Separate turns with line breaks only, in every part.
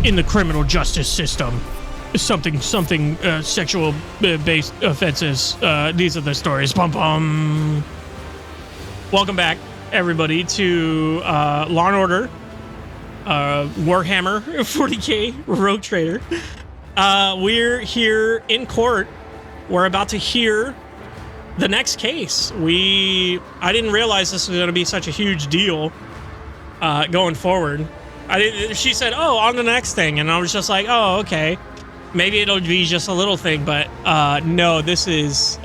in the criminal justice system. Something sexual based offenses. These are the stories. Bum bum. Welcome back, everybody, to Law and Order, Warhammer 40K Rogue Trader. We're here in court. We're about to hear the next case. I didn't realize this was going to be such a huge deal going forward. She said, "Oh, on the next thing," and I was just like, "Oh, okay. Maybe it'll be just a little thing," but no, this is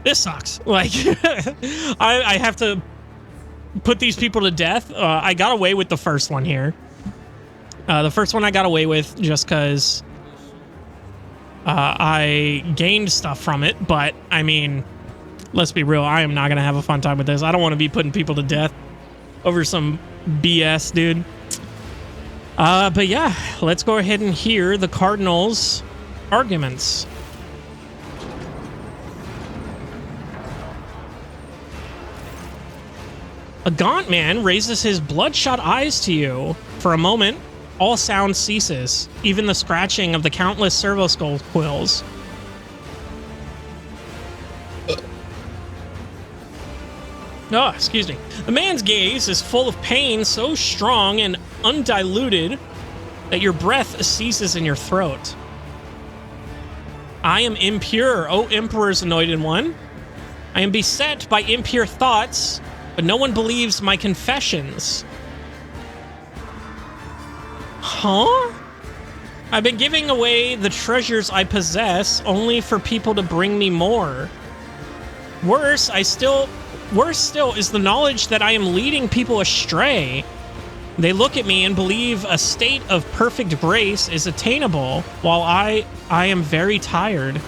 this sucks. Like, I have to put these people to death. I got away with the first one here. The first one I got away with just because I gained stuff from it. But I mean, let's be real. I am not gonna have a fun time with this. I don't want to be putting people to death over some BS, dude. But yeah, let's go ahead and hear the Cardinals' arguments. A gaunt man raises his bloodshot eyes to you. For a moment, all sound ceases, even the scratching of the countless servo skull quills. Oh, excuse me. The man's gaze is full of pain so strong and undiluted that your breath ceases in your throat. I am impure, O Emperor's anointed one. I am beset by impure thoughts, but no one believes my confessions. Huh? I've been giving away the treasures I possess only for people to bring me more. Worse still is the knowledge that I am leading people astray. They look at me and believe a state of perfect grace is attainable, while I am very tired.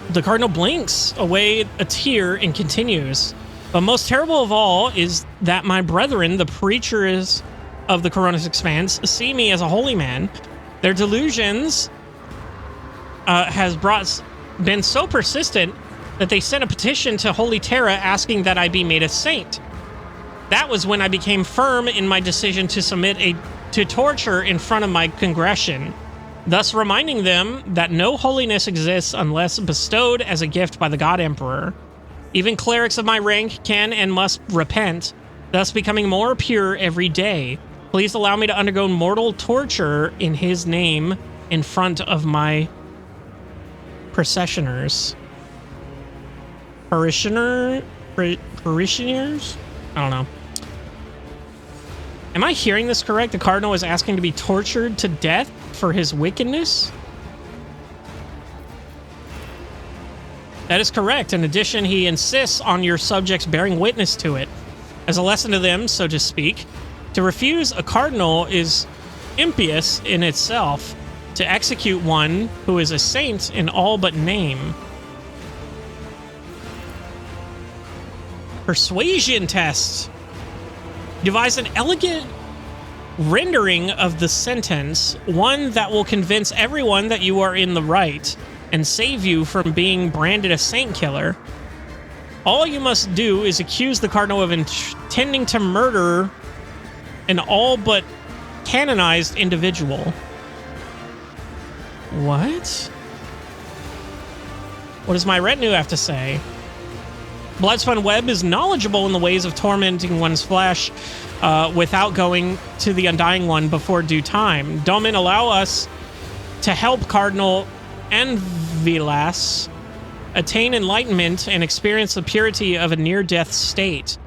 The Cardinal blinks away a tear and continues. But most terrible of all is that my brethren, the preachers of the Coronis Expanse, see me as a holy man. Their delusions has been so persistent that they sent a petition to Holy Terra asking that I be made a saint. That was when I became firm in my decision to submit to torture in front of my congregation, thus reminding them that no holiness exists unless bestowed as a gift by the God Emperor. Even clerics of my rank can and must repent, thus becoming more pure every day. Please allow me to undergo mortal torture in his name in front of my parishioners? I don't know. Am I hearing this correct? The Cardinal is asking to be tortured to death for his wickedness? That is correct. In addition, he insists on your subjects bearing witness to it. As a lesson to them, so to speak, to refuse a cardinal is impious in itself. To execute one who is a saint in all but name. Persuasion test. Devise an elegant rendering of the sentence, one that will convince everyone that you are in the right and save you from being branded a saint killer. All you must do is accuse the Cardinal of intending to murder an all but canonized individual. What? What does my retinue have to say? Bloodspun Web is knowledgeable in the ways of tormenting one's flesh without going to the Undying One before due time. Domin, allow us to help Cardinal Envilas attain enlightenment and experience the purity of a near-death state.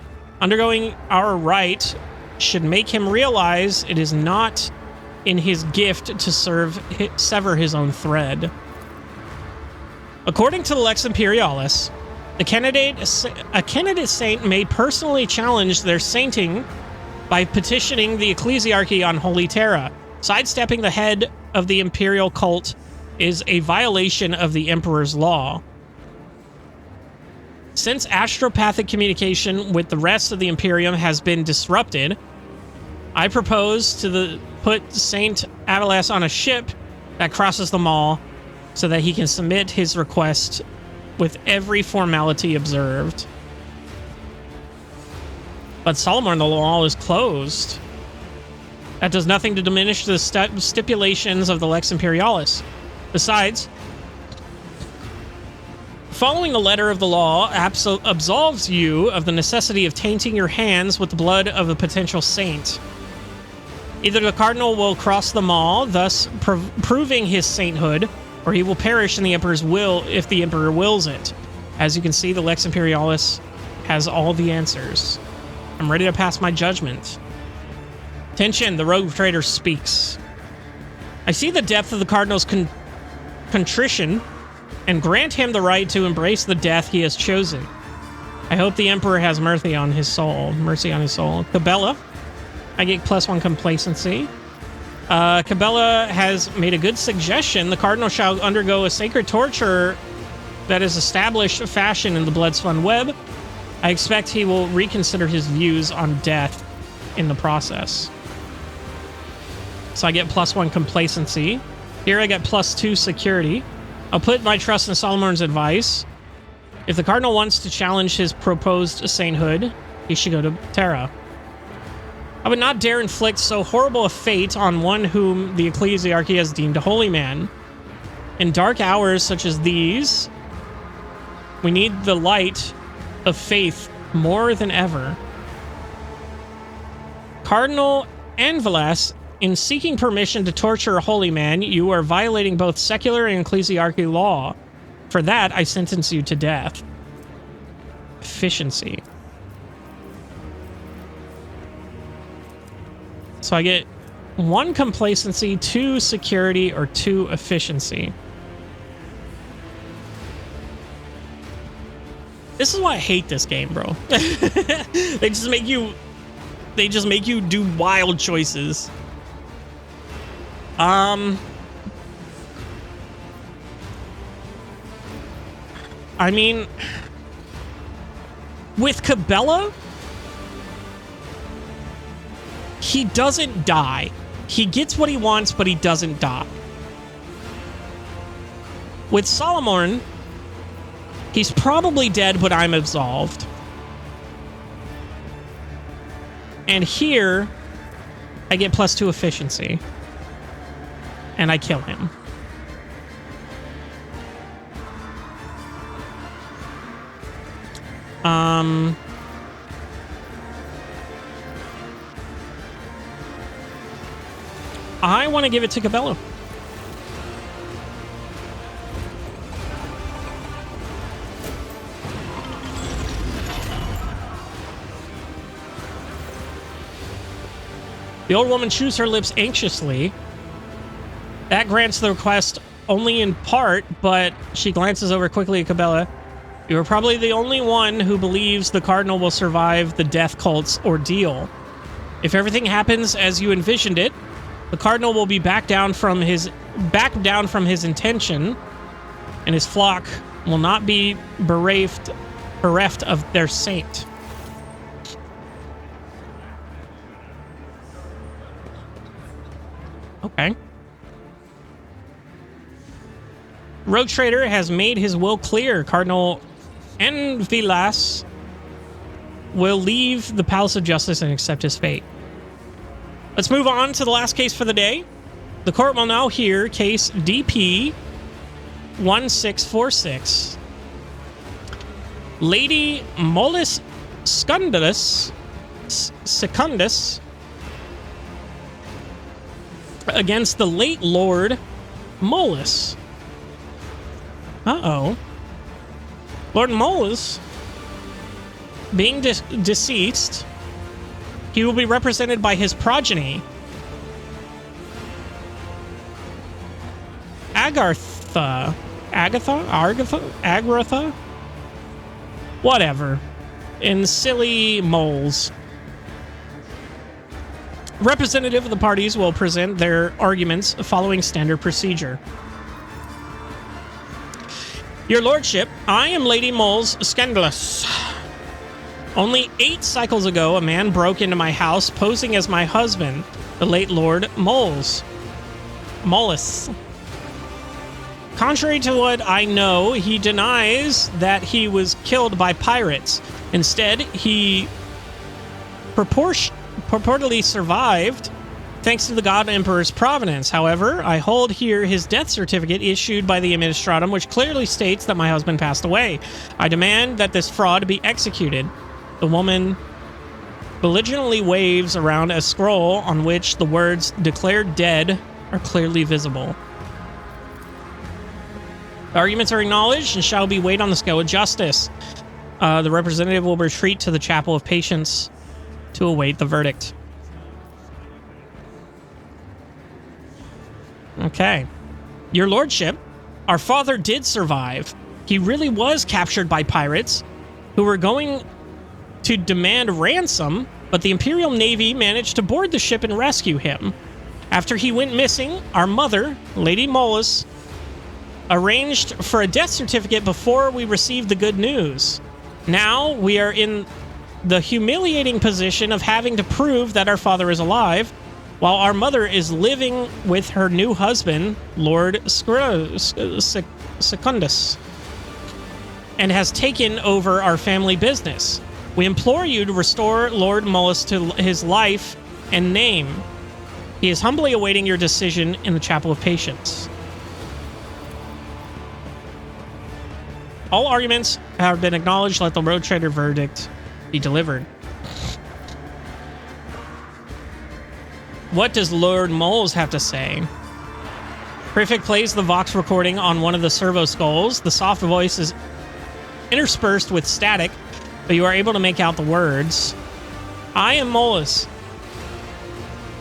Undergoing our rite should make him realize it is not in his gift to sever his own thread. According to the Lex Imperialis, a candidate saint may personally challenge their sainting by petitioning the ecclesiarchy on Holy Terra. Sidestepping the head of the imperial cult is a violation of the Emperor's law. Since astropathic communication with the rest of the Imperium has been disrupted, I propose to put Saint Avalas on a ship that crosses the mall so that he can submit his request with every formality observed. But Solomon, the mall is closed. That does nothing to diminish the stipulations of the Lex Imperialis. Besides, following the letter of the law absolves you of the necessity of tainting your hands with the blood of a potential saint. Either the cardinal will cross the Maul, thus proving his sainthood, or he will perish in the Emperor's will if the Emperor wills it. As you can see, the Lex Imperialis has all the answers. I'm ready to pass my judgment. Tension, the rogue trader speaks. I see the depth of the cardinal's contrition and grant him the right to embrace the death he has chosen. I hope the Emperor has mercy on his soul. Cabela, I get +1 complacency. Cabela has made a good suggestion. The cardinal shall undergo a sacred torture that is established fashion in the Bloodspun web. I expect he will reconsider his views on death in the process. So I get +1 complacency. Here I get +2 security. I'll put my trust in Solomon's advice. If the cardinal wants to challenge his proposed sainthood, he should go to Terra. I would not dare inflict so horrible a fate on one whom the ecclesiarchy has deemed a holy man. In dark hours such as these, we need the light of faith more than ever. Cardinal Anvelas, in seeking permission to torture a holy man, you are violating both secular and ecclesiarchy law. For that, I sentence you to death. Efficiency. So I get 1 complacency, 2 security, or 2 efficiency. This is why I hate this game, bro. They just make you do wild choices. I mean, with Cabela, he doesn't die. He gets what he wants, but he doesn't die. With Solomon, he's probably dead, but I'm absolved. And here, I get +2 efficiency. And I kill him. I want to give it to Cabela. The old woman chews her lips anxiously. That grants the request only in part, but she glances over quickly at Cabela. You are probably the only one who believes the cardinal will survive the death cult's ordeal. If everything happens as you envisioned it, the cardinal will be back down from his intention, and his flock will not be bereft of their saint. Okay. Rogue Trader has made his will clear. Cardinal Anvelas will leave the Palace of Justice and accept his fate. Let's move on to the last case for the day. The court will now hear case DP 1646. Lady Mollis Secundus against the late Lord Mollis. Uh-oh. Lord Mollis, being deceased, he will be represented by his progeny, Agartha, whatever, in silly moles. Representative of the parties will present their arguments following standard procedure. Your Lordship, I am Lady Moles Scandalous. Only 8 cycles ago, a man broke into my house posing as my husband, the late Lord Mollis. Contrary to what I know, he denies that he was killed by pirates. Instead, he purportedly survived thanks to the God Emperor's providence. However, I hold here his death certificate issued by the Administratum, which clearly states that my husband passed away. I demand that this fraud be executed. The woman belligerently waves around a scroll on which the words "declared dead" are clearly visible. The arguments are acknowledged and shall be weighed on the scale of justice. The representative will retreat to the Chapel of Patience to await the verdict. Okay. Your lordship, our father did survive. He really was captured by pirates who were going to demand ransom, but the Imperial Navy managed to board the ship and rescue him. After he went missing, our mother, Lady Mollis, arranged for a death certificate before we received the good news. Now we are in the humiliating position of having to prove that our father is alive, while our mother is living with her new husband, Lord Secundus, and has taken over our family business. We implore you to restore Lord Mollis to his life and name. He is humbly awaiting your decision in the Chapel of Patience. All arguments have been acknowledged. Let the road trader verdict be delivered. What does Lord Moles have to say? Prefect plays the Vox recording on one of the servo skulls. The soft voice is interspersed with static, but you are able to make out the words. I am Mollis.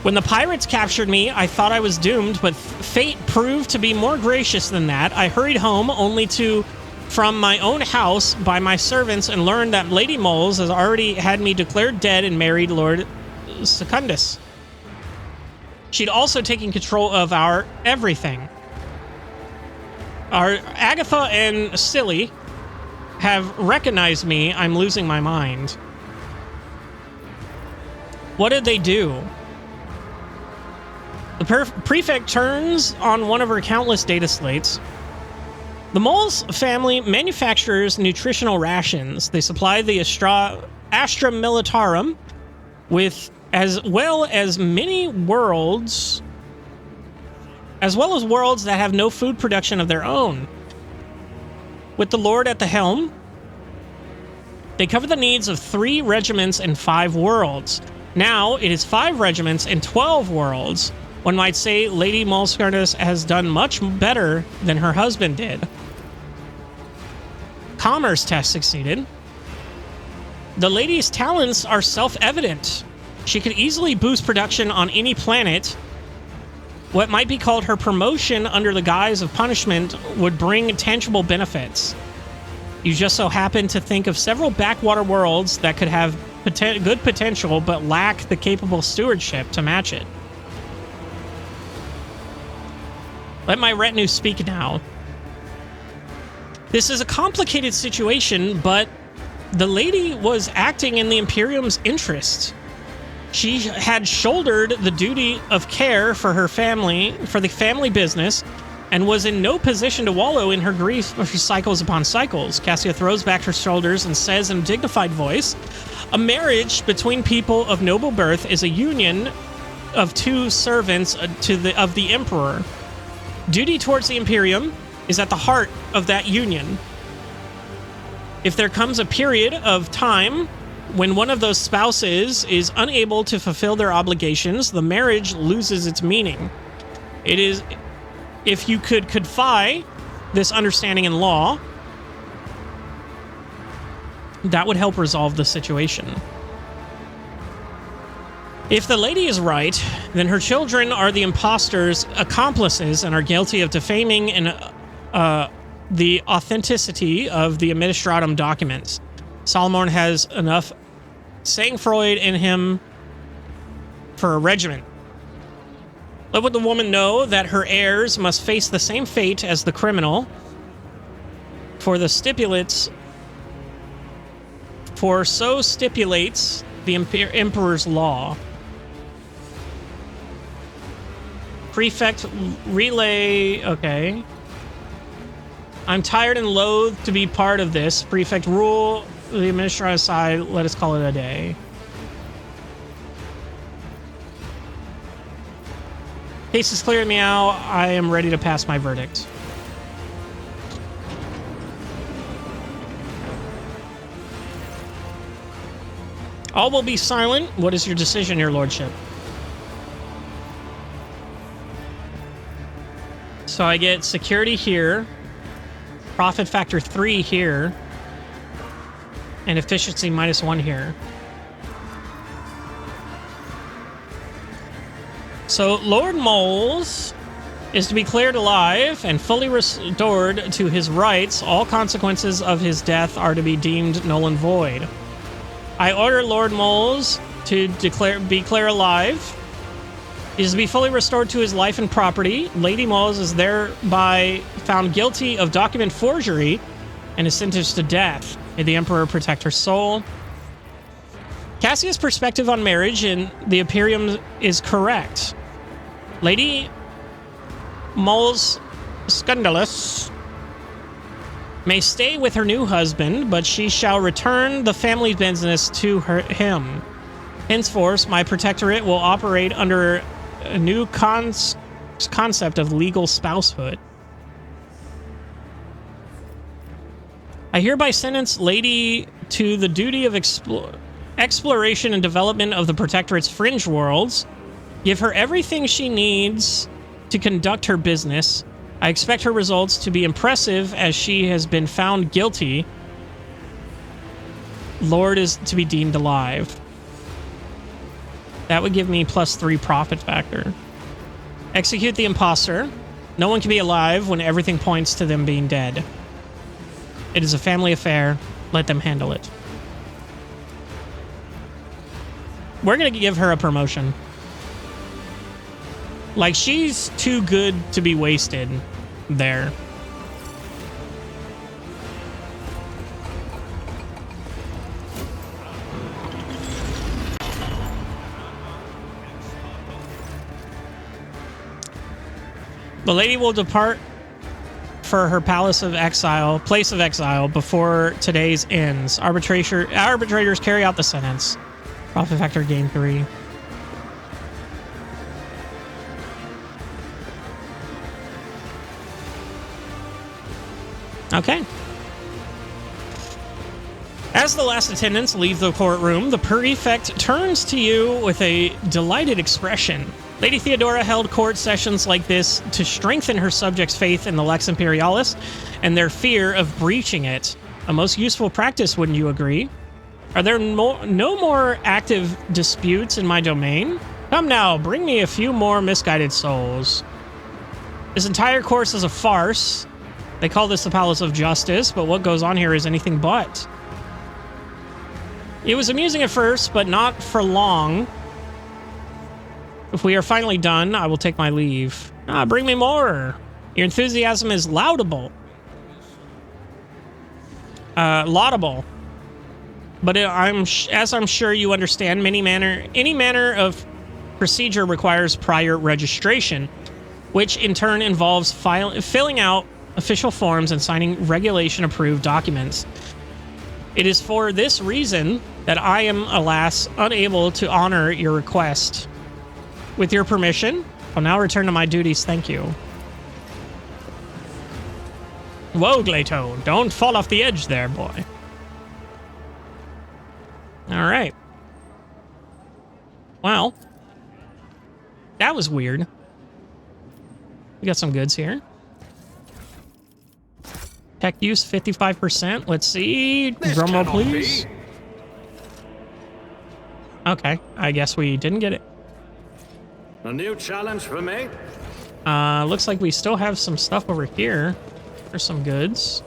When the pirates captured me, I thought I was doomed, but fate proved to be more gracious than that. I hurried home only to from my own house by my servants and learned that Lady Moles has already had me declared dead and married Lord Secundus. She'd also taken control of our everything. Our Agatha and Silly have recognized me. I'm losing my mind. What did they do? The prefect turns on one of her countless data slates. The Moles family manufactures nutritional rations. They supply the Astra Militarum with as well as worlds that have no food production of their own. With the Lord at the helm, they cover the needs of 3 regiments and 5 worlds. Now it is 5 regiments and 12 worlds. One might say Lady Molskardus has done much better than her husband did. Commerce test succeeded. The lady's talents are self-evident. She could easily boost production on any planet. What might be called her promotion under the guise of punishment would bring tangible benefits. You just so happen to think of several backwater worlds that could have good potential but lack the capable stewardship to match it. Let my retinue speak now. This is a complicated situation, but the lady was acting in the Imperium's interest. She had shouldered the duty of care for her family, for the family business, and was in no position to wallow in her grief for cycles upon cycles. Cassia throws back her shoulders and says in a dignified voice, a marriage between people of noble birth is a union of 2 servants of the Emperor. Duty towards the Imperium is at the heart of that union. If there comes a period of time when one of those spouses is unable to fulfill their obligations, the marriage loses its meaning. It is, if you could codify this understanding in law, that would help resolve the situation. If the lady is right, then her children are the impostor's accomplices and are guilty of defaming and the authenticity of the Administratum documents. Solomon has enough sang-froid in him for a regiment. Let the woman know that her heirs must face the same fate as the criminal, for so stipulates the Emperor's law. Prefect relay, okay. I'm tired and loath to be part of this. Prefect rule the administrator aside. Let us call it a day. Case is clear, meow. I am ready to pass my verdict. All will be silent. What is your decision, your lordship? So I get security here, profit factor 3 here, and efficiency -1 here. So Lord Moles is to be cleared alive and fully restored to his rights. All consequences of his death are to be deemed null and void. I order Lord Moles to be clear alive. He is to be fully restored to his life and property. Lady Moles is thereby found guilty of document forgery and is sentenced to death. May the Emperor protect her soul. Cassia's perspective on marriage in the Imperium is correct. Lady Moles Scandalous may stay with her new husband, but she shall return the family business to him. Henceforth, my protectorate will operate under a new concept of legal spousehood. I hereby sentence Lady to the duty of exploration and development of the protectorate's fringe worlds. Give her everything she needs to conduct her business. I expect her results to be impressive as she has been found guilty. Lord is to be deemed alive. That would give me +3 profit factor. Execute the imposter. No one can be alive when everything points to them being dead. It is a family affair. Let them handle it. We're going to give her a promotion. Like, she's too good to be wasted there. The lady will depart for her place of exile before today's ends. Arbitrators carry out the sentence. Profit factor gain 3. Okay. As the last attendants leave the courtroom, the prefect turns to you with a delighted expression. Lady Theodora held court sessions like this to strengthen her subjects' faith in the Lex Imperialis and their fear of breaching it. A most useful practice, wouldn't you agree? Are there no more active disputes in my domain? Come now, bring me a few more misguided souls. This entire course is a farce. They call this the Palace of Justice, but what goes on here is anything but. It was amusing at first, but not for long. If we are finally done, I will take my leave. Bring me more. Your enthusiasm is laudable. Laudable. But as I'm sure you understand, any manner of procedure requires prior registration, which in turn involves filling out official forms and signing regulation-approved documents. It is for this reason that I am, alas, unable to honor your request. With your permission, I'll now return to my duties. Thank you. Whoa, Glato, don't fall off the edge there, boy. All right. Well, that was weird. We got some goods here. Tech use 55%. Let's see. Drumroll, please. Okay, I guess we didn't get it.
A new challenge for me?
Looks like we still have some stuff over here. There's some goods.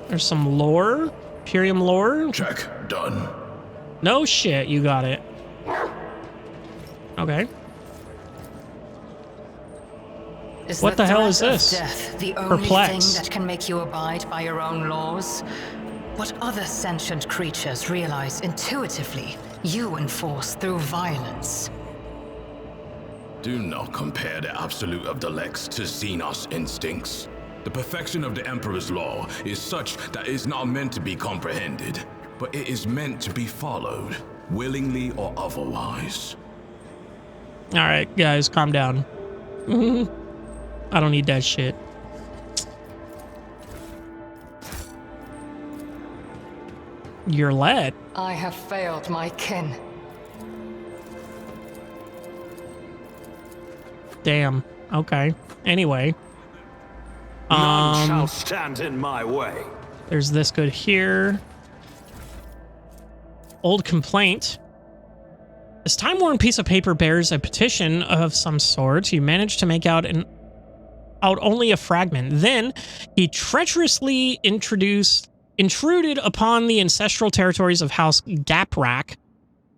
There's some lore. Imperium lore.
Check. Done.
No shit, you got it. Okay. What the hell is this?
Death, the only
Perplex.
thing that can make you abide by your own laws? What other sentient creatures realize intuitively you enforce through violence?
Do not compare the absolute of the Lex to Xenos instincts. The perfection of the Emperor's law is such that it is not meant to be comprehended, but it is meant to be followed, willingly or otherwise.
All right, guys, calm down. I don't need that shit. You're led.
I have failed my kin.
Damn. Okay. Anyway.
None shall stand in my way.
There's this good here. Old complaint. This time-worn piece of paper bears a petition of some sort. You managed to make out only a fragment. Then he treacherously intruded upon the ancestral territories of House Gaprak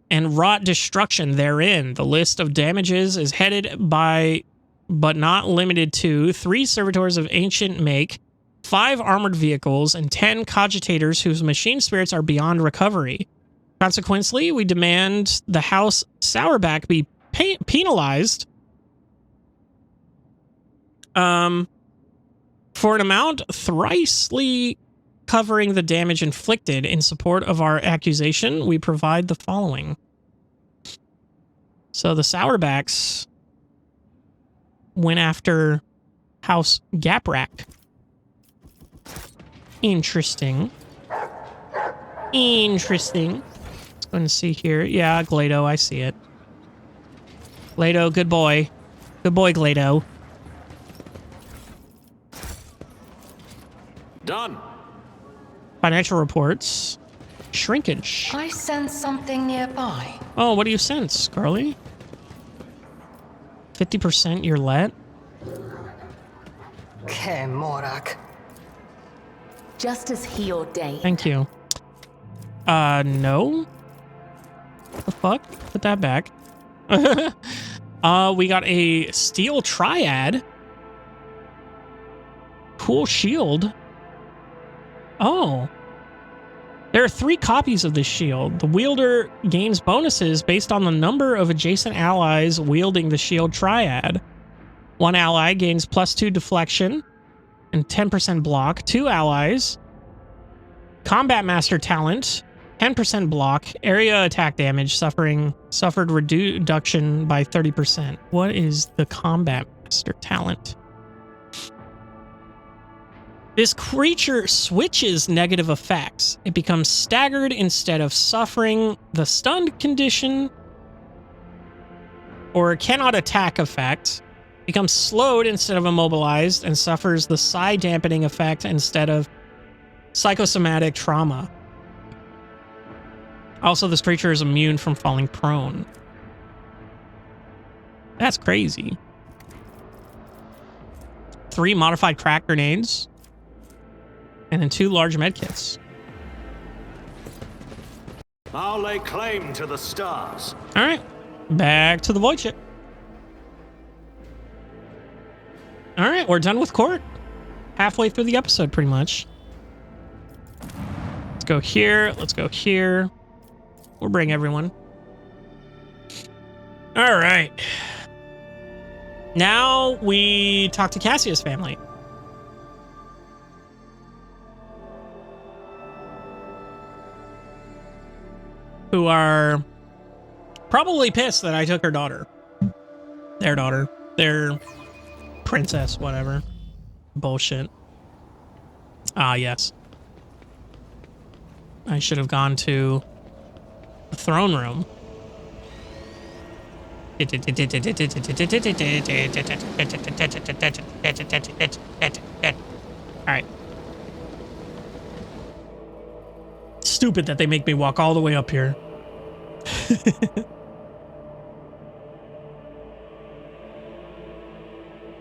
and wrought destruction therein. The list of damages is headed by, but not limited to, 3 servitors of ancient make, 5 armored vehicles, and 10 cogitators whose machine spirits are beyond recovery. Consequently, we demand the House Sourback be penalized for an amount thricely covering the damage inflicted. In support of our accusation, we provide the following. So the Sourbacks went after House Gaprak. Interesting. Interesting. Let's go and see here. Yeah, Glado, I see it. Glado, good boy. Good boy, Glado.
Done.
Financial reports. Shrinkage.
I sense something nearby.
Oh, what do you sense, Carly? 50% you're let?
Kemorak.
Just as he ordained.
Thank you. No? The fuck? Put that back. We got a steel triad. Cool shield. Oh. There are 3 copies of this shield. The wielder gains bonuses based on the number of adjacent allies wielding the shield triad. 1 ally gains +2 deflection and 10% block. 2 allies. Combat Master talent, 10% block. Area attack damage suffered reduction by 30%. What is the Combat Master talent? This creature switches negative effects. It becomes staggered instead of suffering the stunned condition, or cannot attack effect. Becomes slowed instead of immobilized, and suffers the psi dampening effect instead of psychosomatic trauma. Also, this creature is immune from falling prone. That's crazy. 3 modified crack grenades. And then 2 large medkits.
I'll lay claim to the stars.
All right, back to the void ship. All right, we're done with court. Halfway through the episode, pretty much. Let's go here. Let's go here. We'll bring everyone. All right. Now we talk to Cassia's family. Who are probably pissed that I took her daughter. Their daughter. Their princess, whatever. Bullshit. Ah, yes. I should have gone to the throne room. Alright. Stupid that they make me walk all the way up here.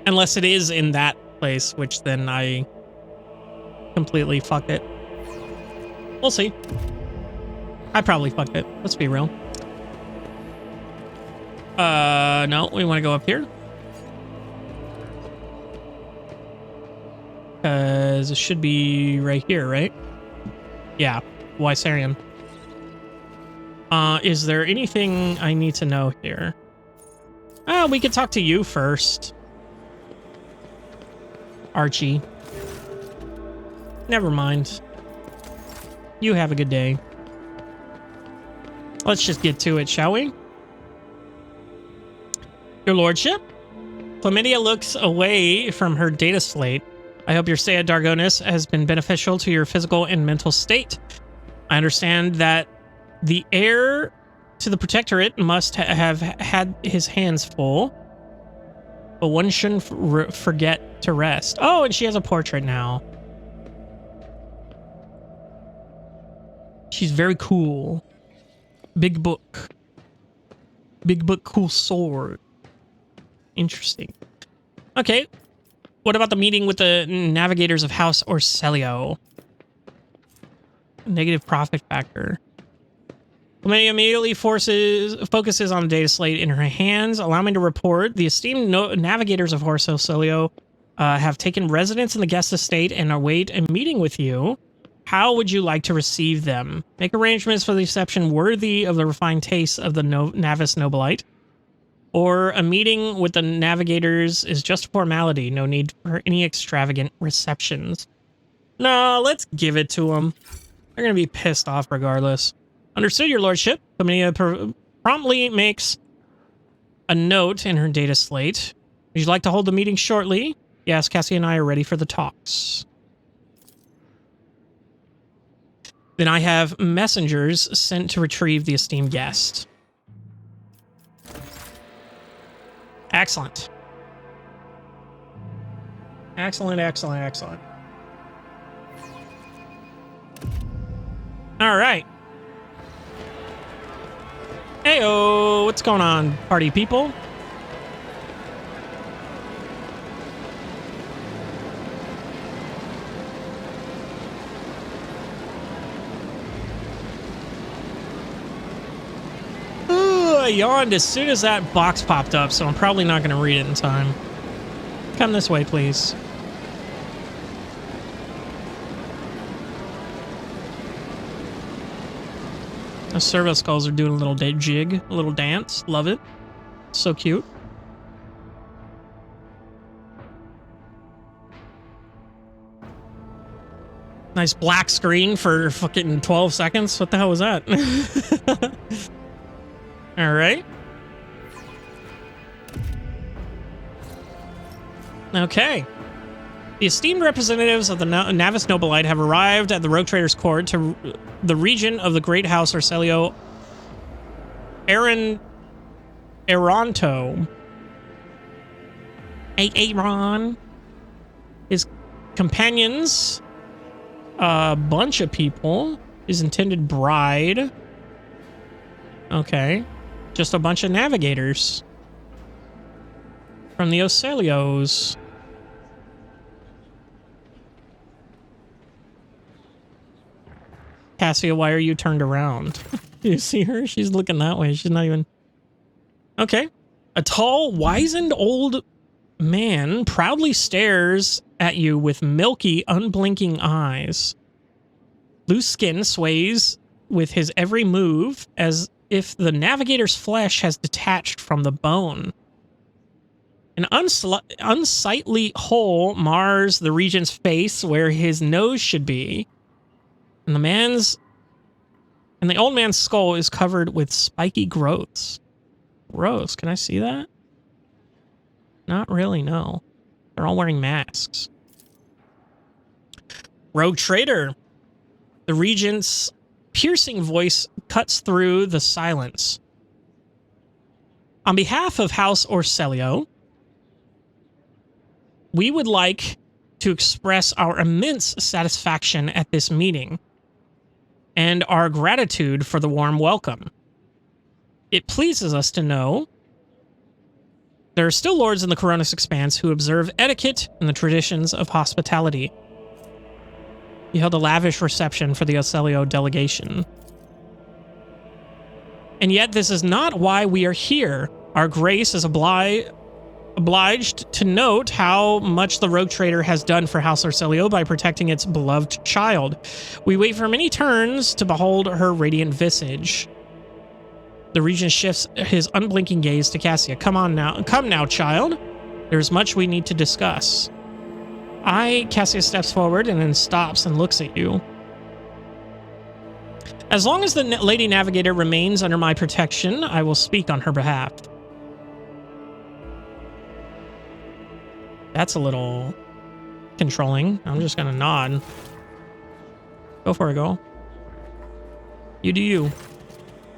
Unless it is in that place, which then I completely fucked it. We'll see. I probably fucked it. Let's be real. No, we want to go up here. Because it should be right here, right? Yeah, Wysarian. Is there anything I need to know here? Oh, we could talk to you first. Archie. Never mind. You have a good day. Let's just get to it, shall we? Your lordship? Chlamydia looks away from her data slate. I hope your stay at Dargonis has been beneficial to your physical and mental state. I understand that the heir to the Protectorate must have had his hands full, but one shouldn't forget to rest. Oh, and she has a portrait now. She's very cool. Big book. Big book, cool sword. Interesting. Okay. What about the meeting with the navigators of House Orselio? Negative profit factor. Chlamydia immediately focuses on the data slate in her hands. Allow me to report. The esteemed navigators of House Orselio have taken residence in the guest estate and await a meeting with you. How would you like to receive them? Make arrangements for the reception worthy of the refined tastes of the Navis Nobilite. Or a meeting with the navigators is just a formality. No need for any extravagant receptions. No, let's give it to them. They're going to be pissed off regardless. Understood, your lordship. Chlamydia promptly makes a note in her data slate. Would you like to hold the meeting shortly? Yes, Cassie and I are ready for the talks. Then I have messengers sent to retrieve the esteemed guest. Excellent. Excellent, excellent, excellent. All right. Heyo, what's going on, party people? I yawned as soon as that box popped up, so I'm probably not going to read it in time. Come this way, please. The servo skulls are doing a little jig, a little dance. Love it. So cute. Nice black screen for fucking 12 seconds. What the hell was that? All right. Okay. The esteemed representatives of the Navis Nobilite have arrived at the Rogue Trader's Court to the region of the Great House Orselio Aronto. Aaron. His companions, a bunch of people, his intended bride. Okay. Just a bunch of navigators from the Orcelios. Cassia, why are you turned around? You see her? She's looking that way. She's not even... Okay. A tall, wizened old man proudly stares at you with milky, unblinking eyes. Loose skin sways with his every move as if the navigator's flesh has detached from the bone. An unsightly hole mars the regent's face where his nose should be. And the old man's skull is covered with spiky growths. Gross. Can I see that? Not really, no. They're all wearing masks. Rogue Trader. The regent's piercing voice cuts through the silence. On behalf of House Orselio, we would like to express our immense satisfaction at this meeting and our gratitude for the warm welcome. It pleases us to know there are still lords in the Coronis Expanse who observe etiquette and the traditions of hospitality. You held a lavish reception for the Orselio delegation. And yet this is not why we are here. Our grace is obliged to note how much the Rogue Trader has done for House Orselio by protecting its beloved child. We wait for many turns to behold her radiant visage. The regent shifts his unblinking gaze to Cassia. Come now, child. There's much we need to discuss. Cassia steps forward and then stops and looks at you. As long as the Lady Navigator remains under my protection, I will speak on her behalf. That's a little controlling. I'm just gonna nod. Go for it, girl. You do you.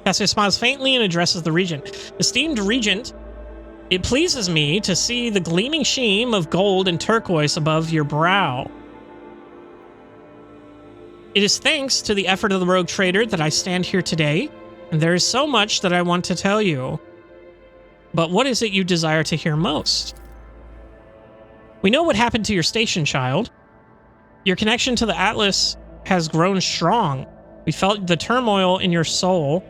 Cassia smiles faintly and addresses the regent. Esteemed regent, it pleases me to see the gleaming sheen of gold and turquoise above your brow. It is thanks to the effort of the rogue trader that I stand here today, and there is so much that I want to tell you. But what is it you desire to hear most? We know what happened to your station, child. Your connection to the Atlas has grown strong. We felt the turmoil in your soul,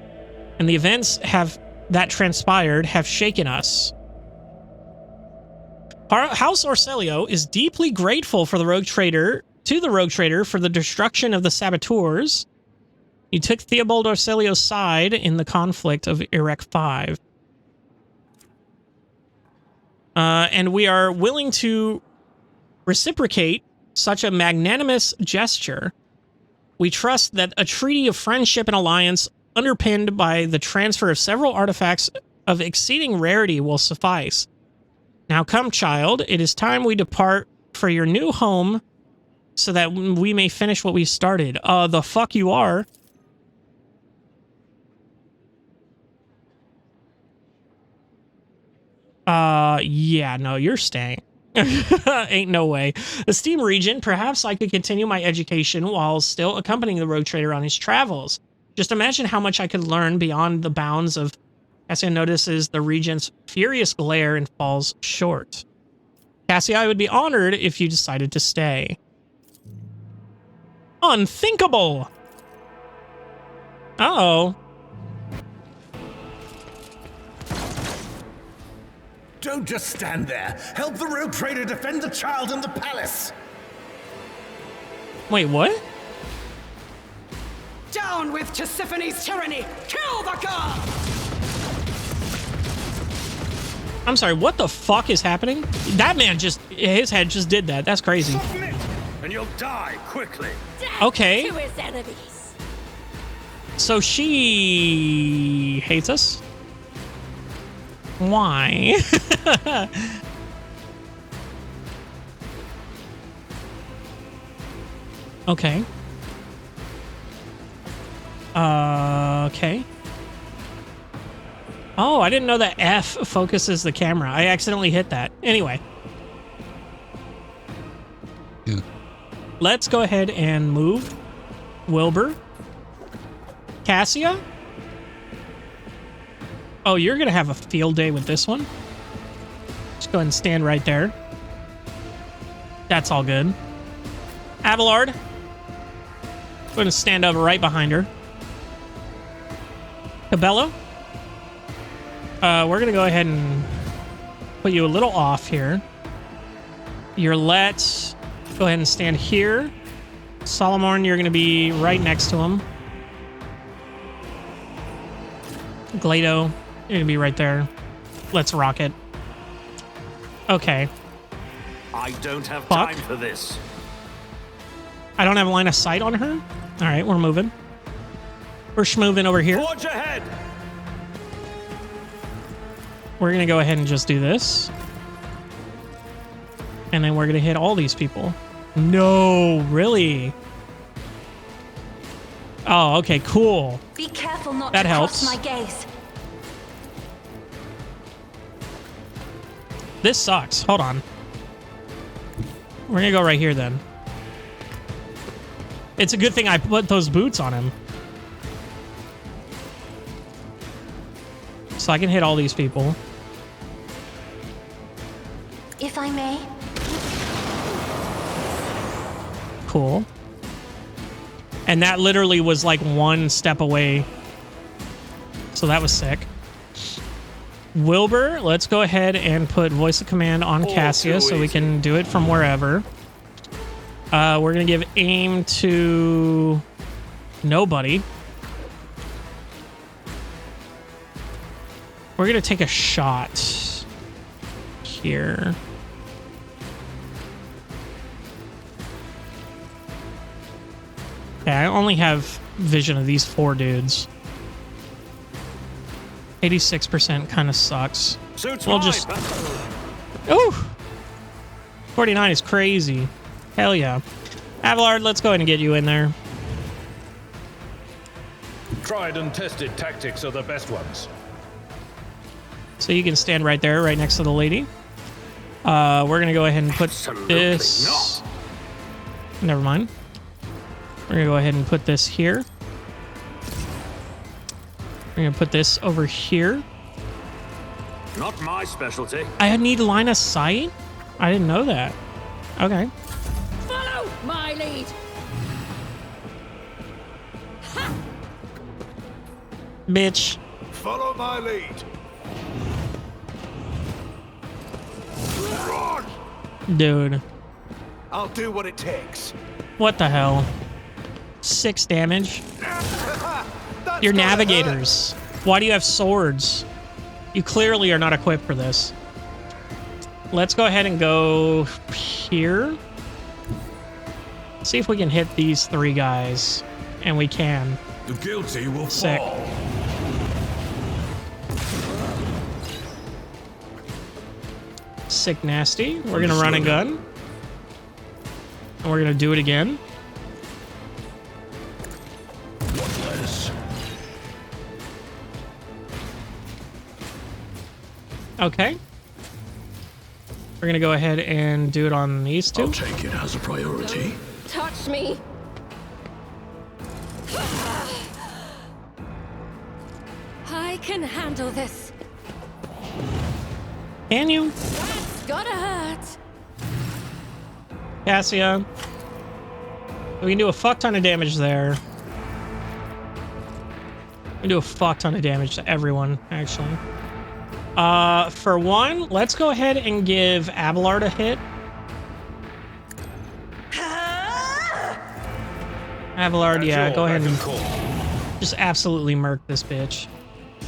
and the events that transpired have shaken us. House Orselio is deeply grateful for the rogue trader for the destruction of the saboteurs. You took Theobald Orselio's side in the conflict of Iraq 5. And we are willing to reciprocate such a magnanimous gesture. We trust that a treaty of friendship and alliance underpinned by the transfer of several artifacts of exceeding rarity will suffice. Now come, child, it is time we depart for your new home so that we may finish what we started. The fuck you are. Yeah, no, you're staying. Ain't no way. Esteemed Regent, perhaps I could continue my education while still accompanying the rogue trader on his travels. Just imagine how much I could learn beyond the bounds of... Cassia notices the Regent's furious glare and falls short. Cassia, I would be honored if you decided to stay. Unthinkable! Uh-oh.
Don't just stand there. Help the rogue trader defend the child and the palace.
Wait, what?
Down with Tisiphone's tyranny! Kill the girl!
I'm sorry, what the fuck is happening? That man just, his head just did that. That's crazy.
Submit, and you'll die quickly.
Okay.
To his enemies.
So she hates us? Why? Okay. Okay. Oh, I didn't know that F focuses the camera. I accidentally hit that. Anyway. Let's go ahead and move Wilbur. Cassia? Oh, you're going to have a field day with this one. Just go ahead and stand right there. That's all good. Abelard. I'm going to stand up right behind her. Cabello. We're going to go ahead and put you a little off here. Let's go ahead and stand here. Solomon, you're going to be right next to him. Glado, you're going to be right there. Let's rock it. Okay.
I don't have time for this.
I don't have a line of sight on her? All right, we're moving. We're schmoving over here.
Forge ahead.
We're going to go ahead and just do this. And then we're going to hit all these people. No, really? Oh, okay, cool.
Be careful not
that
to
helps.
cross my gaze.
This sucks. Hold on. We're going to go right here then. It's a good thing I put those boots on him. So I can hit all these people.
If I may.
Cool. And that literally was like one step away. So that was sick. Wilbur, let's go ahead and put voice of command on Cassia so we can do it from wherever. We're going to give aim to nobody. We're going to take a shot here. Okay, I only have vision of these 4 dudes. 86% kind of sucks.
Suits
we'll just... Oh! 49 is crazy. Hell yeah. Abelard, let's go ahead and get you in there.
Tried and tested tactics are the best ones.
So you can stand right there, right next to the lady. We're going to go ahead and put this... Never mind. We're going to go ahead and put this here. We're going to put this over here.
Not my specialty.
I need line of sight? I didn't know that. Okay.
Follow my lead.
Bitch.
Follow my lead. Run!
Dude.
I'll do what it takes.
What the hell? 6 damage. You're navigators. Why do you have swords? You clearly are not equipped for this. Let's go ahead and go here. See if we can hit these 3 guys. And we can.
The guilty will
Sick.
fall.
Sick nasty. We're gonna run and gun. And we're gonna do it again.
What less?
Okay. We're gonna go ahead and do it on these 2.
I'll take it as a priority.
Touch me. I can handle this.
Can you?
That's gotta hurt.
Cassia. We can do a fuck ton of damage there. We can do a fuck ton of damage to everyone, actually. For one, let's go ahead and give Abelard a hit. Abelard, yeah, go ahead and just absolutely murk this bitch.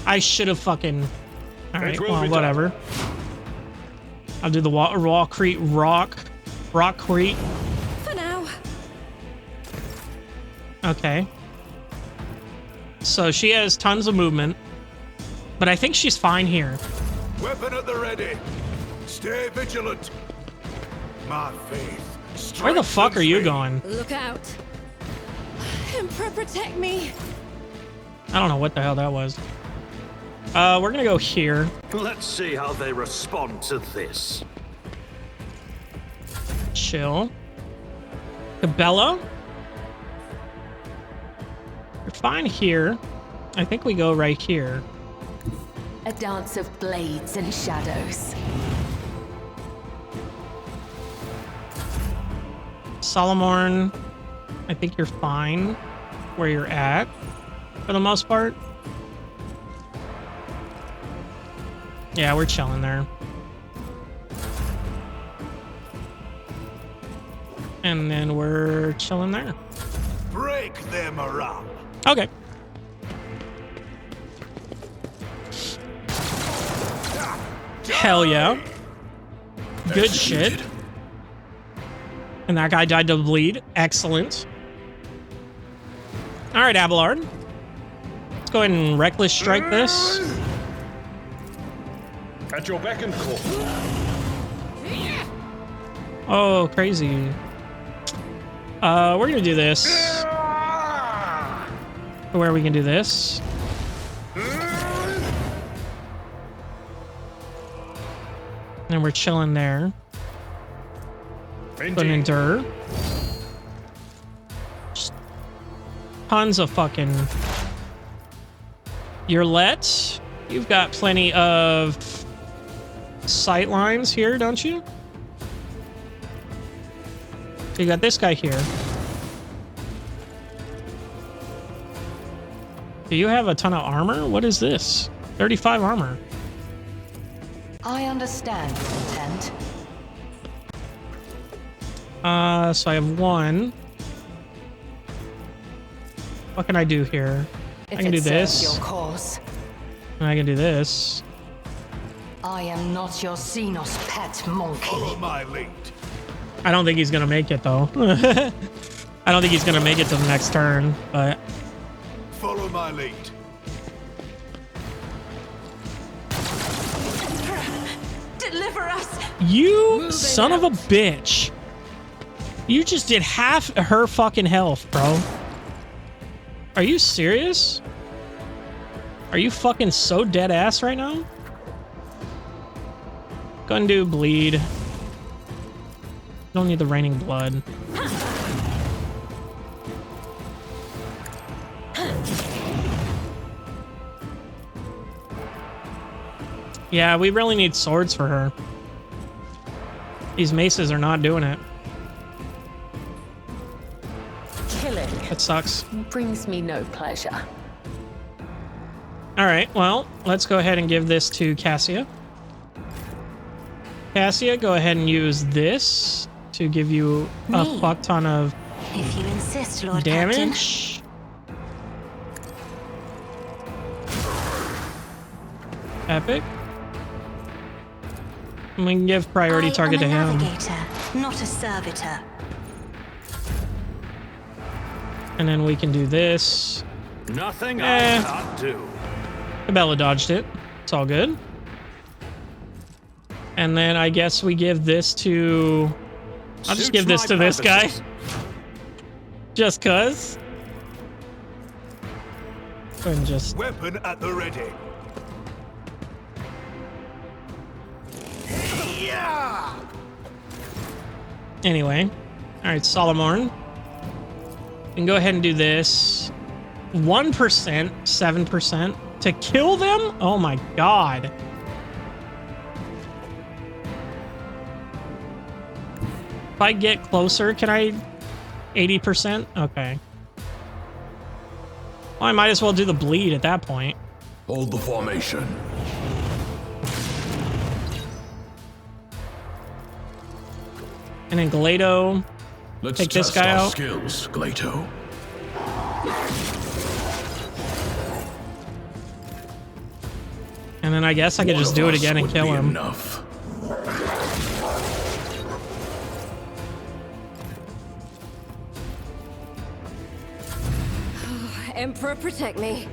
I should have fucking... Alright, well, whatever. I'll do the rock crete.
For now.
Okay. So she has tons of movement, but I think she's fine here.
Weapon at the ready. Stay vigilant. My faith.
Where the fuck are you
strengthens me.
going?
Look out. Emperor, protect me.
I don't know what the hell that was. We're gonna go here.
Let's see how they respond to this.
Chill. Cabela. You're fine here. I think we go right here.
A dance of blades and shadows.
Solomorn, I think you're fine where you're at for the most part. Yeah, we're chilling there. And then we're chilling there.
Break them around.
Okay. Hell yeah. Good shit.
Executed.
And that guy died to bleed. Excellent. All right, Abelard. Let's go ahead and reckless strike this.
At your beck and call.
Oh, crazy. We're gonna do this. Where we can do this. And we're chilling there. Put an endure. Just tons of fucking... You're let. You've got plenty of sight lines here, don't you? You got this guy here. Do you have a ton of armor? What is this? 35 armor.
I understand your intent.
So I have 1. What can I do here? I can do this.
Your cause.
And I can do this.
I am not your Xenos pet monkey.
Follow my lead.
I don't think he's gonna make it though. I don't think he's gonna make it to the next turn, but
Follow my lead.
Deliver us!
You son of a bitch. You just did half her fucking health, bro. Are you serious? Are you fucking so dead ass right now? Go and do bleed. Don't need the raining blood. Yeah, we really need swords for her. These maces are not doing it.
Killing
That sucks.
brings me no pleasure.
All right, well, let's go ahead and give this to Cassia. Cassia, go ahead and use this to give you a fuck ton of
If you insist, Lord
damage. Epic. And we can give priority target to him.
navigator, not a servitor.
And then we can do this.
Nothing I can't do.
Cabela dodged it. It's all good. And then I guess we give this to... I'll just give this to this guy. Just cuz. And just...
Weapon at the ready.
Anyway. Alright, Solomorn. We can go ahead and do this. 1%, 7% to kill them? Oh my god. If I get closer, can I... 80%? Okay. Well, I might as well do the bleed at that point.
Hold the formation.
And then Glado.
Let's
Take this
test
guy
our
out.
skills, Glato.
And then I guess I could just do it again and kill him.
Enough.
Emperor, protect me.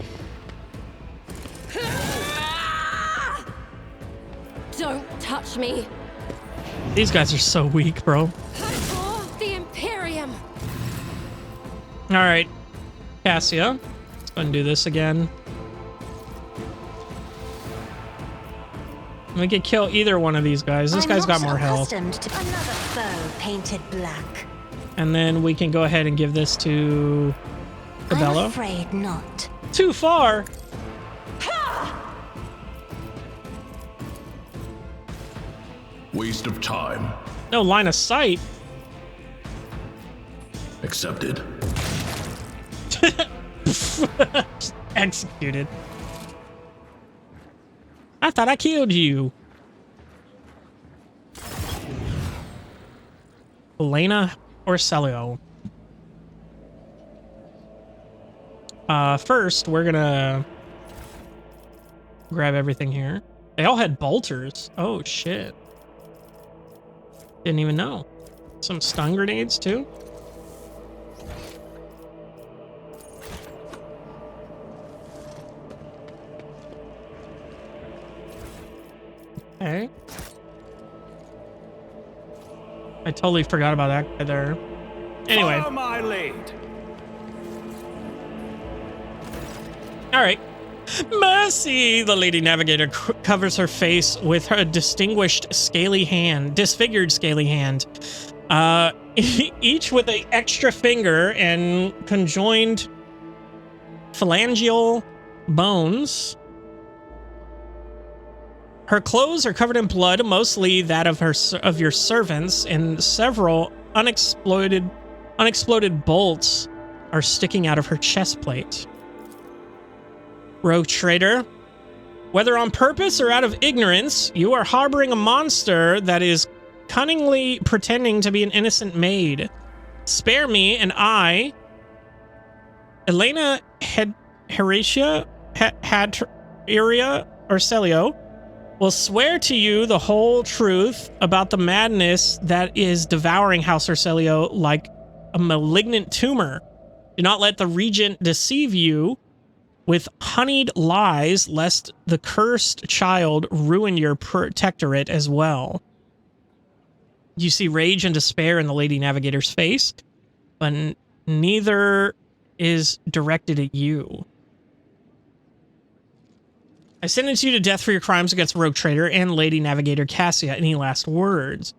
Don't touch me.
These guys are so weak, bro.
For the Imperium.
All right, Cassia. Let's go and do this again. We could kill either one of these guys. This guy's got more health.
To another foe painted black.
And then we can go ahead and give this to
I'm
Cabela.
afraid not.
Too far.
Waste of time.
No line of sight.
Accepted.
Executed. I thought I killed you. Elena or Celio? First, we're gonna grab everything here. They all had bolters. Oh, shit. Didn't even know. Some stun grenades, too. Okay. I totally forgot about that guy there. Anyway.
Follow my lead.
All right. Mercy! The Lady Navigator covers her face with her disfigured scaly hand. Each with an extra finger and conjoined phalangeal bones. Her clothes are covered in blood, mostly that of your servants, and several unexploded bolts are sticking out of her chest plate. Rogue traitor, whether on purpose or out of ignorance, you are harboring a monster that is cunningly pretending to be an innocent maid. Spare me, and I, Elena Heratia or Celio, will swear to you the whole truth about the madness that is devouring House Urselio like a malignant tumor. Do not let the regent deceive you. with honeyed lies, lest the cursed child ruin your protectorate as well. You see rage and despair in the Lady Navigator's face, but neither is directed at you. I sentence you to death for your crimes against Rogue Trader and Lady Navigator Cassia. Any last words?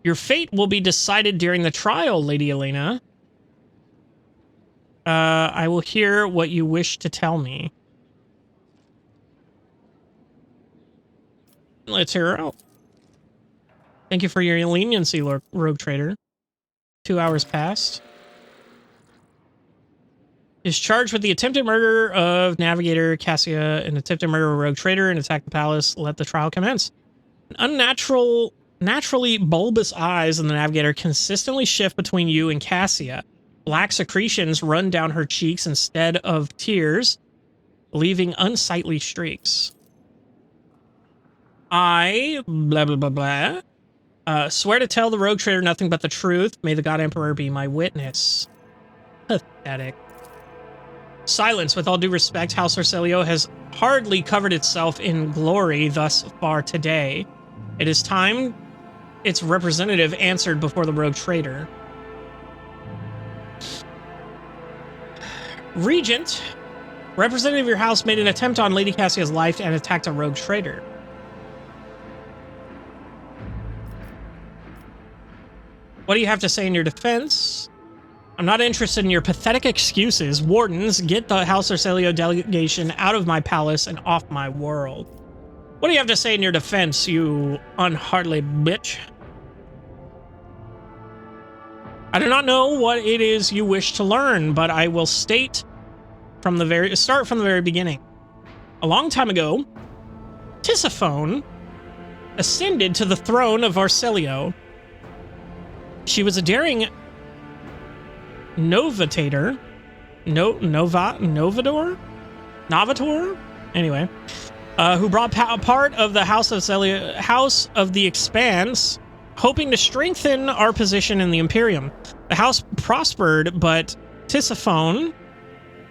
Your fate will be decided during the trial, Lady Elena. I will hear what you wish to tell me. Let's hear her out. Thank you for your leniency, Rogue Trader. 2 hours passed. Is charged with the attempted murder of Navigator Cassia and attempted murder of Rogue Trader and attack the palace. Let the trial commence. Naturally bulbous eyes in the Navigator consistently shift between you and Cassia. Black secretions run down her cheeks instead of tears, leaving unsightly streaks. I, blah, blah, blah, blah, swear to tell the Rogue Trader nothing but the truth. May the God Emperor be my witness. Pathetic. Silence. With all due respect, House Orselio has hardly covered itself in glory thus far today. It is time its representative answered before the Rogue Trader. Regent, representative of your house made an attempt on Lady Cassia's life and attacked a Rogue Trader. What do you have to say in your defense? I'm not interested in your pathetic excuses. Wardens, get the House Orselio delegation out of my palace and off my world. What do you have to say in your defense, you unheartly bitch? I do not know what it is you wish to learn, but I will start from the very beginning. A long time ago, Tisiphone ascended to the throne of Orselio. She was a daring novator, anyway, who brought part of the House of Orselio, House of the Expanse, hoping to strengthen our position in the Imperium. The house prospered, but Tisiphone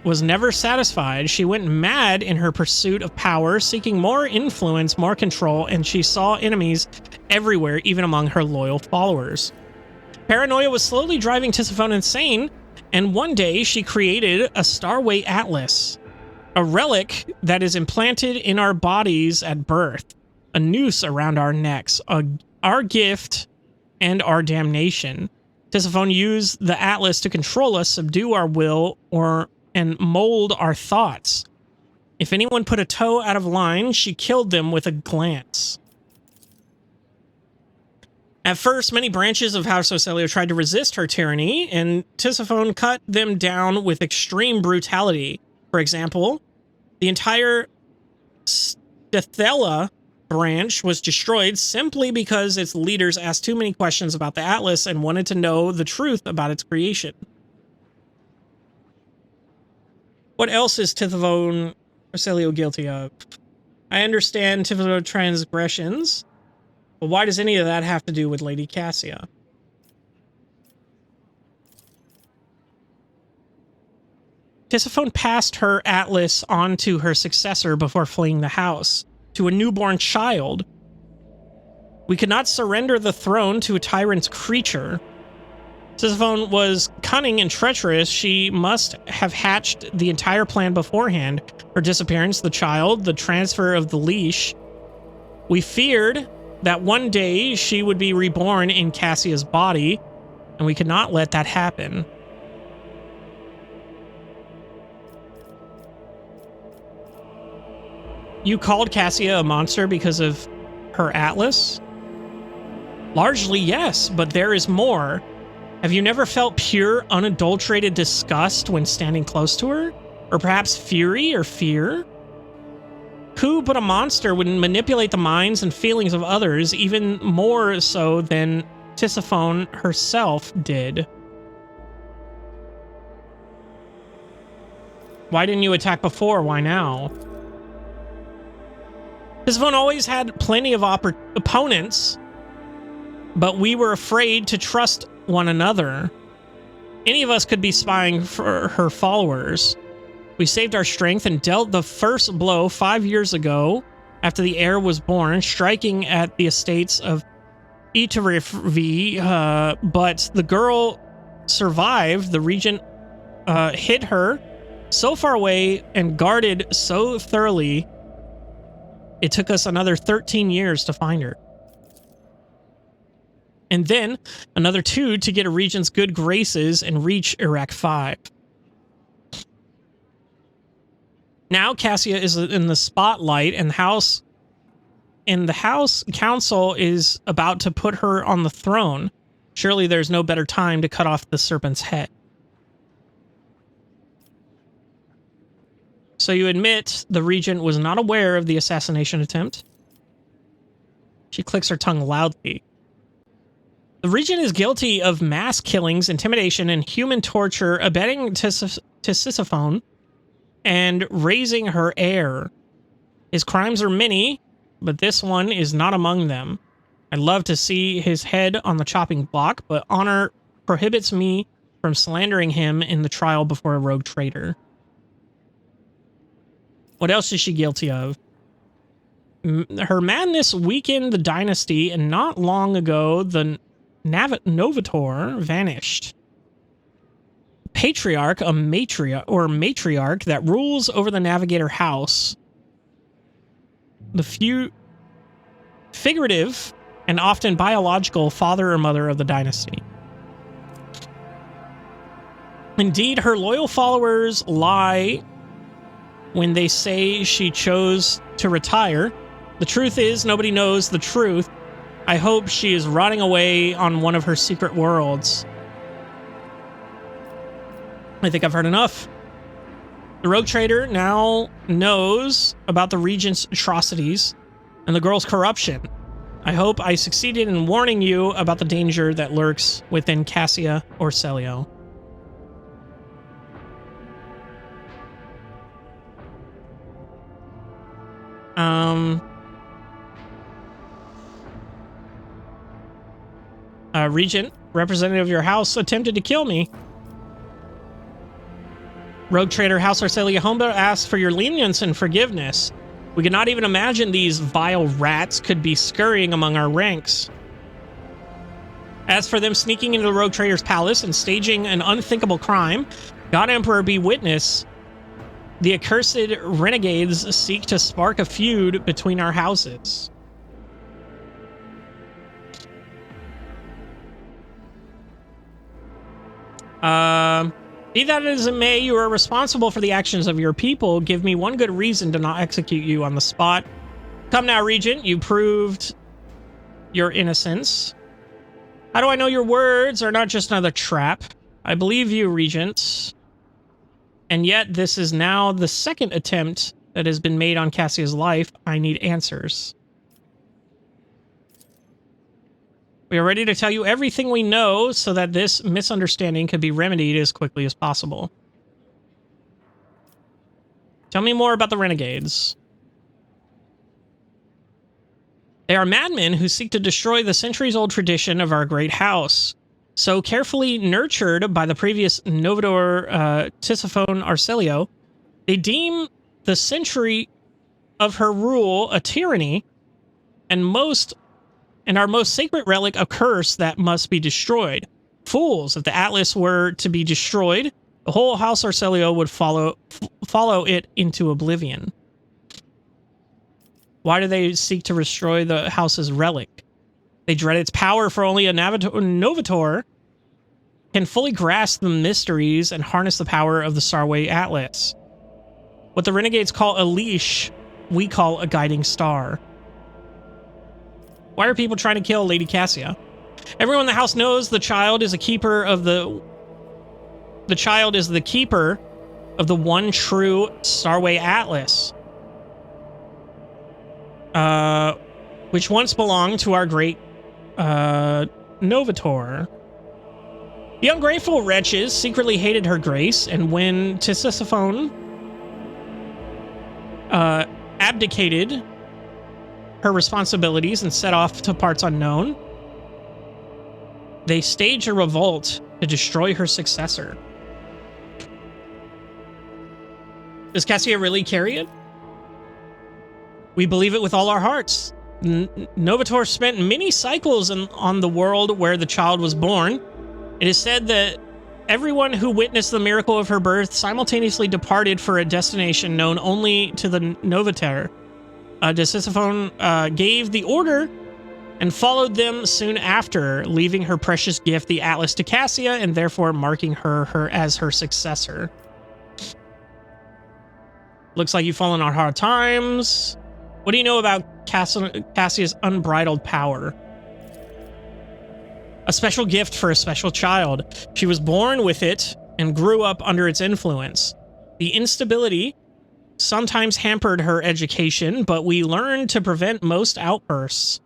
was never satisfied. She went mad in her pursuit of power, seeking more influence, more control, and she saw enemies everywhere, even among her loyal followers. Paranoia was slowly driving Tisiphone insane, and one day she created a Starway Atlas, a relic that is implanted in our bodies at birth, a noose around our necks, our gift and our damnation. Tisiphone used the Atlas to control us, subdue our will, and mold our thoughts. If anyone put a toe out of line, she killed them with a glance. At first, many branches of House Orselio tried to resist her tyranny, and Tisiphone cut them down with extreme brutality. For example, the entire Stethella branch was destroyed simply because its leaders asked too many questions about the Atlas and wanted to know the truth about its creation. What else is Tisiphone Orselio guilty of? I understand Tisiphone transgressions, but why does any of that have to do with Lady Cassia? Tisiphone passed her Atlas on to her successor before fleeing the house, to a newborn child. We could not surrender the throne to a tyrant's creature. Tisiphone was cunning and treacherous. She must have hatched the entire plan beforehand. Her disappearance, the child, the transfer of the leash. We feared that one day she would be reborn in Cassia's body, and we could not let that happen. You called Cassia a monster because of her Atlas? Largely, yes, but there is more. Have you never felt pure, unadulterated disgust when standing close to her? Or perhaps fury or fear? Who but a monster would manipulate the minds and feelings of others, even more so than Tisiphone herself did? Why didn't you attack before? Why now? Tisiphone always had plenty of opponents, but we were afraid to trust one another. Any of us could be spying for her followers. We saved our strength and dealt the first blow 5 years ago after the heir was born, striking at the estates of Itarif, but the girl survived. The regent hid her so far away and guarded so thoroughly, it took us another 13 years to find her. And then another 2 to get a regent's good graces and reach Iraq 5. Now Cassia is in the spotlight, and the House Council is about to put her on the throne. Surely there's no better time to cut off the serpent's head. So you admit the regent was not aware of the assassination attempt? She clicks her tongue loudly. The regent is guilty of mass killings, intimidation, and human torture, abetting Tisiphone and raising her heir. His crimes are many, but this one is not among them. I'd love to see his head on the chopping block, but honor prohibits me from slandering him in the trial before a rogue traitor. What else is she guilty of? Her madness weakened the dynasty, and not long ago, the Novator vanished. Patriarch, a matriarch that rules over the Navigator house. The figurative and often biological father or mother of the dynasty. Indeed, her loyal followers lie when they say she chose to retire. The truth is, nobody knows the truth. I hope she is rotting away on one of her secret worlds. I think I've heard enough. The rogue trader now knows about the regent's atrocities and the girl's corruption. I hope I succeeded in warning you about the danger that lurks within Cassia or Celio. Regent, representative of your house, attempted to kill me. Rogue trader House Arcelia Homba asks for your lenience and forgiveness. We could not even imagine these vile rats could be scurrying among our ranks. As for them sneaking into the rogue trader's palace and staging an unthinkable crime, God Emperor be witness, the accursed renegades seek to spark a feud between our houses. Be that as it may, you are responsible for the actions of your people. Give me one good reason to not execute you on the spot. Come now, Regent. You proved your innocence. How do I know your words are not just another trap? I believe you, Regent. And yet, this is now the second attempt that has been made on Cassia's life. I need answers. We are ready to tell you everything we know so that this misunderstanding could be remedied as quickly as possible. Tell me more about the renegades. They are madmen who seek to destroy the centuries-old tradition of our great house. So carefully nurtured by the previous Novator Tisiphone Arcelio, they deem the century of her rule a tyranny and our most sacred relic a curse that must be destroyed. Fools, if the Atlas were to be destroyed, the whole House Arcelio would follow it into oblivion. Why do they seek to destroy the house's relic? They dread its power, for only a Novator can fully grasp the mysteries and harness the power of the Starway Atlas. What the renegades call a leash, we call a guiding star. Why are people trying to kill Lady Cassia? Everyone in the house knows the child is the keeper of the one true Starway Atlas, which once belonged to our great Novator. The ungrateful wretches secretly hated her grace, and when Tisiphone abdicated her responsibilities and set off to parts unknown, they staged a revolt to destroy her successor. Does Cassia really carry it? We believe it with all our hearts. Novator spent many cycles on the world where the child was born. It is said that everyone who witnessed the miracle of her birth simultaneously departed for a destination known only to the Novator. Sisyphone gave the order and followed them soon after, leaving her precious gift, the Atlas, to Cassia, and therefore marking her as her successor. Looks like you've fallen on hard times. What do you know about Cassia's unbridled power? A special gift for a special child. She was born with it and grew up under its influence. The instability sometimes hampered her education, but we learned to prevent most outbursts.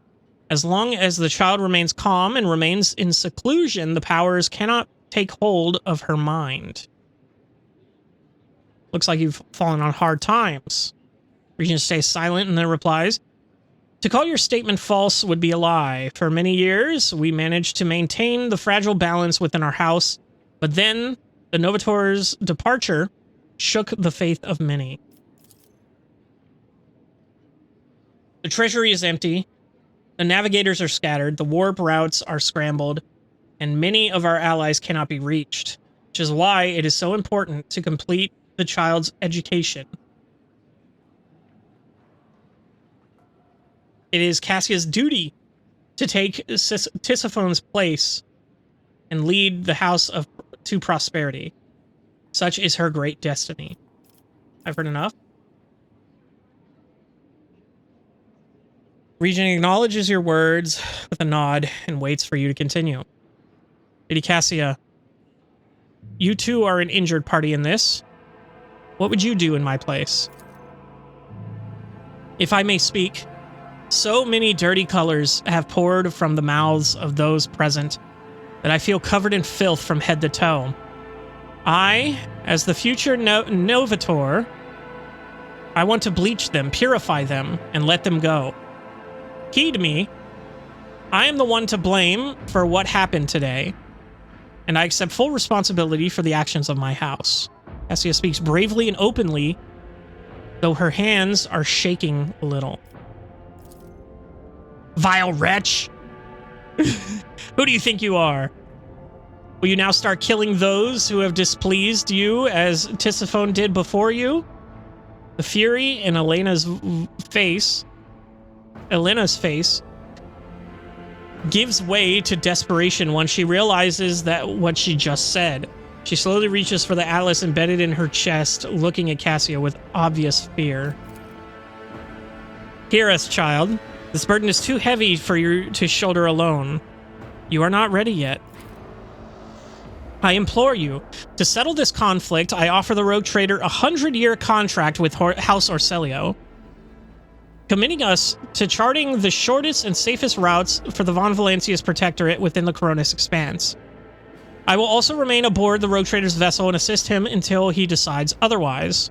As long as the child remains calm and remains in seclusion, the powers cannot take hold of her mind. Looks like you've fallen on hard times. Regent stays silent and then replies, to call your statement false would be a lie. For many years, we managed to maintain the fragile balance within our house, but then the Novator's departure shook the faith of many. The treasury is empty. The navigators are scattered, the warp routes are scrambled, and many of our allies cannot be reached, which is why it is so important to complete the child's education. It is Cassia's duty to take Tisiphone's place and lead the house to prosperity. Such is her great destiny. I've heard enough. Regent acknowledges your words with a nod and waits for you to continue. Lady Cassia, you too are an injured party in this. What would you do in my place? If I may speak, so many dirty colors have poured from the mouths of those present that I feel covered in filth from head to toe. I, as the future Novator, I want to bleach them, purify them, and let them go. Heed me. I am the one to blame for what happened today, and I accept full responsibility for the actions of my house. Cassia speaks bravely and openly, though her hands are shaking a little. Vile wretch! Who do you think you are? Will you now start killing those who have displeased you as Tisiphone did before you? The fury in Elena's face gives way to desperation when she realizes that what she just said. She slowly reaches for the atlas embedded in her chest, looking at Cassia with obvious fear. Hear us, child. This burden is too heavy for you to shoulder alone. You are not ready yet. I implore you, to settle this conflict, I offer the rogue trader a 100-year contract with House Orselio, committing us to charting the shortest and safest routes for the Von Valencia's protectorate within the Coronis Expanse. I will also remain aboard the rogue trader's vessel and assist him until he decides otherwise,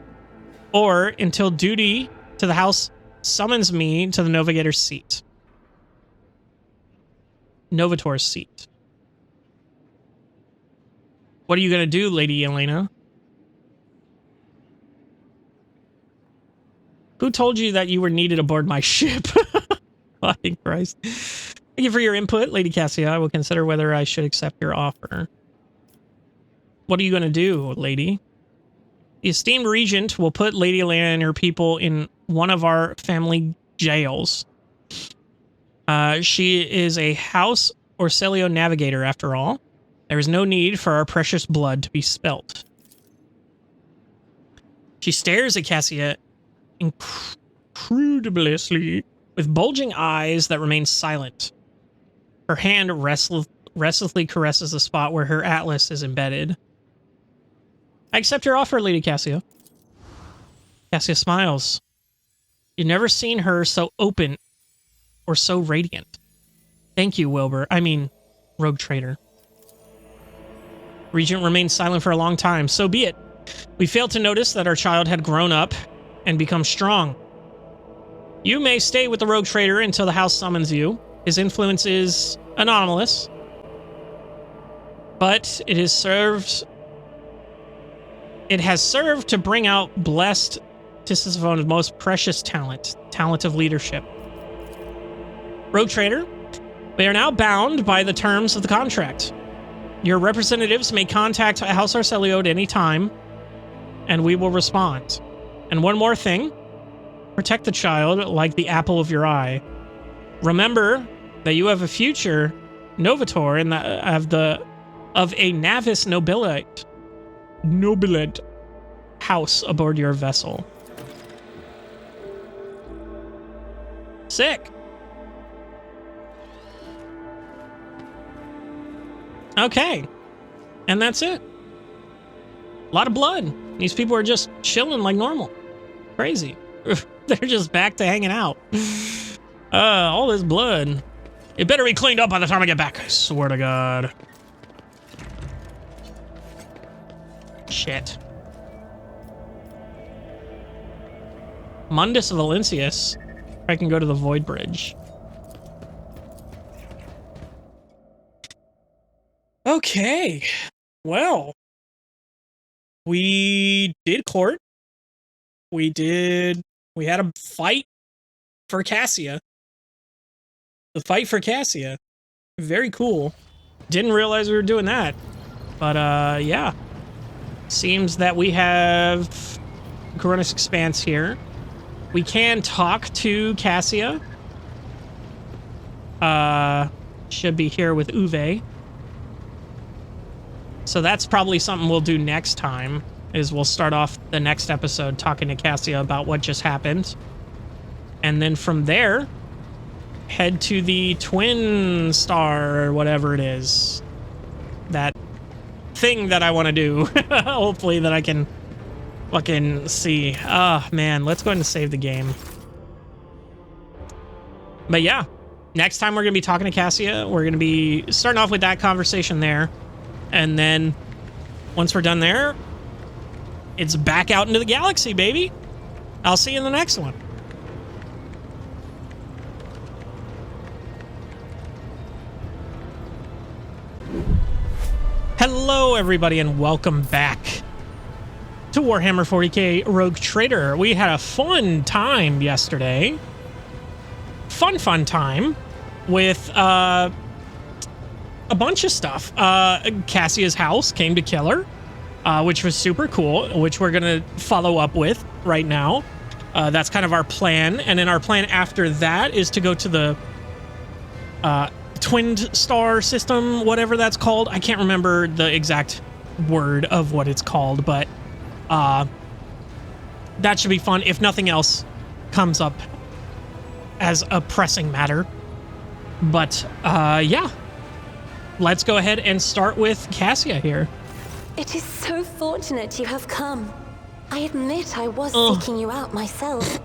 or until duty to the house summons me to the Novator's seat. Novator's seat. What are you going to do, Lady Elena? Who told you that you were needed aboard my ship? Fucking Christ. Thank you for your input, Lady Cassia. I will consider whether I should accept your offer. What are you going to do, lady? The esteemed regent will put Lady Elena and her people in one of our family jails. She is a House Orselio navigator, after all. There is no need for our precious blood to be spilt. She stares at Cassia incredulously with bulging eyes that remain silent. Her hand restlessly caresses the spot where her atlas is embedded. I accept your offer, Lady Cassia. Cassia smiles. You've never seen her so open or so radiant. Thank you, Wilbur. I mean, rogue trader. Regent remained silent for a long time. So be it. We failed to notice that our child had grown up and become strong. You may stay with the rogue trader until the house summons you. His influence is anomalous, but it has served It has served to bring out blessed Tisisophone's most precious talent of leadership. Rogue Trader, we are now bound by the terms of the contract. Your representatives may contact House Arcelio at any time, and we will respond. And one more thing, protect the child like the apple of your eye. Remember that you have a future Novator in of a Navis nobilite house aboard your vessel. Sick. Okay. And that's it. A lot of blood. These people are just chilling like normal. Crazy. They're just back to hanging out. All this blood. It better be cleaned up by the time I get back. I swear to God. Shit. Mundus Valencius. I can go to the Void Bridge. Okay. Well. We did court. We had a fight for Cassia. The fight for Cassia. Very cool. Didn't realize we were doing that. But, yeah. Seems that we have Coronis Expanse here. We can talk to Cassia. Should be here with Uwe. So that's probably something we'll do next time, is we'll start off the next episode talking to Cassia about what just happened. And then from there, head to the Twin Star or whatever it is. That thing that I want to do. Hopefully that I can fucking see. Ah, man, let's go ahead and save the game. But yeah, next time we're going to be talking to Cassia. We're going to be starting off with that conversation there. And then once we're done there, it's back out into the galaxy, baby. I'll see you in the next one. Hello, everybody, and welcome back to Warhammer 40K Rogue Trader. We had a fun time yesterday. Fun time with, a bunch of stuff. Cassia's house came to kill her, which was super cool, which we're going to follow up with right now. That's kind of our plan. And then our plan after that is to go to the Twin Star system, whatever that's called. I can't remember the exact word of what it's called, but that should be fun if nothing else comes up as a pressing matter. But yeah. Let's go ahead and start with Cassia here.
It is so fortunate you have come. I admit I was seeking you out myself.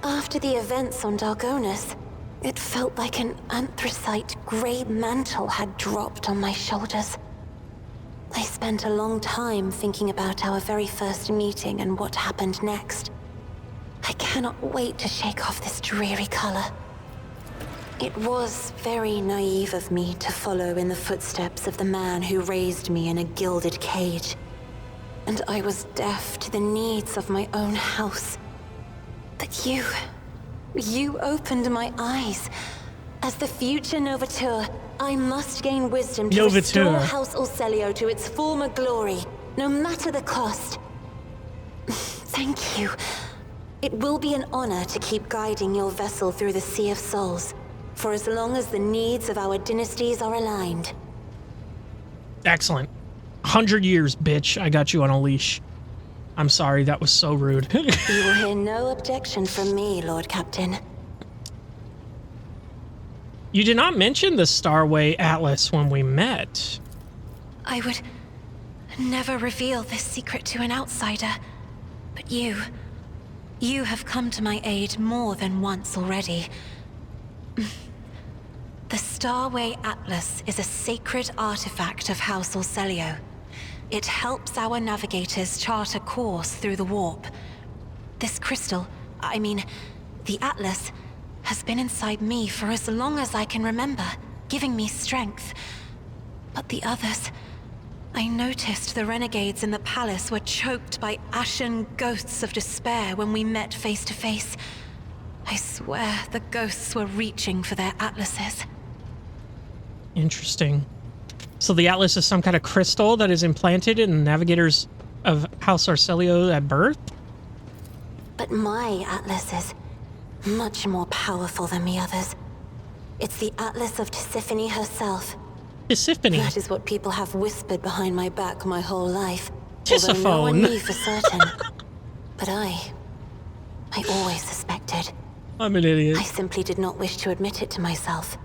After the events on Dargonus, it felt like an anthracite grey mantle had dropped on my shoulders. I spent a long time thinking about our very first meeting and what happened next. I cannot wait to shake off this dreary color. It was very naive of me to follow in the footsteps of the man who raised me in a gilded cage. And I was deaf to the needs of my own house. But you opened my eyes. As the future Novateur, I must gain wisdom to restore House Arcelio to its former glory, no matter the cost. Thank you. It will be an honor to keep guiding your vessel through the Sea of Souls, for as long as the needs of our dynasties are aligned.
Excellent. 100 years, bitch. I got you on a leash. I'm sorry, that was so rude.
You will hear no objection from me, Lord Captain.
You did not mention the Starway Atlas when we met.
I would never reveal this secret to an outsider, but you have come to my aid more than once already. The Starway Atlas is a sacred artifact of House Arcelio. It helps our navigators chart a course through the warp. This crystal, the Atlas, has been inside me for as long as I can remember, giving me strength. But the others, I noticed the renegades in the palace were choked by ashen ghosts of despair when we met face to face. I swear the ghosts were reaching for their atlases.
Interesting. So the atlas is some kind of crystal that is implanted in the navigators of House Arcelio at birth?
But my atlas is much more powerful than the others. It's the atlas of Tisiphone herself.
Tisiphone?
That is what people have whispered behind my back my whole life.
Tisiphone.
Although no one knew for certain. But I always suspected.
I'm an idiot.
I simply did not wish to admit it to myself.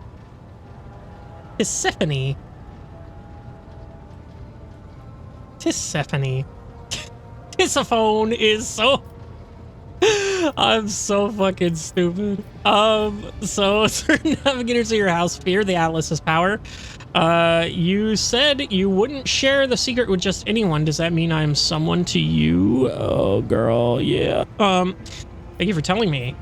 Tisiphone. Tisiphone. Tisiphone is so... I'm so fucking stupid. So certain navigators of your house fear the Atlas's power. You said you wouldn't share the secret with just anyone. Does that mean I'm someone to you? Oh, girl, yeah. Thank you for telling me.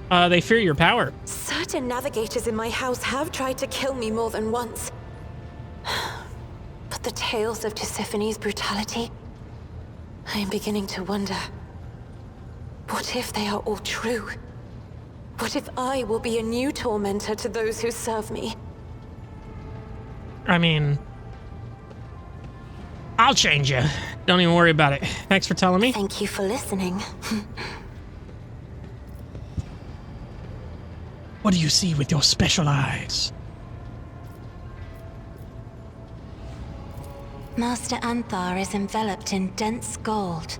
They fear your power.
Certain navigators in my house have tried to kill me more than once. But the tales of Tisiphone's brutality, I am beginning to wonder. What if they are all true? What if I will be a new tormentor to those who serve me?
I mean, I'll change you. Don't even worry about it. Thanks for telling me.
Thank you for listening.
What do you see with your special eyes?
Master Anthar is enveloped in dense gold.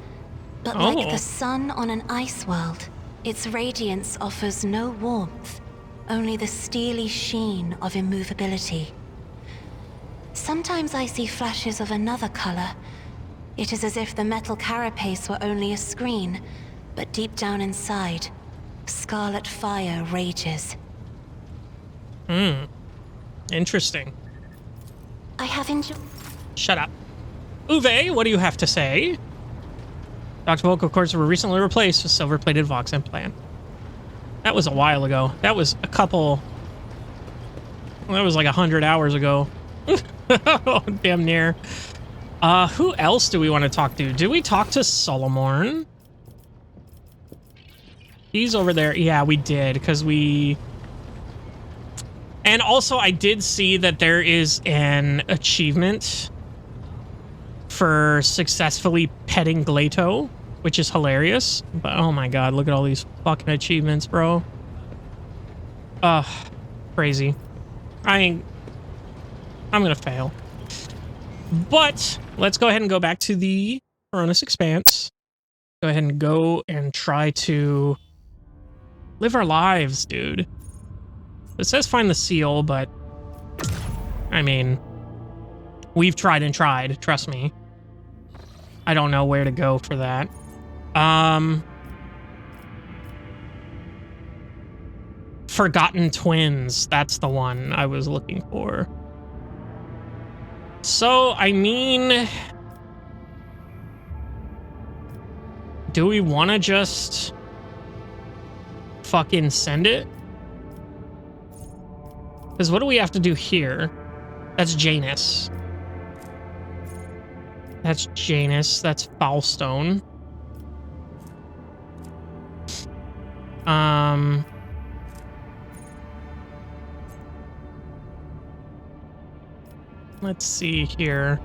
But like the sun on an ice world, its radiance offers no warmth, only the steely sheen of immovability. Sometimes I see flashes of another color. It is as if the metal carapace were only a screen, but deep down inside, scarlet fire rages.
Interesting.
I have enjoyed...
Shut up. Uwe, what do you have to say? Dr. vocal cords were recently replaced with silver-plated Vox implant. That was a while ago. That was a couple... That was like 100 hours ago. Damn near. Who else do we want to talk to? Do we talk to Solomorn? He's over there. Yeah, we did, because we... And also, I did see that there is an achievement for successfully petting Glato, which is hilarious. But oh my god, look at all these fucking achievements, bro. Crazy. I'm gonna fail. But let's go ahead and go back to the Coronis Expanse. Go ahead and go and try to live our lives, dude. It says find the seal, but I mean, we've tried and tried, trust me. I don't know where to go for that. Forgotten Twins, that's the one I was looking for. So, I mean, do we want to just fucking send it? Because what do we have to do here? That's Janus. That's Janus. That's Foulstone. Let's see here.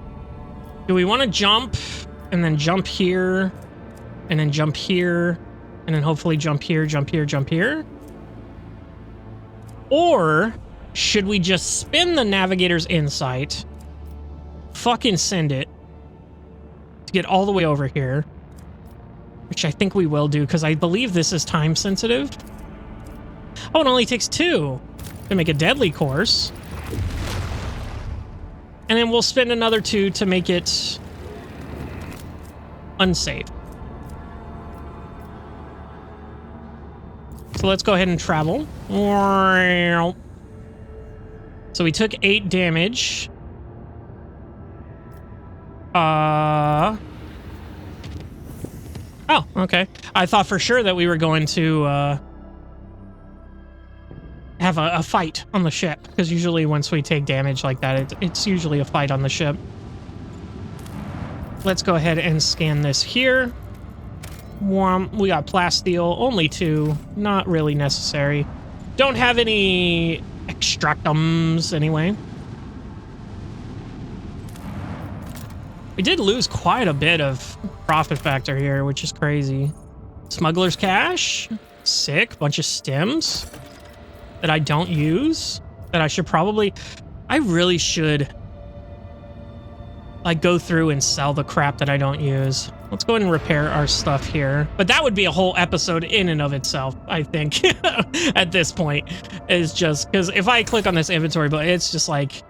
Do we want to jump and then jump here and then jump here and then hopefully jump here, jump here, jump here? Or should we just spin the Navigator's Insight, fucking send it to get all the way over here, which I think we will do because I believe this is time sensitive. Oh, it only takes 2 to make a deadly course. And then we'll spend another 2 to make it unsafe. So let's go ahead and travel. So we took 8 damage. Oh, okay. I thought for sure that we were going to have a fight on the ship, because usually once we take damage like that, it's usually a fight on the ship. let's go ahead and scan this here. We got plasteel, only 2, not really necessary. Don't have any extractums anyway. We did lose quite a bit of profit factor here, which is crazy. Smuggler's cash, sick. Bunch of stems that I don't use, that I should probably, I really should like go through and sell the crap that I don't use. Let's go ahead and repair our stuff here. But that would be a whole episode in and of itself, I think, at this point. Is just because if I click on this inventory, but it's just like,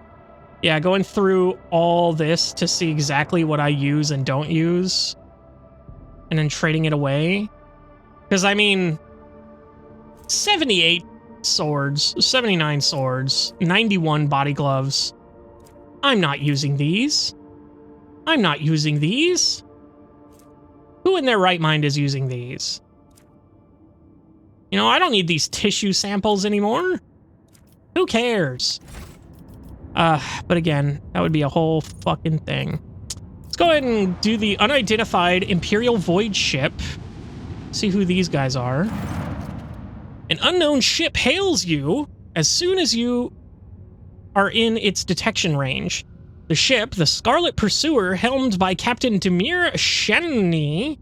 yeah, going through all this to see exactly what I use and don't use, and then trading it away. Because, I mean, 78 swords, 79 swords, 91 body gloves. I'm not using these. I'm not using these. Who in their right mind is using these? You know, I don't need these tissue samples anymore. Who cares? But again, that would be a whole fucking thing. Let's go ahead and do the unidentified Imperial Void ship. See who these guys are. An unknown ship hails you as soon as you are in its detection range. The ship, the Scarlet Pursuer, helmed by Captain Demir Shani,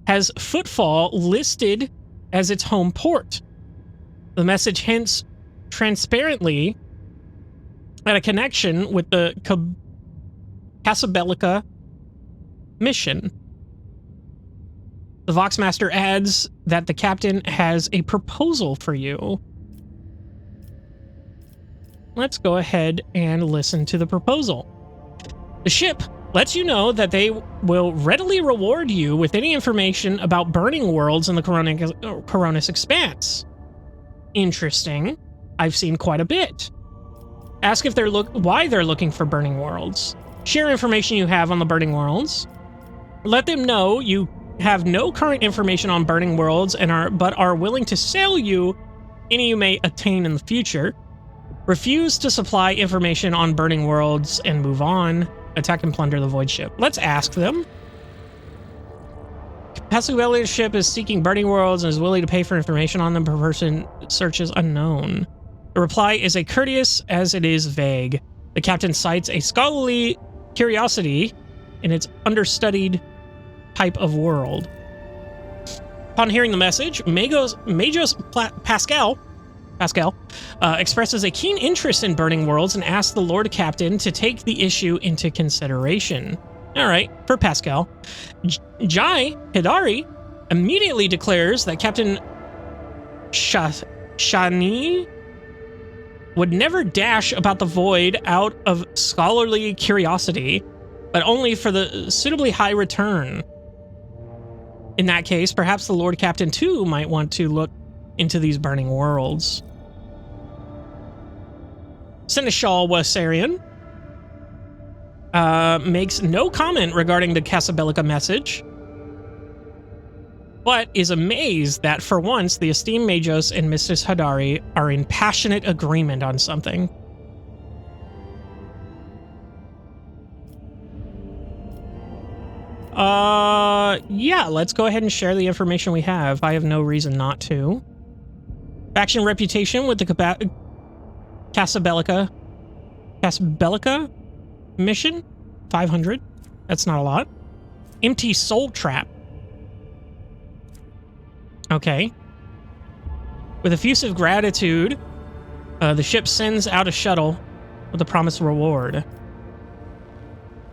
has Footfall listed as its home port. The message hints transparently at a connection with the Casabelica mission. The Voxmaster adds that the captain has a proposal for you. Let's go ahead and listen to the proposal. The ship lets you know that they will readily reward you with any information about burning worlds in the Coronis Expanse. Interesting. I've seen quite a bit. Ask if why they're looking for burning worlds. Share information you have on the burning worlds. Let them know you have no current information on burning worlds but are willing to sell you any you may attain in the future. Refuse to supply information on burning worlds and move on. Attack and plunder the void ship. Let's ask them. Casabelica's ship is seeking burning worlds and is willing to pay for information on them per person searches unknown. The reply is as courteous as it is vague. The captain cites a scholarly curiosity in its understudied type of world. Upon hearing the message, Magos Pascal expresses a keen interest in burning worlds and asks the Lord Captain to take the issue into consideration. All right, for Pascal. Jai Hidari immediately declares that Captain Shani would never dash about the void out of scholarly curiosity, but only for the suitably high return. In that case, perhaps the Lord Captain too might want to look into these burning worlds. Seneschal Wasarian makes no comment regarding the Casabelica message, but is amazed that for once the esteemed Majos and Mistress Hadari are in passionate agreement on something. Yeah, let's go ahead and share the information we have. I have no reason not to. Faction reputation with the Casabelica mission? 500. That's not a lot. Empty soul trap. Okay. With effusive gratitude, the ship sends out a shuttle with a promised reward.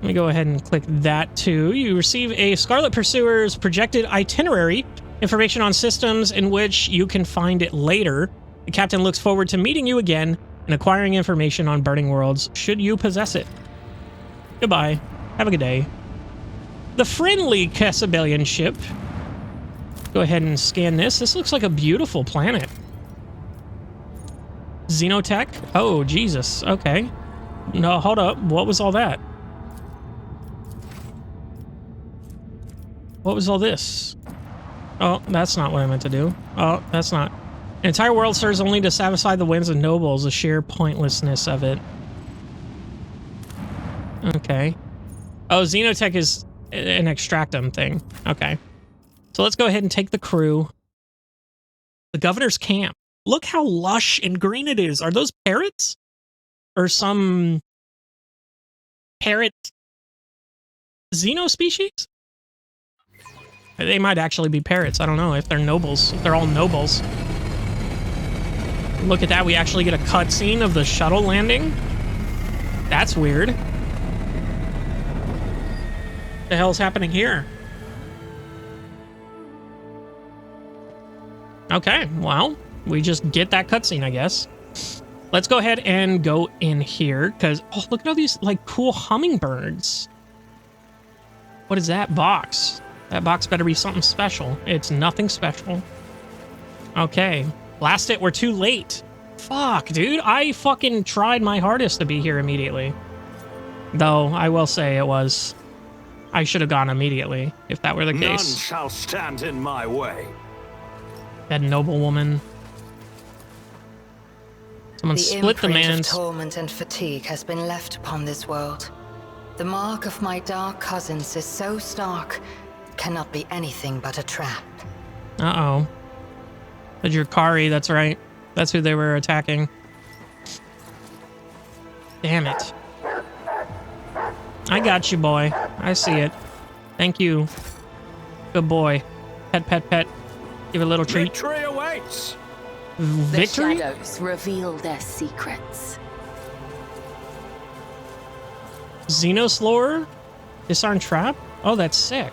Let me go ahead and click that too. You receive a Scarlet Pursuer's projected itinerary, information on systems in which you can find it later. The captain looks forward to meeting you again and acquiring information on burning worlds should you possess it. Goodbye. Have a good day. The friendly Casabelian ship. Go ahead and scan this. This looks like a beautiful planet. Xenotech? Oh, Jesus. Okay. No, hold up. What was all that? What was all this? Oh, that's not what I meant to do. Oh, that's not. An entire world serves only to satisfy the whims of nobles, the sheer pointlessness of it. Okay. Oh, Xenotech is an extractum thing. Okay. So let's go ahead and take the crew. The governor's camp. Look how lush and green it is. Are those parrots? Or some parrot Xeno species? They might actually be parrots. I don't know if they're nobles. If they're all nobles. Look at that. We actually get a cutscene of the shuttle landing. That's weird. What the hell's happening here? Okay, well, we just get that cutscene, I guess. Let's go ahead and go in here, because, oh, look at all these, like, cool hummingbirds. What is that box? That box better be something special. It's nothing special. Okay, blast it, we're too late. Fuck, dude, I fucking tried my hardest to be here immediately. Though, I will say it was... I should have gone immediately, if that were the case.
None shall stand in my way.
That noblewoman. Someone split the man's...
The torment and fatigue has been left upon this world. The mark of my dark cousins is so stark, it cannot be anything but a trap.
Uh-oh. The Drukari, that's right. That's who they were attacking. Damn it. I got you, boy. I see it. Thank you. Good boy. Pet, pet, pet. Give it a little treat.
Victory awaits!
Victory?
The shadows reveal their secrets.
Xenoslore? Disarm trap? Oh, that's sick.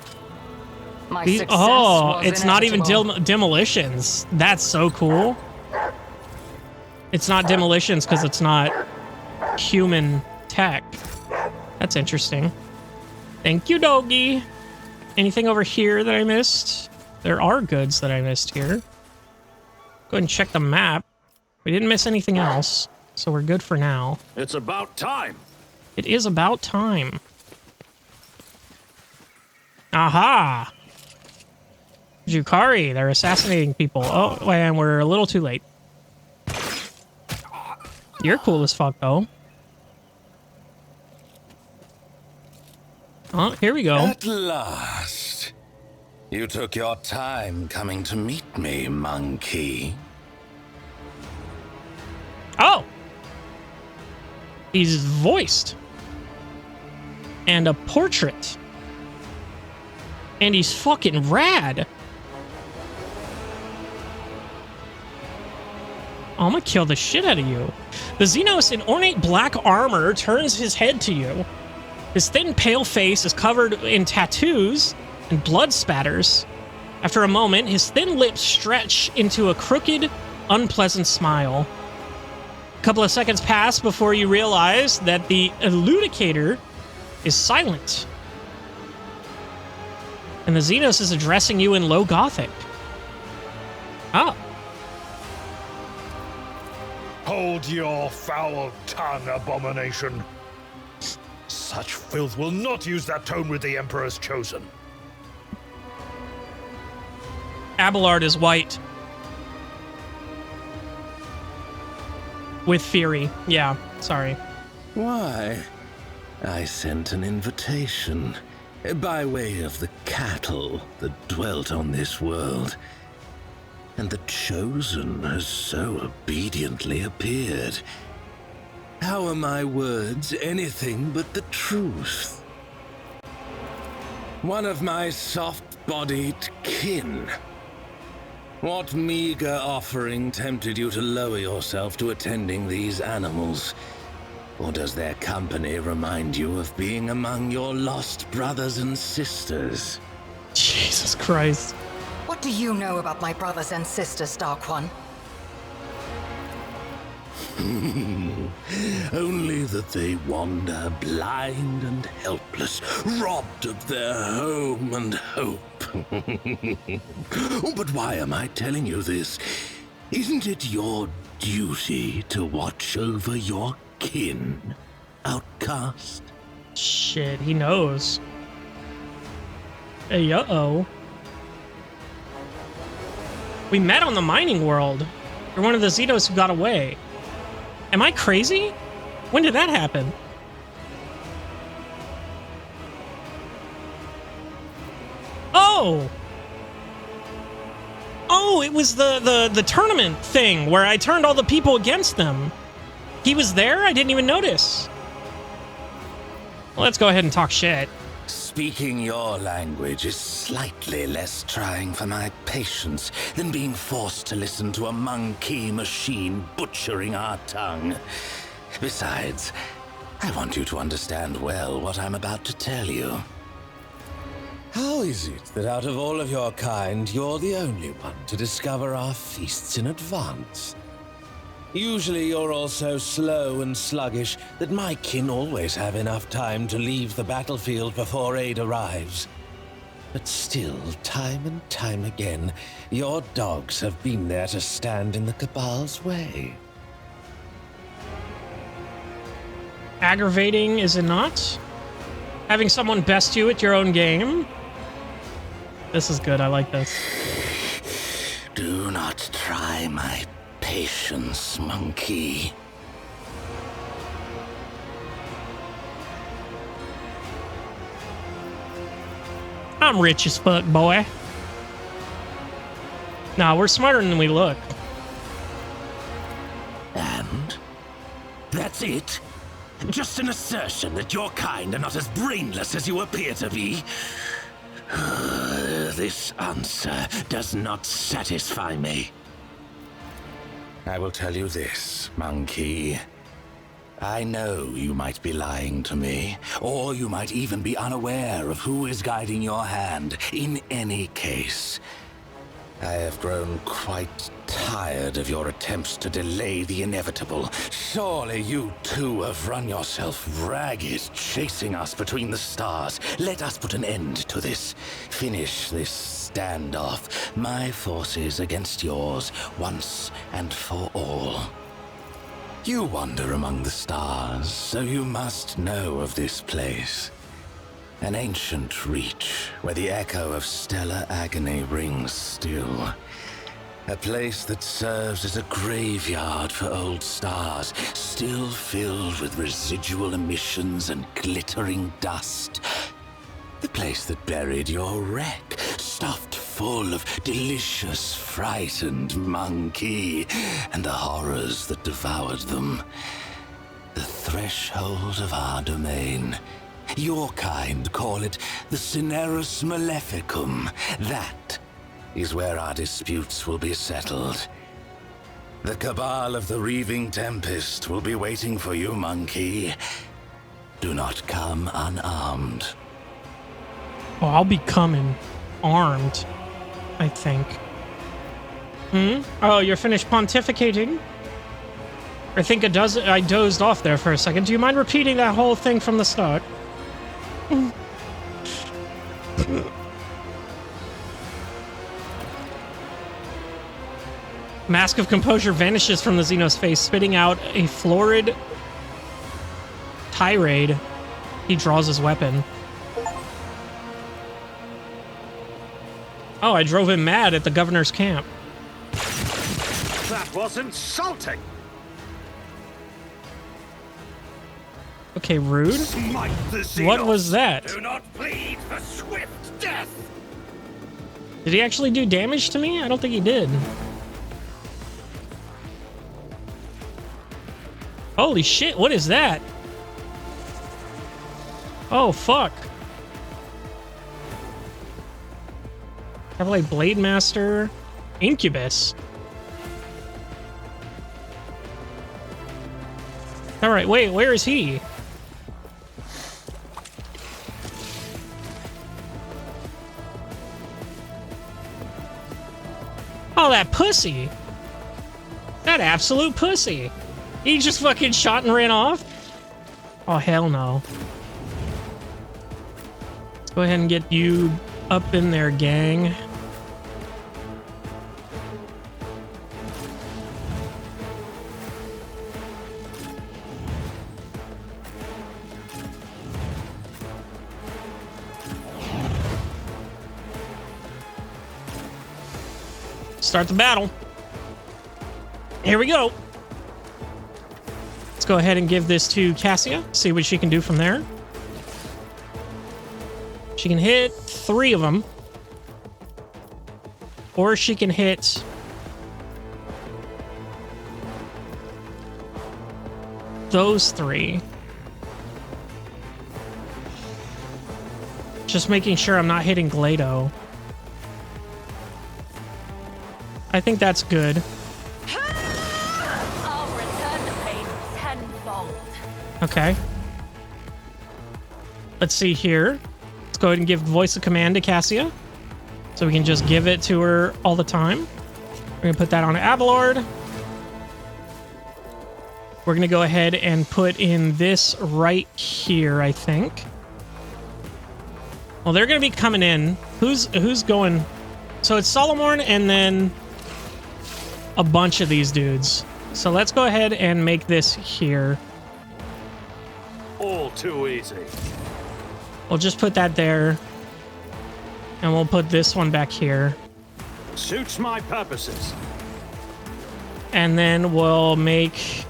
My
These,
success
oh,
was
it's not even
inevitable.
demolitions. That's so cool. It's not demolitions because it's not human tech. That's interesting. Thank you, doggy. Anything over here that I missed? There are goods that I missed here. Go ahead and check the map. We didn't miss anything else, so we're good for now.
It's about time.
It is about time. Aha! Drukari, they're assassinating people. Oh, and we're a little too late. You're cool as fuck, though. Oh, here we go.
At last. You took your time coming to meet me, monkey.
Oh! He's voiced. And a portrait. And he's fucking rad. I'm gonna kill the shit out of you. The Xenos in ornate black armor turns his head to you. His thin, pale face is covered in tattoos and blood spatters. After a moment, his thin lips stretch into a crooked, unpleasant smile. A couple of seconds pass before you realize that the eludicator is silent. And the Xenos is addressing you in low Gothic. Oh.
Hold your foul tongue, abomination. Such filth will not use that tone with the Emperor's chosen.
Abelard is white. With fury. Yeah, sorry.
Why? I sent an invitation by way of the cattle that dwelt on this world. And the chosen has so obediently appeared. How are my words anything but the truth? One of my soft-bodied kin. What meager offering tempted you to lower yourself to attending these animals? Or does their company remind you of being among your lost brothers and sisters?
Jesus Christ.
What do you know about my brothers and sisters, Dark One?
Only that they wander blind and helpless, robbed of their home and hope. But why am I telling you this? Isn't it your duty to watch over your kin, outcast?
Shit, he knows. Hey, uh-oh. We met on the mining world. You're one of the Xenos who got away. Am I crazy? When did that happen? Oh! Oh, it was the tournament thing where I turned all the people against them. He was there? I didn't even notice. Well, let's go ahead and talk shit.
Speaking your language is slightly less trying for my patience than being forced to listen to a monkey machine butchering our tongue. Besides, I want you to understand well what I'm about to tell you. How is it that out of all of your kind, you're the only one to discover our feasts in advance? Usually you're all so slow and sluggish that my kin always have enough time to leave the battlefield before aid arrives. But still, time and time again, your dogs have been there to stand in the Cabal's way.
Aggravating, is it not? Having someone best you at your own game? This is good, I like this.
Do not try my patience, monkey.
I'm rich as fuck, boy. Nah, we're smarter than we look.
And? That's it? Just an assertion that your kind are not as brainless as you appear to be? This answer does not satisfy me. I will tell you this, monkey. I know you might be lying to me, or you might even be unaware of who is guiding your hand. In any case, I have grown quite tired of your attempts to delay the inevitable. Surely you too have run yourself ragged, chasing us between the stars. Let us put an end to this. Finish this standoff. My forces against yours, once and for all. You wander among the stars, so you must know of this place. An ancient reach, where the echo of stellar agony rings still. A place that serves as a graveyard for old stars, still filled with residual emissions and glittering dust. The place that buried your wreck, stuffed full of delicious, frightened monkey, and the horrors that devoured them. The threshold of our domain. Your kind call it the Cinerus Maleficum. That is where our disputes will be settled. The Cabal of the Reaving Tempest will be waiting for you, monkey. Do not come unarmed.
Oh, I'll be coming armed, I think. Oh, you're finished pontificating? I think I dozed off there for a second. Do you mind repeating that whole thing from the start? Mask of Composure vanishes from the Xeno's face, spitting out a florid tirade. He draws his weapon. Oh, I drove him mad at the governor's camp.
That was insulting!
Okay, rude.
Smite the Xenos.
What was that?
Do not plead for swift death!
Did he actually do damage to me? I don't think he did. Holy shit, what is that? Oh, fuck. Have like Blade Master, Incubus. Alright, wait, where is he? Oh, that pussy. That absolute pussy. He just fucking shot and ran off? Oh, hell no. Let's go ahead and get you up in there, gang. Start the battle. Here we go. Let's go ahead and give this to Cassia. See what she can do from there. She can hit 3 of them. Or she can hit those three. Just making sure I'm not hitting Glado. I think that's good.
I'll return the pain tenfold.
Okay. Let's see here. Let's go ahead and give voice of command to Cassia. So we can just give it to her all the time. We're going to put that on Avalord. We're going to go ahead and put in this right here, I think. Well, they're going to be coming in. Who's going? So it's Solomorn and then a bunch of these dudes. So let's go ahead and make this here.
All too easy.
We'll just put that there. And we'll put this one back here.
Suits my purposes.
And then we'll make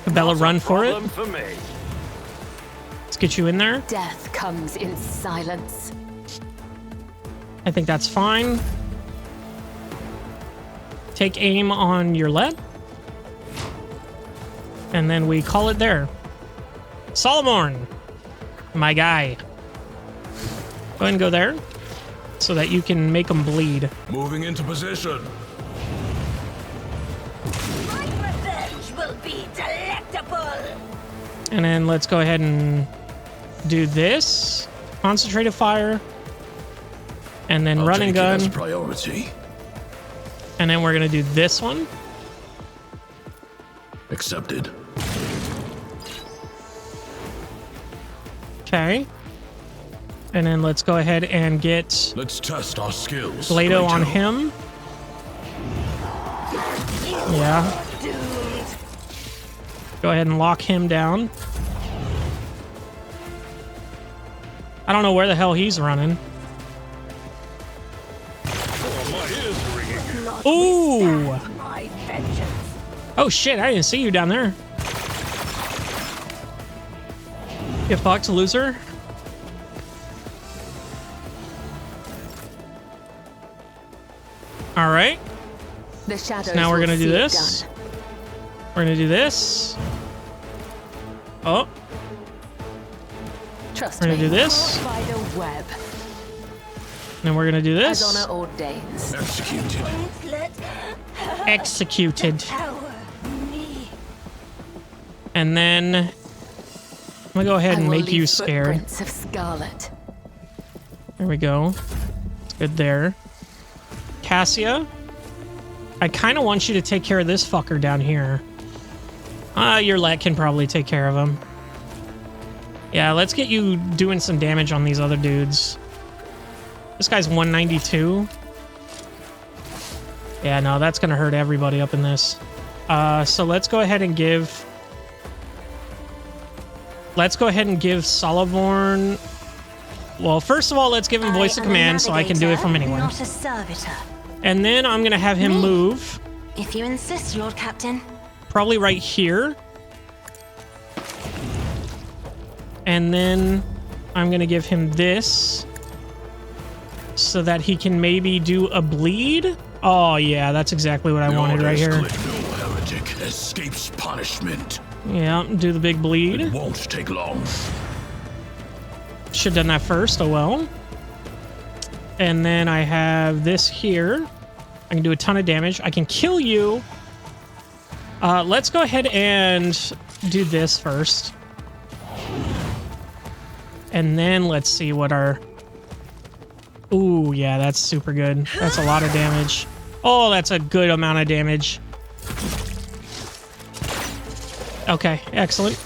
Cabela run for it.
For me.
Let's get you in there.
Death comes in silence.
I think that's fine. Take aim on your lead. And then we call it there. Solomorn, my guy. Go ahead and go there so that you can make them bleed.
Moving into position.
My revenge will be delectable.
And then let's go ahead and do this. Concentrated fire. And then run and gun.
As priority.
And then we're going to do this one.
Accepted.
Okay. And then let's go ahead and get
Let's test our skills.
Glado on him. Yeah. Go ahead and lock him down. I don't know where the hell he's running. Ooh!
My vengeance.
Oh shit, I didn't see you down there. Get fucked, loser. Alright.
The shadows
So now we're
will
gonna do
see it
this.
done.
We're gonna do this. Oh.
Trust
We're gonna
me.
do this.
Caught by the web,
And then we're gonna do
as
this.
honor ordains.
Executed.
Executed. And then I'm gonna go ahead
I
and
will
make you
leave
scared.
footprints of scarlet.
There we go. It's good there. Cassia, I kind of want you to take care of this fucker down here. Your Let can probably take care of him. Yeah, let's get you doing some damage on these other dudes. This guy's 192. Yeah, no, that's gonna hurt everybody up in this. So let's go ahead and give... Let's go ahead and give Solomorn... Well, first of all, let's give him voice of command so I can do it from anywhere.
Not a servitor.
And then I'm gonna have him move,
If you insist, Lord Captain.
probably right here. And then I'm gonna give him this so that he can maybe do a bleed. Oh yeah, that's exactly what I wanted right here.
No heretic escapes punishment.
Yeah, do the big bleed.
It won't take long.
Should have done that first, oh well. And then I have this here. I can do a ton of damage. I can kill you. Let's go ahead and do this first. And then let's see what our... Ooh, yeah, that's super good. That's a lot of damage. Oh, that's a good amount of damage. Okay, excellent.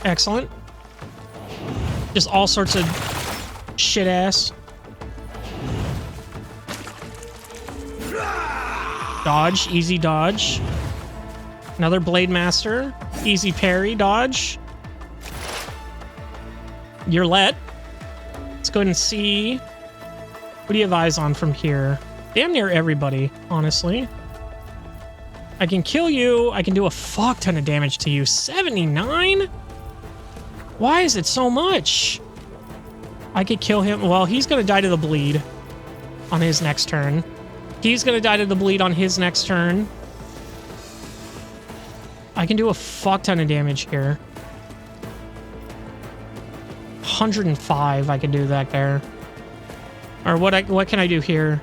Excellent. Just all sorts of shit ass. Dodge, easy dodge. Another Blade Master. Easy parry, dodge. Your Let. Let's go ahead and see. What do you have eyes on from here? Damn near everybody, honestly. I can kill you. I can do a fuck ton of damage to you. 79? Why is it so much? I could kill him. Well, he's going to die to the bleed. on his next turn. He's going to die to the bleed on his next turn. I can do a fuck ton of damage here. 105 I can do that there. Or what can I do here?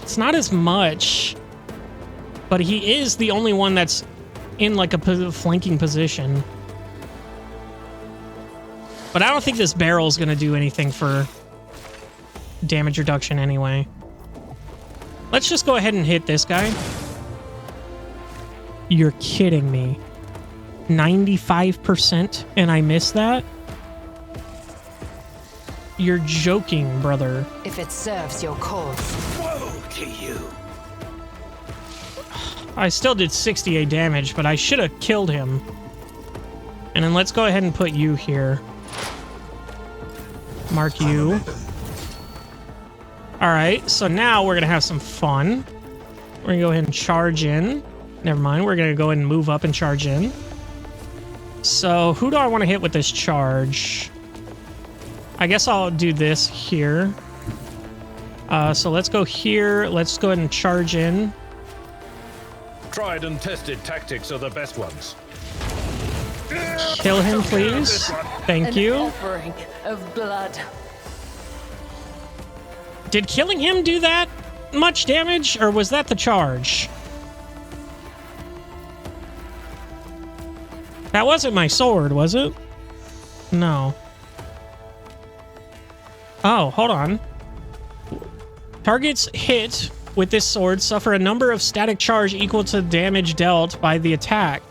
It's not as much, but he is the only one that's in like a flanking position. But I don't think this barrel is going to do anything for damage reduction anyway. Let's just go ahead and hit this guy. You're kidding me. 95% and I missed that? You're joking, brother.
If it serves your cause.
Woe to you!
I still did 68 damage, but I should have killed him. And then let's go ahead and put you here. Mark you. Alright, so now we're going to have some fun. We're going to go ahead and charge in. Never mind, we're going to go ahead and move up and charge in. So, who do I want to hit with this charge? I guess I'll do this here. So let's go here. Let's go ahead and charge in.
Tried and tested tactics are the best ones.
Kill him, please. Thank you.
Offering of blood.
Did killing him do that much damage, or was that the charge? That wasn't my sword, was it? No. Oh, hold on. Targets hit with this sword suffer a number of static charge equal to damage dealt by the attack.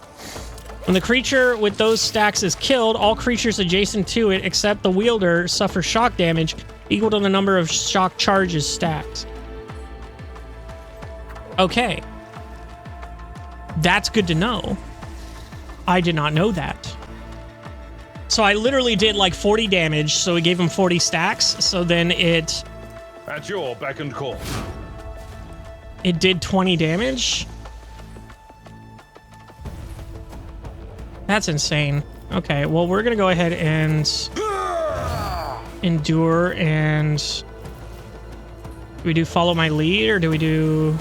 When the creature with those stacks is killed, all creatures adjacent to it except the wielder suffer shock damage equal to the number of shock charges stacks. Okay. That's good to know. I did not know that. So I literally did like 40 damage, so it gave him 40 stacks, so then it...
At your beck and call.
It did 20 damage? That's insane. Okay, well, we're gonna go ahead and... endure, and... Do we do follow my lead, or do we do...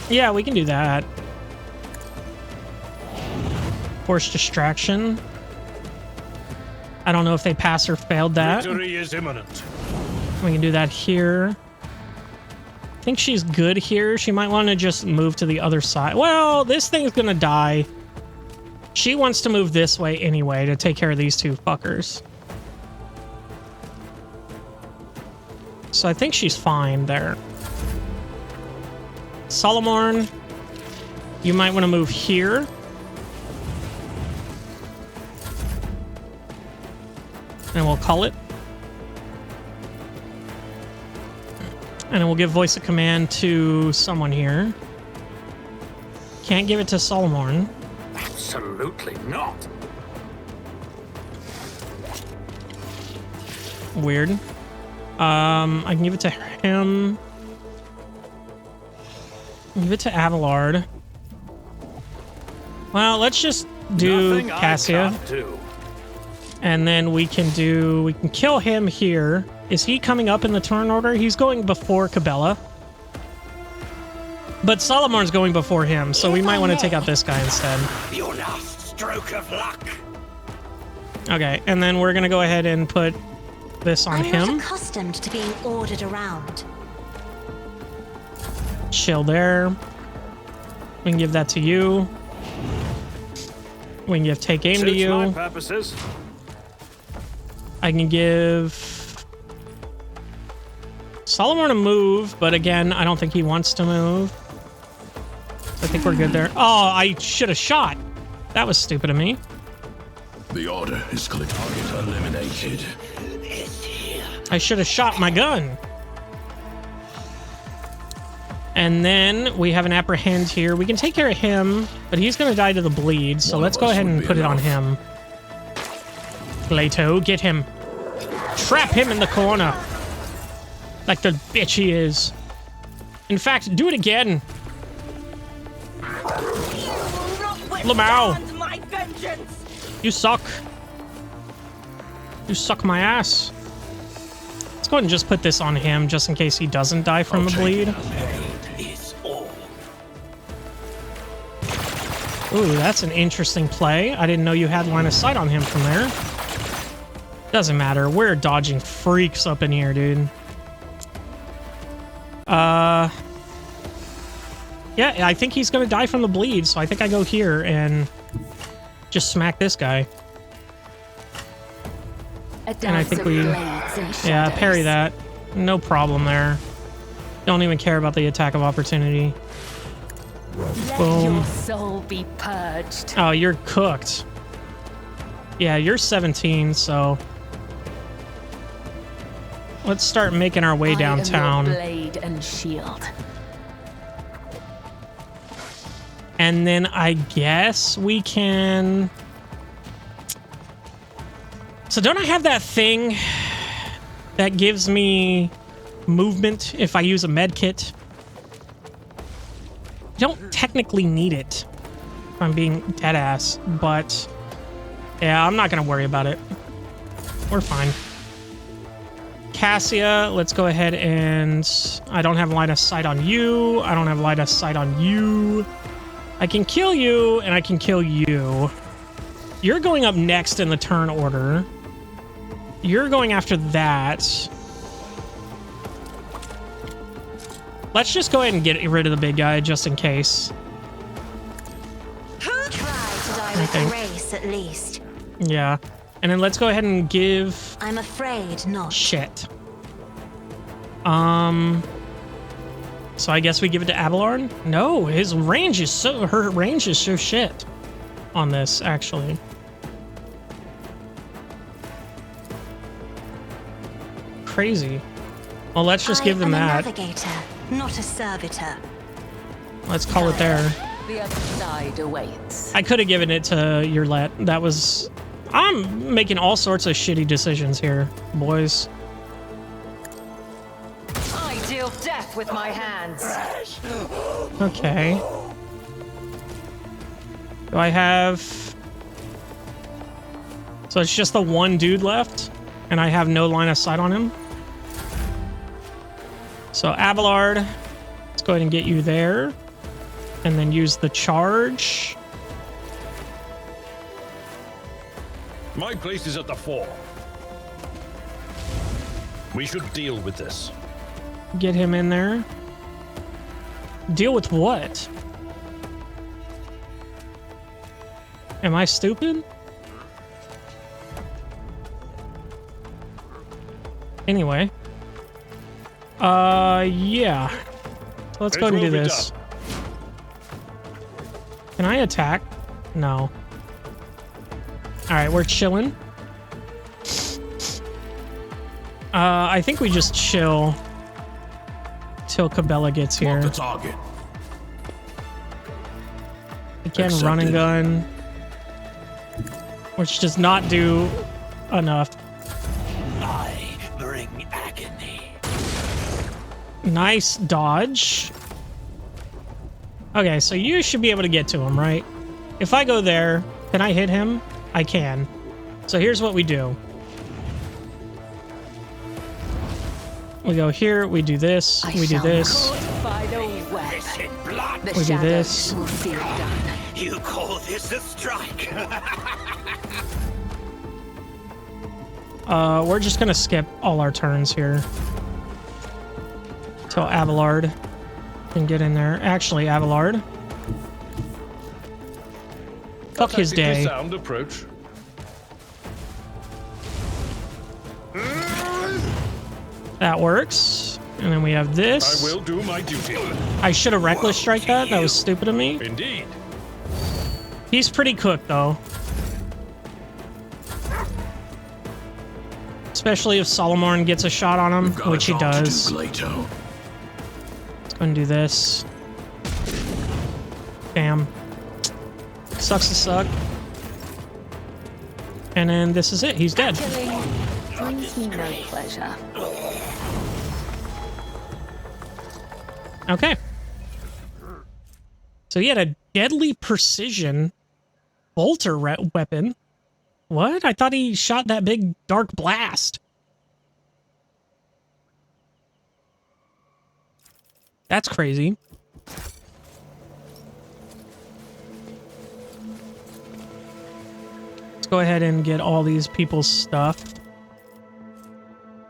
Yeah, we can do that. Force distraction. I don't know if they passed or failed that.
Victory is imminent.
We can do that here. I think she's good here. She might want to just move to the other side. Well, this thing's gonna die. She wants to move this way anyway to take care of these two fuckers. So I think she's fine there. Solomorn, you might want to move here. And we'll call it. And then we'll give voice of command to someone here. Can't give it to Solomorn.
Absolutely not.
Weird. I can give it to him. Give it to Abelard. Well, let's just do
Nothing
Cassia.
I can't do.
And then we can kill him here. Is he coming up in the turn order? He's going before Cabela. But Solomon's going before him, so we might want to take out this guy instead.
Your last stroke of luck.
Okay, and then we're gonna go ahead and put this on
I'm
him.
not accustomed to being ordered around.
Chill there. We can give that to you. We can give take aim to
Suits my
you.
purposes.
I can give Solomon a move, but again, I don't think he wants to move. I think we're good there. Oh, I should have shot. That was stupid of me.
The order is clear. Target eliminated.
I should have shot my gun. And then we have an apprehend here. We can take care of him, but he's going to die to the bleed, so let's go ahead and put it on him. Plato, get him. Trap him in the corner. Like the bitch he is. In fact, do it again. Lamau. You suck. You suck my ass. Let's go ahead and just put this on him, just in case he doesn't die from the bleed. Ooh, that's an interesting play. I didn't know you had line of sight on him from there. Doesn't matter. We're dodging freaks up in here, dude. Yeah, I think he's gonna die from the bleed, so I think I go here and just smack this guy. And I think we, yeah, parry that. No problem there. Don't even care about the attack of opportunity.
Let
Boom.
your soul be purged.
Oh, you're cooked. Yeah, you're 17, so let's start making our way downtown.
I am your blade and shield.
And then I guess we can... So don't I have that thing that gives me movement if I use a med kit? I don't technically need it, if I'm being dead ass, but yeah, I'm not gonna worry about it. We're fine. Cassia, let's go ahead and... I don't have line of sight on you. I don't have line of sight on you. I can kill you, and I can kill you. You're going up next in the turn order. You're going after that. Let's just go ahead and get rid of the big guy, just in case.
Try to die with grace, at least.
Yeah. And then let's go ahead and give...
I'm afraid not.
Shit. So I guess we give it to Abelard? No, his range is so... Her range is so shit on this, actually. Crazy. Well, let's just give them that.
I'm a navigator, not a servitor.
Let's call it there.
The other side awaits.
I could have given it to Yurlet. That was... I'm making all sorts of shitty decisions here, boys.
I deal death with my hands.
Okay. Do I have... So it's just the one dude left, and I have no line of sight on him. So Abelard, let's go ahead and get you there, and then use the charge.
My place is at the fore. We should deal with this.
Get him in there. Deal with what? Am I stupid? Anyway. Yeah. So let's go ahead and do this. Can I attack? No. Alright, we're chilling. I think we just chill till Cabela gets here.
The target.
Again, run and gun. Which does not do enough.
I bring agony.
Nice dodge. Okay, so you should be able to get to him, right? If I go there, can I hit him? I can. So here's what we do. We go here, we do this, we do this. We do this.
You call this a strike?
We're just gonna skip all our turns here. Till Abelard can get in there. Actually, Abelard. Fuck his day.
Sound approach.
That works. And then we have this.
I will do my duty.
I should have reckless strike that. That was stupid of me.
Indeed.
He's pretty cooked though. Especially if Solomon gets a shot on him, which he does. Let's go and do this. Damn. Sucks to suck. And then this is it. He's dead.
Brings me no pleasure.
Okay. So he had a deadly precision bolter weapon. What? I thought he shot that big dark blast. That's crazy. Let's go ahead and get all these people's stuff.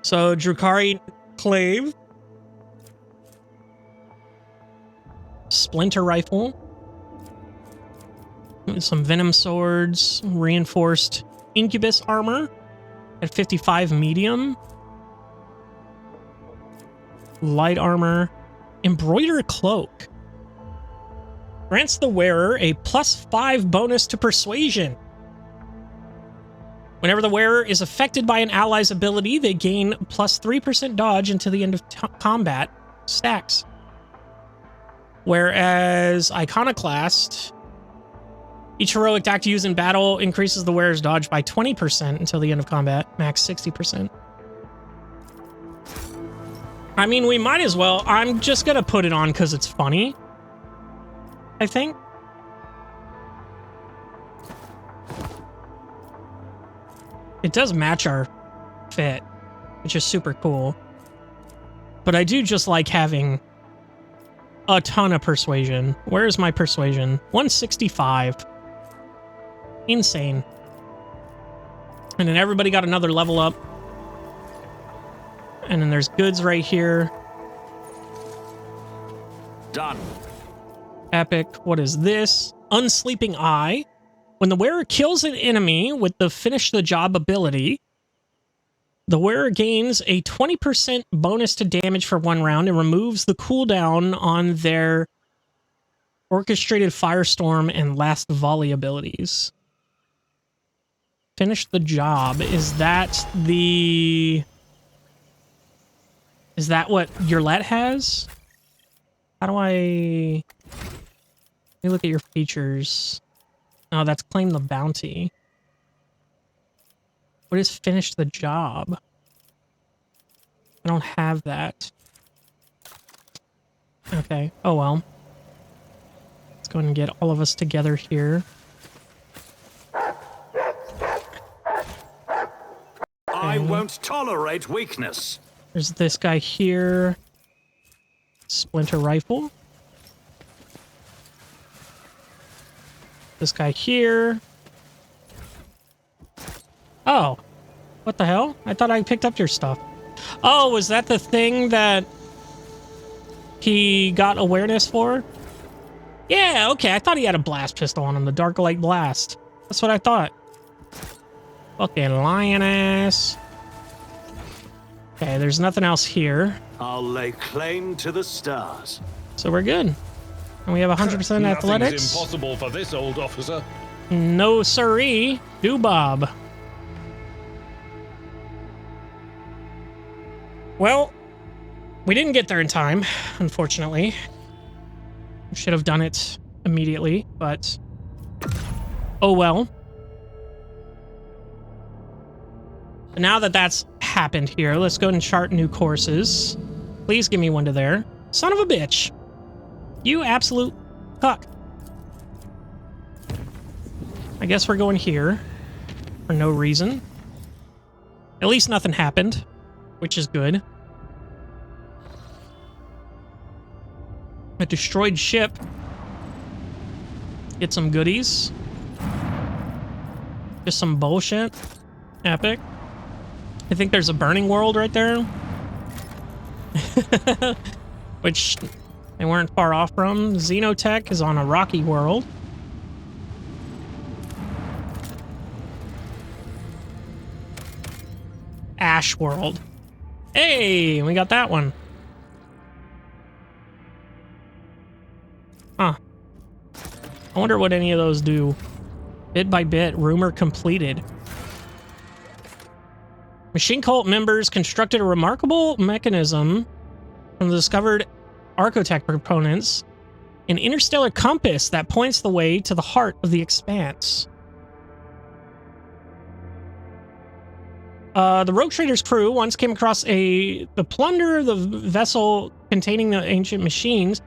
So, Drukhari Clave. Splinter Rifle. Some Venom Swords. Reinforced Incubus Armor at 55 medium. Light Armor. Embroidered Cloak. Grants the wearer a +5 bonus to Persuasion. Whenever the wearer is affected by an ally's ability, they gain +3% dodge until the end of combat. Stacks. Whereas Iconoclast, each heroic act used in battle increases the wearer's dodge by 20% until the end of combat, max 60%. I mean, we might as well. I'm just gonna put it on because it's funny, I think. It does match our fit, which is super cool. But I do just like having a ton of persuasion. Where is my persuasion? 165. Insane. And then everybody got another level up. And then there's goods right here.
Done.
Epic. What is this? Unsleeping Eye. When the wearer kills an enemy with the Finish the Job ability, the wearer gains a 20% bonus to damage for 1 round and removes the cooldown on their Orchestrated Firestorm and Last Volley abilities. Finish the Job. Is that the... Is that what Yurlet has? How do I... Let me look at your features. Oh, that's Claim the Bounty. What is Finish the Job? I don't have that. Okay. Oh, well. Let's go ahead and get all of us together here.
I won't tolerate weakness.
There's this guy here. Splinter Rifle. This guy here. Oh. What the hell? I thought I picked up your stuff. Oh, was that the thing that he got awareness for? Yeah, okay. I thought he had a blast pistol on him. The Dark Light Blast. That's what I thought. Fucking lioness. Okay, there's nothing else here.
I'll lay claim to the stars.
So we're good. And we have 100% athletics.
Nothing's impossible for this old officer.
No siree. Doobob. Well, we didn't get there in time, unfortunately. We should have done it immediately, but... Oh well. Now that that's happened here, let's go and chart new courses. Please give me one to there. Son of a bitch. You absolute cuck. I guess we're going here for no reason. At least nothing happened, which is good. A destroyed ship. Get some goodies. Just some bullshit. Epic. I think there's a burning world right there. Which they weren't far off from. Xenotech is on a rocky world. Ash World. Hey, we got that one. Huh. I wonder what any of those do. Bit by bit, rumor completed. Machine Cult members constructed a remarkable mechanism from the discovered Archotech proponents, an interstellar compass that points the way to the heart of the expanse. The Rogue Trader's crew once came across the plunder of the vessel containing the ancient machines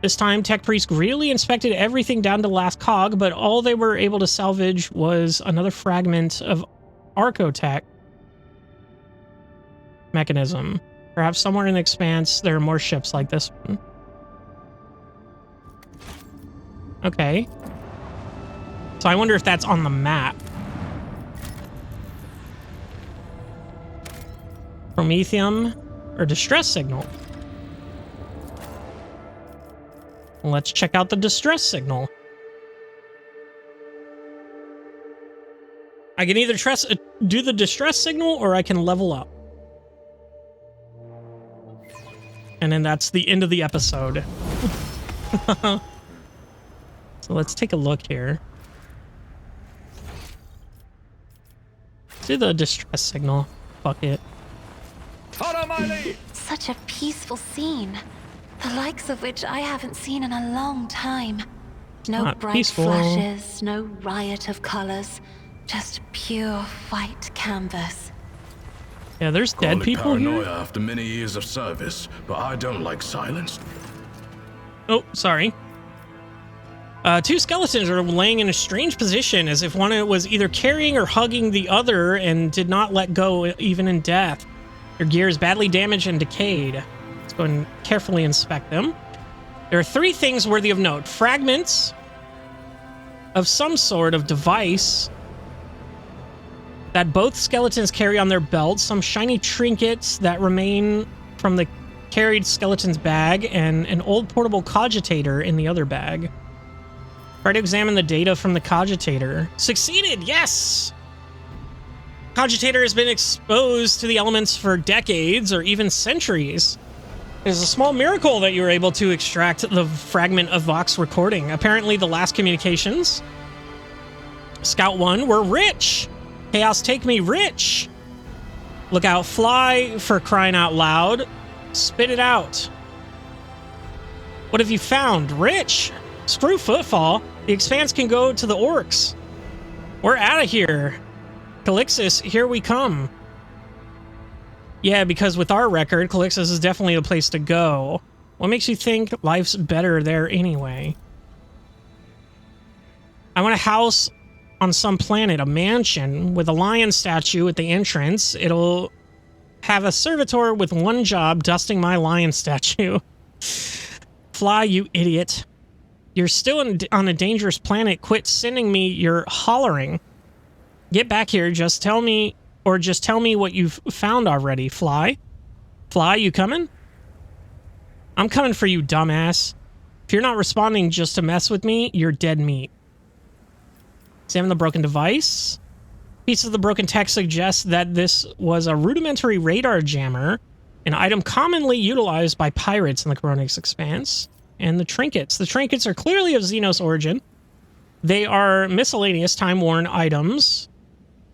This time, Tech Priest greedily inspected everything down to the last cog, but all they were able to salvage was another fragment of Archotech mechanism. Perhaps somewhere in the expanse, there are more ships like this one. Okay. So I wonder if that's on the map. Promethium or distress signal. Let's check out the distress signal. I can either do the distress signal or I can level up. And then that's the end of the episode. So let's take a look here. Let's do the distress signal. Fuck it.
Follow my lead!
Such a peaceful scene. The likes of which I haven't seen in a long time. No
Not
bright
peaceful.
flashes, no riot of colors. Just pure white canvas.
Yeah, there's
Call
dead
it
people
paranoia
here.
after many years of service, but I don't like silence.
Oh, sorry. Two skeletons are laying in a strange position, as if one was either carrying or hugging the other and did not let go even in death. Their gear is badly damaged and decayed. Let's go and carefully inspect them. There are three things worthy of note. Fragments of some sort of device that both skeletons carry on their belts, some shiny trinkets that remain from the carried skeleton's bag, and an old portable cogitator in the other bag. Try to examine the data from the cogitator. Succeeded! Yes! Cogitator has been exposed to the elements for decades or even centuries. It is a small miracle that you were able to extract the fragment of Vox recording. Apparently, the last communications, Scout 1, were rich. Chaos take me rich. Look out, fly, for crying out loud. Spit it out. What have you found? Rich. Screw Footfall. The Expanse can go to the orcs. We're out of here. Calixis, here we come. Yeah, because with our record, Calixis is definitely the place to go. What makes you think life's better there anyway? I want a house on some planet, a mansion with a lion statue at the entrance. It'll have a servitor with one job, dusting my lion statue. Fly, you idiot. You're still on a dangerous planet. Quit sending me your hollering. Get back here. Just tell me what you've found already, Fly. Fly, you coming? I'm coming for you, dumbass. If you're not responding just to mess with me, you're dead meat. Examine the broken device. Pieces of the broken tech suggest that this was a rudimentary radar jammer, an item commonly utilized by pirates in the Coronix Expanse. And the trinkets. The trinkets are clearly of Xenos origin. They are miscellaneous, time-worn items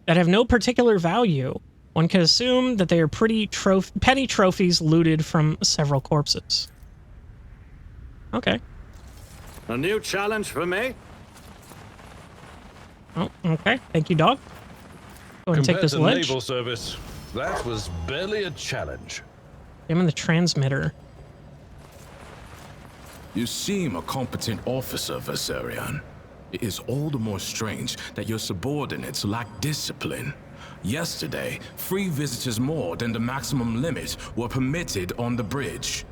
that have no particular value. One can assume that they are petty trophies looted from several corpses. Okay.
A new challenge for me?
Oh, okay. Thank you, dog. Go ahead and take this
Compared to
ledge.
naval service, that was barely a challenge.
I'm in the transmitter.
You seem a competent officer, Viserion. It is all the more strange that your subordinates lack discipline. Yesterday, 3 visitors more than the maximum limit were permitted on the bridge.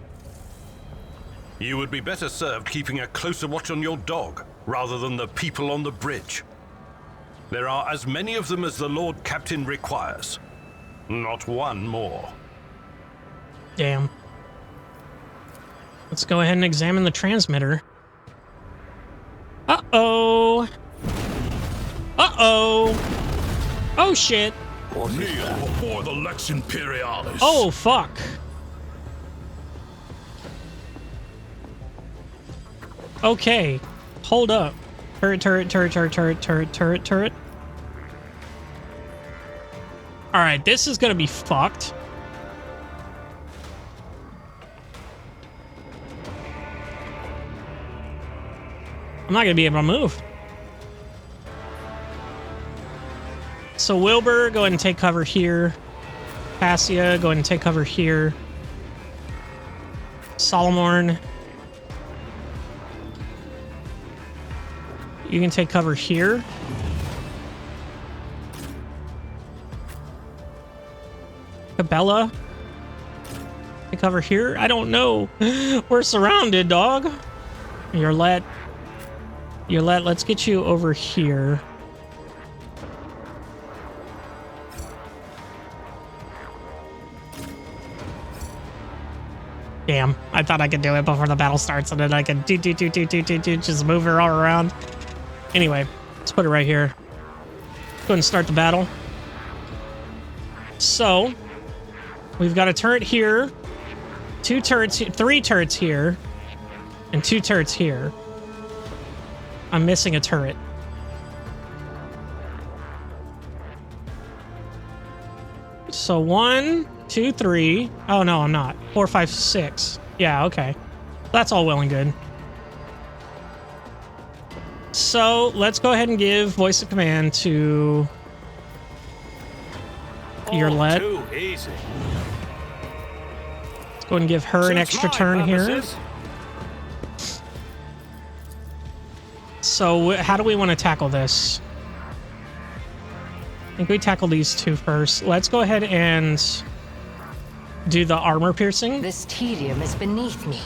You would be better served keeping a closer watch on your dog, rather than the people on the bridge. There are as many of them as the Lord Captain requires. Not one more.
Damn. Let's go ahead and examine the transmitter. Uh-oh. Uh-oh. Oh, shit.
Kneel before the Lex Imperialis.
Oh, fuck. Okay. Hold up. Turret. Alright, this is gonna be fucked. I'm not gonna be able to move. So Wilbur, go ahead and take cover here. Cassia, go ahead and take cover here. Solomorn, You can take cover here. Cabela. Take cover here. I don't know. We're surrounded, dog. Let's get you over here. Damn, I thought I could do it before the battle starts, and then I could just move her all around. Anyway, let's put it right here. Go ahead and start the battle. So, we've got a turret here, 2 turrets, 3 turrets here, and 2 turrets here. I'm missing a turret. So 1, 2, 3. Oh no, I'm not. 4, 5, 6. Yeah, okay. That's all well and good. So let's go ahead and give voice of command to your lead.
Too easy.
Let's go ahead and give her an extra turn here. So how do we want to tackle this? I think we tackle these 2 first. Let's go ahead and do the armor piercing.
This tedium is beneath me.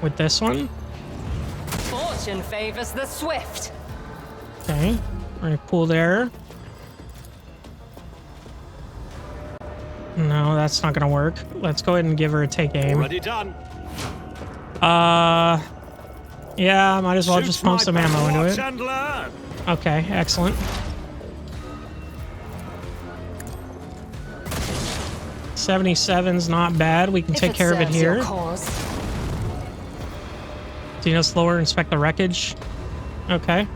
With this one.
Fortune favors the swift.
Okay, we're gonna pull there. No, that's not gonna work. Let's go ahead and give her a take aim.
Already done.
Yeah, might as well just pump some ammo into it.
And learn.
Okay, excellent. 77's not bad. We can take care of it here. Do you know slower? Inspect the wreckage. Okay.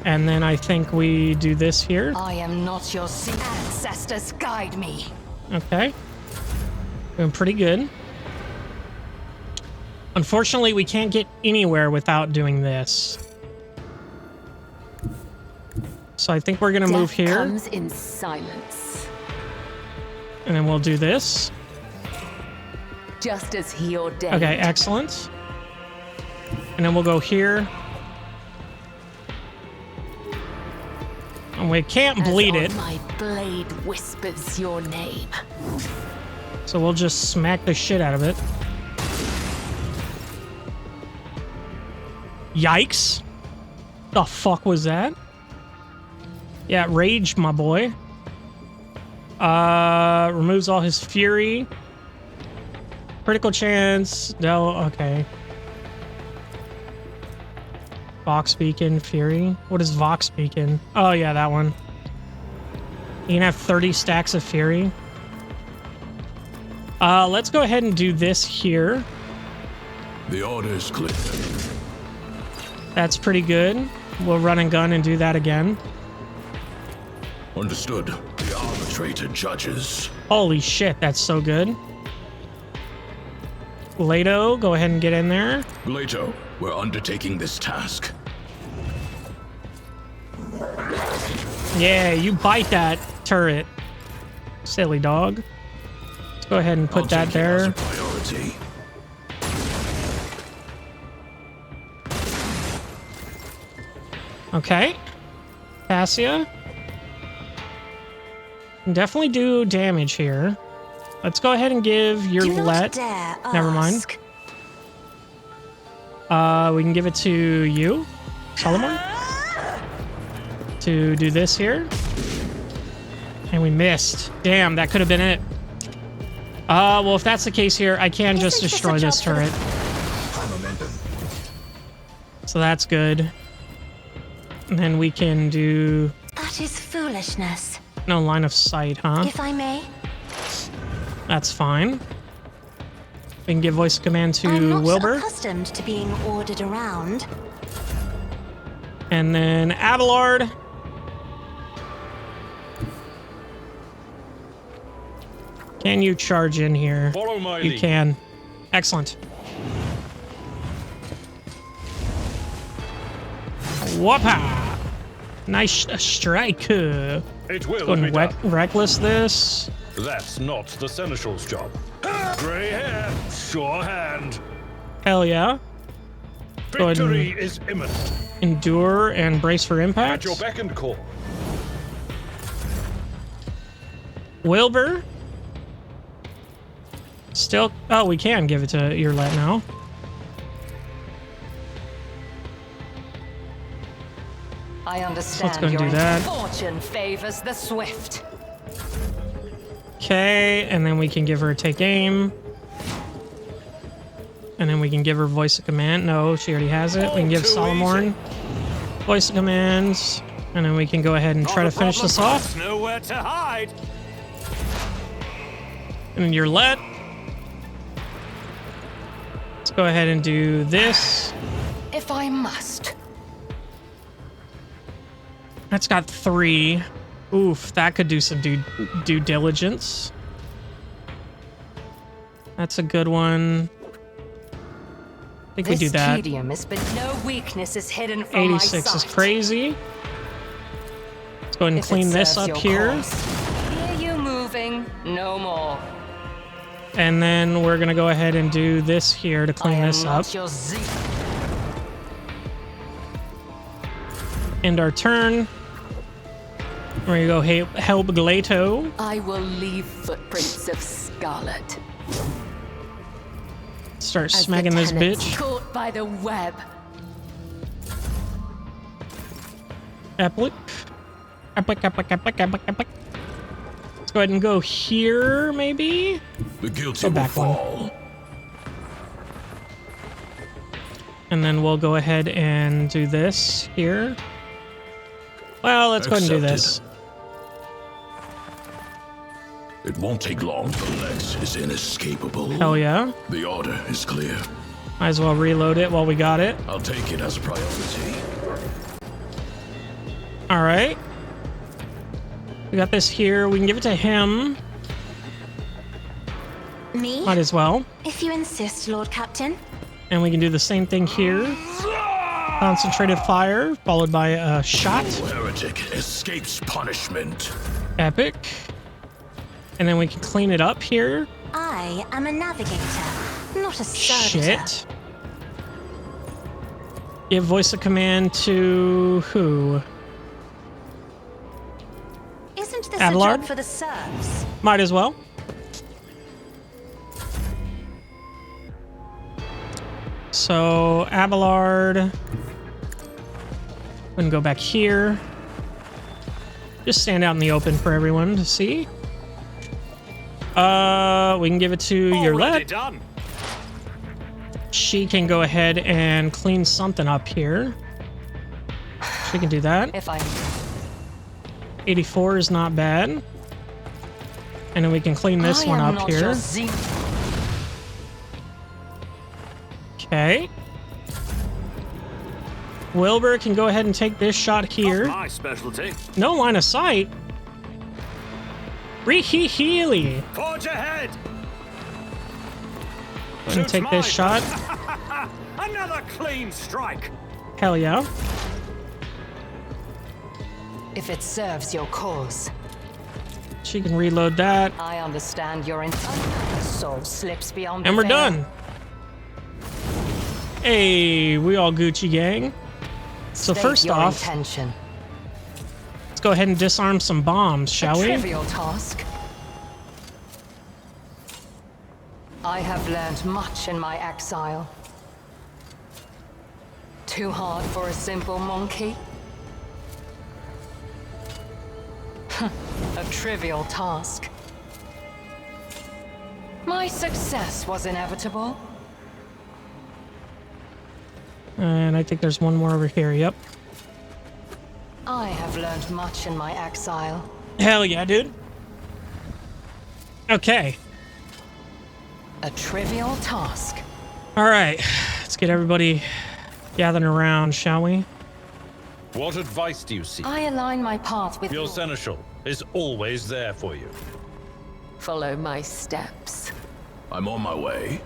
And then I think we do this here.
I am not your ancestors. Guide me.
Okay. Doing pretty good. Unfortunately, we can't get anywhere without doing this. So I think we're gonna move here.
Comes in silence.
And then we'll do this.
Just as he ordained.
Okay, excellent. And then we'll go here. And we can't bleed it.
My blade whispers your name.
So we'll just smack the shit out of it. Yikes. The fuck was that? Yeah, rage, my boy. Removes all his fury. Critical chance. No, okay. Vox Beacon, Fury. What is Vox Beacon? Oh, yeah, that one. You can have 30 stacks of Fury. Let's go ahead and do this here.
The order is clear.
That's pretty good. We'll run and gun and do that again.
Understood. The arbitrator judges.
Holy shit, that's so good. Leto, go ahead and get in there.
Leto, we're undertaking this task.
Yeah, you bite that turret. Silly dog. Let's go ahead and put that there.
As a priority.
Okay. Cassia. Can definitely do damage here. Let's go ahead and give your let. Never mind. We can give it to you, Solomon, to do this here. And we missed. Damn, that could have been it. Well, if that's the case here, I can just destroy this turret. So that's good. And then we can do...
That is foolishness.
No line of sight, huh?
If I may.
That's fine. We can give voice command to
I'm not
Wilbur.
accustomed to being ordered around.
And then Abelard. Can you charge in here?
Follow my
You
lead.
can. Excellent. Whoppa! Nice strike.
It will
Go
be
and
done.
reckless this.
That's not the seneschal's job. Grey hair, sure hand.
Hell yeah. Go ahead and-
Victory is imminent.
Endure and brace for impact.
At your beck and call.
Wilbur. Still, oh, we can give it to Earlet now.
I understand.
So let's go and do that.
Fortune favors the swift.
Okay, and then we can give her a take aim. And then we can give her voice of command. No, she already has it. We can give Solomorn voice of commands. And then we can go ahead and try to finish this off.
Nowhere to hide.
And then Earlet. Let's go ahead and do this.
If I must.
That's got 3. Oof, that could do some due diligence. That's a good one. I think we do that.
Tedium is, but no weakness is hidden from
86
my
is
sight.
crazy. Let's go ahead and
If it
clean this
serves
up
your
here.
cause. Hear you moving, no more.
And then we're gonna go ahead and do this here to clean this up. End our turn. We're gonna go help Glato.
I will leave footprints of scarlet.
Start
As
smacking
the
this
tenants
bitch.
Caught by the web.
Epic. Epic. Let's go ahead and go here, maybe?
The guilty
Go
will
back one.
fall.
And then we'll go ahead and do this here. Well, let's go ahead and do this.
It won't take long. The Lex is inescapable.
Hell yeah.
The order is clear.
Might as well reload it while we got it.
I'll take it as a priority.
All right. We got this here. We can give it to him.
Me?
Might as well.
If you insist, Lord Captain.
And we can do the same thing here. Concentrated fire, followed by a shot.
No heretic escapes punishment.
Epic. And then we can clean it up here.
I am a navigator, not a servitor.
Shit. Give voice of command to who?
Isn't this
Abelard?
a job for the serfs?
Might as well. So, Abelard. We can go back here. Just stand out in the open for everyone to see. We can give it to
Already
Earlet.
done.
She can go ahead and clean something up here. She can do that.
If I
84 is not bad. And then we can clean this one
am
up
not
here.
your Zeke.
Okay. Wilbur can go ahead and take this shot here.
Not my specialty.
No line of sight. Healy.
Forge ahead.
And take this shot.
Another clean strike.
Hell yeah.
If it serves your cause.
She can reload that.
I understand your intent. Soul slips beyond
And
the
we're
veil.
done. Hey, we all Gucci gang. So
State
first
your
off,
intention.
let's go ahead and disarm some bombs, shall
A
we?
trivial task. I have learned much in my exile. Too hard for a simple monkey? A trivial task. My success was inevitable.
And I think there's one more over here. Yep.
I have learned much in my exile.
Hell yeah, dude. Okay.
A trivial task.
All right. Let's get everybody gathering around, shall we?
What advice do you seek?
I align my path with
Your
yours.
seneschal is always there for you.
Follow my steps.
I'm on my way.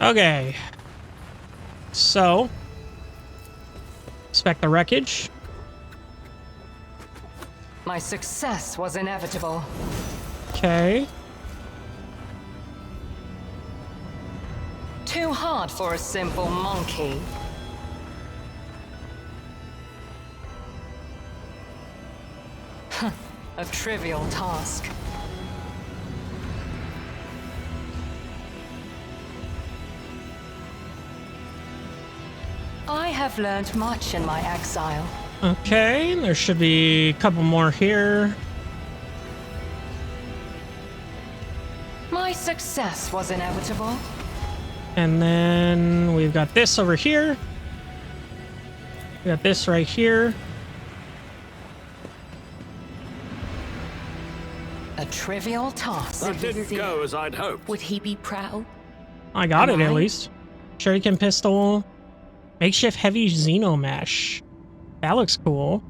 Okay. So, inspect the wreckage.
My success was inevitable.
Okay.
Too hard for a simple monkey. A trivial task. I have learned much in my exile.
Okay, there should be a couple more here.
My success was inevitable.
And then we've got this over here. We got this right here.
A trivial task.
That didn't go
as I'd hoped.
Would he be proud?
I got it at least. Shuriken pistol. Makeshift heavy xenomesh. That looks cool.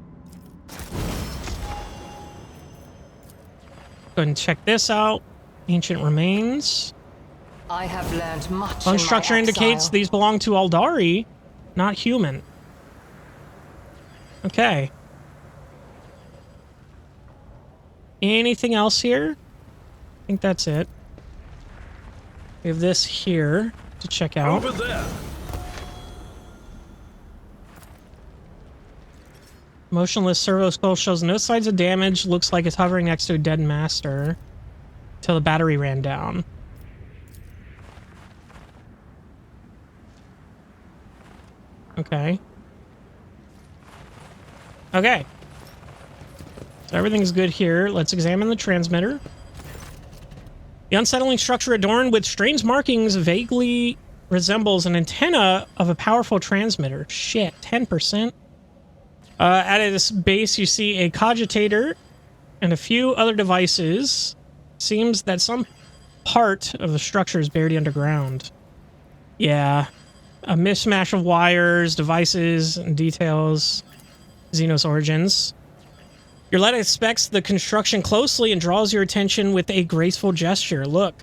Go ahead and check this out. Ancient remains.
I have learned much.
Bone
in
structure
my
indicates
exile.
these belong to Aldari, not human. Okay. Anything else here? I think that's it. We have this here to check out.
Over there.
Motionless servo skull shows no signs of damage. Looks like it's hovering next to a dead master till the battery ran down. Okay. Okay. So everything's good here. Let's examine the transmitter. The unsettling structure adorned with strange markings vaguely resembles an antenna of a powerful transmitter. Shit, 10%. At its base, you see a cogitator and a few other devices. Seems that some part of the structure is buried underground. Yeah. A mishmash of wires, devices, and details. Xenos origins. Your lead inspects the construction closely and draws your attention with a graceful gesture. Look,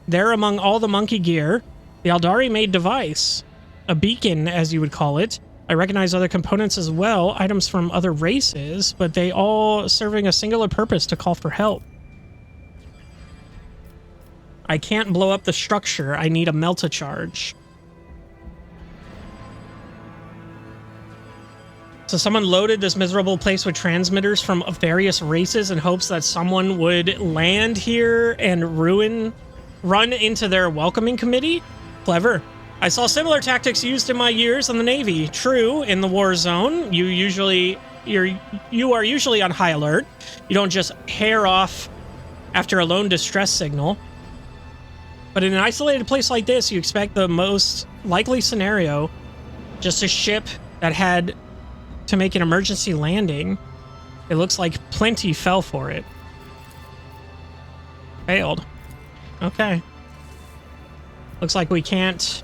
there among all the monkey gear, the Aldari-made device. A beacon, as you would call it. I recognize other components as well, items from other races, but they all serving a singular purpose to call for help. I can't blow up the structure. I need a melt-a-charge. So someone loaded this miserable place with transmitters from various races in hopes that someone would land here and run into their welcoming committee? Clever. I saw similar tactics used in my years in the Navy. True, in the war zone, you are usually on high alert. You don't just hair off after a lone distress signal. But in an isolated place like this, you expect the most likely scenario, just a ship that had to make an emergency landing. It looks like plenty fell for it. Failed. Okay. Looks like we can't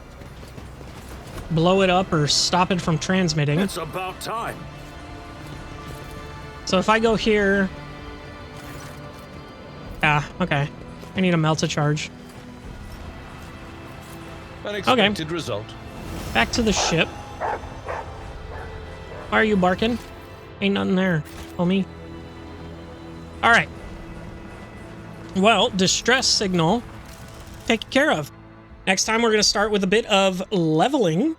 blow it up or stop it from transmitting.
It's about time.
So if I go here... Ah, okay. I need a melt-a-charge.
Unexpected result.
Back to the ship. Why are you barking? Ain't nothing there, homie. Alright. Well, distress signal taken care of. Next time we're going to start with a bit of leveling,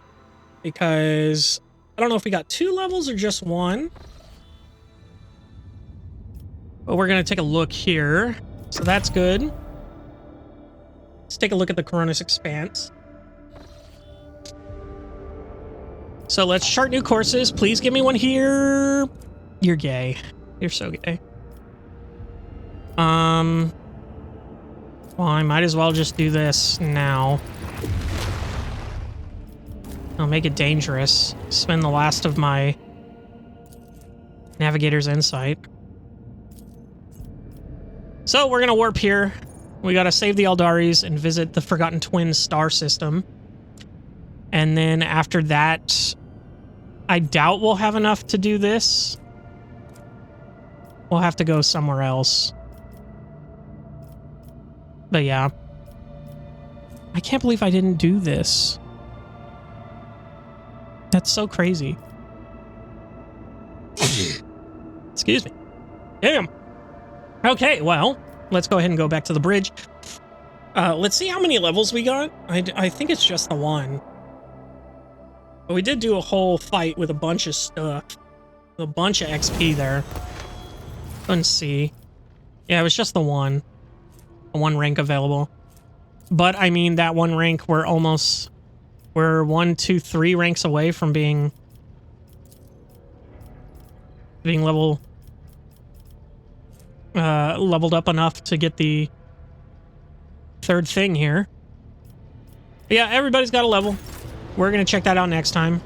because I don't know if we got 2 levels or just 1. But we're going to take a look here. So that's good. Let's take a look at the Coronis Expanse. So let's chart new courses. Please give me one here. You're gay. You're so gay. Well, I might as well just do this now. I'll make it dangerous. Spend the last of my Navigator's Insight. So we're gonna warp here. We gotta save the Aldaris and visit the Forgotten Twin star system. And then after that, I doubt we'll have enough to do this. We'll have to go somewhere else. But yeah. I can't believe I didn't do this. That's so crazy. Excuse me. Damn. Okay, well, let's go ahead and go back to the bridge. Let's see how many levels we got. I think it's just the 1. But we did do a whole fight with a bunch of stuff. A bunch of XP there. Let's see. Yeah, it was just the one rank available. But I mean, that one rank, we're 1, 2, 3 ranks away from being leveled up enough to get the third thing here. But yeah, everybody's got a level. We're gonna check that out next time.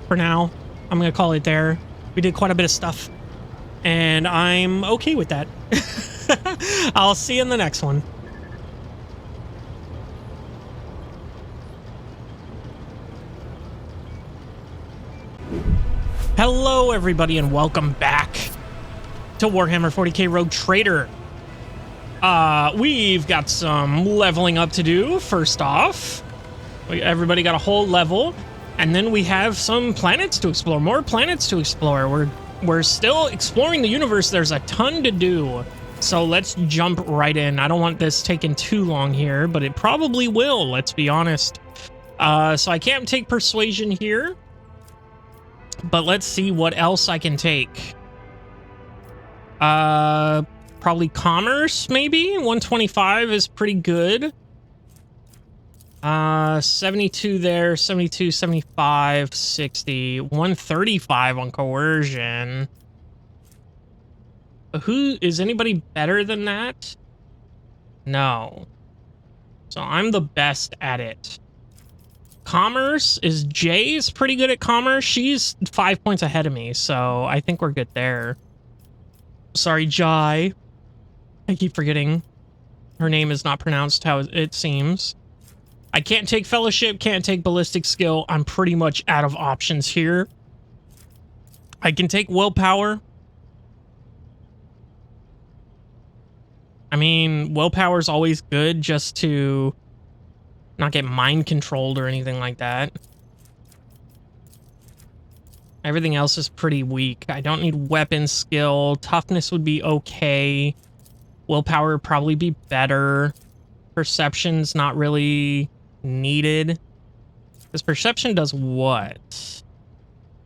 For now, I'm gonna call it there. We did quite a bit of stuff, and I'm okay with that. I'll see you in the next one. Hello, everybody, and welcome back to Warhammer 40K Rogue Trader. We've got some leveling up to do. First off, everybody got a whole level, and then we have some planets to explore, more planets to explore. We're still exploring the universe. There's a ton to do, so let's jump right in. I don't want this taking too long here, but it probably will, let's be honest. So I can't take persuasion here, but let's see what else I can take. Probably commerce, maybe. 125 is pretty good. 72 there, 72, 75, 60, 135 on coercion. Who is anybody better than that? No. So I'm the best at it. Commerce is Jay's pretty good at commerce. She's 5 points ahead of me, so I think we're good there. Sorry, Jai. I keep forgetting her name is not pronounced how it seems. I can't take fellowship, can't take ballistic skill. I'm pretty much out of options here. I can take willpower. I mean, willpower is always good just to not get mind controlled or anything like that. Everything else is pretty weak. I don't need weapon skill. Toughness would be okay. Willpower would probably be better. Perception's not really needed. This perception does what?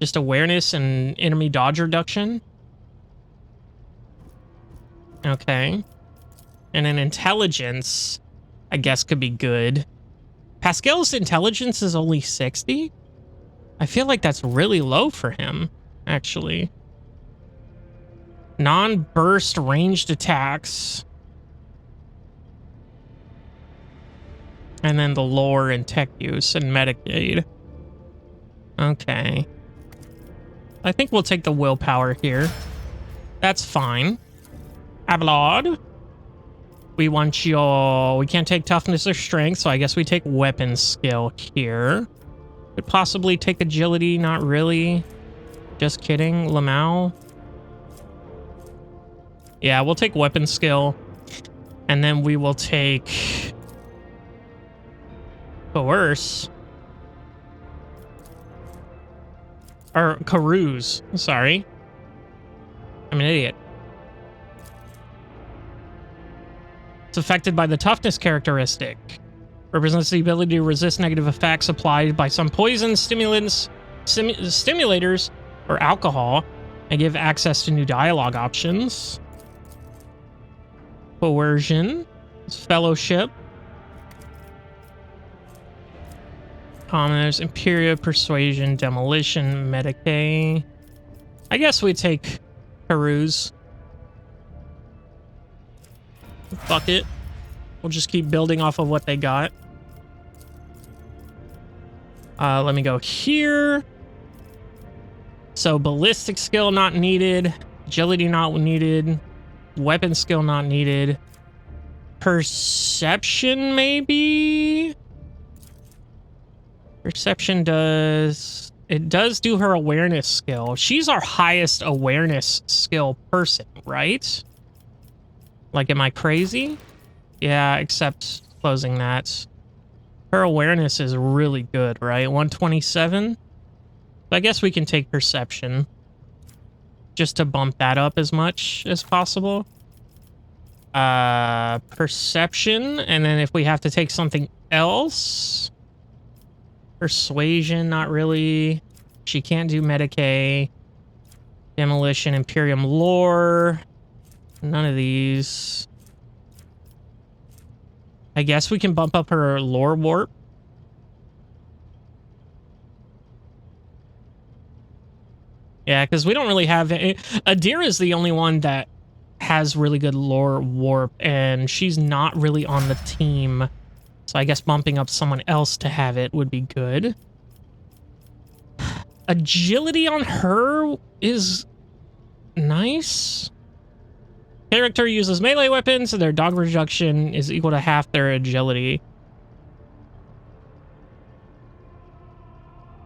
Just awareness and enemy dodge reduction? Okay. And then intelligence, I guess, could be good. Pascal's intelligence is only 60? I feel like that's really low for him, actually. Non-burst ranged attacks. And then the lore and tech use and Medicaid. Okay. I think we'll take the willpower here. That's fine. Abelard. We want your... We can't take toughness or strength, so I guess we take weapon skill here. Could possibly take agility, not really. Just kidding. Lamau. Yeah, we'll take weapon skill. And then we will take... Coerce. Or Carouse. Sorry. I'm an idiot. It's affected by the toughness characteristic. Represents the ability to resist negative effects applied by some poisons, stimulants, stimulators, or alcohol, and give access to new dialogue options. Coercion. Fellowship. Commoners, Imperia, Persuasion, Demolition, Medicaid. I guess we take Carouse. Fuck it. We'll just keep building off of what they got. Let me go here. So ballistic skill not needed. Agility not needed. Weapon skill not needed. Perception maybe? Perception does... It does do her awareness skill. She's our highest awareness skill person, right? Like, am I crazy? Yeah, except closing that. Her awareness is really good, right? 127? I guess we can take perception. Just to bump that up as much as possible. Perception, and then if we have to take something else... Persuasion, not really. She can't do Medicaid. Demolition, Imperium lore. None of these. I guess we can bump up her lore warp. Yeah, because we don't really have... Adira is the only one that has really good lore warp, and she's not really on the team. So I guess bumping up someone else to have it would be good. Agility on her is nice. Character uses melee weapons, so their dog reduction is equal to half their agility.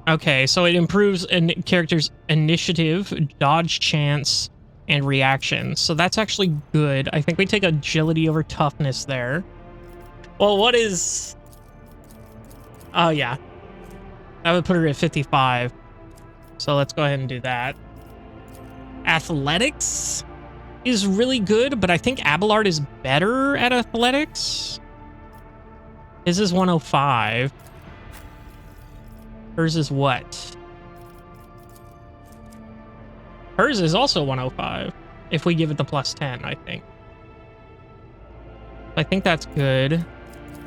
Okay, so it improves a character's initiative, dodge chance, and reaction. So that's actually good. I think we take agility over toughness there. Well, what is... Oh, yeah. That would put her at 55. So let's go ahead and do that. Athletics is really good, but I think Abelard is better at athletics. His is 105. Hers is what? Hers is also 105. If we give it the plus 10, I think. I think that's good.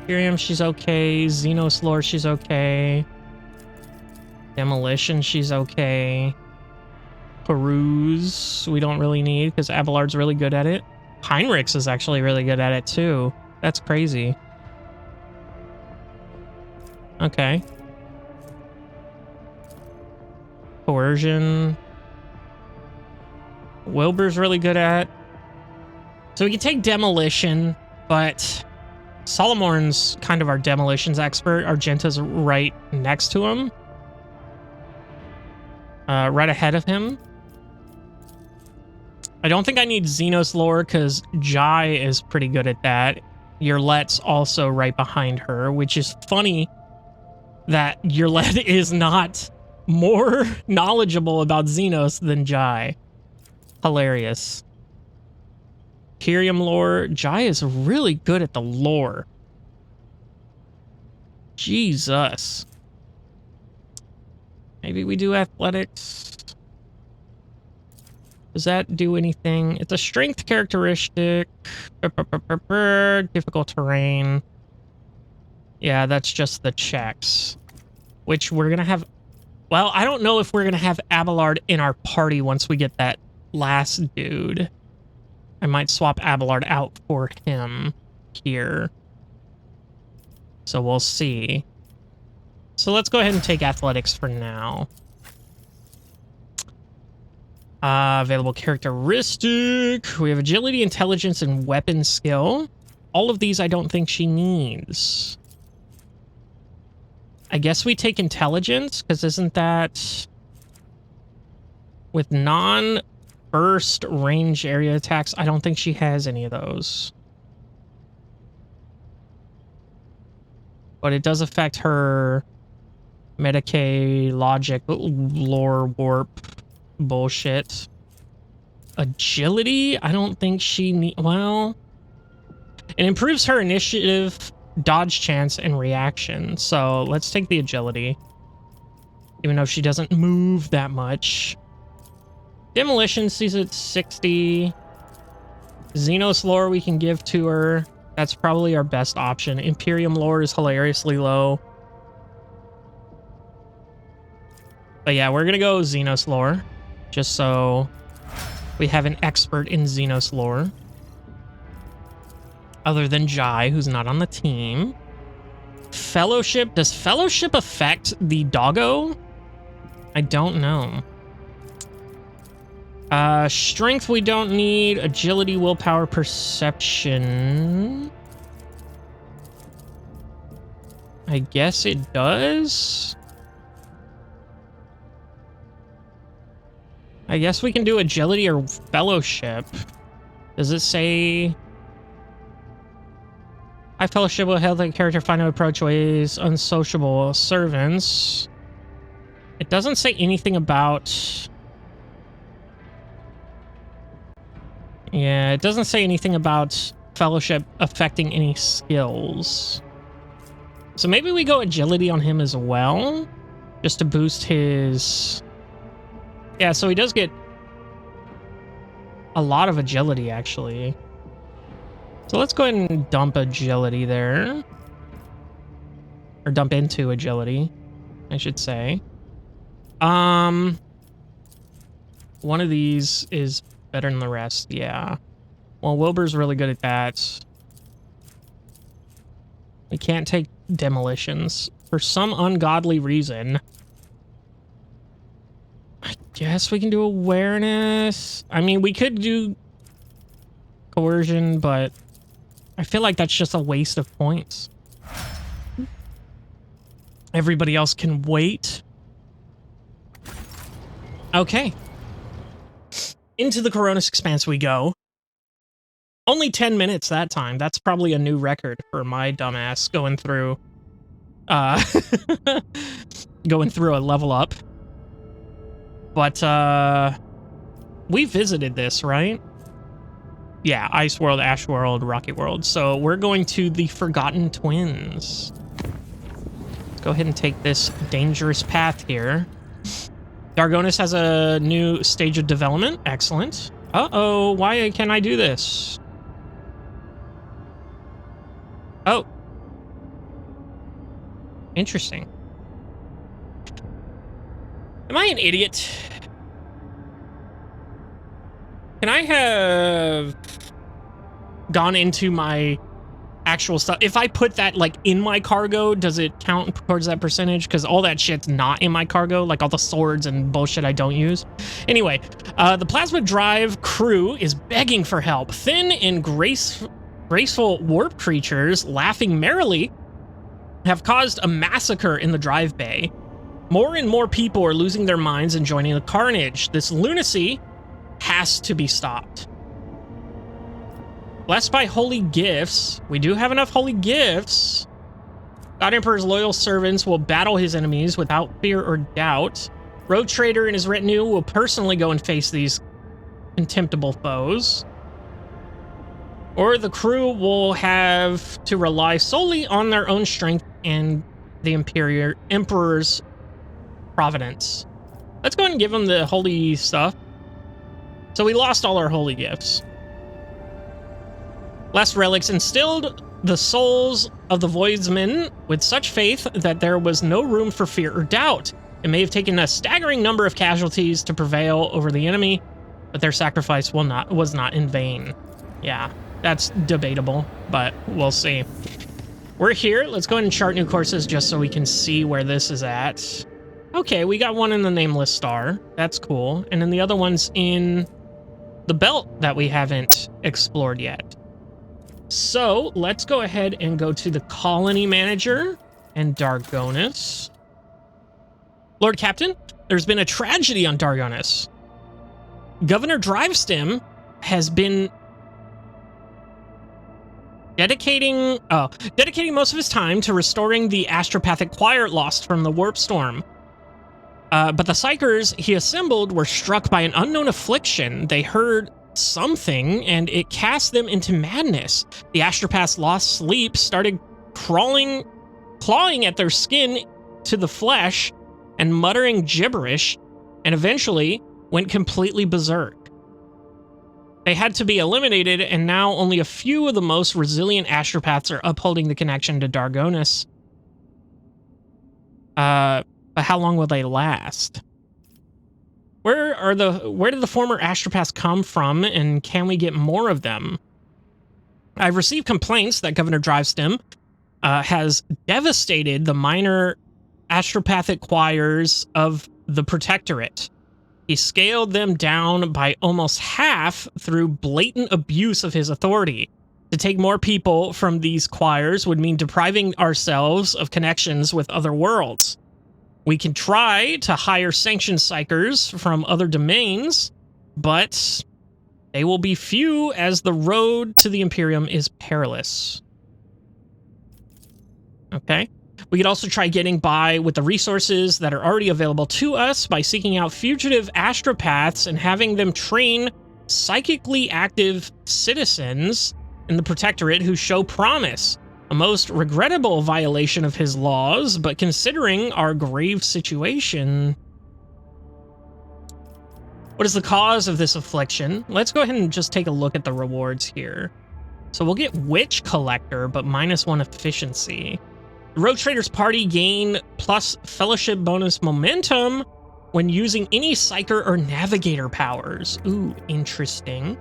Imperium, she's okay. Xenos lore, she's okay. Demolition, she's okay. Peruse, we don't really need because Abelard's really good at it. Heinrichs is actually really good at it too. That's crazy. Okay. Coercion. Wilbur's really good at. So we can take demolition, but Solomorn's kind of our demolitions expert. Argenta's right next to him. Right ahead of him. I don't think I need Xenos lore because Jai is pretty good at that. Yurlet's also right behind her, which is funny that Yurlet is not more knowledgeable about Xenos than Jai. Hilarious. Kyrium lore. Jai is really good at the lore. Jesus. Maybe we do athletics. Does that do anything? It's a strength characteristic. Difficult terrain. Yeah, that's just the checks. Which we're going to have... Well, I don't know if we're going to have Abelard in our party once we get that last dude. I might swap Abelard out for him here. So we'll see. So let's go ahead and take athletics for now. Available characteristic. We have agility, intelligence, and weapon skill. All of these I don't think she needs. I guess we take intelligence, because isn't that... With non-burst range area attacks, I don't think she has any of those. But it does affect her Medicaid, logic, lore, warp, bullshit. Agility? I don't think she need... Well... It improves her initiative, dodge chance, and reaction. So let's take the agility. Even though she doesn't move that much. Demolition sees it 60. Xenos lore we can give to her. That's probably our best option. Imperium lore is hilariously low. But yeah, we're gonna go Xenos lore. Just so we have an expert in Xenos lore. Other than Jai, who's not on the team. Fellowship. Does Fellowship affect the doggo? I don't know. Strength we don't need. Agility, willpower, perception. I guess it does. I guess we can do agility or fellowship. Does it say... I fellowship will help the character find and approach ways unsociable servants. It doesn't say anything about... Yeah, it doesn't say anything about fellowship affecting any skills. So maybe we go agility on him as well, just to boost his... Yeah, so he does get a lot of agility, actually. So let's go ahead and dump agility there. Or dump into agility, I should say. One of these is better than the rest, yeah. Well, Wilbur's really good at that. We can't take demolitions for some ungodly reason. I guess we can do awareness. I mean, we could do coercion, but I feel like that's just a waste of points. Everybody else can wait. Okay. Into the Coronis Expanse we go. Only 10 minutes that time. That's probably a new record for my dumbass going through going through a level up. But we visited this, right? Yeah, Ice World, Ash World, Rocket World. So we're going to the Forgotten Twins. Let's go ahead and take this dangerous path here. Dargonis has a new stage of development. Excellent. Uh-oh, why can't I do this? Oh. Interesting. Am I an idiot? Can I have gone into my actual stuff? If I put that, like, in my cargo, does it count towards that percentage? Because all that shit's not in my cargo, like all the swords and bullshit I don't use. Anyway, the Plasma Drive crew is begging for help. Thin and graceful warp creatures, laughing merrily, have caused a massacre in the drive bay. More and more people are losing their minds and joining the carnage. This lunacy has to be stopped. Blessed by holy gifts. We do have enough holy gifts. God Emperor's loyal servants will battle his enemies without fear or doubt. Road Trader and his retinue will personally go and face these contemptible foes. Or the crew will have to rely solely on their own strength and the Emperor's providence. Let's go ahead and give them the holy stuff. So we lost all our holy gifts. Last relics instilled the souls of the Voidsmen with such faith that there was no room for fear or doubt. It may have taken a staggering number of casualties to prevail over the enemy, but their sacrifice was not in vain. Yeah, that's debatable, but we'll see. We're here. Let's go ahead and chart new courses just so we can see where this is at. Okay, we got one in the Nameless Star. That's cool. And then the other one's in the belt that we haven't explored yet. So let's go ahead and go to the Colony Manager and Dargonis. Lord Captain, there's been a tragedy on Dargonis. Governor Drivestem has been dedicating most of his time to restoring the astropathic choir lost from the warp storm. But the psychers he assembled were struck by an unknown affliction. They heard something, and it cast them into madness. The astropaths lost sleep, started clawing at their skin to the flesh, and muttering gibberish, and eventually went completely berserk. They had to be eliminated, and now only a few of the most resilient astropaths are upholding the connection to Dargonis. But how long will they last? Where did the former astropaths come from, and can we get more of them? I've received complaints that Governor Drivestem has devastated the minor astropathic choirs of the Protectorate. He scaled them down by almost half through blatant abuse of his authority. To take more people from these choirs would mean depriving ourselves of connections with other worlds. We can try to hire sanctioned psychers from other domains, but they will be few as the road to the Imperium is perilous. Okay. We could also try getting by with the resources that are already available to us by seeking out fugitive astropaths and having them train psychically active citizens in the Protectorate who show promise. A most regrettable violation of his laws, but considering our grave situation... What What is the cause of this affliction? Let's go ahead and just take a look at the rewards here. So we'll get Witch Collector, but -1 efficiency. The Rogue Trader's party gain plus fellowship bonus momentum when using any Psyker or Navigator powers. Ooh, interesting.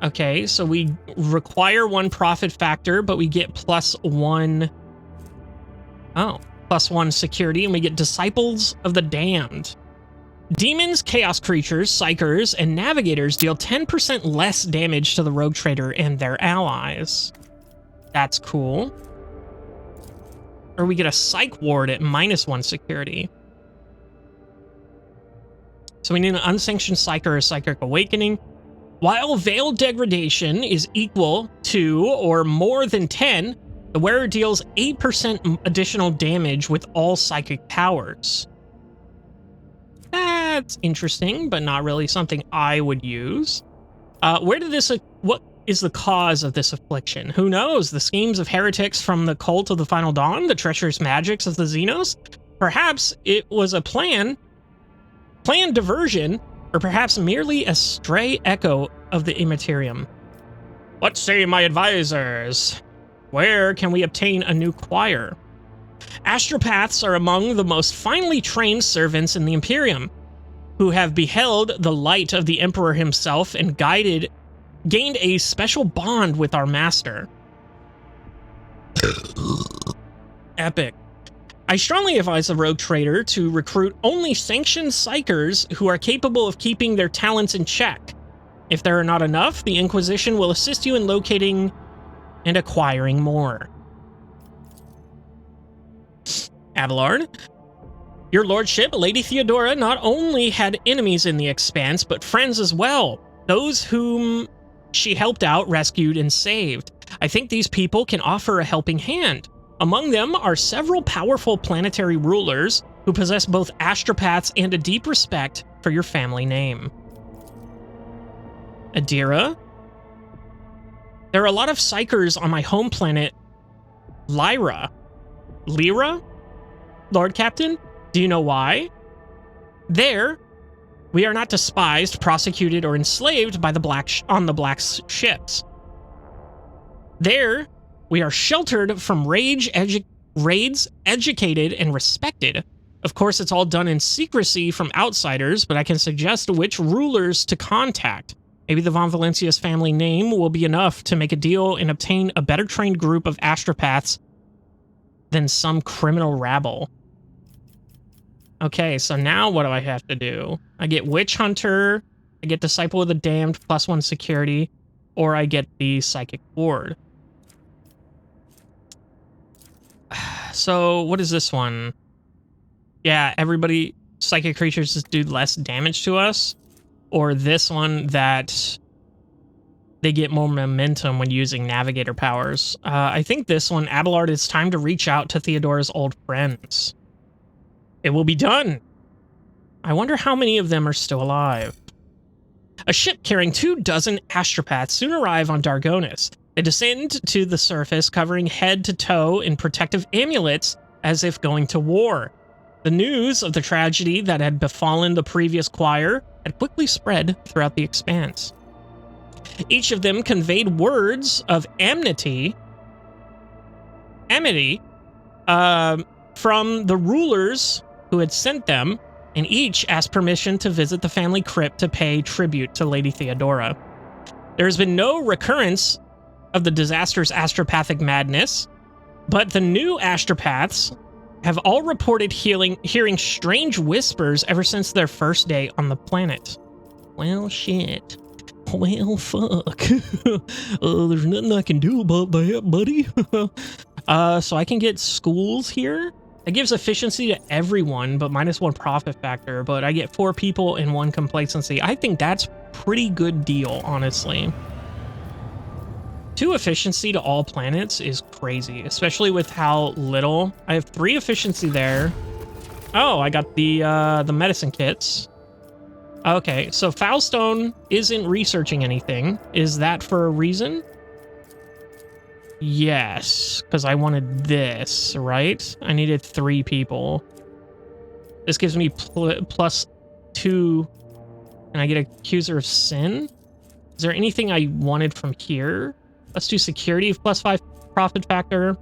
Okay, so we require 1 profit factor, but we get +1... Oh, +1 security, and we get Disciples of the Damned. Demons, Chaos Creatures, Psychers, and Navigators deal 10% less damage to the Rogue Trader and their allies. That's cool. Or we get a Psych Ward at -1 security. So we need an Unsanctioned Psyker or Psychic Awakening. While Veil Degradation is equal to or more than 10, the wearer deals 8% additional damage with all psychic powers. That's interesting, but not really something I would use. What is the cause of this affliction? Who knows? The schemes of heretics from the cult of the Final Dawn? The treacherous magics of the Xenos? Perhaps it was a planned diversion, or perhaps merely a stray echo of the Immaterium. What say my advisors? Where can we obtain a new choir? Astropaths are among the most finely trained servants in the Imperium, who have beheld the light of the Emperor himself and gained a special bond with our master. Epic. I strongly advise the Rogue Trader to recruit only sanctioned Psychers who are capable of keeping their talents in check. If there are not enough, the Inquisition will assist you in locating and acquiring more. Abelard. Your lordship, Lady Theodora, not only had enemies in the Expanse, but friends as well. Those whom she helped out, rescued, and saved. I think these people can offer a helping hand. Among them are several powerful planetary rulers who possess both astropaths and a deep respect for your family name. Adira. There are a lot of Psychers on my home planet, Lyra. Lyra? Lord Captain? Do you know why? There, we are not despised, prosecuted, or enslaved by the black ships. There, we are sheltered from raids, educated, and respected. Of course, it's all done in secrecy from outsiders, but I can suggest which rulers to contact. Maybe the Von Valencia's family name will be enough to make a deal and obtain a better trained group of astropaths than some criminal rabble. Okay, so now what do I have to do? I get Witch Hunter, I get Disciple of the Damned, +1 security, or I get the Psychic Ward. So, what is this one? Yeah, everybody, Psychic Creatures just do less damage to us. Or this one that they get more momentum when using Navigator powers. I think this one, Abelard, it's time to reach out to Theodora's old friends. It will be done. I wonder how many of them are still alive. A ship carrying 24 astropaths soon arrive on Dargonis. They descend to the surface, covering head to toe in protective amulets as if going to war. The news of the tragedy that had befallen the previous choir had quickly spread throughout the Expanse. Each of them conveyed words of amity from the rulers who had sent them, and each asked permission to visit the family crypt to pay tribute to Lady Theodora. There has been no recurrence of the disastrous astropathic madness, but the new astropaths have all reported hearing strange whispers ever since their first day on the planet. Well, shit. Well, fuck. There's nothing I can do about that, buddy. So I can get schools here. It gives efficiency to everyone, but -1 profit factor. But I get 4 people and 1 complacency. I think that's pretty good deal, honestly. 2 efficiency to all planets is crazy, especially with how little. I have 3 efficiency there. Oh, I got the medicine kits. Okay, so Foulstone isn't researching anything. Is that for a reason? Yes, because I wanted this, right? I needed 3 people. This gives me +2 And I get Accuser of Sin. Is there anything I wanted from here? Let's do security, +5 profit factor.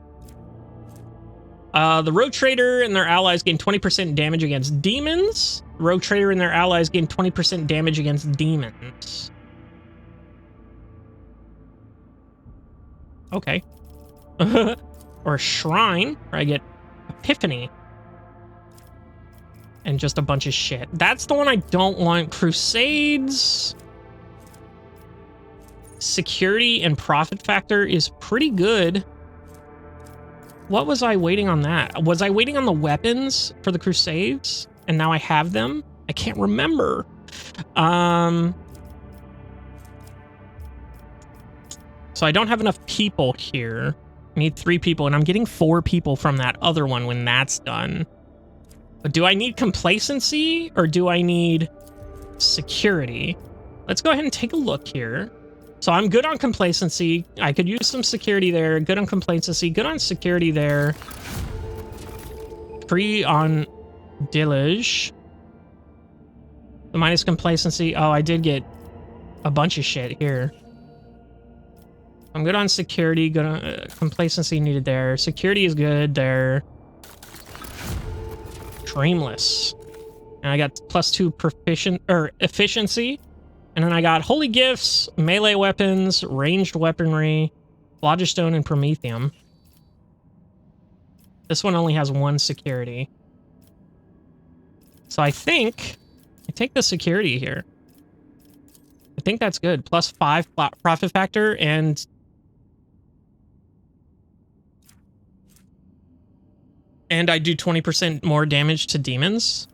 The Rogue Trader and their allies gain 20% damage against demons. Rogue Trader and their allies gain 20% damage against demons. Okay. Or a Shrine, where I get Epiphany. And just a bunch of shit. That's the one I don't want. Crusades. Security and profit factor is pretty good. What was I waiting on that? Was I waiting on the weapons for the Crusades? And now I have them? I can't remember. So I don't have enough people here. I need 3 people, and I'm getting 4 people from that other one when that's done. But do I need complacency, or do I need security? Let's go ahead and take a look here. So I'm good on complacency. I could use some security there. Good on complacency. Good on security there. Free on Dillage. The minus complacency. Oh, I did get a bunch of shit here. I'm good on security. Good on complacency needed there. Security is good there. Dreamless. And I got +2 proficient or efficiency. And then I got Holy Gifts, melee weapons, ranged weaponry, Phlogiston, and Promethium. This one only has 1 security. So I think I take the security here. I think that's good. +5 profit factor and I do 20% more damage to demons.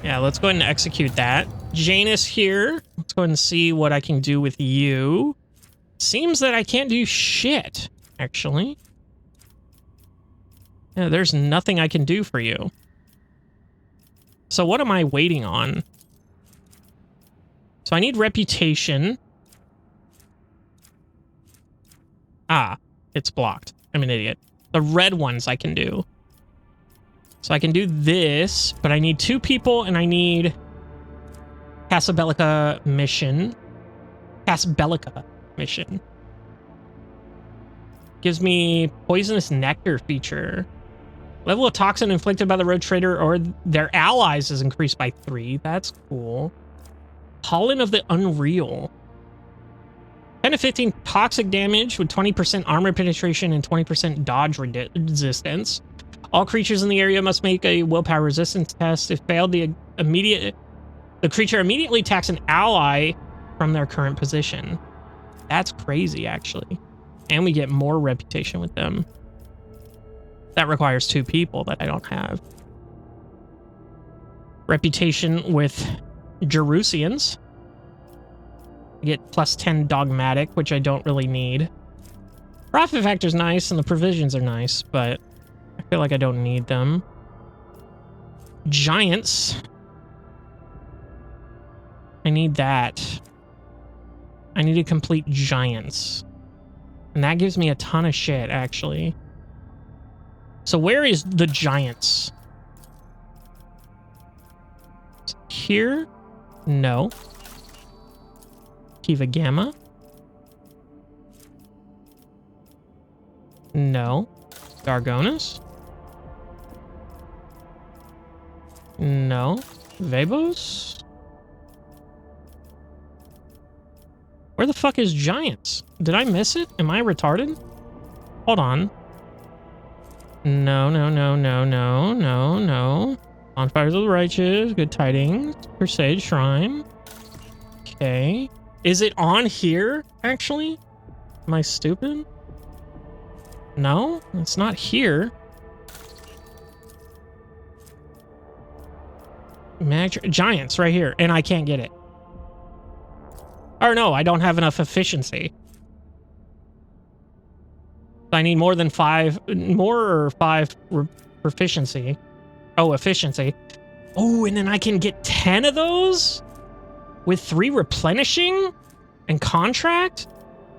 Yeah, let's go ahead and execute that. Janus here. Let's go ahead and see what I can do with you. Seems that I can't do shit, actually. Yeah, there's nothing I can do for you. So what am I waiting on? So I need reputation. Ah, it's blocked. I'm an idiot. The red ones I can do. So I can do this, but I need 2 people, and I need Casabellica mission. Casabellica mission. Gives me Poisonous Nectar feature. Level of toxin inflicted by the Rogue Trader or their allies is increased by 3. That's cool. Pollen of the Unreal. 10 to 15 toxic damage with 20% armor penetration and 20% dodge resistance. All creatures in the area must make a willpower resistance test. If failed, the creature immediately attacks an ally from their current position. That's crazy, actually. And we get more reputation with them. That requires 2 people that I don't have. Reputation with Jerusians. I get +10 dogmatic, which I don't really need. Profit factor's nice and the provisions are nice, but I feel like I don't need them. Giants. I need that. I need to complete giants. And that gives me a ton of shit, actually. So where is the giants? Here? No. Kiva Gamma? No. Gargonis? No. Vebos? Where the fuck is Giants? Did I miss it? Am I retarded? Hold on. No, no, no, no, no, no, no. Bonfires of the Righteous, Good Tidings, Crusade Shrine. Okay. Is it on here, actually? Am I stupid? No, it's not here. Giants right here, and I can't get it. Or no, I don't have enough efficiency. I need more than 5, more or 5 proficiency. Oh, efficiency. Oh, and then I can get 10 of those with 3 replenishing and contract?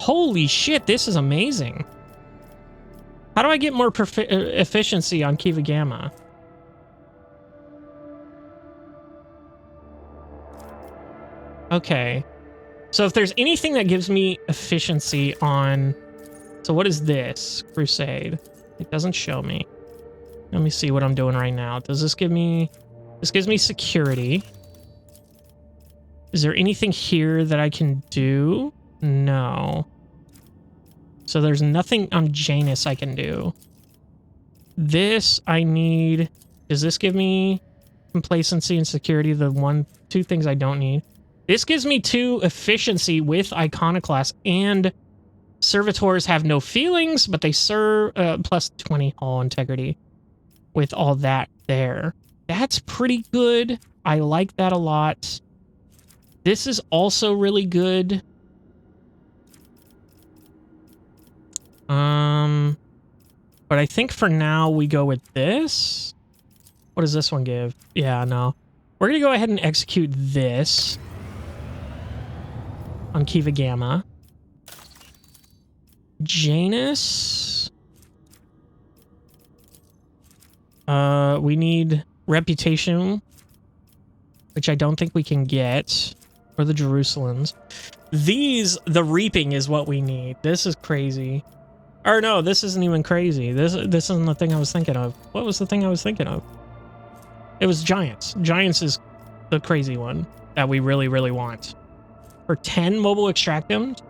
Holy shit, this is amazing. How do I get more efficiency on Kiva Gamma? Okay. So if there's anything that gives me efficiency on... So what is this? Crusade. It doesn't show me. Let me see what I'm doing right now. Does this give me... This gives me security. Is there anything here that I can do? No. So there's nothing on Janus I can do. This I need... Does this give me complacency and security? The two things I don't need. This gives me 2 efficiency with Iconoclast, and servitors have no feelings, but they serve plus 20 hall integrity with all that there. That's pretty good. I like that a lot. This is also really good. But I think for now we go with this. What does this one give? Yeah, no. We're going to go ahead and execute this on Kiva Gamma. Janus. We need reputation, which I don't think we can get, or the Jerusalems. The reaping is what we need. This is crazy. Or no, this isn't even crazy. This isn't the thing I was thinking of. What was the thing I was thinking of? It was Giants. Giants is the crazy one that we really, really want. For 10 mobile extractums?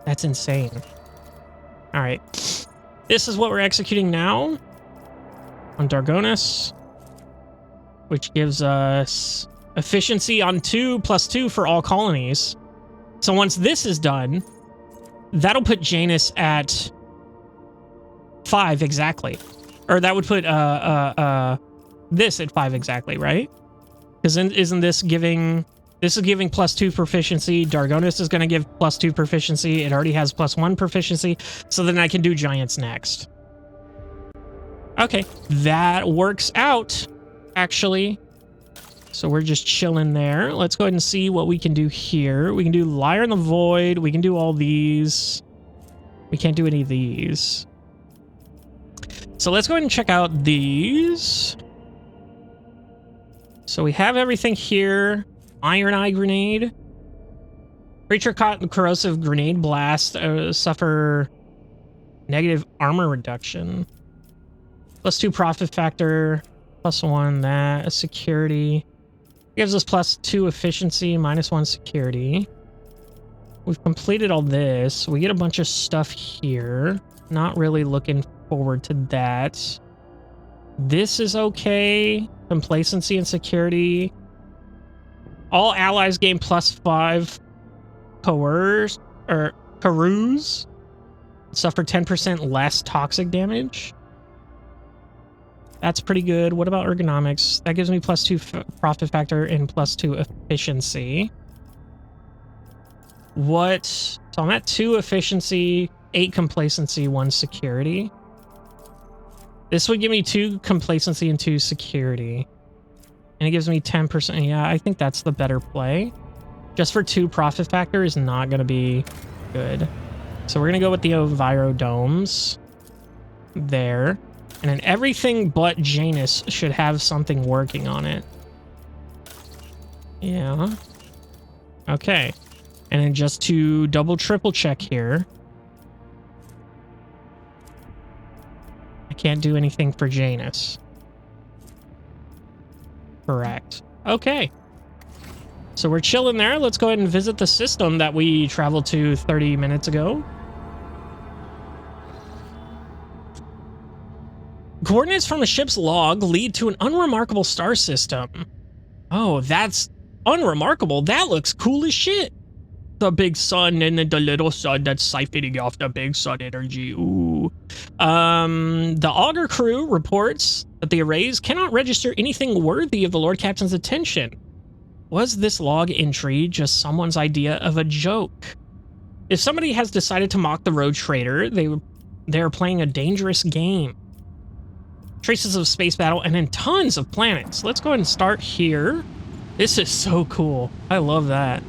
That's insane. All right. This is what we're executing now on Dargonus, which gives us efficiency on 2 plus 2 for all colonies. So once this is done, that'll put Janus at 5 exactly. Or that would put this at 5 exactly, right? Because isn't this giving... This is giving plus 2 proficiency. Dargonus is going to give plus 2 proficiency. It already has plus 1 proficiency. So then I can do Giants next. Okay, that works out, actually. So we're just chilling there. Let's go ahead and see what we can do here. We can do Liar in the Void. We can do all these. We can't do any of these. So let's go ahead and check out these. So we have everything here. Iron Eye Grenade. Creature caught in corrosive grenade blast suffer negative armor reduction. Plus 2 profit factor. Plus 1 that. Security. Gives us plus 2 efficiency. Minus 1 security. We've completed all this. We get a bunch of stuff here. Not really looking forward to that. This is okay. Complacency and security. All allies gain plus 5 Carouse. Suffer 10% less toxic damage. That's pretty good. What about ergonomics? That gives me plus 2 profit factor and plus 2 efficiency. What? So I'm at 2 efficiency, 8 complacency, 1 security. This would give me 2 complacency and 2 security. And it gives me 10%. Yeah, I think that's the better play. Just for 2 profit factor is not going to be good. So we're going to go with the Envirodomes. There. And then everything but Janus should have something working on it. Yeah. Okay. And then just to double triple check here. I can't do anything for Janus. Correct. Okay. So we're chilling there. Let's go ahead and visit the system that we traveled to 30 minutes ago. Coordinates from a ship's log lead to an unremarkable star system. Oh, that's unremarkable. That looks cool as shit. The big sun and then the little sun that's siphoning off the big sun energy. Ooh. The Augur crew reports that the arrays cannot register anything worthy of the Lord Captain's attention. Was this log entry just someone's idea of a joke? If somebody has decided to mock the road trader, they're playing a dangerous game. Traces of space battle and then tons of planets. Let's go ahead and start here. This is so cool. I love that.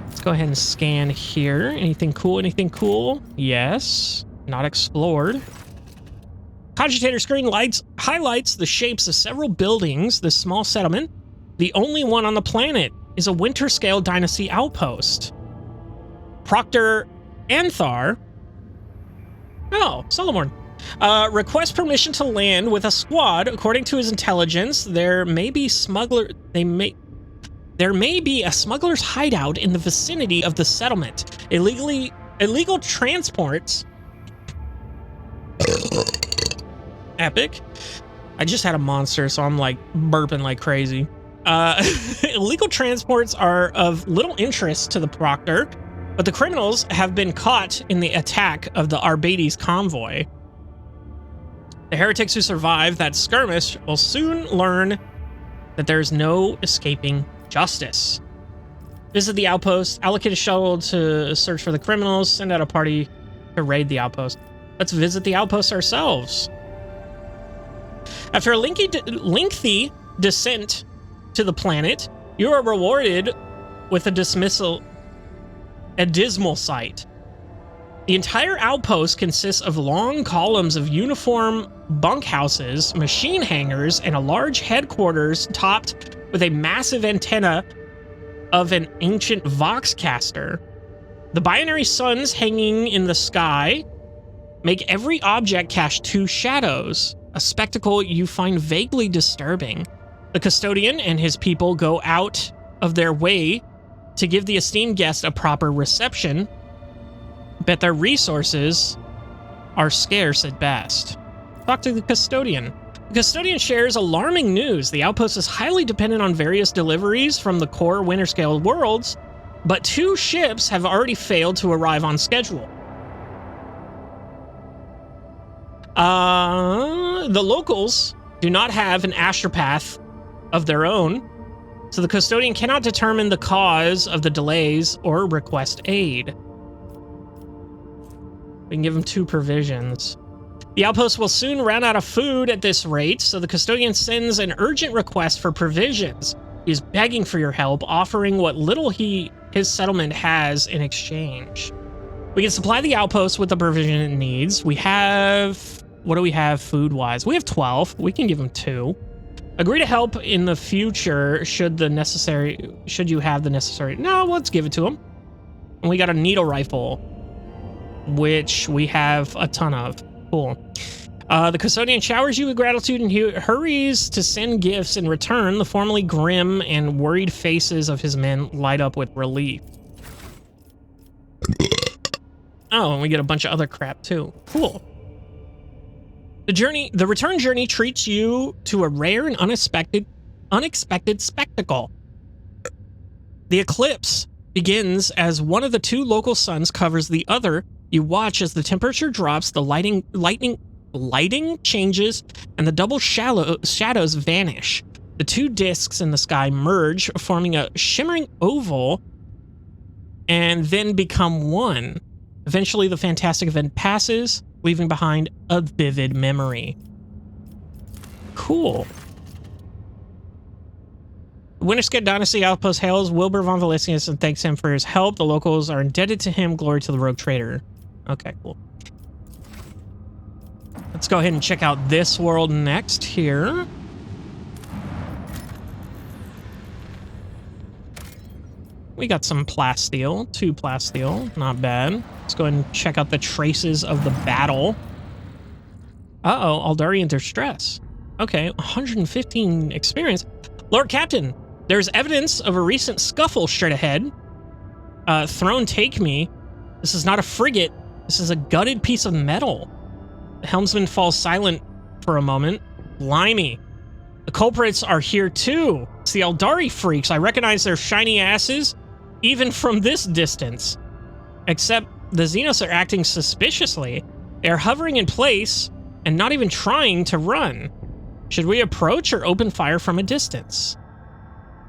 Let's go ahead and scan here. Anything cool? Anything cool? Yes. Not explored. Cogitator screen highlights the shapes of several buildings. This small settlement, the only one on the planet, is a Winterscale Dynasty outpost. Proctor Anthar, Solomon, requests permission to land with a squad. According to his intelligence, there may be a smuggler's hideout in the vicinity of the settlement. Illegal transports. Epic. I just had a monster, so I'm like burping like crazy. Illegal transports are of little interest to the Proctor, but the criminals have been caught in the attack of the Arbades convoy. The heretics who survive that skirmish will soon learn that there is no escaping justice. Visit the outpost, allocate a shuttle to search for the criminals, send out a party to raid the outpost. Let's visit the outpost ourselves. After a lengthy descent to the planet, you are rewarded with a dismal sight. The entire outpost consists of long columns of uniform bunkhouses, machine hangars, and a large headquarters topped with a massive antenna of an ancient voxcaster. The binary suns hanging in the sky make every object cast 2 shadows, a spectacle you find vaguely disturbing. The custodian and his people go out of their way to give the esteemed guest a proper reception, but their resources are scarce at best. Talk to the custodian. The custodian shares alarming news. The outpost is highly dependent on various deliveries from the core Winterscale worlds, but 2 ships have already failed to arrive on schedule. The locals do not have an astropath of their own, so the custodian cannot determine the cause of the delays or request aid. We can give him 2 provisions. The outpost will soon run out of food at this rate, so the custodian sends an urgent request for provisions. He is begging for your help, offering what little his settlement has in exchange. We can supply the outpost with the provision it needs. We have... What do we have food-wise? We have 12. We can give him 2. Agree to help in the future should you have the necessary... No, let's give it to him. And we got a needle rifle, which we have a ton of. Cool. The custodian showers you with gratitude and he hurries to send gifts in return. The formerly grim and worried faces of his men light up with relief. Oh, and we get a bunch of other crap too. Cool. The return journey treats you to a rare and unexpected spectacle. The eclipse begins as one of the 2 local suns covers the other. You watch as the temperature drops, the lighting changes, and the double shadows vanish. The 2 discs in the sky merge, forming a shimmering oval, and then become one. Eventually, the fantastic event passes, leaving behind a vivid memory. Cool. Winterscale Dynasty Outpost hails Wilbur von Valesius and thanks him for his help. The locals are indebted to him. Glory to the rogue trader. Okay, cool. Let's go ahead and check out this world next here. We got some plasteel, 2 plasteel, not bad. Let's go ahead and check out the traces of the battle. Uh-oh, Aldarian distress. Okay, 115 experience. Lord Captain, there's evidence of a recent scuffle straight ahead. Throne take me. This is not a frigate. This is a gutted piece of metal. The helmsman falls silent for a moment. Blimey. The culprits are here too. It's the Eldari freaks. I recognize their shiny asses, even from this distance. Except the Xenos are acting suspiciously. They are hovering in place and not even trying to run. Should we approach or open fire from a distance?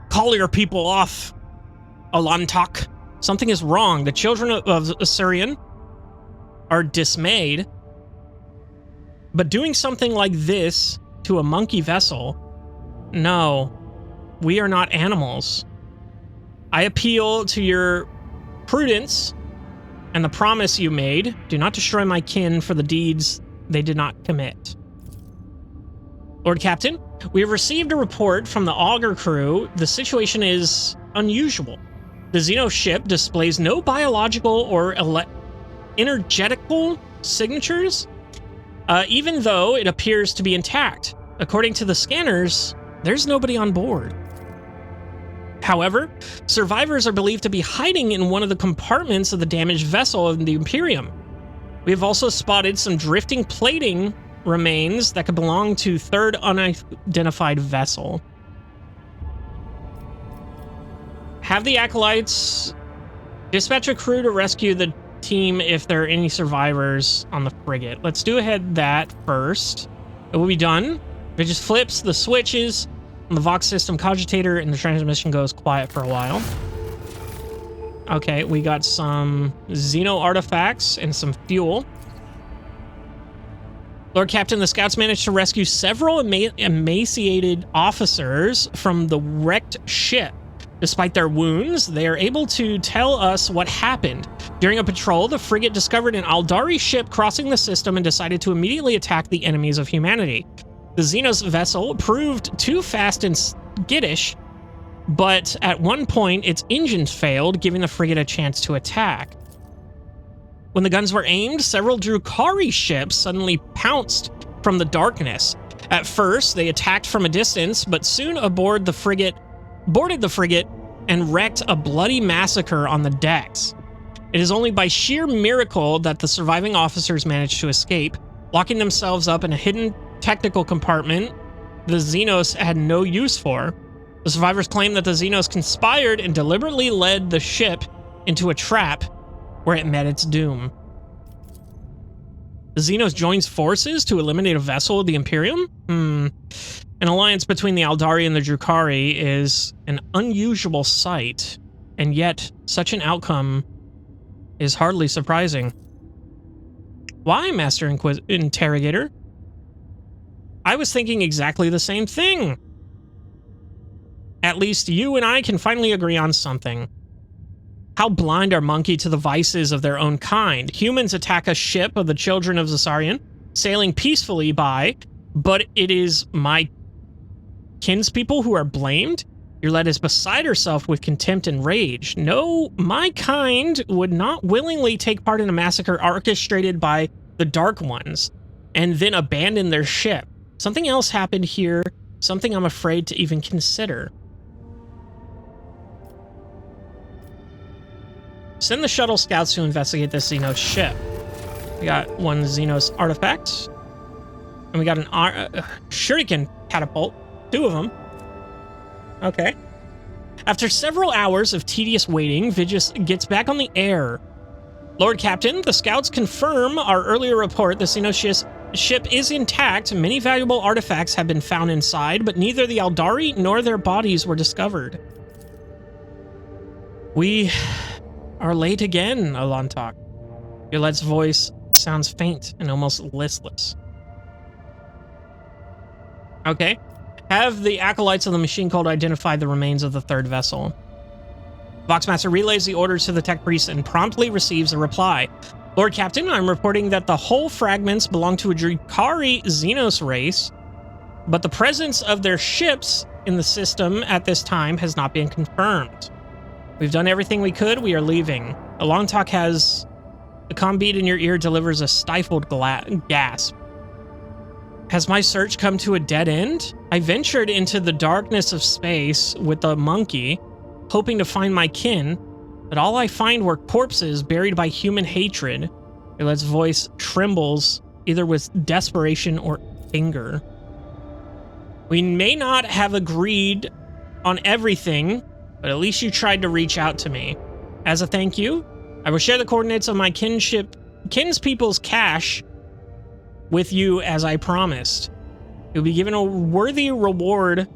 Call your people off, Alantak. Something is wrong. The children of Assyrian are dismayed. But doing something like this to a monkey vessel, no, we are not animals. I appeal to your prudence and the promise you made. Do not destroy my kin for the deeds they did not commit. Lord Captain, We have received a report from the Augur crew. The situation is unusual. The Xeno ship displays no biological or energetical signatures, even though it appears to be intact. According to the scanners, there's nobody on board. However, survivors are believed to be hiding in one of the compartments of the damaged vessel of the Imperium. We have also spotted some drifting plating remains that could belong to third unidentified vessel. Have the Acolytes dispatch a crew to rescue the team if there are any survivors on the frigate. Let's do that first. It will be done. It just flips the switches on the Vox system cogitator and the transmission goes quiet for a while. Okay, we got some Xeno artifacts and some fuel. Lord Captain, the scouts managed to rescue several emaciated officers from the wrecked ship. Despite their wounds, they are able to tell us what happened. During a patrol, the frigate discovered an Aldari ship crossing the system and decided to immediately attack the enemies of humanity. The Xenos vessel proved too fast and skittish, but at one point its engines failed, giving the frigate a chance to attack. When the guns were aimed, several Drukhari ships suddenly pounced from the darkness. At first, they attacked from a distance, but soon boarded the frigate and wreaked a bloody massacre on the decks. It is only by sheer miracle that the surviving officers managed to escape, locking themselves up in a hidden technical compartment the Xenos had no use for. The survivors claim that the Xenos conspired and deliberately led the ship into a trap where it met its doom. The Xenos joins forces to eliminate a vessel of the Imperium? An alliance between the Aldari and the Drukhari is an unusual sight, and yet such an outcome is hardly surprising. Why, Master Interrogator? I was thinking exactly the same thing. At least you and I can finally agree on something. How blind are Monkey to the vices of their own kind? Humans attack a ship of the children of Zasarian, sailing peacefully by, but it is my kinspeople who are blamed? Your lad is beside herself with contempt and rage. No, my kind would not willingly take part in a massacre orchestrated by the Dark Ones, and then abandon their ship. Something else happened here, something I'm afraid to even consider. Send the shuttle scouts to investigate this Xenos ship. We got one Xenos artifact, and we got an shuriken catapult. 2 of them. Okay. After several hours of tedious waiting, Vigis gets back on the air. Lord Captain, the scouts confirm our earlier report. The Xenos ship is intact. Many valuable artifacts have been found inside, but neither the Aldari nor their bodies were discovered. We are late again, Alantok. Yolette's voice sounds faint and almost listless. Okay. Have the Acolytes of the Machine Cult identify the remains of the third vessel. Voxmaster relays the orders to the tech priest and promptly receives a reply. Lord Captain, I'm reporting that the whole fragments belong to a Drukhari Xenos race, but the presence of their ships in the system at this time has not been confirmed. We've done everything we could. We are leaving. Alantok has... The comm bead in your ear delivers a stifled gasp. Has my search come to a dead end? I ventured into the darkness of space with the monkey, hoping to find my kin, but all I find were corpses buried by human hatred. Yolette's voice trembles, either with desperation or anger. We may not have agreed on everything, but at least you tried to reach out to me. As a thank you, I will share the coordinates of my kinspeople's cache with you as I promised. You'll be given a worthy reward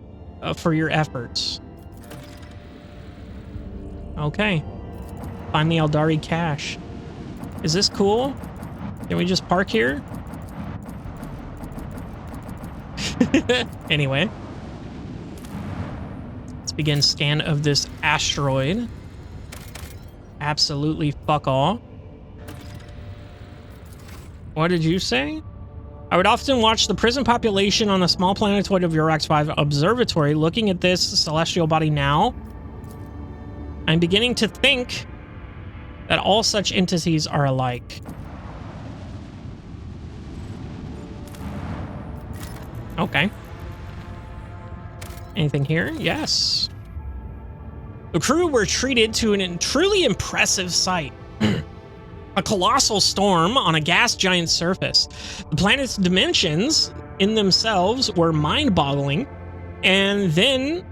for your efforts. Okay. Find the Aldari cache. Is this cool? Can we just park here? Anyway. Let's begin scan of this asteroid. Absolutely fuck all. What did you say? I would often watch the prison population on the small planetoid of Urax 5 Observatory. Looking at this celestial body now, I'm beginning to think that all such entities are alike. Okay. Anything here? Yes. The crew were treated to a truly impressive sight. A colossal storm on a gas giant surface. The planet's dimensions in themselves were mind-boggling, and then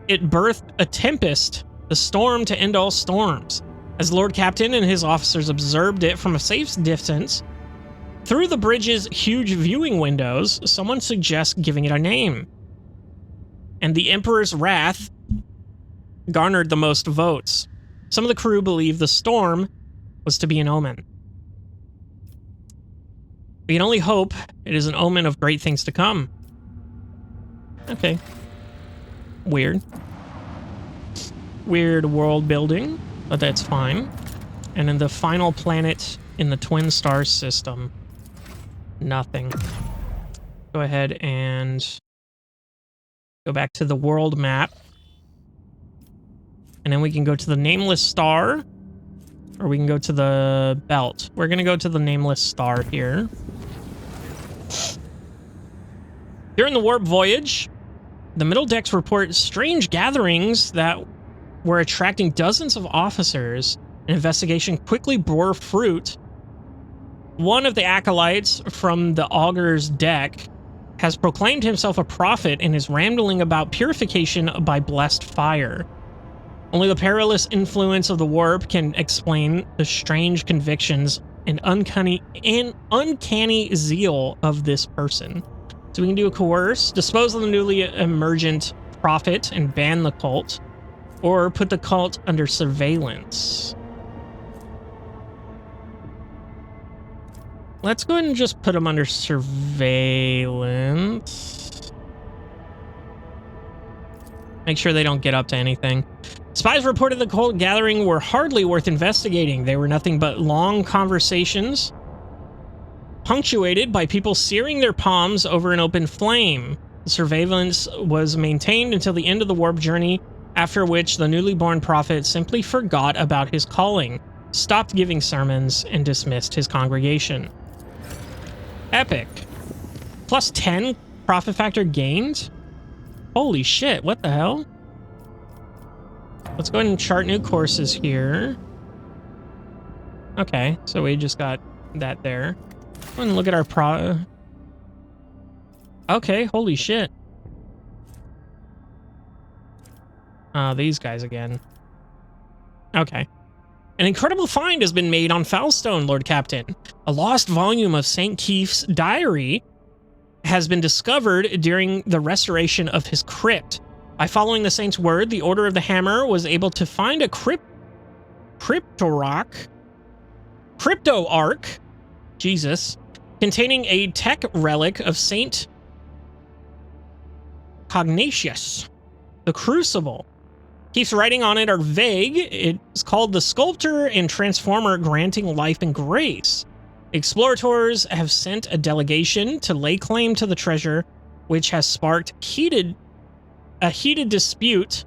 it birthed a tempest, the storm to end all storms. As Lord Captain and his officers observed it from a safe distance, through the bridge's huge viewing windows, someone suggests giving it a name. And the Emperor's wrath garnered the most votes. Some of the crew believe the storm was to be an omen. We can only hope it is an omen of great things to come. Okay. Weird. Weird world building, but that's fine. And then the final planet in the twin star system. Nothing. Go ahead and go back to the world map. And then we can go to the nameless star, or we can go to the belt. We're going to go to the nameless star here. During the warp voyage, the middle decks report strange gatherings that were attracting dozens of officers. An investigation quickly bore fruit. One of the acolytes from the Augur's deck has proclaimed himself a prophet and is rambling about purification by blessed fire. Only the perilous influence of the warp can explain the strange convictions and uncanny zeal of this person. So we can do a coerce, dispose of the newly emergent prophet and ban the cult, or put the cult under surveillance. Let's go ahead and just put them under surveillance. Make sure they don't get up to anything. Spies reported the cult gathering were hardly worth investigating. They were nothing but long conversations, punctuated by people searing their palms over an open flame. The surveillance was maintained until the end of the warp journey, after which the newly born prophet simply forgot about his calling, stopped giving sermons, and dismissed his congregation. Epic. Plus 10 profit factor gained? Holy shit, what the hell? Let's go ahead and chart new courses here. Okay, so we just got that there. Go ahead and look at our Okay, holy shit. These guys again. Okay. An incredible find has been made on Foulstone, Lord Captain. A lost volume of St. Keith's diary has been discovered during the restoration of his crypt. By following the saint's word, the Order of the Hammer was able to find a crypto-ark, Jesus, containing a tech relic of Saint Cognatius, the Crucible. Keith's writing on it are vague. It's called the Sculptor and Transformer Granting Life and Grace. Explorators have sent a delegation to lay claim to the treasure, which has sparked a heated dispute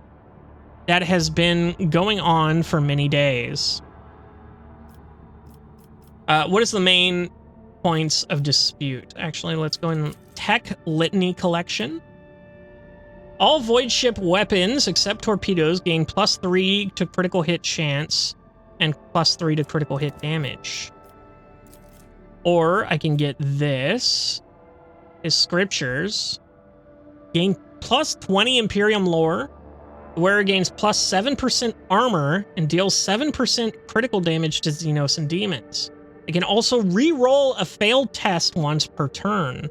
that has been going on for many days. What is the main points of dispute? Actually, let's go in Tech Litany Collection. All void ship weapons, except torpedoes, gain +3 to critical hit chance and +3 to critical hit damage. Or I can get this. His scriptures. Gain +20 Imperium lore. The wearer gains +7% armor and deals 7% critical damage to Xenos and demons. It can also re-roll a failed test once per turn.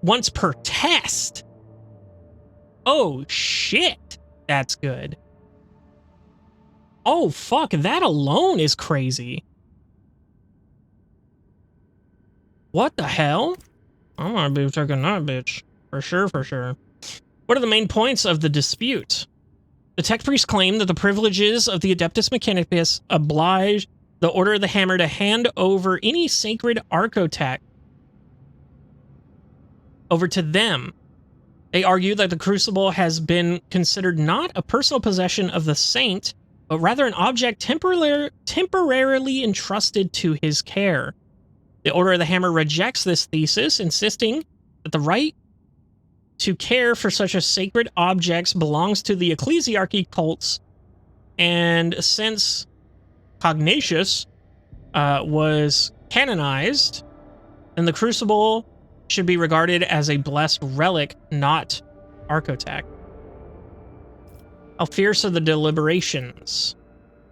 Once per test? Oh, shit. That's good. Oh, fuck. That alone is crazy. What the hell? I'm gonna be taking that bitch. For sure, for sure. What are the main points of the dispute? The tech priests claim that the privileges of the Adeptus Mechanicus oblige the Order of the Hammer to hand over any sacred archotech over to them. They argue that the Crucible has been considered not a personal possession of the saint, but rather an object temporarily entrusted to his care. The Order of the Hammer rejects this thesis, insisting that the right to care for such a sacred objects belongs to the ecclesiarchy cults, and since Cognatius was canonized, then the Crucible should be regarded as a blessed relic, not archotech. How fierce are the deliberations?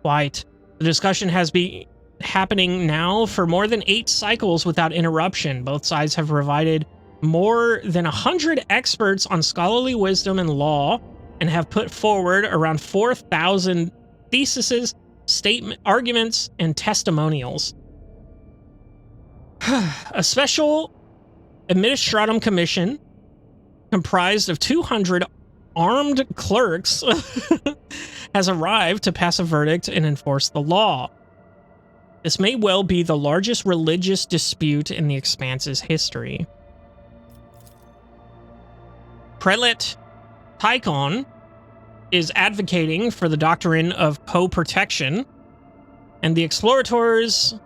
Quite. The discussion has been happening now for more than 8 cycles without interruption. Both sides have provided more than 100 experts on scholarly wisdom and law, and have put forward around 4,000 theses, statement, arguments, and testimonials. A special administratum commission comprised of 200 armed clerks has arrived to pass a verdict and enforce the law. This may well be the largest religious dispute in the Expanse's history. Prelate Tychon is advocating for the doctrine of co-protection, and the explorators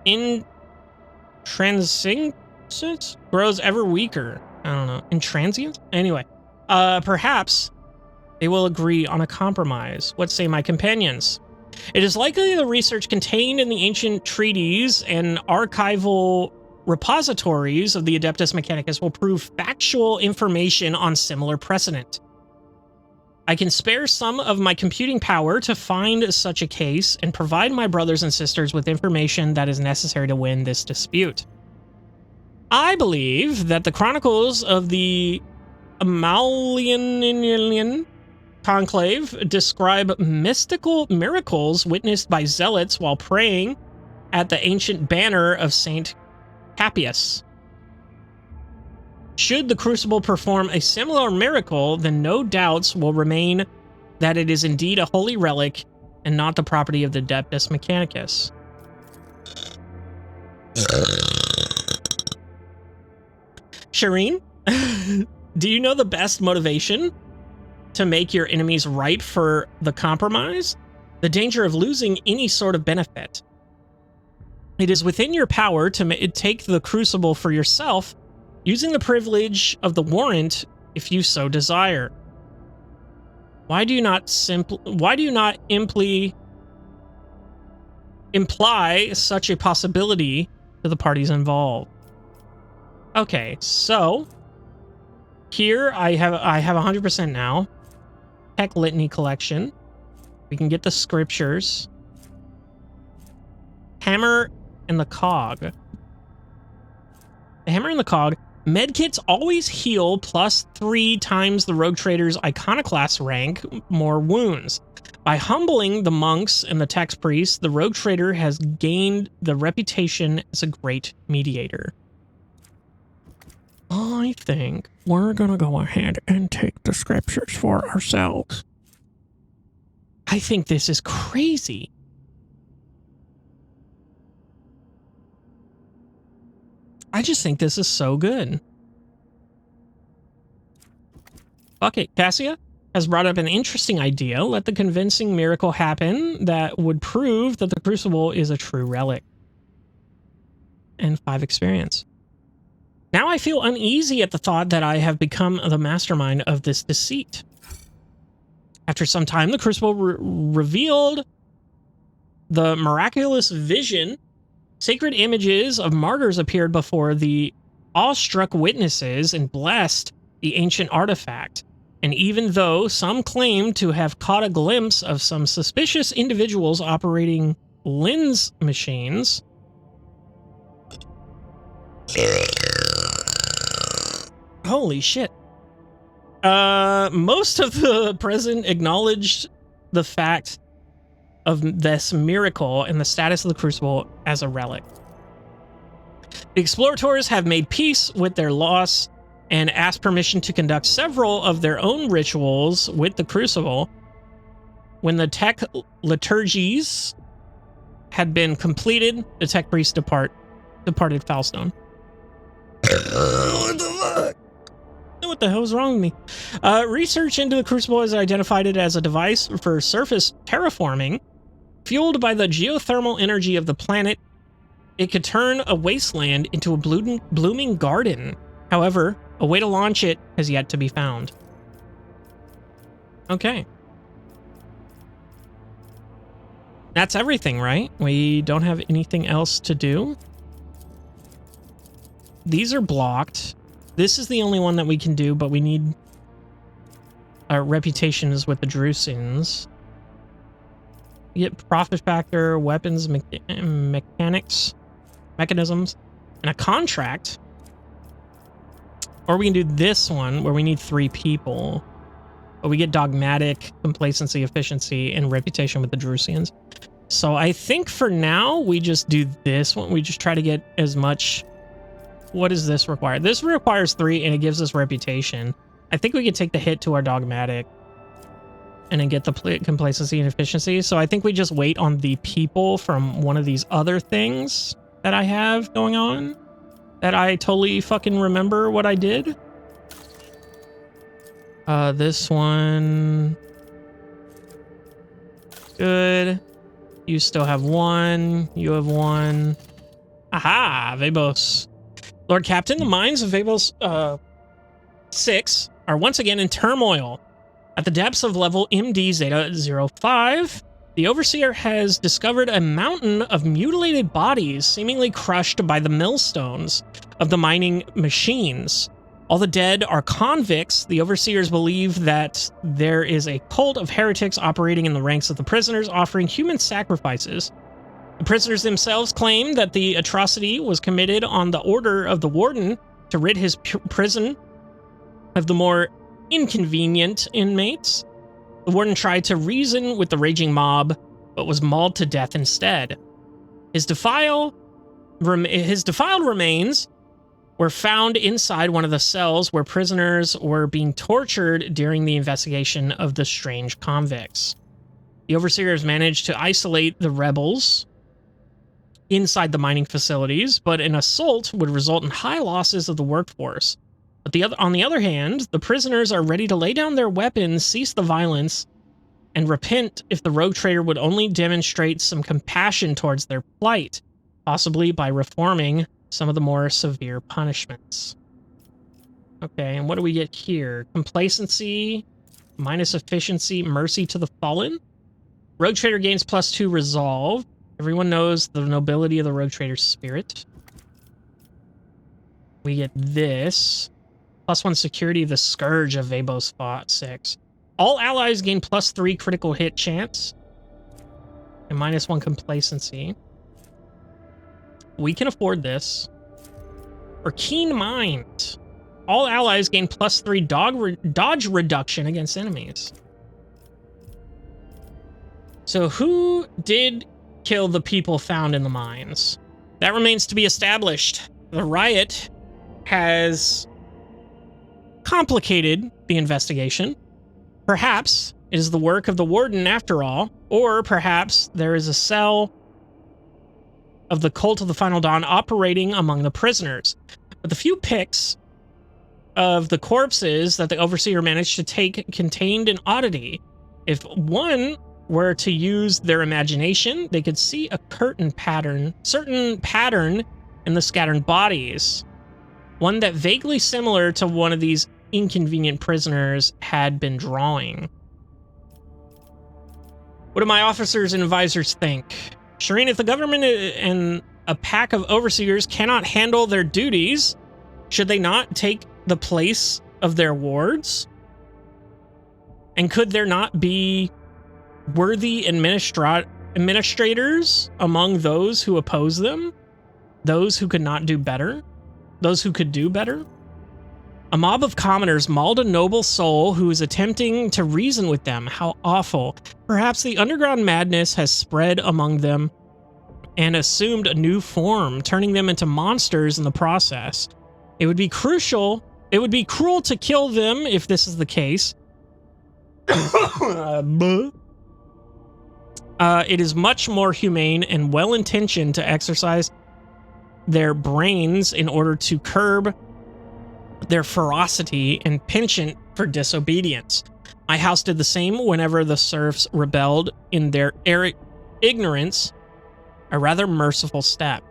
intransigence grows ever weaker. I don't know. Intransigence? Anyway, perhaps they will agree on a compromise. What say my companions? It is likely the research contained in the ancient treaties and archival repositories of the Adeptus Mechanicus will prove factual information on similar precedent. I can spare some of my computing power to find such a case and provide my brothers and sisters with information that is necessary to win this dispute. I believe that the chronicles of the Amalian Conclave describe mystical miracles witnessed by zealots while praying at the ancient banner of Saint Capius. Should the Crucible perform a similar miracle, then no doubts will remain that it is indeed a holy relic and not the property of the Adeptus Mechanicus. Shireen, do you know the best motivation to make your enemies right for the compromise? The danger of losing any sort of benefit. It is within your power to take the Crucible for yourself, using the privilege of the warrant if you so desire. Why do you not imply such a possibility to the parties involved? Okay, so here I have 100% now. Tech Litany Collection. We can get the scriptures. Hammer and the Cog. The Hammer and the Cog. Medkits always heal plus 3 times the Rogue Trader's Iconoclast rank more wounds. By humbling the monks and the Tex priests, the Rogue Trader has gained the reputation as a great mediator. I think we're gonna go ahead and take the scriptures for ourselves. I think this is crazy. I just think this is so good. Fuck it. Cassia has brought up an interesting idea. Let the convincing miracle happen that would prove that the Crucible is a true relic. And 5 experience. Now I feel uneasy at the thought that I have become the mastermind of this deceit. After some time, the Crucible revealed the miraculous vision. Sacred images of martyrs appeared before the awestruck witnesses and blessed the ancient artifact. And even though some claimed to have caught a glimpse of some suspicious individuals operating lens machines, holy shit. Most of the present acknowledged the fact of this miracle and the status of the Crucible as a relic. The explorators have made peace with their loss and asked permission to conduct several of their own rituals with the Crucible. When the tech liturgies had been completed, the tech priest departed Foulstone. What the fuck? What the hell is wrong with me? Research into the Crucible has identified it as a device for surface terraforming. Fueled by the geothermal energy of the planet, it could turn a wasteland into a blooming garden. However, a way to launch it has yet to be found. Okay. That's everything, right? We don't have anything else to do. These are blocked. This is the only one that we can do, but we need reputations with the Drusians. You get profit factor, weapons, mechanisms, and a contract. Or we can do this one where we need 3 people. But we get dogmatic, complacency, efficiency, and reputation with the Drusians. So I think for now, we just do this one. We just try to get as much... What does this require? This requires 3, and it gives us reputation. I think we could take the hit to our dogmatic and then get the complacency and efficiency. So I think we just wait on the people from one of these other things that I have going on. That I totally fucking remember what I did. This one. Good. You still have 1. You have 1. Aha! Vebos. Lord Captain, the mines of Vebos 6 are once again in turmoil. At the depths of level MD Zeta 05, the Overseer has discovered a mountain of mutilated bodies seemingly crushed by the millstones of the mining machines. All the dead are convicts. The Overseers believe that there is a cult of heretics operating in the ranks of the prisoners, offering human sacrifices. The prisoners themselves claim that the atrocity was committed on the order of the warden to rid his prison of the more inconvenient inmates. The warden tried to reason with the raging mob, but was mauled to death instead. His defiled remains were found inside one of the cells where prisoners were being tortured during the investigation of the strange convicts. The Overseers managed to isolate the rebels inside the mining facilities, but an assault would result in high losses of the workforce. But on the other hand, the prisoners are ready to lay down their weapons, cease the violence, and repent if the rogue trader would only demonstrate some compassion towards their plight, possibly by reforming some of the more severe punishments. Okay, and what do we get here? Complacency, minus efficiency, mercy to the fallen. Rogue trader gains +2 resolve. Everyone knows the nobility of the rogue trader's spirit. We get this. +1 security, the scourge of Vebos 6. All allies gain +3 critical hit chance. And -1 complacency. We can afford this. Or keen mind. All allies gain +3 dodge reduction against enemies. So who did kill the people found in the mines? That remains to be established. The riot has complicated the investigation. Perhaps it is the work of the warden after all, or perhaps there is a cell of the cult of the Final Dawn operating among the prisoners. But the few pics of the corpses that the Overseer managed to take contained an oddity. If one were to use their imagination, they could see a certain pattern in the scattered bodies. One that vaguely similar to one of these inconvenient prisoners had been drawing. What do my officers and advisors think? Shireen, if the government and a pack of overseers cannot handle their duties, should they not take the place of their wards? And could there not be worthy administrators among those who oppose them? Those who could not do better? Those who could do better? A mob of commoners mauled a noble soul who is attempting to reason with them. How awful. Perhaps the underground madness has spread among them and assumed a new form, turning them into monsters in the process. It would be cruel to kill them if this is the case. It is much more humane and well-intentioned to exercise their brains in order to curb their ferocity and penchant for disobedience. My house did the same whenever the serfs rebelled in their ignorance, a rather merciful step.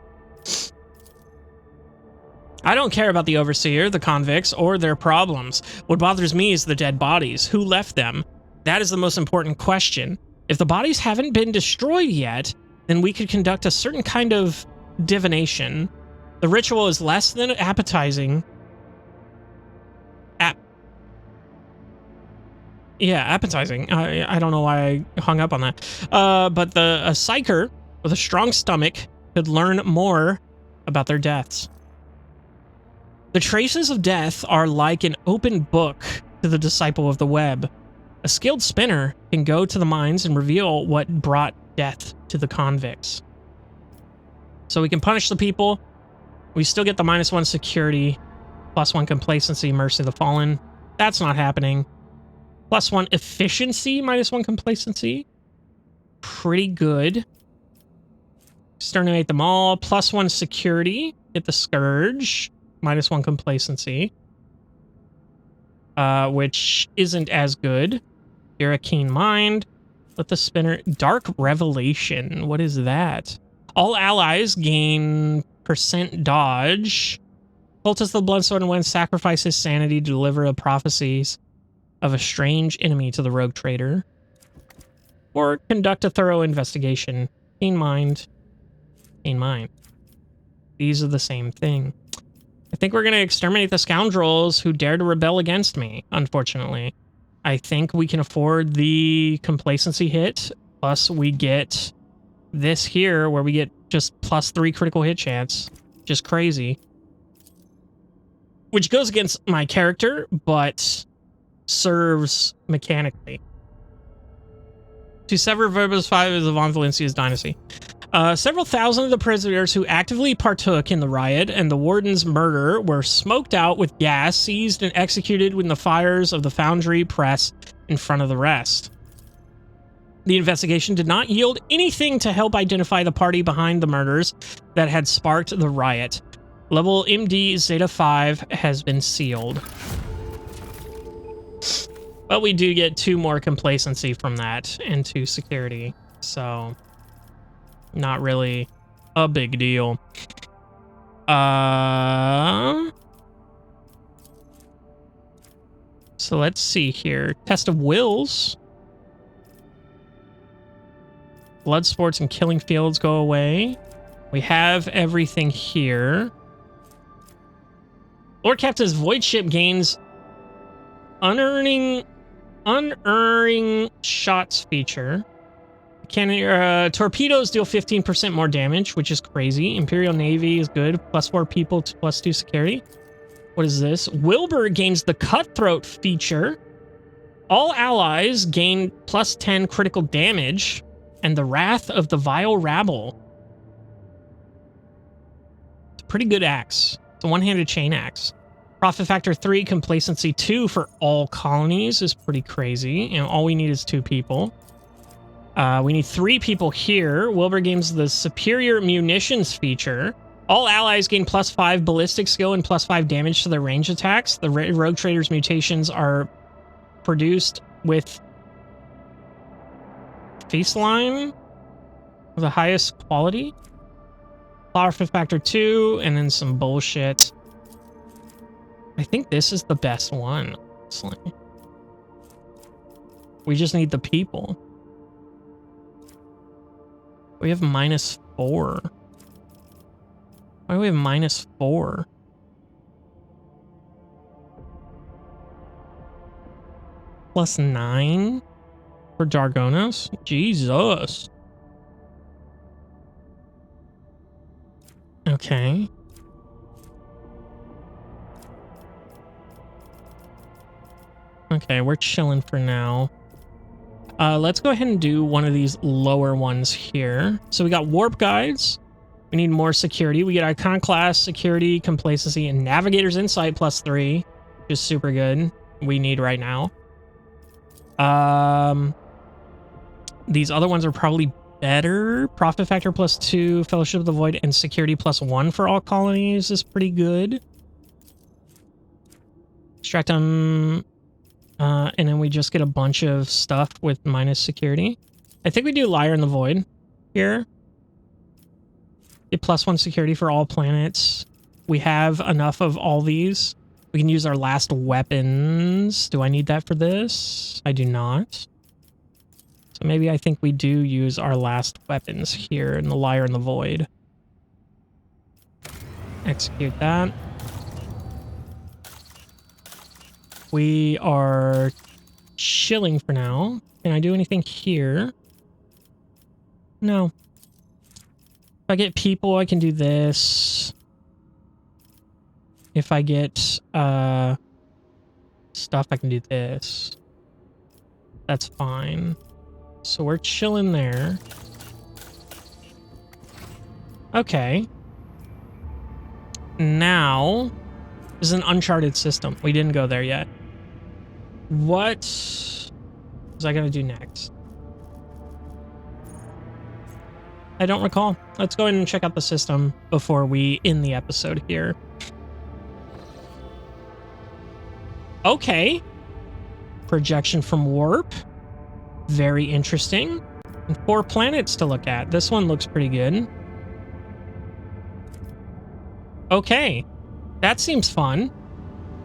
I don't care about the overseer, the convicts, or their problems. What bothers me is the dead bodies. Who left them? That is the most important question. If the bodies haven't been destroyed yet, then we could conduct a certain kind of divination. The ritual is less than appetizing. Appetizing. I don't know why I hung up on that. But a psyker with a strong stomach could learn more about their deaths. The traces of death are like an open book to the disciple of the web. A skilled spinner can go to the mines and reveal what brought death to the convicts. So we can punish the people. We still get the -1 security, +1 complacency, mercy of the fallen. That's not happening. +1 efficiency, -1 complacency. Pretty good. Exterminate them all. +1 security. Get the scourge. -1 complacency. Which isn't as good. You're a keen mind. Let the spinner... Dark revelation. What is that? All allies gain % dodge. Cultist of the Bloodsword and Wind sacrifice his sanity to deliver the prophecies of a strange enemy to the rogue trader. Or conduct a thorough investigation. Keen mind. Keen mind. These are the same thing. I think we're going to exterminate the scoundrels who dare to rebel against me, unfortunately. I think we can afford the complacency hit, plus we get this here, where we get just +3 critical hit chance. Just crazy. Which goes against my character, but serves mechanically. To sever Verbus 5 is the Von Valencia's dynasty. Several thousand of the prisoners who actively partook in the riot and the warden's murder were smoked out with gas, seized, and executed in the fires of the foundry press in front of the rest. The investigation did not yield anything to help identify the party behind the murders that had sparked the riot. Level MD Zeta 5 has been sealed. But we do get 2 more complacency from that and 2 security, so... not really a big deal. So let's see here. Test of wills. Blood sports and killing fields go away. We have everything here. Lord Captain's void ship gains unerring shots feature. Torpedoes deal 15% more damage, which is crazy. Imperial Navy is good. +4 people to +2 security. What is this? Wilbur gains the Cutthroat feature. All allies gain +10 critical damage. And the Wrath of the Vile Rabble. It's a pretty good axe. It's a one-handed chain axe. Profit factor 3, complacency 2 for all colonies is pretty crazy. And all we need is 2 people. We need 3 people here. Wilbur gains the Superior Munitions feature. All allies gain +5 ballistic skill and +5 damage to their range attacks. The Rogue Trader's mutations are produced with Feast Line, the highest quality. Profit factor 2, and then some bullshit. I think this is the best one, honestly. We just need the people. We have -4. Why do we have -4? +9 for Dargonos? Jesus. Okay. Okay, we're chilling for now. Let's go ahead and do one of these lower ones here. So we got warp guides. We need more security. We get Iconoclast, security, complacency, and Navigator's Insight +3, which is super good. We need right now. These other ones are probably better. Profit factor +2, Fellowship of the Void, and security +1 for all colonies is pretty good. Extract them, and then we just get a bunch of stuff with minus security. I think we do Liar in the Void here. Get +1 security for all planets. We have enough of all these. We can use our last weapons. Do I need that for this? I do not. So maybe I think we do use our last weapons here in the Liar in the Void. Execute that. We are chilling for now. Can I do anything here? No. If I get people, I can do this. If I get stuff, I can do this. That's fine. So we're chilling there. Okay. Now, this is an uncharted system. We didn't go there yet. What was I going to do next? I don't recall. Let's go ahead and check out the system before we end the episode here. Okay. Projection from warp. Very interesting. And 4 planets to look at. This one looks pretty good. Okay. That seems fun.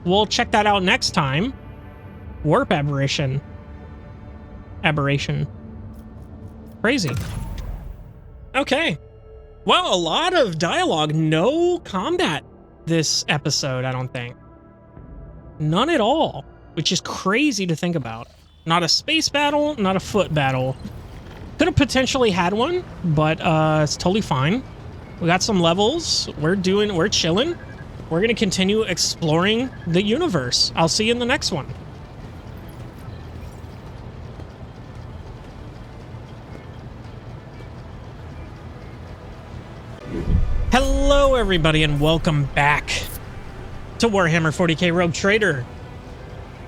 We'll check that out next time. Warp aberration. Aberration. Crazy. Okay. Well, a lot of dialogue. No combat this episode, I don't think. None at all, which is crazy to think about. Not a space battle, not a foot battle. Could have potentially had one, but it's totally fine. We got some levels. We're chilling. We're going to continue exploring the universe. I'll see you in the next one. Hello, everybody, and welcome back to Warhammer 40K Rogue Trader.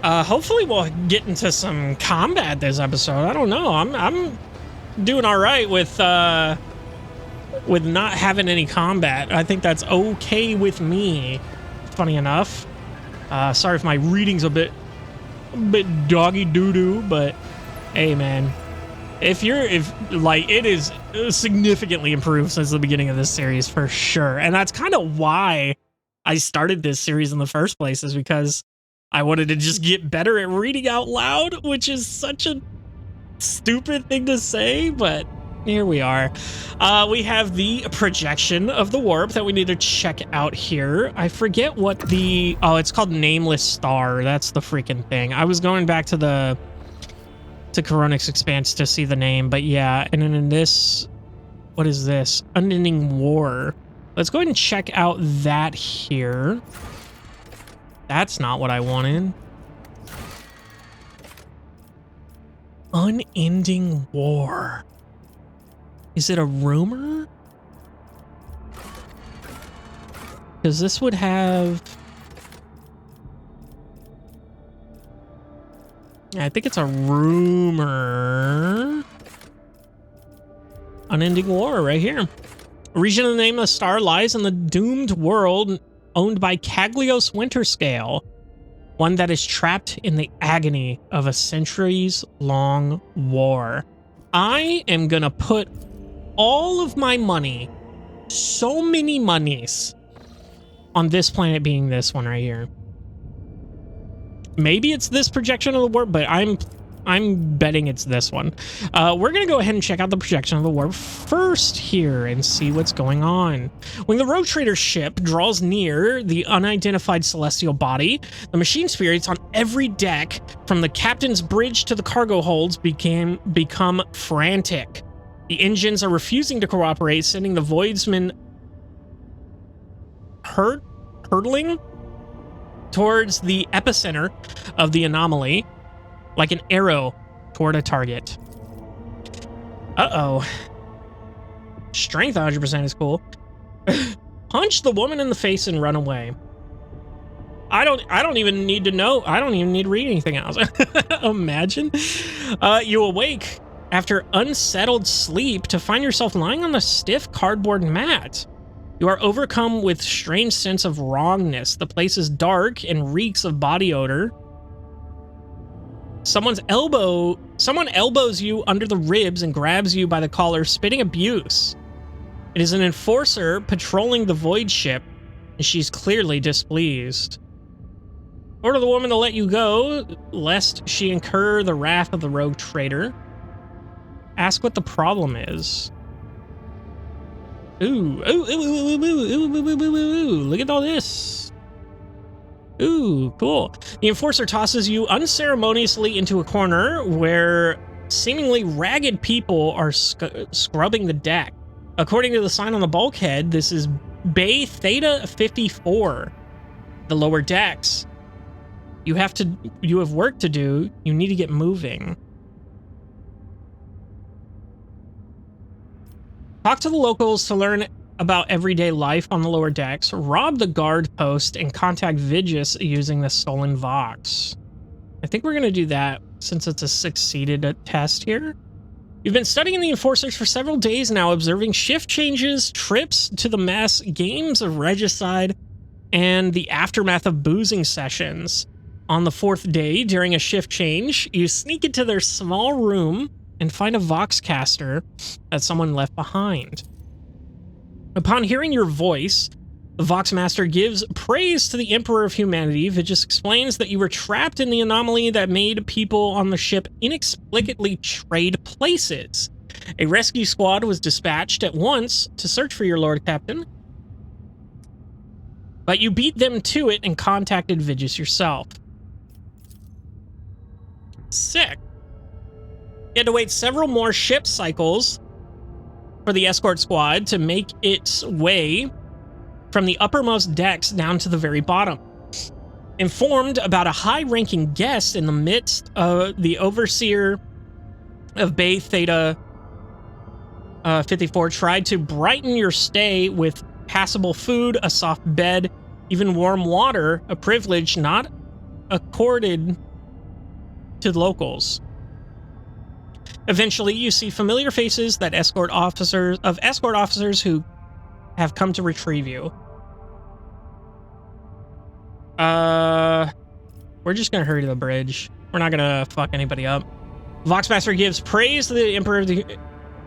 Hopefully we'll get into some combat this episode. I don't know. I'm doing all right with not having any combat. I think that's okay with me. Funny enough. Sorry if my reading's a bit doggy doo-doo, but hey, man. If it is significantly improved since the beginning of this series for sure. And that's kind of why I started this series in the first place, is because I wanted to just get better at reading out loud, which is such a stupid thing to say, but here we are. We have the projection of the warp that we need to check out here. I forget what it's called Nameless Star. That's the freaking thing. I was going back to Coronix Expanse to see the name, but yeah, and then in this, what is this? Unending War. Let's go ahead and check out that here. That's not what I wanted. Unending War. Is it a rumor? Because this would have... I think it's a rumor. Unending War right here. A region of the Nameless Star lies in the doomed world owned by Caglios Winterscale, one that is trapped in the agony of a centuries-long war. I am gonna put all of my money, so many monies, on this planet being this one right here. Maybe it's this projection of the warp, but I'm betting it's this one. We're going to go ahead and check out the projection of the warp first here and see what's going on. When the Rogue Trader ship draws near the unidentified celestial body, the machine spirits on every deck, from the captain's bridge to the cargo holds, become frantic. The engines are refusing to cooperate, sending the voidsmen hurtling towards the epicenter of the anomaly, like an arrow toward a target. Uh-oh. Strength 100% is cool. Punch the woman in the face and run away. I don't even need to know. I don't even need to read anything else. Imagine. You awake after unsettled sleep to find yourself lying on the stiff cardboard mat. You are overcome with strange sense of wrongness. The place is dark and reeks of body odor. Someone elbows you under the ribs and grabs you by the collar, spitting abuse. It is an enforcer patrolling the void ship, and she's clearly displeased. Order the woman to let you go, lest she incur the wrath of the rogue trader. Ask what the problem is. Ooh, look at all this. Ooh, cool. The enforcer tosses you unceremoniously into a corner where seemingly ragged people are scrubbing the deck. According to the sign on the bulkhead, this is Bay Theta 54, the lower decks. You have work to do. You need to get moving. Talk to the locals to learn about everyday life on the lower decks. Rob the guard post and contact Vigis using the stolen Vox. I think we're going to do that since it's a succeeded test here. You've been studying the enforcers for several days now, observing shift changes, trips to the mess, games of regicide, and the aftermath of boozing sessions. On the fourth day, during a shift change, you sneak into their small room and find a Voxcaster that someone left behind. Upon hearing your voice, the Voxmaster gives praise to the Emperor of Humanity. Vigis explains that you were trapped in the anomaly that made people on the ship inexplicably trade places. A rescue squad was dispatched at once to search for your Lord Captain, but you beat them to it and contacted Vigis yourself. Sick. You had to wait several more ship cycles for the escort squad to make its way from the uppermost decks down to the very bottom. Informed about a high-ranking guest in the midst of the overseer of Bay Theta 54 tried to brighten your stay with passable food, a soft bed, even warm water, a privilege not accorded to locals. Eventually, you see familiar faces that escort officers who have come to retrieve you. We're just gonna hurry to the bridge. We're not gonna fuck anybody up. Voxmaster gives praise to the Emperor of the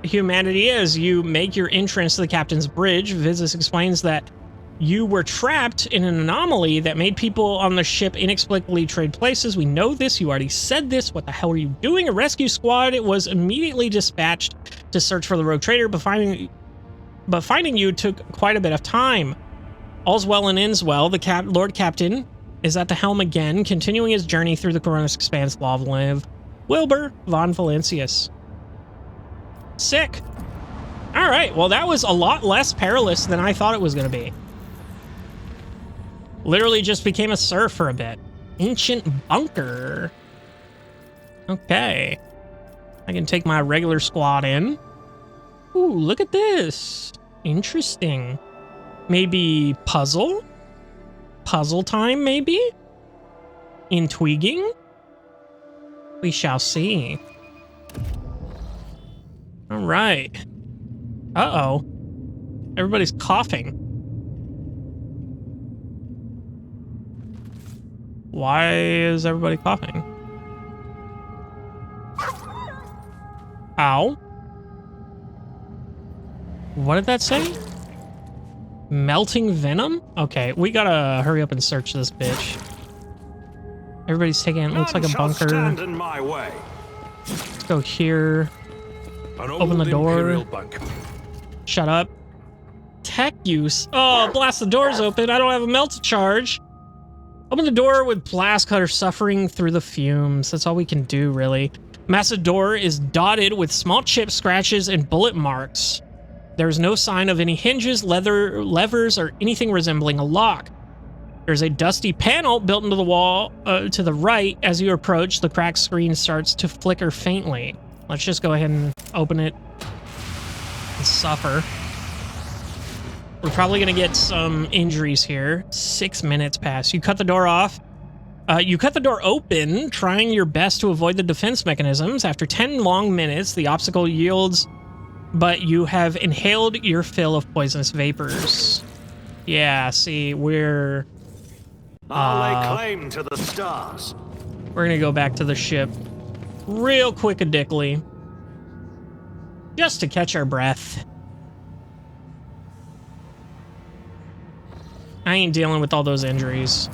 Humanity as you make your entrance to the captain's bridge. Vigis explains that you were trapped in an anomaly that made people on the ship inexplicably trade places. We know this. You already said this. What the hell are you doing? A rescue squad was immediately dispatched to search for the rogue trader, but finding you took quite a bit of time. All's well and ends well. The Lord Captain is at the helm again, continuing his journey through the Coronis Expanse law of live. Wilbur von Valancius. Sick. All right, well, that was a lot less perilous than I thought it was going to be. Literally just became a serf for a bit. Ancient bunker. Okay. I can take my regular squad in. Ooh, look at this. Interesting. Maybe puzzle? Puzzle time, maybe? Intriguing? We shall see. All right. Uh-oh. Everybody's coughing. Why is everybody coughing? Ow. What did that say? Melting venom? Okay, we gotta hurry up and search this bitch. Everybody's taking it. Looks like a bunker.
Stand in my way.
Let's go here. Open the door. Shut up. Tech use. Oh, blast the doors open. I don't have a melt to charge. Open the door with blast cutter suffering through the fumes. That's all we can do, really. Massive door is dotted with small chip scratches and bullet marks. There's no sign of any hinges, levers, or anything resembling a lock. There's a dusty panel built into the wall to the right. As you approach, the cracked screen starts to flicker faintly. Let's just go ahead and open it and suffer. We're probably going to get some injuries here. 6 minutes pass. You cut the door off. You cut the door open, trying your best to avoid the defense mechanisms. After 10 long minutes, the obstacle yields, but you have inhaled your fill of poisonous vapors. Yeah, see, we're...
I'll lay claim to the stars.
We're gonna go back to the ship real quick-a-dickly. Just to catch our breath. I ain't dealing with all those injuries.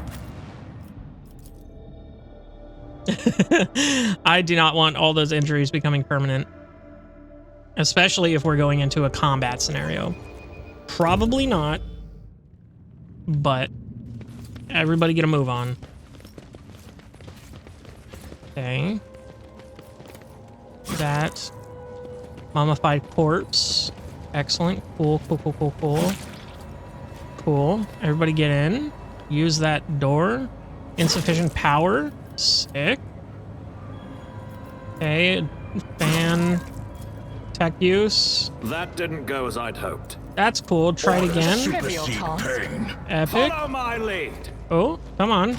I do not want all those injuries becoming permanent. Especially if we're going into a combat scenario. Probably not. But everybody get a move on. Okay. That. Mummified corpse. Excellent. Cool, cool, cool, cool, cool. Cool. Everybody get in. Use that door. Insufficient power. Sick. Okay. Fan. Tech use.
That didn't go as I'd hoped.
That's cool. Try it again. Epic.
Follow my lead.
Oh, come on.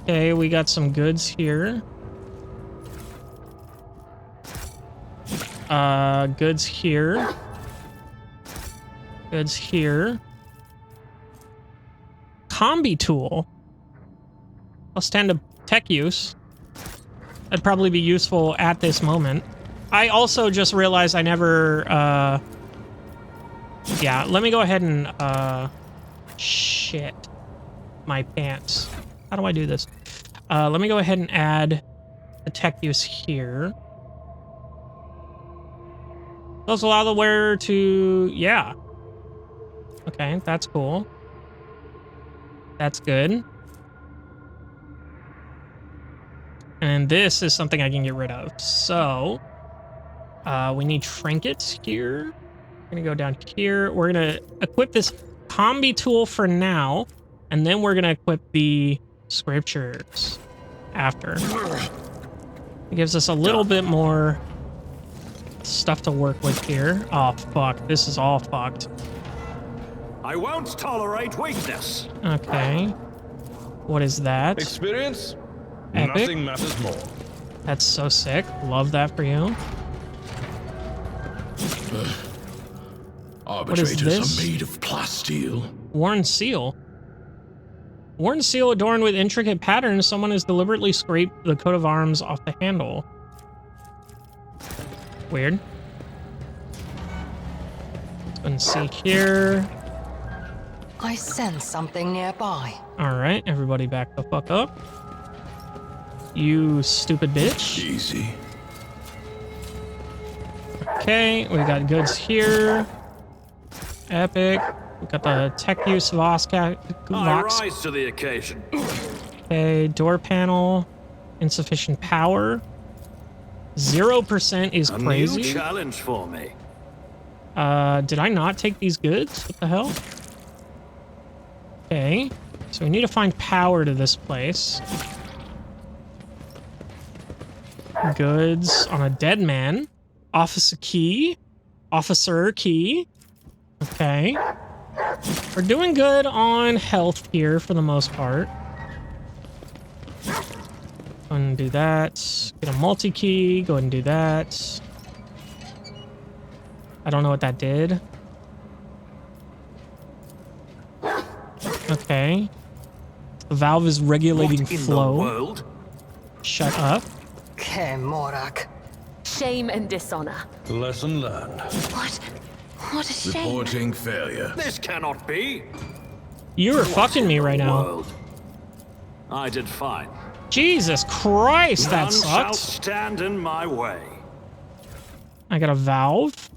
Okay, we got some goods here. Goods here. Goods here. Combi tool. I'll stand to tech use. That'd probably be useful at this moment. I also just realized I never, yeah, let me go ahead and, shit. My pants. How do I do this? Let me go ahead and add the tech use here. Those allow the wearer to, yeah. Okay, that's cool. That's good. And this is something I can get rid of. So, we need trinkets here. We're gonna go down here. We're gonna equip this combi tool for now, and then we're gonna equip the scriptures after. It gives us a little bit more stuff to work with here. Oh, fuck. This is all fucked.
I won't tolerate weakness.
Okay. What is that?
Experience?
Epic.
Nothing matters more.
That's so sick. Love that for you.
Arbitrators
this?
are made of plasteel.
Worn seal. Worn seal adorned with intricate patterns. Someone has deliberately scraped the coat of arms off the handle. Weird. Let's go and see here.
I sense something nearby.
Alright, everybody back the fuck up. You stupid bitch.
Easy.
Okay, we got goods here. Epic. We got the tech use of
I rise to the occasion.
Okay, door panel. Insufficient power. 0% is crazy.
A new challenge for me.
Did I not take these goods? What the hell? Okay, so we need to find power to this place. Goods on a dead man. Officer key. Okay. We're doing good on health here for the most part. Go ahead and do that. Get a multi-key. Go ahead and do that. I don't know what that did. Okay. The valve is regulating flow.
What in the world?
Shut up.
Kemorak.
Shame and dishonor.
Lesson learned.
What a shame.
Reporting failure.
This cannot be.
You are fucking me right now.
World. I did fine.
Jesus Christ, that
None shall
sucked.
stand in my way.
I got a valve.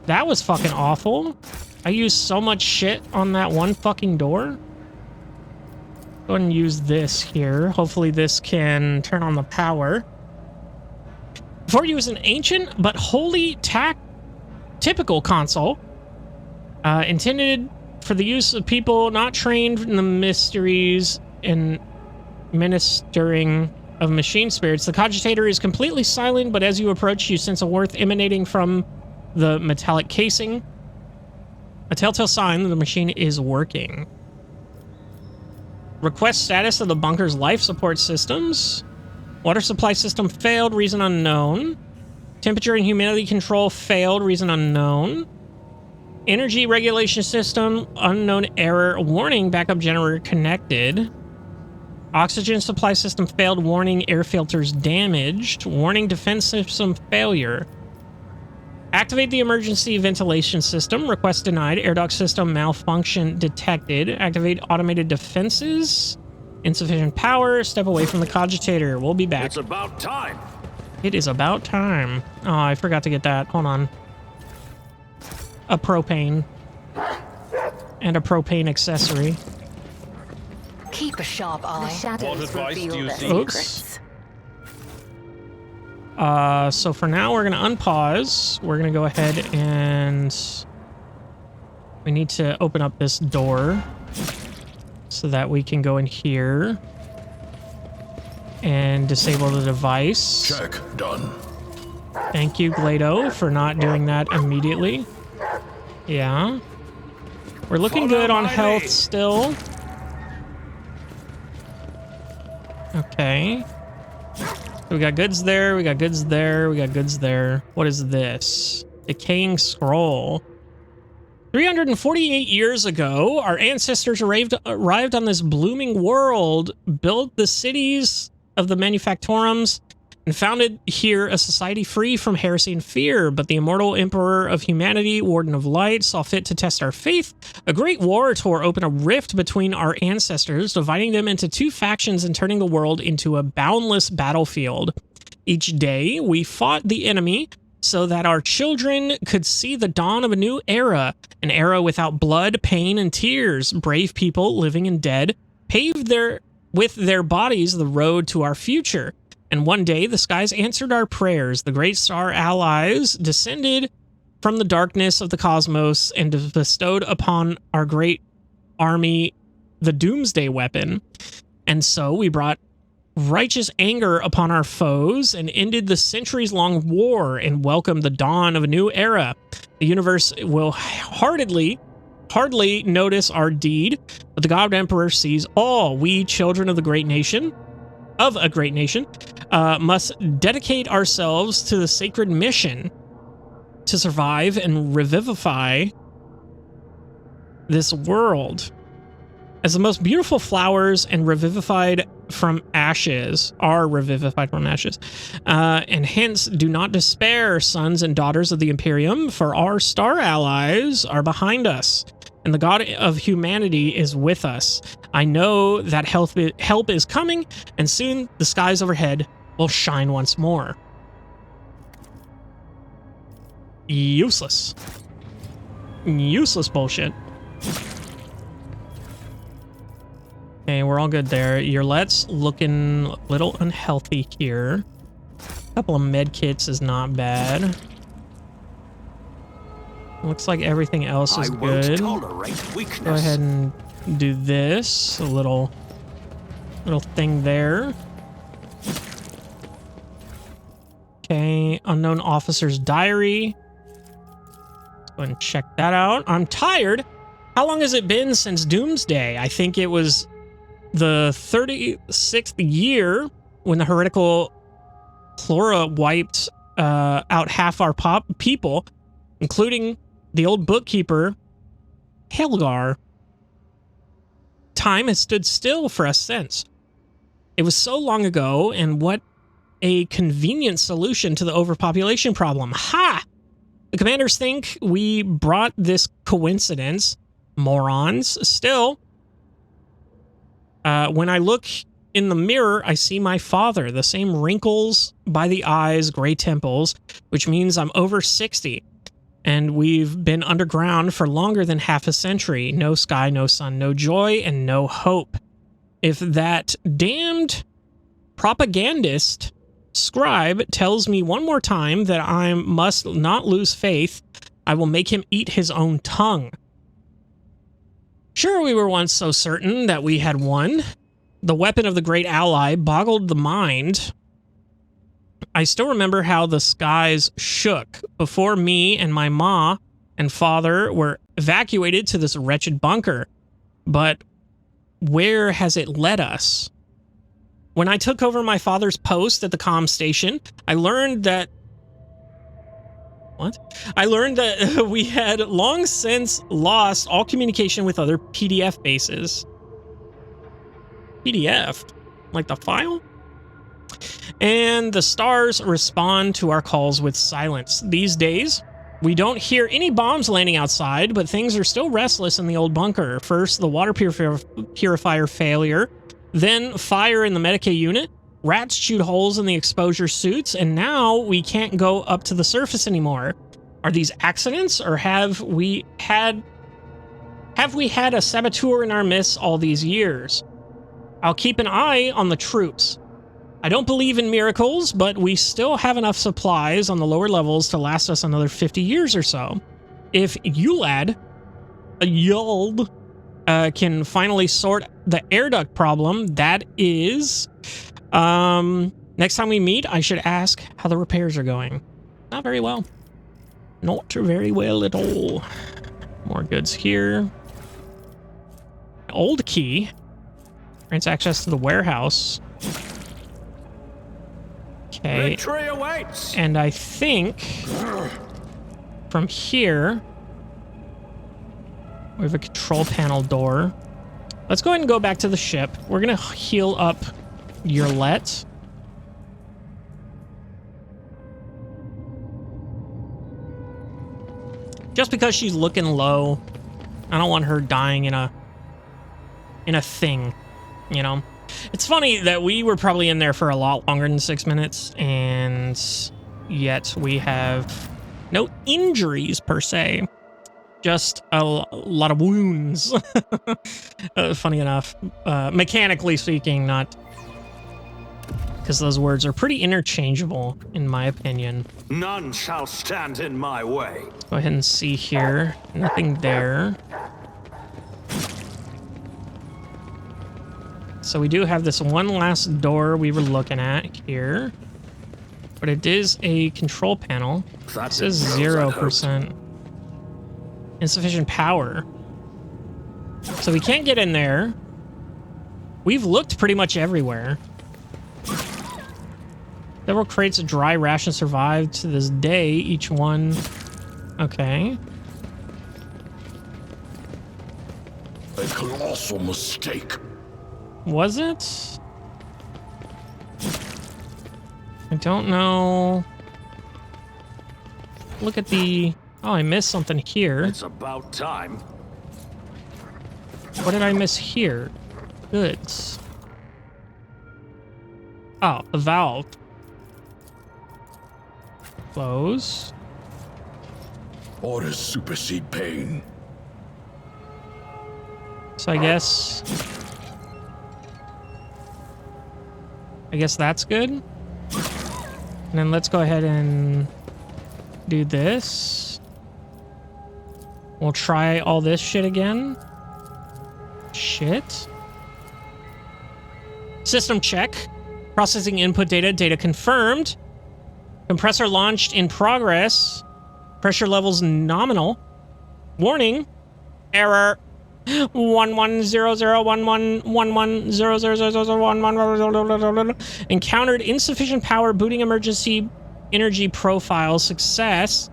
That was fucking awful. I used so much shit on that one fucking door. Go ahead and use this here. Hopefully this can turn on the power. Before you use an ancient but wholly typical console, intended for the use of people not trained in the mysteries and ministering of machine spirits. The cogitator is completely silent, but as you approach, you sense a warmth emanating from the metallic casing. A telltale sign that the machine is working. Request status of the bunker's life support systems. Water supply system failed, reason unknown. Temperature and humidity control failed, reason unknown. Energy regulation system, unknown error. Warning, backup generator connected. Oxygen supply system failed, warning, air filters damaged. Warning, defense system failure. Activate the emergency ventilation system. Request denied. Air duct system malfunction detected. Activate automated defenses. Insufficient power. Step away from the cogitator. We'll be back.
It's about time.
It is about time. Oh, I forgot to get that. Hold on. A propane. And a propane accessory.
Keep a sharp eye.
The shadows
What advice
reveal
do you
their
seek?
secrets.
So for now, we're going to unpause. We're going to go ahead and... we need to open up this door so that we can go in here and disable the device.
Check done.
Thank you, Glado, for not doing that immediately. Yeah. We're looking good on health still. Okay. We got goods there, we got goods there, we got goods there. What is this? Decaying scroll. 348 years ago, our ancestors arrived on this blooming world, built the cities of the Manufactorums, and founded here a society free from heresy and fear. But the immortal emperor of humanity, warden of light, saw fit to test our faith. A great war tore open a rift between our ancestors, dividing them into two factions and turning the world into a boundless battlefield. Each day, we fought the enemy so that our children could see the dawn of a new era, an era without blood, pain, and tears. Brave people, living and dead, paved with their bodies the road to our future. And one day, the skies answered our prayers. The great star allies descended from the darkness of the cosmos and bestowed upon our great army the doomsday weapon. And so we brought righteous anger upon our foes and ended the centuries-long war and welcomed the dawn of a new era. The universe will hardly notice our deed, but the God Emperor sees all. We, children of a great nation, must dedicate ourselves to the sacred mission to survive and revivify this world. As the most beautiful flowers and revivified from ashes, and hence do not despair, sons and daughters of the Imperium, for our star allies are behind us, and the God of humanity is with us. I know that help is coming, and soon the skies overhead will shine once more. Useless. Useless bullshit. Okay, we're all good there. Your let's looking a little unhealthy here. A couple of med kits is not bad. Looks like everything else is good. Go ahead and do this. A little thing there. Okay, unknown officer's diary. Let's go ahead and check that out. I'm tired. How long has it been since Doomsday? I think it was the 36th year when the heretical Chlora wiped out half our people, including the old bookkeeper, Helgar. Time has stood still for us since. It was so long ago, and what a convenient solution to the overpopulation problem. Ha! The commanders think we brought this coincidence. Morons. Still, when I look in the mirror, I see my father, the same wrinkles by the eyes, gray temples, which means I'm over 60. And we've been underground for longer than half a century. No sky, no sun, no joy, and no hope. If that damned propagandist scribe tells me one more time that I must not lose faith, I will make him eat his own tongue. Sure, we were once so certain that we had won. The weapon of the great ally boggled the mind. I still remember how the skies shook before me and my ma and father were evacuated to this wretched bunker. But where has it led us? When I took over my father's post at the comm station, I learned that... What? I learned that we had long since lost all communication with other PDF bases. PDF? Like the file? And the stars respond to our calls with silence. These days, we don't hear any bombs landing outside, but things are still restless in the old bunker. First, the water purifier failure, then fire in the Medicaid unit, rats chewed holes in the exposure suits, and now we can't go up to the surface anymore. Are these accidents, or have we had a saboteur in our midst all these years? I'll keep an eye on the troops. I don't believe in miracles, but we still have enough supplies on the lower levels to last us another 50 years or so. If Owlcat can finally sort the air duct problem, that is... next time we meet, I should ask how the repairs are going. Not very well. Not very well at all. More goods here. Old key. Grants access to the warehouse. Okay.
Victory awaits.
And I think from here we have a control panel door. Let's go ahead and go back to the ship. We're gonna heal up Owlcat. Just because she's looking low, I don't want her dying in a thing, you know? It's funny that we were probably in there for a lot longer than 6 minutes, and yet we have no injuries per se. Just a lot of wounds. Funny enough. Mechanically speaking, not... Because those words are pretty interchangeable, in my opinion.
None shall stand in my way.
Go ahead and see here. Nothing there. So we do have this one last door we were looking at here. But it is a control panel. It says 0%. Insufficient power. So we can't get in there. We've looked pretty much everywhere. Several crates of dry ration survived to this day, each one... Okay.
A colossal mistake.
Was it? I don't know. Look at the... Oh, I missed something here.
It's about time.
What did I miss here? Goods. Oh, the valve. Close.
Orders supersede pain.
So I guess that's good. And then let's go ahead and do this. We'll try all this shit again. Shit. System check. Processing input data. Data confirmed. Compressor launched in progress. Pressure levels nominal. Warning. Error. 11001111000011. Encountered insufficient power. Booting emergency energy profile. Success.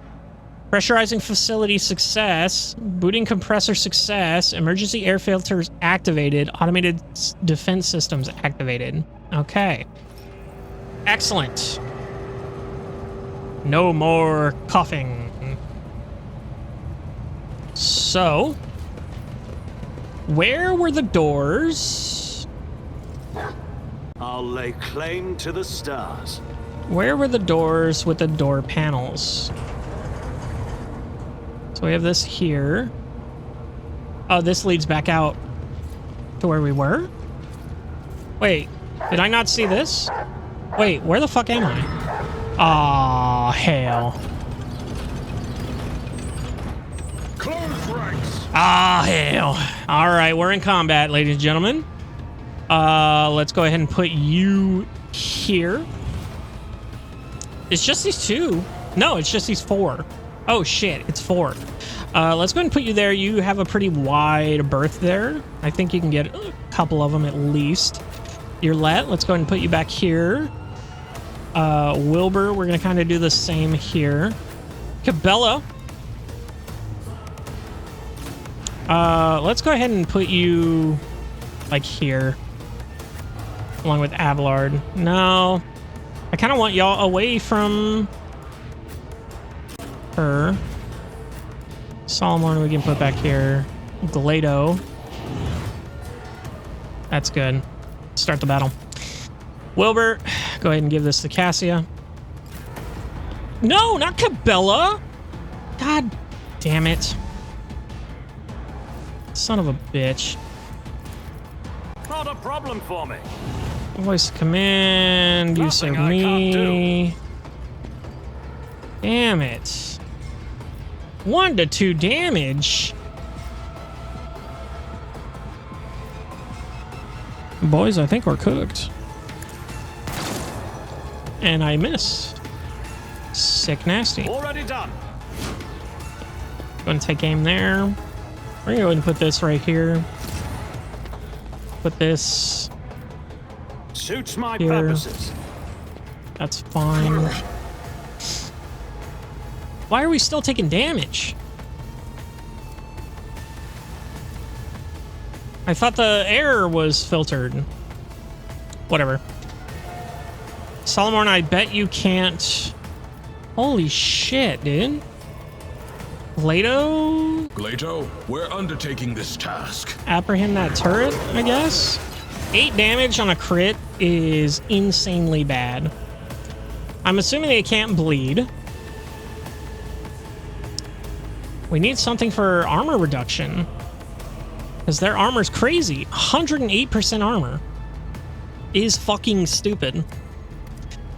Pressurizing facility. Success. Booting compressor. Success. Emergency air filters activated. Automated defense systems activated. Okay. Excellent. No more coughing. So, where were the doors?
I'll lay claim to the stars.
Where were the doors with the door panels? So we have this here. Oh, this leads back out to where we were? Wait, did I not see this? Wait, where the fuck am I? Aw, hell.
Close ranks.
Ah, hell. All right, we're in combat, ladies and gentlemen. Let's go ahead and put you here. It's just these two. No, it's just these four. Oh, shit, it's four. Let's go ahead and put you there. You have a pretty wide berth there. I think you can get couple of them at least. Let. Let's go ahead and put you back here. Wilbur, we're going to kind of do the same here. Cabela. Let's go ahead and put you like here. Along with Abelard. No. I kind of want y'all away from her. Solomon we can put back here. Glado. That's good. Start the battle. Wilbur, go ahead and give this to Cassia. No, not Cabela. God damn it. Son of a bitch.
Not a problem for me.
Voice command, you serve me. Damn it. 1 to 2 damage. Boys, I think we're cooked. And I missed. Sick nasty.
Already done.
Going to take aim there. We're going to go ahead and put this right here. Put this
Suits my
here.
purposes.
That's fine. Why are we still taking damage? I thought the air was filtered. Whatever. Solomon, I bet you can't... Holy shit, dude. Glado?
Glado, we're undertaking this task.
Apprehend that turret, I guess? 8 damage on a crit is insanely bad. I'm assuming they can't bleed. We need something for armor reduction. Because their armor's crazy. 108% armor is fucking stupid.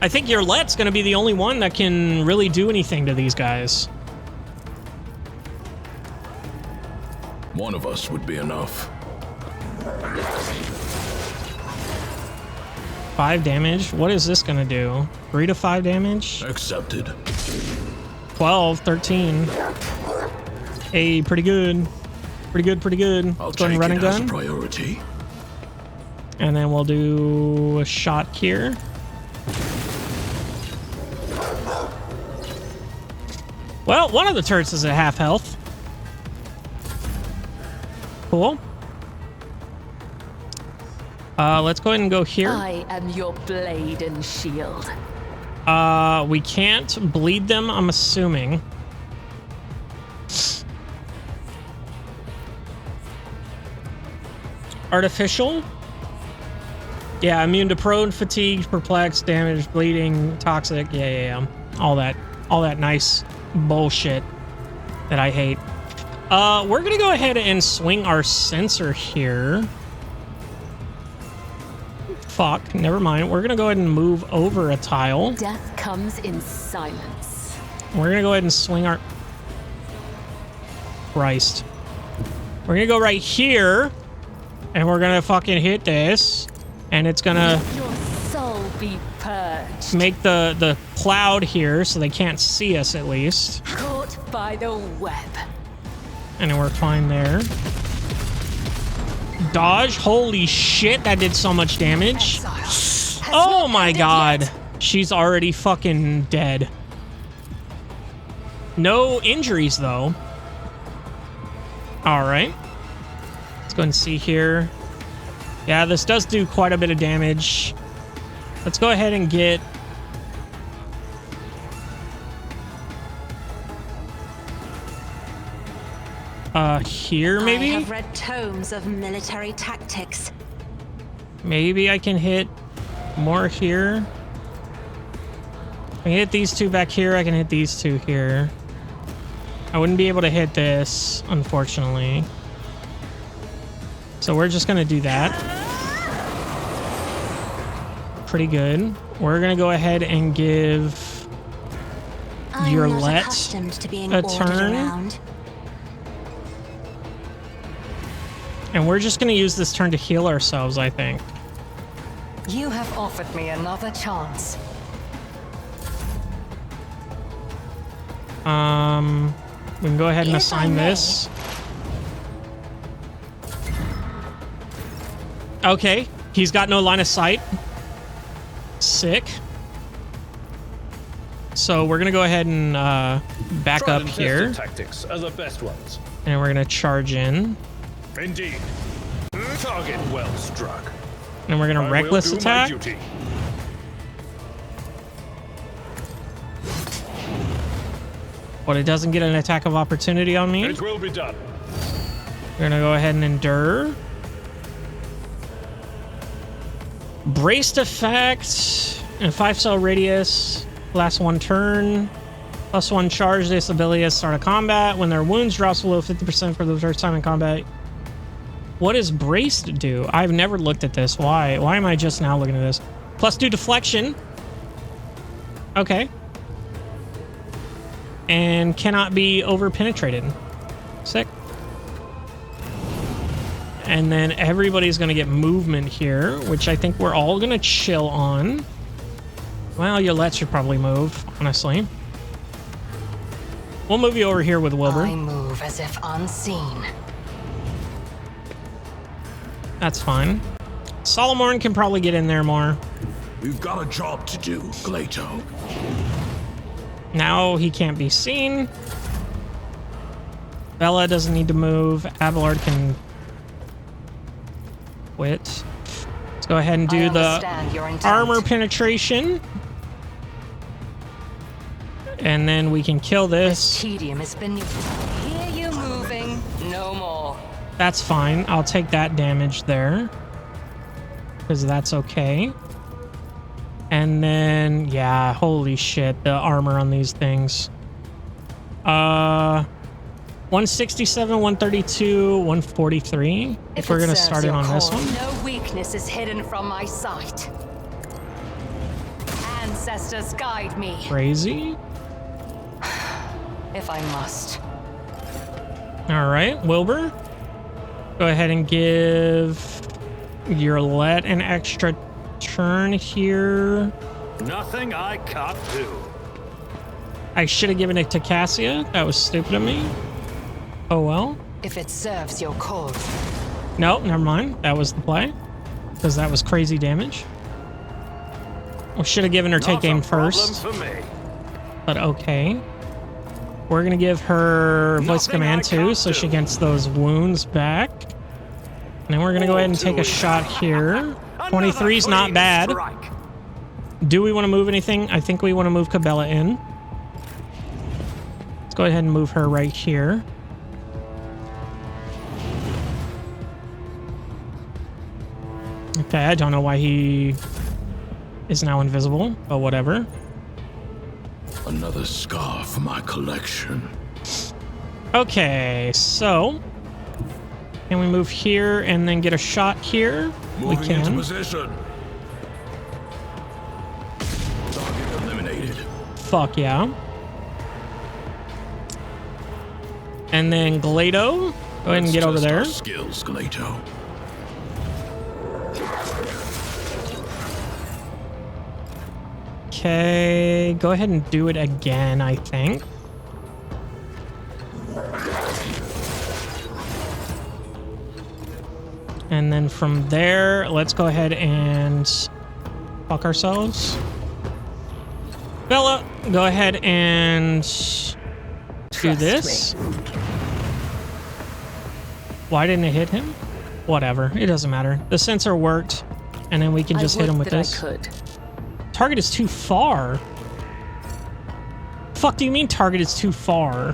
I think Let's gonna be the only one that can really do anything to these guys.
One of us would be enough.
5 damage? What is this gonna do? 3 to 5 damage?
Accepted.
12, 13. Hey, pretty good. Pretty good, pretty good. Let's go ahead and run and gun.
As a priority.
And then we'll do a shot here. Well, one of the turrets is at half health. Cool. Let's go ahead and go here.
I am your blade and shield.
We can't bleed them, I'm assuming. Artificial? Yeah, immune to prone, fatigue, perplexed, damage, bleeding, toxic. Yeah. All that nice bullshit that I hate. We're gonna go ahead and swing our sensor here. Fuck, never mind. We're gonna go ahead and move over a tile.
Death comes in silence.
We're gonna go ahead and swing our... Christ. We're gonna go right here, and we're gonna fucking hit this, and it's gonna...
Your soul be purged.
Make the cloud here so they can't see us at least.
Caught by the web.
And then we're fine there. Dodge. Holy shit, that did so much damage. Oh my god. She's already fucking dead. No injuries though. Alright. Let's go and see here. Yeah, this does do quite a bit of damage. Let's go ahead and get... here maybe?
I have read tomes of military tactics.
Maybe I can hit more here. I can hit these two back here. I can hit these two here. I wouldn't be able to hit this, unfortunately. So we're just gonna do that. Pretty good. We're gonna go ahead and give your Let a turn. And we're just gonna use this turn to heal ourselves, I think.
You have offered me another chance.
We can go ahead and assign this. Okay, he's got no line of sight. Sick. So we're gonna go ahead and back up here.
Tactics are the best ones.
And we're gonna charge in.
Indeed. Target well struck.
And we're gonna reckless attack. But it doesn't get an attack of opportunity on me.
It will be done.
We're gonna go ahead and endure. Braced effect and 5-cell radius. Last one turn. +1 charge. This ability at the start of combat. When their wounds drops below 50% for the first time in combat. What does braced do? I've never looked at this. Why? Why am I just now looking at this? +2 deflection. Okay. And cannot be over penetrated. Sick. And then everybody's going to get movement here, which I think we're all going to chill on. Well, Yolette should probably move, honestly. We'll move you over here with Wilbur.
I move as if unseen.
That's fine. Solomon can probably get in there more.
We've got a job to do, Glato.
Now he can't be seen. Bella doesn't need to move. Abelard can quit. Let's go ahead and do the armor penetration. And then we can kill this.
Tedium has been. Hear you moving. No more.
That's fine. I'll take that damage there. Because that's okay. And then, yeah, holy shit, the armor on these things. 167, 132, 143. If we're gonna start it on this one.
No weakness is hidden from my sight. Ancestors guide me.
Crazy.
If I must.
All right, Wilbur. Go ahead and give Yolette an extra turn here.
Nothing I can't do.
I should have given it to Cassia. That was stupid of me. Oh well.
If it serves your cause.
No, never mind. That was the play. Because that was crazy damage. We should have given her take aim first.
For me.
But okay. We're going to give her voice command too, so she gets those wounds back. And then we're going to go ahead and take a shot here. 23 is not bad. Do we want to move anything? I think we want to move Cabela in. Let's go ahead and move her right here. Okay, I don't know why he is now invisible, but whatever.
Another scar for my collection.
Okay, so can we move here and then get a shot here?
Moving
we can.
Into position. Target eliminated.
Fuck yeah. And then Glato, go ahead and get over there.
Skills, Glato.
Okay, go ahead and do it again, I think. And then from there, let's go ahead and fuck ourselves. Bella, go ahead and do this. Why didn't it hit him? Whatever, it doesn't matter. The sensor worked, and then we can just hit him with this. Target is too far. Fuck do you mean target is too far?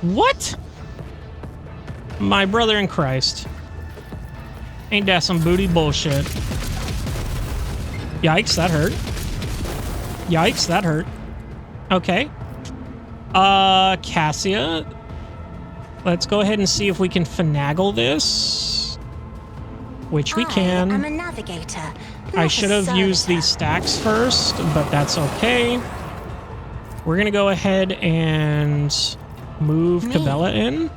What? My brother in Christ. Ain't that some booty bullshit? Yikes, that hurt. Yikes, that hurt. Okay. Cassia. Let's go ahead and see if we can finagle this. Which we can.
I'm a navigator.
I should have used these stacks first, but that's okay. We're gonna go ahead and move Cabela in.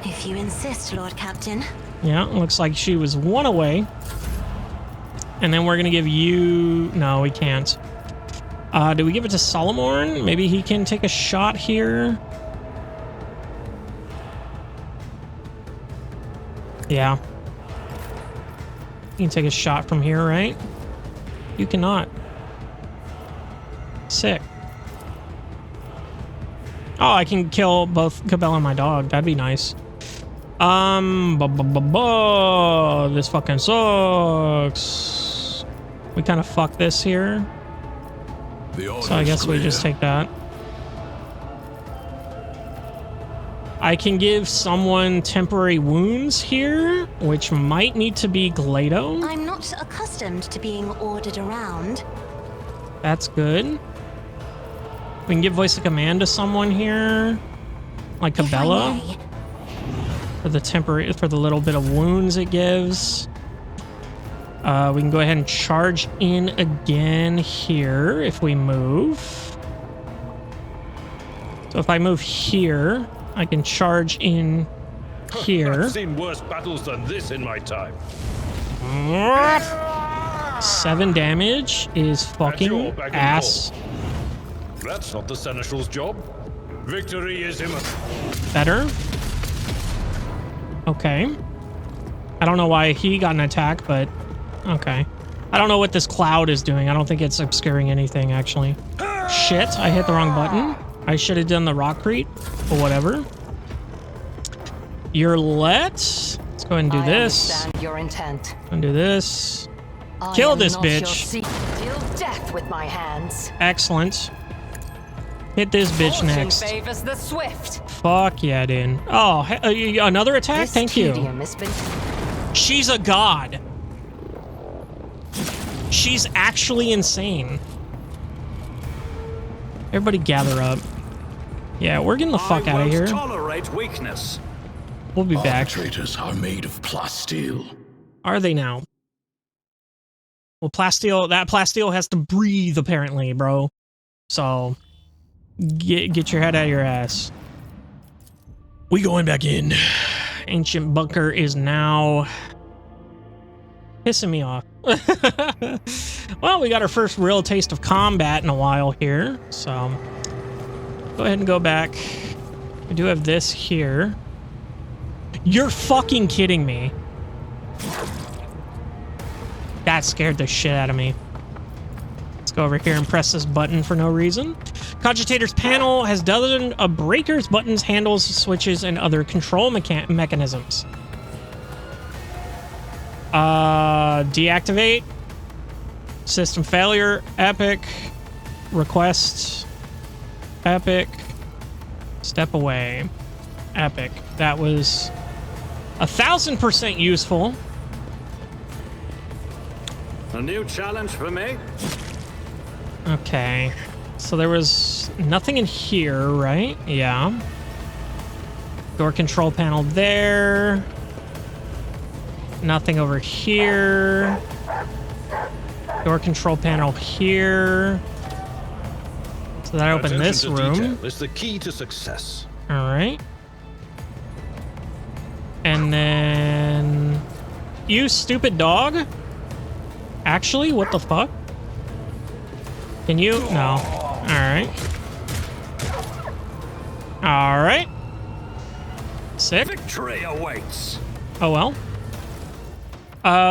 If you insist, Lord Captain.
Yeah, looks like she was one away. And then we're gonna give you... No, we can't. Do we give it to Solomon? Maybe he can take a shot here. Yeah. You can take a shot from here, right? You cannot. Sick. Oh, I can kill both Cabela and my dog. That'd be nice. This fucking sucks. We kind of fuck this here. So I guess we just take that. I can give someone temporary wounds here, which might need to be Glado.
I'm not accustomed to being ordered around.
That's good. We can give voice of command to someone here, like Cabela, for the temporary, for the little bit of wounds it gives. We can go ahead and charge in again here if we move. So if I move here, I can charge in here.
I've seen worse battles than this in my time.
7 damage is fucking ass.
That's not the Seneschal's job. Victory is imminent.
Better. Okay. I don't know why he got an attack, but okay. I don't know what this cloud is doing. I don't think it's obscuring anything, actually. Shit, I hit the wrong button. I should have done the rockcrete, but whatever. Let's go ahead and do this.
I understand your intent.
And do this. Kill this bitch.
Deal death with my hands.
Excellent. Hit this bitch
Fortune
next.
favors the swift.
Fuck yeah, dude. Oh, another attack?
This
Thank you. She's a god. She's actually insane. Everybody gather up. Yeah, we're getting the fuck out of here.
Tolerate weakness.
We'll be back.
Arbitrators are made of plasteel.
Are they now? Well, that plasteel has to breathe, apparently, bro. So, get your head out of your ass. We going back in. Ancient bunker is now pissing me off. Well, we got our first real taste of combat in a while here. So, go ahead and go back. We do have this here. You're fucking kidding me. That scared the shit out of me. Let's go over here and press this button for no reason. Cogitator's panel has dozens of breakers, buttons, handles, switches, and other control mechanisms. Deactivate. System failure. Epic. Request. Epic. Step away. Epic. That was 1000% useful.
A new challenge for me?
Okay. So there was nothing in here, right? Yeah. Door control panel there. Nothing over here. Door control panel here. So that opened this room.
Is the key to success.
All right. And then you stupid dog. Actually, what the fuck? Can you? No. All right. All right. Sick.
Victory awaits.
Oh well.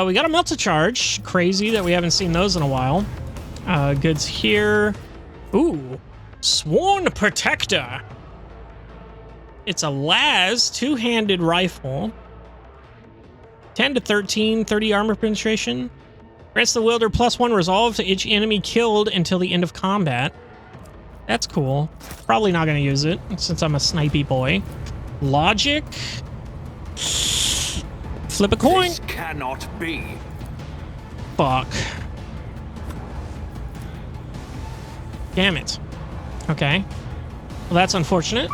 We got a multi-charge. Crazy that we haven't seen those in a while. Goods here. Ooh. Sworn Protector. It's a Laz two-handed rifle. 10 to 13, 30 armor penetration. Grants the wielder +1 resolve to each enemy killed until the end of combat. That's cool. Probably not going to use it since I'm a snipey boy. Logic. Flip a coin.
This cannot be.
Fuck. Damn it. Okay. Well, that's unfortunate.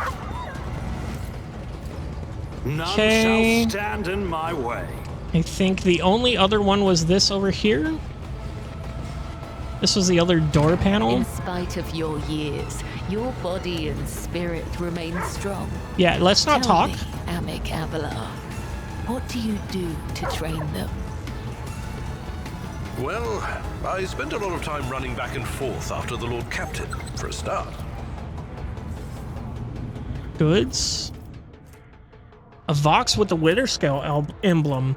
None
Okay.
shall stand in my way.
I think the only other one was this over here. This was the other door panel.
In spite of your years, your body and spirit remain strong.
Yeah, let's not
Tell
talk.
me, Amic Avalar, what do you do to train them?
Well, I spent a lot of time running back and forth after the Lord Captain, for a start.
Goods. A Vox with the Wither Scale emblem.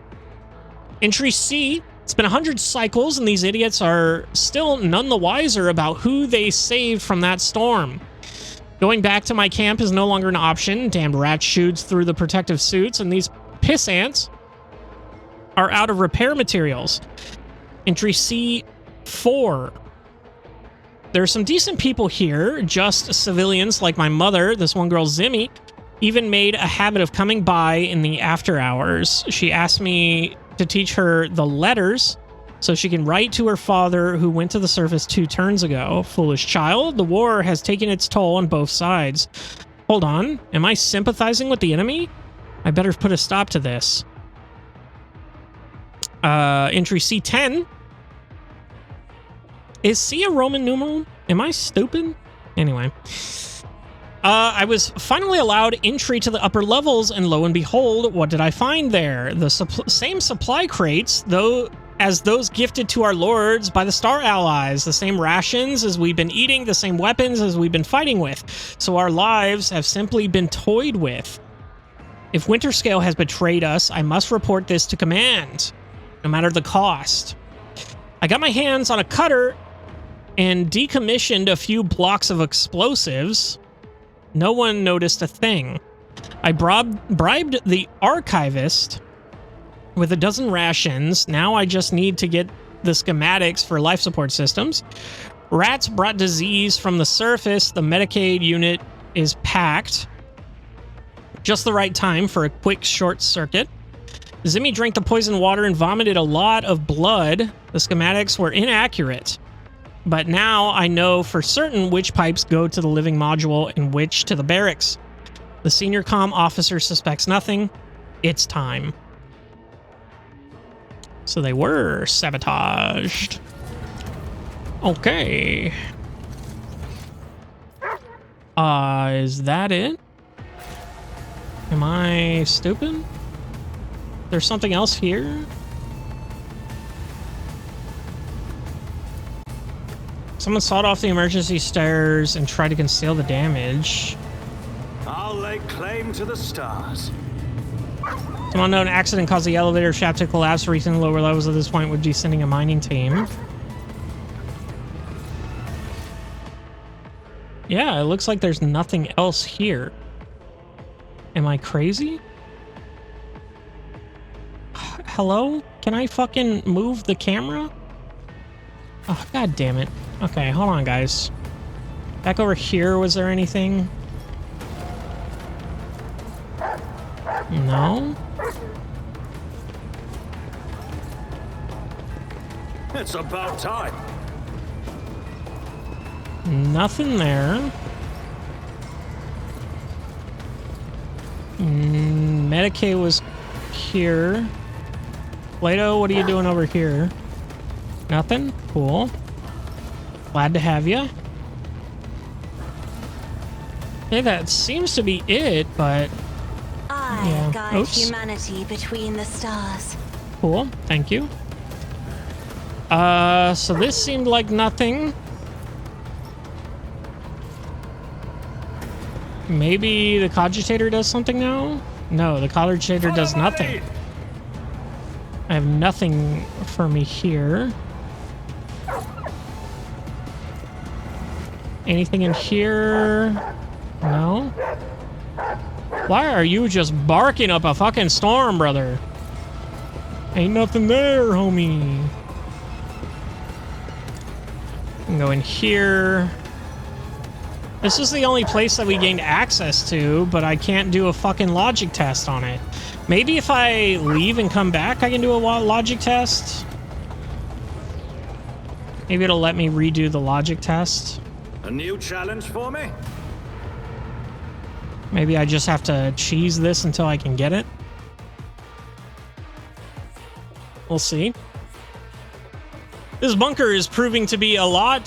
Entry C. It's been 100 cycles, and these idiots are still none the wiser about who they saved from that storm. Going back to my camp is no longer an option. Damned rat shoots through the protective suits, and these piss ants are out of repair materials. Entry C4. There are some decent people here, just civilians like my mother. This one girl, Zimmy, even made a habit of coming by in the after hours. She asked me to teach her the letters so she can write to her father, who went to the surface 2 turns ago. Foolish child, the war has taken its toll on both sides. Hold on, am I sympathizing with the enemy? I better put a stop to this. Entry C10. Is C a Roman numeral? Am I stupid? Anyway. I was finally allowed entry to the upper levels, and lo and behold, what did I find there? The same supply crates, though, as those gifted to our lords by the Star Allies. The same rations as we've been eating, the same weapons as we've been fighting with. So our lives have simply been toyed with. If Winterscale has betrayed us, I must report this to command, no matter the cost. I got my hands on a cutter and decommissioned a few blocks of explosives. No one noticed a thing. I bribed the archivist with a dozen rations. Now I just need to get the schematics for life support systems. Rats brought disease from the surface. The Medicaid unit is packed. Just the right time for a quick short circuit. Zimmy drank the poison water and vomited a lot of blood. The schematics were inaccurate. But now I know for certain which pipes go to the living module and which to the barracks. The senior comm officer suspects nothing. It's time. So they were sabotaged. Okay. Is that it? Am I stupid? There's something else here? Someone sawed off the emergency stairs and tried to conceal the damage.
I'll lay claim to the stars.
Some unknown accident caused the elevator shaft to collapse, reaching the lower levels at this point would be sending a mining team. Yeah, it looks like there's nothing else here. Am I crazy? Hello? Can I fucking move the camera? Oh, god damn it. Okay, hold on, guys. Back over here, was there anything? No?
It's about time.
Nothing there. Medicaid was here. Plato, what are you doing over here? Nothing? Cool. Glad to have you. Okay, that seems to be it, but...
I guide humanity between the stars.
Cool, thank you. So this seemed like nothing. Maybe the cogitator does something now? No, the cogitator does nothing. I have nothing for me here. Anything in here? No? Why are you just barking up a fucking storm, brother? Ain't nothing there, homie. I can go in here. This is the only place that we gained access to, but I can't do a fucking logic test on it. Maybe if I leave and come back, I can do a logic test. Maybe it'll let me redo the logic test.
A new challenge for me?
Maybe I just have to cheese this until I can get it. We'll see. This bunker is proving to be a lot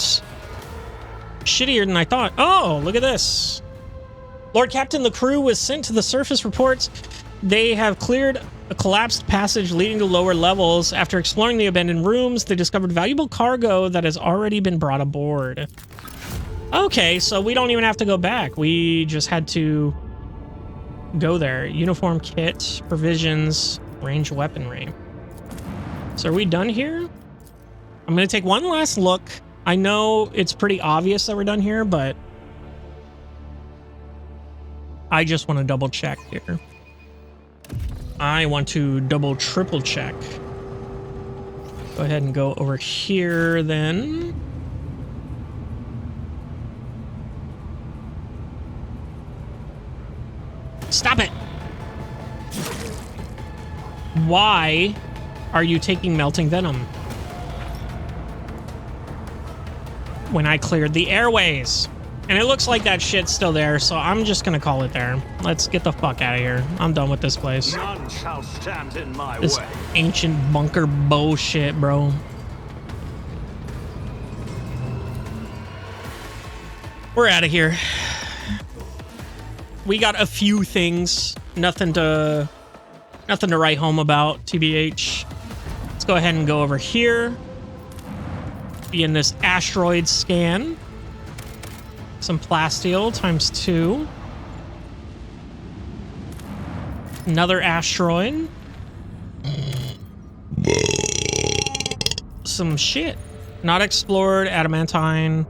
shittier than I thought. Oh, look at this. Lord Captain, the crew was sent to the surface reports They have cleared a collapsed passage leading to lower levels. After exploring the abandoned rooms, they discovered valuable cargo that has already been brought aboard. Okay, so we don't even have to go back. We just had to go there. Uniform kit, provisions, ranged weaponry. So are we done here? I'm going to take one last look. I know it's pretty obvious that we're done here, but I just want to double check here. I want to double triple check. Go ahead and go over here then. Stop it! Why are you taking melting venom? When I cleared the airways. And it looks like that shit's still there, so I'm just gonna call it there. Let's get the fuck out of here. I'm done with this place.
None shall stand in my
This
way.
ancient bunker bullshit, bro. We're out of here. We got a few things. Nothing to write home about, TBH. Let's go ahead and go over here. Be in this asteroid scan. Some plasteel times 2. Another asteroid. Some shit. Not explored, adamantine.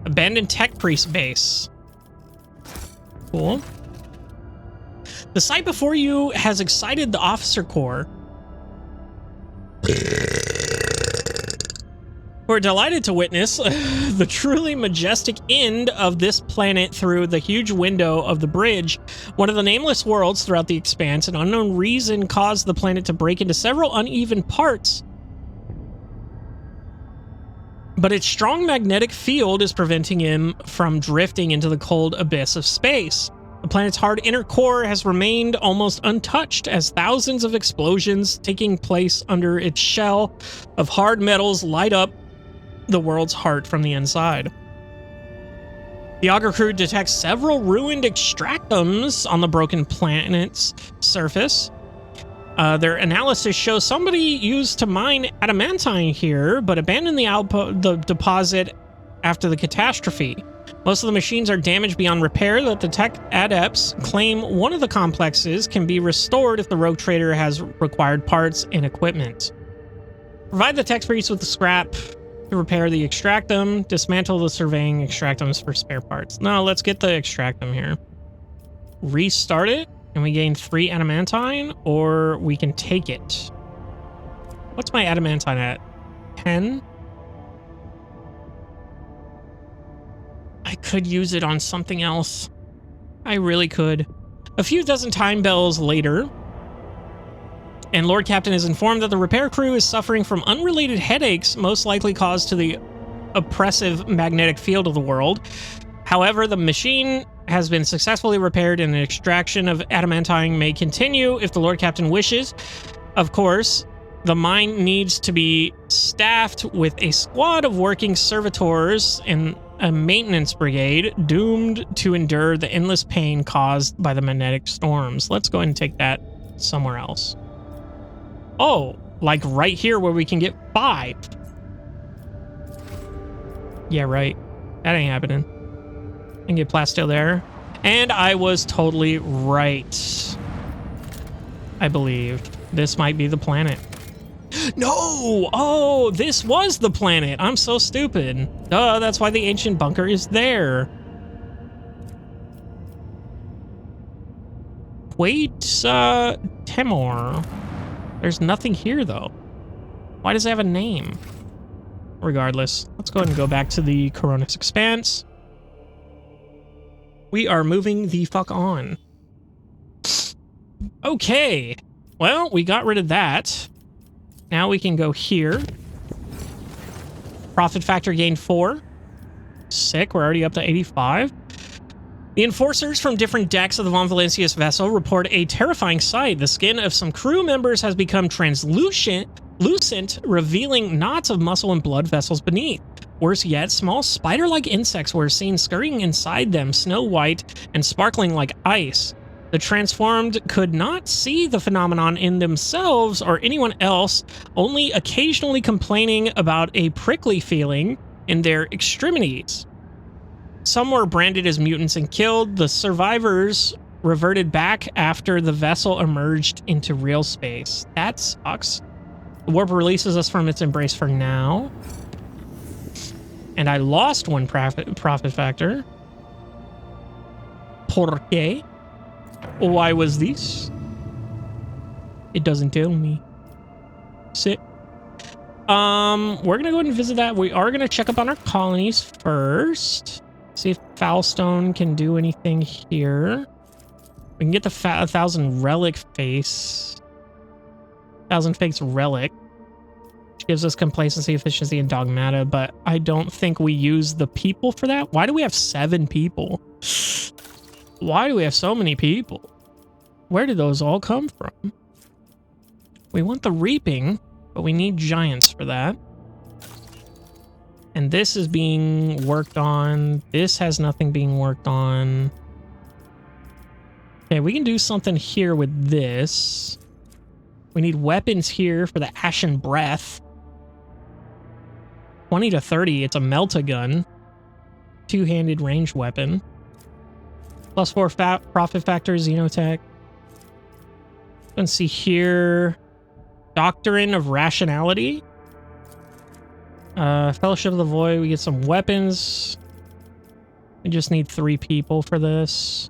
Abandoned tech priest base. Cool. The sight before you has excited the officer corps. We're delighted to witness the truly majestic end of this planet through the huge window of the bridge. One of the nameless worlds throughout the expanse, an unknown reason caused the planet to break into several uneven parts. But its strong magnetic field is preventing him from drifting into the cold abyss of space. The planet's hard inner core has remained almost untouched as thousands of explosions taking place under its shell of hard metals light up the world's heart from the inside. The Augur crew detects several ruined extractums on the broken planet's surface. Their analysis shows somebody used to mine adamantine here, but abandoned the deposit after the catastrophe. Most of the machines are damaged beyond repair, that the tech adepts claim one of the complexes can be restored if the rogue trader has required parts and equipment. Provide the tech priest with the scrap to repair the extractum. Dismantle the surveying extractums for spare parts. No, let's get the extractum here. Restart it, and we gain 3 adamantine, or we can take it. What's my adamantine at? 10? I could use it on something else. I really could. A few dozen time bells later, and Lord Captain is informed that the repair crew is suffering from unrelated headaches, most likely caused to the oppressive magnetic field of the world. However, the machine has been successfully repaired and an extraction of adamantine may continue if the Lord Captain wishes. Of course, the mine needs to be staffed with a squad of working servitors and a maintenance brigade doomed to endure the endless pain caused by the magnetic storms. Let's go ahead and take that somewhere else. Oh, like right here where we can get 5. Yeah, right. That ain't happening. I can get plasteel there. And I was totally right. I believe this might be the planet. No! Oh, this was the planet. I'm so stupid. Duh, that's why the ancient bunker is there. Wait, Temor. There's nothing here, though. Why does it have a name? Regardless, let's go ahead and go back to the Coronis Expanse. We are moving the fuck on. Okay. Well, we got rid of that. Now we can go here. Profit factor gained 4. Sick, we're already up to 85. The enforcers from different decks of the Von Valancius vessel report a terrifying sight. The skin of some crew members has become translucent, revealing knots of muscle and blood vessels beneath. Worse yet, small spider-like insects were seen scurrying inside them, snow white and sparkling like ice. The transformed could not see the phenomenon in themselves or anyone else, only occasionally complaining about a prickly feeling in their extremities. Some were branded as mutants and killed. The survivors reverted back after the vessel emerged into real space. That sucks. The warp releases us from its embrace for now. And I lost one profit factor. ¿Por qué? Why was this? It doesn't tell me. Sit. We're gonna go ahead and visit that. We are gonna check up on our colonies first. See if Foulstone can do anything here. We can get the 1,000 relic face. 1,000 fakes relic. Which gives us complacency, efficiency, and dogmata, but I don't think we use the people for that. Why do we have 7 people? Why do we have so many people? Where did those all come from? We want the reaping, but we need giants for that. And this is being worked on. This has nothing being worked on. Okay, we can do something here with this. We need weapons here for the Ashen Breath. 20 to 30, it's a melt-a-gun. Two-handed ranged weapon. +4 profit factor, Xenotech. Let's see here. Doctrine of Rationality. Fellowship of the Void, we get some weapons. We just need 3 people for this.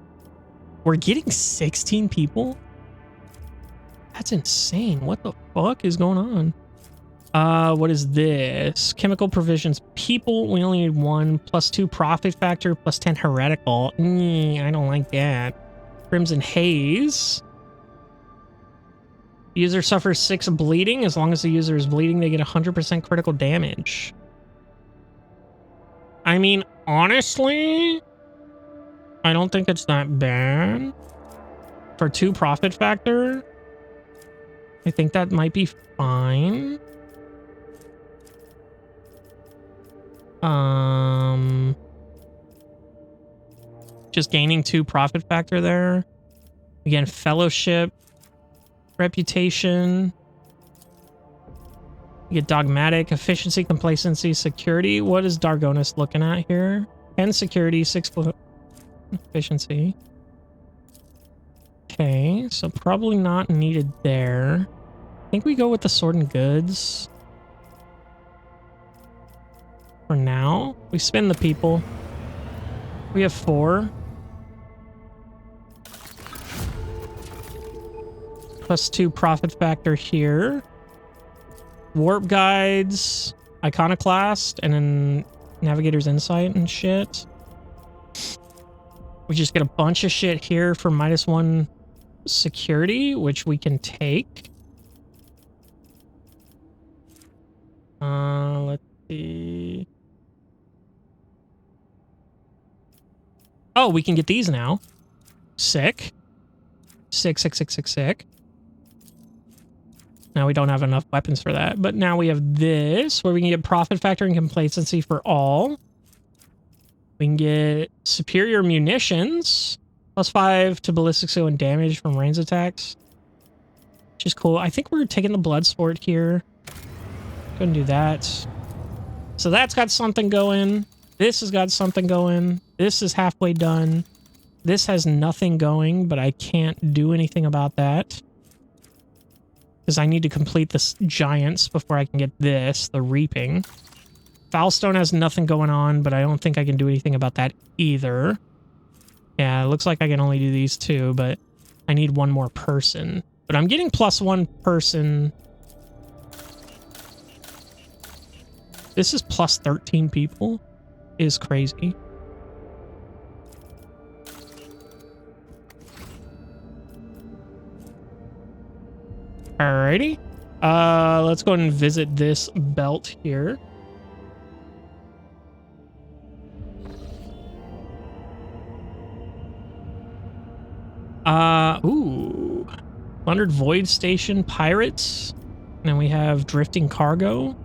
We're getting 16 people? That's insane. What the fuck is going on? What is this? Chemical provisions. People, we only need 1. +2 profit factor, +10 heretical. I don't like that. Crimson Haze. User suffers 6 bleeding. As long as the user is bleeding, they get 100% critical damage. I mean, honestly, I don't think it's that bad. For 2 profit factor, I think that might be fine. Just gaining 2 profit factor there. Again, fellowship, reputation. You get dogmatic, efficiency, complacency, security. What is Dargonis looking at here? 10 security, 6 efficiency. Okay, so probably not needed there. I think we go with the sword and goods. For now, we spin the people. We have 4. +2 profit factor here. Warp guides, iconoclast, and then navigator's insight and shit. We just get a bunch of shit here for -1 security, which we can take. Let's see. Oh, we can get these now. Sick. Sick. Now we don't have enough weapons for that, but now we have this, where we can get profit factor and complacency for all. We can get superior munitions, +5 to ballistic skill and damage from range attacks, which is cool. I think we're taking the blood sport here. Couldn't do that. So that's got something going. This has got something going. This is halfway done. This has nothing going, but I can't do anything about that. Because I need to complete this giants before I can get this, the reaping. Foulstone has nothing going on, but I don't think I can do anything about that either. Yeah, it looks like I can only do these 2, but I need 1 more person. But I'm getting +1 person. This is +13 people. Is crazy. Alrighty. Let's go ahead and visit this belt here. Ooh. Plundered Void Station Pirates. And then we have Drifting Cargo.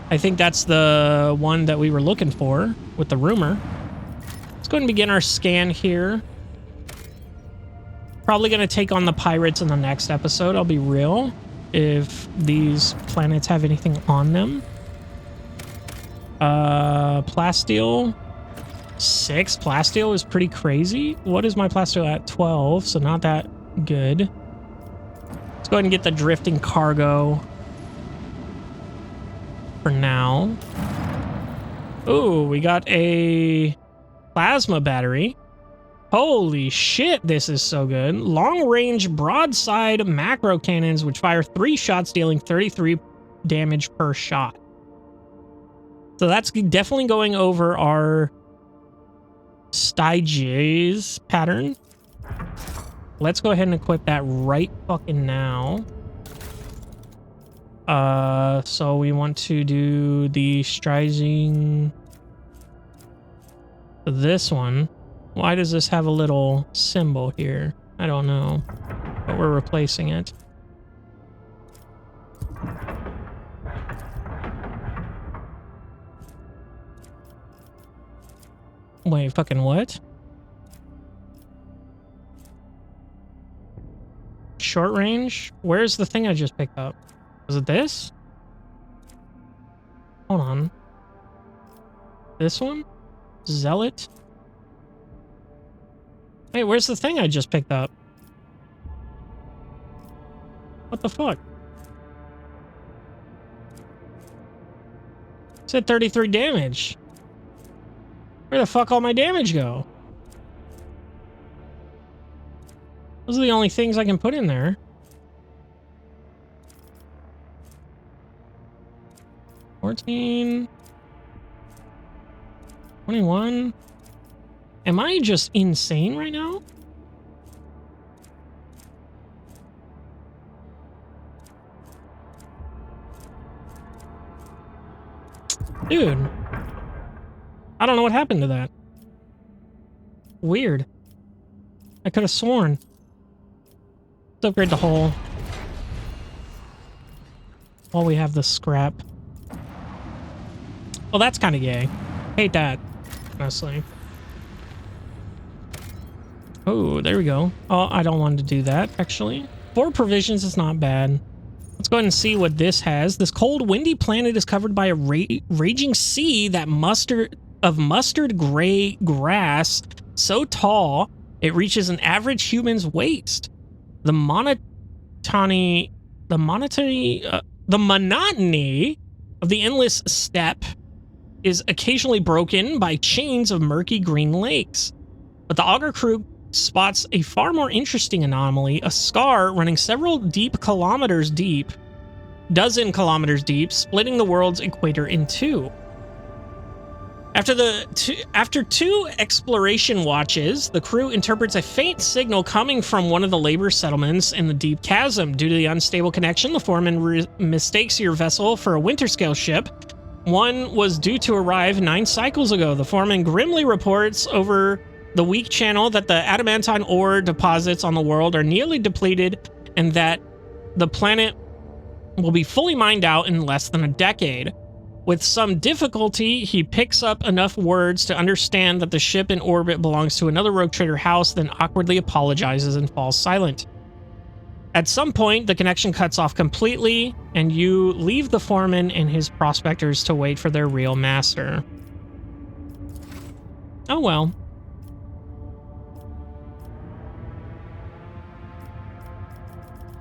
I think that's the one that we were looking for with the rumor. Let's go ahead and begin our scan here. Probably going to take on the pirates in the next episode, I'll be real. If these planets have anything on them. Plasteel. 6. Plasteel is pretty crazy. What is my plasteel at? 12, so not that good. Let's go ahead and get the drifting cargo for now. Ooh, we got a plasma battery. Holy shit, this is so good. Long-range broadside macro cannons which fire 3 shots, dealing 33 damage per shot. So that's definitely going over our Styges pattern. Let's go ahead and equip that right fucking now. So we want to do the Strizing. This one. Why does this have a little symbol here? I don't know, but we're replacing it. Wait, fucking what? Short range? Where's the thing I just picked up? Was it this? Hold on. This one? Zealot? Wait, where's the thing I just picked up? What the fuck? It said 33 damage. Where the fuck all my damage go? Those are the only things I can put in there. 14. 21. Am I just insane right now? Dude. I don't know what happened to that. Weird. I could have sworn. Let's upgrade the hull. While we have the scrap. Well, that's kind of gay. Hate that, honestly. Oh, there we go. Oh, I don't want to do that, actually. 4 provisions is not bad. Let's go ahead and see what this has. This cold, windy planet is covered by a raging sea that mustard gray grass so tall it reaches an average human's waist. The monotony of the endless steppe is occasionally broken by chains of murky green lakes. But the auger crew spots a far more interesting anomaly, a scar running several kilometers deep, splitting the world's equator in 2. After 2 exploration watches, the crew interprets a faint signal coming from one of the labor settlements in the deep chasm. Due to the unstable connection, the foreman mistakes your vessel for a winter-scale ship. One was due to arrive 9 cycles ago. The foreman grimly reports over the weak channel that the adamantine ore deposits on the world are nearly depleted and that the planet will be fully mined out in less than a decade. With some difficulty, he picks up enough words to understand that the ship in orbit belongs to another rogue trader house, then awkwardly apologizes and falls silent. At some point, the connection cuts off completely, and you leave the foreman and his prospectors to wait for their real master. Oh well.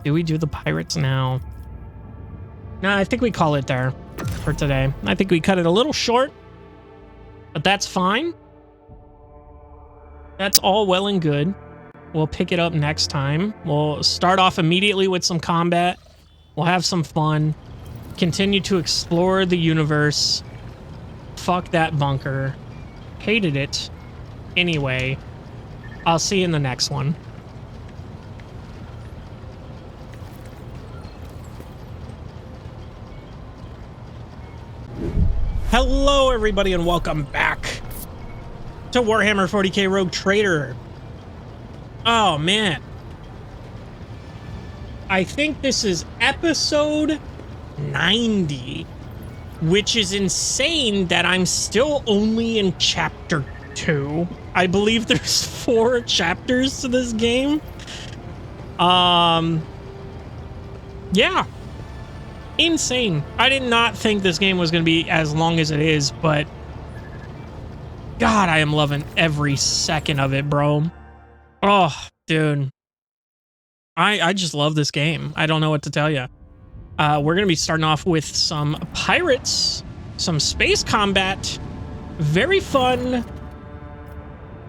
Do we do the pirates now? No, I think we call it there for today. I think we cut it a little short, but that's fine. That's all well and good. We'll pick it up next time. We'll start off immediately with some combat. We'll have some fun. Continue to explore the universe. Fuck that bunker. Hated it. Anyway, I'll see you in the next one. Hello, everybody, and welcome back to Warhammer 40K Rogue Trader. Oh, man. I think this is episode 90, which is insane that I'm still only in chapter 2. I believe there's 4 chapters to this game. Yeah. Insane. I did not think this game was going to be as long as it is, but God, I am loving every second of it, bro. Oh, dude. I just love this game. I don't know what to tell you. We're going to be starting off with some pirates, some space combat. Very fun.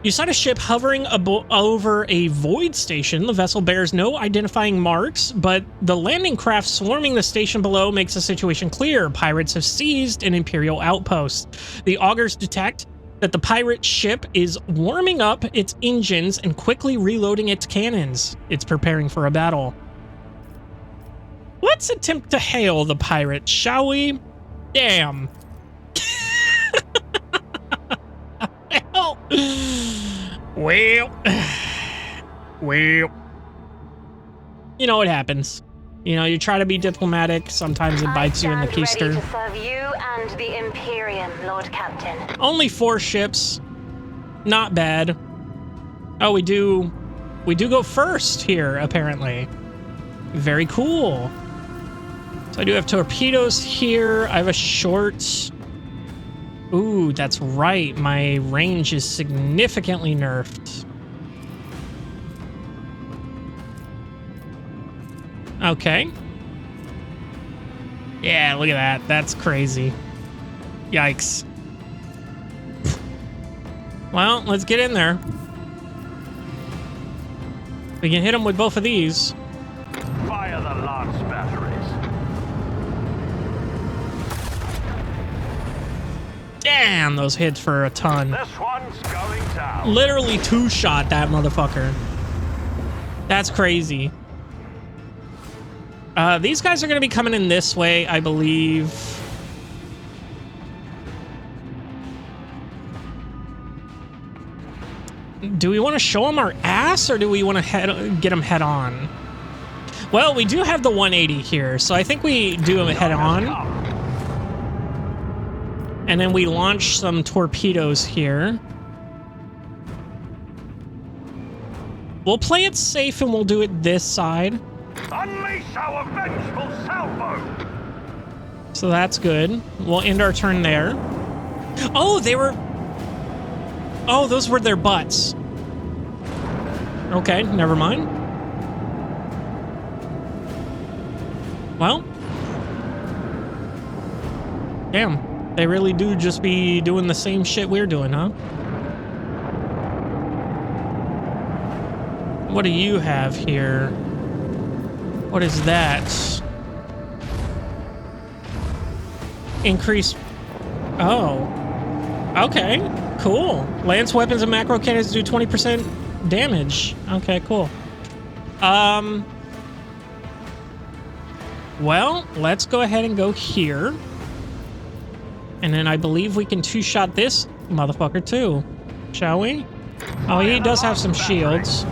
You sight a ship hovering over a void station. The vessel bears no identifying marks, but the landing craft swarming the station below makes the situation clear. Pirates have seized an Imperial outpost. The augurs detect that the pirate ship is warming up its engines and quickly reloading its cannons. It's preparing for a battle. Let's attempt to hail the pirate, shall we? Damn. Well, you know what happens. You know, you try to be diplomatic, sometimes it bites you in the keister.
Ready to serve you and the Imperium, Lord Captain.
Only 4 ships. Not bad. Oh, we do go first here, apparently. Very cool. So I do have torpedoes here. I have a short. Ooh, that's right. My range is significantly nerfed. Okay. Yeah, look at that. That's crazy. Yikes. Well, let's get in there. We can hit them with both of these.
Fire the lance batteries.
Damn, those hits for a ton.
This one's going down.
Literally 2-shot that motherfucker. That's crazy. These guys are going to be coming in this way, I believe. Do we want to show them our ass, or do we want to get them head on? Well, we do have the 180 here, so I think we do them head on. And then we launch some torpedoes here. We'll play it safe and we'll do it this side.
Unleash our vengeful salvo!
So that's good. We'll end our turn there. Oh, they were... Oh, those were their butts. Okay, never mind. Well. Damn. They really do just be doing the same shit we're doing, huh? What do you have here? What is that? Increase... Oh. Okay, cool. Lance weapons and macro cannons do 20% damage. Okay, cool. Well, let's go ahead and go here. And then I believe we can 2-shot this motherfucker too. Shall we? Oh, he does have some shields.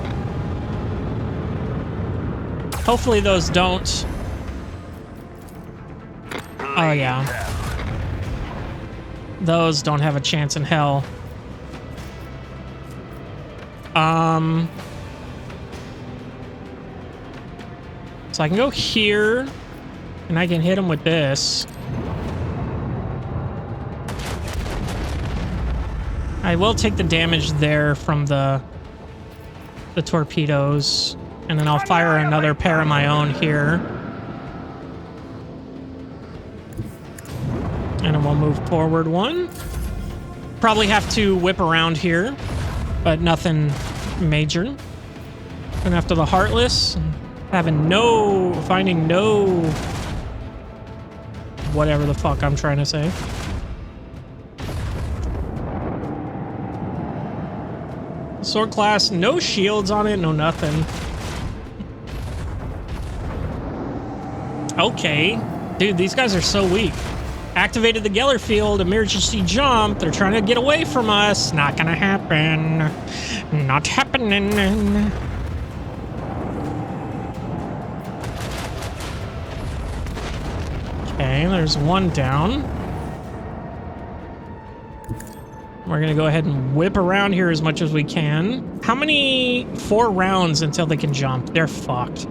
Hopefully those don't. Oh, yeah. Those don't have a chance in hell. So I can go here, and I can hit him with this. I will take the damage there from the torpedoes, and then I'll fire another pair of my own here. And then we'll move forward one. Probably have to whip around here, but nothing major. Going after the Heartless. Finding no... whatever the fuck I'm trying to say. Sword class, no shields on it, no nothing. Okay. Dude, these guys are so weak. Activated the Geller field, emergency jump. They're trying to get away from us. Not gonna happen. Not happening. Okay, there's one down. We're gonna go ahead and whip around here as much as we can. How many? 4 rounds until they can jump. They're fucked.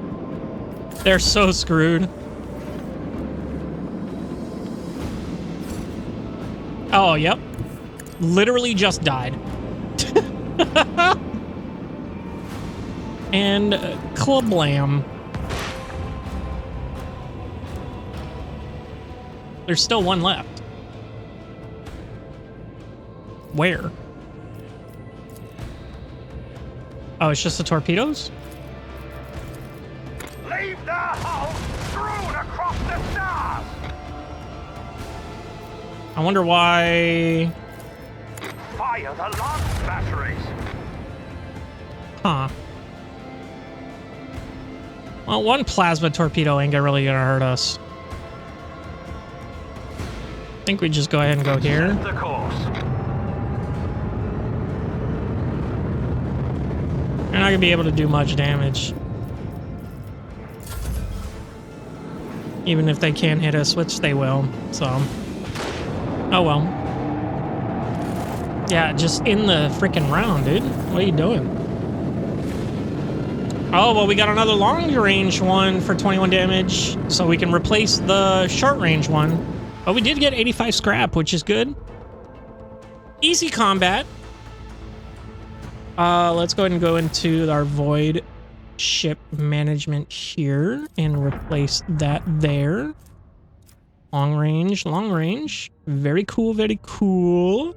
They're so screwed. Oh, yep. Literally just died. And Clublam. There's still one left. Where? Oh, it's just the torpedoes?
Leave their hull strewn across the stars!
I wonder why...
Fire the lance batteries!
Huh. Well, one plasma torpedo ain't really gonna hurt us. I think we just go ahead and go here.
Set the course.
You're not gonna be able to do much damage. Even if they can hit us, which they will, so. Oh well. Yeah, just in the freaking round, dude. What are you doing? Oh, well, we got another long range one for 21 damage, so we can replace the short range one. But we did get 85 scrap, which is good. Easy combat. Let's go ahead and go into our void ship management here and replace that there. Long range, long range. Very cool, very cool.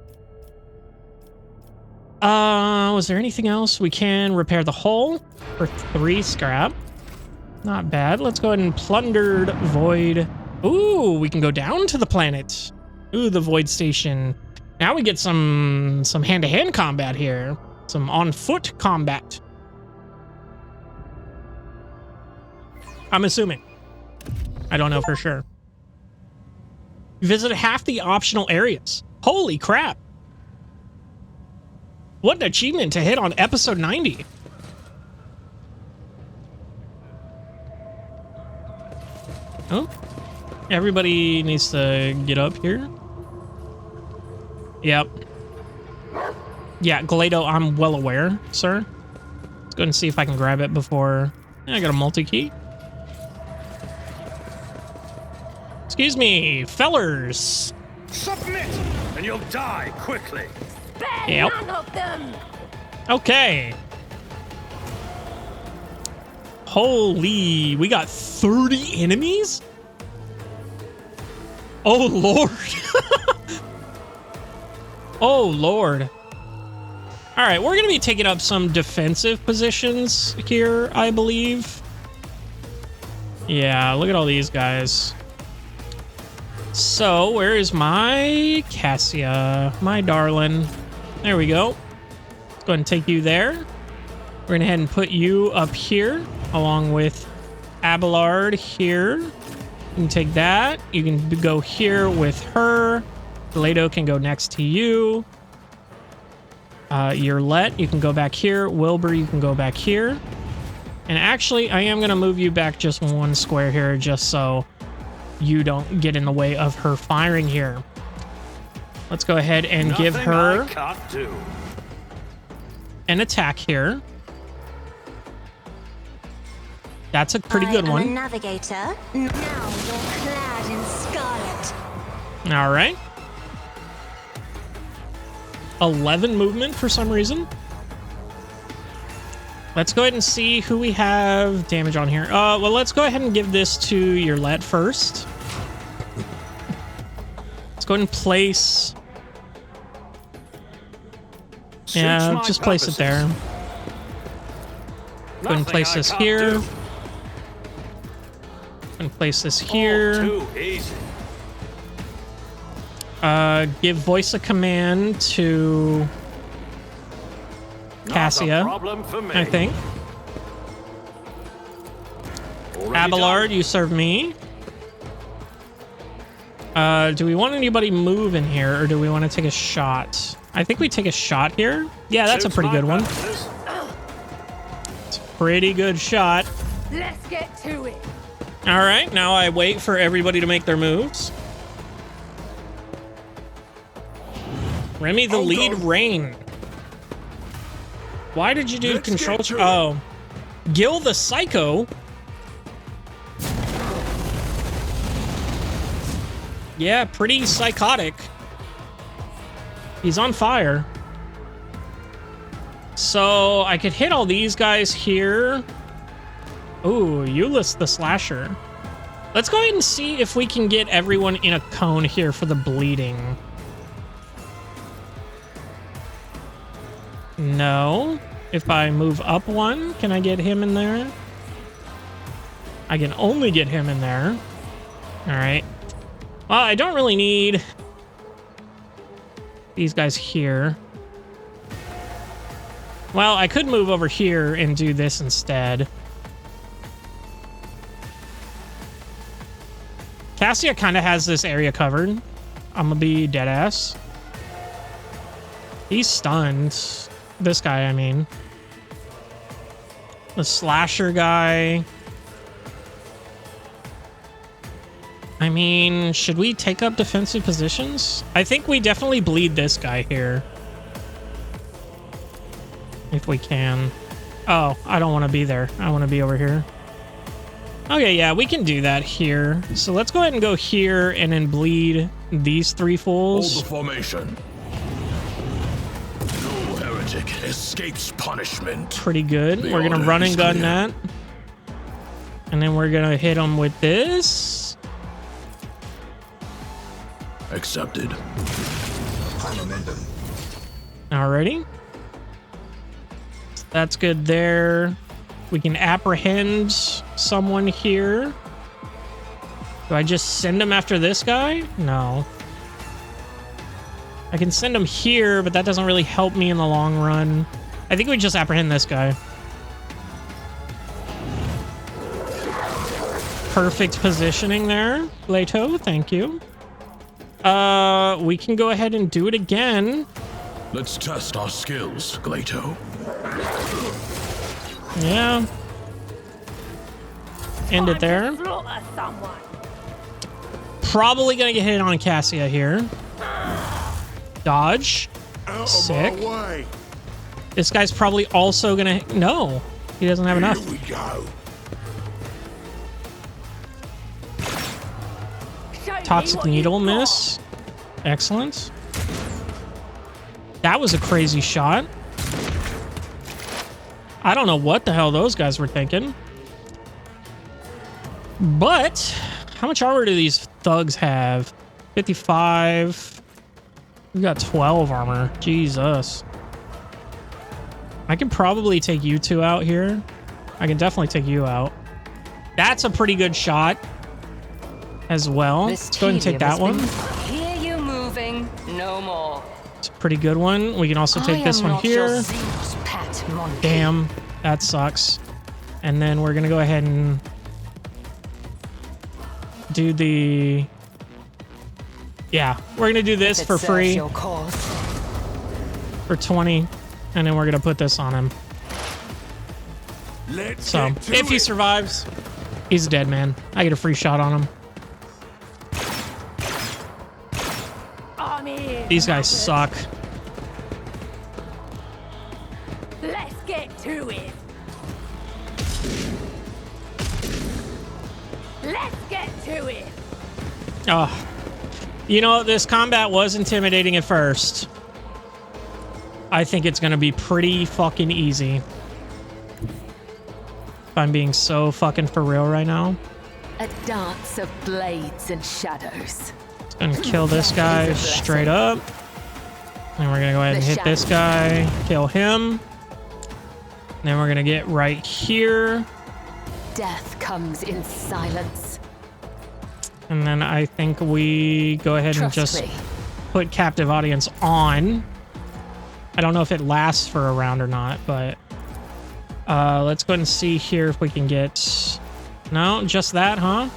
Was there anything else? We can repair the hull for 3 scrap. Not bad. Let's go ahead and plundered void. Ooh, we can go down to the planet. Ooh, the void station. Now we get some hand-to-hand combat here. Some on-foot combat. I'm assuming. I don't know for sure. Visit half the optional areas. Holy crap. What an achievement to hit on episode 90. Oh, everybody needs to get up here. Yep. Yeah, Glado, I'm well aware, sir. Let's go ahead and see if I can grab it before... I got a multi-key. Excuse me, fellers.
Submit, and you'll die quickly.
Yep.
None of them.
Okay. Holy, we got 30 enemies? Oh, Lord. Oh, Lord. All right, we're going to be taking up some defensive positions here, I believe. Yeah, look at all these guys. So, where is my Cassia? My darling. There we go. Let's go ahead and take you there. We're going to head and put you up here, along with Abelard here. You can take that. You can go here with her. Glado can go next to you. Yurlet, you can go back here. Wilbur, you can go back here. And actually, I am going to move you back just 1 square here, just so you don't get in the way of her firing here. Let's go ahead and give her an attack here. That's a pretty good one.
I'm a navigator. Now you're clad in scarlet.
All right. 11 movement for some reason. Let's go ahead and see who we have damage on here. Well, let's go ahead and give this to Yurlet first. Let's go ahead and place... Yeah, just place it there. Go ahead and place this here. Go ahead and place this here. Give voice of command to Cassia, I think. Abelard, you serve me. Do we want anybody move in here, or do we want to take a shot? I think we take a shot here. Yeah, that's a pretty good one. It's a pretty good shot.
Let's get to it.
All right, now I wait for everybody to make their moves. Remy the lead reign. Why did you do control? Oh, Gil the Psycho. Yeah, pretty psychotic. He's on fire. So I could hit all these guys here. Ooh, Euless the Slasher. Let's go ahead and see if we can get everyone in a cone here for the bleeding. No. If I move up one, can I get him in there? I can only get him in there. All right. Well, I don't really need these guys here. Well, I could move over here and do this instead. Cassia kind of has this area covered. I'm gonna be dead ass. He's stunned. This guy, I mean. The slasher guy. I mean, should we take up defensive positions? I think we definitely bleed this guy here. If we can. Oh, I don't want to be there. I want to be over here. Okay, yeah, we can do that here. So let's go ahead and go here and then bleed these three fools.
Hold the formation. No heretic escapes punishment.
Pretty good. We're going to run and gun that. And then we're going to hit them with this.
Accepted.
Alrighty. That's good there. We can apprehend someone here. Do I just send him after this guy? No. I can send him here, but that doesn't really help me in the long run. I think we just apprehend this guy. Perfect positioning there, Leto. Thank you. We can go ahead and do it again.
Let's test our skills, Glato.
Yeah. End it there. Probably gonna get hit on Cassia here. Dodge. Sick. This guy's probably also gonna... No, he doesn't have enough.
Here we go.
Toxic needle miss. Excellent. That was a crazy shot. I don't know what the hell those guys were thinking. But how much armor do these thugs have? 55. We got 12 armor. Jesus. I can probably take you two out here. I can definitely take you out. That's a pretty good shot as well. Let's go ahead and take that one.
Hear you moving, no more.
It's a pretty good one. We can also take this one here. Damn, that sucks. And then we're gonna go ahead and do the... Yeah, we're gonna do this for free. For 20. And then we're gonna put this on him. So, if he survives, he's a dead man. I get a free shot on him. These guys suck.
Let's get to it. Let's get to it.
Oh. You know, this combat was intimidating at first. I think it's gonna be pretty fucking easy. If I'm being so fucking for real right now.
A dance of blades and shadows.
Gonna kill this guy straight up. And we're gonna go ahead and hit this guy, kill him. Then we're gonna get right here.
Death comes in silence.
And then I think we go ahead and just put captive audience on. I don't know if it lasts for a round or not, but let's go ahead and see here if we can get... No, just that, huh?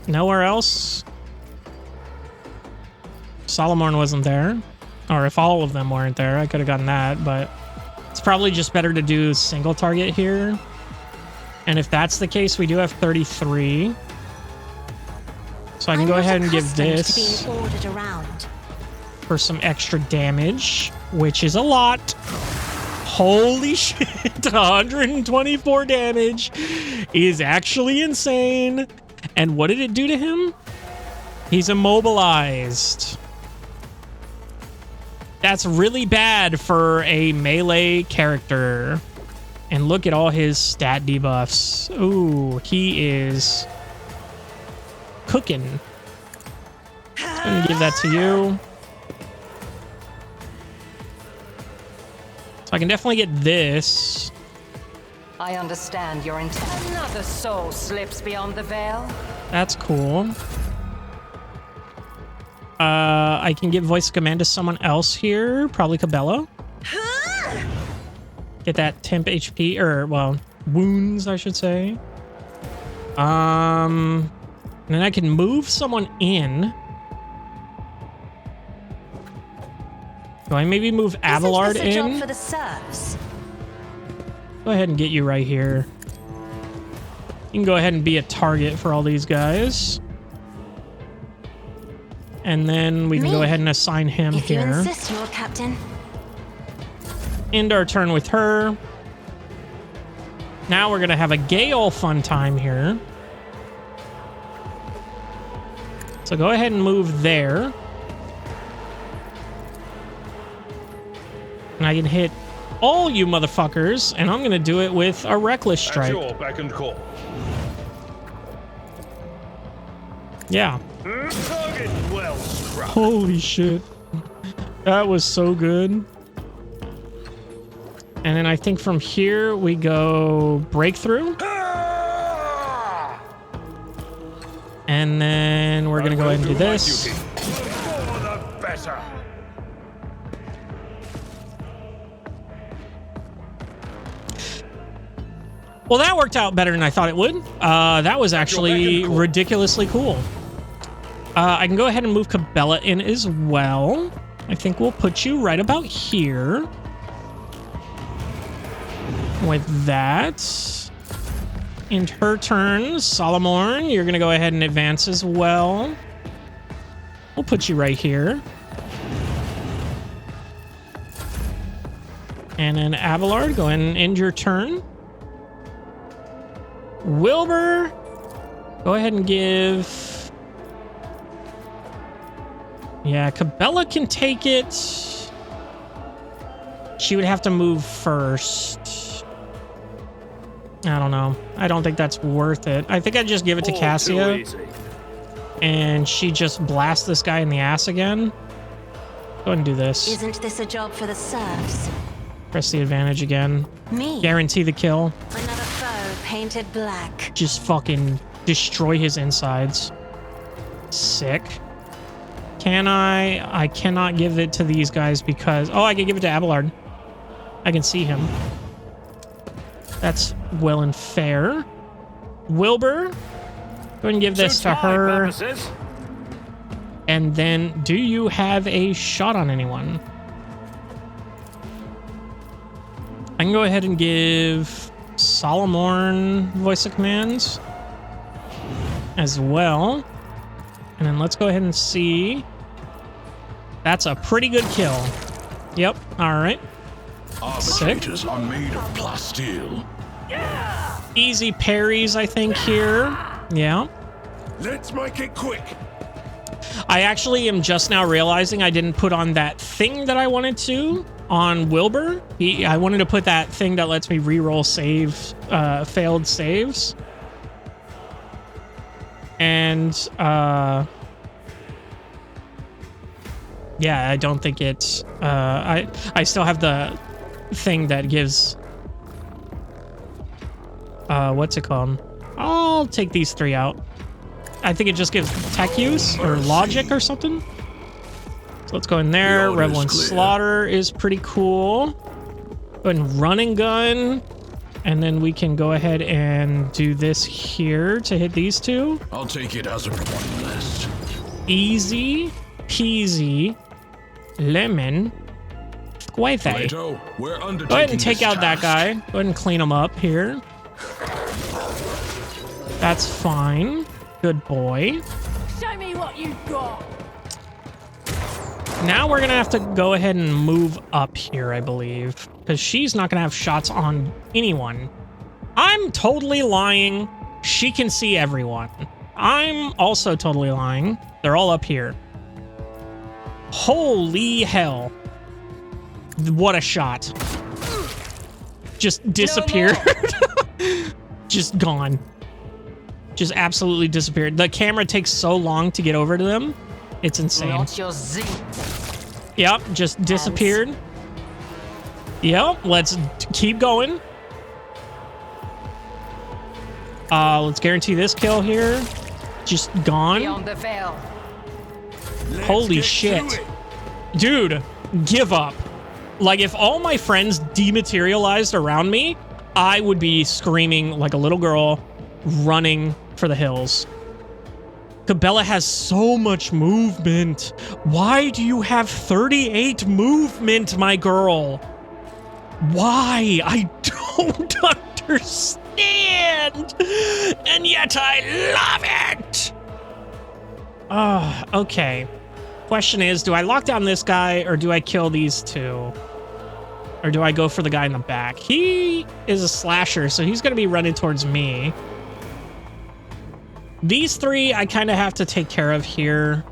Nowhere else? Solomon wasn't there. Or if all of them weren't there, I could have gotten that, but it's probably just better to do single target here. And if that's the case, we do have 33. So I can go ahead and give this for some extra damage. which is a lot. Holy shit, 124 damage is actually insane. And what did it do to him? He's immobilized. That's really bad for a melee character. And look at all his stat debuffs. Ooh, he is cooking. I'm gonna give that to you. So I can definitely get this.
I understand your intent. Another soul slips beyond the veil.
That's cool. I can give voice command to someone else here. Probably Cabela. Get that temp HP, or, well, wounds, I should say. And then I can move someone in. Do I maybe move Abelard in?
Job for the serfs?
Go ahead and get you right here. You can go ahead and be a target for all these guys. And then we can go ahead and assign him
if
here.
You insist, Lord Captain.
End our turn with her. Now we're going to have a gay old fun time here. So go ahead and move there. And I can hit all you motherfuckers, and I'm going to do it with a Reckless Strike.
That's your beck and call.
Yeah.
Target well struck.
Holy shit. That was so good. And then I think from here we go Breakthrough. And then we're going to go ahead and do this.
The more the better.
Well, that worked out better than I thought it would. That was actually ridiculously cool. I can go ahead and move Cabela in as well. I think we'll put you right about here. With that. And her turn, Solomorn, you're going to go ahead and advance as well. We'll put you right here. And then Abelard, go ahead and end your turn. Wilbur, go ahead and give... Yeah, Cabela can take it. She would have to move first. I don't know. I don't think that's worth it. I think I'd just give it to Cassia. And she just blasts this guy in the ass again. Go ahead and do this.
Isn't this a job for the serfs?
Press the advantage again.
Me.
Guarantee the kill.
Another foe painted black.
Just fucking destroy his insides. Sick. Can I? I cannot give it to these guys because... Oh, I can give it to Abelard. I can see him. That's well and fair. Wilbur, go ahead and give this to her. And then, do you have a shot on anyone? I can go ahead and give Solomorn voice of commands as well. And then let's go ahead and see. That's a pretty good kill. Yep. All right.
Arbitrators are made of plasteel.
Easy parries, I think, here. Yeah.
Let's make it quick.
I actually am just now realizing I didn't put on that thing that I wanted to on Wilbur. I wanted to put that thing that lets me reroll failed saves. And yeah, I don't think it's I still have the thing that gives what's it called? I'll take these three out. I think it just gives tech use or logic or something. So let's go in there. Revel and Slaughter is pretty cool. Go ahead and run and gun. And then we can go ahead and do this here to hit these two.
I'll take it as a one list.
Easy peasy lemon squeeze.
Go
ahead and take out that guy. Go ahead and clean him up here. That's fine. Good boy.
Show me what you've got.
Now we're gonna have to go ahead and move up here, I believe, because she's not gonna have shots on anyone. I'm totally lying. She can see everyone. I'm also totally lying. They're all up here. Holy hell. What a shot. Just disappeared. Just gone. Just absolutely disappeared. The camera takes so long to get over to them. It's insane.
Not your Z.
Yep, just disappeared. Yep, let's keep going. Let's guarantee this kill here. Just gone.
Beyond the veil.
Holy shit. Dude, give up. Like, if all my friends dematerialized around me, I would be screaming like a little girl, running for the hills. Cabela has so much movement. Why do you have 38 movement, my girl? Why? I don't understand. And yet I love it. Okay. Question is, do I lock down this guy or do I kill these two? Or do I go for the guy in the back? He is a slasher, so he's going to be running towards me. These three I kind of have to take care of here.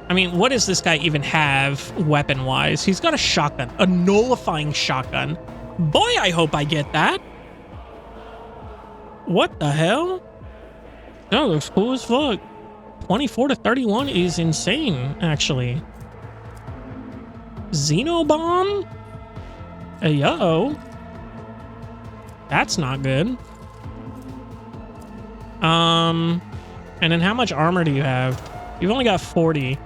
I mean, what does this guy even have weapon-wise? He's got a shotgun, a nullifying shotgun. Boy, I hope I get that. What the hell? That looks cool as fuck. 24 to 31 is insane, actually. Xenobomb? Uh-oh. That's not good. And then how much armor do you have? You've only got 40.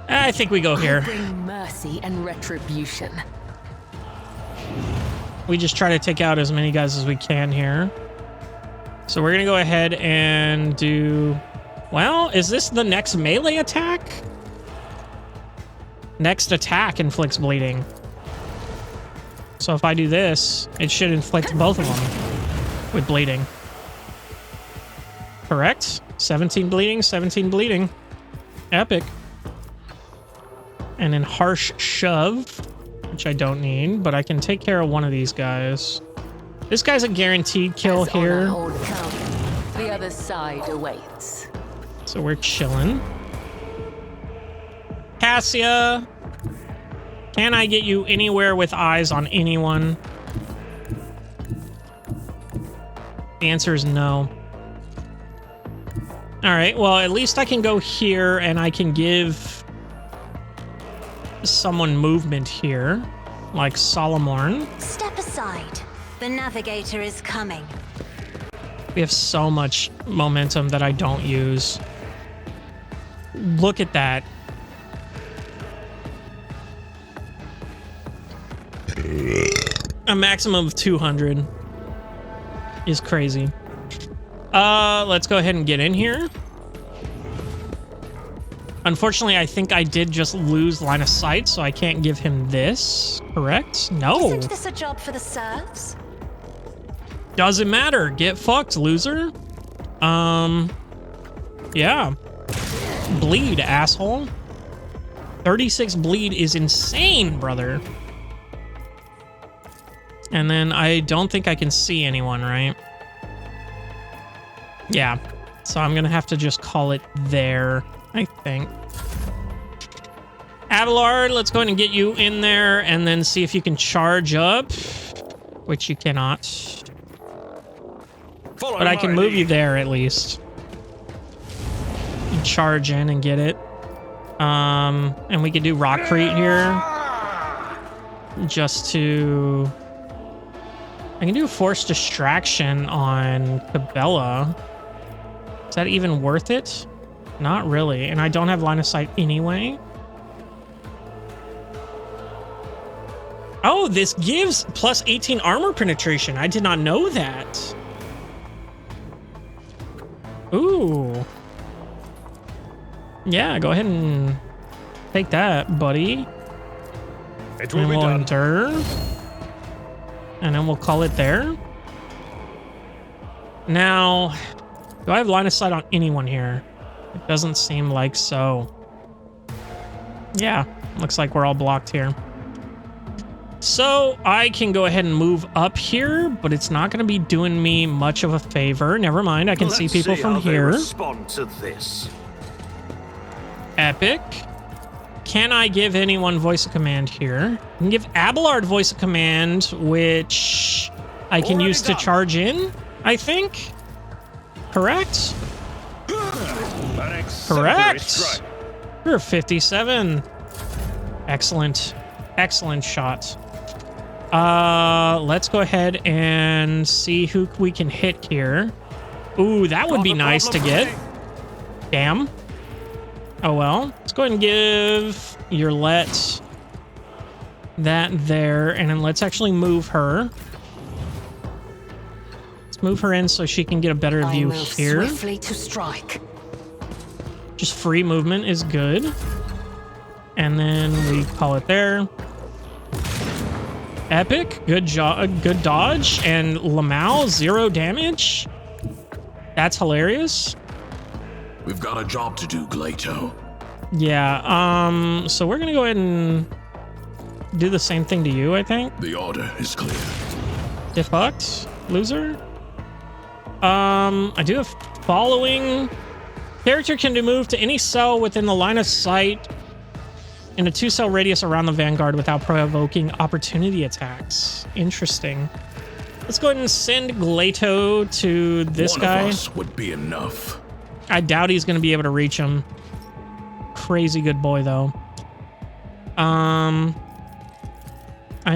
I think we go here.
Bring mercy and retribution.
We just try to take out as many guys as we can here. So we're gonna go ahead and do... Well, is this the next melee attack? Next attack inflicts bleeding. So if I do this, it should inflict both of them with bleeding. Correct? 17 bleeding, 17 bleeding. Epic. And then harsh shove, which I don't need, but I can take care of one of these guys. This guy's a guaranteed kill here.
The other side awaits.
So we're chilling. Cassia, can I get you anywhere with eyes on anyone? The answer is no. All right, well, at least I can go here and I can give someone movement here, like Solomorn.
Step aside. The navigator is coming.
We have so much momentum that I don't use. Look at that. A maximum of 200 is crazy. Let's go ahead and get in here. Unfortunately, I think I did just lose line of sight, so I can't give him this. Correct? No.
Isn't this a job for the serfs?
Doesn't matter. Get fucked, loser. Yeah. Bleed, asshole. 36 bleed is insane, brother. And then I don't think I can see anyone, right? Yeah. So I'm gonna have to just call it there, I think. Abelard, let's go ahead and get you in there and then see if you can charge up, which you cannot. But I can move you there at least. You charge in and get it. And we can do Rockcrete here. Just to... I can do a Force Distraction on Cabela. Is that even worth it? Not really. And I don't have line of sight anyway. Oh, this gives plus 18 armor penetration. I did not know that. Ooh. Yeah, go ahead and take that, buddy.
It will be
we'll
done.
endure. And then we'll call it there. Now, do I have line of sight on anyone here? It doesn't seem like so. Yeah, looks like we're all blocked here. So I can go ahead and move up here, but it's not going to be doing me much of a favor. Never mind, I can see people from here.
Respond to this.
Epic. Can I give anyone voice of command here? I can give Abelard voice of command, which I can use to charge in, I think. Correct? Correct. We're 57. Excellent. Excellent shot. Let's go ahead and see who we can hit here. Ooh, that would be nice to get. Damn. Oh well. Let's go ahead and give Yurlet that there, and then let's actually move her. Let's move her in so she can get a better view here.
Swiftly to strike.
Just free movement is good. And then we call it there. Epic, good good dodge, and Lamau, 0 damage. That's hilarious.
We've got a job to do, Glato.
Yeah, so we're gonna go ahead and do the same thing to you, I think.
The order is clear.
Defucked, loser. I do have following. Character can be moved to any cell within the line of sight in a 2-cell radius around the Vanguard without provoking opportunity attacks. Interesting. Let's go ahead and send Glato to this guy.
One of us would be enough.
I doubt he's going to be able to reach him. Crazy good boy, though. I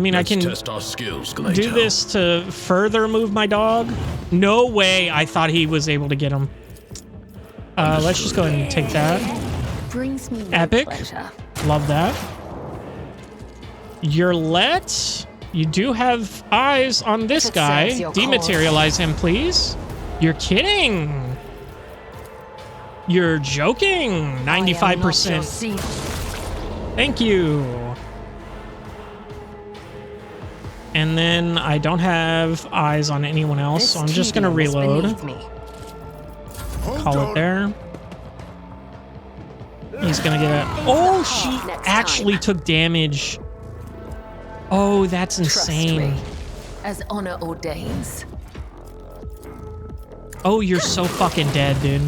mean,
Let's
I can
test our skills, Glato.
do this to further move my dog. No way I thought he was able to get him. Let's just go ahead and take that.
Brings me
Epic.
pleasure.
Love that. Yurlet, you do have eyes on this guy. Dematerialize him, please. You're kidding. You're joking. 95%. Thank you. And then I don't have eyes on anyone else, so I'm just going to reload. Call it there. He's gonna get a... Oh, she actually took damage. Oh, that's insane.
As honor ordains.
Oh, you're so fucking dead, dude.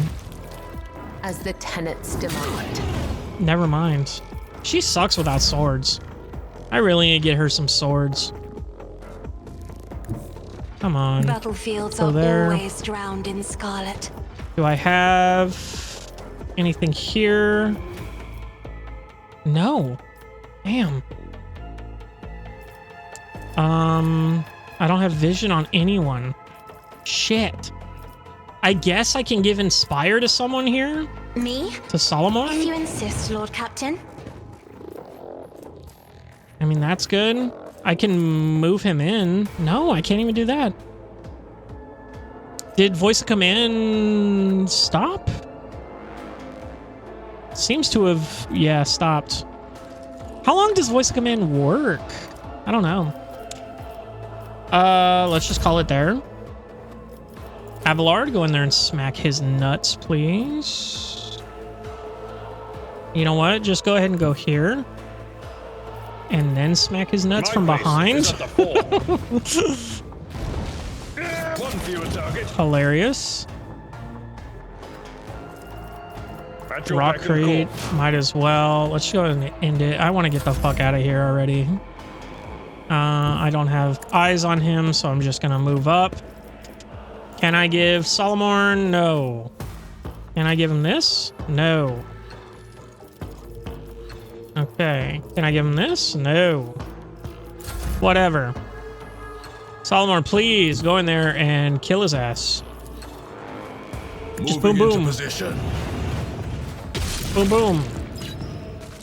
As the tenets demand.
Never mind. She sucks without swords. I really need to get her some swords. Come on.
Battlefields
are
always drowned in scarlet.
Do I have anything here? No. Damn. I don't have vision on anyone. Shit. I guess I can give Inspire to someone here?
Me?
To Solomon?
If you insist, Lord Captain.
I mean, that's good. I can move him in. No, I can't even do that. Did voice of command stop? Seems to have, yeah, stopped. How long does voice of command work? I don't know. Let's just call it there. Abelard, go in there and smack his nuts, please. You know what? Just go ahead and go here. And then smack his nuts from behind. Hilarious. Rock crate, might as well. Let's go ahead and end it. I want to get the fuck out of here already. I don't have eyes on him, so I'm just gonna move up. Can I give Solomon? No. Can I give him this? No. Okay. Can I give him this? No. Whatever. Solomon, please go in there and kill his ass. Just boom, boom. Boom, boom.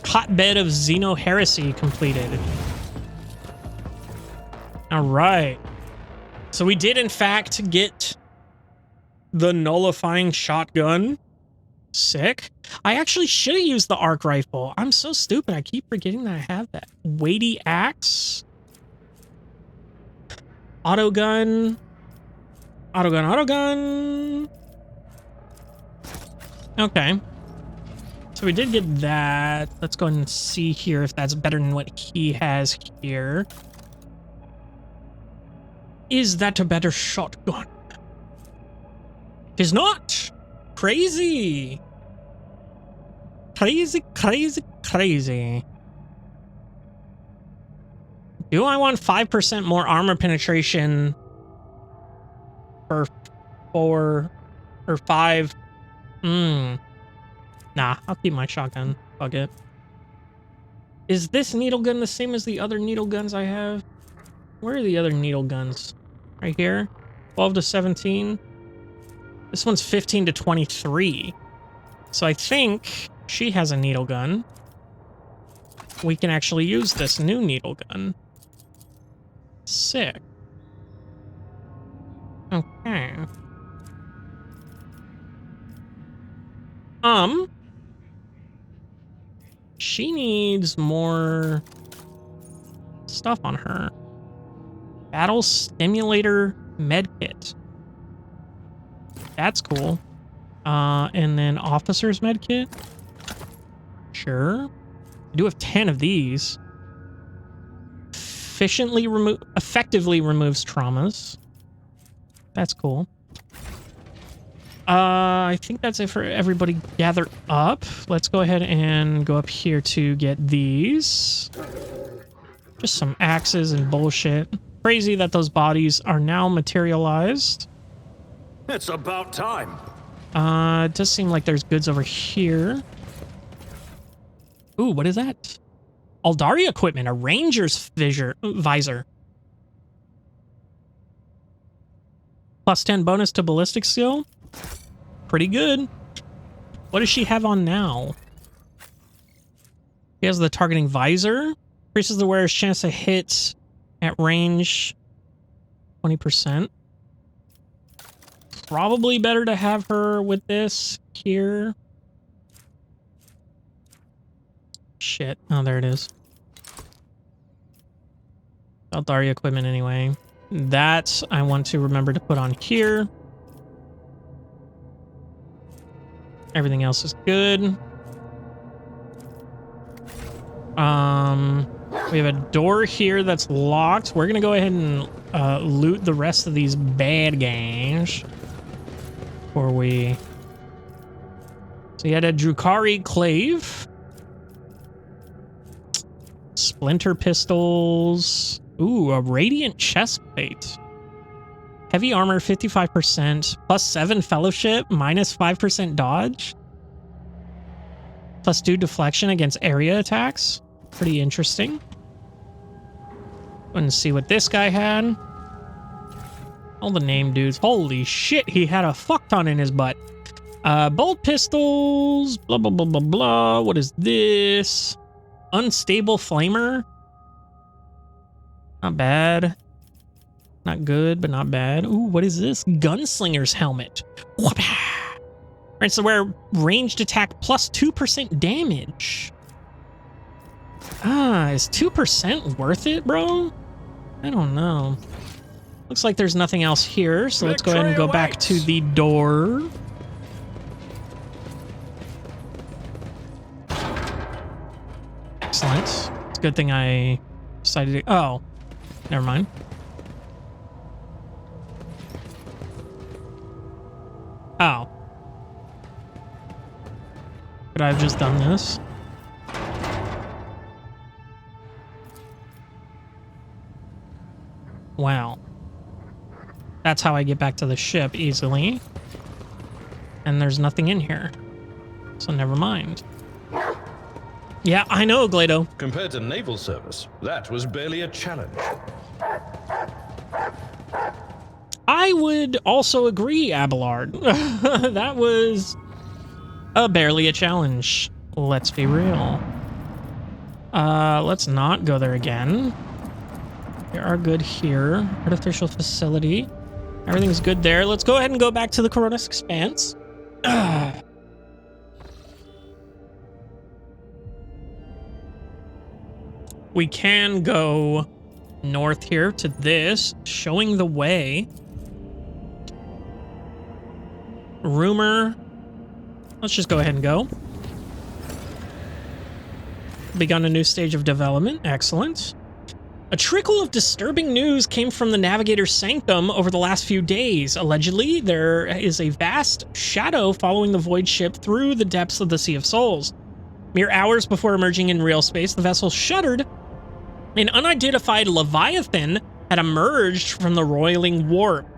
Hotbed of Xeno Heresy completed. All right. So we did, in fact, get the nullifying shotgun. Sick. I actually should have used the arc rifle. I'm so stupid. I keep forgetting that I have that. Weighty axe. Auto gun. Autogun. Okay. So we did get that. Let's go and see here if that's better than what he has here. Is that a better shotgun? Tis not. Crazy. Crazy, crazy, crazy. Do I want 5% more armor penetration for 4 or 5? Nah, I'll keep my shotgun. Fuck it. Is this needle gun the same as the other needle guns I have? Where are the other needle guns? Right here? 12 to 17. This one's 15 to 23. So I think she has a needle gun. We can actually use this new needle gun. Sick. Okay. She needs more stuff on her. Battle Stimulator Medkit. That's cool. And then Officer's Medkit. Sure. I do have 10 of these. Effectively removes traumas. That's cool. I think that's it for everybody gathered up. Let's go ahead and go up here to get these. Just some axes and bullshit. Crazy that those bodies are now materialized.
It's about time.
It does seem like there's goods over here. Ooh, what is that? Aldaria equipment, a ranger's visor. Plus 10 bonus to ballistic skill. Pretty good. What does she have on now? She has the targeting visor. Increases the wearer's chance to hit at range 20%. Probably better to have her with this here. Shit. Oh, there it is. Aldaria equipment anyway. That I want to remember to put on here. Everything else is good. We have a door here that's locked. We're gonna go ahead and loot the rest of these bad guys before we. So you had a Drukari clave, splinter pistols. Ooh, a radiant chest plate. Heavy armor 55%, plus 7 fellowship, minus 5% dodge. Plus 2 deflection against area attacks. Pretty interesting. Let's see what this guy had. All the name dudes. Holy shit, he had a fuck ton in his butt. Bolt pistols, blah, blah, blah, blah, blah. What is this? Unstable flamer. Not bad. Not good, but not bad. Ooh, what is this? Gunslinger's helmet. Grants the wearer ranged attack plus 2% damage. Is 2% worth it, bro? I don't know. Looks like there's nothing else here, so let's go ahead and go back to the door. Excellent. It's a good thing I decided to... Oh, never mind. Oh. Could I have just done this? Wow. That's how I get back to the ship easily. And there's nothing in here. So never mind. Yeah, I know, Glado.
Compared to naval service, that was barely a challenge.
I would also agree, Abelard. That was barely a challenge. Let's be real. Let's not go there again. We are good here. Artificial facility. Everything's good there. Let's go ahead and go back to the Coronis Expanse. We can go north here to this, showing the way. Rumor. Let's just go ahead and go. Begun a new stage of development. Excellent. A trickle of disturbing news came from the Navigator's sanctum over the last few days. Allegedly, there is a vast shadow following the void ship through the depths of the Sea of Souls. Mere hours before emerging in real space, the vessel shuddered. An unidentified Leviathan had emerged from the roiling warp,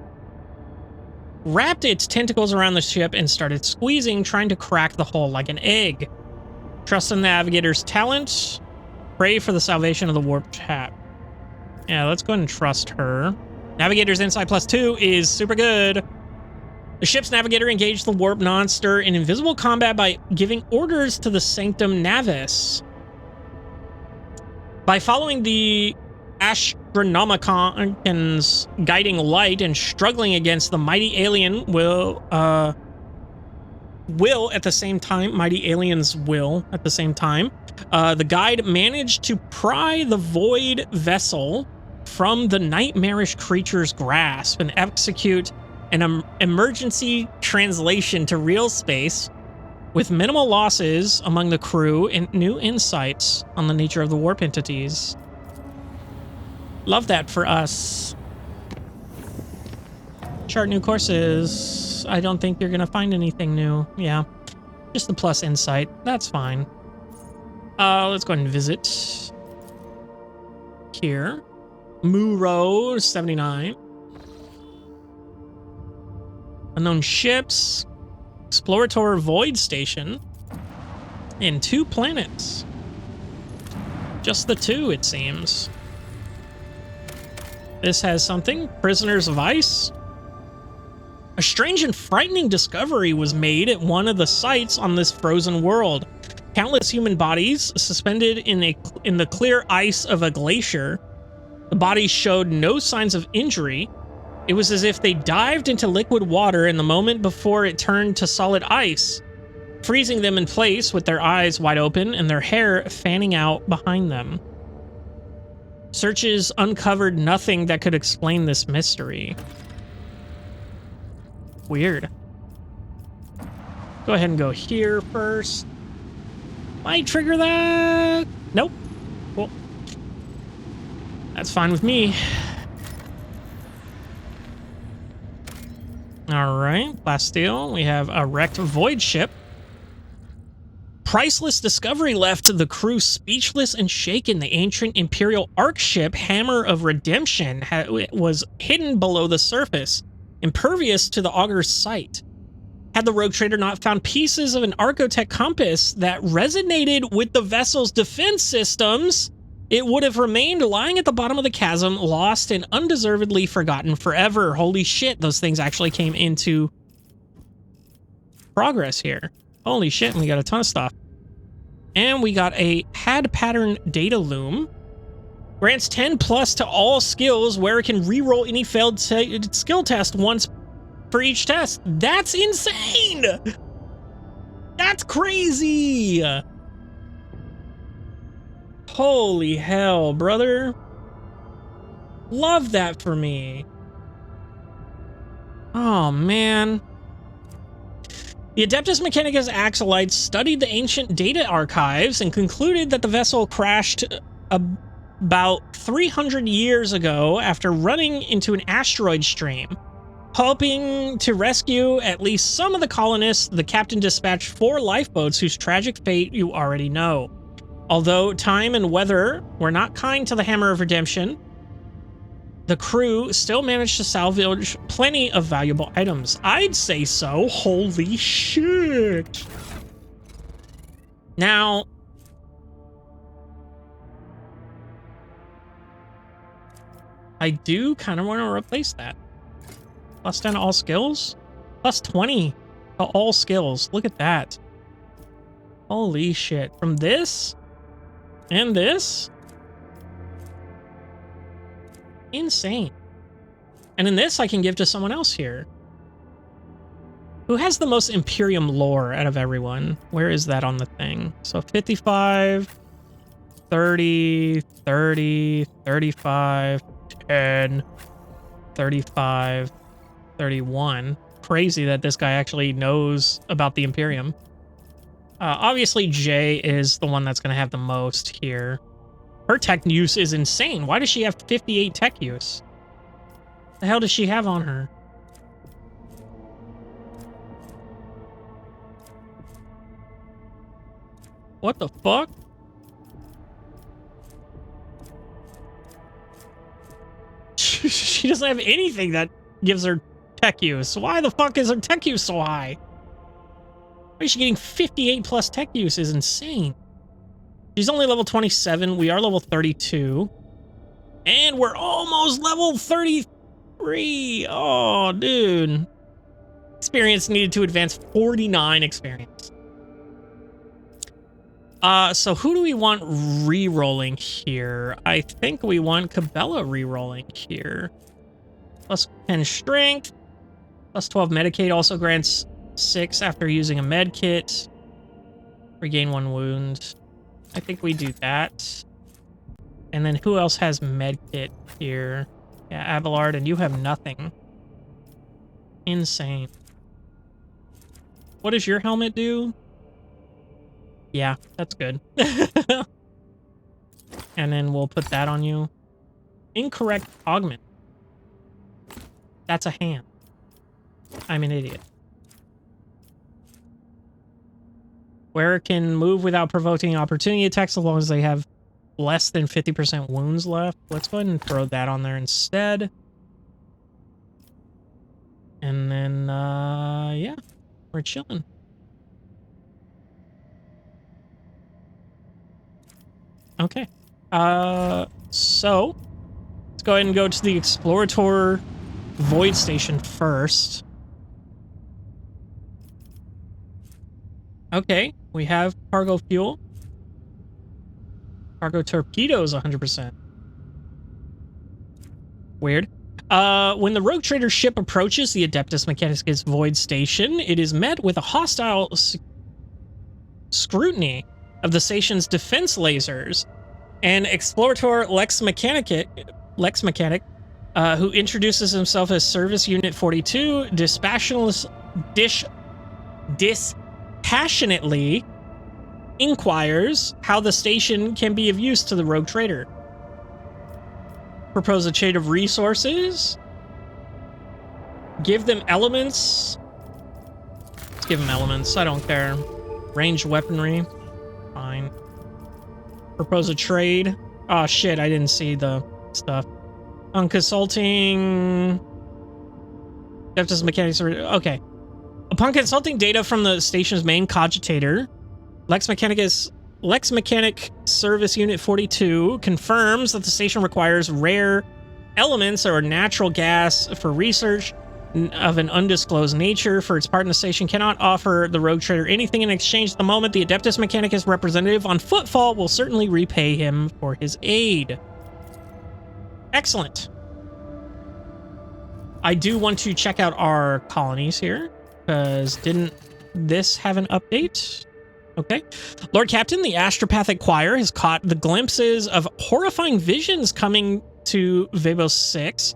wrapped its tentacles around the ship, and started squeezing, trying to crack the hull like an egg. Trust in the Navigator's talent. Pray for the salvation of the warp tap. Yeah, let's go ahead and trust her. Navigator's Insight +2 is super good. The ship's navigator engaged the warp monster in invisible combat by giving orders to the Sanctum Navis. By following the Astronomicon's guiding light and struggling against the mighty alien will at the same time, mighty alien's will at the same time, the guide managed to pry the void vessel from the nightmarish creature's grasp and execute an emergency translation to real space with minimal losses among the crew and new insights on the nature of the warp entities. Love that for us. Chart new courses. I don't think you're gonna find anything new. Yeah, just the plus insight. That's fine. Let's go ahead and visit here. Muro 79. Unknown ships. Explorator Void Station. And 2 planets. Just the 2, it seems. This has something. Prisoners of Ice. A strange and frightening discovery was made at one of the sites on this frozen world. Countless human bodies suspended in the clear ice of a glacier. The bodies showed no signs of injury. It was as if they dived into liquid water in the moment before it turned to solid ice, freezing them in place with their eyes wide open and their hair fanning out behind them. Searches uncovered nothing that could explain this mystery. Weird. Go ahead and go here first. Might trigger that. Nope. Cool. That's fine with me. All right, Bastille. We have a wrecked void ship. Priceless discovery left the crew speechless and shaken. The ancient Imperial Ark ship, Hammer of Redemption, was hidden below the surface, impervious to the Augur's sight. Had the rogue trader not found pieces of an Archotech compass that resonated with the vessel's defense systems, it would have remained lying at the bottom of the chasm, lost and undeservedly forgotten forever. Holy shit, those things actually came into progress here. Holy shit, and we got a ton of stuff. And we got a had pattern data loom. Grants 10+ to all skills where it can reroll any failed skill test once for each test. That's insane! That's crazy! Holy hell, brother. Love that for me. Oh, man. The Adeptus Mechanicus Acolytes studied the ancient data archives and concluded that the vessel crashed about 300 years ago after running into an asteroid stream. Hoping to rescue at least some of the colonists, the captain dispatched 4 lifeboats whose tragic fate you already know. Although time and weather were not kind to the Hammer of Redemption, the crew still managed to salvage plenty of valuable items. I'd say so. Holy shit. Now, I do kind of want to replace that. Plus 10 to all skills? Plus 20 to all skills. Look at that. Holy shit. From this and this? Insane. And in this, I can give to someone else here. Who has the most Imperium lore out of everyone? Where is that on the thing? So 55, 30, 30, 35, 10, 35, 31. crazy that this guy actually knows about the Imperium. Obviously, Jay is the one that's going to have the most here. Her tech use is insane. Why does she have 58 tech use? The hell does she have on her? What the fuck? She doesn't have anything that gives her tech use. Why the fuck is her tech use so high? Why is she getting 58 plus tech use is insane. She's only level 27. We are level 32. And we're almost level 33. Oh, dude. Experience needed to advance 49 experience. So who do we want re-rolling here? I think we want Cabela re-rolling here. Plus 10 strength. Plus 12 Medicaid also grants 6 after using a med kit. Regain 1 wound. I think we do that. And then who else has med kit here? Yeah, Abelard, and you have nothing. Insane. What does your helmet do? Yeah, that's good. And then we'll put that on you. Incorrect augment. That's a hand. I'm an idiot. Wearer can move without provoking opportunity attacks as long as they have less than 50% wounds left. Let's go ahead and throw that on there instead. And then, yeah, we're chilling. Okay. So let's go ahead and go to the Explorator Void Station first. Okay, we have cargo fuel. Cargo torpedoes 100%. Weird. When the rogue trader ship approaches the Adeptus Mechanicus Void Station, it is met with a hostile scrutiny of the station's defense lasers. And Explorator Lex Mechanic, who introduces himself as Service Unit 42, dispassionately inquires how the station can be of use to the rogue trader. Propose a chain of resources. Give them elements. Let's give them elements. I don't care. Ranged weaponry. Fine. Propose a trade. Oh shit, I didn't see the stuff. On consulting... Adeptus Mechanics... Okay. Upon consulting data from the station's main cogitator, Lex Mechanic Service Unit 42 confirms that the station requires rare elements or natural gas for research of an undisclosed nature. For its part in the station, cannot offer the rogue trader anything in exchange at the moment. The Adeptus Mechanicus representative on Footfall will certainly repay him for his aid. Excellent. I do want to check out our colonies here, because didn't this have an update? Okay. Lord Captain, the Astropathic Choir has caught the glimpses of horrifying visions coming to Vebos 6.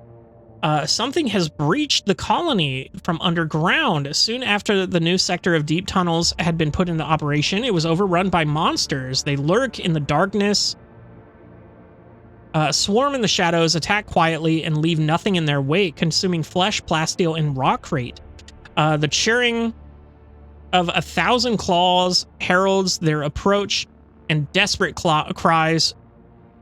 Something has breached the colony from underground. Soon after the new sector of deep tunnels had been put into operation, it was overrun by monsters. They lurk in the darkness, swarm in the shadows, attack quietly, and leave nothing in their wake, consuming flesh, plasteel, and rockcrete. The cheering of 1,000 claws heralds their approach, and desperate cries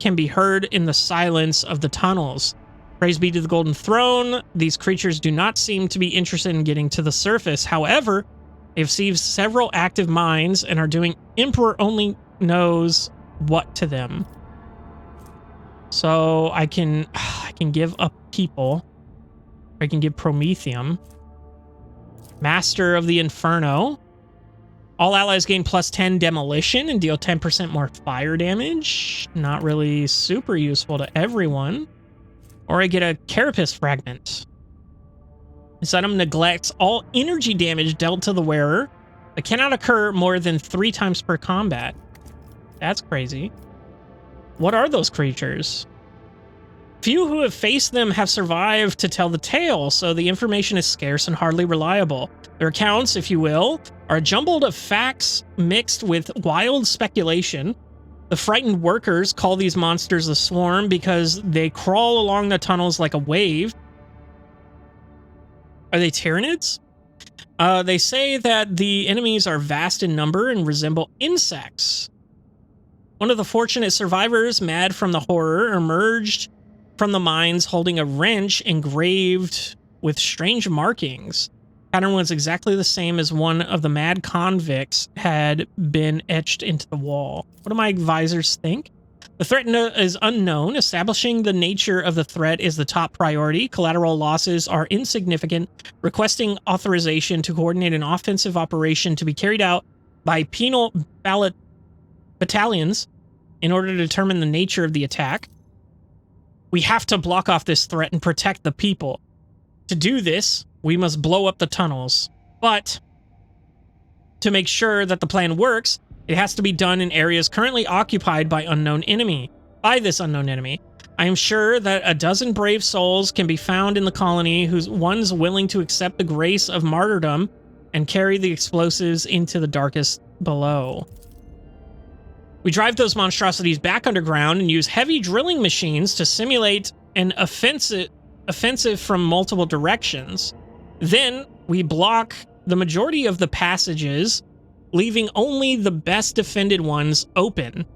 can be heard in the silence of the tunnels. Praise be to the Golden Throne. These creatures do not seem to be interested in getting to the surface. However, they've received several active mines and are doing Emperor only knows what to them. So I can give up people. I can give Promethium. Master of the Inferno. All allies gain plus 10 demolition and deal 10% more fire damage. Not really super useful to everyone. Or I get a Carapace Fragment. This item neglects all energy damage dealt to the wearer. It cannot occur more than 3 times per combat. That's crazy. What are those creatures? Few who have faced them have survived to tell the tale, so the information is scarce and hardly reliable. Their accounts, if you will, are a jumble of facts mixed with wild speculation. The frightened workers call these monsters the Swarm because they crawl along the tunnels like a wave. Are they Tyranids? They say that the enemies are vast in number and resemble insects. One of the fortunate survivors, mad from the horror, emerged from the mines holding a wrench engraved with strange markings. Pattern was exactly the same as one of the mad convicts had been etched into the wall. What do my advisors think? The threat is unknown. Establishing the nature of the threat is the top priority. Collateral losses are insignificant. Requesting authorization to coordinate an offensive operation to be carried out by penal ballot battalions in order to determine the nature of the attack. We have to block off this threat and protect the people. To do this, we must blow up the tunnels. But to make sure that the plan works, it has to be done in areas currently occupied by this unknown enemy. I am sure that a dozen brave souls can be found in the colony who's ones willing to accept the grace of martyrdom and carry the explosives into the darkest below. We drive those monstrosities back underground and use heavy drilling machines to simulate an offensive from multiple directions. Then we block the majority of the passages, leaving only the best defended ones open.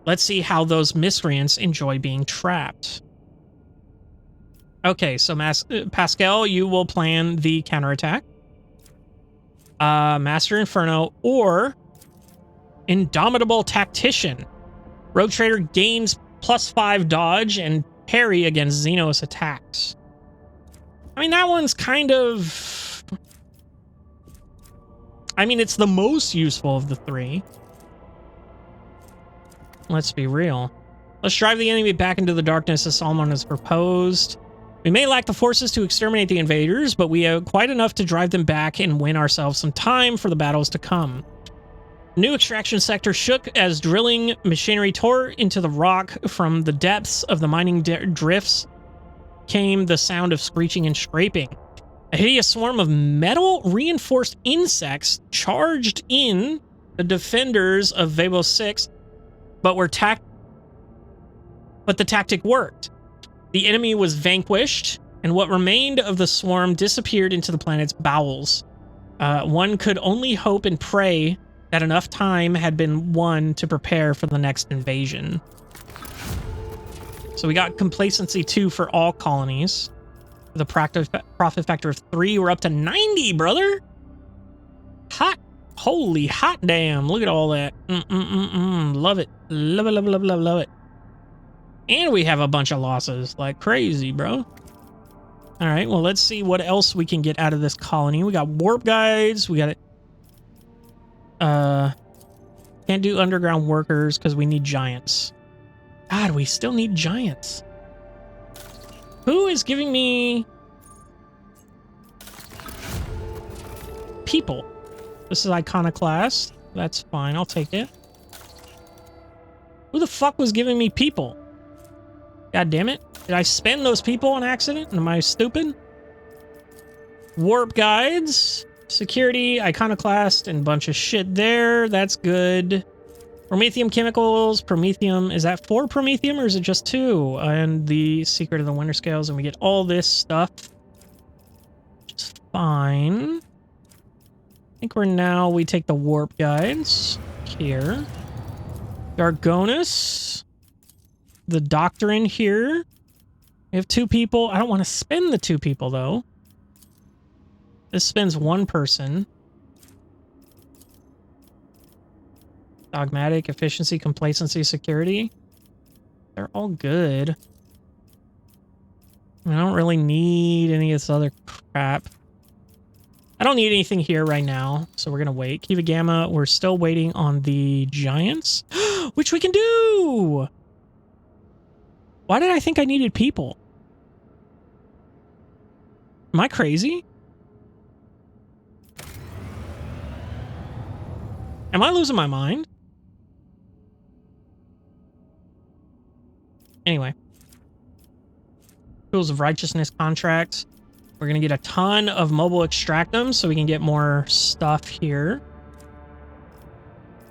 Let's see how those miscreants enjoy being trapped. Okay, so Pascal, you will plan the counterattack. Master Inferno or Indomitable Tactician. Rogue Trader gains +5 dodge and parry against Xenos attacks. I mean, that one's kind of... I mean, it's the most useful of the three. Let's be real. Let's drive the enemy back into the darkness as Solomon has proposed. We may lack the forces to exterminate the invaders, but we have quite enough to drive them back and win ourselves some time for the battles to come. New extraction sector shook as drilling machinery tore into the rock. From the depths of the mining drifts came the sound of screeching and scraping. A hideous swarm of metal-reinforced insects charged in the defenders of Vebo 6, but the tactic worked. The enemy was vanquished, and what remained of the swarm disappeared into the planet's bowels. One could only hope and pray that enough time had been won to prepare for the next invasion. So we got complacency 2 for all colonies. The profit factor of 3, we're up to 90, brother. Hot. Holy hot damn. Look at all that. Love it. Love it, love it, love it, love it, love it. And we have a bunch of losses like crazy, bro. All right, well, let's see what else we can get out of this colony. We got warp guides. We got it. Can't do underground workers because we need giants. God, we still need giants. Who is giving me people? This is Iconoclast. That's fine. I'll take it. Who the fuck was giving me people? God damn it. Did I spend those people on accident? Am I stupid? Warp guides. Security, Iconoclast, and a bunch of shit there. That's good. Promethium chemicals. Promethium. Is that 4 Promethium or is it just 2? And the Secret of the Winter Scales. And we get all this stuff. Which is fine. I think we take the warp guides. Here. Gargonus. The Doctrine here. We have 2 people. I don't want to spend the 2 people, though. This spends 1 person. Dogmatic, efficiency, complacency, security. They're all good. I don't really need any of this other crap. I don't need anything here right now, so we're going to wait. Kiva Gamma, we're still waiting on the giants, which we can do! Why did I think I needed people? Am I crazy? Am I losing my mind? Anyway. Tools of Righteousness contracts. We're going to get a ton of mobile extractums so we can get more stuff here.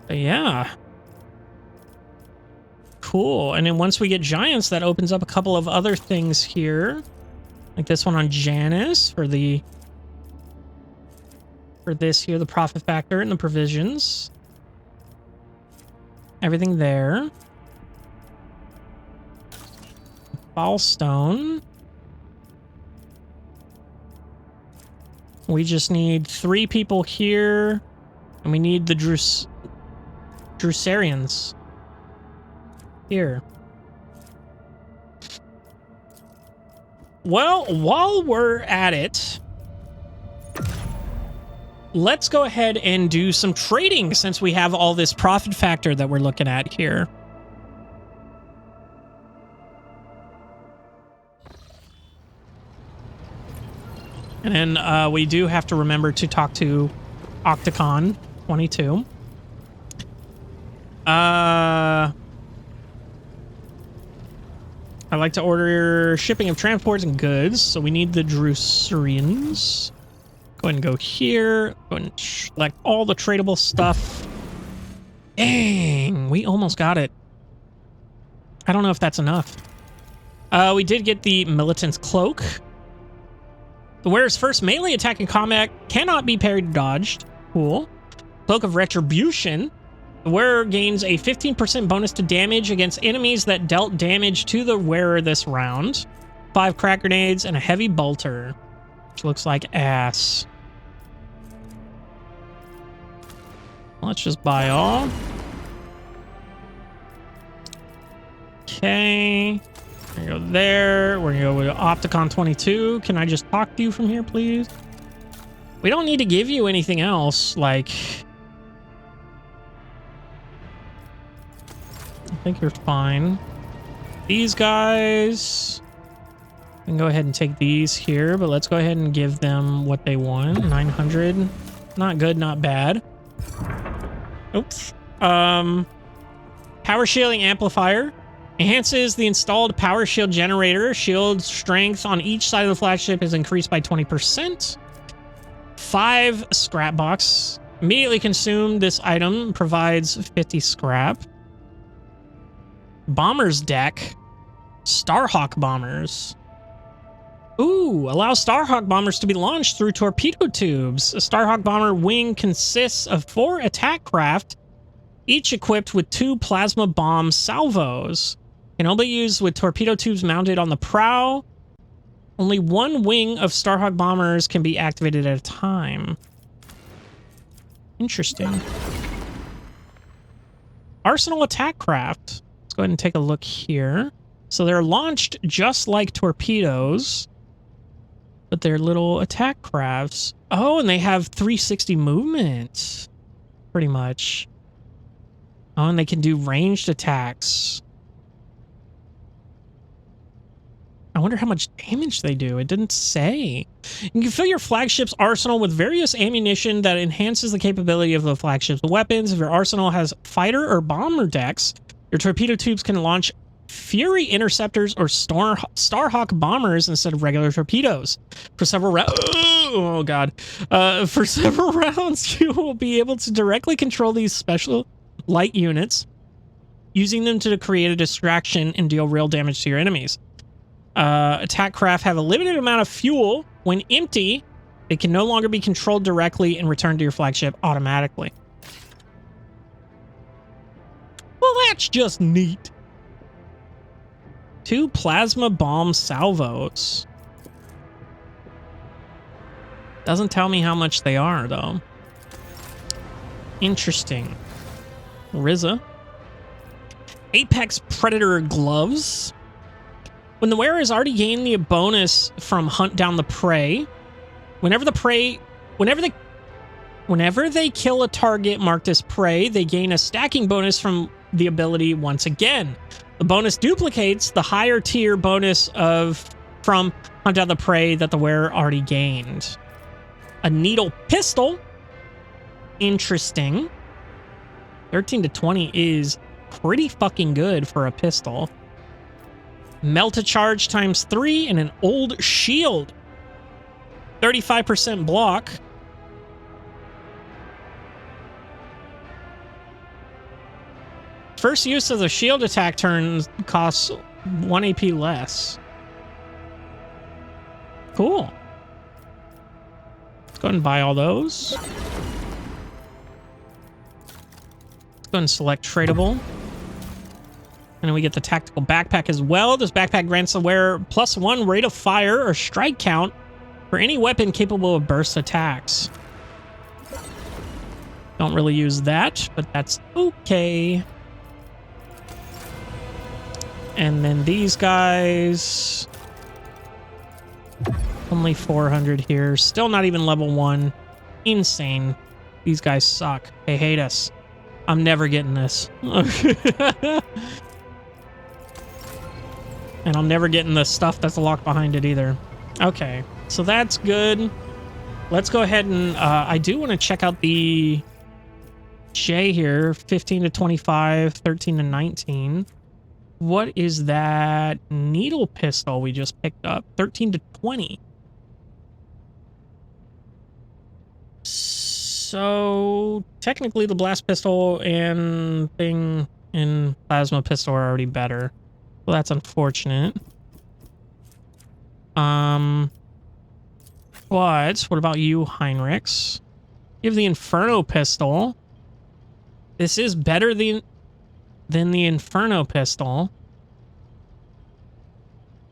But yeah. Cool. And then once we get giants, that opens up a couple of other things here. Like this one on Janus for this here, the profit factor and the provisions. Everything there. Ballstone. We just need 3 people here. And we need the Drusarians. Here. Well, while we're at it, let's go ahead and do some trading since we have all this profit factor that we're looking at here. And then we do have to remember to talk to Octocon 22. I'd like to order shipping of transports and goods. So we need the Drusarians. Go ahead and go here. Go ahead and select all the tradable stuff. Dang, we almost got it. I don't know if that's enough. We did get the Militant's Cloak. The wearer's first melee attack in combat cannot be parried or dodged. Cool. Cloak of Retribution. The wearer gains a 15% bonus to damage against enemies that dealt damage to the wearer this round. 5 crack grenades and a heavy bolter, which looks like ass. Let's just buy all. Okay. We're gonna go there. We're gonna go with Opticon 22. Can I just talk to you from here, please? We don't need to give you anything else. Like, I think you're fine. These guys, we can go ahead and take these here, but let's go ahead and give them what they want. 900. Not good, not bad. Oops. Power shielding amplifier. Enhances the installed power shield generator. Shield strength on each side of the flagship is increased by 20%. 5 scrap box. Immediately consumed. This item provides 50 scrap. Bomber's deck. Starhawk bombers. Ooh, allows Starhawk bombers to be launched through torpedo tubes. A Starhawk bomber wing consists of 4 attack craft, each equipped with 2 plasma bomb salvos. Can only be used with torpedo tubes mounted on the prow. Only 1 wing of Starhawk bombers can be activated at a time. Interesting. Arsenal attack craft. Let's go ahead and take a look here. So they're launched just like torpedoes, but they're little attack crafts. Oh, and they have 360 movement, pretty much. Oh, and they can do ranged attacks. I wonder how much damage they do. It didn't say. You can fill your flagship's arsenal with various ammunition that enhances the capability of the flagship's weapons. If your arsenal has fighter or bomber decks, your torpedo tubes can launch Fury interceptors or Starhawk bombers instead of regular torpedoes. For several rounds, oh god, for several rounds, you will be able to directly control these special light units, using them to create a distraction and deal real damage to your enemies. Attack craft have a limited amount of fuel. When empty, they can no longer be controlled directly and returned to your flagship automatically. Well, that's just neat. 2 plasma bomb salvos. Doesn't tell me how much they are, though. Interesting. Rizza. Apex Predator gloves. When the wearer has already gained the bonus from hunt down the prey, whenever they kill a target marked as prey, they gain a stacking bonus from the ability once again. The bonus duplicates the higher tier bonus from hunt down the prey that the wearer already gained. A needle pistol. Interesting. 13 to 20 is pretty fucking good for a pistol. Melt a charge ×3 and an old shield. 35% block. First use of the shield attack turn costs 1 AP less. Cool. Let's go ahead and buy all those. Let's go ahead and select tradable. And then we get the tactical backpack as well. This backpack grants the wearer +1 rate of fire or strike count for any weapon capable of burst attacks. Don't really use that, but that's okay. And then these guys, only 400 here. Still not even level 1. Insane. These guys suck. They hate us. I'm never getting this. And I'm never getting the stuff that's locked behind it either. Okay, so that's good. Let's go ahead and I do want to check out the J here. 15 to 25, 13 to 19. What is that needle pistol we just picked up? 13 to 20. So technically the blast pistol and thing and plasma pistol are already better. Well, that's unfortunate. But what about you, Heinrichs? You have the Inferno pistol. This is better than the Inferno pistol.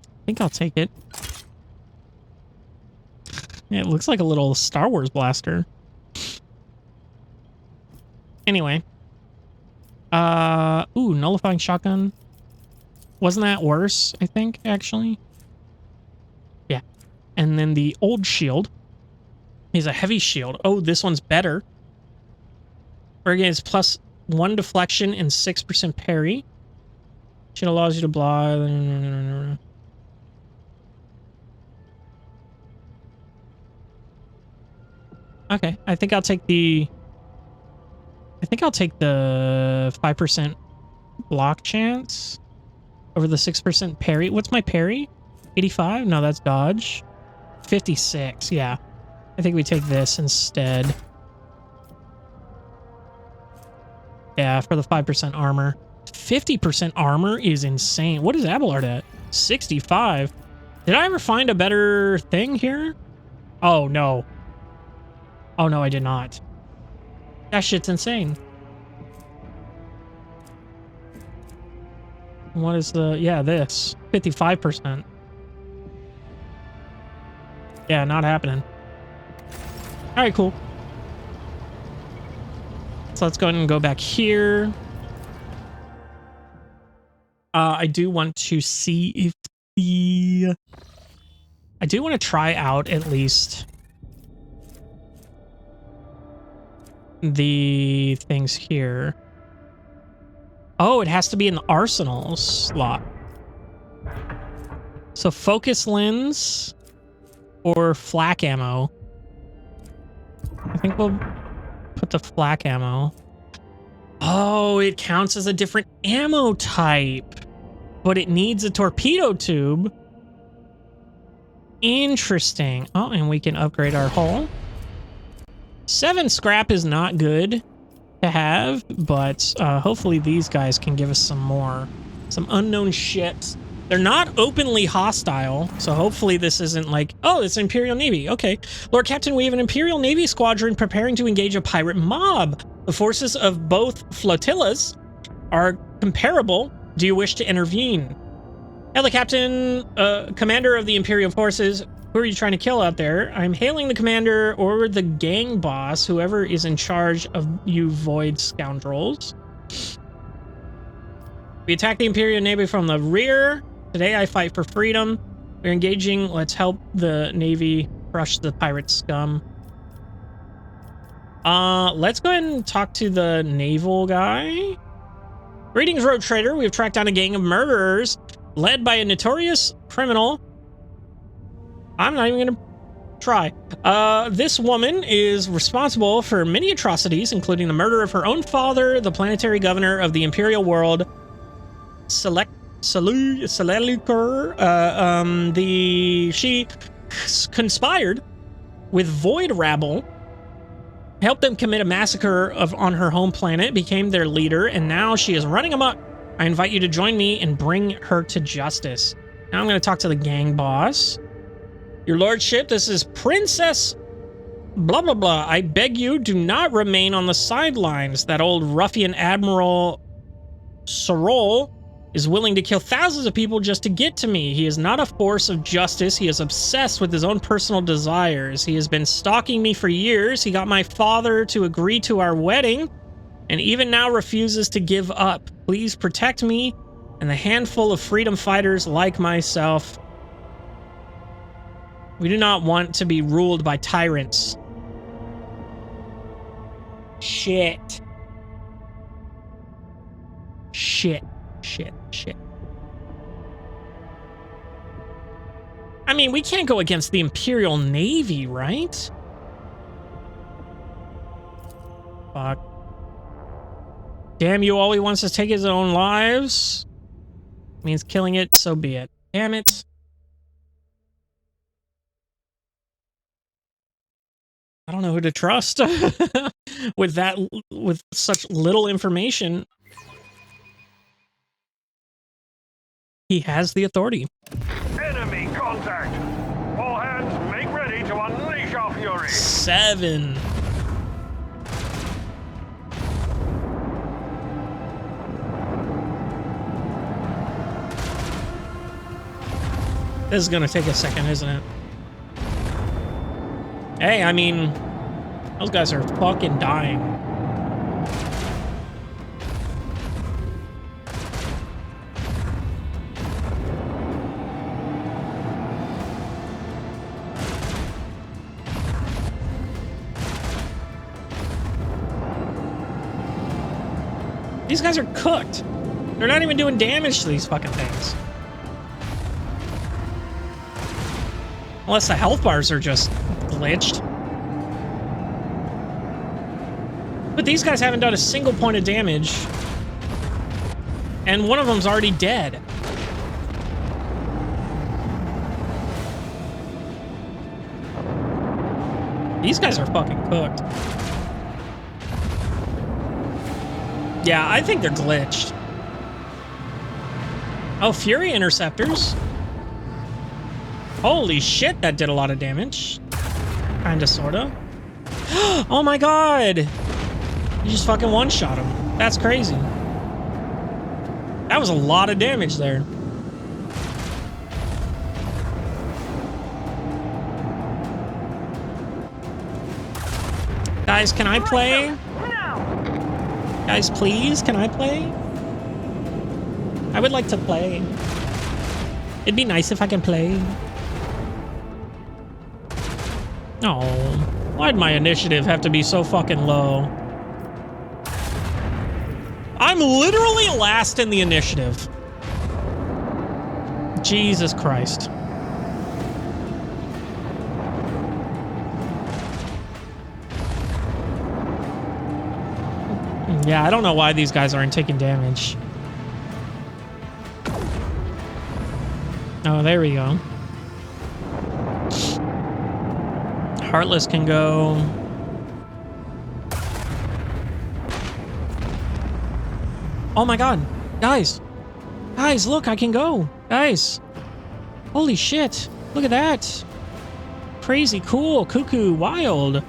I think I'll take it. Yeah, it looks like a little Star Wars blaster. Anyway. Ooh, nullifying shotgun. Wasn't that worse, I think, actually? Yeah. And then the old shield is a heavy shield. Oh, this one's better. Again, it's +1 deflection and 6% parry. It allows you to block. Okay, I think I'll take the 5% block chance over the 6% parry. What's my parry? 85? No, that's dodge. 56, yeah. I think we take this instead. Yeah, for the 5% armor. 50% armor is insane. What is Abelard at? 65. Did I ever find a better thing here? Oh, no. Oh, no, I did not. That shit's insane. What is the... Yeah, this. 55%. Yeah, not happening. All right, cool. So let's go ahead and go back here. I do want to see if the... I do want to try out at least the things here. Oh, it has to be in the arsenal slot. So focus lens or flak ammo. I think we'll put the flak ammo. Oh, it counts as a different ammo type, but it needs a torpedo tube. Interesting. Oh, and we can upgrade our hull. 7 scrap is not good to have, but hopefully these guys can give us some more. Some unknown shit. They're not openly hostile, so hopefully this isn't like, oh, it's Imperial Navy. Okay. Lord Captain, we have an Imperial Navy squadron preparing to engage a pirate mob. The forces of both flotillas are comparable. Do you wish to intervene? Hello, Captain, commander of the Imperial forces. Who are you trying to kill out there? I'm hailing the commander or the gang boss, whoever is in charge of you void scoundrels. We attack the Imperial Navy from the rear. Today I fight for freedom. We're engaging. Let's help the Navy crush the pirate scum. Let's go ahead and talk to the naval guy. Greetings, road trader. We've tracked down a gang of murderers led by a notorious criminal. I'm not even gonna try. This woman is responsible for many atrocities, including the murder of her own father, the planetary governor of the Imperial world, she conspired with Void Rabble, helped them commit a massacre on her home planet, became their leader, and now she is running amok. I invite you to join me and bring her to justice. Now I'm going to talk to the gang boss. Your lordship, this is Princess blah blah blah. I beg you, do not remain on the sidelines. That old ruffian Admiral Sorol is willing to kill thousands of people just to get to me. He is not a force of justice. He is obsessed with his own personal desires. He has been stalking me for years. He got my father to agree to our wedding, and even now refuses to give up. Please protect me and the handful of freedom fighters like myself. We do not want to be ruled by tyrants. Shit. Shit. I mean, we can't go against the Imperial Navy, right? Fuck. Damn you, all he wants is to take his own lives. Means killing it, so be it. Damn it. I don't know who to trust with such little information. He has the authority.
Enemy contact! All hands, make ready to unleash our fury!
7. This is gonna take a second, isn't it? Hey, I mean, those guys are fucking dying. These guys are cooked. They're not even doing damage to these fucking things. Unless the health bars are just glitched. But these guys haven't done a single point of damage. And one of them's already dead. These guys are fucking cooked. Yeah, I think they're glitched. Oh, Fury Interceptors. Holy shit, that did a lot of damage. Kinda, sorta. Oh my god! You just fucking one-shot him. That's crazy. That was a lot of damage there. Guys, can I play? Guys, please, can I play? I would like to play. It'd be nice if I can play. Oh, why'd my initiative have to be so fucking low? I'm literally last in the initiative. Jesus Christ. Yeah, I don't know why these guys aren't taking damage. Oh, there we go. Heartless can go. Oh my god. Guys. Guys, look, I can go. Guys. Holy shit. Look at that. Crazy, cool, cuckoo, wild.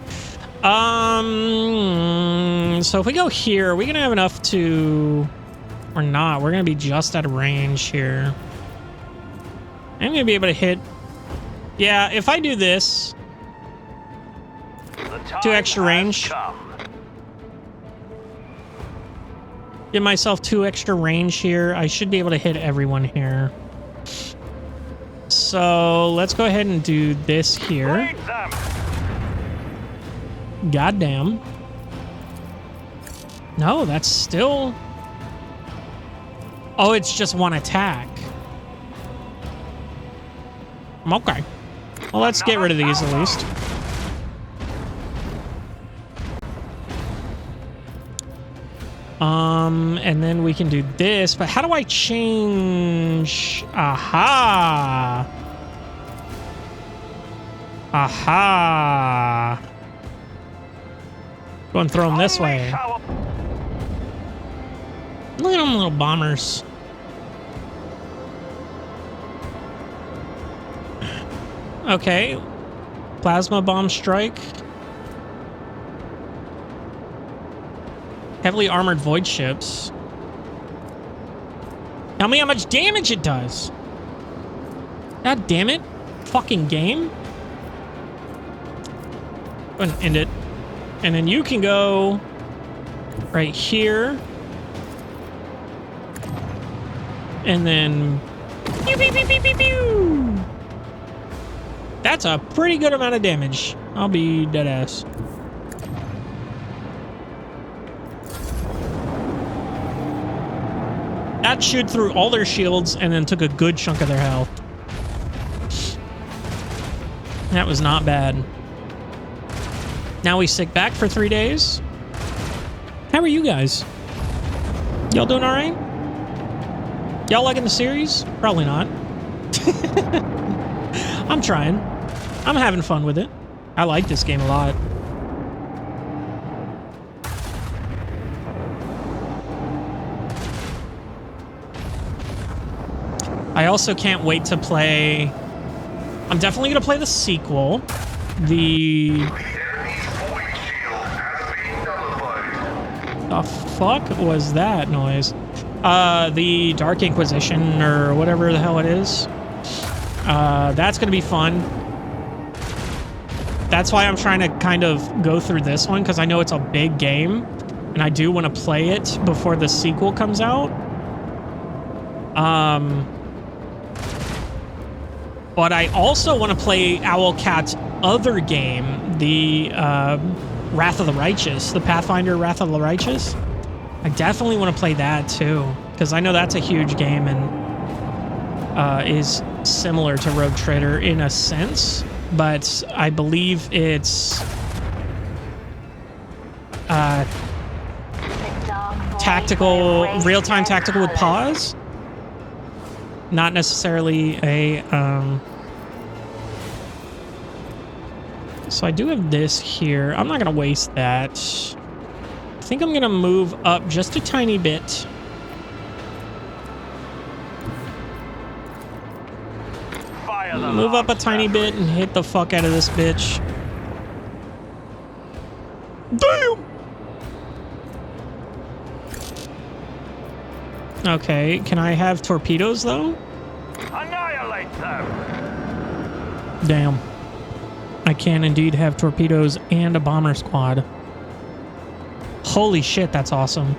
So if we go here, are we gonna have enough to... Or not. We're gonna be just out of range here. I'm gonna be able to hit... Yeah, if I do this... 2 extra range. Give myself 2 extra range here. I should be able to hit everyone here. So let's go ahead and do this here. Goddamn. No, that's still... Oh, it's just 1 attack. Okay. Well, let's get rid of these at least. And then we can do this, but how do I change? Aha. Aha. Go and throw them this way. Look at them little bombers. Okay. Plasma bomb strike. Heavily armored void ships. Tell me how much damage it does. God damn it. Fucking game. Go ahead and end it. And then you can go right here. And then pew, pew, pew, pew, pew, pew. That's a pretty good amount of damage. I'll be dead ass. That chewed through all their shields and then took a good chunk of their health. That was not bad. Now we sit back for 3 days. How are you guys? Y'all doing all right? Y'all liking the series? Probably not. I'm trying. I'm having fun with it. I like this game a lot. I also can't wait to play... I'm definitely going to play the sequel. The fuck was that noise? The Dark Inquisition or whatever the hell it is. That's going to be fun. That's why I'm trying to kind of go through this one, because I know it's a big game and I do want to play it before the sequel comes out. But I also want to play Owlcat's other game, the Wrath of the Righteous, the Pathfinder Wrath of the Righteous. I definitely want to play that too, because I know that's a huge game and is similar to Rogue Trader in a sense, but I believe it's tactical, real-time tactical with pause. Not necessarily a... So I do have this here. I'm not going to waste that. I think I'm going to move up just a tiny bit. Move up a tiny bit and hit the fuck out of this bitch. Damn! Okay, can I have torpedoes though?
Annihilate them.
Damn. I can indeed have torpedoes and a bomber squad. Holy shit, that's awesome.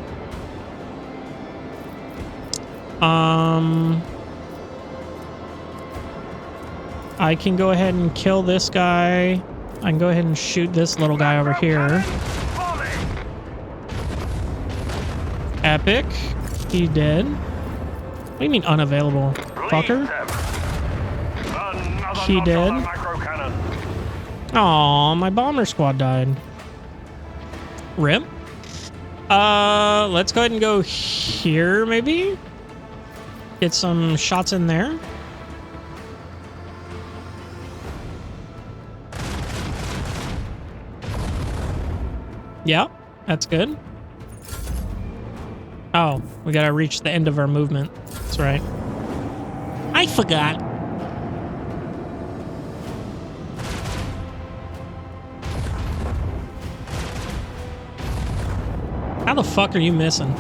I can go ahead and kill this guy. I can go ahead and shoot this little guy over here. Epic. He's dead. What do you mean unavailable? Fucker? He dead. Aw, my bomber squad died. Rip. Let's go ahead and go here, maybe? Get some shots in there. Yeah, that's good. Oh, we gotta reach the end of our movement. That's right. I forgot. How the fuck are you missing?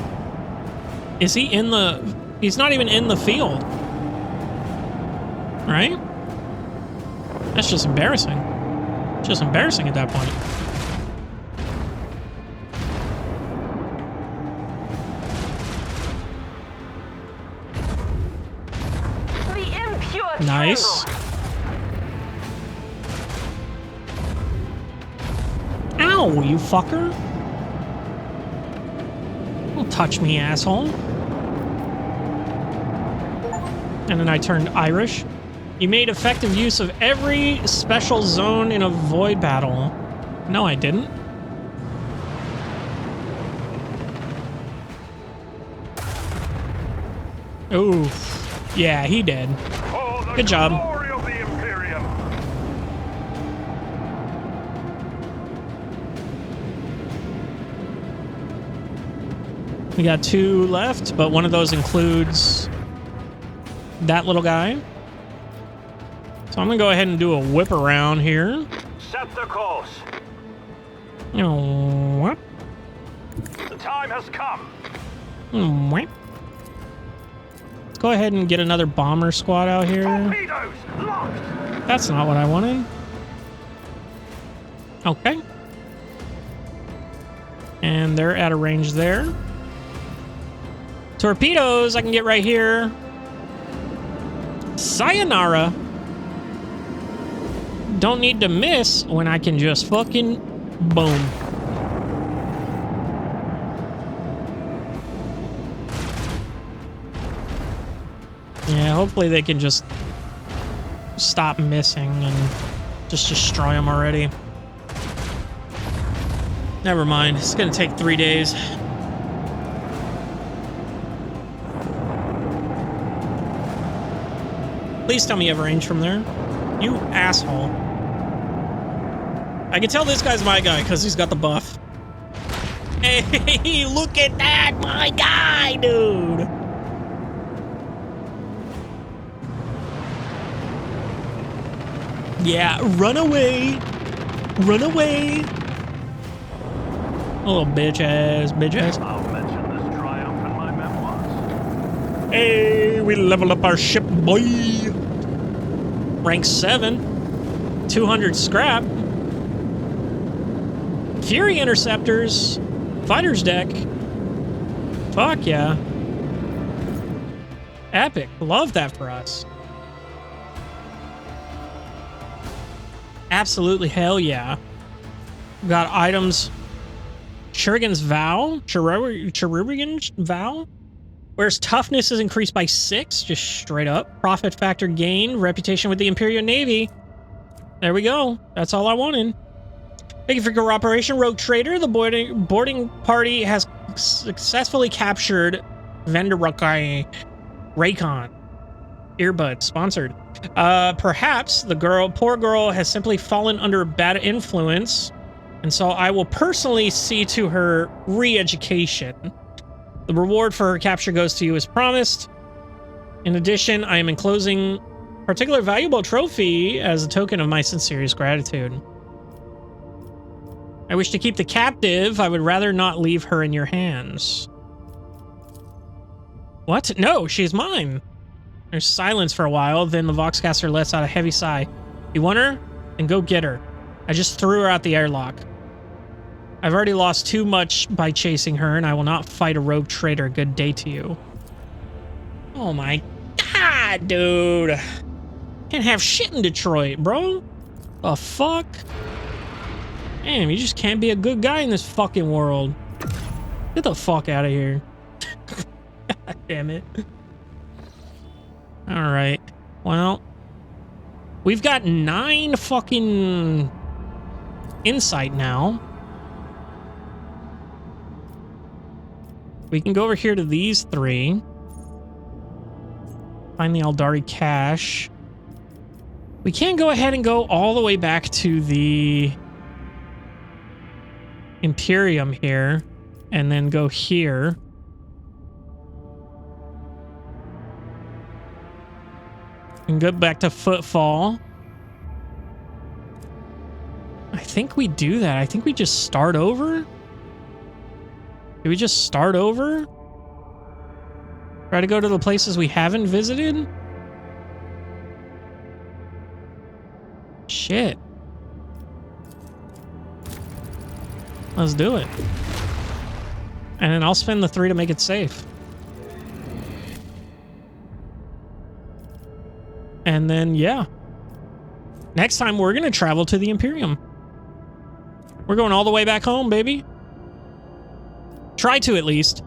Is he in the... He's not even in the field. Right? That's just embarrassing. Just embarrassing at that point. Nice. Ow, you fucker. Don't touch me, asshole. And then I turned Irish. You made effective use of every special zone in a void battle. No, I didn't. Ooh. Yeah, he did. Good job.
Glory of the Imperium.
We got 2 left, but one of those includes that little guy. So I'm gonna go ahead and do a whip around here.
Set the course.
What?
The time has come.
Let's go ahead and get another bomber squad out here.
Torpedoes locked.
That's not what I wanted. Okay. And they're at a range there. Torpedoes I can get right here. Sayonara. Don't need to miss when I can just fucking boom. Yeah, hopefully they can just stop missing and just destroy them already. Never mind. It's gonna take 3 days. Please tell me you have range from there. You asshole. I can tell this guy's my guy because he's got the buff. Hey, look at that! My guy, dude! Yeah, run away! Run away! Oh, bitch ass, bitch ass.
I'll mention this triumph in my memoirs.
Hey, we leveled up our ship, boy! Rank 7. 200 scrap. Fury interceptors. Fighter's deck. Fuck yeah. Epic. Love that for us. Absolutely hell yeah. Got items. Chirurgeon's Vow. Chirurgeon's Vow. Whereas toughness is increased by 6, just straight up. Profit factor gain, reputation with the Imperial Navy. There we go. That's all I wanted. Thank you for cooperation, Rogue Trader. The boarding party has successfully captured Vendarukai Raycon. Earbud, sponsored. Perhaps the poor girl has simply fallen under bad influence, and so I will personally see to her re-education. The reward for her capture goes to you as promised. In addition, I am enclosing a particular valuable trophy as a token of my sincerest gratitude. I wish to keep the captive. I would rather not leave her in your hands. What? No, she's mine. There's silence for a while, then the Voxcaster lets out a heavy sigh. You want her? Then go get her. I just threw her out the airlock. I've already lost too much by chasing her, and I will not fight a rogue trader. Good day to you. Oh my god, dude. Can't have shit in Detroit, bro. The fuck? Damn, you just can't be a good guy in this fucking world. Get the fuck out of here. God damn it. Alright. Well, we've got 9 fucking insight now. We can go over here to these 3. Find the Aldari cache. We can go ahead and go all the way back to the Imperium here, and then go here. And go back to Footfall. I think we do that. I think we just start over. Do we just start over? Try to go to the places we haven't visited? Shit. Let's do it. And then I'll spend the 3 to make it safe. And then, yeah. Next time, we're going to travel to the Imperium. We're going all the way back home, baby. Try to, at least.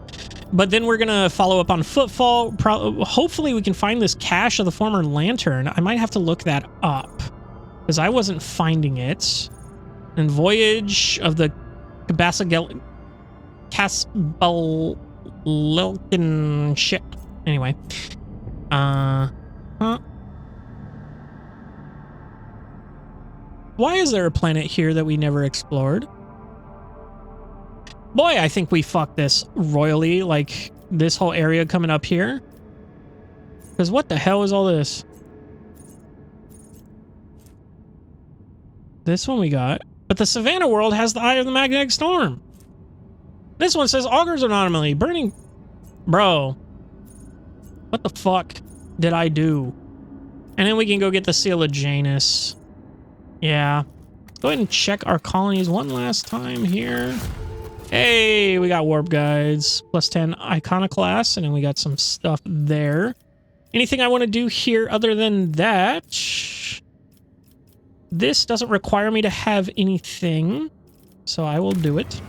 But then we're going to follow up on Footfall. Hopefully, we can find this cache of the former Lantern. I might have to look that up, because I wasn't finding it. And Voyage of the Caspelilkin ship. Anyway. Why is there a planet here that we never explored? Boy, I think we fucked this royally, like this whole area coming up here. Because what the hell is all this? This one we got. But the Savannah world has the Eye of the Magnetic Storm. This one says Augur's Anomaly. Burning... Bro. What the fuck did I do? And then we can go get the Seal of Janus. Yeah. Let's go ahead and check our colonies one last time here. Hey, we got warp guides. +10 iconoclast, and then we got some stuff there. Anything I want to do here other than that? This doesn't require me to have anything, so I will do it.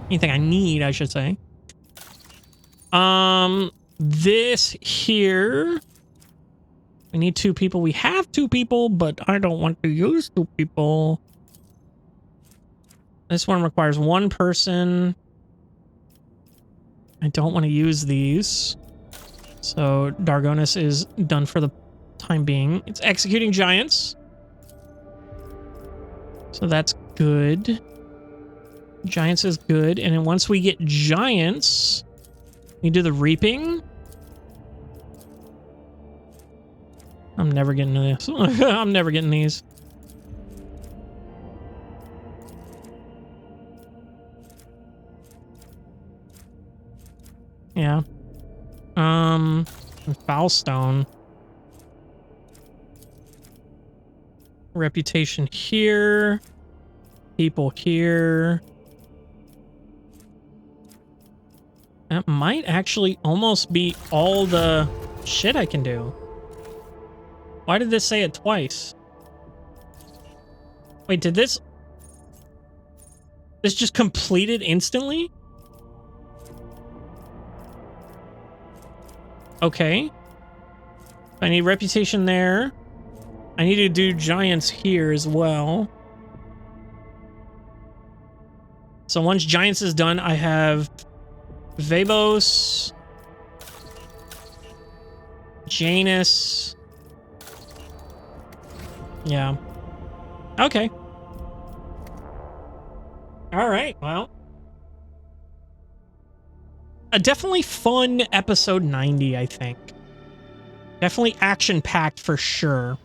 Anything I need, I should say. This here... We need 2 people. We have 2 people, but I don't want to use 2 people. This one requires 1 person. I don't want to use these. So Dargonus is done for the time being. It's executing giants. So that's good. Giants is good. And then once we get giants, we do the reaping. I'm never getting this. I'm never getting these. Yeah. Foulstone. Reputation here. People here. That might actually almost be all the shit I can do. Why did this say it twice? Wait, did this just completed instantly? Okay. I need reputation there. I need to do giants here as well. So once giants is done, I have Vabos, Janus. Yeah. Okay. All right. Well, a definitely fun episode 90, I think. Definitely action-packed for sure.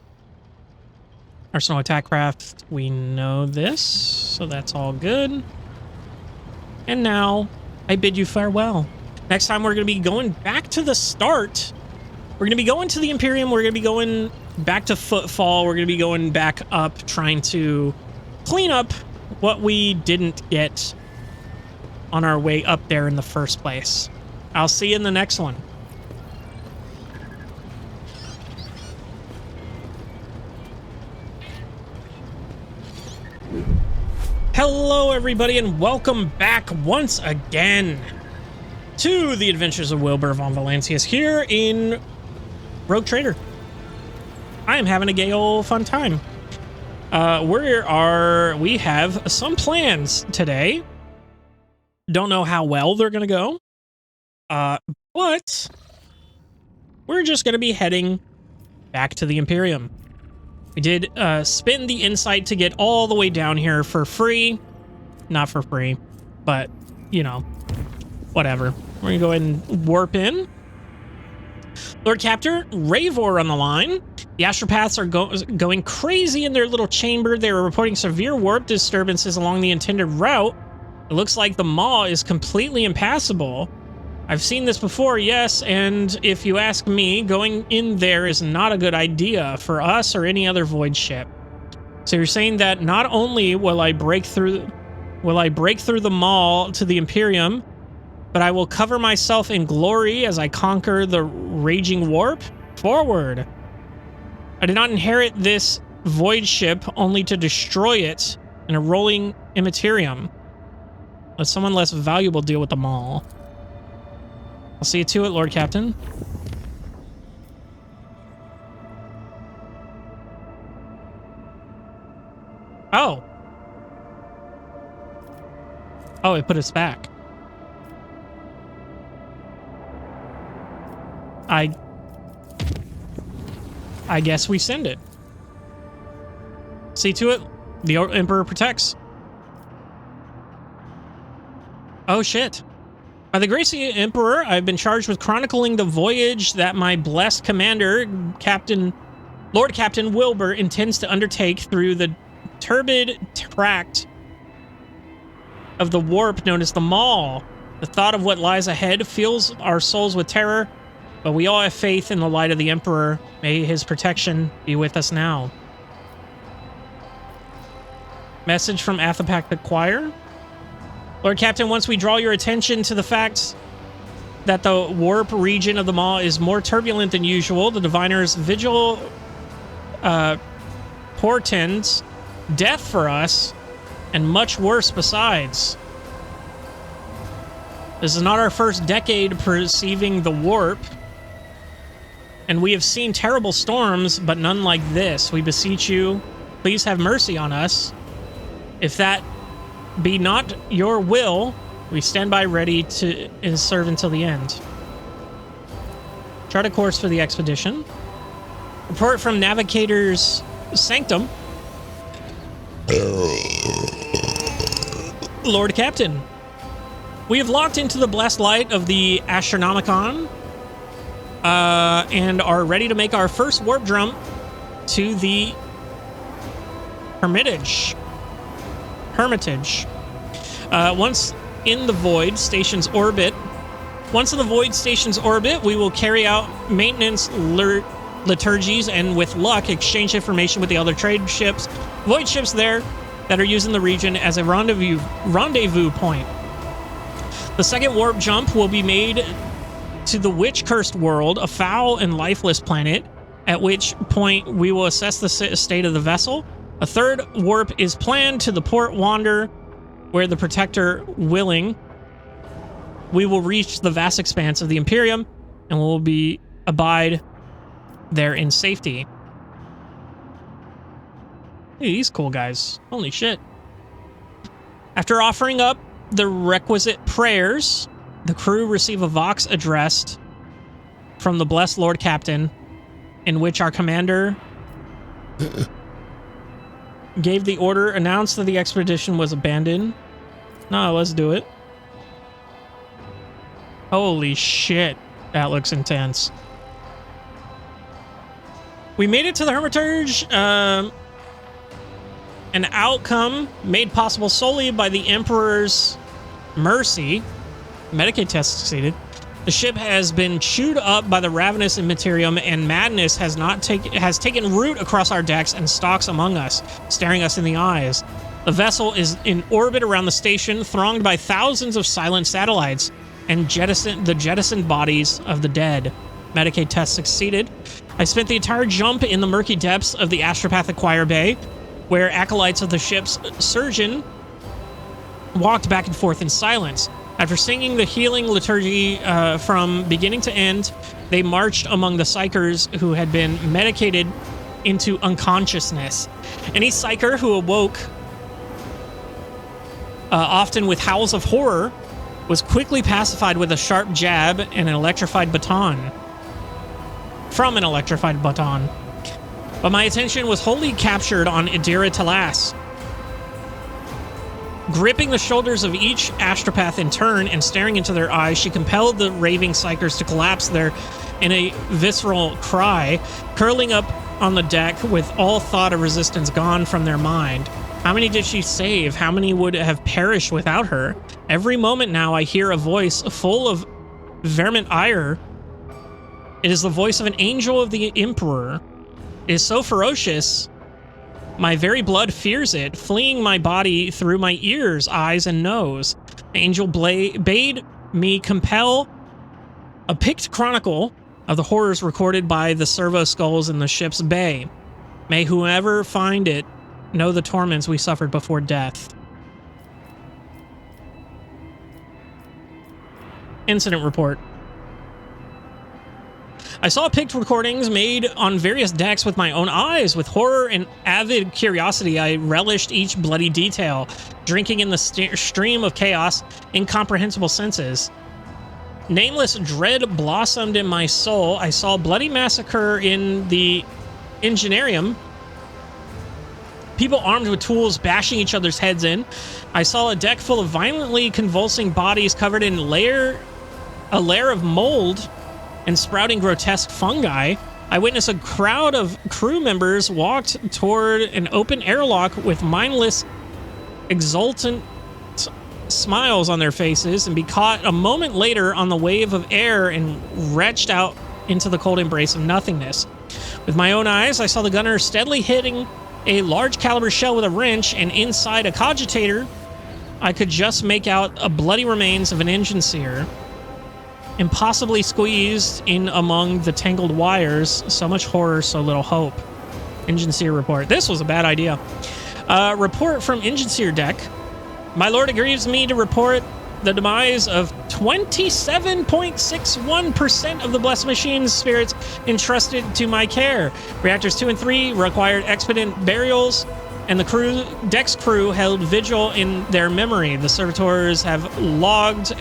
Arsenal attack craft, we know this, so that's all good. And now, I bid you farewell. Next time, we're going to be going back to the start. We're going to be going to the Imperium. We're going to be going back to Footfall. We're going to be going back up, trying to clean up what we didn't get on our way up there in the first place. I'll see you in the next one. Hello, everybody, and welcome back once again to the Adventures of Wilbur von Valancius here in Rogue Trader. I am having a gay old fun time. We have some plans today. Don't know how well they're gonna go. But we're just gonna be heading back to the Imperium. We did spend the insight to get all the way down here for free. Not for free, but, you know, whatever. We're gonna go ahead and warp in. Lord Captor, Ravor on the line. The astropaths are going crazy in their little chamber. They are reporting severe warp disturbances along the intended route. It looks like the maw is completely impassable. I've seen this before, yes, and if you ask me, going in there is not a good idea for us or any other void ship. So you're saying that not only will I break through the maw to the Imperium, but I will cover myself in glory as I conquer the raging warp? Forward. I did not inherit this void ship only to destroy it in a rolling immaterium. Let someone less valuable deal with the maw. I'll see you to it, Lord Captain. Oh. Oh, it put us back. I guess we send it. See to it, the Emperor protects. Oh shit. By the grace of the Emperor, I've been charged with chronicling the voyage that my blessed commander, Lord Captain Wilbur, intends to undertake through the turbid tract of the warp known as the Maw. The thought of what lies ahead fills our souls with terror, but we all have faith in the light of the Emperor. May his protection be with us now. Message from Athepac the Choir. Lord Captain, once we draw your attention to the fact that the warp region of the Maw is more turbulent than usual, the diviner's vigil portends death for us, and much worse besides. This is not our first decade perceiving the warp, and we have seen terrible storms, but none like this. We beseech you, please have mercy on us. If that be not your will, we stand by ready to serve until the end. Chart a course for the expedition. Report from Navigator's Sanctum. Lord Captain, we have locked into the blessed light of the Astronomicon and are ready to make our first warp jump to the Hermitage. Once in the Void Station's orbit, we will carry out maintenance liturgies and, with luck, exchange information with the other trade ships, void ships there that are using the region as a rendezvous point. The second warp jump will be made to the witch-cursed world, a foul and lifeless planet, at which point we will assess the state of the vessel. A third warp is planned to the Port Wander, where the Protector willing, we will reach the vast expanse of the Imperium and will abide there in safety. Hey, these cool guys. Holy shit. After offering up the requisite prayers, the crew receive a Vox addressed from the blessed Lord Captain, in which our commander gave the order, announced that the expedition was abandoned. No, let's do it. Holy shit. That looks intense. We made it to the Hermitage, an outcome made possible solely by the Emperor's mercy. Medicaid test succeeded. The ship has been chewed up by the ravenous Immaterium, and madness has taken root across our decks and stalks among us, staring us in the eyes. The vessel is in orbit around the station, thronged by thousands of silent satellites and the jettisoned bodies of the dead. Medicaid test succeeded. I spent the entire jump in the murky depths of the Astropathic Choir Bay, where acolytes of the ship's surgeon walked back and forth in silence. After singing the healing liturgy from beginning to end, they marched among the psychers who had been medicated into unconsciousness. Any psycher who awoke, often with howls of horror, was quickly pacified with a sharp jab and an electrified baton. From an electrified baton. But my attention was wholly captured on Idira Talas. Gripping the shoulders of each astropath in turn and staring into their eyes, she compelled the raving psychers to collapse there in a visceral cry, curling up on the deck with all thought of resistance gone from their mind. How many did she save? How many would have perished without her? Every moment now I hear a voice full of vehement ire. It is the voice of an angel of the Emperor. It is so ferocious, my very blood fears it, fleeing my body through my ears, eyes, and nose. The angel bade me compel a picked chronicle of the horrors recorded by the servo skulls in the ship's bay. May whoever find it know the torments we suffered before death. Incident report. I saw picked recordings made on various decks with my own eyes. With horror and avid curiosity, I relished each bloody detail, drinking in the stream of chaos, incomprehensible senses. Nameless dread blossomed in my soul. I saw a bloody massacre in the Engineerium. People armed with tools bashing each other's heads in. I saw a deck full of violently convulsing bodies covered in a layer of mold and sprouting grotesque fungi. I witnessed a crowd of crew members walked toward an open airlock with mindless, exultant smiles on their faces and be caught a moment later on the wave of air and wretched out into the cold embrace of nothingness. With my own eyes, I saw the gunner steadily hitting a large caliber shell with a wrench, and inside a cogitator, I could just make out a bloody remains of an engine seer, impossibly squeezed in among the tangled wires. So much horror, so little hope. Engine seer report. This was a bad idea. Report from engine seer deck. My lord agrees me to report the demise of 27.61% of the blessed machine's spirits entrusted to my care. Reactors 2 and 3 required expedient burials, and the deck's crew held vigil in their memory. The servitors have logged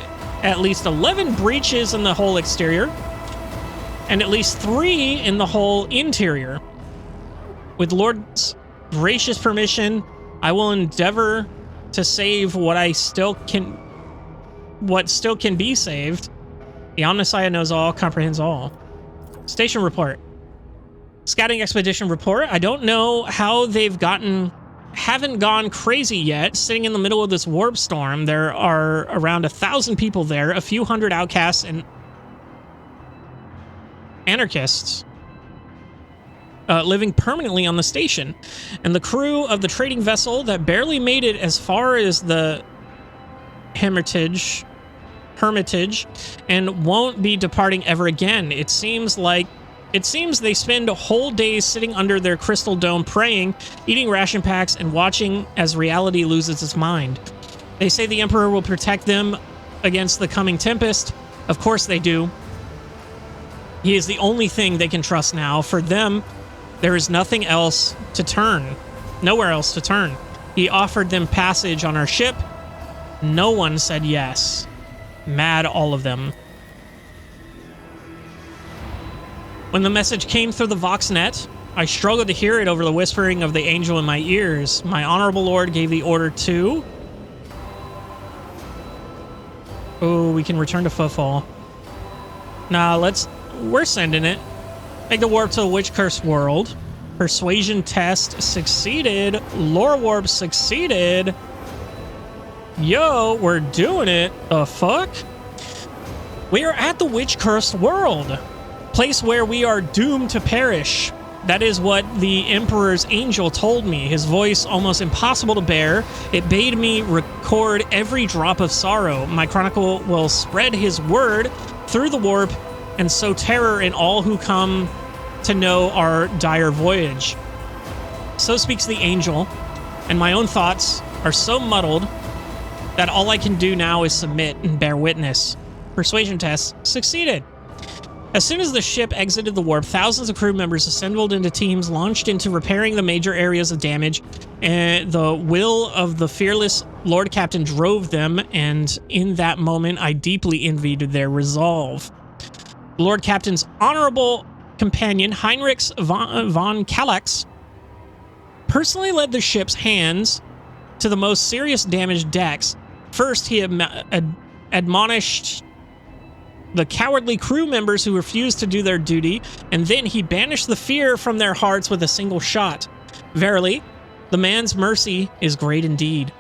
at least 11 breaches in the whole exterior, and at least 3 in the whole interior. With Lord's gracious permission, I will endeavor to save what still can be saved. The Omnissiah knows all, comprehends all. Station report. Scouting expedition report. I don't know how they've haven't gone crazy yet. Sitting in the middle of this warp storm, there are around 1,000 people there, a few hundred outcasts and anarchists living permanently on the station, and the crew of the trading vessel that barely made it as far as the Hermitage, and won't be departing ever again. It seems they spend whole days sitting under their crystal dome praying, eating ration packs, and watching as reality loses its mind. They say the Emperor will protect them against the coming tempest. Of course they do. He is the only thing they can trust now. For them, there is nothing else to turn. Nowhere else to turn. He offered them passage on our ship. No one said yes. Mad, all of them. When the message came through the Voxnet, I struggled to hear it over the whispering of the angel in my ears. My honorable lord gave the order to... Oh, we can return to Footfall. Nah, we're sending it. Make the warp to the witch-cursed world. Persuasion test succeeded. Lore warp succeeded. Yo, we're doing it. The fuck? We are at the witch-cursed world. Place where we are doomed to perish. That is what the Emperor's angel told me. His voice almost impossible to bear. It bade me record every drop of sorrow. My chronicle will spread his word through the warp and sow terror in all who come to know our dire voyage. So speaks the angel, and my own thoughts are so muddled that all I can do now is submit and bear witness. Persuasion test succeeded. As soon as the ship exited the warp, thousands of crew members assembled into teams launched into repairing the major areas of damage, and the will of the fearless Lord Captain drove them, and in that moment I deeply envied their resolve. Lord Captain's honorable companion, Heinrich von Kallax, personally led the ship's hands to the most serious damaged decks. First, he admonished the cowardly crew members who refused to do their duty, and then he banished the fear from their hearts with a single shot. Verily, the man's mercy is great indeed.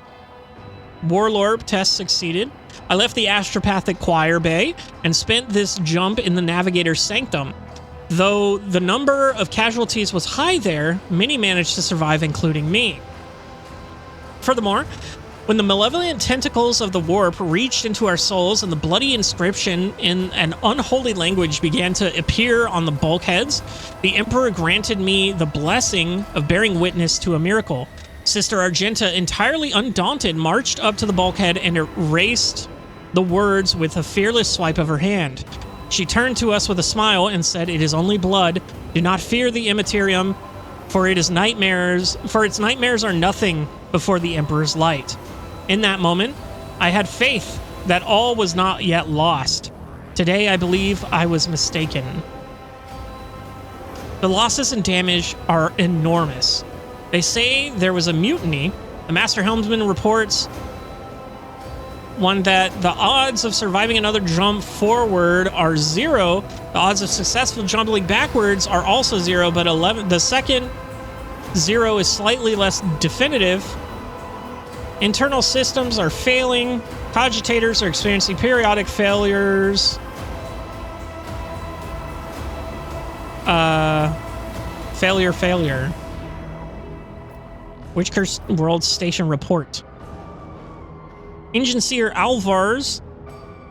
Warlord test succeeded. I left the astropathic choir bay and spent this jump in the navigator's sanctum. Though the number of casualties was high there, many managed to survive, including me. Furthermore, when the malevolent tentacles of the warp reached into our souls and the bloody inscription in an unholy language began to appear on the bulkheads, the Emperor granted me the blessing of bearing witness to a miracle. Sister Argenta, entirely undaunted, marched up to the bulkhead and erased the words with a fearless swipe of her hand. She turned to us with a smile and said, "It is only blood. Do not fear the Immaterium, for its nightmares are nothing before the Emperor's light." In that moment, I had faith that all was not yet lost. Today, I believe I was mistaken. The losses and damage are enormous. They say there was a mutiny. The Master Helmsman reports one that the odds of surviving another jump forward are 0. The odds of successful jumping backwards are also 0, but 11. The second 0 is slightly less definitive. Internal systems are failing. Cogitators are experiencing periodic failures. Failure. Which Cursed World Station report? Engine Seer Alvar's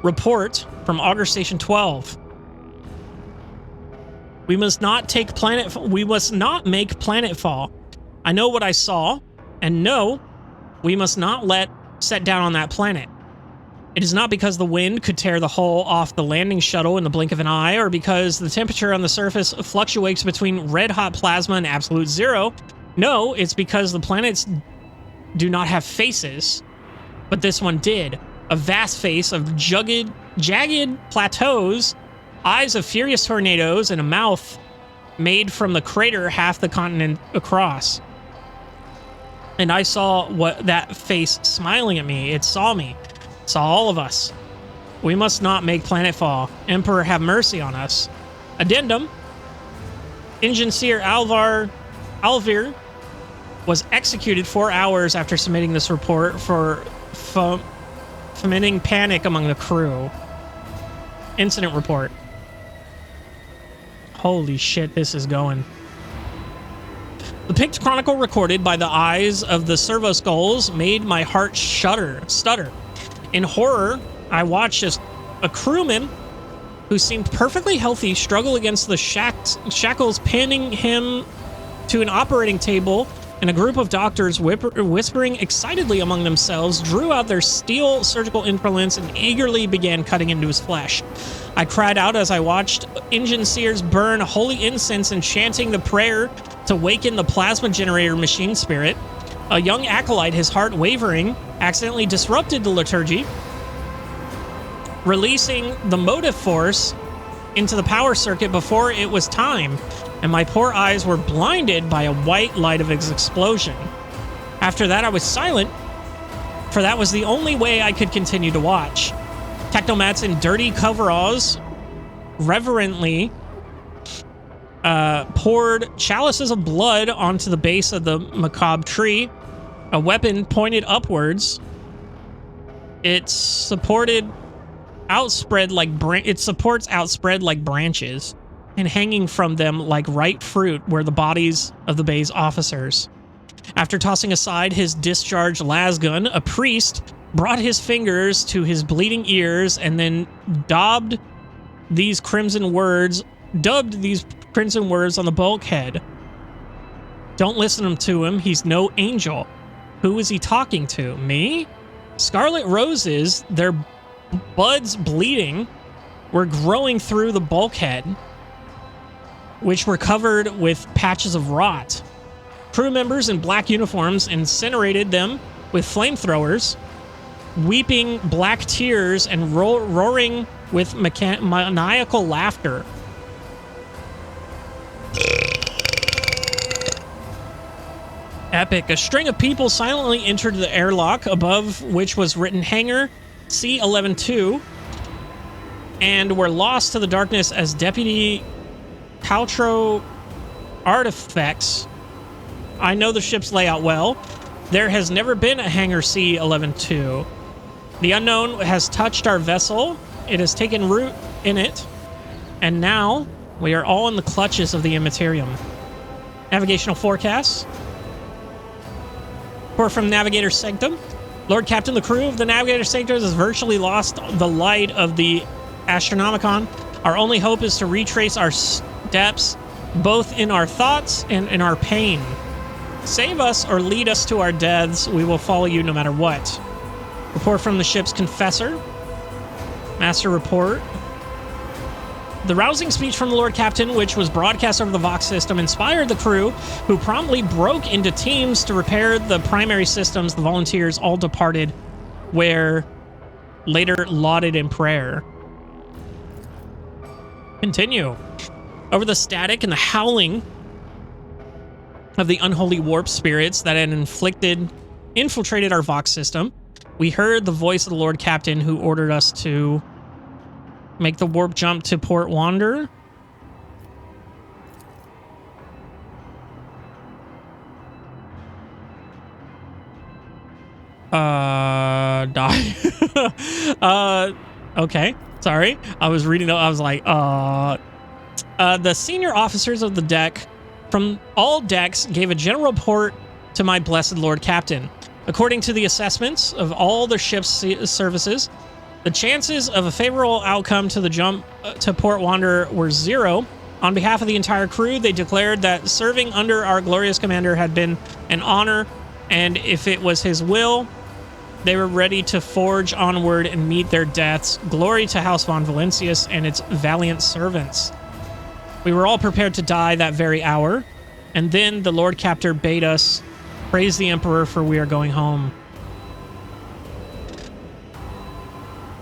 report from Augur Station 12. We must not make planetfall. I know what I saw, and no, we must not set down on that planet. It is not because the wind could tear the hull off the landing shuttle in the blink of an eye, or because the temperature on the surface fluctuates between red-hot plasma and absolute 0. No, it's because the planets do not have faces. But this one did. A vast face of jagged plateaus, eyes of furious tornadoes, and a mouth made from the crater half the continent across. And I saw that face smiling at me. It saw me. It saw all of us. We must not make planetfall. Emperor, have mercy on us. Addendum. Engine Seer Alvir was executed 4 hours after submitting this report for fomenting panic among the crew. Incident report. Holy shit, this is going. The picked chronicle recorded by the eyes of the servo skulls made my heart stutter. In horror, I watched as a crewman who seemed perfectly healthy struggle against the shackles pinning him to an operating table, and a group of doctors whispering excitedly among themselves drew out their steel surgical implements and eagerly began cutting into his flesh. I cried out as I watched engine seers burn holy incense and chanting the prayer to waken the plasma generator machine spirit. A young acolyte, his heart wavering, accidentally disrupted the liturgy, releasing the motive force into the power circuit before it was time, and my poor eyes were blinded by a white light of his explosion. After that, I was silent, for that was the only way I could continue to watch. Technomats in dirty coveralls reverently poured chalices of blood onto the base of the macabre tree, a weapon pointed upwards. It supports outspread like branches, and hanging from them like ripe fruit were the bodies of the bay's officers. After tossing aside his discharged lasgun, a priest brought his fingers to his bleeding ears and then dubbed these crimson words on the bulkhead. Don't listen to him. He's no angel. Who is he talking to? Me? Scarlet roses, their buds bleeding, were growing through the bulkhead, which were covered with patches of rot. Crew members in black uniforms incinerated them with flamethrowers, weeping black tears and roaring with maniacal laughter. Epic. A string of people silently entered the airlock, above which was written Hangar C-11-2, and were lost to the darkness as Deputy Caltro artifacts. I know the ship's layout well. There has never been a Hangar C-11-2. The unknown has touched our vessel. It has taken root in it, and now we are all in the clutches of the Immaterium. Navigational forecasts. Report from Navigator Sanctum. Lord Captain, the crew of the Navigator Sanctum has virtually lost the light of the Astronomicon. Our only hope is to retrace our steps, both in our thoughts and in our pain. Save us or lead us to our deaths. We will follow you no matter what. Report from the ship's confessor. Master report. The rousing speech from the Lord Captain, which was broadcast over the Vox system, inspired the crew, who promptly broke into teams to repair the primary systems. The volunteers all departed, where later lauded in prayer. Continue. Over the static and the howling of the unholy warp spirits that had infiltrated our Vox system, we heard the voice of the Lord Captain, who ordered us to make the warp jump to Port Wander. Die. Okay. Sorry. I was reading. I was like, the senior officers of the deck from all decks gave a general report to my blessed Lord Captain. According to the assessments of all the ship's services, the chances of a favorable outcome to the jump to Port Wander were 0. On behalf of the entire crew, they declared that serving under our glorious commander had been an honor, and if it was his will, they were ready to forge onward and meet their deaths. Glory to House von Valencius and its valiant servants. We were all prepared to die that very hour, and then the Lord Captor bade us praise the Emperor, for we are going home.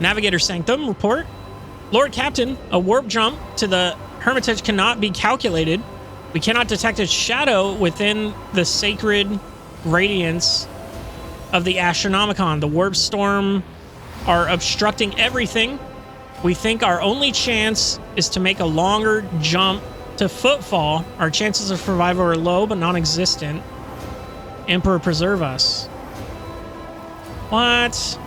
Navigator Sanctum report. Lord Captain, a warp jump to the Hermitage cannot be calculated. We cannot detect its shadow within the sacred radiance of the Astronomicon. The warp storm are obstructing everything. We think our only chance is to make a longer jump to Footfall. Our chances of survival are low but non-existent. Emperor preserve us. What?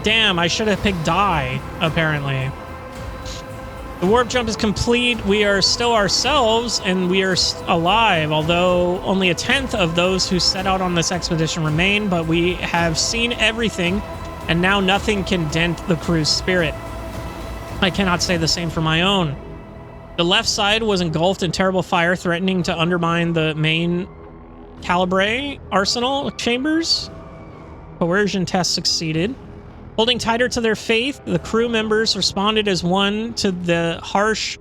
Damn, I should have picked die, apparently. The warp jump is complete. We are still ourselves, and we are alive, although only a 10th of those who set out on this expedition remain, but we have seen everything, and now nothing can dent the crew's spirit. I cannot say the same for my own. The left side was engulfed in terrible fire, threatening to undermine the main Calibre arsenal chambers. Coercion test succeeded. Holding tighter to their faith, the crew members responded as one to the harsh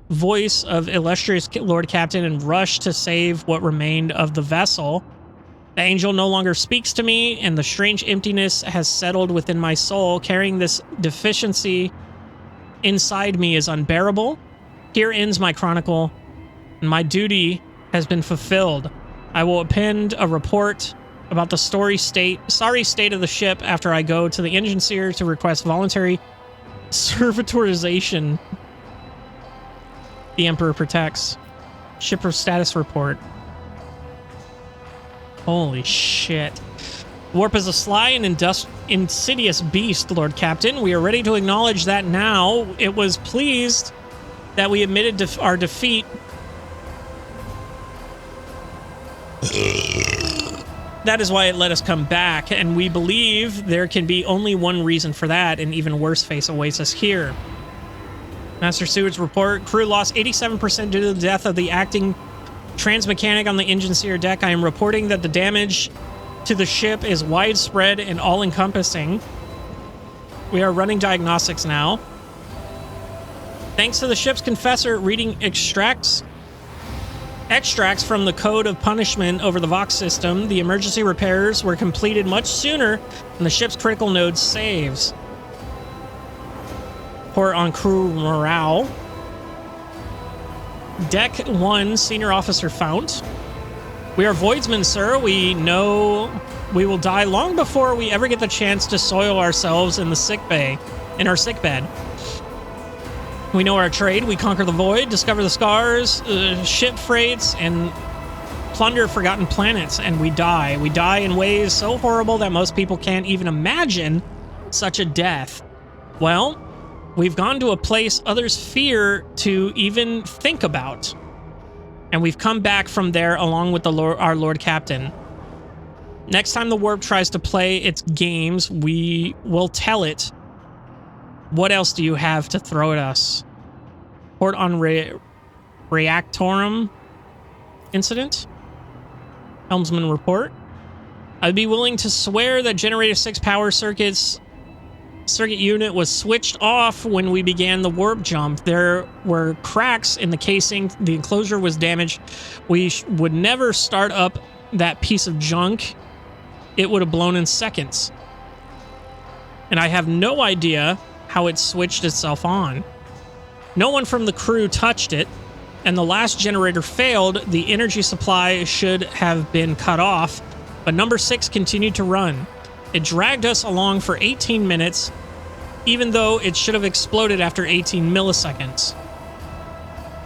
voice of illustrious Lord Captain and rushed to save what remained of the vessel. The angel no longer speaks to me, and the strange emptiness has settled within my soul. Carrying this deficiency inside me is unbearable. Here ends my chronicle, and my duty has been fulfilled. I will append a report about the sorry state of the ship after I go to the engine seer to request voluntary servitorization. The Emperor protects. Shipper status report. Holy shit. Warp is a sly and insidious beast, Lord Captain. We are ready to acknowledge that now. It was pleased that we admitted our defeat. That is why it let us come back, and we believe there can be only one reason for that. An even worse fate awaits us here. Master Seward's report. Crew lost 87% due to the death of the acting transmechanic on the engine seer deck. I am reporting that the damage to the ship is widespread and all-encompassing. We are running diagnostics now. Thanks to the ship's confessor reading extracts from the Code of Punishment over the Vox system, the emergency repairs were completed much sooner than the ship's critical node saves. Report on crew morale. Deck 1, Senior Officer Fount. We are voidsmen, sir. We know we will die long before we ever get the chance to soil ourselves in our sickbed. We know our trade. We conquer the void, discover the scars, ship freights, and plunder forgotten planets, and we die. We die in ways so horrible that most people can't even imagine such a death. Well, we've gone to a place others fear to even think about. And we've come back from there along with our Lord Captain. Next time the warp tries to play its games, we will tell it, what else do you have to throw at us? Report on Reactorum incident. Helmsman report. I'd be willing to swear that Generator 6 power circuit unit was switched off when we began the warp jump. There were cracks in the casing. The enclosure was damaged. We would never start up that piece of junk. It would have blown in seconds. And I have no idea how it switched itself on. No one from the crew touched it, and the last generator failed. The energy supply should have been cut off, but number 6 continued to run. It dragged us along for 18 minutes, even though it should have exploded after 18 milliseconds.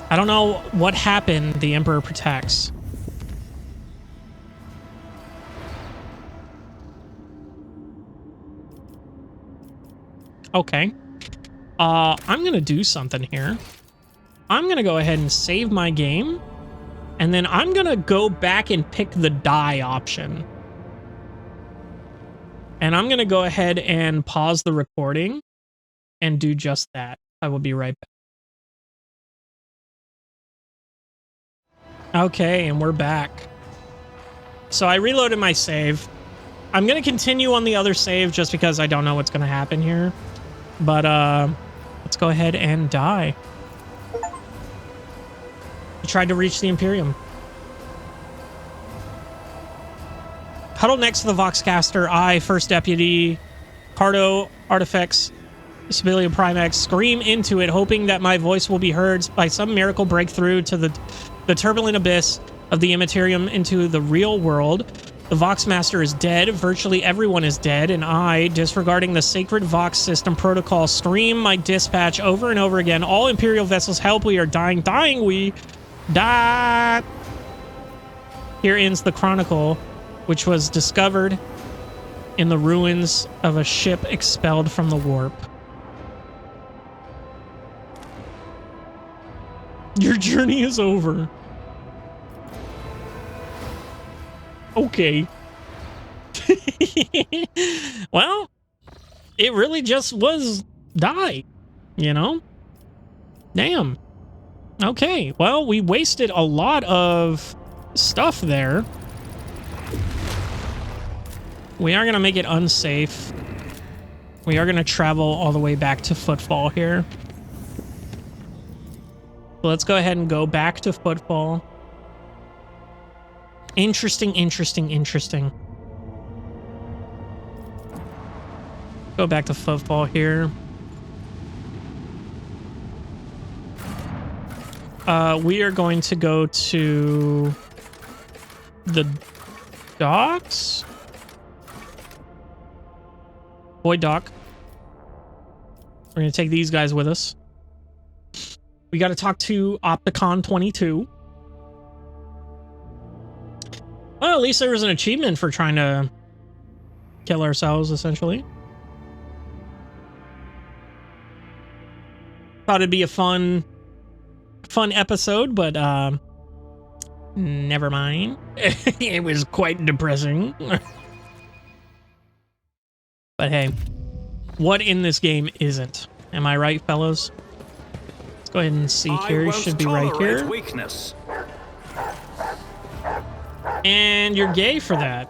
I don't know what happened, the Emperor protects. Okay. I'm gonna do something here. I'm gonna go ahead and save my game, and then I'm gonna go back and pick the die option. And I'm gonna go ahead and pause the recording and do just that. I will be right back. Okay, and we're back. So I reloaded my save. I'm gonna continue on the other save just because I don't know what's gonna happen here. But let's go ahead and die. You tried to reach the Imperium. Huddled next to the Voxcaster, I, First Deputy, Cardo, Artifacts, Civilian Primax, scream into it, hoping that my voice will be heard by some miracle breakthrough to the turbulent abyss of the Immaterium into the real world. The Voxmaster is dead, virtually everyone is dead, and I, disregarding the sacred Vox system protocol, scream my dispatch over and over again. All Imperial vessels, help, we are dying, we die. Here ends the chronicle, which was discovered in the ruins of a ship expelled from the warp. Your journey is over. Okay. Well, it really just was die, you know? Damn. Okay, well, we wasted a lot of stuff there. We are going to make it unsafe. We are going to travel all the way back to Footfall here. So let's go ahead and go back to Footfall. Interesting. Go back to Footfall here. We are going to go to the docks. Void Dock. We're going to take these guys with us. We got to talk to Opticon 22. Well, at least there was an achievement for trying to kill ourselves, essentially. Thought it'd be a fun episode, but never mind. It was quite depressing. But hey, what in this game isn't? Am I right, fellas? Let's go ahead and see here. It should be right here.
Weakness.
And you're gay for that.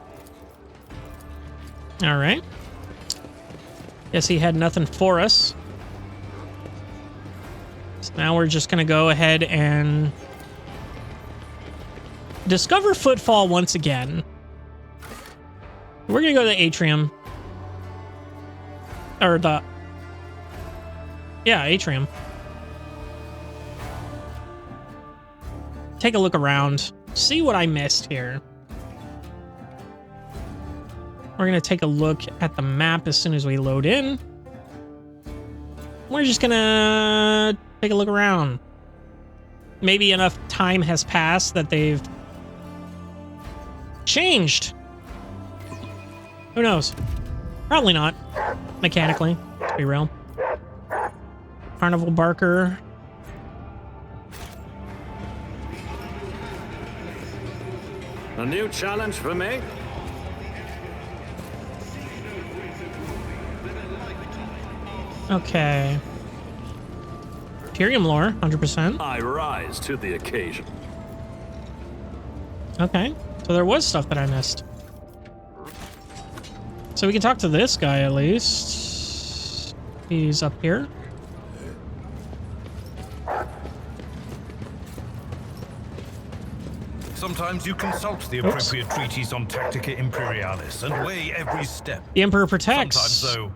All right. Guess he had nothing for us. So now we're just going to go ahead and discover Footfall once again. We're going to go to the atrium. Or the... Yeah, atrium. Take a look around. See what I missed here. We're going to take a look at the map as soon as we load in. We're just going to take a look around. Maybe enough time has passed that they've changed. Who knows? Probably not. Mechanically, to be real. Carnival Barker.
A new challenge for me?
Okay. Imperium lore, 100%.
I rise to the occasion.
Okay. So there was stuff that I missed. So we can talk to this guy at least. He's up here.
Sometimes you consult the appropriate treaties on Tactica Imperialis and weigh every step.
The Emperor protects.
Sometimes, though,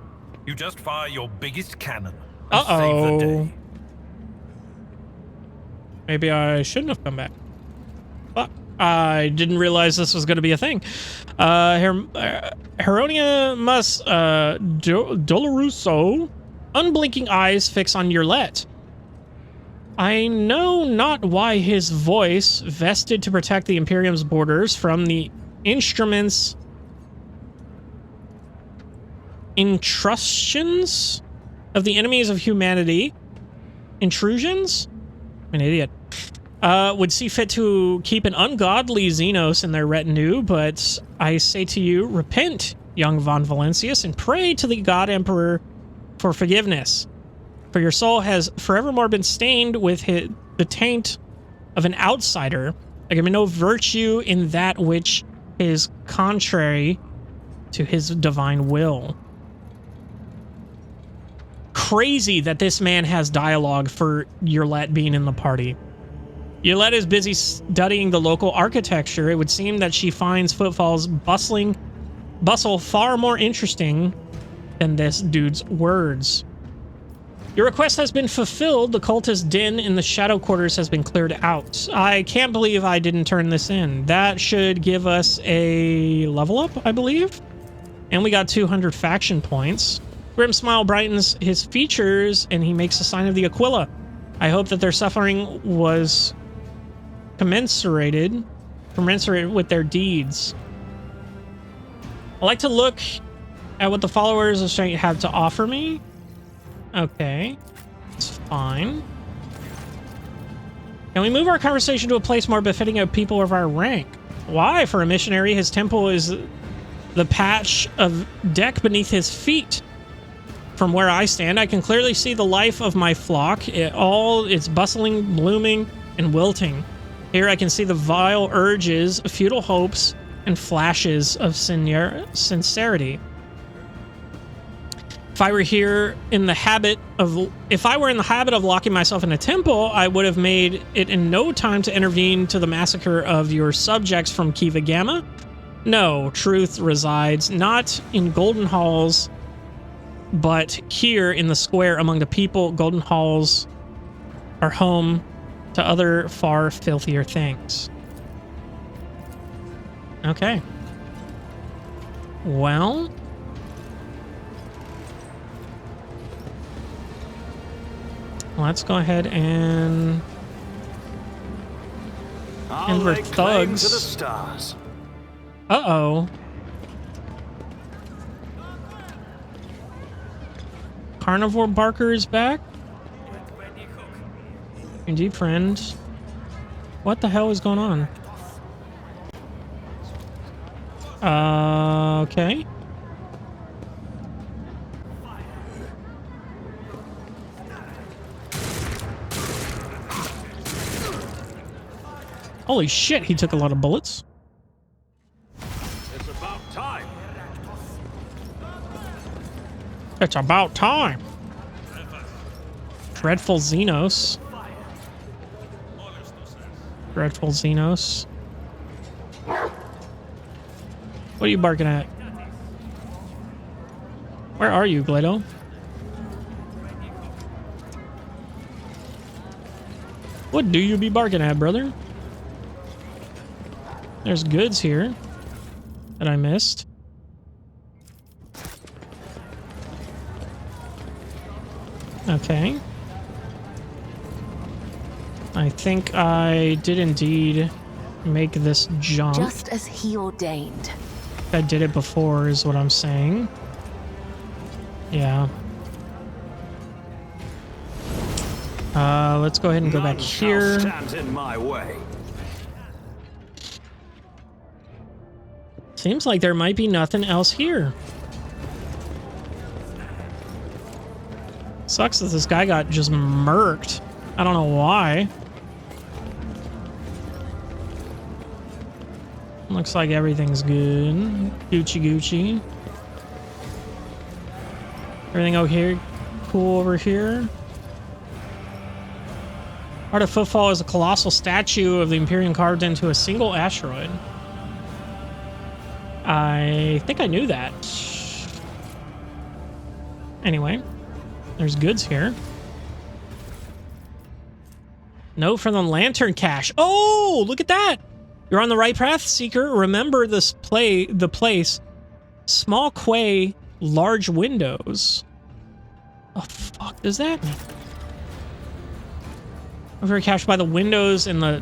You just fire your biggest cannon and save the day.
Maybe I shouldn't have come back. Fuck. I didn't realize this was going to be a thing. Heronia Mus Doloruso. Unblinking eyes fix on Yurlet. I know not why his voice, vested to protect the Imperium's borders from the instruments... intrusions of the enemies of humanity. Intrusions? I'm an idiot. Would see fit to keep an ungodly Xenos in their retinue, but I say to you, repent, young Von Valencius, and pray to the God Emperor for forgiveness. For your soul has forevermore been stained with the taint of an outsider. There can be no virtue in that which is contrary to his divine will. Crazy that this man has dialogue for Yurlet being in the party. Yurlet is busy studying the local architecture. It would seem that she finds Footfall's bustle far more interesting than this dude's words. Your request has been fulfilled. The cultist den in the shadow quarters has been cleared out. I can't believe I didn't turn this in. That should give us a level up, I believe. And we got 200 faction points. Grim smile brightens his features, and he makes a sign of the Aquila. I hope that their suffering was commensurate with their deeds. I like to look at what the followers of Strength have to offer me. Okay, it's fine. Can we move our conversation to a place more befitting of people of our rank? Why? For a missionary, his temple is the patch of deck beneath his feet. From where I stand, I can clearly see the life of my flock. It's bustling, blooming, and wilting. Here I can see the vile urges, futile hopes, and flashes of sincerity. If I were in the habit of locking myself in a temple, I would have made it in no time to intervene to the massacre of your subjects from Kiva Gamma. No, truth resides not in golden halls, but here in the square among the people. Golden halls are home to other far filthier things. Okay. Well, let's go ahead and we're thugs.
To the stars.
Uh-oh. Carnivore Barker is back. Indeed, friend. What the hell is going on? Okay. Holy shit, he took a lot of bullets.
It's about time.
It's about time. Dreadful Xenos. Dreadful Xenos. What are you barking at? Where are you, Glado? What do you be barking at, brother? There's goods here that I missed. Okay. I think I did indeed make this jump.
Just as he ordained.
I did it before is what I'm saying. Yeah. Let's go ahead and go back here.
Stands in my way.
Seems like there might be nothing else here. Sucks that this guy got just murked. I don't know why. Looks like everything's good. Gucci Gucci. Everything over here, cool over here. Heart of Footfall is a colossal statue of the Imperium carved into a single asteroid. I think I knew that. Anyway, there's goods here. Note from the lantern cache. Oh, look at that. You're on the right path, Seeker. Remember the place. Small quay, large windows. What the fuck does that mean? Over cache by the windows in the...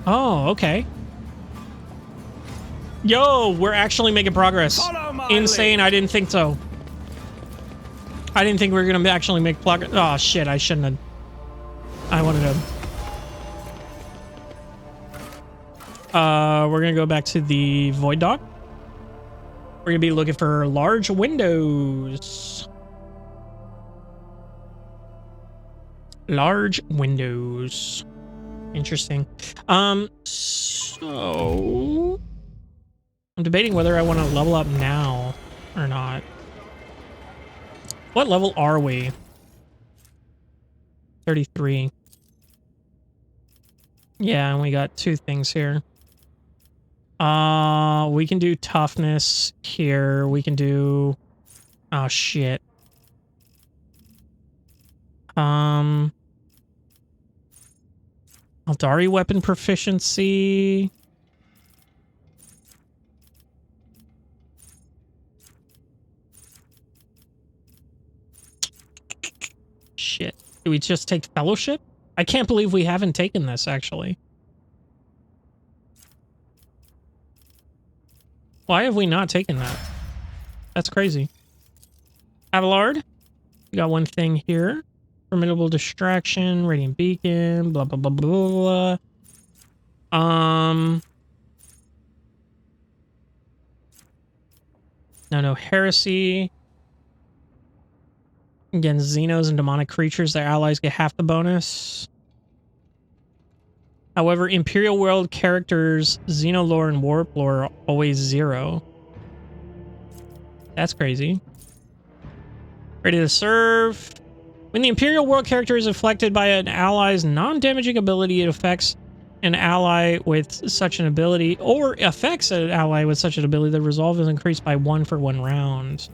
Oh, okay. Yo, we're actually making progress. Insane, I didn't think so. I didn't think we were going to actually make progress. Oh, shit, I shouldn't have. I wanted to... we're going to go back to the Void Dock. We're going to be looking for large windows. Large windows. Interesting. So... I'm debating whether I want to level up now or not. What level are we? 33. Yeah, and we got 2 things here. We can do toughness here. We can do... Oh, shit. Aldari weapon proficiency... Shit. Do we just take fellowship? I can't believe we haven't taken this, actually. Why have we not taken that? That's crazy. Abelard. We got 1 thing here. Formidable distraction, radiant beacon, blah, blah, blah, blah, blah. No heresy. Again, Xenos and demonic creatures, their allies get half the bonus. However, Imperial World characters, Xenolore and Warp Lore are always 0. That's crazy. Ready to serve. When the Imperial World character is afflicted by an ally's non-damaging ability, it affects an ally with such an ability, or affects an ally with such an ability, the resolve is increased by 1 for 1 round.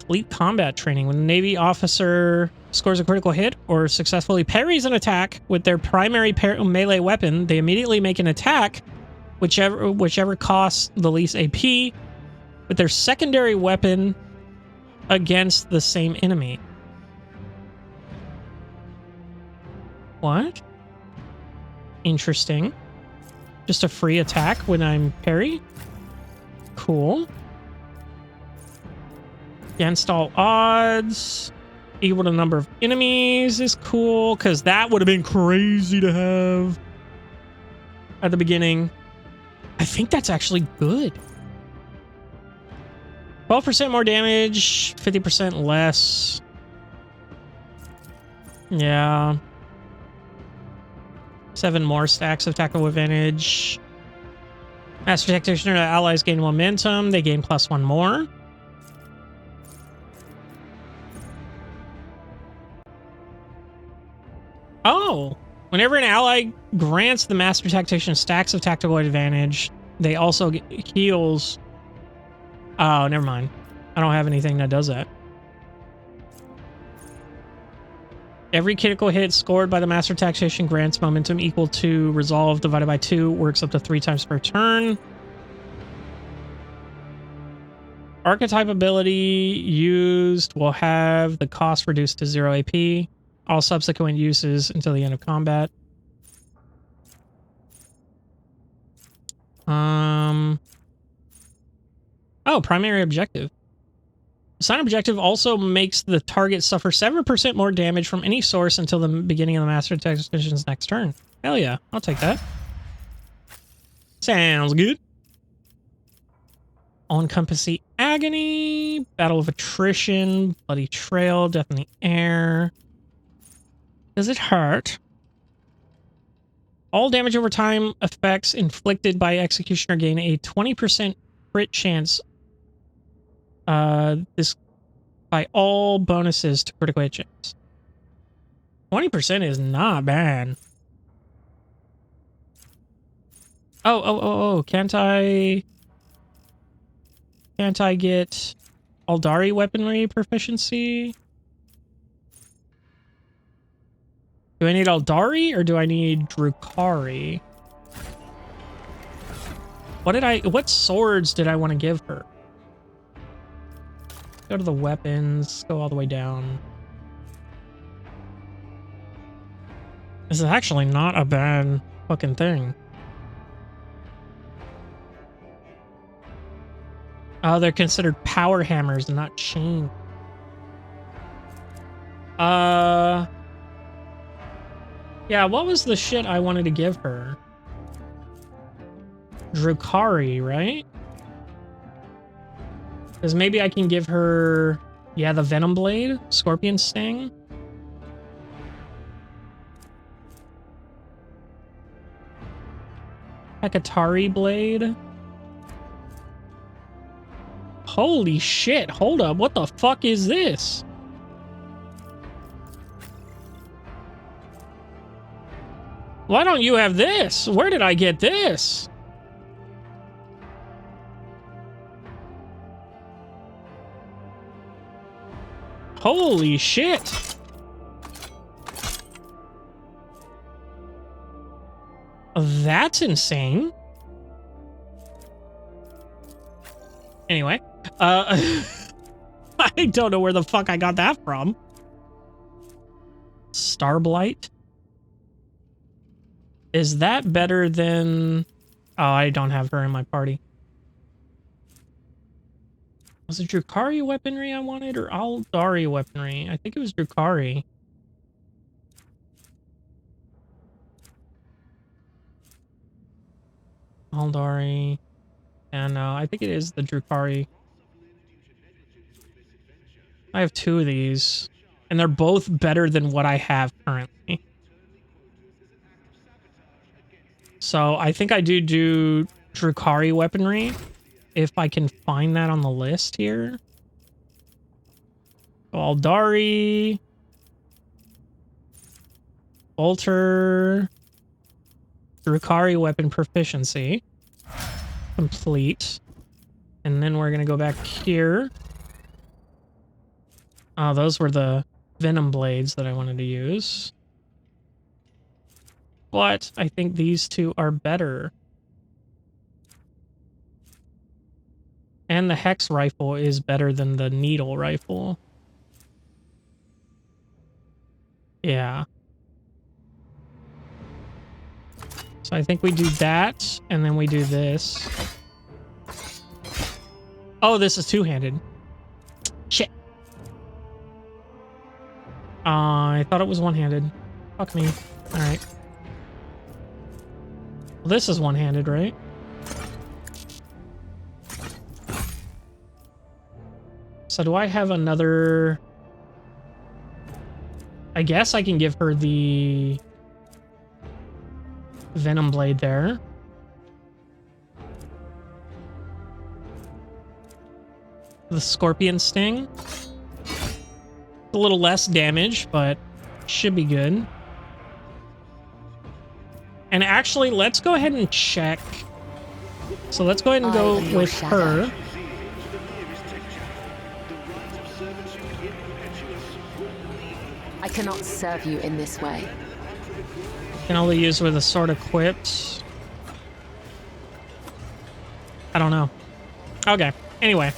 Fleet combat training. When a Navy officer scores a critical hit or successfully parries an attack with their primary melee weapon, they immediately make an attack, whichever costs the least AP, with their secondary weapon against the same enemy. What? Interesting. Just a free attack when I'm parry? Cool. Against all odds. Equal to number of enemies is cool, because that would have been crazy to have at the beginning. I think that's actually good. 12% more damage, 50% less. Yeah. 7 more stacks of tactical advantage. Master Tactician allies gain momentum. They gain +1 more. Oh, whenever an ally grants the Master Tactician stacks of tactical advantage, they also get heals. Oh, never mind. I don't have anything that does that. Every critical hit scored by the Master Tactician grants momentum equal to resolve divided by 2, works up to 3 times per turn. Archetype ability used will have the cost reduced to 0 AP. All subsequent uses until the end of combat. Oh, primary objective. Assign objective also makes the target suffer 7% more damage from any source until the beginning of the Master Tactician's next turn. Hell yeah, I'll take that. Sounds good. All-encompassing agony, battle of attrition, bloody trail, death in the air. Does it hurt? All damage over time effects inflicted by Executioner gain a 20% crit chance. This by all bonuses to critical hit chance. 20% is not bad. Oh, can't I get Aldari weaponry proficiency. Do I need Aldari or do I need Drukhari? What swords did I want to give her? Go to the weapons, go all the way down. This is actually not a bad fucking thing. Oh, they're considered power hammers, not chain. Yeah, what was the shit I wanted to give her? Drukhari, right? Because maybe I can give her, yeah, the Venom Blade, Scorpion Sting. Hekatari Blade. Holy shit, hold up, what the fuck is this? Why don't you have this? Where did I get this? Holy shit. That's insane. Anyway, I don't know where the fuck I got that from. Starblight. Is that better than... Oh, I don't have her in my party. Was it Drukhari weaponry I wanted or Aldari weaponry? I think it was Drukhari. Aldari. And I think it is the Drukhari. I have two of these. And they're both better than what I have currently. So I think I do Drukhari weaponry. If I can find that on the list here. Aldari. Bolter. Drukhari weapon proficiency. Complete. And then we're going to go back here. Oh, those were the Venom Blades that I wanted to use. But I think these two are better. And the Hex Rifle is better than the Needle Rifle. Yeah. So I think we do that, and then we do this. Oh, this is two-handed. Shit. I thought it was one-handed. Fuck me. Alright. Well, this is one-handed, right? So do I have another... I guess I can give her the Venom Blade there. The Scorpion Sting. A little less damage, but should be good. And actually, let's go ahead and check. So let's go ahead and go with her.
I cannot serve you in this way.
Can only use with a sword equipped. I don't know. Okay. Anyway.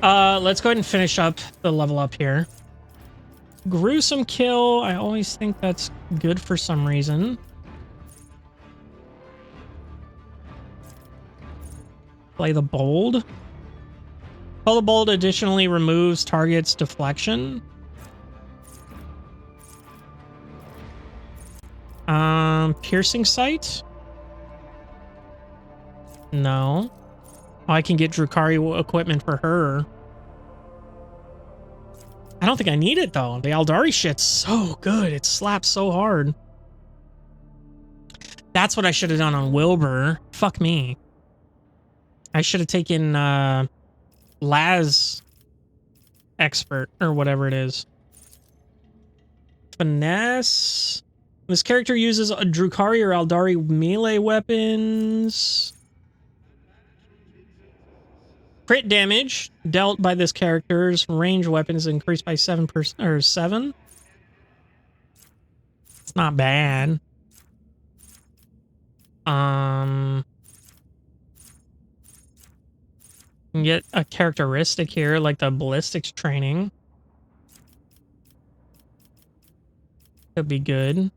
Let's go ahead and finish up the level up here. Gruesome kill. I always think that's good for some reason. Play the bold. Play the bold additionally removes target's deflection. Piercing sight? No. Oh, I can get Drukhari equipment for her. I don't think I need it, though. The Aldari shit's so good. It slaps so hard. That's what I should have done on Wilbur. Fuck me. I should have taken Laz Expert, or whatever it is. Finesse. This character uses a Drukhari or Aldari melee weapons. Crit damage dealt by this character's range weapon is increased by 7% or 7. It's not bad. You can get a characteristic here, like the ballistics training. Could be good.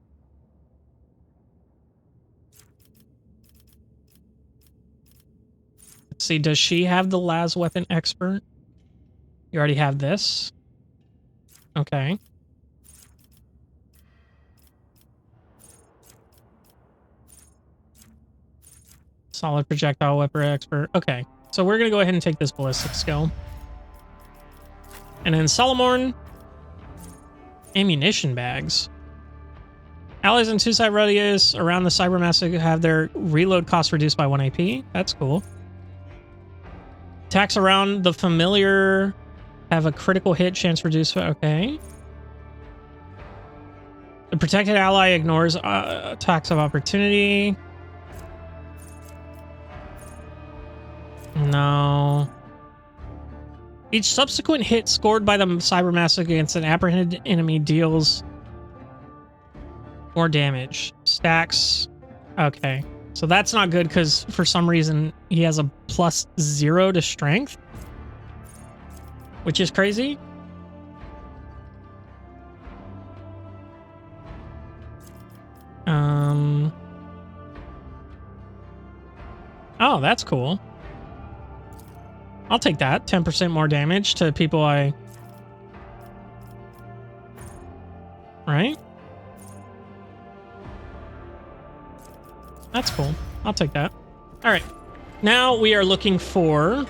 Let's see, does she have the las weapon expert? You already have this. Okay. Solid projectile weapon expert. Okay. So we're going to go ahead and take this ballistic skill. And then Solomorn. Ammunition bags. Allies in 2-side radius around the Cybermassive have their reload cost reduced by 1 AP. That's cool. Attacks around the familiar have a critical hit chance reduced. Okay. The protected ally ignores attacks of opportunity. No. Each subsequent hit scored by the Cybermassive against an apprehended enemy deals more damage. Stacks. Okay. So that's not good because for some reason he has a +0 to strength. Which is crazy. Oh, that's cool. I'll take that. 10% more damage to people I... Right? That's cool. I'll take that. All right. Now we are looking for...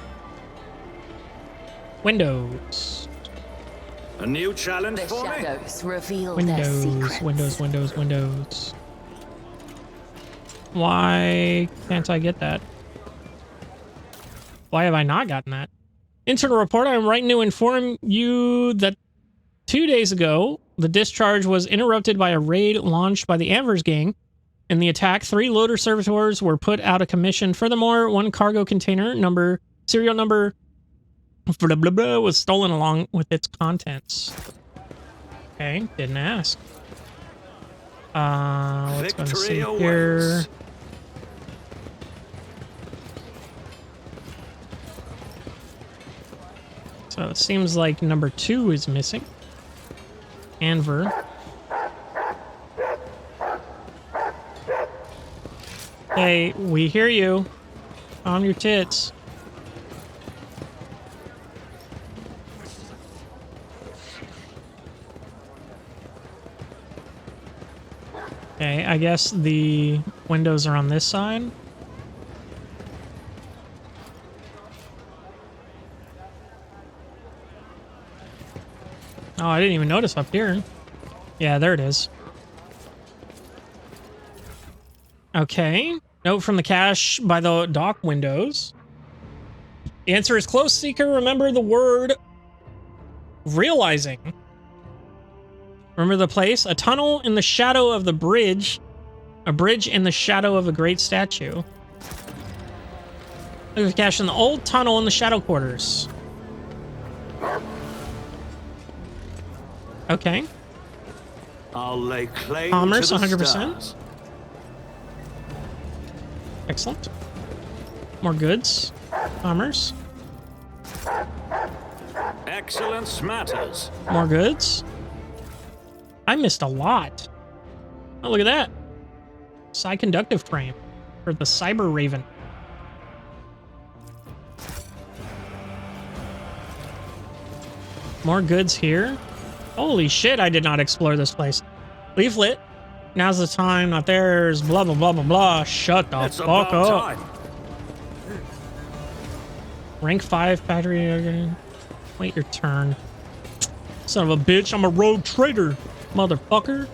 Windows.
A new challenge
The
for me?
shadows reveal their secrets.
Windows. Why can't I get that? Why have I not gotten that? Internal report, I am writing to inform you that 2 days ago, the discharge was interrupted by a raid launched by the Anvers gang. In the attack, 3 loader servitors were put out of commission. Furthermore, 1 cargo container serial number blah, blah, blah, was stolen along with its contents. Okay, didn't ask. Let's go and see here. So it seems like number 2 is missing. Anver. Hey, we hear you. On your tits. Okay, I guess the windows are on this side. Oh, I didn't even notice up here. Yeah, there it is. Okay. Note from the cache by the dock windows. The answer is close, Seeker. Remember the word realizing. Remember the place? A tunnel in the shadow of the bridge. A bridge in the shadow of a great statue. Look at the cache in the old tunnel in the shadow quarters. Okay.
I'll lay claim
Commerce,
to the
100%.
stars.
Excellent. More goods. Commerce.
Excellence matters.
More goods. I missed a lot. Oh, look at that. Side conductive frame for the Cyber Raven. More goods here. Holy shit, I did not explore this place. Leaflet. Now's the time, not theirs. Blah, blah, blah, blah, blah. Shut the fuck up.
Time.
Rank 5 factory. Wait your turn. Son of a bitch, I'm a rogue trader, motherfucker.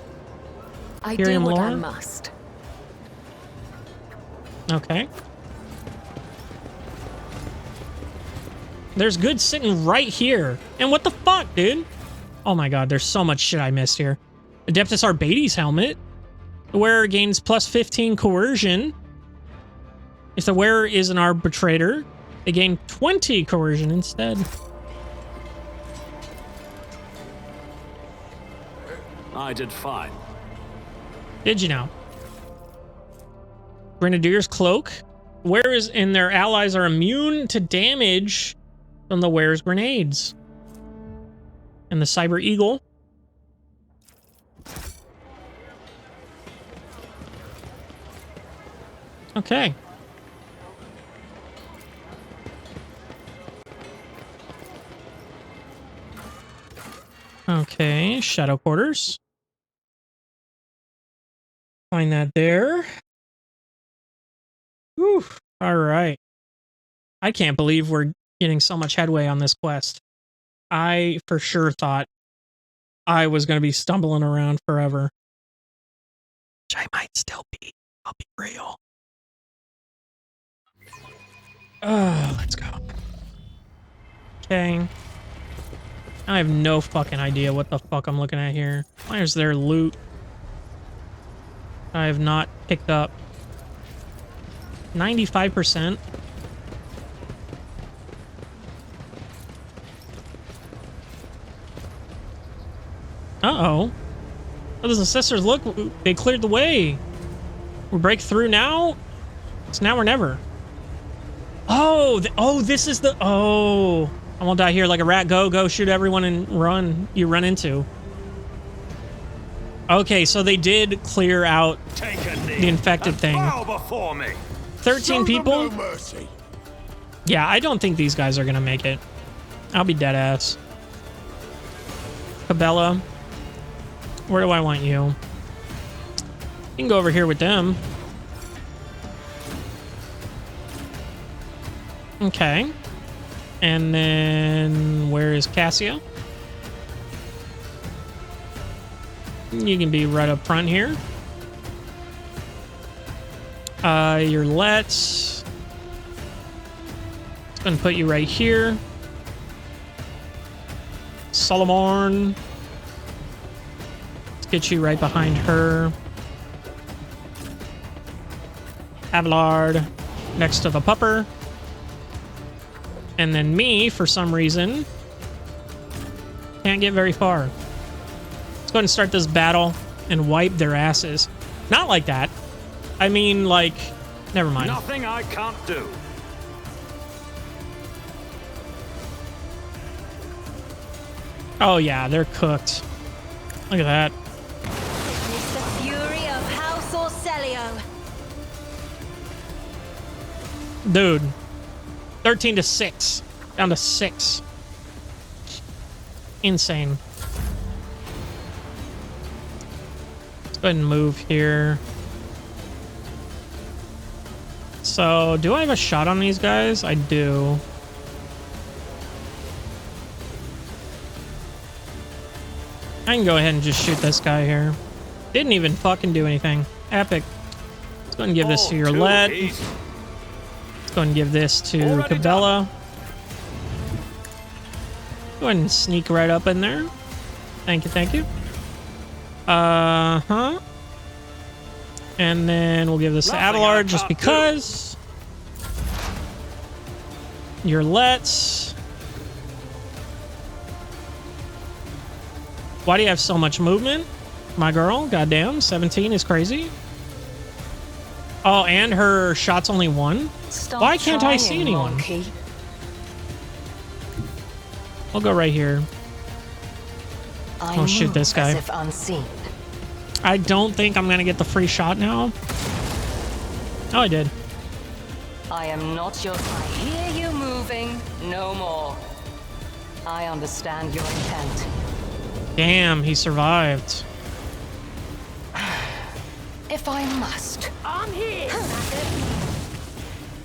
I
Hear
do
him,
what I
Laura?
must.
Okay. There's goods sitting right here. And what the fuck, dude? Oh my god, there's so much shit I missed here. Adeptus Arbates helmet. The wearer gains +15 coercion if the wearer is an arbitrator. They gain 20 coercion instead.
I did fine.
Did you know? Grenadier's Cloak. Wearers and their allies are immune to damage from the wearer's grenades. And the Cyber Eagle. Okay. Okay, Shadow Quarters. Find that there. Whew. All right. I can't believe we're getting so much headway on this quest. I for sure thought I was going to be stumbling around forever. Which I might still be. I'll be real. Let's go. Okay. I have no fucking idea what the fuck I'm looking at here. Why is there loot I have not picked up? 95%. Uh-oh. What does the sisters look? They cleared the way. We break through now? It's now or never. Oh, this is the... Oh. I won't die here like a rat. Go shoot everyone and run. You run into. Okay, so they did clear out the infected thing. 13 people? Yeah, I don't think these guys are gonna make it. I'll be dead ass. Cabela. Where do I want you? You can go over here with them. Okay. And then where is Cassia? You can be right up front here. Your Let's. It's gonna put you right here. Solomon. Let's get you right behind her. Abelard next to the pupper. And then me, for some reason, can't get very far. Let's go ahead and start this battle and wipe their asses. Not like that. I mean, like, never mind.
Nothing I can't do.
Oh yeah, they're cooked. Look at that.
Witness the fury of House Orcelio.
Dude. 13 to 6. Down to 6. Insane. Let's go ahead and move here. So, do I have a shot on these guys? I do. I can go ahead and just shoot this guy here. Didn't even fucking do anything. Epic. Let's go ahead and give this to your lead. Let's go ahead and give this to Cabela. Go ahead and sneak right up in there. Thank you, thank you. Uh-huh. And then we'll give this to Abelard just because. Your Let's. Why do you have so much movement? My girl, goddamn, 17 is crazy. Oh, and her shot's only 1? Why can't I see anyone?
Monkey.
We'll go right here. I'll shoot this guy.
As if unseen.
I don't think I'm gonna get the free shot now. Oh, I did.
I am not your... I hear you moving. No more. I understand your intent.
Damn, he survived.
If I must.
I'm here.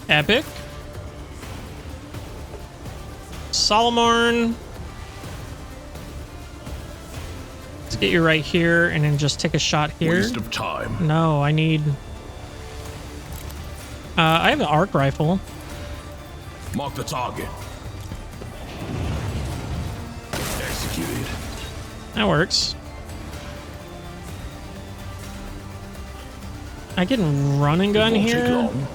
Epic. Solomon. Let's get you right here and then just take a shot here.
Waste of time.
No, I need... I have an arc rifle.
Mark the target. Executed.
That works. I can run and gun
It won't take
here.
long.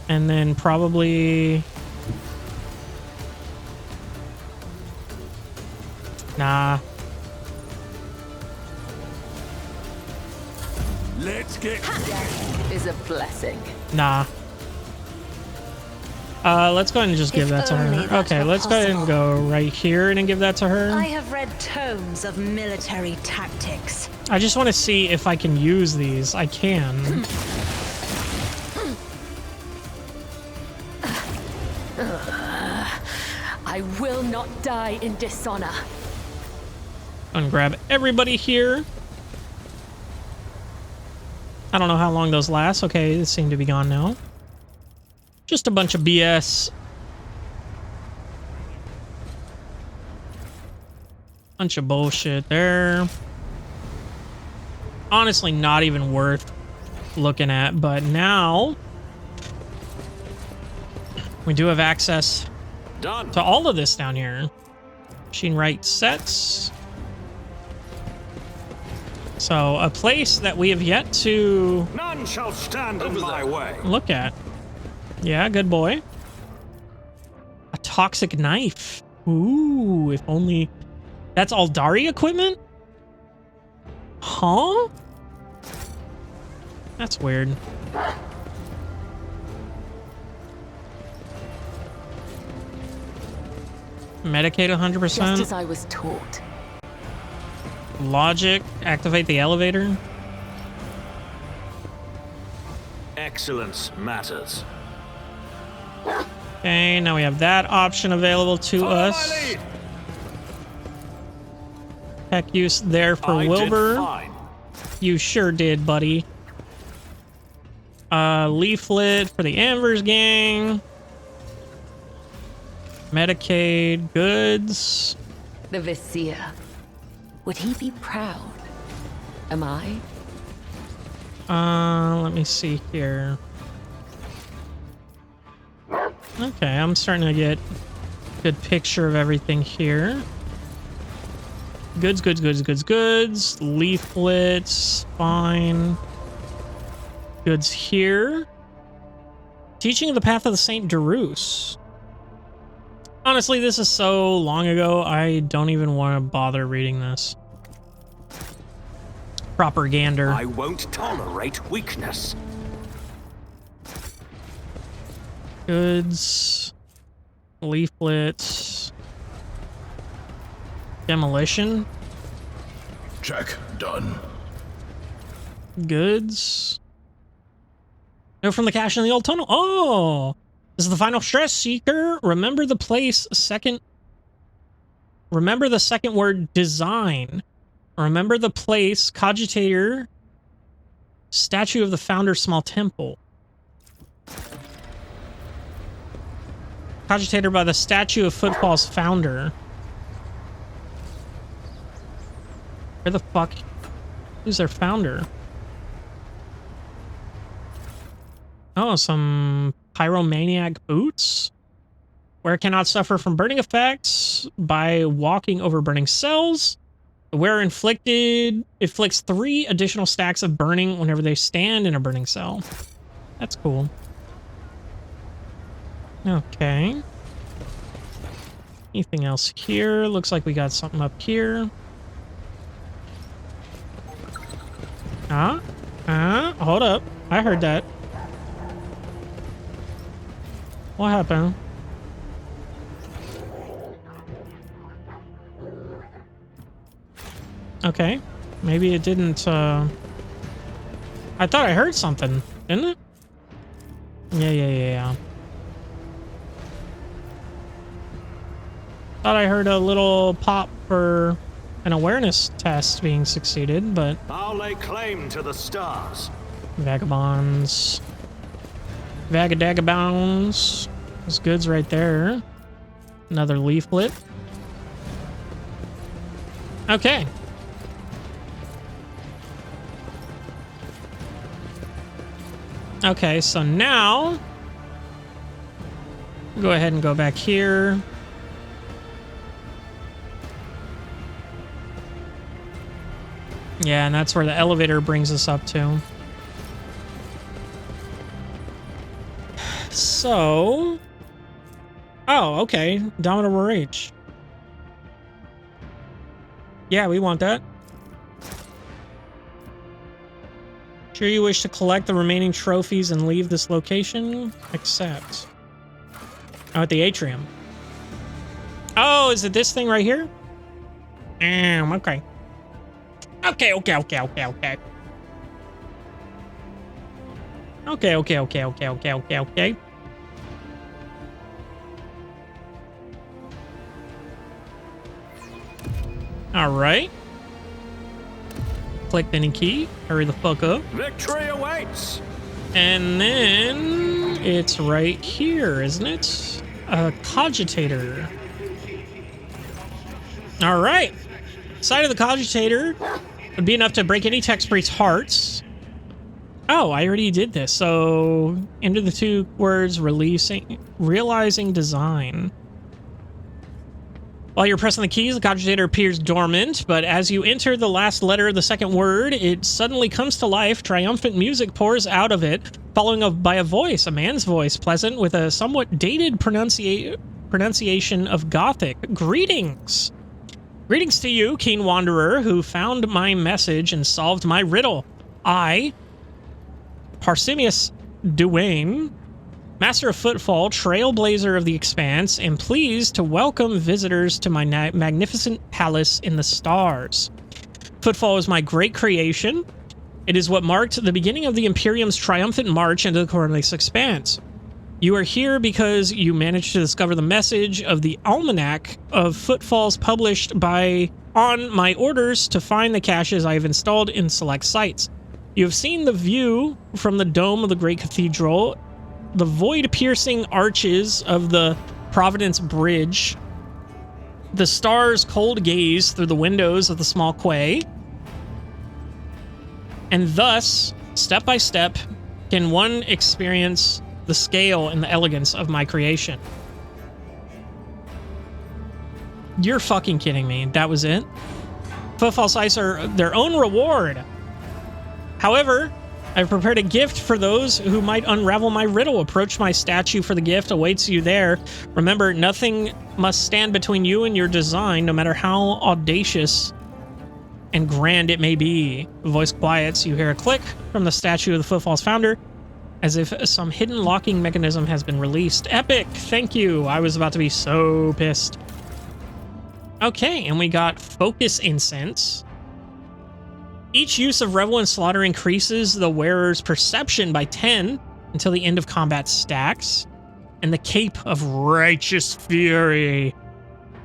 And then probably... Nah.
Let's get...
Death is a blessing.
Nah. Let's go ahead and just give that to her. Okay, let's go ahead and go right here and then give that to her.
I have read tomes of military tactics.
I just want to see if I can use these. I can.
I will not die in dishonor.
And grab everybody here. I don't know how long those last. Okay, they seem to be gone now. Just a bunch of BS. Bunch of bullshit there. Honestly, not even worth looking at, but now we do have access to all of this down here. Machine right sets. So a place that we have yet to
None shall stand in my way.
look at. Yeah, good boy. A toxic knife. Ooh, if only... That's Aldari equipment? Huh? That's weird. Medicate 100%.
Just as I was taught.
Logic. Activate the elevator.
Excellence matters.
Okay, now we have that option available to us. Tech use there for Wilbur. You sure did, buddy. Leaflet for the Anvers gang. Medicaid, goods.
The Vizier. Would he be proud? Am I?
Let me see here. Okay, I'm starting to get a good picture of everything here. Goods, goods, goods, goods, goods. Leaflets, fine. Goods here. Teaching of the Path of the Saint Darus. Honestly, this is so long ago, I don't even want to bother reading this. Propagander.
I won't tolerate weakness.
Goods. Leaflets. Demolition.
Check. Done.
Goods. No, from the cache in the old tunnel. Oh! This is the final stress seeker. Remember the place second. Remember the second word design. Remember the place cogitator. Statue of the founder small temple. Cogitator by the statue of Footfall's founder. Where the fuck? Who's their founder? Oh, some pyromaniac boots. Wearer cannot suffer from burning effects by walking over burning cells. The wearer inflicts 3 additional stacks of burning whenever they stand in a burning cell. That's cool. Okay. Anything else here? Looks like we got something up here. Hold up. I heard that. What happened? Okay. Maybe it didn't, I thought I heard something, didn't it? Yeah. Thought I heard a little pop for an awareness test being succeeded, but...
I'll lay claim to the stars.
Vagabonds. Vagadagabonds. There's goods right there. Another leaflet. Okay. Okay, so now... go ahead and go back here. Yeah, and that's where the elevator brings us up to. So... Oh, okay. Dominable Rage. Yeah, we want that. Sure you wish to collect the remaining trophies and leave this location? Accept. Oh, at the atrium. Oh, is it this thing right here? Okay. Okay. Okay. All right. Click the key. Hurry the fuck up.
Victory awaits.
And then it's right here, isn't it? A cogitator. All right. Side of the cogitator would be enough to break any text priest's hearts. Oh, I already did this. So enter the 2 words realizing design. While you're pressing the keys, the cogitator appears dormant, but as you enter the last letter of the second word, it suddenly comes to life. Triumphant music pours out of it, following by a voice, a man's voice, pleasant with a somewhat dated pronunciation of Gothic. Greetings! Greetings to you, keen wanderer, who found my message and solved my riddle. I, Parsimius Duane, Master of Footfall, Trailblazer of the Expanse, am pleased to welcome visitors to my magnificent palace in the stars. Footfall is my great creation. It is what marked the beginning of the Imperium's triumphant march into the Cornelius Expanse. You are here because you managed to discover the message of the Almanac of Footfalls published on my orders to find the caches I have installed in select sites. You have seen the view from the dome of the Great Cathedral, the void-piercing arches of the Providence Bridge, the stars' cold gaze through the windows of the small quay, and thus, step by step, can one experience the scale and the elegance of my creation. You're fucking kidding me. That was it? Footfall sites are their own reward. However, I've prepared a gift for those who might unravel my riddle. Approach my statue for the gift awaits you there. Remember, nothing must stand between you and your design, no matter how audacious and grand it may be. The voice quiets. You hear a click from the statue of the Footfall's founder, as if some hidden locking mechanism has been released. Epic! Thank you! I was about to be so pissed. Okay, and we got Focus Incense. Each use of Revel and Slaughter increases the wearer's perception by 10 until the end of combat stacks. And the Cape of Righteous Fury.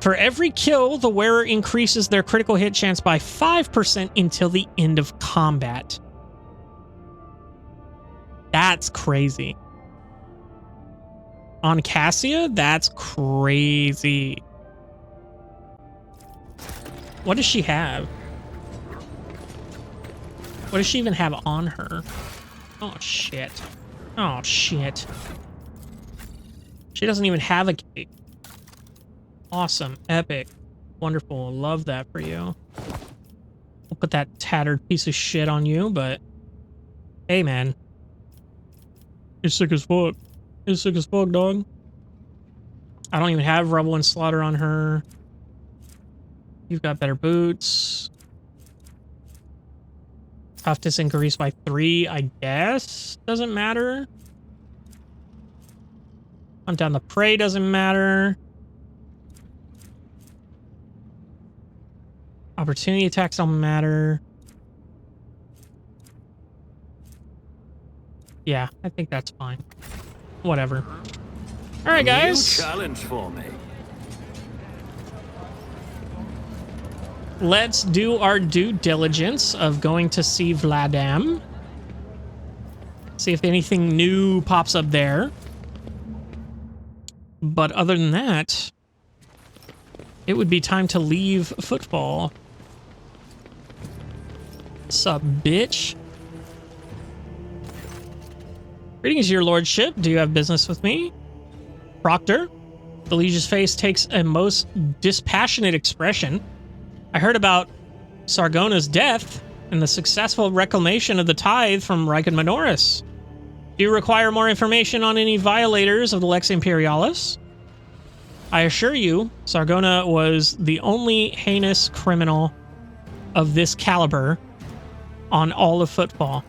For every kill, the wearer increases their critical hit chance by 5% until the end of combat. That's crazy. On Cassia, that's crazy. What does she have? What does she even have on her? Oh, shit. Oh, shit. She doesn't even have a cape. Awesome. Epic. Wonderful. Love that for you. We'll put that tattered piece of shit on you, but... Hey, man. You're sick as fuck. You're sick as fuck, dog. I don't even have Revel and Slaughter on her. You've got better boots. Toughness increased by 3, I guess. Doesn't matter. Hunt down the prey doesn't matter. Opportunity attacks don't matter. Yeah, I think that's fine. Whatever. All right, guys.
New challenge for me.
Let's do our due diligence of going to see Vladam. See if anything new pops up there. But other than that, it would be time to leave Footfall. Sup, bitch? Greetings, your lordship. Do you have business with me? Proctor? The liege's face takes a most dispassionate expression. I heard about Sargona's death and the successful reclamation of the tithe from Riken Minoris. Do you require more information on any violators of the Lex Imperialis? I assure you, Sargona was the only heinous criminal of this caliber on all of Footfall.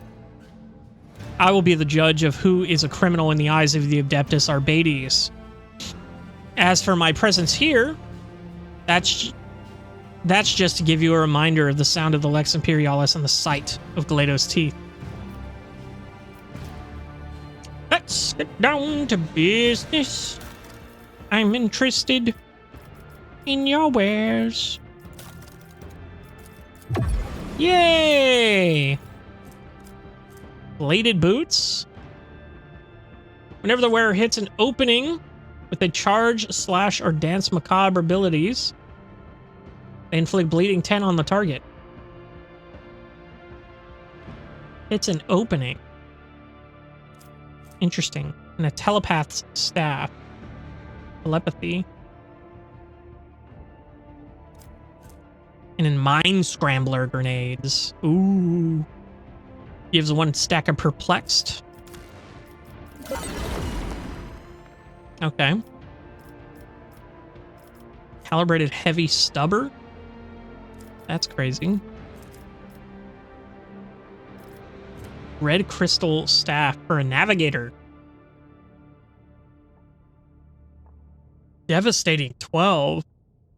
I will be the judge of who is a criminal in the eyes of the Adeptus Arbates. As for my presence here, that's just to give you a reminder of the sound of the Lex Imperialis and the sight of Glado's teeth. Let's get down to business. I'm interested in your wares. Yay! Bladed boots. Whenever the wearer hits an opening with a charge, slash, or dance macabre abilities, they inflict bleeding 10 on the target. It's an opening. Interesting. And a telepath's staff. Telepathy. And in Mind Scrambler grenades. Ooh. Gives one stack of perplexed. Okay. Calibrated heavy stubber. That's crazy. Red crystal staff for a navigator. Devastating 12.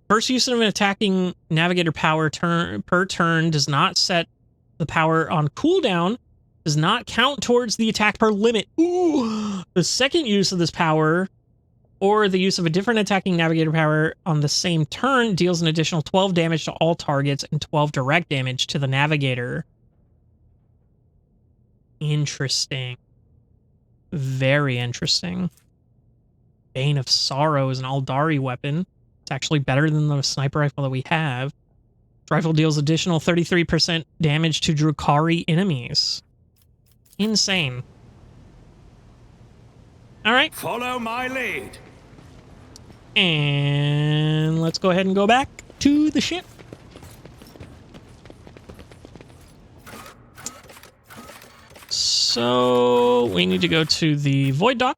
First use of an attacking navigator power per turn does not set the power on cooldown, does not count towards the attack per limit. Ooh. The second use of this power, or the use of a different attacking navigator power on the same turn, deals an additional 12 damage to all targets and 12 direct damage to the navigator. Interesting. Very interesting. Bane of Sorrow is an Aldari weapon. It's actually better than the sniper rifle that we have. This rifle deals additional 33% damage to Drukhari enemies. Insane. All right.
Follow my lead.
And let's go ahead and go back to the ship. So we need to go to the Void Dock.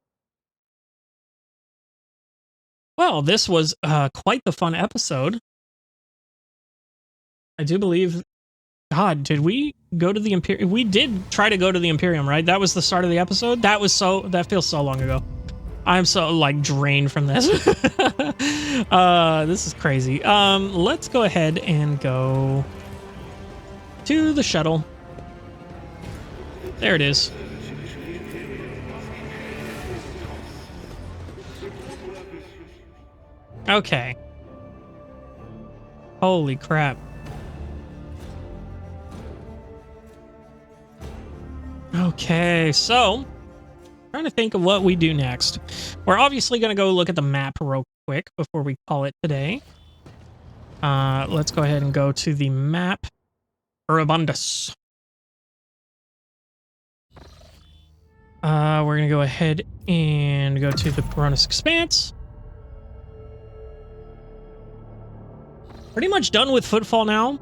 Well, this was quite the fun episode. I do believe... God, did we go to the Imperium? We did try to go to the Imperium, right? That was the start of the episode? That feels so long ago. I'm so, like, drained from this. This is crazy. Let's go ahead and go to the shuttle. There it is. Okay. Holy crap. Okay, so trying to think of what we do next. We're obviously going to go look at the map real quick before we call it today. Let's go ahead and go to the map. Urabundus. We're going to go ahead and go to the Coronis Expanse. Pretty much done with Footfall now.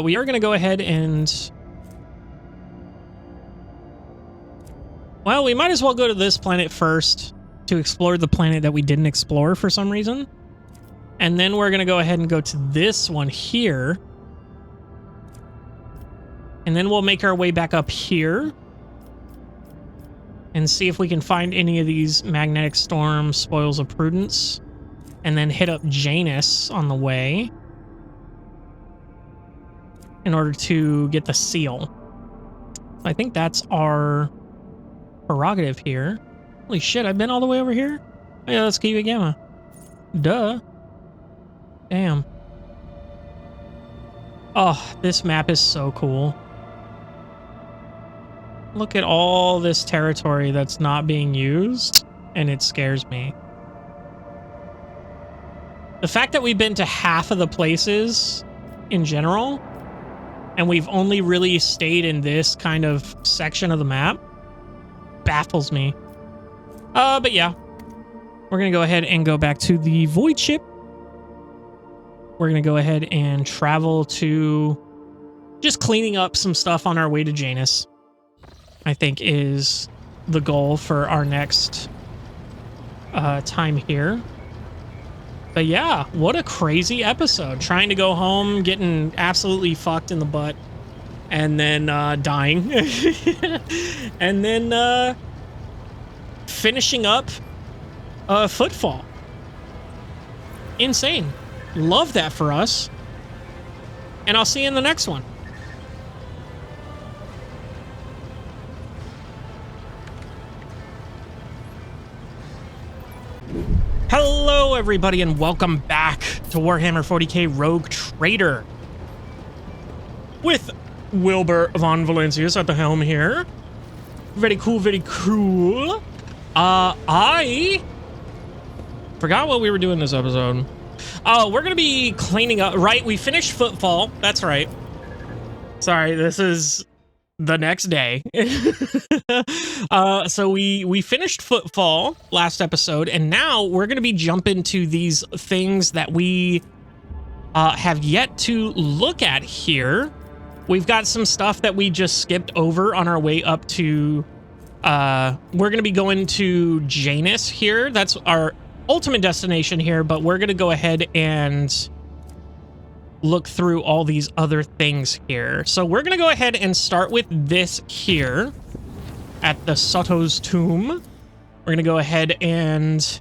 We are going to go ahead and... Well, we might as well go to this planet first to explore the planet that we didn't explore for some reason. And then we're going to go ahead and go to this one here. And then we'll make our way back up here. And see if we can find any of these magnetic storm spoils of prudence. And then hit up Janus on the way. In order to get the seal. I think that's our prerogative here. Holy shit, I've been all the way over here? Oh, yeah, let's keep it Gamma. Duh. Damn. Oh, this map is so cool. Look at all this territory that's not being used, and it scares me. The fact that we've been to half of the places in general, and we've only really stayed in this kind of section of the map, baffles me. But yeah. We're going to go ahead and go back to the Void Ship. We're going to go ahead and travel to just cleaning up some stuff on our way to Janus. I think is the goal for our next time here. But yeah, what a crazy episode. Trying to go home, getting absolutely fucked in the butt, and then dying. And then finishing up Footfall. Insane. Love that for us. And I'll see you in the next one. Hello, everybody, and welcome back to Warhammer 40K Rogue Trader. With Wilbur von Valencius at the helm here. Very cool, very cool. I forgot what we were doing this episode. Oh, we're going to be cleaning up, right? We finished Footfall. That's right. Sorry, this is the next day. So we finished Footfall last episode, and now we're going to be jumping to these things that we have yet to look at here. We've got some stuff that we just skipped over on our way up to... we're going to be going to Janus here. That's our ultimate destination here, but we're going to go ahead and look through all these other things here. So we're going to go ahead and start with this here at the Soto's tomb. We're going to go ahead and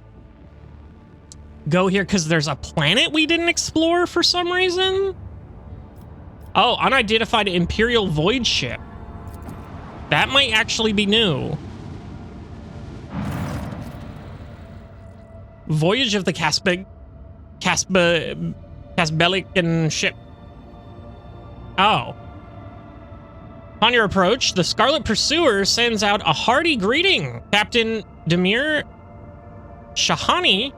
go here because there's a planet we didn't explore for some reason. Oh, unidentified Imperial Void ship. That might actually be new. Voyage of the Casbelican ship. Oh. Upon your approach, the Scarlet Pursuer sends out a hearty greeting. Captain Demir Shahani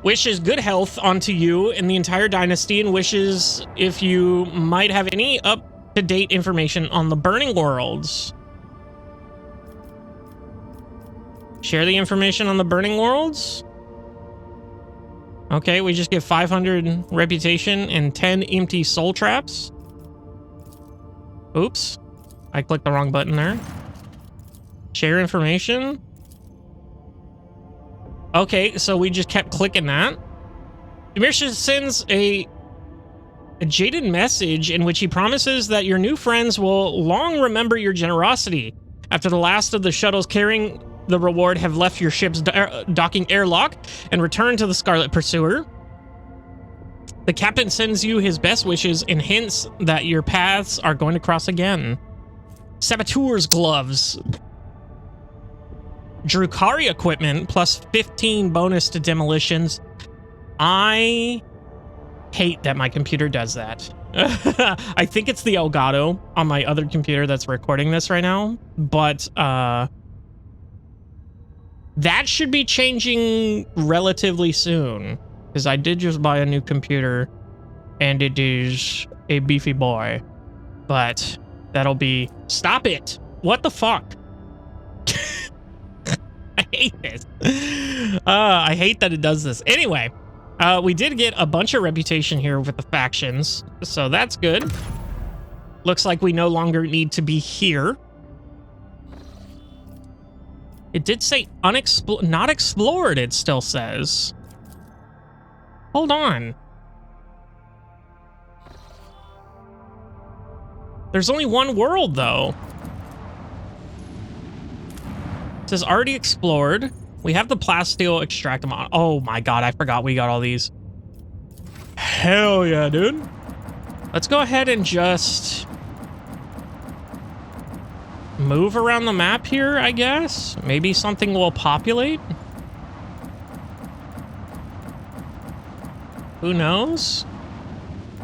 wishes good health unto you and the entire dynasty, and wishes if you might have any up-to-date information on the Burning Worlds. Share the information on the Burning Worlds? Okay, we just get 500 reputation and 10 empty soul traps. Oops. I clicked the wrong button there. Share information? Okay, so we just kept clicking that. Demirsh sends a jaded message in which he promises that your new friends will long remember your generosity. After the last of the shuttles carrying the reward have left your ship's docking airlock and returned to the Scarlet Pursuer, the captain sends you his best wishes and hints that your paths are going to cross again. Saboteur's gloves. Drukari equipment plus 15 bonus to demolitions. I hate that my computer does that. I think it's the Elgato on my other computer that's recording this right now, but that should be changing relatively soon, because I did just buy a new computer and it is a beefy boy, but that'll be... Stop it! What the fuck? I hate this. I hate that it does this. Anyway, we did get a bunch of reputation here with the factions, so that's good. Looks like we no longer need to be here. It did say not explored, it still says. Hold on. There's only one world, though. It says already explored. We have the plasteel extractum on. Oh my god, I forgot we got all these. Hell yeah, dude. Let's go ahead and just move around the map here, I guess. Maybe something will populate. Who knows?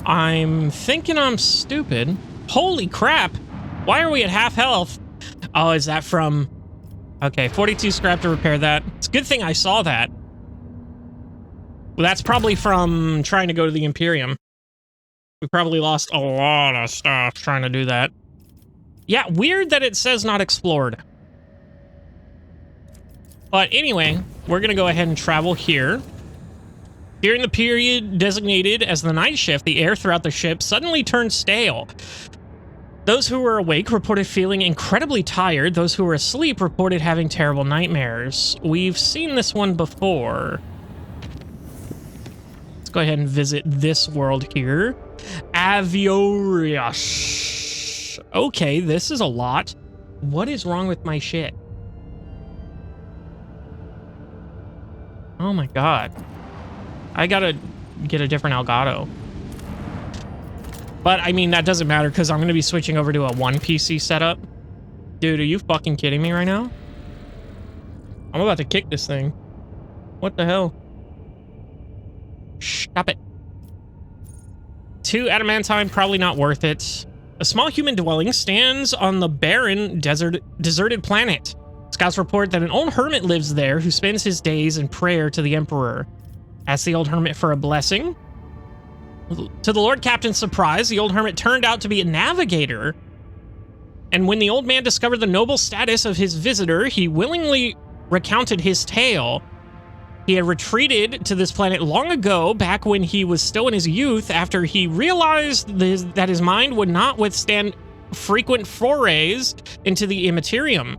I'm thinking I'm stupid. Holy crap. Why are we at half health? Oh, is that from... Okay, 42 scrap to repair that. It's a good thing I saw that. Well, that's probably from trying to go to the Imperium. We probably lost a lot of stuff trying to do that. Yeah, weird that it says not explored. But anyway, we're going to go ahead and travel here. During the period designated as the night shift, the air throughout the ship suddenly turned stale. Those who were awake reported feeling incredibly tired. Those who were asleep reported having terrible nightmares. We've seen this one before. Let's go ahead and visit this world here. Aviorius. Okay, this is a lot. What is wrong with my shit? Oh my god. I gotta get a different Elgato. But, I mean, that doesn't matter because I'm going to be switching over to a 1 PC setup. Dude, are you fucking kidding me right now? I'm about to kick this thing. What the hell? Stop it. 2 adamantine, probably not worth it. A small human dwelling stands on the barren, deserted planet. Scouts report that an old hermit lives there who spends his days in prayer to the Emperor. Asks the old hermit for a blessing. To the Lord Captain's surprise, the old hermit turned out to be a navigator. And when the old man discovered the noble status of his visitor, he willingly recounted his tale. He had retreated to this planet long ago, back when he was still in his youth, after he realized that his mind would not withstand frequent forays into the immaterium,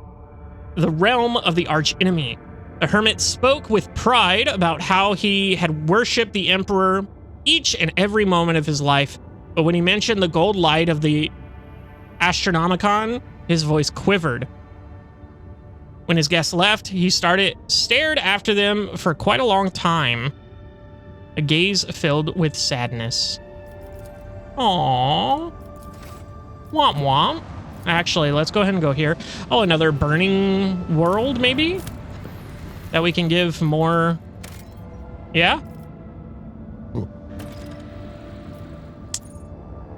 the realm of the archenemy. The hermit spoke with pride about how he had worshipped the Emperor each and every moment of his life, but when he mentioned the gold light of the Astronomicon, his voice quivered. When his guests left, he stared after them for quite a long time, a gaze filled with sadness. Aww. Womp womp. Actually, let's go ahead and go here. Oh, another burning world, maybe? That we can give more... Yeah?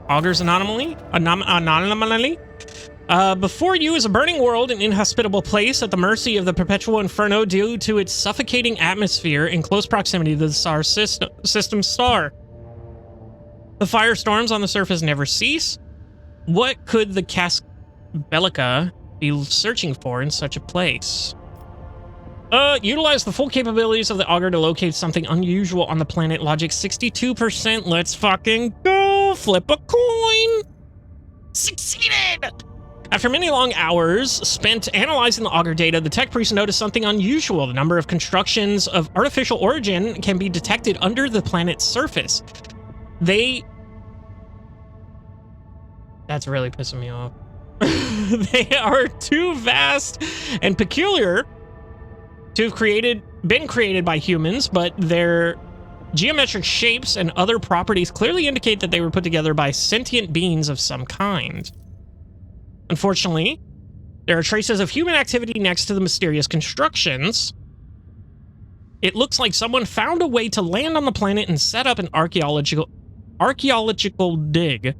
Augur's anomaly? Anomaly? Before you is a burning world, an inhospitable place at the mercy of the perpetual inferno due to its suffocating atmosphere in close proximity to the star system star. The firestorms on the surface never cease. What could the Cask Bellica be searching for in such a place? Utilize the full capabilities of the Augur to locate something unusual on the planet. Logic 62%. Let's fucking go! Flip a coin! Succeeded! After many long hours spent analyzing the Augur data, the tech priest noticed something unusual. The number of constructions of artificial origin can be detected under the planet's surface. That's really pissing me off. They are too vast and peculiar to have been created by humans, but their geometric shapes and other properties clearly indicate that they were put together by sentient beings of some kind. Unfortunately, there are traces of human activity next to the mysterious constructions. It looks like someone found a way to land on the planet and set up an archaeological dig.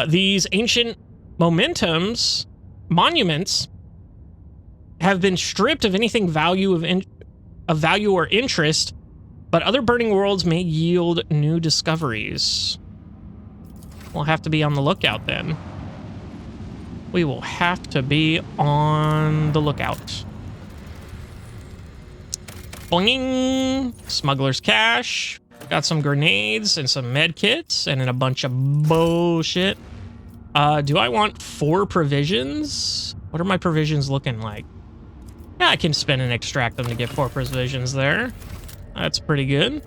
These ancient monuments have been stripped of anything of value or interest, but other burning worlds may yield new discoveries. We'll have to be on the lookout then. We will have to be on the lookout. Boing! Smuggler's cash. Got some grenades and some med kits and then a bunch of bullshit. Do I want 4 provisions? What are my provisions looking like? Yeah, I can spin and extract them to get 4 provisions there. That's pretty good.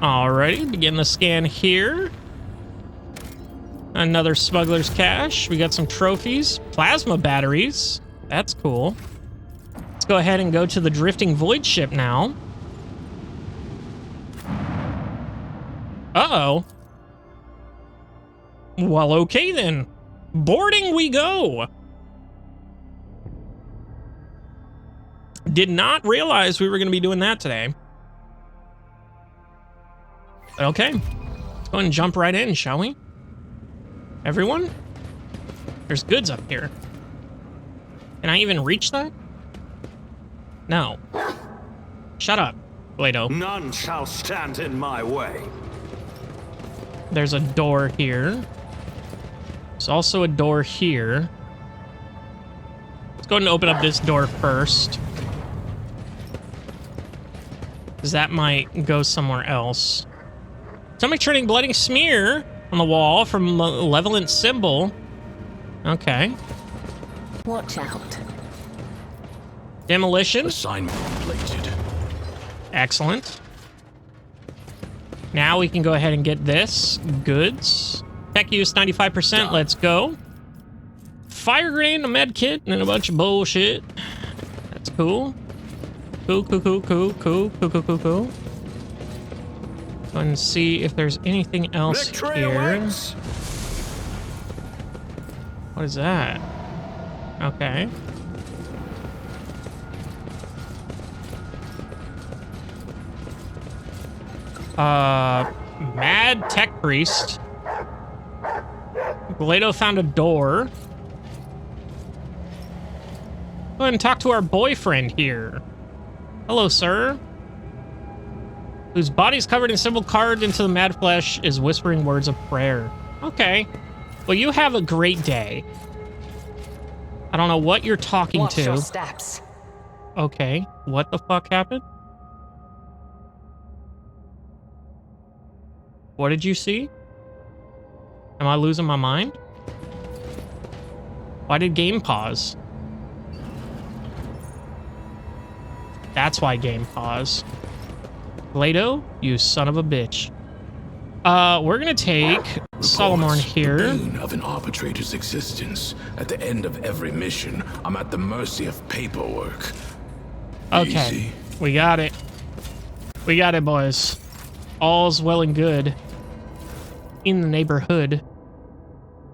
Alrighty, begin the scan here. Another smuggler's cache. We got some trophies. Plasma batteries. That's cool. Let's go ahead and go to the drifting void ship now. Uh-oh. Well, okay then. Boarding we go. Did not realize we were going to be doing that today. Okay. Let's go ahead and jump right in, shall we? Everyone? There's goods up here. Can I even reach that? No. Shut up, Blado.
None shall stand in my way.
There's a door here. There's also a door here. Let's go ahead and open up this door first, because that might go somewhere else. Stomach churning bloody smear on the wall from malevolent symbol. Okay.
Watch out.
Demolition.
Assignment completed.
Excellent. Now we can go ahead and get this. Goods. Tech use 95%. Let's go. Fire grenade, a med kit, and a bunch of bullshit. That's cool. Cool. Go and see if there's anything else here. What is that? Okay. Mad Tech Priest. Glado found a door. Go ahead and talk to our boyfriend here. Hello, sir. Whose body's covered in symbol carved into the mad flesh is whispering words of prayer. Okay. Well, you have a great day. I don't know what you're talking
Watch
to.
your steps.
Okay. What the fuck happened? What did you see? Am I losing my mind? Why did game pause? That's why game pause. Glado, you son of a bitch. We're gonna take Solomon here.
The bane of an arbitrator's existence. At the end of every mission, I'm at the mercy of paperwork.
Okay,
Easy.
we got it. We got it, boys. All's well and good in the neighborhood.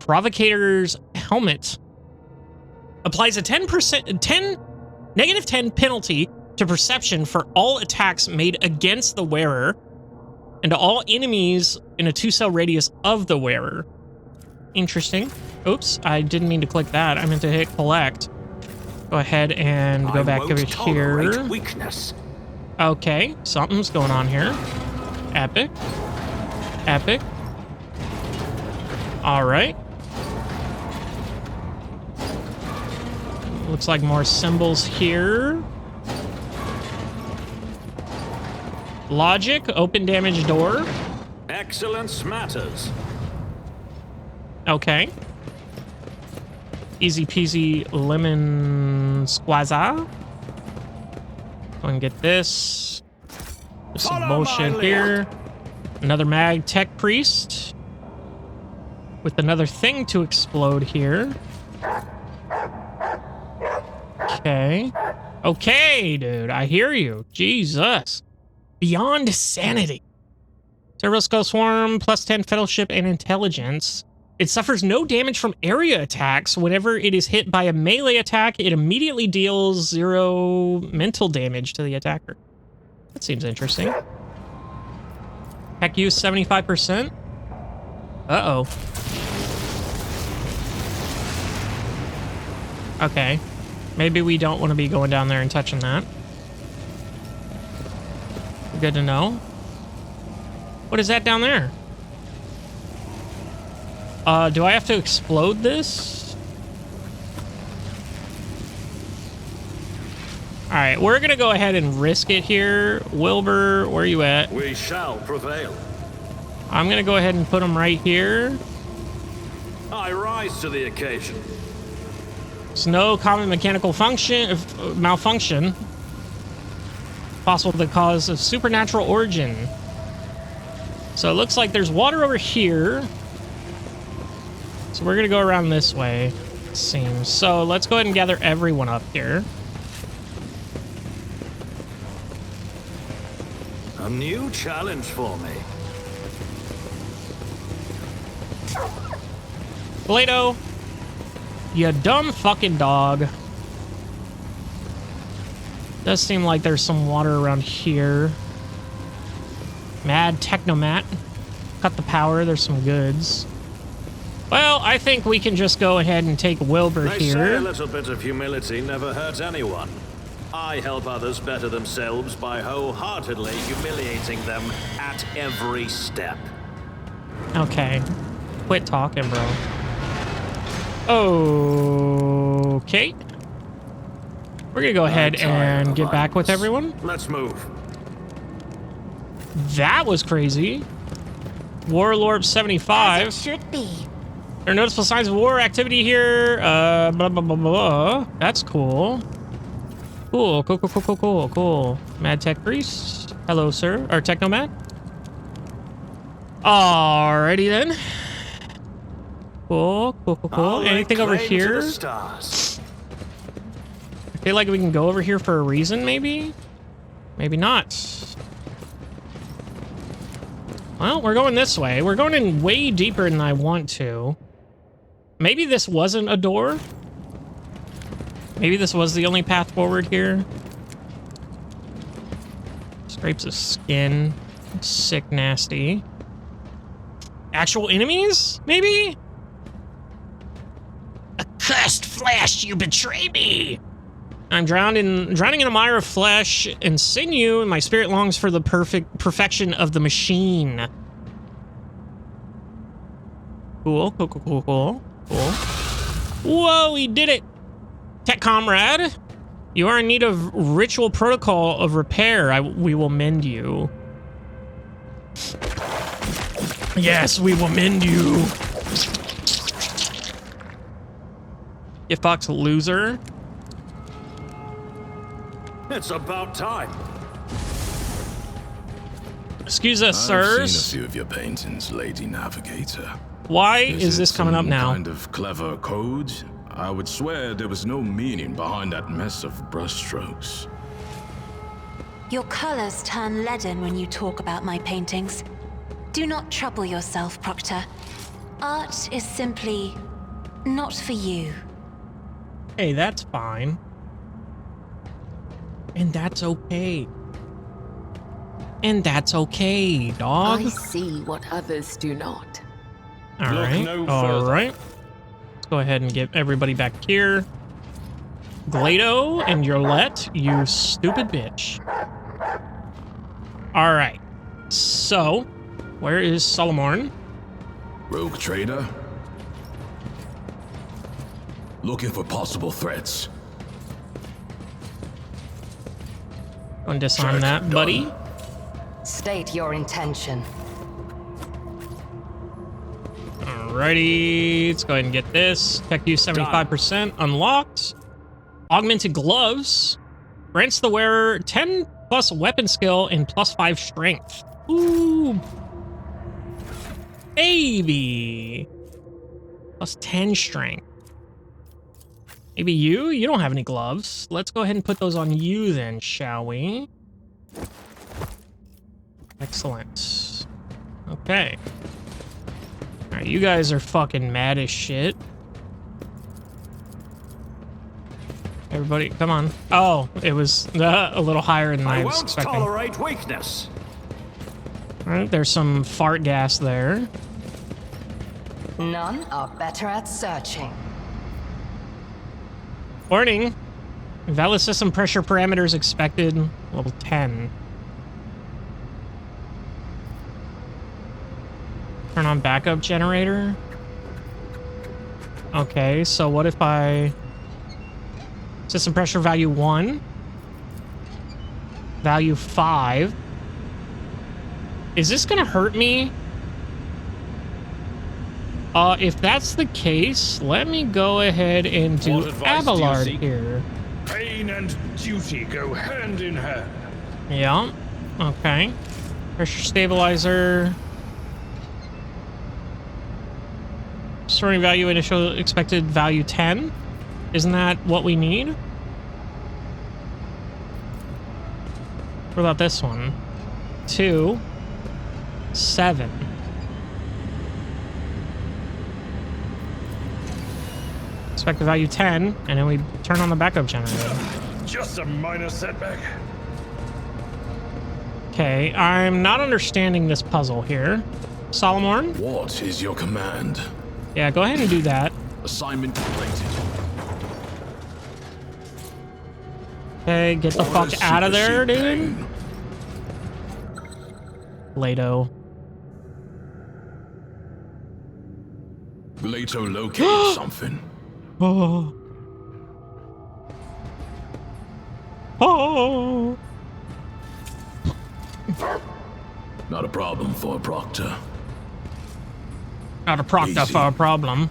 Provocator's helmet applies a negative 10 penalty to perception for all attacks made against the wearer and to all enemies in a 2-cell radius of the wearer. Interesting. Oops, I didn't mean to click that. I meant to hit collect. Go ahead and go back over here.
Weakness.
Okay, something's going on here. Epic. Epic. All right. Looks like more symbols here. Logic, open damage door.
Excellence matters.
Okay. Easy peasy lemon squazza. Go and get this. There's some bullshit here. Another mag tech priest. With another thing to explode here. Okay. Okay, dude. I hear you. Jesus. Beyond sanity. Cerebral Swarm, plus 10 fellowship and intelligence. It suffers no damage from area attacks. Whenever it is hit by a melee attack, it immediately deals 0 mental damage to the attacker. That seems interesting. Heck use 75%. Uh-oh. Okay. Maybe we don't want to be going down there and touching that. Good to know. What is that down there? Do I have to explode this? Alright, we're gonna go ahead and risk it here. Wilbur, where are you at?
We shall prevail.
I'm gonna go ahead and put him right here.
I rise to the occasion.
There's no common mechanical function, malfunction. Possible the cause of supernatural origin. So it looks like there's water over here. So we're gonna go around this way, it seems. So let's go ahead and gather everyone up here.
A new challenge for me.
Glado, you dumb fucking dog. Does seem like there's some water around here. Mad Technomat. Cut the power, there's some goods. Well, I think we can just go ahead and take Wilbur
They
here.
say a little bit of humility never hurts anyone. I help others better themselves by wholeheartedly humiliating them at every step.
Okay. Quit talking, bro. Okay. We're gonna go ahead and get back with everyone.
Let's move.
That was crazy. Warlord 75.
As it should be.
There are noticeable signs of war activity here. Blah, blah, blah, blah, blah. That's cool. Cool. Mad Tech Priest. Hello, sir. Or Technomad. Alrighty then. Cool. Anything over here? I feel like we can go over here for a reason, maybe? Maybe not. Well, we're going this way. We're going in way deeper than I want to. Maybe this wasn't a door? Maybe this was the only path forward here? Scrapes of skin. Sick, nasty. Actual enemies? Maybe? Accursed flesh, you betray me! I'm drowning in a mire of flesh and sinew, and my spirit longs for the perfection of the machine. Cool. Whoa, we did it! Tech comrade, you are in need of ritual protocol of repair. We will mend you. Yes, we will mend you. Gift box loser.
It's about time.
Excuse us, sirs.
I've seen a few of your paintings, Lady Navigator.
Why is this coming up now?
Kind of clever code? I would swear there was no meaning behind that mess of brushstrokes.
Your colors turn leaden when you talk about my paintings. Do not trouble yourself, Proctor. Art is simply not for you.
Hey, that's fine. And that's okay. And that's okay, dog.
I see what others do not.
All right. Let's go ahead and get everybody back here. Glado and Yolette, you stupid bitch. All right. So, where is Solomon?
Rogue trader? Looking for possible threats.
Go and disarm that, buddy.
State your intention.
Alrighty, let's go ahead and get this. Tech use 75% unlocked. Augmented gloves grants the wearer 10 plus weapon skill and plus 5 strength. Ooh, baby. Plus 10 strength. Maybe you? You don't have any gloves. Let's go ahead and put those on you then, shall we? Excellent. Okay. Alright, you guys are fucking mad as shit. Everybody, come on. Oh, it was a little higher than I was expecting.
I won't tolerate weakness.
Alright, there's some fart gas there.
None are better at searching.
Warning. Valid system pressure parameters expected. Level 10. Turn on backup generator. Okay, so what if I... System pressure value 1. Value 5. Is this gonna hurt me? If that's the case, let me go ahead and do Abelard here.
Pain and duty go hand in hand.
Yeah, okay. Pressure stabilizer. Storing value, initial expected value 10. Isn't that what we need? What about this one? 2, 7. Expected value 10, and then we turn on the backup generator.
Just a minor setback.
Okay, I'm not understanding this puzzle here. Solomon?
What is your command?
Yeah, go ahead and do that.
Assignment completed.
Okay, get the fuck out of there, dude. Lato.
Lato located something.
Oh. Oh.
Not a problem for a proctor.
Not a proc
Easy.
problem.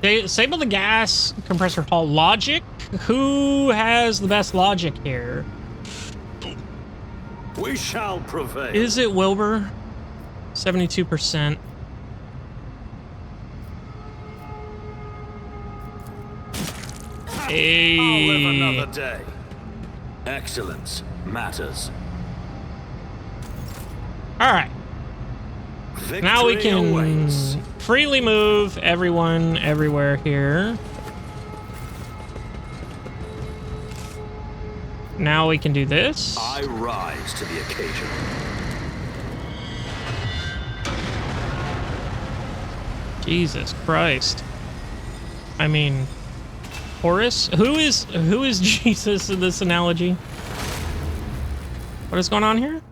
Disable the gas compressor hull. Logic? Who has the best logic here?
We shall prevail.
Is it Wilbur? 72%. Hey.
I'll live another day. Excellence matters.
All right. Now we
Victory
can
awaits.
freely move everyone everywhere here. Now we can do this.
I rise to the occasion.
Jesus Christ. I mean, Horus? Who is Jesus in this analogy? What is going on here?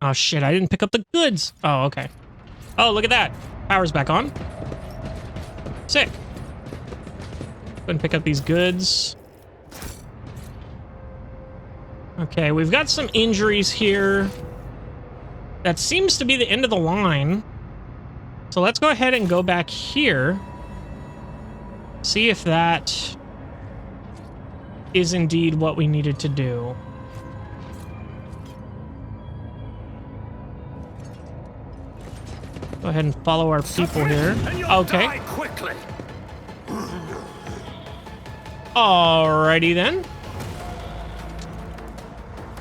Oh shit, I didn't pick up the goods. Oh, okay. Oh, look at that. Power's back on. Sick. Go ahead and pick up these goods. Okay, we've got some injuries here. That seems to be the end of the line. So let's go ahead and go back here. See if that is indeed what we needed to do. Go ahead and follow our people here. Okay. Alrighty then.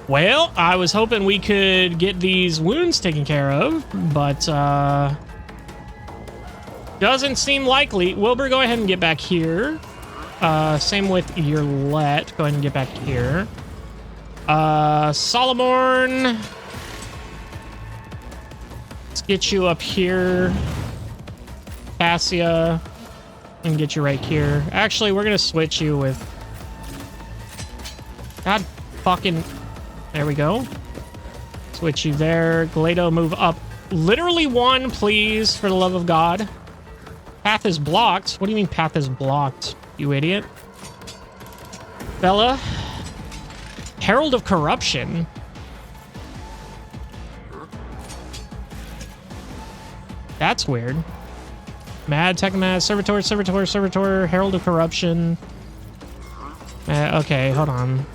Well, I was hoping we could get these wounds taken care of, but doesn't seem likely. Wilbur, go ahead and get back here. Same with Yerlet. Go ahead and get back here. Solomorn. Let's get you up here. Cassia. And get you right here. Actually, we're gonna switch you with... God fucking... There we go. Switch you there. Glado, move up. Literally one, please, for the love of God. Path is blocked. What do you mean path is blocked, you idiot? Bella. Herald of Corruption. That's weird. Mad, Technomad, Servitor, Herald of Corruption. Okay, hold on.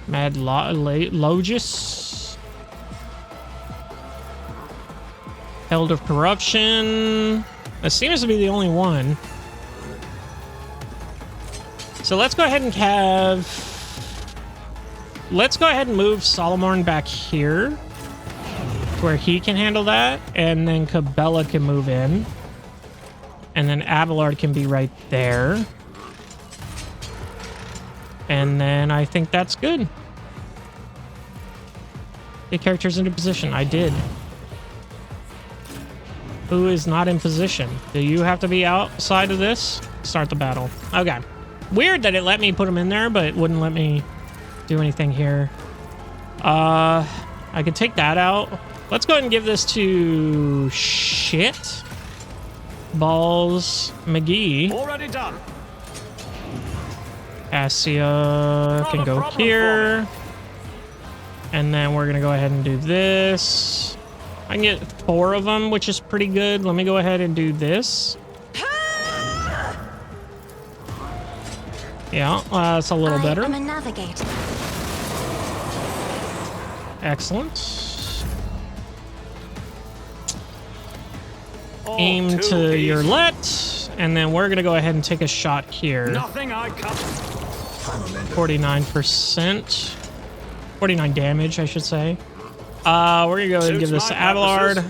Mad Logis. Herald of Corruption. That seems to be the only one. So let's go ahead and have... Let's go ahead and move Solomon back here, where he can handle that, and then Cabela can move in. And then Abelard can be right there. And then I think that's good. Get characters into position. I did. Who is not in position? Do you have to be outside of this? Start the battle. Okay. Weird that it let me put them in there, but it wouldn't let me do anything here. I could take that out. Let's go ahead and give this to... Shit. Balls McGee.
Already done.
Cassia can go here. And then we're going to go ahead and do this. I can get 4 of them, which is pretty good. Let me go ahead and do this. Yeah, that's a little better.
I'm a navigator.
Excellent. Aim to your let, and then we're going to go ahead and take a shot here.
Nothing I come.
49%. 49 damage, I should say. We're going to go ahead and give this to Abelard.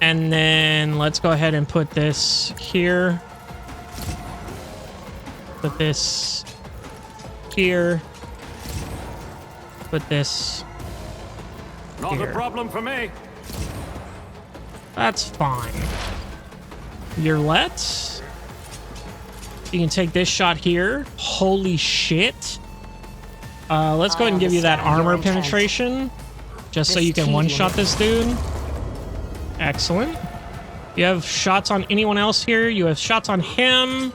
And then let's go ahead and put this here. Put this here. Put this
Not
here.
a problem for me.
That's fine. Your let. You can take this shot here. Holy shit. Let's go ahead and give you that armor penetration. Just so you can one-shot this dude. Excellent. You have shots on anyone else here? You have shots on him.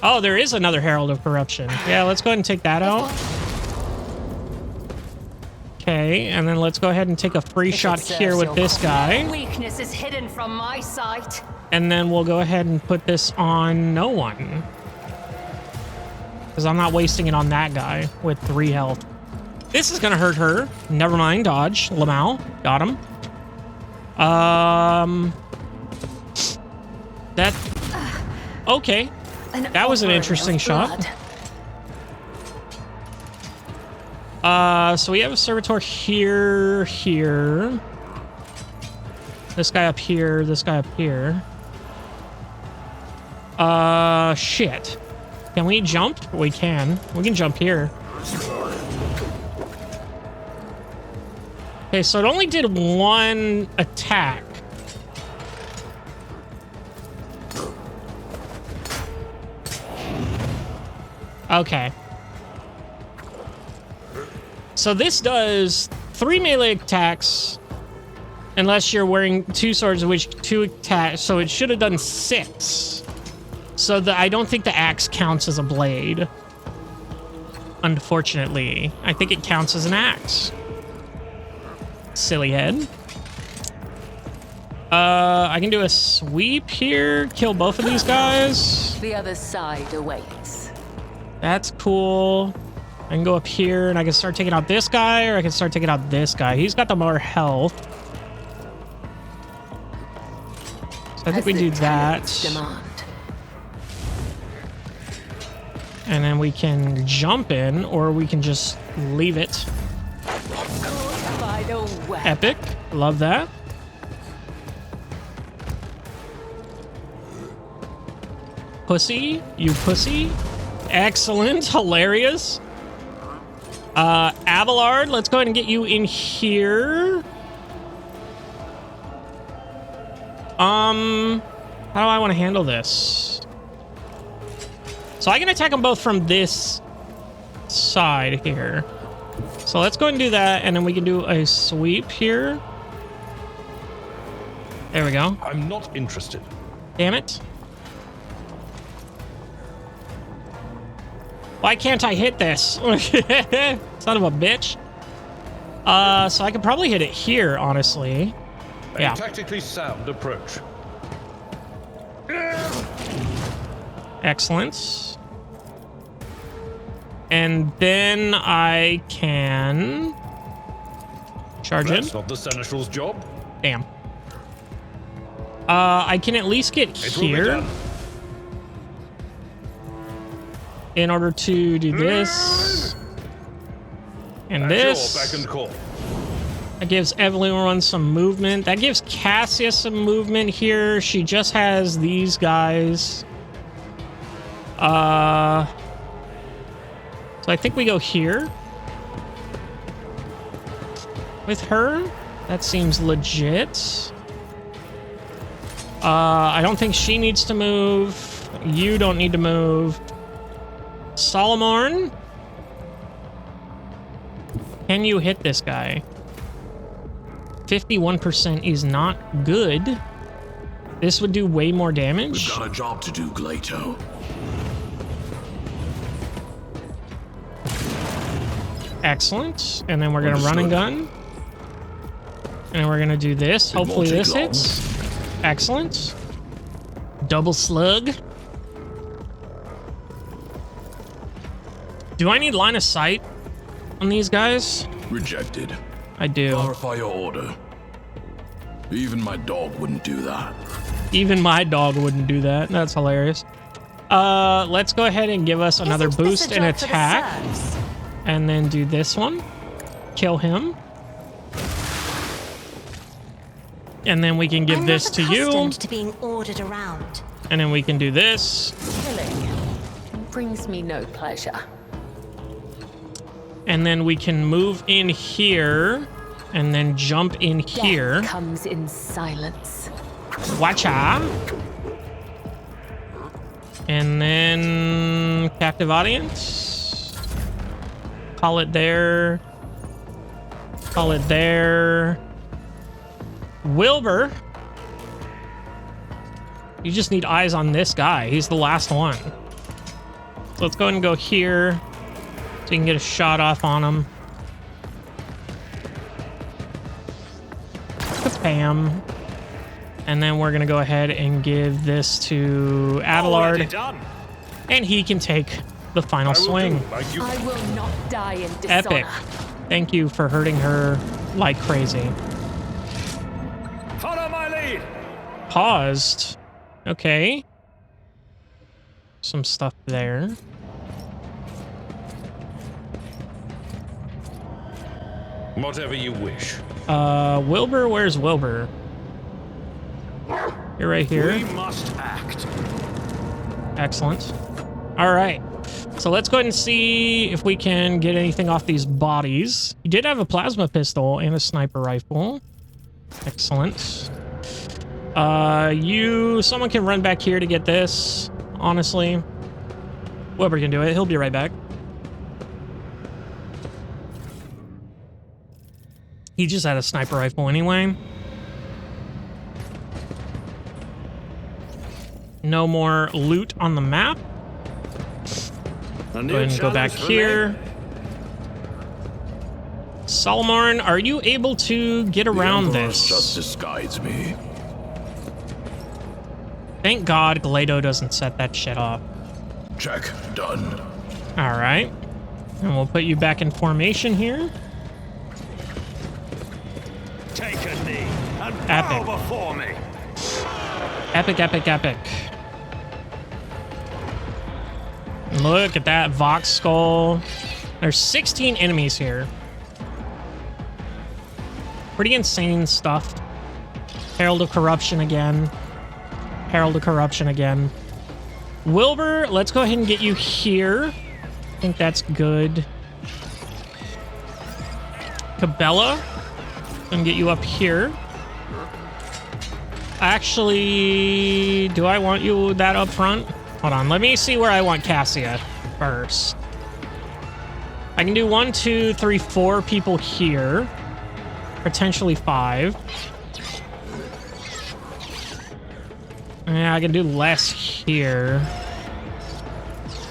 Oh, there is another Herald of Corruption. Yeah, let's go ahead and take that out. Okay, and then let's go ahead and take a free shot here with this guy.
Weakness is hidden from my sight.
And then we'll go ahead and put this on no one. Because I'm not wasting it on that guy with 3 health. This is gonna hurt her. Never mind, dodge. Lamau, got him. That... Okay. That was an interesting shot. So we have a servitor here, here. This guy up here, this guy up here. Shit. Can we jump? We can. We can jump here. Okay, so it only did 1 attack. Okay. So this does 3 melee attacks unless you're wearing 2 swords, of which 2 attacks. So it should have done 6. So I don't think the axe counts as a blade. Unfortunately, I think it counts as an axe. Silly head. I can do a sweep here, kill both of these guys.
The other side awaits.
That's cool. I can go up here and I can start taking out this guy, or I can start taking out this guy. He's got the more health. So I think we do that.
Demand.
And then we can jump in, or we can just leave it.
By the way.
Epic. Love that. Pussy. You pussy. Excellent. Hilarious. Abelard, let's go ahead and get you in here. How do I want to handle this? So I can attack them both from this side here. So let's go ahead and do that, and then we can do a sweep here. There we go.
I'm not interested.
Damn it. Why can't I hit this? Son of a bitch. So I could probably hit it here, honestly. Yeah.
A tactically sound approach.
Excellent. And then I can charge in.
That's not the Seneschal's job.
Damn. I can at least get here in order to do this and this.
Back and call.
That gives Evelyn some movement. That gives Cassia some movement here. She just has these guys. So I think we go here with her. That seems legit. I don't think she needs to move. You don't need to move. Solomon, can you hit this guy? 51% is not good. This would do way more damage.
We've got a job to do, Glato.
Excellent. And then we're gonna run and gun. And then we're gonna do this. Hopefully this hits. Excellent. Double slug. Do I need line of sight on these guys?
Rejected.
I do.
Clarify your order. Even my dog wouldn't do that.
Even my dog wouldn't do that. That's hilarious. Let's go ahead and give us another boost in attack. And then do this one. Kill him. And then we can give this to you.
To being ordered around.
And then we can do this.
Killing brings me no pleasure.
And then we can move in here and then jump in here.
Death comes in silence.
Watcha. And then captive audience. Call it there. Call it there. Wilbur. You just need eyes on this guy. He's the last one. So let's go ahead and go here. So you can get a shot off on him. Pam. And then we're going to go ahead and give this to Abelard. And he can take the final swing.
I will not die in dishonor.
Epic. Thank you for hurting her like crazy.
Follow my lead.
Paused. Okay. Some stuff there.
Whatever you wish.
Wilbur, where's Wilbur? You're right here.
We must act.
Excellent. All right. So let's go ahead and see if we can get anything off these bodies. You did have a plasma pistol and a sniper rifle. Excellent. Someone can run back here to get this, honestly. Wilbur can do it. He'll be right back. He just had a sniper rifle anyway. No more loot on the map. Go ahead and go back here. Solomorn, are you able to get around this?
Justice guides me.
Thank God Glado doesn't set that shit off.
Check. Done.
All right. And we'll put you back in formation here.
Take a knee and
Epic.
bow before me.
Epic, epic, epic. Look at that Vox skull. There's 16 enemies here. Pretty insane stuff. Herald of Corruption again. Herald of Corruption again. Wilbur, let's go ahead and get you here. I think that's good. Cabela, gonna get you up here. Actually, do I want you that up front? Hold on, let me see where I want Cassia first. I can do 1, 2, 3, 4 people here. Potentially 5. Yeah, I can do less here.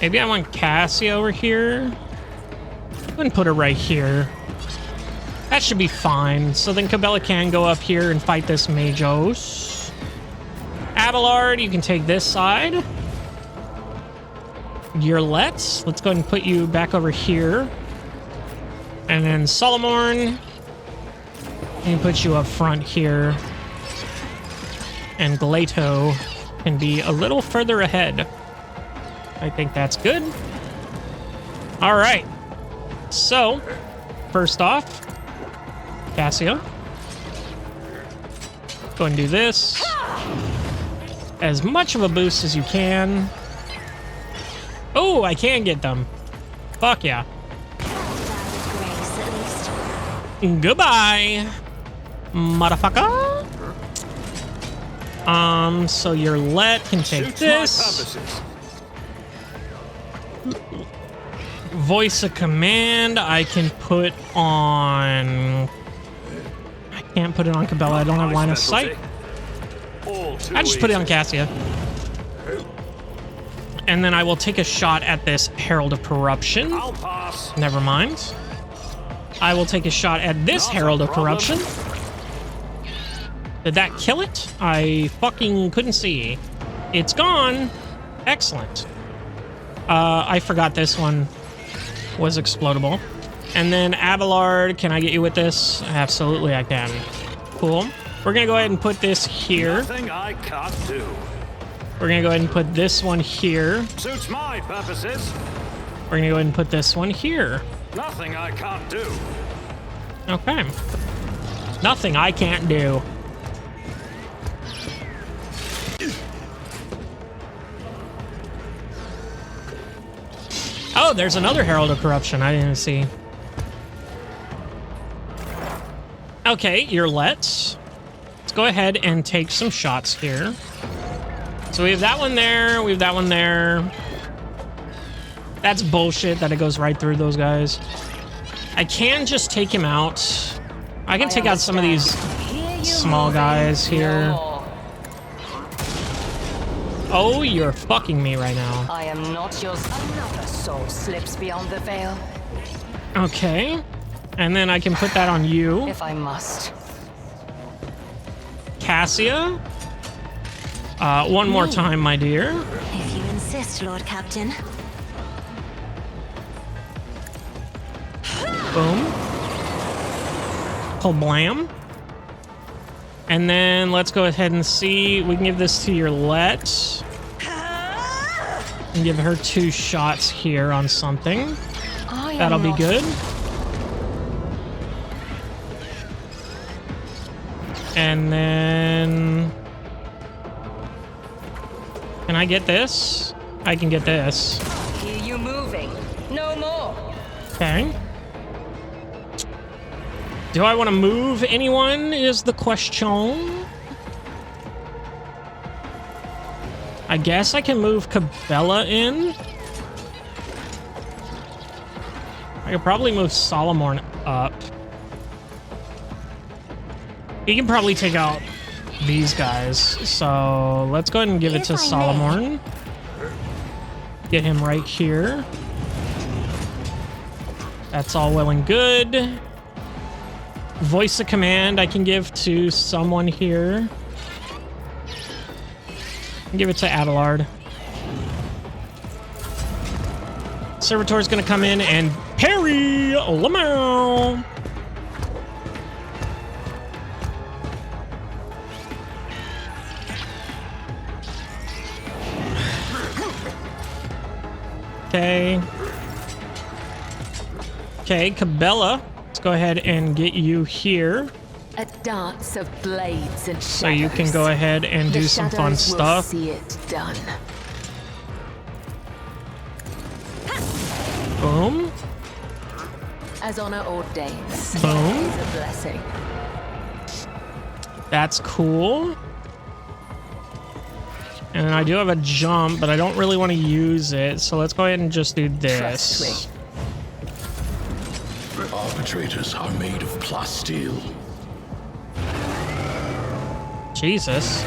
Maybe I want Cassia over here. I'm gonna put her right here. That should be fine. So then Cabela can go up here and fight this Magos. Abelard, you can take this side. Let's go ahead and put you back over here. And then Solomorn, and put you up front here. And Glato can be a little further ahead. I think that's good. All right. So, first off, Cassia. Go and do this. As much of a boost as you can. Oh, I can get them. Fuck yeah. Goodbye, motherfucker. So your let can take this. Voice of command, I can put on. I can't put it on Cabela. I don't have line of sight. I just put it on Cassia. And then I will take a shot at this Herald of Corruption.
I'll pass.
Never mind. I will take a shot at this Herald of Corruption. Did that kill it? I fucking couldn't see. It's gone. Excellent. I forgot this one was explodable. And then Abelard, can I get you with this? Absolutely I can. Cool. We're gonna go ahead and put this here.
Nothing I can't do.
We're gonna go ahead and put this one here.
Suits my purposes.
We're gonna go ahead and put this one here.
Nothing I can't do.
Okay. Nothing I can't do. Oh, there's another Herald of Corruption I didn't see. Okay, your let's go ahead and take some shots here. So we have that one there, we have that one there. That's bullshit that it goes right through those guys. I can just take him out. I can take out some of these small guys here. Oh, you're fucking me right now.
I am not yours. Another soul slips beyond the veil.
Okay. And then I can put that on you.
If I must.
Cassia. One more time, my dear.
If you insist, Lord Captain.
Boom. Blam. And then let's go ahead and see. We can give this to your Let. And give her 2 shots here on something. That'll be good. And then... Can I get this? I can get this.
Hear you moving. No more.
Okay. Do I want to move anyone is the question. I guess I can move Cabela in. I could probably move Solomon up. He can probably take out these guys. So let's go ahead and give it to Solomon. Get him right here. That's all well and good. Voice of command I can give to someone here. Give it to Adelard. Servitor's gonna come in and parry Lamau. Okay. Okay, Cabela. Let's go ahead and get you here.
A dance of blades and shadows.
So you can go ahead and do some fun stuff.
See it done.
Boom.
As honor ordains.
Boom.
Is a blessing.
That's cool. And I do have a jump, but I don't really want to use it. So let's go ahead and just do this.
Arbitrators are made of plasteel.
Jesus.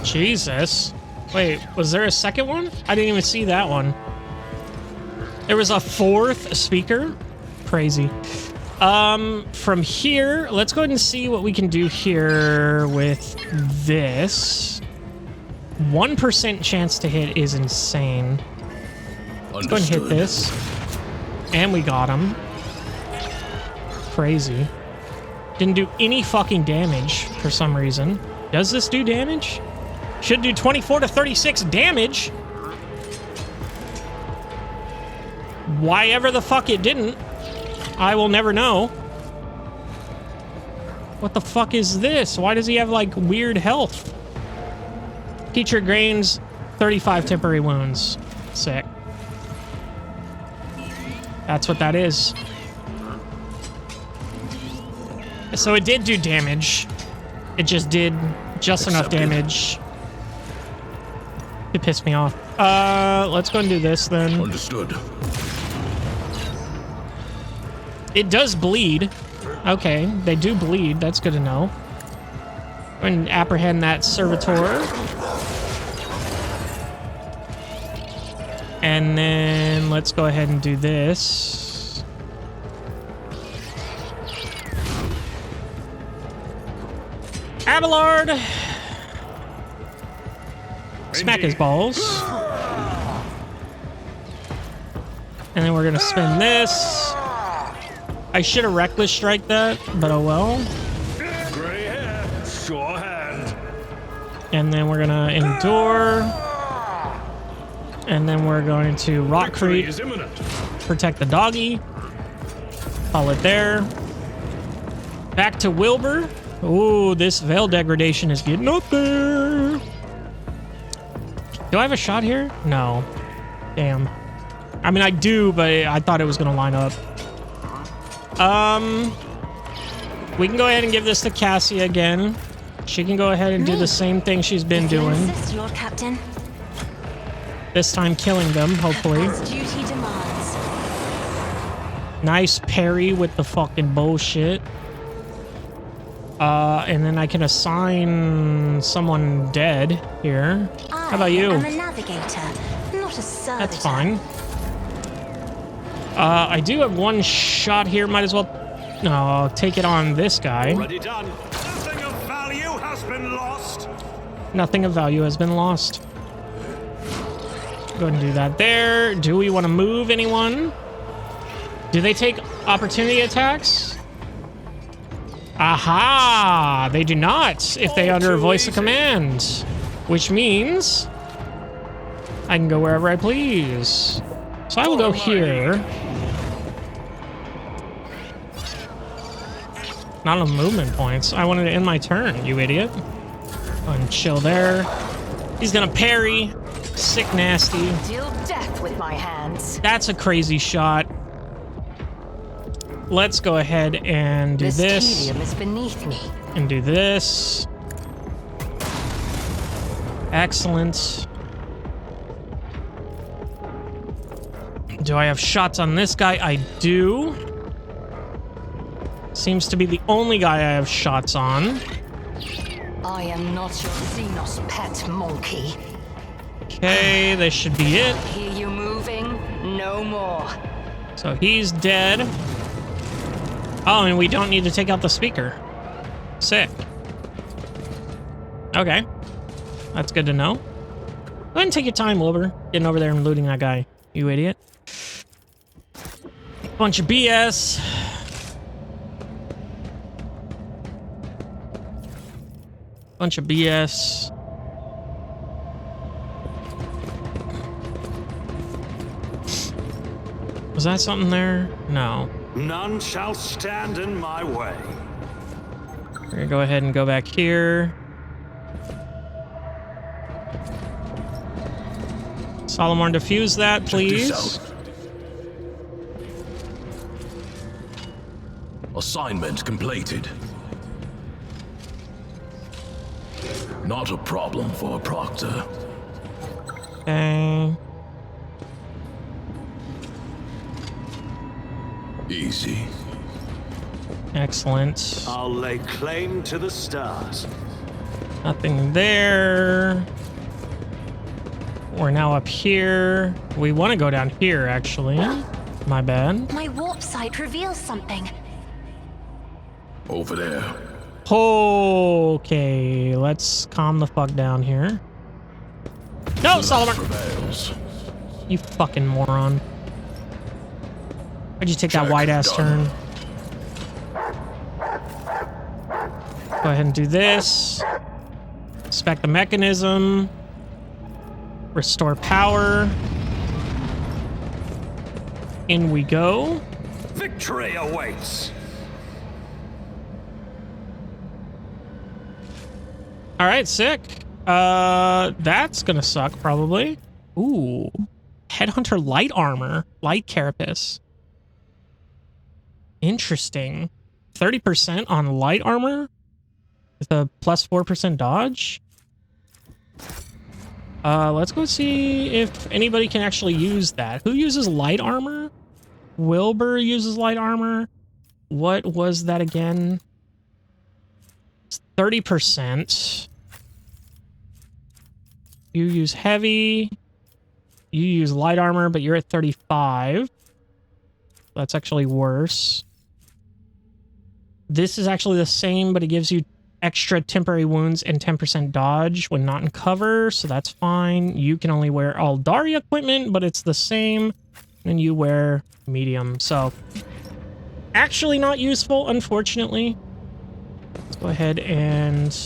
Jesus. Wait, was there a second one? I didn't even see that one. There was a 4th speaker? Crazy. From here, let's go ahead and see what we can do here with this. 1% chance to hit is insane. Let's go ahead and hit this. And we got him. Crazy. Didn't do any fucking damage for some reason. Does this do damage? Should do 24 to 36 damage. Why ever the fuck it didn't, I will never know. What the fuck is this? Why does he have like weird health? Teacher gains 35 temporary wounds. Sick. That's what that is. So it did do damage. It just did just enough damage to piss me off. Let's go and do this then.
Understood.
It does bleed. Okay, they do bleed. That's good to know. And apprehend that servitor. And then let's go ahead and do this. Abelard! Smack his balls. And then we're gonna spin this. I should have reckless strike that, but oh well.
Gray hair, sure hand.
And then we're gonna endure. And then we're going to rock creep. Protect the doggy. Call it there. Back to Wilbur. Ooh, this veil degradation is getting up there. Do I have a shot here? No. Damn. I mean, I do, but I thought it was going to line up. We can go ahead and give this to Cassia again. She can go ahead and do the same thing she's been doing.
Insist, Lord Captain.
This time killing them, hopefully.
Duty demands.
Nice parry with the fucking bullshit. And then I can assign someone dead here. How about you?
I'm a navigator, not a servitor.
That's fine. I do have one shot here. Might as well take it on this guy.
Already done. Nothing of value has been
Nothing of value has been lost. Go ahead and do that there. Do we want to move anyone? Do they take opportunity attacks? Aha! They do not if they under a voice of command. Which means I can go wherever I please. So I will go here. Not enough movement points. I wanted to end my turn, you idiot. Go ahead and chill there. He's gonna parry. Sick nasty.
Deal death with my hands.
That's a crazy shot. Let's go ahead and do this.
Tedium is beneath me.
And do this. Excellent. Do I have shots on this guy? I do. Seems to be the only guy I have shots on.
I am not your Xenos pet monkey.
Okay, this should be it.
Hear you moving? No more.
So he's dead. Oh, and we don't need to take out the speaker. Sick. Okay. That's good to know. Go ahead and take your time, Wilbur. Getting over there and looting that guy. You idiot. Bunch of BS. Bunch of BS. Was that something there? No.
None shall stand in my way.
We're gonna go ahead and go back here. Solomon, defuse that, please.
Assignment completed. Not a problem for a proctor.
Okay.
Easy.
Excellent.
I'll lay claim to the stars.
Nothing there. We're now up here. We want to go down here, actually. My bad.
My warp sight reveals something.
Over there.
Okay, let's calm the fuck down here. No, Solomon! You fucking moron. Why'd you take that wide-ass turn? Go ahead and do this. Inspect the mechanism. Restore power. In we go.
Victory awaits.
All right, sick. That's gonna suck, probably. Ooh. Headhunter light armor. Light carapace. Interesting. 30% on light armor with a plus 4% dodge. Let's go see if anybody can actually use that. Who uses light armor? Wilbur uses light armor. What was that again? It's 30%. You use heavy. You use light armor, but you're at 35. That's actually worse. This is actually the same, but it gives you extra temporary wounds and 10% dodge when not in cover, so that's fine. You can only wear all Daria equipment, but it's the same, and you wear medium. So, actually not useful, unfortunately. Let's go ahead and...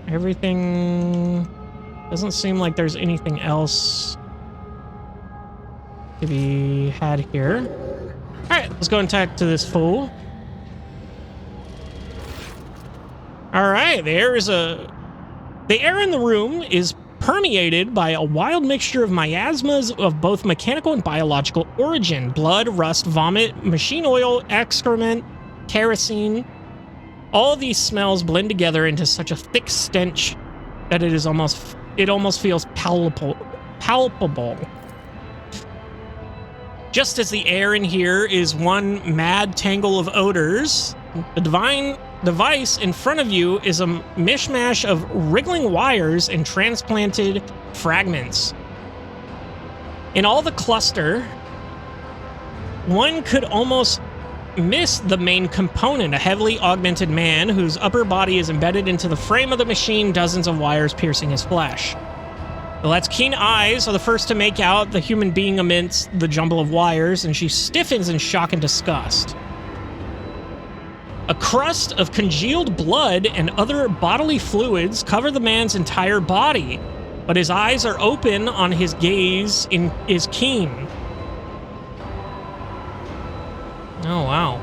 Everything... Doesn't seem like there's anything else to be had here. Alright, let's go and talk to this fool. Alright, the air in the room is permeated by a wild mixture of miasmas of both mechanical and biological origin. Blood, rust, vomit, machine oil, excrement, kerosene. All these smells blend together into such a thick stench that it almost feels palpable. Just as the air in here is one mad tangle of odors, the device in front of you is a mishmash of wriggling wires and transplanted fragments. In all the cluster, one could almost miss the main component, a heavily augmented man whose upper body is embedded into the frame of the machine, dozens of wires piercing his flesh. Villette's keen eyes are the first to make out the human being amidst the jumble of wires, and she stiffens in shock and disgust. A crust of congealed blood and other bodily fluids cover the man's entire body, but his eyes are open on his gaze is keen. Oh, wow.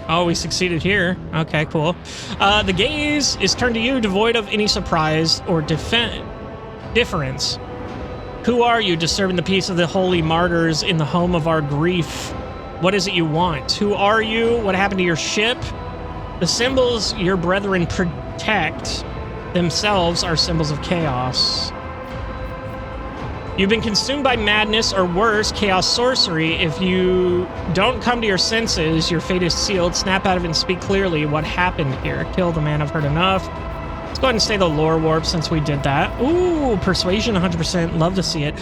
Oh, we succeeded here. Okay, cool. The gaze is turned to you, devoid of any surprise or difference. Who are you, disturbing the peace of the holy martyrs in the home of our grief? What is it you want? Who are you? What happened to your ship? The symbols your brethren protect themselves are symbols of chaos. You've been consumed by madness, or worse, chaos sorcery. If you don't come to your senses, your fate is sealed. Snap out of it and speak clearly. What happened here? Kill the man, I've heard enough. Let's go ahead and say the lore warp since we did that. Ooh, persuasion 100%. Love to see it.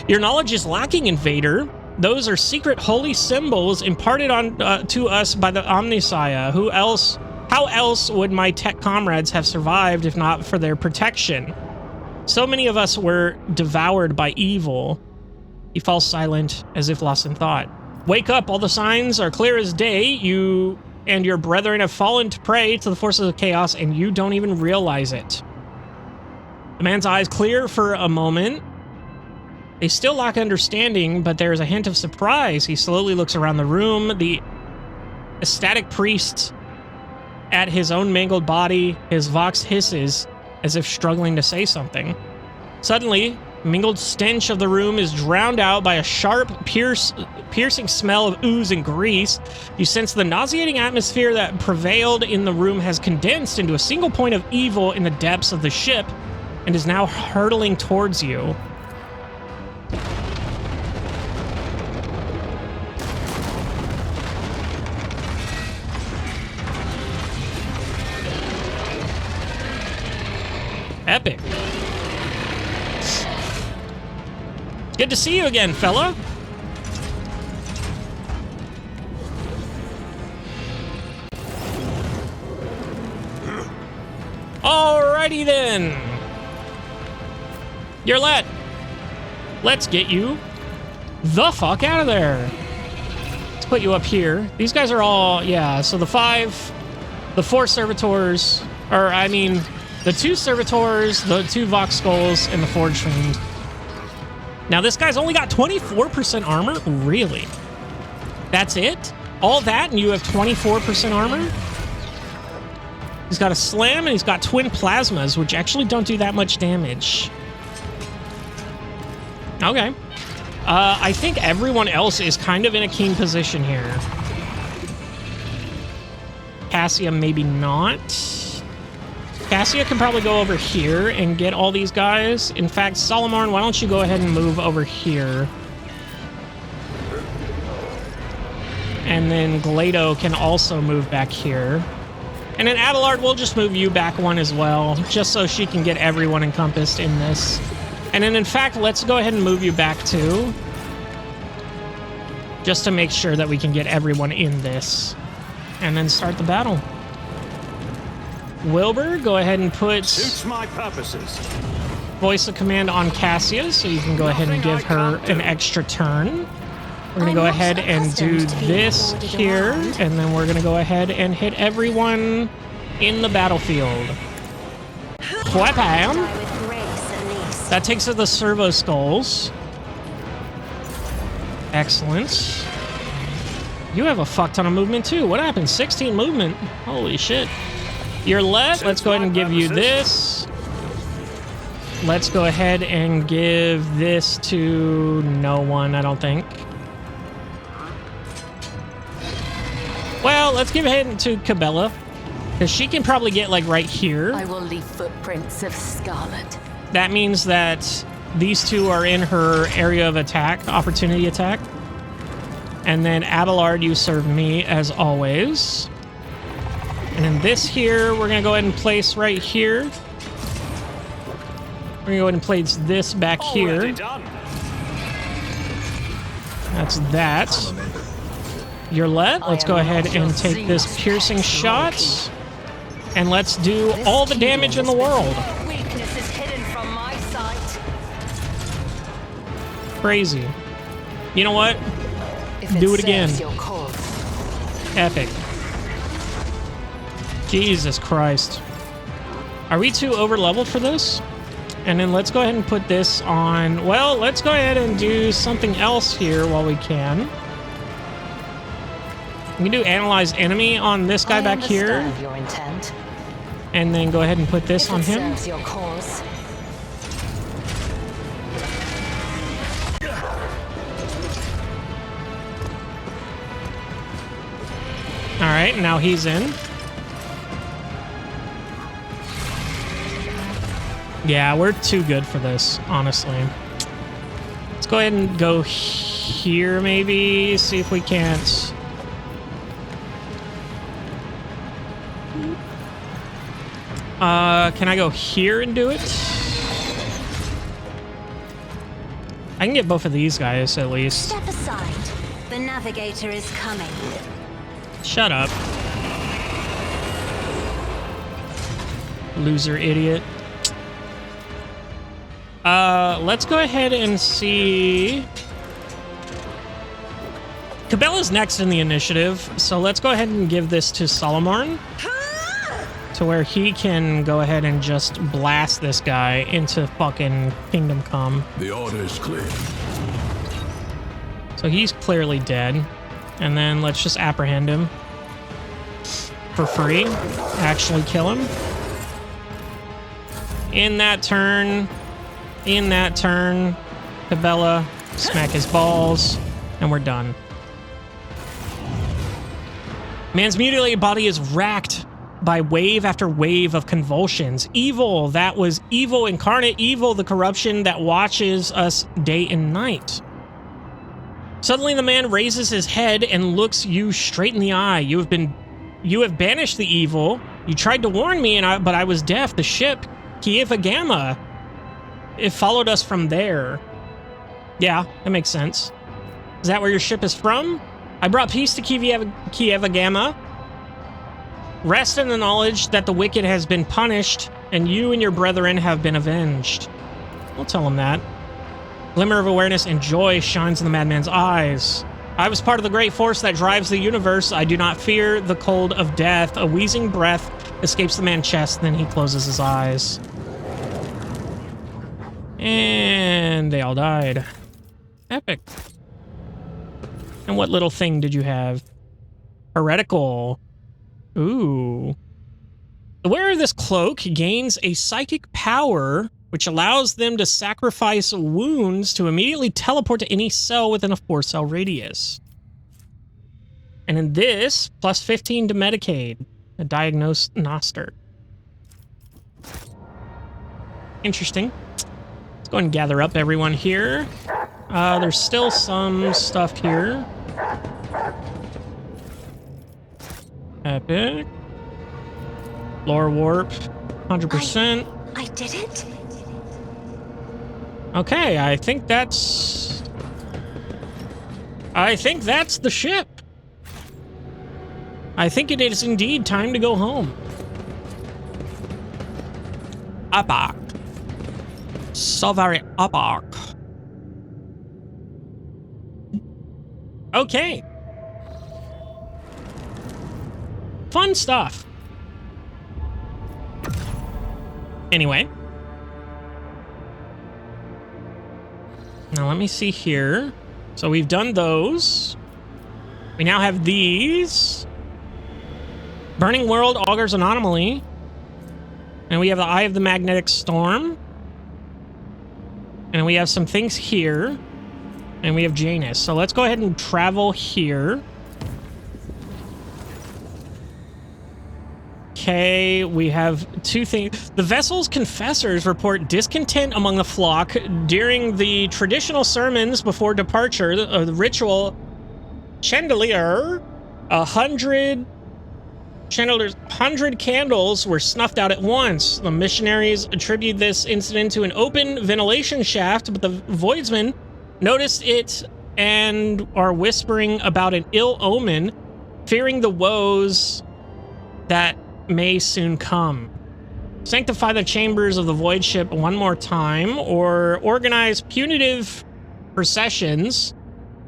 Your knowledge is lacking, Invader. Those are secret holy symbols imparted on to us by the Omnissiah. How else would my tech comrades have survived if not for their protection? So many of us were devoured by evil. He falls silent, as if lost in thought. Wake up, all the signs are clear as day. You and your brethren have fallen to prey to the forces of chaos, and you don't even realize it. The man's eyes clear for a moment. They still lack understanding, but there is a hint of surprise. He slowly looks around the room. The ecstatic priest at his own mangled body, his vox hisses, as if struggling to say something. Suddenly, the mingled stench of the room is drowned out by a sharp, piercing smell of ooze and grease. You sense the nauseating atmosphere that prevailed in the room has condensed into a single point of evil in the depths of the ship and is now hurtling towards you. Epic. Good to see you again, fella. Alrighty then. Yerlet, let's get you the fuck out of there. Let's put you up here. These guys are all, yeah, so the 4 servitors, or I mean, the 2 servitors, the 2 Vox Skulls, and the Forge Fiend. Now, this guy's only got 24% armor? Really? That's it? All that, and you have 24% armor? He's got a slam, and he's got twin plasmas, which actually don't do that much damage. Okay. I think everyone else is kind of in a keen position here. Cassia, maybe not. Cassia can probably go over here and get all these guys. In fact, Solomon, why don't you go ahead and move over here? And then Glado can also move back here. And then Abelard, we'll just move you back one as well, just so she can get everyone encompassed in this. And then, in fact, let's go ahead and move you back too, just to make sure that we can get everyone in this. And then start the battle. Wilbur, go ahead and put
Suits my purposes.
Voice of command on Cassia, so you can go ahead and give her an extra turn. We're going to go ahead and do this here, and then we're going to go ahead and hit everyone in the battlefield. Wham! That takes us to the servo skulls. Excellent. You have a fuck ton of movement too. What happened? 16 movement. Holy shit. You're let. Let's go ahead and give you this. Let's go ahead and give this to no one, I don't think. Well, let's give it to Cabela, because she can probably get like right here.
I will leave footprints of scarlet.
That means that these two are in her area of attack, opportunity attack. And then Abelard, you serve me as always. And then this here, we're going to go ahead and place right here. We're going to go ahead and place this back here. That's that. You're let. Let's go ahead and take this piercing shot. And let's do all the damage in the world.
Weakness is hidden from my sight.
Crazy. You know what? Do it again. Epic. Jesus Christ. Are we too over leveled for this? And then let's go ahead and put this on. Well, let's go ahead and do something else here while we can. We can do analyze enemy on this guy back here.
Your intent.
And then go ahead and put this on him.
Serves your cause.
All right, now he's in. Yeah, we're too good for this, honestly. Let's go ahead and go here, maybe. See if we can't. Can I go here and do it? I can get both of these guys, at least.
Step aside. The navigator is coming.
Shut up. Loser idiot. Let's go ahead and see. Cabela's next in the initiative, so let's go ahead and give this to Solomarn. To where he can go ahead and just blast this guy into fucking Kingdom Come.
The order is clear.
So he's clearly dead. And then let's just apprehend him. For free. Actually kill him. In that turn, Cabela, smack his balls, and we're done. Man's mutilated body is racked by wave after wave of convulsions. Evil, that was evil incarnate, evil, the corruption that watches us day and night. Suddenly the man raises his head and looks you straight in the eye. You have banished the evil. You tried to warn me, but I was deaf. The ship, Kieva Gamma, it followed us from there. Yeah, that makes sense. Is that where your ship is from? I brought peace to Kieva Gamma. Rest in the knowledge that the wicked has been punished, and you and your brethren have been avenged. We'll tell him that. Glimmer of awareness and joy shines in the madman's eyes. I was part of the great force that drives the universe. I do not fear the cold of death. A wheezing breath escapes the man's chest, then he closes his eyes. And they all died. Epic. And what little thing did you have? Heretical. Ooh. The wearer of this cloak gains a psychic power which allows them to sacrifice wounds to immediately teleport to any cell within a 4-cell radius. And in this, plus 15 to Medicaid, a diagnoster. Interesting. Let's go and gather up everyone here. There's still some stuff here. Epic. Lore warp, 100%.
I did it?
Okay, I think that's the ship. I think it is indeed time to go home. Abark. So very abark. Okay. Fun stuff. Anyway. Now let me see here. So we've done those. We now have these. Burning World, Augur's Anomaly. And we have the Eye of the Magnetic Storm. And we have some things here. And we have Janus. So let's go ahead and travel here. Okay, we have two things. The vessel's confessors report discontent among the flock during the traditional sermons before departure. The ritual chandelier, 100 candles were snuffed out at once. The missionaries attribute this incident to an open ventilation shaft, but the voidsman noticed it and are whispering about an ill omen, fearing the woes that may soon come. Sanctify the chambers of the void ship one more time, or organize punitive processions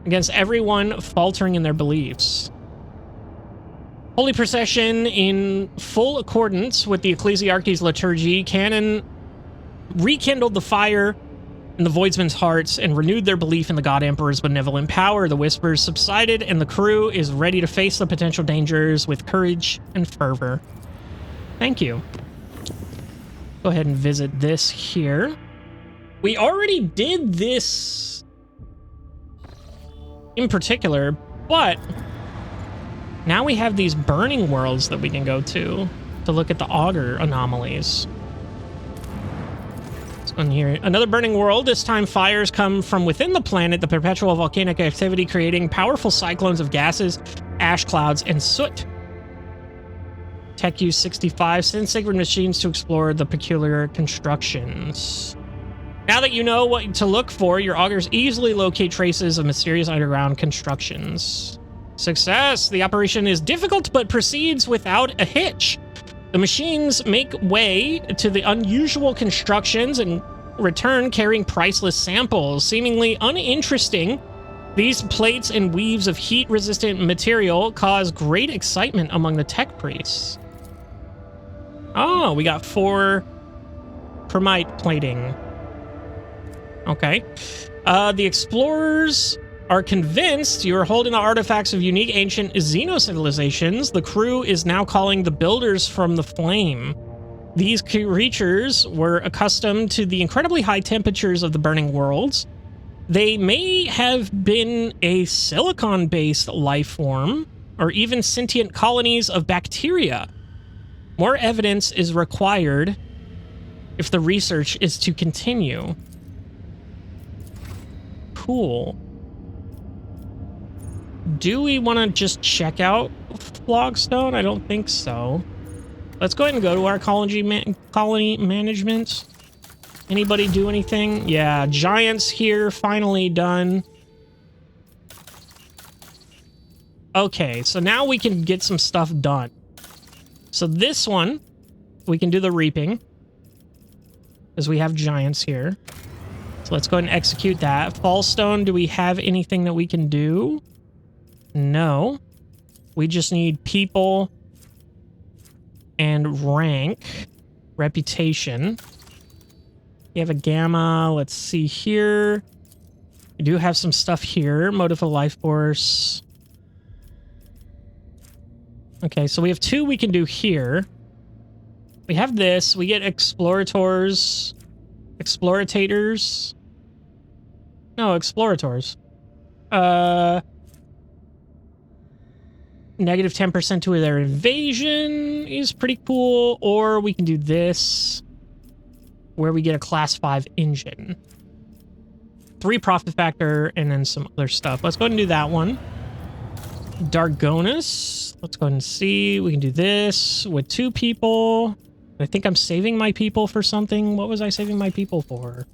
against everyone faltering in their beliefs. Holy procession, in full accordance with the Ecclesiarchy's liturgy, canon rekindled the fire in the Voidsmen's hearts and renewed their belief in the God Emperor's benevolent power. The whispers subsided, and the crew is ready to face the potential dangers with courage and fervor. Thank you. Go ahead and visit this here. We already did this in particular, but now we have these burning worlds that we can go to look at the auger anomalies. Let's go in here. Another burning world. This time fires come from within the planet, the perpetual volcanic activity creating powerful cyclones of gases, ash clouds, and soot. Tech use 65. Send sacred machines to explore the peculiar constructions. Now that you know what to look for, your augers easily locate traces of mysterious underground constructions. Success! The operation is difficult but proceeds without a hitch. The machines make way to the unusual constructions and return carrying priceless samples. Seemingly uninteresting, these plates and weaves of heat-resistant material cause great excitement among the tech priests. Oh, we got 4 chromite plating. Okay. The explorers are convinced you are holding the artifacts of unique ancient xeno-civilizations. The crew is now calling the builders from the flame. These creatures were accustomed to the incredibly high temperatures of the burning worlds. They may have been a silicon-based life form, or even sentient colonies of bacteria. More evidence is required if the research is to continue. Cool. Do we want to just check out Flogstone? I don't think so. Let's go ahead and go to our colony management. Anybody do anything? Yeah, giants here, finally done. Okay, so now we can get some stuff done. So this one, we can do the reaping, because we have giants here. So let's go ahead and execute that. Fallstone, do we have anything that we can do? No. We just need people and rank, reputation. You have a gamma. Let's see here. We do have some stuff here. Motive of life force. Okay, so we have 2 we can do here. We have this. We get explorators. Explorators. No, explorators. Negative 10% to their invasion is pretty cool. Or we can do this, where we get a class 5 engine. 3 profit factor, and then some other stuff. Let's go ahead and do that one. Dargonus. Let's go ahead and see. We can do this with 2 people. I think I'm saving my people for something. What was I saving my people for?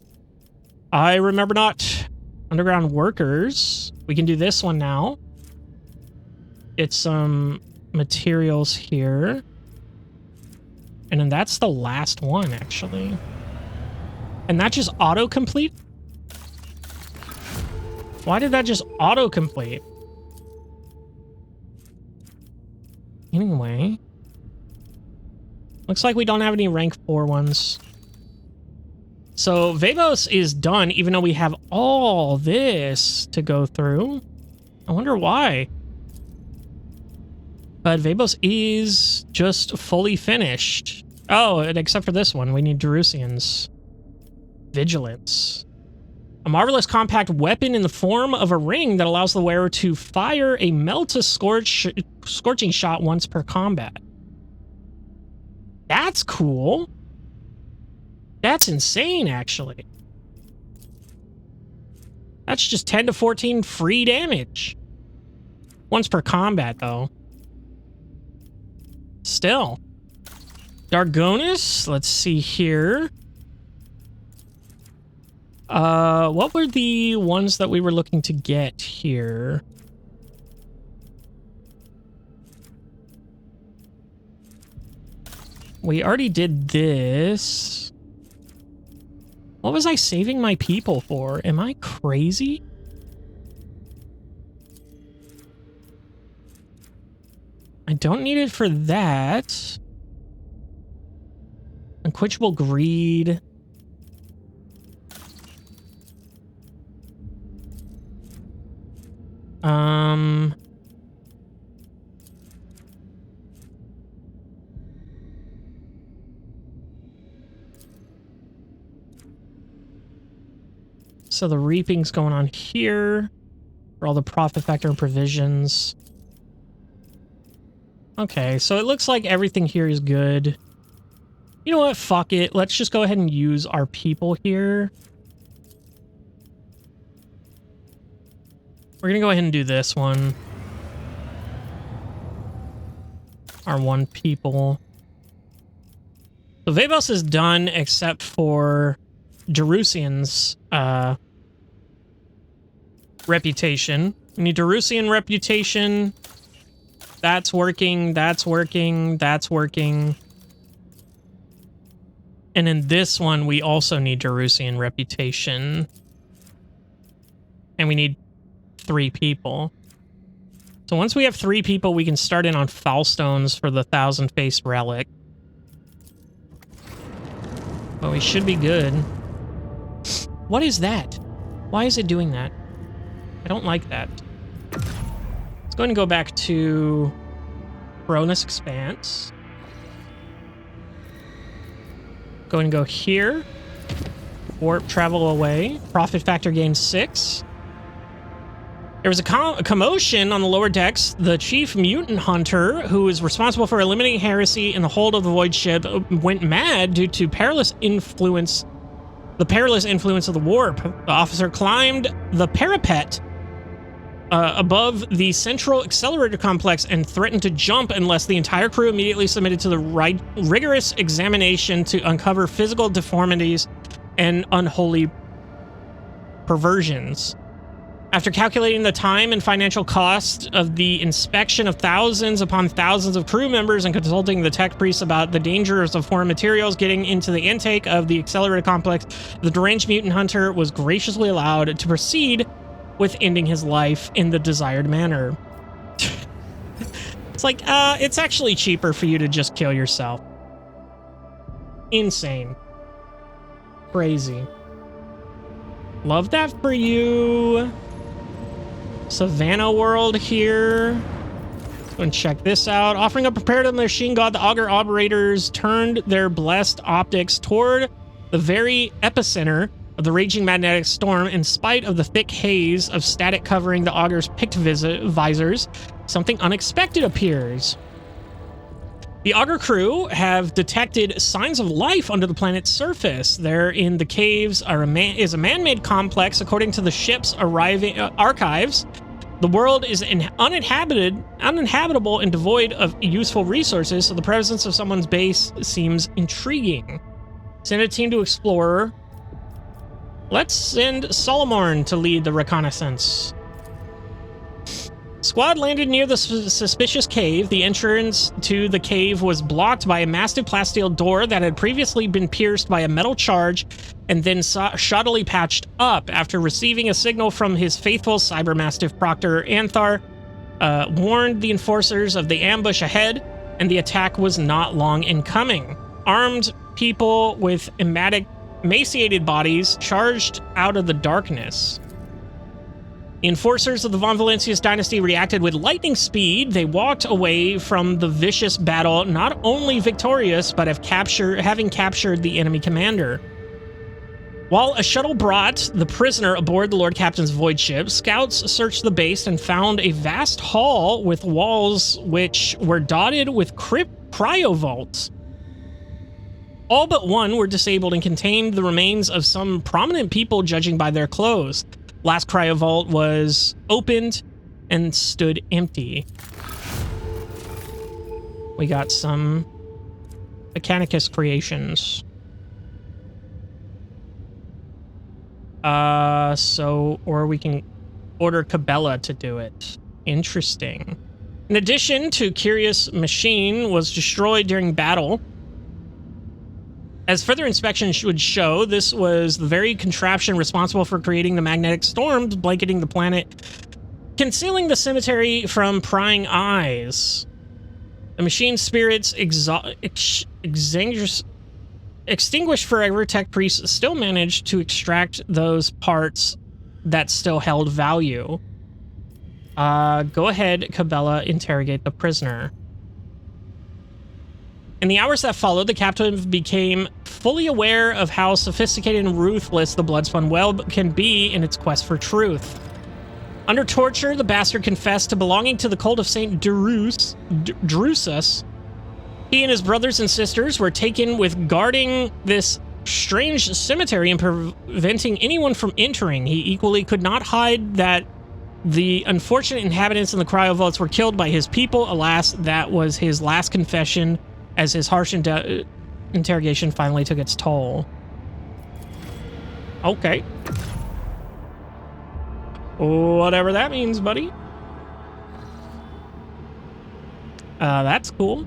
I remember not. Underground workers. We can do this one now. Get some materials here. And then that's the last one, actually. And that just auto-complete? Why did that just auto-complete? Anyway. Looks like we don't have any rank 4 ones. So Vebos is done, even though we have all this to go through. I wonder why. But Vebos is just fully finished. Oh, and except for this one, we need Jerusians. Vigilance. A marvelous compact weapon in the form of a ring that allows the wearer to fire a scorching shot once per combat. That's cool. That's insane, actually. That's just 10 to 14 free damage. Once per combat, though. Still. Dargonus, let's see here. What were the ones that we were looking to get here? We already did this. What was I saving my people for? Am I crazy? I don't need it for that. Unquenchable greed. So the reaping's going on here for all the profit factor and provisions. Okay, so it looks like everything here is good. You know what? Fuck it. Let's just go ahead and use our people here. We're gonna go ahead and do this one. Our one people. So Vebos is done except for Jerusian's reputation. We need Jerusian reputation. That's working, that's working, that's working. And in this one, we also need Jerusian reputation. And we need 3 people. So once we have 3 people, we can start in on Foulstones for the 1,000-faced relic. But we should be good. What is that? Why is it doing that? I don't like that. Let's go ahead and go back to Coronis Expanse. Go ahead and go here. Warp travel away. Profit factor gain 6. There was a commotion on the lower decks. The chief mutant hunter, who is responsible for eliminating heresy in the hold of the void ship, went mad due to the perilous influence of the warp. The officer climbed the parapet above the central accelerator complex and threatened to jump unless the entire crew immediately submitted to the rigorous examination to uncover physical deformities and unholy perversions. After calculating the time and financial cost of the inspection of thousands upon thousands of crew members and consulting the tech priests about the dangers of foreign materials getting into the intake of the accelerator complex, the deranged mutant hunter was graciously allowed to proceed with ending his life in the desired manner. It's like, it's actually cheaper for you to just kill yourself. Insane. Crazy. Love that for you. Savannah World here. Let's go and check this out. Offering up prepared to the machine god, the auger operators turned their blessed optics toward the very epicenter of the raging magnetic storm. In spite of the thick haze of static covering the auger's picked visors, something unexpected appears. The auger crew have detected signs of life under the planet's surface. There in the caves is a man-made complex. According to the ship's archives, the world is uninhabitable and devoid of useful resources, so the presence of someone's base seems intriguing. Send a team to explore. Let's send Solomorn to lead the reconnaissance. Squad landed near the suspicious cave. The entrance to the cave was blocked by a massive plasteel door that had previously been pierced by a metal charge and then shoddily patched up. After receiving a signal from his faithful cybermastiff Proctor, Anthar warned the enforcers of the ambush ahead, and the attack was not long in coming. Armed people with emaciated bodies charged out of the darkness. The enforcers of the Von Valancius dynasty reacted with lightning speed. They walked away from the vicious battle, not only victorious, but having captured the enemy commander. While a shuttle brought the prisoner aboard the Lord Captain's void ship, scouts searched the base and found a vast hall with walls which were dotted with cryovaults. All but one were disabled and contained the remains of some prominent people, judging by their clothes. Last cryovault was opened and stood empty. We got some Mechanicus creations. Or we can order Cabela to do it. Interesting. In addition to Curious Machine was destroyed during battle. As further inspection would show, this was the very contraption responsible for creating the magnetic storms blanketing the planet, concealing the cemetery from prying eyes. The machine's spirits extinguished forever. Tech priests still managed to extract those parts that still held value. Go ahead, Cabela, interrogate the prisoner. In the hours that followed, the captive became fully aware of how sophisticated and ruthless the Bloodspun web can be in its quest for truth. Under torture, the bastard confessed to belonging to the cult of Saint Drusus. He and his brothers and sisters were taken with guarding this strange cemetery and preventing anyone from entering. He equally could not hide that the unfortunate inhabitants in the cryovaults were killed by his people. Alas, that was his last confession, as his harsh interrogation finally took its toll. Okay. Whatever that means, buddy. That's cool.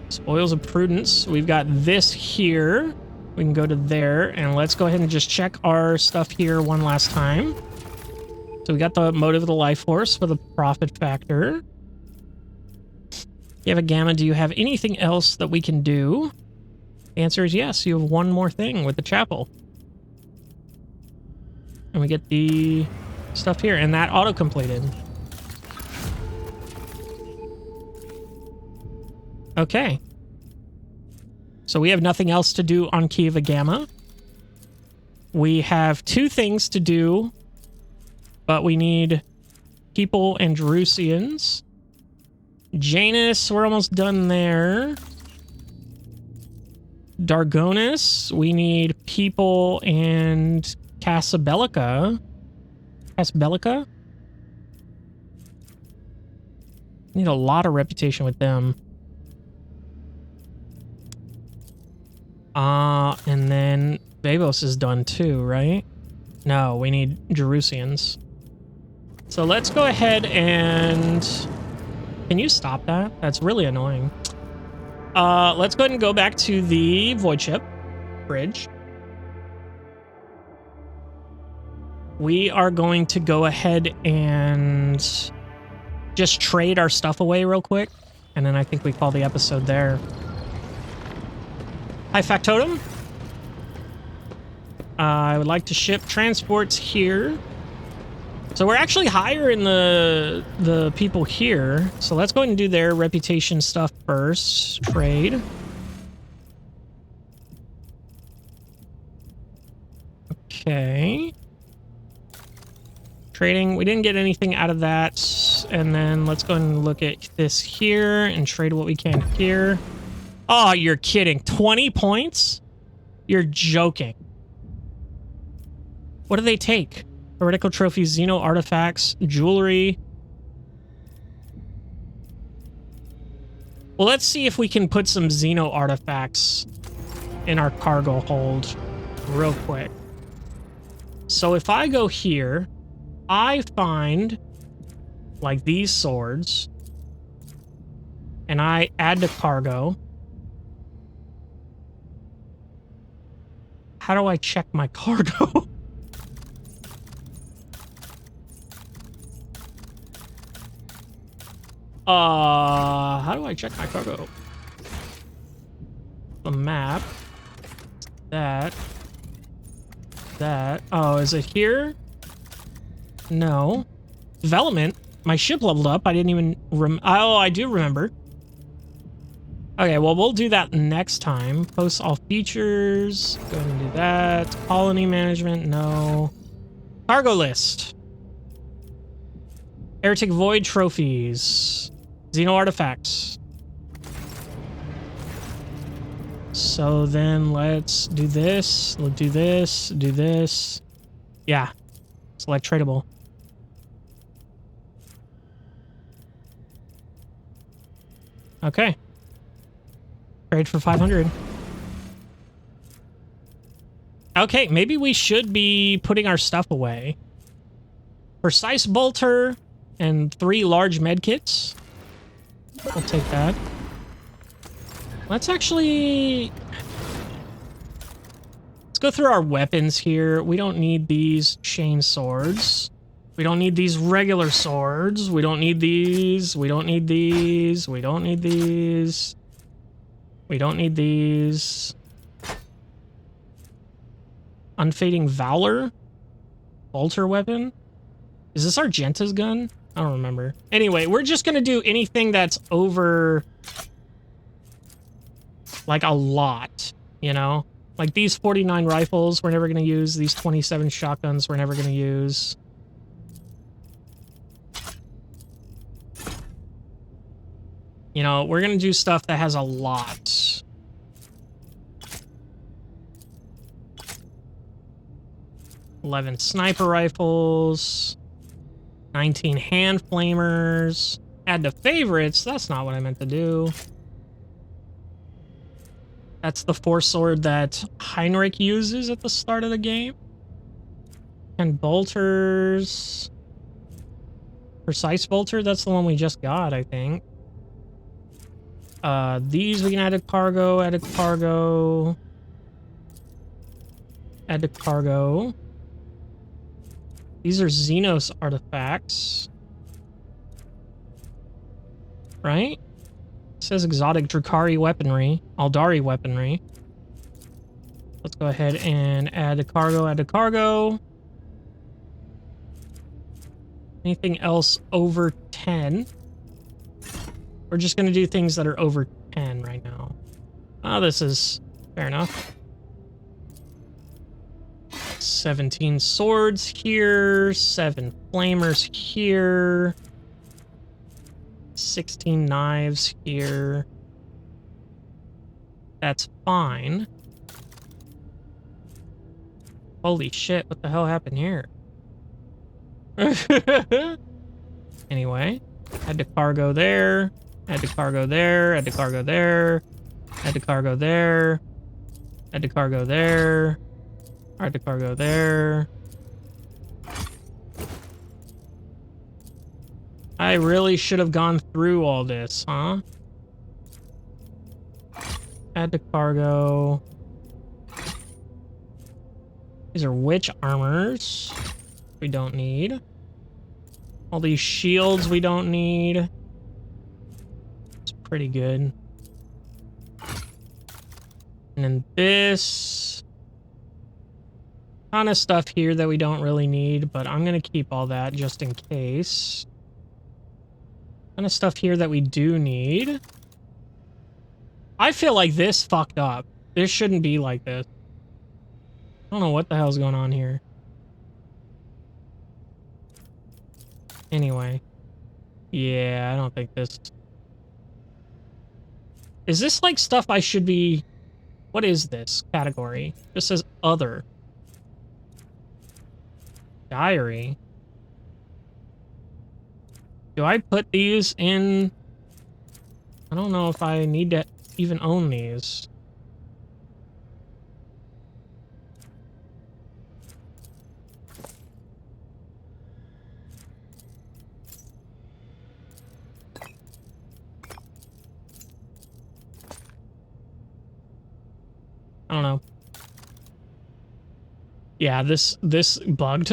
Spoils of Prudence. We've got this here. We can go to there, and let's go ahead and just check our stuff here one last time. So we got the motive of the life force for the profit factor. You have a gamma. Do you have anything else that we can do? The answer is yes. You have one more thing with the chapel. And we get the stuff here, and that auto-completed. Okay. So we have nothing else to do on Kiva Gamma. We have two things to do, but we need people and Jerusians. Janus, we're almost done there. Dargonus, we need people and Casabelica. Casabelica? Need a lot of reputation with them. And then Babos is done too, right? No, we need Jerusians. So let's go ahead and... Can you stop that? That's really annoying. Let's go ahead and go back to the Void Ship bridge. We are going to go ahead and just trade our stuff away real quick. And then I think we call the episode there. Hi, Factotum. I would like to ship transports here. So we're actually higher in the people here. So let's go ahead and do their reputation stuff first. Trade. Okay. Trading. We didn't get anything out of that. And then let's go ahead and look at this here and trade what we can here. Oh, you're kidding. 20 points? You're joking. What do they take? Heretical trophies, Xeno artifacts, jewelry. Well, let's see if we can put some Xeno artifacts in our cargo hold real quick. So if I go here, I find like these swords and I add to cargo. How do I check my cargo? How do I check my cargo? The map. That. Oh, is it here? No. Development. My ship leveled up. I didn't even oh, I do remember. Okay, well, we'll do that next time. Post all features. Go ahead and do that. Colony management. No. Cargo list. Heretic Void trophies. Xeno artifacts. So then let's do this. Let's do this. Do this. Yeah. Select tradable. Okay. Trade for 500. Okay, maybe we should be putting our stuff away. Precise bolter and 3 large medkits. We'll take that. Let's actually... Let's go through our weapons here. We don't need these chain swords. We don't need these regular swords. We don't need these. We don't need these. We don't need these. We don't need these. Unfading Valor? Bolter weapon? Is this Argenta's gun? I don't remember. Anyway, we're just gonna do anything that's over... like a lot, you know? Like these 49 rifles we're never gonna use. These 27 shotguns we're never gonna use. You know, we're gonna do stuff that has a lot. $11 sniper rifles, 19 hand flamers. Add to favorites. That's not what I meant to do. That's the 4-sword that Heinrich uses at the start of the game. And bolters. Precise bolter. That's the one we just got, I think. These we can add to cargo. Add to cargo. Add to cargo. These are Xenos artifacts. Right? It says exotic Drukhari weaponry. Aldari weaponry. Let's go ahead and add to cargo, add to cargo. Anything else over 10? We're just going to do things that are over 10 right now. Oh, this is fair enough. 17 swords here, 7 flamers here, 16 knives here. That's fine. Holy shit, what the hell happened here? Anyway, add to cargo there, add to cargo there, add to cargo there, add to cargo there, add to cargo there. Add to cargo there. I really should have gone through all this, huh? Add to cargo. These are witch armors. We don't need. All these shields we don't need. It's pretty good. And then this... ton of stuff here that we don't really need, but I'm gonna keep all that just in case. Ton of stuff here that we do need. I feel like this fucked up. This shouldn't be like this. I don't know what the hell's going on here. Anyway. Yeah, I don't think this... Is this like stuff I should be... What is this category? It says other. Diary. Do I put these in? I don't know if I need to even own these. I don't know. Yeah, this bugged.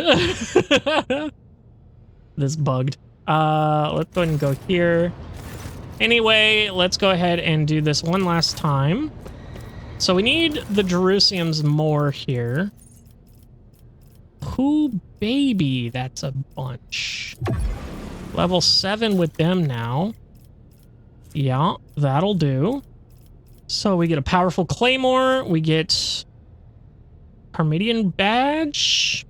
This bugged. Let's go ahead and go here. Anyway, let's go ahead and do this one last time. So we need the Jerusalem's more here. Who baby, that's a bunch. Level 7 with them now. Yeah, that'll do. So we get a powerful claymore. We get Parmenian badge.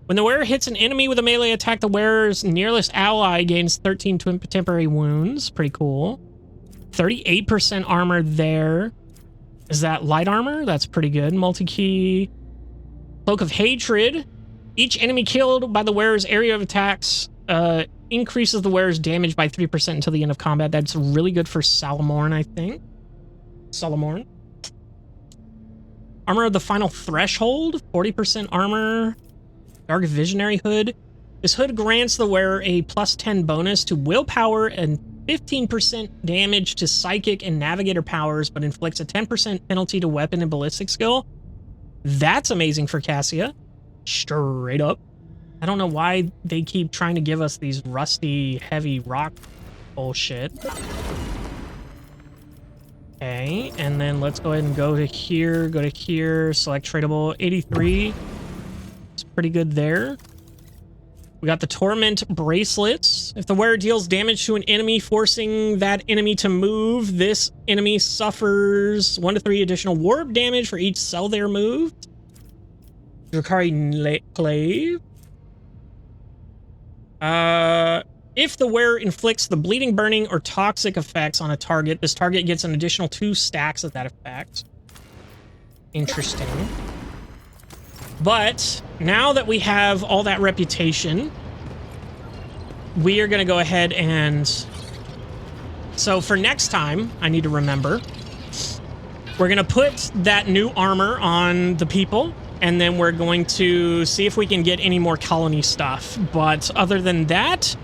When the wearer hits an enemy with a melee attack, the wearer's nearest ally gains 13 temporary wounds. Pretty cool. 38% armor there. Is that light armor? That's pretty good. Multi-key. Cloak of Hatred. Each enemy killed by the wearer's area of attacks increases the wearer's damage by 3% until the end of combat. That's really good for Salamorn, I think. Salamorn. Armor of the Final Threshold, 40% armor. Dark Visionary Hood. This hood grants the wearer a +10 bonus to willpower and 15% damage to psychic and navigator powers, but inflicts a 10% penalty to weapon and ballistic skill. That's amazing for Cassia. Straight up. I don't know why they keep trying to give us these rusty, heavy rock bullshit. Okay, and then let's go ahead and go to here, select tradable. 83. It's pretty good there. We got the Torment Bracelets. If the wearer deals damage to an enemy, forcing that enemy to move, this enemy suffers 1 to 3 additional warp damage for each cell they're moved. Drakari Clave. If the wearer inflicts the bleeding, burning, or toxic effects on a target, this target gets an additional 2 stacks of that effect. Interesting. But now that we have all that reputation, we are going to go ahead and... So for next time, I need to remember, we're going to put that new armor on the people, and then we're going to see if we can get any more colony stuff. But other than that,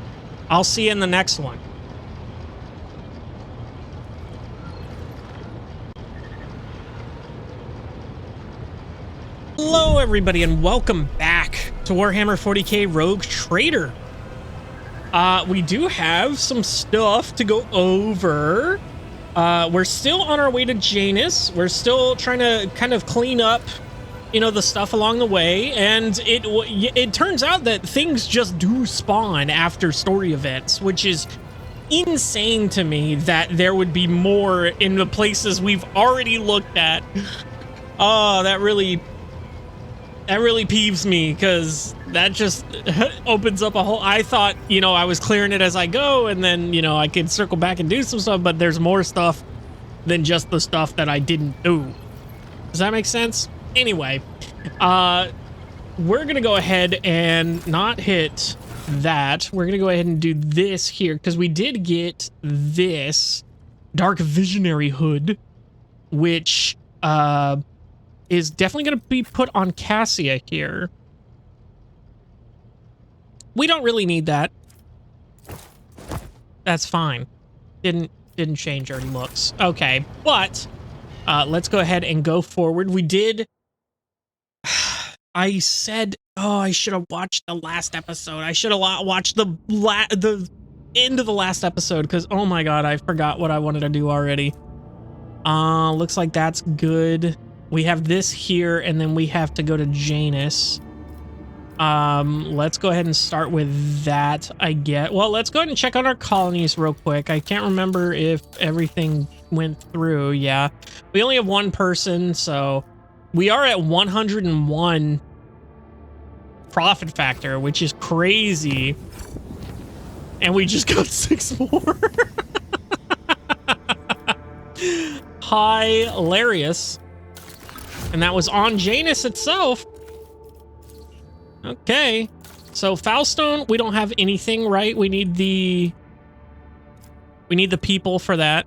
I'll see you in the next one. Hello, everybody, and welcome back to Warhammer 40K Rogue Trader. We do have some stuff to go over. We're still on our way to Janus. We're still trying to kind of clean up, you know, the stuff along the way, and it turns out that things just do spawn after story events, which is insane to me that there would be more in the places we've already looked at. Oh, that really peeves me, because that just opens up a whole... I thought, you know, I was clearing it as I go, and then, you know, I could circle back and do some stuff, but there's more stuff than just the stuff that I didn't do. Does that make sense? Anyway, we're gonna go ahead and not hit that. We're gonna go ahead and do this here, because we did get this Dark Visionary Hood, which is definitely gonna be put on Cassia here. We don't really need that. That's fine. Didn't change our looks. Okay, but let's go ahead and go forward. We did... I said, oh, I should have watched the last episode. I should have watched the end of the last episode, because, oh my god, I forgot what I wanted to do already. Looks like that's good. We have this here, and then we have to go to Janus. Let's go ahead and start with that, I get. Well, let's go ahead and check on our colonies real quick. I can't remember if everything went through. Yeah, we only have one person, so we are at 101 profit factor, which is crazy. And we just got 6 more. Hilarious. And that was on Janus itself. Okay. So Foulstone, we don't have anything, right? We need the people for that.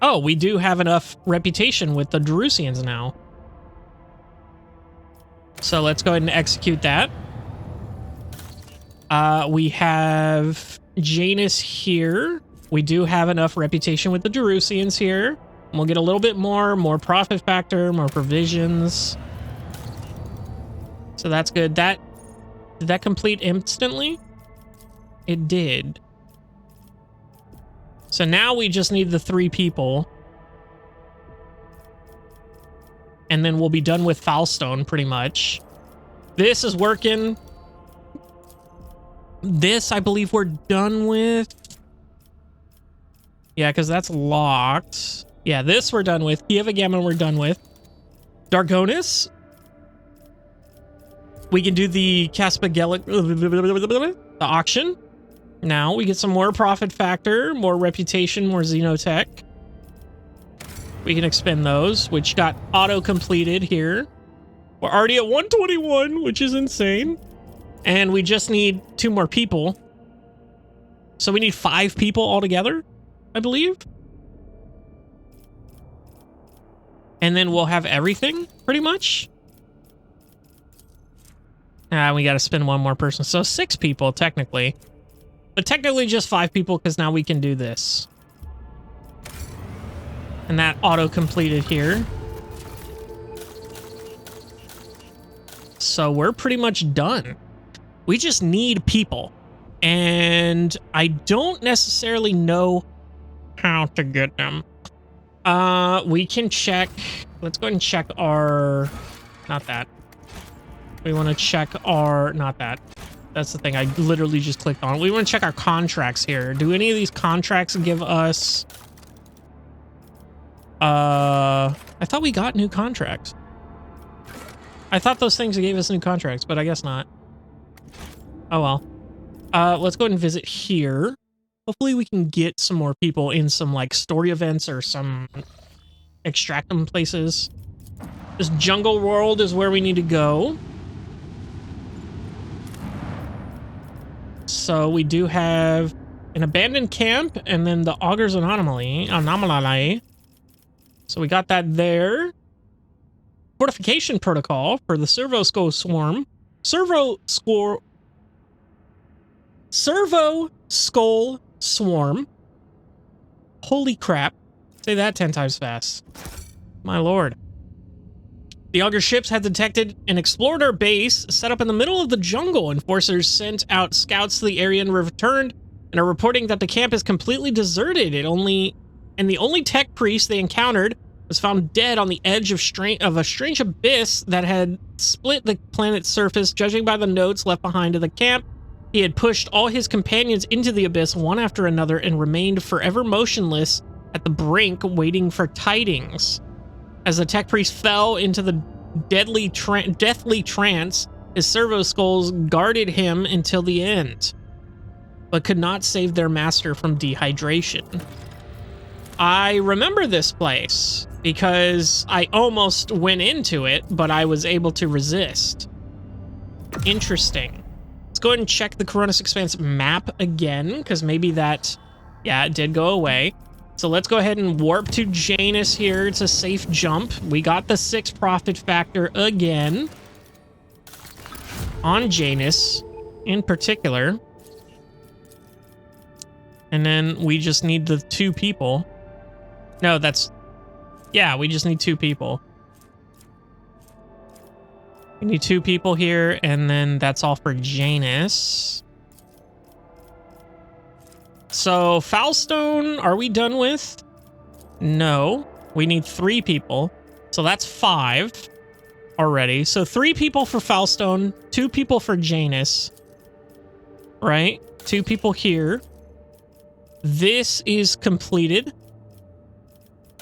Oh, we do have enough reputation with the Jerusians now. So let's go ahead and execute that. We have Janus here. We do have enough reputation with the Jerusians here. We'll get a little bit more profit factor, more provisions. So that's good. Did that complete instantly? It did. So now we just need the 3 people. And then we'll be done with Foulstone, pretty much. This is working. This, I believe we're done with. Yeah, because that's locked. Yeah, this we're done with. Kievagammon we're done with. Dargonus. We can do the Caspagelic... the auction. Now we get some more profit factor, more reputation, more Xenotech. We can expend those, which got auto-completed here. We're already at 121, which is insane. And we just need 2 more people. So we need 5 people altogether, I believe. And then we'll have everything, pretty much. We got to spend one more person. So 6 people, technically. But technically just 5 people, because now we can do this. And that auto-completed here. So we're pretty much done. We just need people. And I don't necessarily know how to get them. We can check. Let's go ahead and check our... Not that. We want to check our... Not that. That's the thing I literally just clicked on. We want to check our contracts here. Do any of these contracts give us... I thought we got new contracts. I thought those things gave us new contracts, but I guess not. Oh well. Let's go ahead and visit here. Hopefully we can get some more people in some like story events or some extract them places. This jungle world is where we need to go. So we do have an abandoned camp and then the Augur's anomaly. So we got that there. Fortification protocol for the Servo Skull Swarm. Servo Skull Swarm. Holy crap. Say that 10 times fast. My lord. The Augur ships had detected and explored our base set up in the middle of the jungle. Enforcers sent out scouts to the area and returned and are reporting that the camp is completely deserted. The only tech priest they encountered was found dead on the edge of a strange abyss that had split the planet's surface. Judging by the notes left behind in the camp, he had pushed all his companions into the abyss one after another and remained forever motionless at the brink, waiting for tidings. As the tech priest fell into the deathly trance, his servo skulls guarded him until the end, but could not save their master from dehydration. I remember this place because I almost went into it, but I was able to resist. Interesting. Let's go ahead and check the Coronis Expanse map again, because maybe that, yeah, it did go away. So let's go ahead and warp to Janus here. It's a safe jump. We got the 6 profit factor again on Janus in particular. And then we just need the 2 people. No, that's... Yeah, we just need 2 people. We need 2 people here, and then that's all for Janus. So, Foulstone, are we done with? No. We need 3 people. So that's 5 already. So 3 people for Foulstone, 2 people for Janus. Right? 2 people here. This is completed.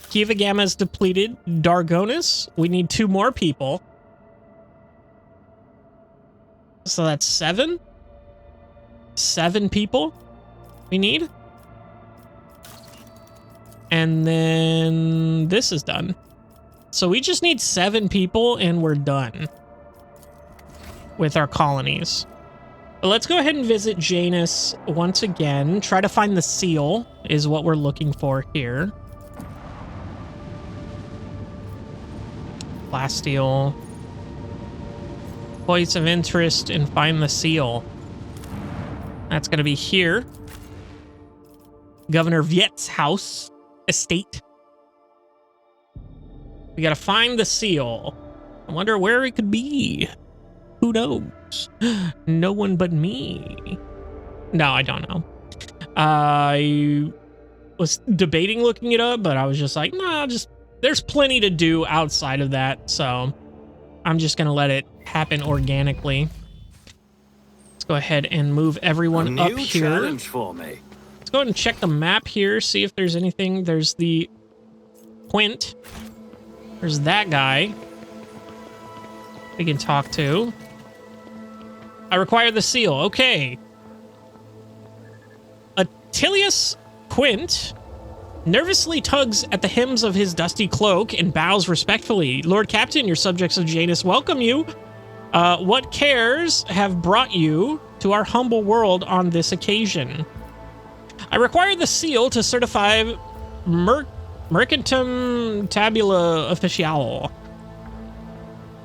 Kiva Gamma is depleted. Dargonis, we need 2 more people. So that's 7. 7 people we need. And then this is done. So we just need 7 people and we're done with our colonies. But let's go ahead and visit Janus once again. Try to find the seal is what we're looking for here. Plasteel. Points of interest and find the seal. That's going to be here. Governor Viet's house, estate. We got to find the seal. I wonder where it could be. Who knows? No one but me. No, I don't know. I was debating looking it up, but I was just like, nah, there's plenty to do outside of that, so I'm just going to let it happen organically. Let's go ahead and move everyone up here.
Challenge for me.
Let's go ahead and check the map here, see if there's anything. There's the Quint. There's that guy we can talk to. I require the seal. Okay. Attilius Quint nervously tugs at the hems of his dusty cloak and bows respectfully. Lord Captain, your subjects of Janus welcome you. What cares have brought you to our humble world on this occasion? I require the seal to certify Mercantum tabula official.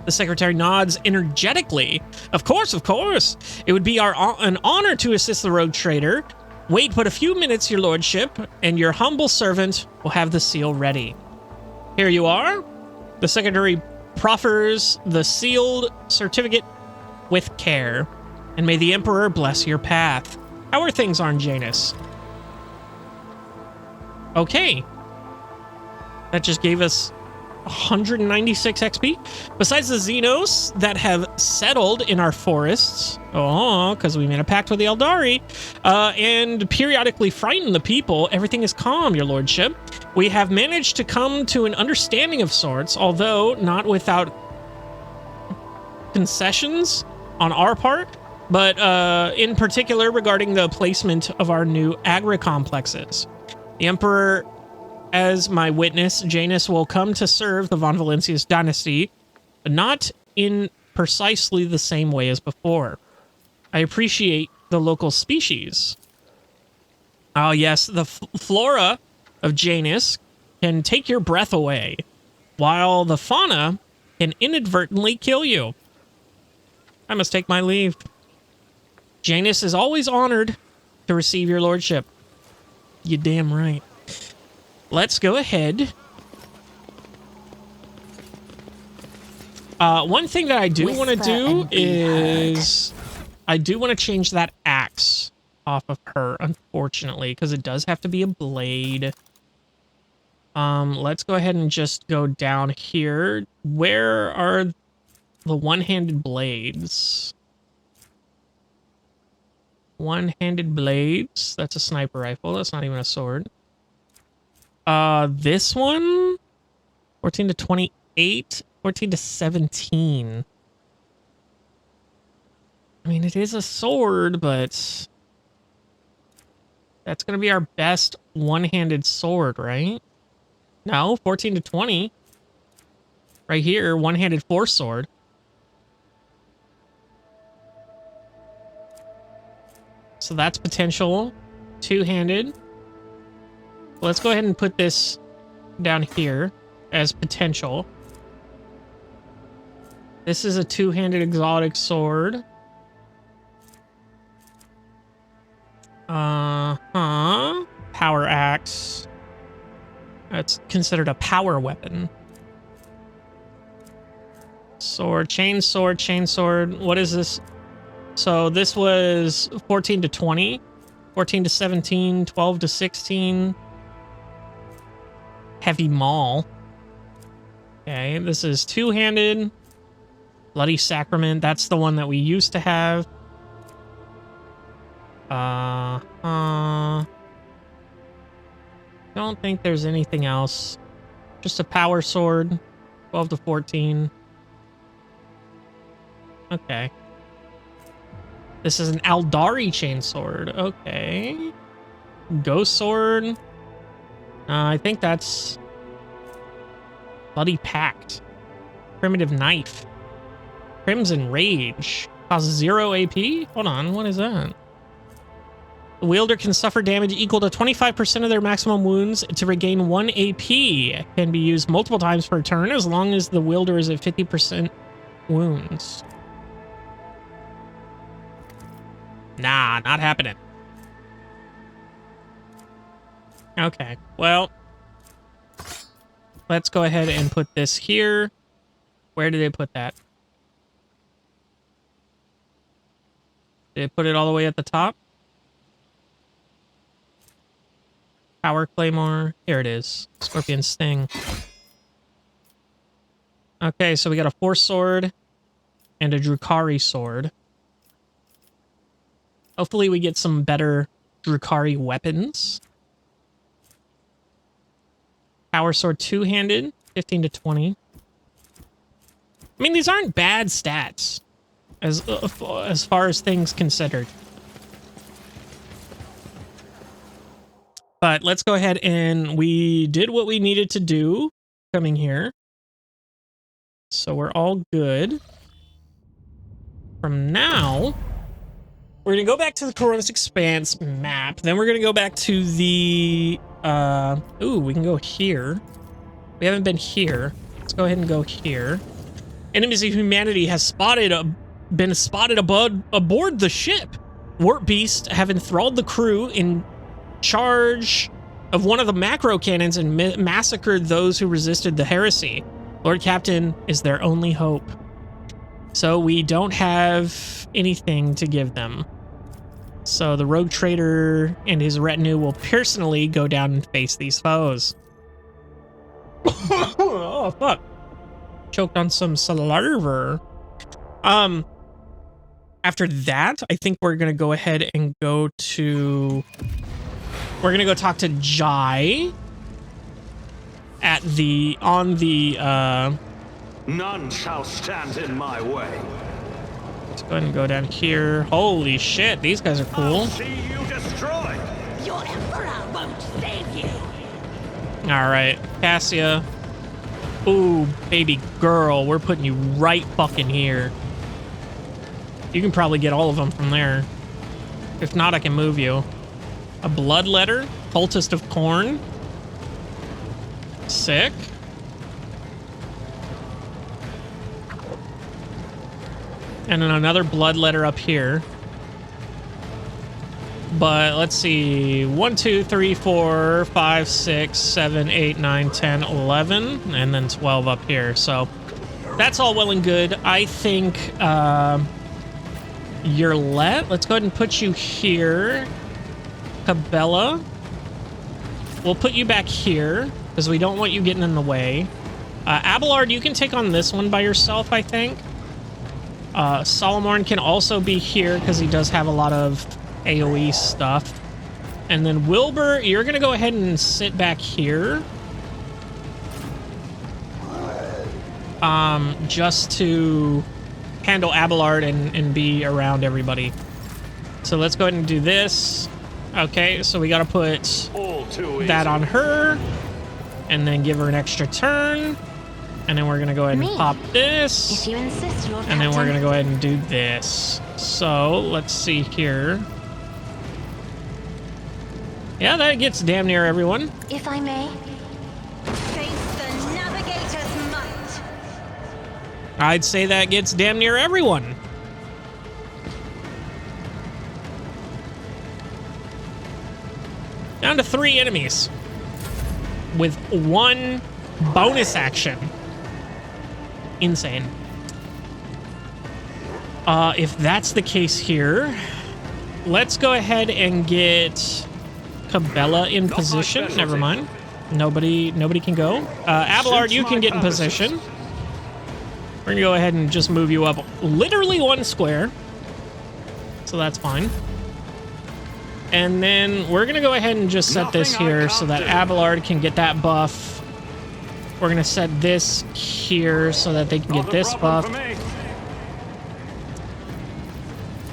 The secretary nods energetically. Of course, of course. It would be an honor to assist the rogue trader. Wait but a few minutes, your lordship, and your humble servant will have the seal ready. Here you are. The secretary proffers the sealed certificate with care. And may the Emperor bless your path. How are things on Janus? Okay. That just gave us 196 XP. Besides the Xenos that have settled in our forests, because we made a pact with the Eldari, and periodically frighten the people, everything is calm, your lordship. We have managed to come to an understanding of sorts, although not without concessions on our part, but in particular regarding the placement of our new agri-complexes. The Emperor, as my witness, Janus will come to serve the Von Valencius dynasty, but not in precisely the same way as before. I appreciate the local species. Oh yes, the flora of Janus can take your breath away, while the fauna can inadvertently kill you. I must take my leave. Janus is always honored to receive your lordship. You damn right. Let's go ahead. One thing that I do want to do is I do want to change that axe off of her, unfortunately, because it does have to be a blade. Let's go ahead and just go down here. Where are the one-handed blades? One-handed blades. That's a sniper rifle. That's not even a sword. This one? 14 to 28. 14 to 17. I mean, it is a sword, but that's going to be our best one-handed sword, right? No, 14 to 20. Right here, one-handed force sword. So that's potential. Two-handed. Let's go ahead and put this down here as potential. This is a two-handed exotic sword. Power axe. That's considered a power weapon. Sword, chain sword, chain sword. What is this? So this was 14 to 20, 14 to 17, 12 to 16. Heavy maul. Okay, this is two-handed. Bloody Sacrament. That's the one that we used to have. Don't think there's anything else. Just a power sword. 12 to 14. Okay. This is an Aldari chainsword. Okay. Ghost sword. I think that's Bloody Pact. Primitive knife. Crimson Rage. Causes 0 AP? Hold on, what is that? The wielder can suffer damage equal to 25% of their maximum wounds to regain 1 AP. Can be used multiple times per turn as long as the wielder is at 50% wounds. Nah, not happening. Okay, well, let's go ahead and put this here. Where did they put that? Did they put it all the way at the top? Power Claymore. Here it is. Scorpion Sting. Okay, so we got a Force Sword and a Drukhari Sword. Hopefully we get some better Drukhari weapons. Power Sword two-handed, 15 to 20. I mean, these aren't bad stats as far as things considered. But let's go ahead and we did what we needed to do coming here. So we're all good. From now, We're gonna go back to the Coronis Expanse map. Then we're gonna go back to the ooh, we can go here. We haven't been here. Let's go ahead and go here. Enemies of humanity has been spotted aboard the ship. Warp beasts have enthralled the crew in charge of one of the macro cannons and massacred those who resisted the heresy. Lord Captain is their only hope. So we don't have anything to give them. So the rogue trader and his retinue will personally go down and face these foes. Oh, fuck. Choked on some saliva. After that, I think we're going to go ahead and go to... We're going to go talk to Jai at the... on the...
None shall stand in my way.
Let's go ahead and go down here. Holy shit, these guys are cool.
I'll see you destroyed.
Your emperor won't save you.
All right, Cassia. Ooh, baby girl, we're putting you right fucking here. You can probably get all of them from there. If not, I can move you. A blood letter, cultist of corn. Sick. And then another blood letter up here. But let's see. 1, 2, 3, 4, 5, 6, 7, 8, 9, 10, 11. And then 12 up here. So that's all well and good. I think Yurlet. Let's go ahead and put you here. Cabela. We'll put you back here because we don't want you getting in the way. Abelard, you can take on this one by yourself, I think. Solomorn can also be here because he does have a lot of AoE stuff. And then Wilbur, you're going to go ahead and sit back here. Just to handle Abelard and be around everybody. So let's go ahead and do this. Okay, so we got to put that on her. And then give her an extra turn. And then we're going to go ahead and pop this.
If you insist, Lord
And then we're
Captain.
going to go ahead and do this. So, let's see here. Yeah, that gets damn near everyone.
If I may, face the navigator's might.
I'd say that gets damn near everyone. Down to 3 enemies. With 1 bonus action. Insane. If that's the case here, let's go ahead and get Cabela in position. Never mind. Nobody can go. Abelard, you can get in position. We're gonna go ahead and just move you up literally 1 square. So that's fine. And then we're gonna go ahead and just set this here so that Abelard can get that buff. We're gonna set this here so that they can get this buff.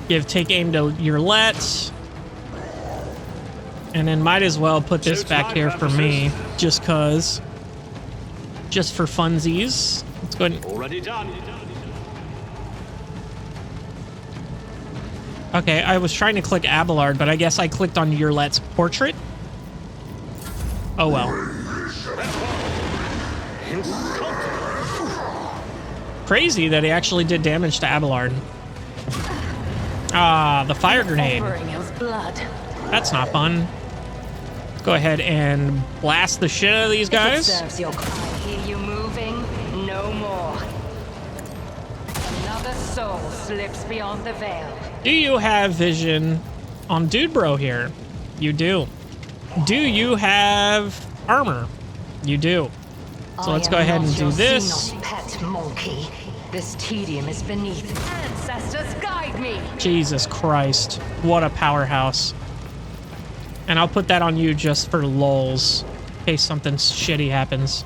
Take aim to Yurlet. And then might as well put this back here for me, just cause. Just for funsies. Let's go ahead and...
Already done.
Okay, I was trying to click Abelard, but I guess I clicked on Yurlet's portrait. Oh well. Crazy that he actually did damage to Abelard. Ah, the fire grenade.
Blood.
That's not fun. Let's go ahead and blast the shit out of these guys.
I hear you moving. No more. Another soul slips beyond the veil.
Do you have vision on Dude Bro here? You do. Do you have armor? You do. So let's go ahead and do this.
Pet monkey. This tedium is beneath. Ancestors guide me.
Jesus Christ. What a powerhouse. And I'll put that on you just for lulz. In case something shitty happens.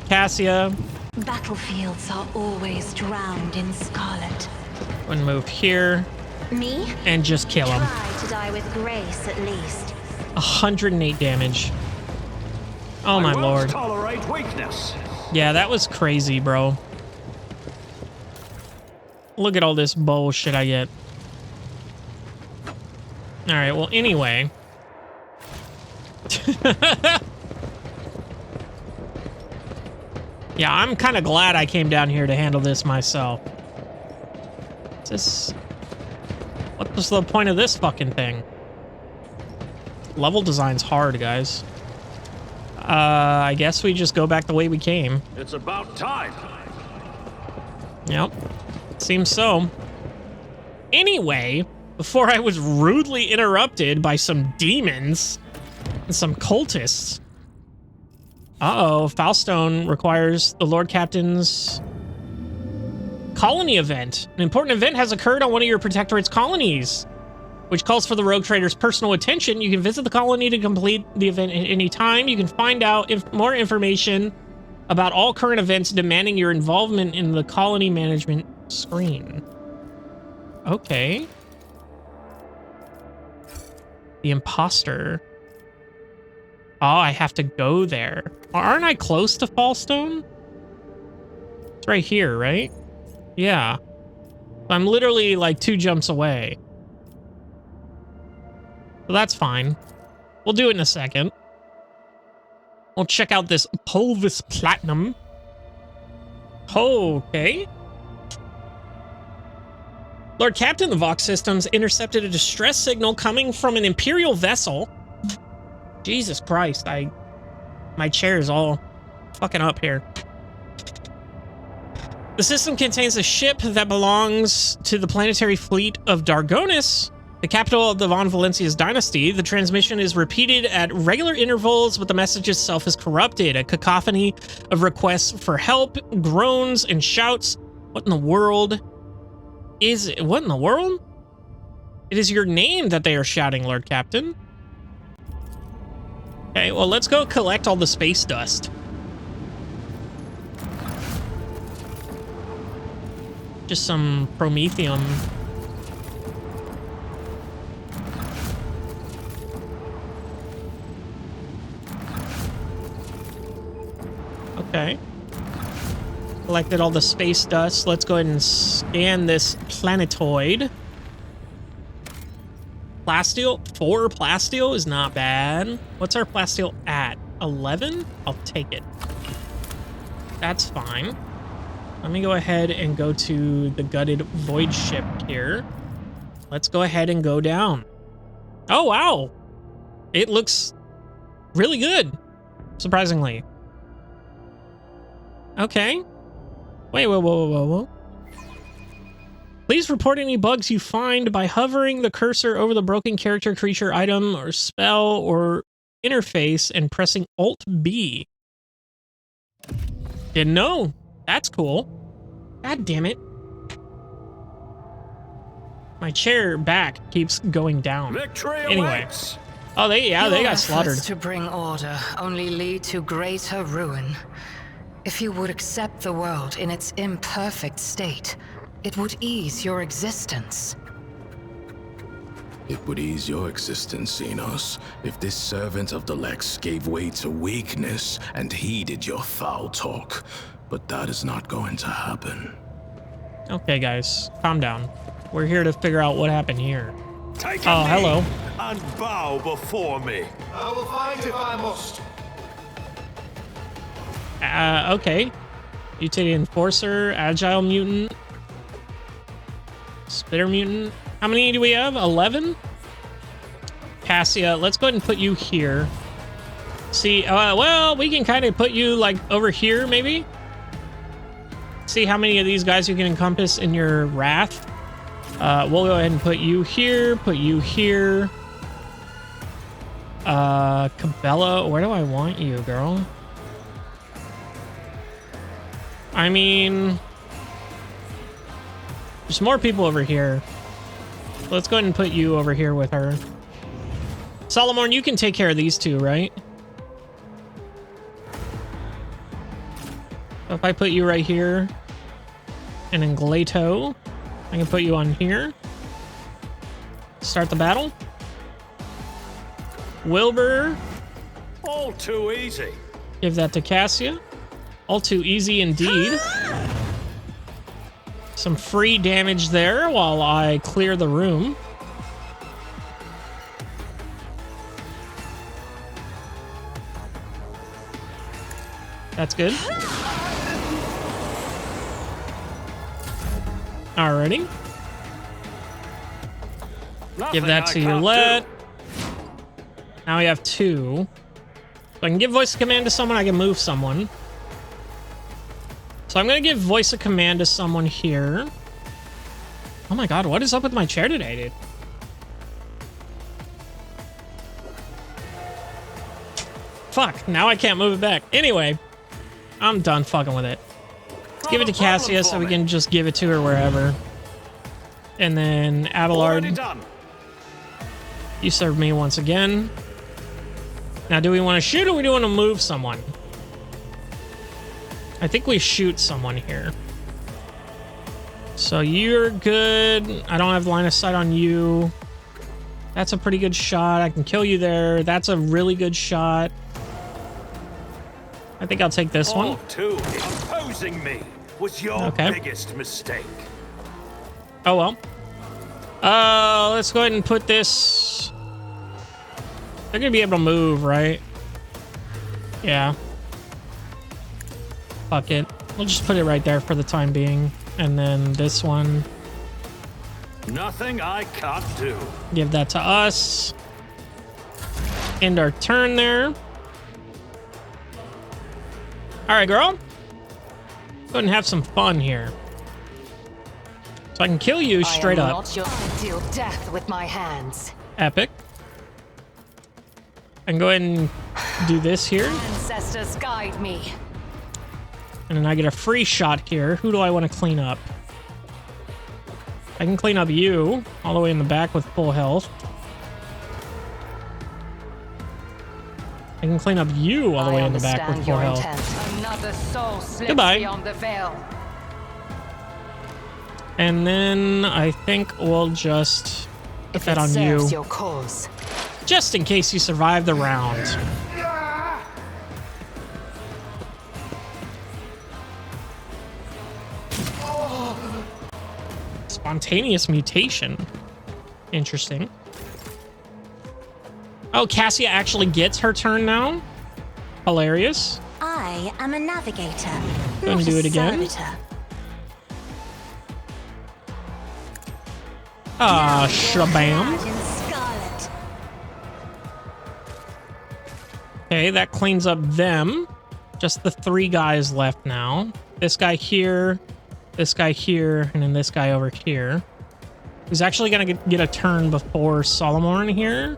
Cassia.
Battlefields are always drowned in scarlet.
One move here.
Me?
And just kill him.
Try to die with grace at least.
108 damage. Oh my lord.
Tolerate weakness.
Yeah, that was crazy, bro. Look at all this bullshit I get. All right, well, anyway. Yeah, I'm kind of glad I came down here to handle this myself. What was the point of this fucking thing? Level design's hard, guys. I guess we just go back the way we came.
It's about time.
Yep. Seems so. Anyway, before I was rudely interrupted by some demons and some cultists. Uh-oh, Foulstone requires the Lord Captain's colony event. An important event has occurred on one of your Protectorate's colonies, which calls for the Rogue Trader's personal attention. You can visit the colony to complete the event at any time. You can find out more information about all current events demanding your involvement in the colony management screen. Okay. The imposter. Oh, I have to go there. Aren't I close to Fallstone? It's right here, right? Yeah. I'm literally like 2 jumps away. So that's fine. We'll do it in a second. We'll check out this Pulvis Platinum. Okay. Lord Captain, the Vox systems intercepted a distress signal coming from an Imperial vessel. Jesus Christ, my chair is all fucking up here. The system contains a ship that belongs to the planetary fleet of Dargonis, the capital of the Von Valencia's dynasty. The transmission is repeated at regular intervals, but the message itself is corrupted. A cacophony of requests for help, groans, and shouts. What in the world is it? What in the world? It is your name that they are shouting, Lord Captain. Okay, well, let's go collect all the space dust. Just some promethium. Okay. Collected all the space dust. Let's go ahead and scan this planetoid. Plasteel? 4 plasteel is not bad. What's our plasteel at? 11? I'll take it. That's fine. Let me go ahead and go to the gutted void ship here. Let's go ahead and go down. Oh, wow. It looks really good, surprisingly. Okay. Wait, whoa. Please report any bugs you find by hovering the cursor over the broken character, creature, item, or spell, or interface and pressing Alt-B. Didn't know. That's cool. God damn it. My chair back keeps going down.
Victory
anyway.
Awaits.
Oh, they got slaughtered.
To bring order only lead to greater ruin. If you would accept the world in its imperfect state, it would ease your existence.
It would ease your existence, Xenos, if this servant of the Lex gave way to weakness and heeded your foul talk. But that is not going to happen.
Okay, guys, calm down. We're here to figure out what happened here.
Take
oh, hello.
And bow before me.
I will fight if I must.
Okay. Utility Enforcer, Agile Mutant, Spitter Mutant. How many do we have? 11? Cassia, let's go ahead and put you here. See, well, we can kind of put you, like, over here, maybe? See how many of these guys you can encompass in your Wrath. We'll go ahead and put you here, Cabela, where do I want you, girl? I mean, there's more people over here. Let's go ahead and put you over here with her. Solomon, you can take care of these two, right? So if I put you right here, and then Glato, I can put you on here. Start the battle. Wilbur.
All too easy.
Give that to Cassia. All too easy indeed. Some free damage there while I clear the room. That's good. Alrighty. Give that to your let. Now we have 2. So I can give voice of command to someone, I can move someone. So I'm gonna give voice of command to someone here. Oh my god, what is up with my chair today, dude? Fuck, now I can't move it back. Anyway, I'm done fucking with it. Let's give it to Cassia so we can just give it to her wherever. And then Abelard, you serve me once again. Now, do we want to shoot or do we want to move someone? I think we shoot someone here. So you're good. I don't have line of sight on you. That's a pretty good shot. I can kill you there. That's a really good shot. I think I'll take this one.
Too opposing me was your biggest mistake.
Oh well. Let's go ahead and put this. They're gonna be able to move, right? Yeah. Fuck it. We'll just put it right there for the time being. And then this one.
Nothing I can't do.
Give that to us. End our turn there. All right, girl. Go ahead and have some fun here. So I can kill you straight up.
Deal death with my hands.
Epic. I can go ahead and do this here.
Ancestors guide me.
And then I get a free shot here. Who do I want to clean up? I can clean up you all the way in the back with full health. I can clean up you all the way in the back with full health.
Another soul slips
Goodbye.
Beyond the veil.
And then I think we'll just put that on you.
Your cause.
Just in case you survive the round. Spontaneous mutation. Interesting. Oh, Cassia actually gets her turn now? Hilarious.
I am a navigator.
Gonna do it again. Ah, shabam. Okay, that cleans up them. Just the 3 guys left now. This guy here, and then this guy over here. He's actually gonna get a turn before Solomon here.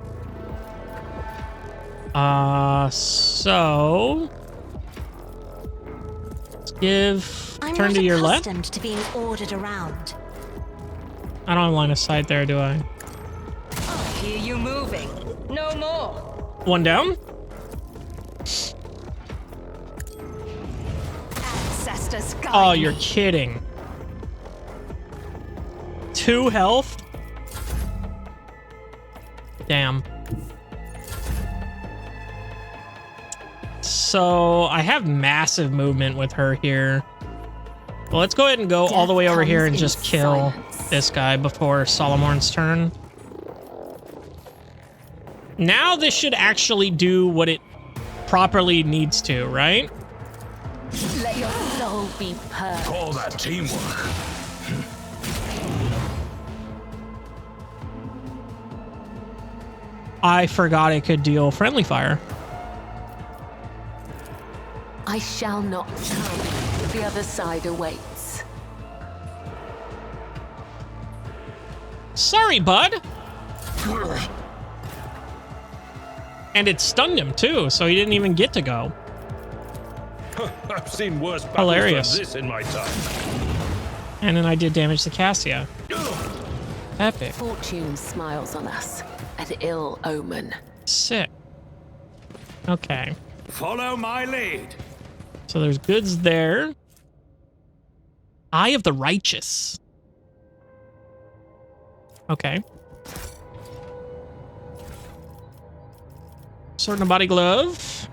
So let's give turn to your left.
I'm not accustomed to being ordered around.
I don't have line of sight there, do I?
I hear you moving. No more.
One down.
Ancestors guide
Oh, you're
me.
kidding. 2 health. Damn. So I have massive movement with her here. Well, let's go ahead and go all the way over here and just kill this guy before Solomon's turn. Now this should actually do what it properly needs to, right?
Let your soul be purged.
Call that teamwork.
I forgot it could deal friendly fire.
I shall not come. The other side awaits.
Sorry, bud. And it stunned him too, so he didn't even get to go.
I've seen worse battles
Hilarious.
than this in my time.
And then I did damage to Cassia. Epic.
Fortune smiles on us. An ill omen.
Sick. Okay.
Follow my lead.
So there's goods there. Eye of the Righteous. Okay. Sword and a body glove.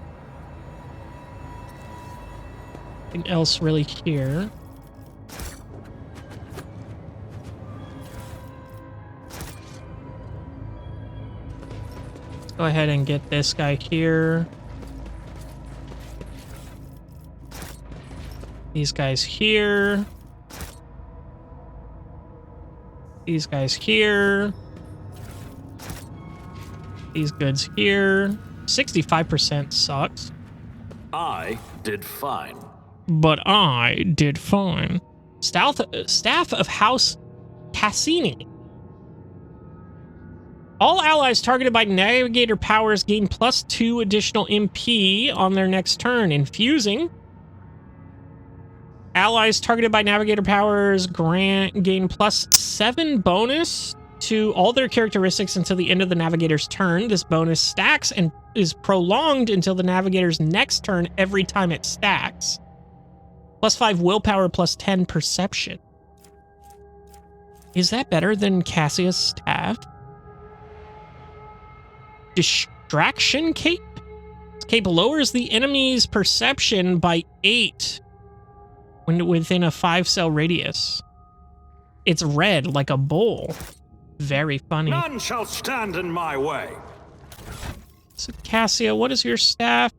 Nothing else really here. Let's go ahead and get this guy here. These guys here. These guys here. These goods here. 65% sucks.
I did fine.
But I did fine. Staff of House Cassini. All allies targeted by navigator powers gain +2 additional MP on their next turn. Infusing. Allies targeted by navigator powers gain +7 bonus to all their characteristics until the end of the navigator's turn. This bonus stacks and is prolonged until the navigator's next turn every time it stacks. +5 willpower, +10 perception. Is that better than Cassia's staff? Distraction cape? Cape lowers the enemy's perception by 8 when within a 5-cell radius. It's red like a bull. Very funny.
None shall stand in my way.
So Cassia, what is your staff?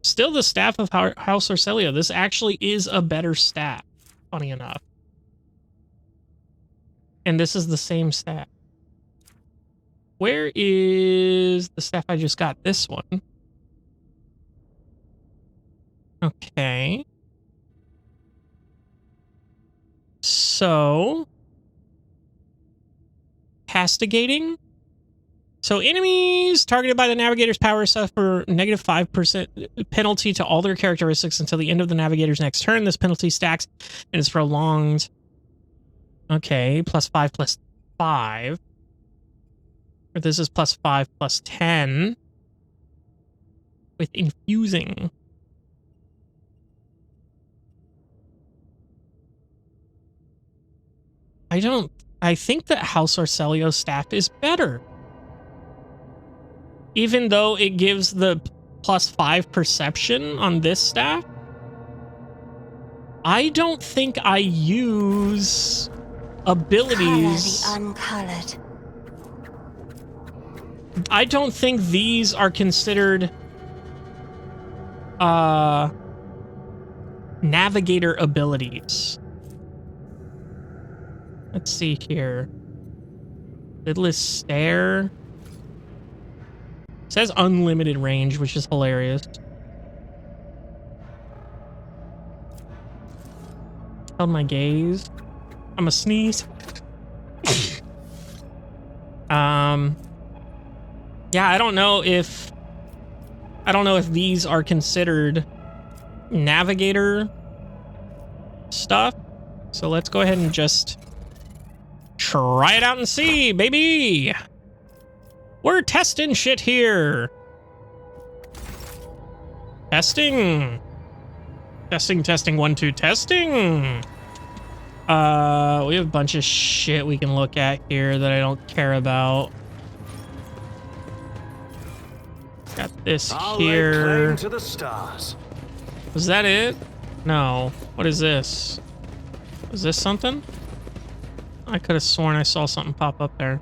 Still the staff of House Orselio. This actually is a better staff, funny enough. And this is the same staff. Where is the staff I just got? This one. Okay. So, castigating. So enemies targeted by the navigator's power suffer -5% penalty to all their characteristics until the end of the navigator's next turn. This penalty stacks and is prolonged. Okay, +5 +5. Or this is +5 +10 with infusing. I think that House Orselio's staff is better. Even though it gives the +5 perception on this staff, I don't think I use abilities.
Color the uncolored.
I don't think these are considered navigator abilities. Let's see here. Lidless Stare. It says unlimited range, which is hilarious. Held my gaze. I'm a sneeze. Yeah, I don't know if these are considered navigator stuff. So let's go ahead and just try it out and see, baby. We're testing shit here. Testing. Testing, 1, 2, testing. We have a bunch of shit we can look at here that I don't care about. Got this here.
I'll lay claim to the stars.
Was that it? No. What is this? Is this something? I could have sworn I saw something pop up there.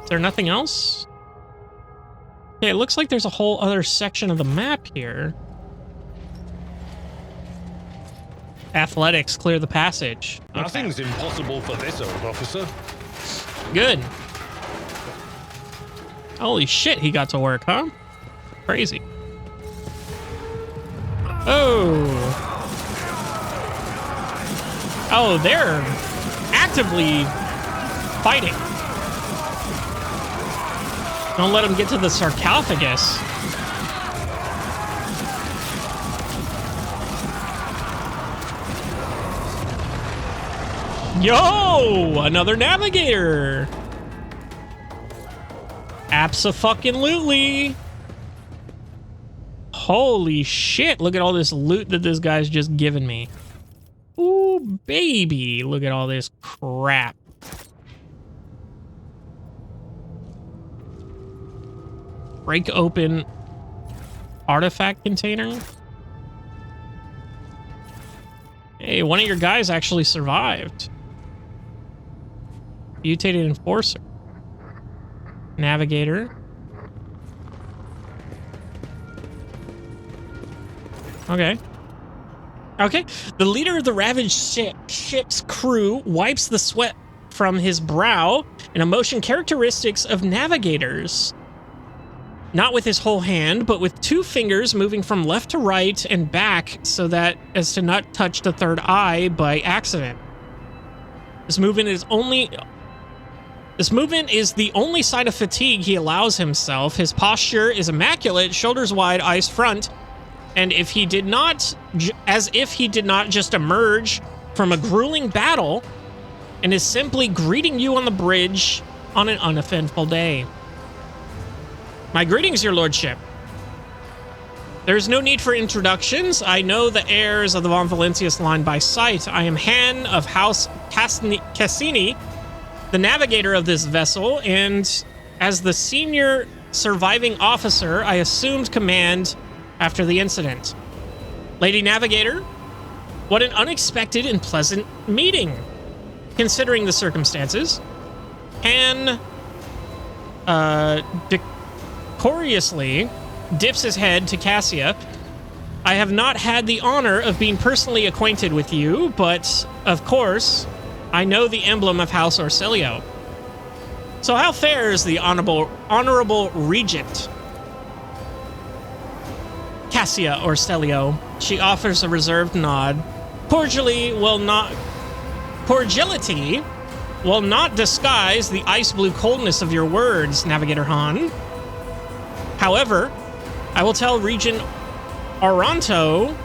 Is there nothing else? Okay, it looks like there's a whole other section of the map here. Athletics, clear the passage. Okay.
Nothing's impossible for this old officer.
Good. Holy shit, he got to work, huh? Crazy. Oh. Oh, they're actively fighting. Don't let them get to the sarcophagus. Yo, another navigator. Abso-fucking-lutely. Holy shit, look at all this loot that this guy's just given me. Ooh, baby, look at all this crap. Break open artifact container. Hey, one of your guys actually survived. Mutated Enforcer. Navigator. Okay. Okay. The leader of the ravaged ship's crew wipes the sweat from his brow, an emotion characteristics of navigators. Not with his whole hand, but with 2 fingers moving from left to right and back so that as to not touch the third eye by accident. This movement is the only sign of fatigue he allows himself. His posture is immaculate, shoulders wide, eyes front, and as if he did not just emerge from a grueling battle and is simply greeting you on the bridge on an uneventful day. My greetings, your lordship. There is no need for introductions. I know the heirs of the Von Valentius line by sight. I am Han of House Cassini, the navigator of this vessel, and as the senior surviving officer, I assumed command after the incident. Lady Navigator, what an unexpected and pleasant meeting, considering the circumstances. Han decorously dips his head to Cassia. I have not had the honor of being personally acquainted with you, but of course, I know the emblem of House Orselio. So how fares the honorable regent? Cassia Orselio. She offers a reserved nod. Cordiality will not disguise the ice blue coldness of your words, Navigator Han. However, I will tell Regent Aranto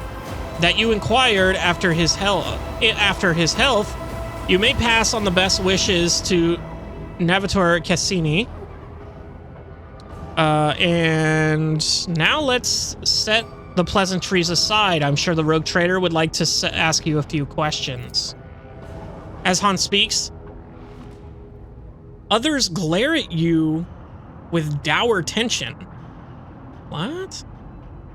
that you inquired after his health. You may pass on the best wishes to Navigator Cassini. And now let's set the pleasantries aside. I'm sure the rogue trader would like to ask you a few questions. As Han speaks, others glare at you with dour tension. What?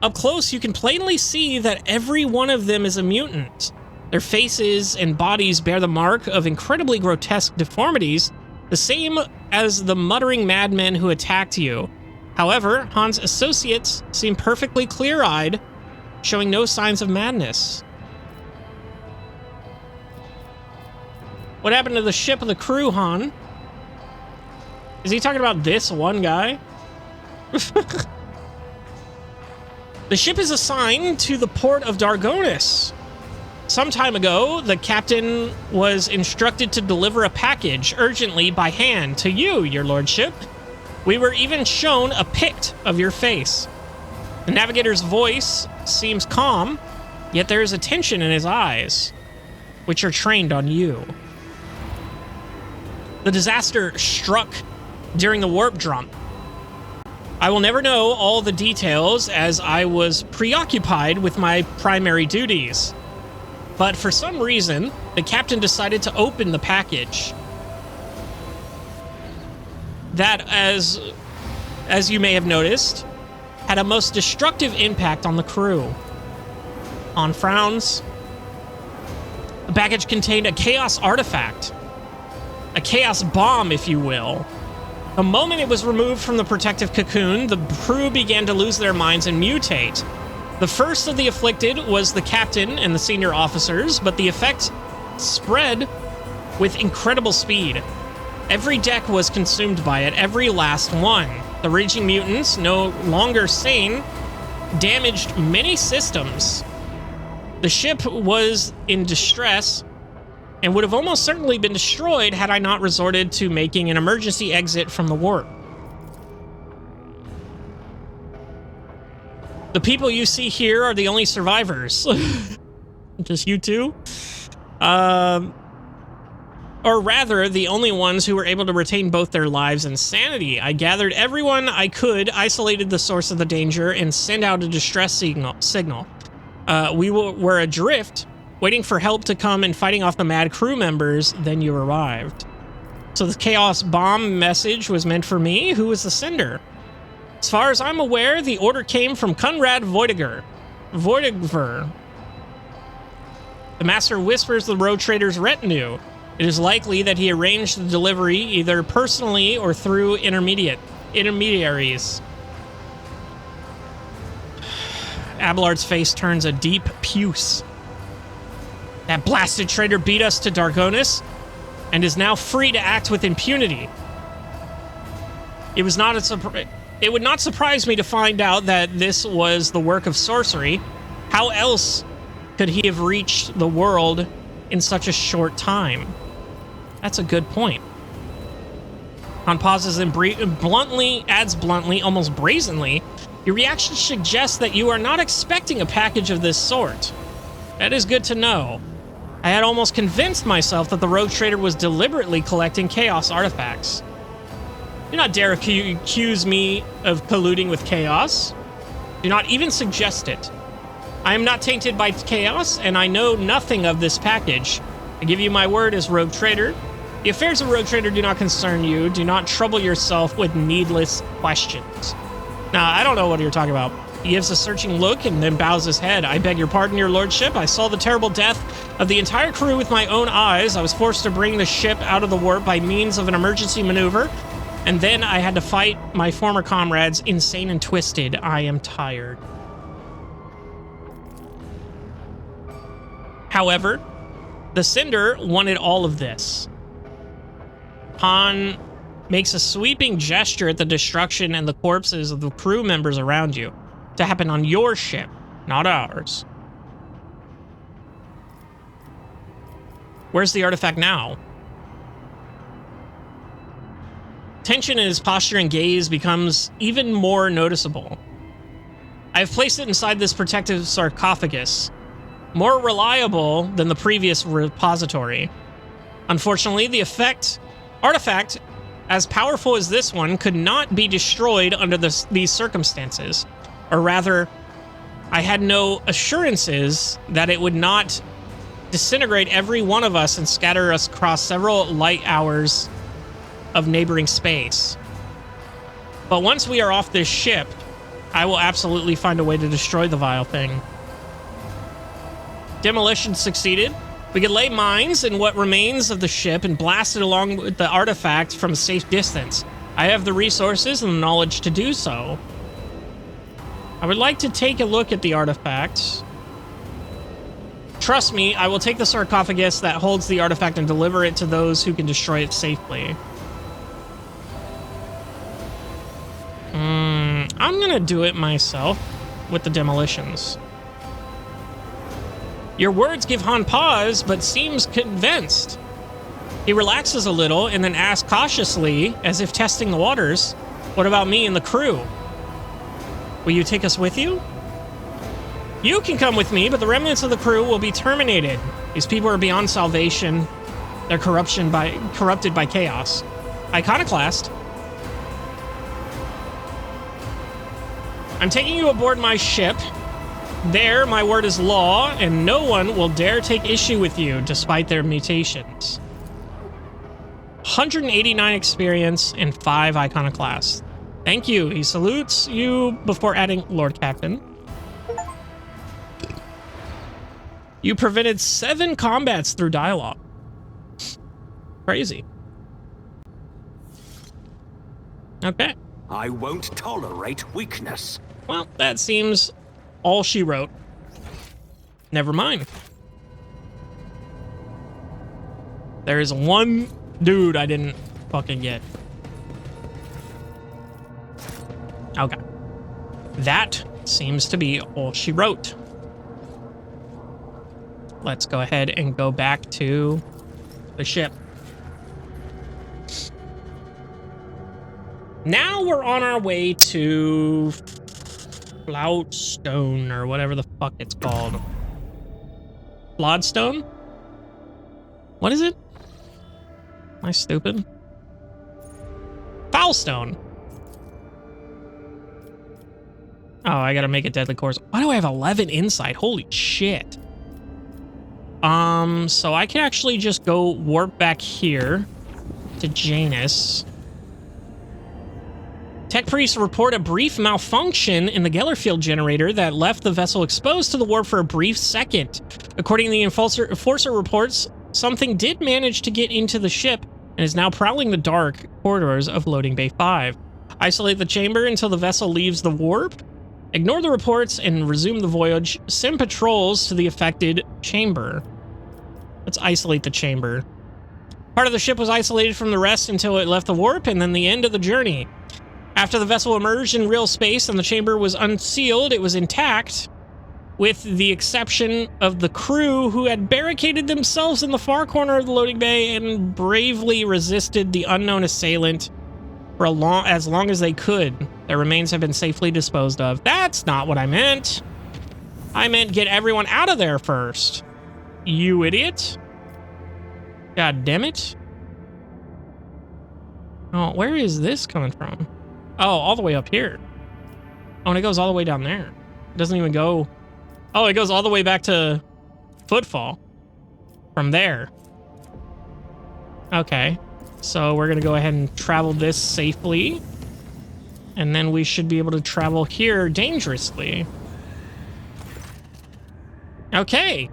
Up close, you can plainly see that every one of them is a mutant. Their faces and bodies bear the mark of incredibly grotesque deformities, the same as the muttering madmen who attacked you. However, Han's associates seem perfectly clear-eyed, showing no signs of madness. What happened to the ship of the crew, Han? Is he talking about this one guy? The ship is assigned to the port of Dargonis. Some time ago, the captain was instructed to deliver a package urgently by hand to you, your lordship. We were even shown a pict of your face. The navigator's voice seems calm, yet there is a tension in his eyes, which are trained on you. The disaster struck during the warp jump. I will never know all the details as I was preoccupied with my primary duties. But for some reason, the captain decided to open the package. That, as you may have noticed, had a most destructive impact on the crew. On frowns. The package contained a chaos artifact. A chaos bomb, if you will. The moment it was removed from the protective cocoon, the crew began to lose their minds and mutate. The first of the afflicted was the captain and the senior officers, but the effect spread with incredible speed. Every deck was consumed by it, every last one. The raging mutants, no longer sane, damaged many systems. The ship was in distress and would have almost certainly been destroyed had I not resorted to making an emergency exit from the warp. The people you see here are the only survivors. Just you two? Or rather, the only ones who were able to retain both their lives and sanity. I gathered everyone I could, isolated the source of the danger, and sent out a distress signal. We were adrift, waiting for help to come and fighting off the mad crew members, then you arrived. So the Chaos Bomb message was meant for me? Who was the sender? As far as I'm aware, the order came from Conrad Voidiger. The master whispers the road trader's retinue. It is likely that he arranged the delivery either personally or through intermediaries. Abelard's face turns a deep puce. That blasted traitor beat us to Dargonis and is now free to act with impunity. It would not surprise me to find out that this was the work of sorcery. How else could he have reached the world in such a short time? That's a good point. Han pauses and adds bluntly, almost brazenly, your reaction suggests that you are not expecting a package of this sort. That is good to know. I had almost convinced myself that the rogue trader was deliberately collecting chaos artifacts. Do not dare accuse me of colluding with chaos. Do not even suggest it. I am not tainted by chaos, and I know nothing of this package. I give you my word as rogue trader. The affairs of rogue trader do not concern you. Do not trouble yourself with needless questions. Now, I don't know what you're talking about. He gives a searching look and then bows his head. I beg your pardon, your lordship. I saw the terrible death of the entire crew with my own eyes. I was forced to bring the ship out of the warp by means of an emergency maneuver. And then I had to fight my former comrades, insane and twisted. I am tired. However, the Cinder wanted all of this. Han makes a sweeping gesture at the destruction and the corpses of the crew members around you to happen on your ship, not ours. Where's the artifact now? Tension in his posture and gaze becomes even more noticeable. I have placed it inside this protective sarcophagus, more reliable than the previous repository. Unfortunately, the artifact, as powerful as this one, could not be destroyed under these circumstances. Or rather, I had no assurances that it would not disintegrate every one of us and scatter us across several light hours of neighboring space. But once we are off this ship, I will absolutely find a way to destroy the vile thing. Demolition succeeded. We could lay mines in what remains of the ship and blast it along with the artifact from a safe distance. I have the resources and the knowledge to do so. I would like to take a look at the artifact. Trust me, I will take the sarcophagus that holds the artifact and deliver it to those who can destroy it safely. I'm gonna do it myself with the demolitions. Your words give Han pause, but seems convinced. He relaxes a little and then asks cautiously, as if testing the waters, what about me and the crew? Will you take us with you? You can come with me, but the remnants of the crew will be terminated. These people are beyond salvation. They're corrupted by chaos. Iconoclast. I'm taking you aboard my ship. There, my word is law, and no one will dare take issue with you, despite their mutations. 189 experience and 5 iconoclasts. Thank you. He salutes you before adding, Lord Captain. You prevented 7 combats through dialogue. Crazy. Okay.
I won't tolerate weakness.
Well, that seems all she wrote. Never mind. There is one dude I didn't fucking get. Okay. That seems to be all she wrote. Let's go ahead and go back to the ship. Now we're on our way to Floutstone, or whatever the fuck it's called. Floodstone? What is it? Am I stupid? Foulstone. Oh, I gotta make a deadly course. Why do I have 11 insight? Holy shit. So I can actually just go warp back here to Janus. Tech priests report a brief malfunction in the Gellerfield generator that left the vessel exposed to the warp for a brief second. According to the Enforcer reports, something did manage to get into the ship and is now prowling the dark corridors of Loading Bay 5. Isolate the chamber until the vessel leaves the warp. Ignore the reports and resume the voyage. Send patrols to the affected chamber. Let's isolate the chamber. Part of the ship was isolated from the rest until it left the warp, and then the end of the journey. After the vessel emerged in real space and the chamber was unsealed, it was intact, with the exception of the crew who had barricaded themselves in the far corner of the loading bay and bravely resisted the unknown assailant for as long as they could. Their remains have been safely disposed of. That's not what I meant. I meant get everyone out of there first. You idiot. God damn it. Oh, where is this coming from? Oh, all the way up here. Oh, and it goes all the way down there. It doesn't even go... Oh, it goes all the way back to Footfall. From there. Okay. So we're going to go ahead and travel this safely. And then we should be able to travel here dangerously. Okay.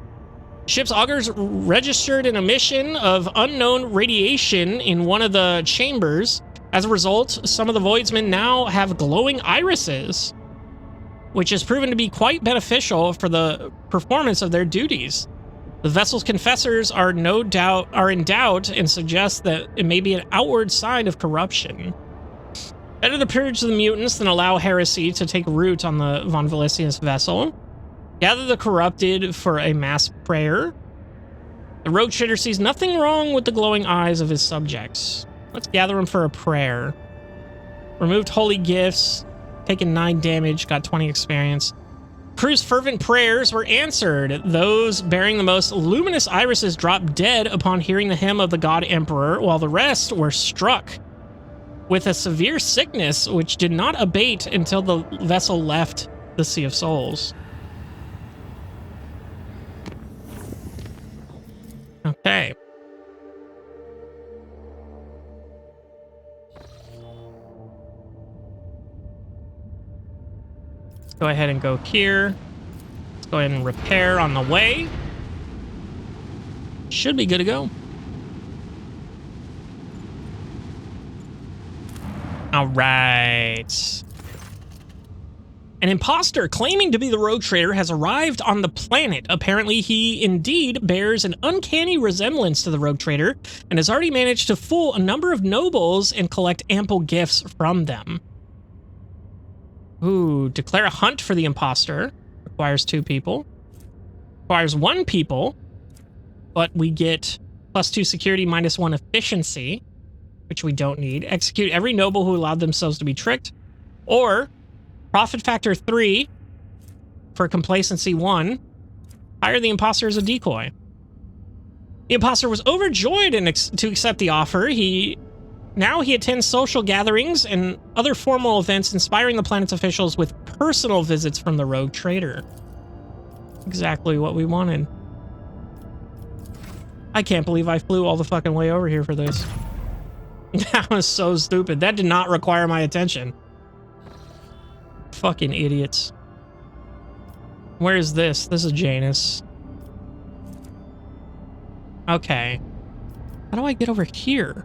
Ship's augers registered an emission of unknown radiation in one of the chambers. As a result, some of the Voidsmen now have glowing irises, which has proven to be quite beneficial for the performance of their duties. The vessel's confessors are in doubt and suggest that it may be an outward sign of corruption. Better to purge the mutants than allow heresy to take root on the Von Valesius vessel. Gather the corrupted for a mass prayer. The rogue trader sees nothing wrong with the glowing eyes of his subjects. Let's gather them for a prayer. Removed holy gifts, taken 9 damage, got 20 experience. Crew's fervent prayers were answered. Those bearing the most luminous irises dropped dead upon hearing the hymn of the God Emperor, while the rest were struck with a severe sickness which did not abate until the vessel left the Sea of Souls. Okay. Let's go ahead and go here. Let's go ahead and repair on the way. Should be good to go. All right. An imposter claiming to be the rogue trader has arrived on the planet. Apparently, he indeed bears an uncanny resemblance to the rogue trader and has already managed to fool a number of nobles and collect ample gifts from them. Ooh, declare a hunt for the imposter. Requires 2 people. Requires 1 people, but we get +2 security, -1 efficiency, which we don't need. Execute every noble who allowed themselves to be tricked, or profit factor 3 for complacency 1. Hire the imposter as a decoy. The imposter was overjoyed to accept the offer. Now he attends social gatherings and other formal events, inspiring the planet's officials with personal visits from the rogue trader. Exactly what we wanted. I can't believe I flew all the fucking way over here for this. That was so stupid. That did not require my attention. Fucking idiots. Where is this? This is Janus. Okay. How do I get over here?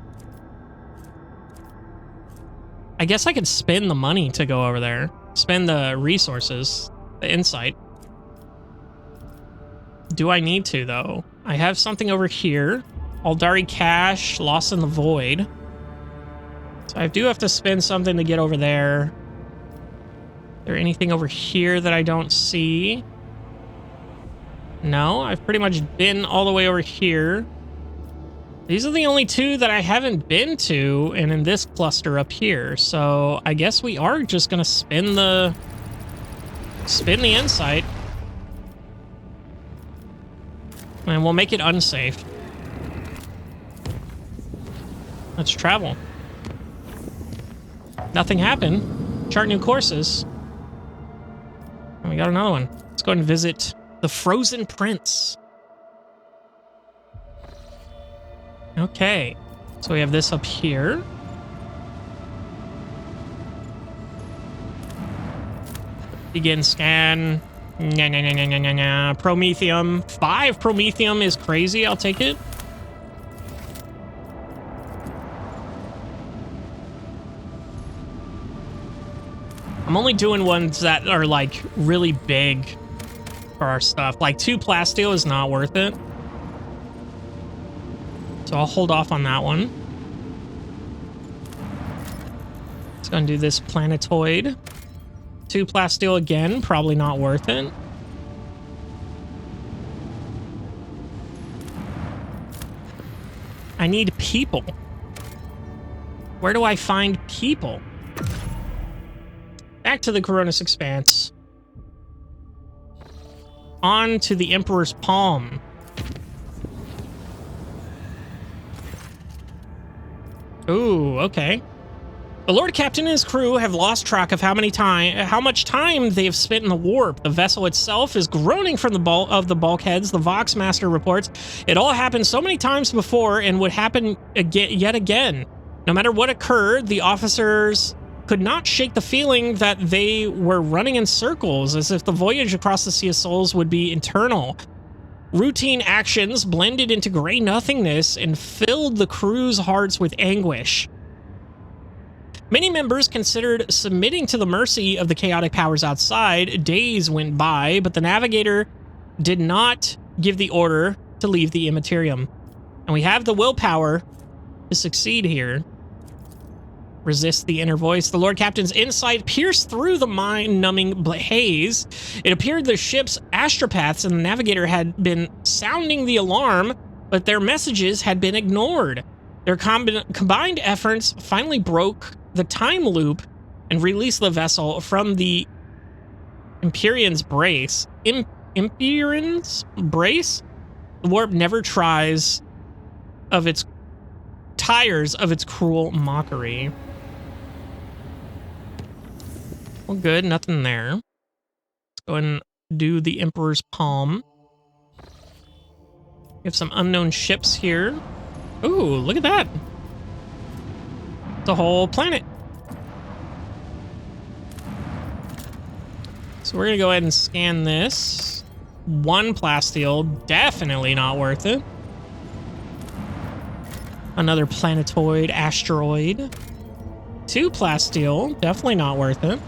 I guess I could spend the money to go over there. Spend the resources, the insight. Do I need to, though? I have something over here. Aldari cash, lost in the void. So I do have to spend something to get over there. Is there anything over here that I don't see? No, I've pretty much been all the way over here. These are the only 2 that I haven't been to, and in this cluster up here. So I guess we are just gonna spin the insight. And we'll make it unsafe. Let's travel. Nothing happened. Chart new courses. And we got another one. Let's go and visit the Frozen Prince. Okay. So we have this up here. Begin scan. Promethium. 5 Promethium is crazy. I'll take it. I'm only doing ones that are like really big for our stuff. Like 2 plasteel is not worth it. So I'll hold off on that one. Let's go and do this planetoid. 2 plasteel again, probably not worth it. I need people. Where do I find people? Back to the Coronis Expanse. On to the Emperor's Palm. Ooh, okay. The Lord Captain and his crew have lost track of how much time they have spent in the warp. The vessel itself is groaning from the bulkheads. The Vox Master reports it all happened so many times before and would happen yet again. No matter what occurred, the officers could not shake the feeling that they were running in circles, as if the voyage across the Sea of Souls would be eternal. Routine actions blended into gray nothingness and filled the crew's hearts with anguish. Many members considered submitting to the mercy of the chaotic powers outside. Days went by, but the navigator did not give the order to leave the Immaterium. And we have the willpower to succeed here. Resist the inner voice. The Lord Captain's insight pierced through the mind-numbing haze. It appeared the ship's astropaths and the navigator had been sounding the alarm, but their messages had been ignored. Their combined efforts finally broke the time loop and released the vessel from the Empyrean's brace. Empyrean's brace? The warp never tires of its cruel mockery. Well, good, nothing there. Let's go and do the Emperor's Palm. We have some unknown ships here. Ooh, look at that. The whole planet. So we're gonna go ahead and scan this. 1 plasteel, definitely not worth it. Another planetoid, asteroid. 2 plasteel, definitely not worth it.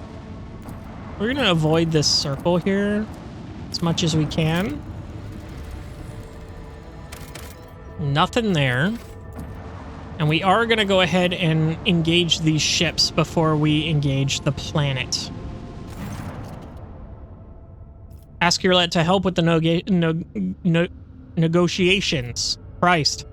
We're gonna avoid this circle here as much as we can. Nothing there. And we are gonna go ahead and engage these ships before we engage the planet. Ask your let to help with the negotiations. Christ.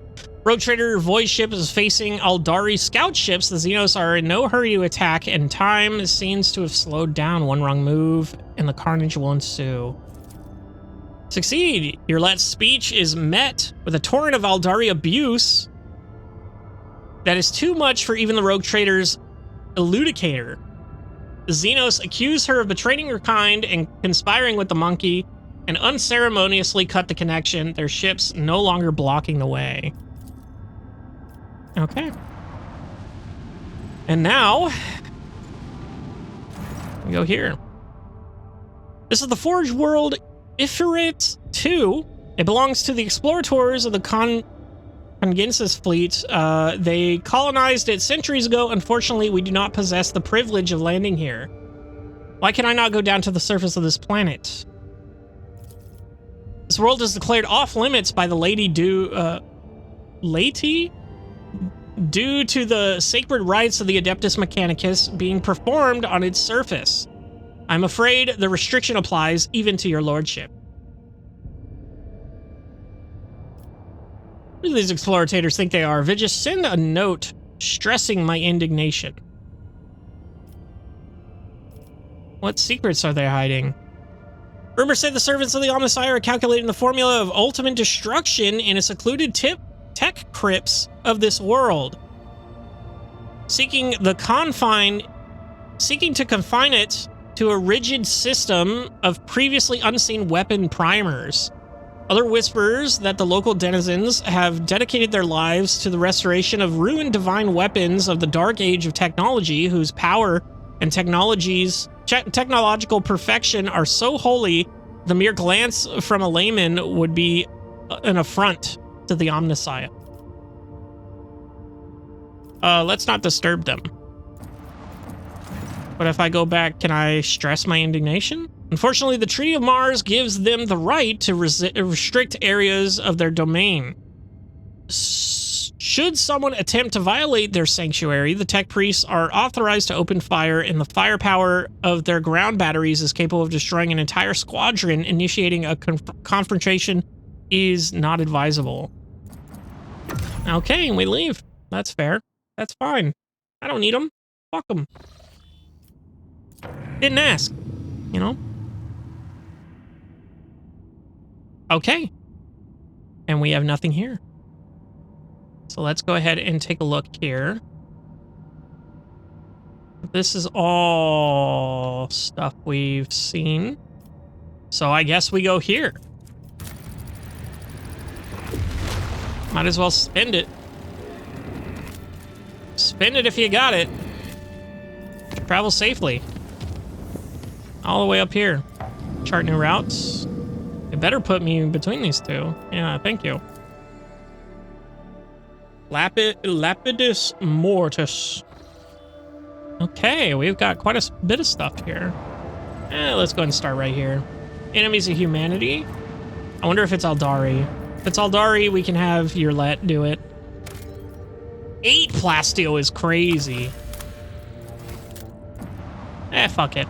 Rogue Trader Void ship is facing Aldari scout ships. The Xenos are in no hurry to attack, and time seems to have slowed down. One wrong move, and the carnage will ensue. Succeed. Your let's speech is met with a torrent of Aldari abuse that is too much for even the Rogue Trader's eludicator. The Xenos accuse her of betraying her kind and conspiring with the monkey, and unceremoniously cut the connection, their ships no longer blocking the way. Okay. And now, we go here. This is the Forge World Ifrit 2. It belongs to the explorators of the Congensis fleet. They colonized it centuries ago. Unfortunately, we do not possess the privilege of landing here. Why can I not go down to the surface of this planet? This world is declared off limits by the Lady Lady? Due to the sacred rites of the Adeptus Mechanicus being performed on its surface. I'm afraid the restriction applies even to your lordship. Who do these explorators think they are? Vigis, send a note stressing my indignation. What secrets are they hiding? Rumors say the servants of the Omnissiah are calculating the formula of ultimate destruction in a secluded tech crypts of this world, seeking to confine it to a rigid system of previously unseen weapon primers. Other whispers that the local denizens have dedicated their lives to the restoration of ruined divine weapons of the dark age of technology, whose power and technological perfection are so holy the mere glance from a layman would be an affront to the Omnissiah. Let's not disturb them. But if I go back, can I stress my indignation? Unfortunately, the Treaty of Mars gives them the right to restrict areas of their domain. Should someone attempt to violate their sanctuary, the tech priests are authorized to open fire, and the firepower of their ground batteries is capable of destroying an entire squadron. Initiating a confrontation is not advisable. Okay, and we leave. That's fair. That's fine. I don't need them. Fuck them. Didn't ask, you know? Okay. And we have nothing here. So let's go ahead and take a look here. This is all stuff we've seen. So I guess we go here. Might as well spend it. Spend it if you got it. Travel safely. All the way up here. Chart new routes. It better put me between these two. Yeah, thank you. Lapidus Mortis. Okay, we've got quite a bit of stuff here. Let's go ahead and start right here. Enemies of humanity. I wonder if it's Aldari. If it's Aldari, we can have Yurlet do it. 8 plasteel is crazy. Fuck it.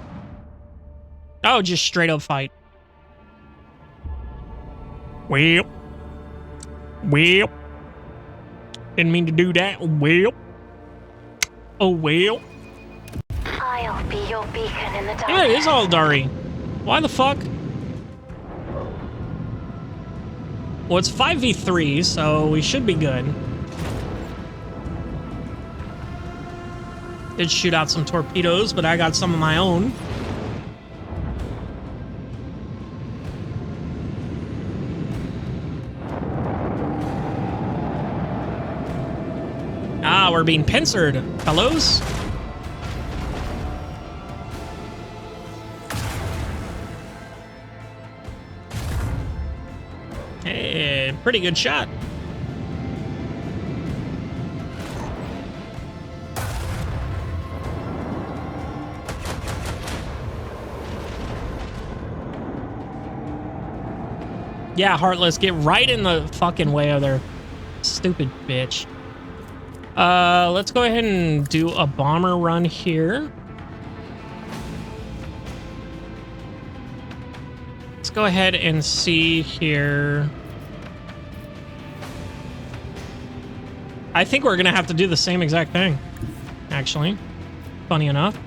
Oh, just straight up fight. Well. Didn't mean to do that. Well. Oh, well.
I'll be your beacon in the dark.
Yeah, it is Aldari. Why the fuck? Well, it's 5v3, so we should be good. Did shoot out some torpedoes, but I got some of my own. Ah, we're being pincered, fellows. Hey, pretty good shot. Yeah, Heartless, get right in the fucking way of their stupid bitch. Let's go ahead and do a bomber run here. Let's go ahead and see here. I think we're gonna have to do the same exact thing, actually. Funny enough.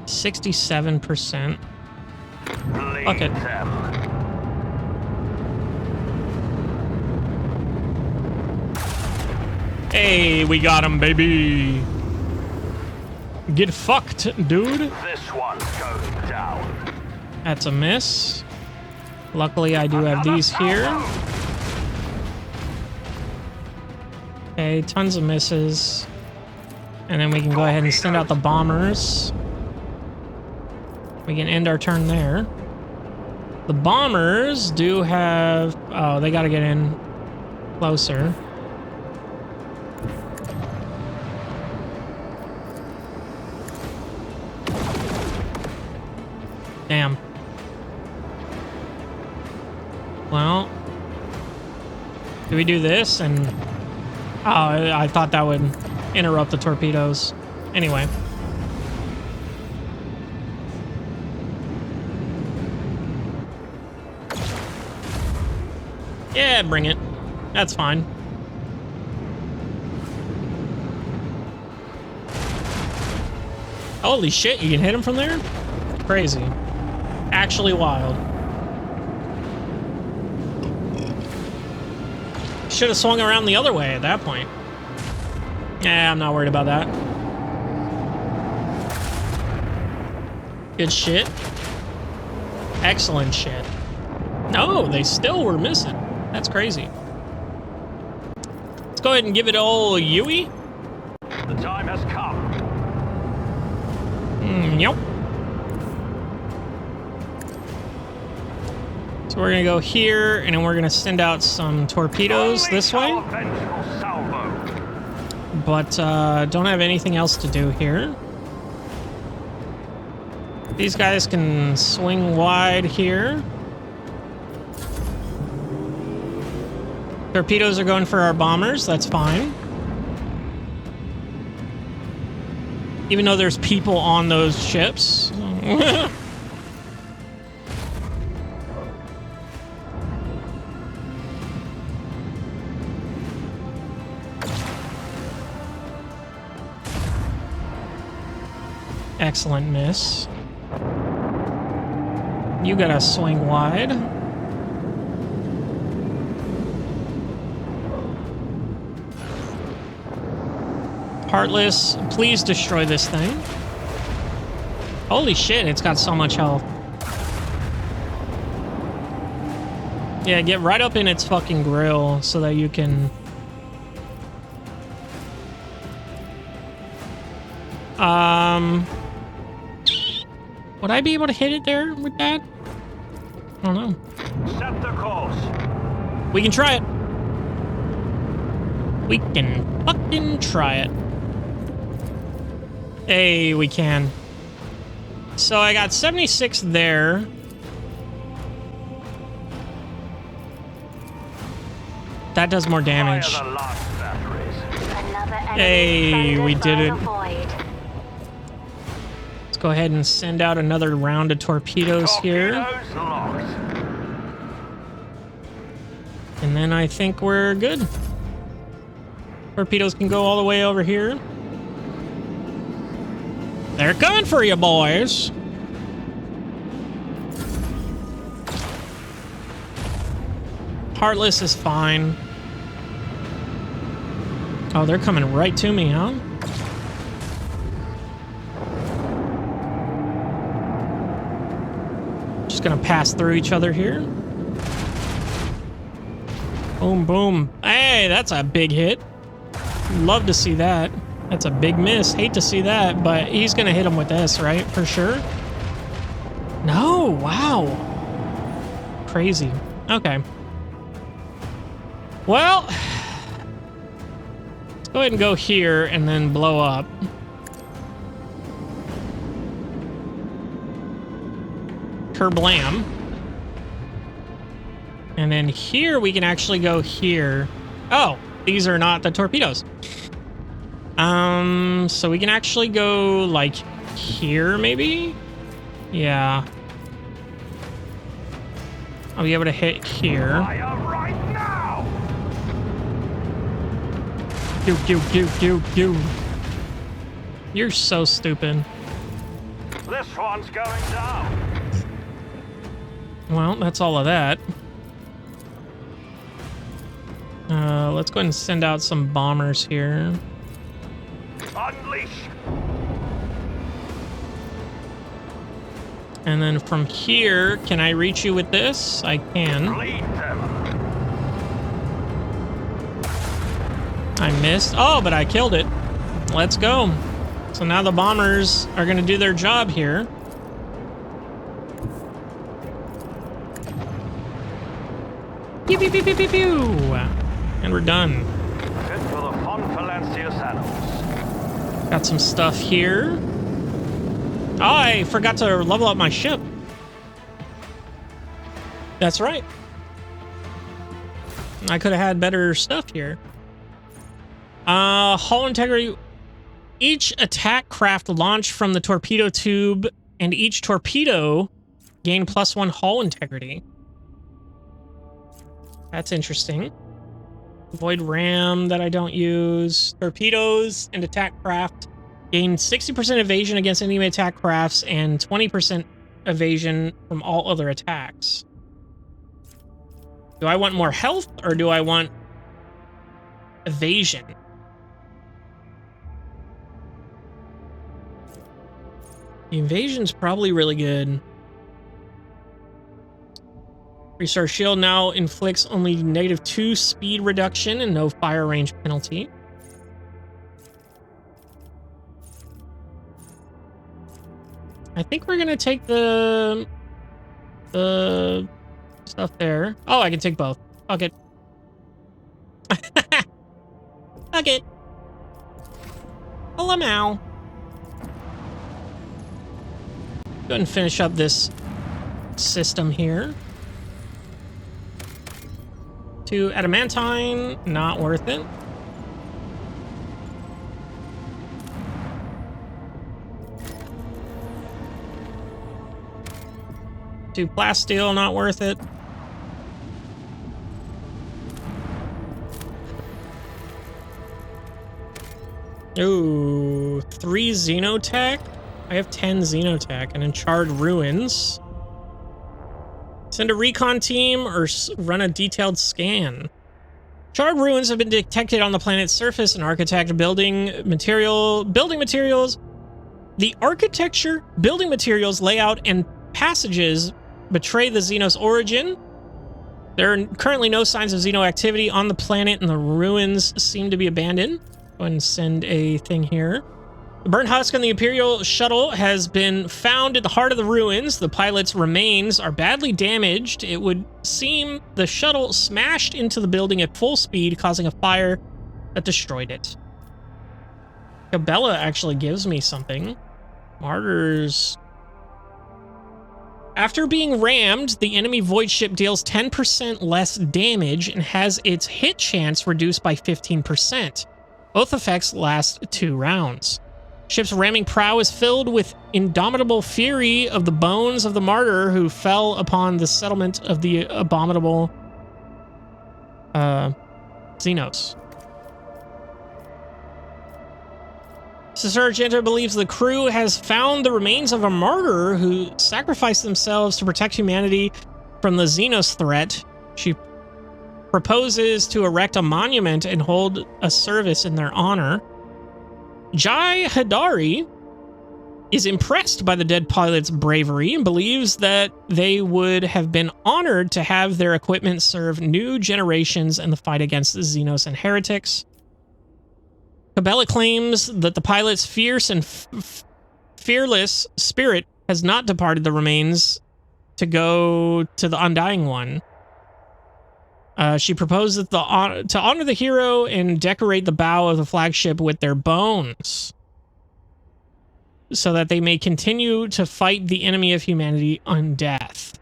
67%. Fuck it. Hey, we got him, baby. Get fucked, dude.
This one's going down.
That's a miss. Luckily, I do have these here. Okay, tons of misses. And then we can go ahead and send out the bombers. We can end our turn there. The bombers do have... Oh, they gotta get in closer. Damn. Well, do we do this? And oh, I thought that would interrupt the torpedoes. Anyway. Yeah, bring it. That's fine. Holy shit, you can hit him from there? Crazy. Actually wild. Should have swung around the other way at that point. Yeah, I'm not worried about that. Good shit. Excellent shit. No, they still were missing. That's crazy. Let's go ahead and give it all Yui.
The time has come.
Yep. So we're gonna go here, and then we're gonna send out some torpedoes this way. But don't have anything else to do here. These guys can swing wide here. Torpedoes are going for our bombers. That's fine. Even though there's people on those ships. Excellent miss. You gotta swing wide. Heartless, please destroy this thing. Holy shit, it's got so much health. Yeah, get right up in its fucking grill so that you can... Would I be able to hit it there with that? I don't know.
Set the course.
We can try it. We can fucking try it. Hey, we can. So I got 76 there. That does more damage. Hey, we did it. Let's go ahead and send out another round of torpedoes here. And then I think we're good. Torpedoes can go all the way over here. They're coming for you, boys. Heartless is fine. Oh, they're coming right to me, huh? Just gonna pass through each other here. Boom, boom. Hey, that's a big hit. Love to see that. That's a big miss. Hate to see that, but he's gonna hit him with this, right? For sure. No, wow. Crazy. Okay. Well, let's go ahead and go here and then blow up. Kerblam. And then here we can actually go here. Oh, these are not the torpedoes. So we can actually go like here, maybe? Yeah. I'll be able to hit here.
Right now.
Do. You're so stupid.
This one's going down.
Well, that's all of that. Let's go ahead and send out some bombers here.
Unleash.
And then from here, can I reach you with this? I can.
Lead them.
I missed. Oh, but I killed it. Let's go. So now the bombers are going to do their job here. Pew, pew, pew, pew, pew, pew. And we're done.
Fit for the Fonfalancius annals.
Got some stuff here. Oh, I forgot to level up my ship. That's right. I could have had better stuff here. Hull integrity. Each attack craft launched from the torpedo tube and each torpedo gain +1 hull integrity. That's interesting. Void ram that I don't use. Torpedoes and attack craft gain 60% evasion against enemy attack crafts and 20% evasion from all other attacks. Do I want more health or do I want evasion? The evasion's probably really good. Restore shield now inflicts only -2 speed reduction and no fire range penalty. I think we're gonna take the stuff there. Oh, I can take both. Fuck it. Fuck it. Hello, Mal. Go ahead and finish up this system here. 2 adamantine, not worth it. 2 plasteel, not worth it. Ooh, 3 xenotech. I have 10 xenotech and in charred ruins. Send a recon team or run a detailed scan. Charred ruins have been detected on the planet's surface and architect building materials. The architecture, building materials, layout, and passages betray the Xenos origin. There are currently no signs of Xeno activity on the planet, and the ruins seem to be abandoned. Go ahead and send a thing here. The burnt husk on the Imperial shuttle has been found at the heart of the ruins. The pilot's remains are badly damaged. It would seem the shuttle smashed into the building at full speed, causing a fire that destroyed it. Cabela actually gives me something. Martyrs. After being rammed, the enemy void ship deals 10% less damage and has its hit chance reduced by 15%. Both effects last 2 rounds. Ship's ramming prow is filled with indomitable fury of the bones of the martyr who fell upon the settlement of the abominable Xenos. Sister Argento believes the crew has found the remains of a martyr who sacrificed themselves to protect humanity from the Xenos threat. She proposes to erect a monument and hold a service in their honor. Jai Hadari is impressed by the dead pilot's bravery and believes that they would have been honored to have their equipment serve new generations in the fight against the Xenos and heretics. Cabela claims that the pilot's fierce and fearless spirit has not departed the remains to go to the Undying One. She proposes to honor the hero and decorate the bow of the flagship with their bones so that they may continue to fight the enemy of humanity, undeath.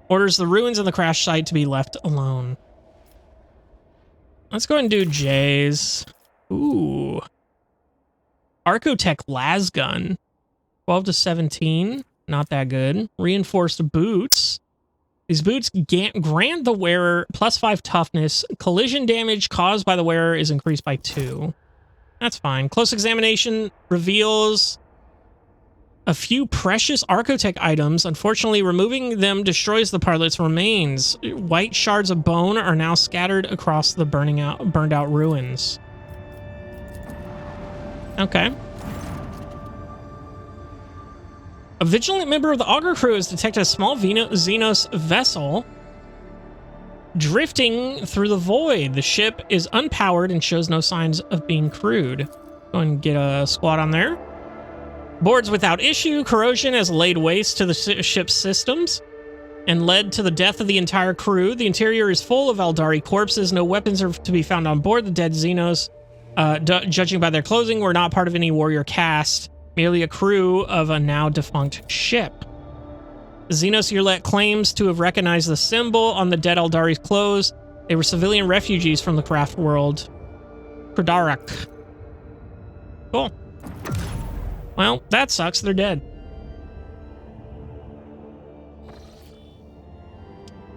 Orders the ruins of the crash site to be left alone. Let's go ahead and do J's. Ooh. Archotech Lasgun. 12 to 17. Not that good. Reinforced boots. These boots grant the wearer +5 toughness. Collision damage caused by the wearer is increased by 2. That's fine. Close examination reveals a few precious Archotech items. Unfortunately, removing them destroys the pilot's remains. White shards of bone are now scattered across the burned out ruins. Okay. A vigilant member of the Augur crew has detected a small Xenos vessel drifting through the void. The ship is unpowered and shows no signs of being crewed. Go and get a squad on there. Boards without issue. Corrosion has laid waste to the ship's systems and led to the death of the entire crew. The interior is full of Eldari corpses. No weapons are to be found on board. The dead Xenos, judging by their clothing, were not part of any warrior caste, merely a crew of a now defunct ship. The Xenos Yurlet claims to have recognized the symbol on the dead Eldari's clothes. They were civilian refugees from the craft world. Kradarak. Cool. Well, that sucks. They're dead.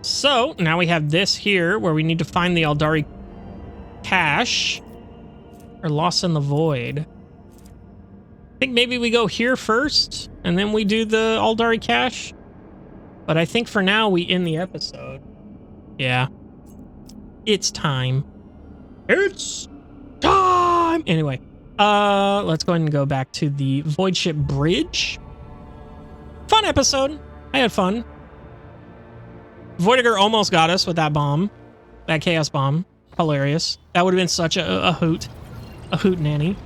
So, now we have this here, where we need to find the Eldari cache. Or Lost in the Void. I think maybe we go here first, and then we do the Eldari cache. But I think for now, we end the episode. Yeah. It's time. It's time! Anyway. Let's go ahead and go back to the Void Ship Bridge. Fun episode. I had fun. Voidiger almost got us with that bomb. That chaos bomb. Hilarious. That would have been such a hoot. A hoot nanny.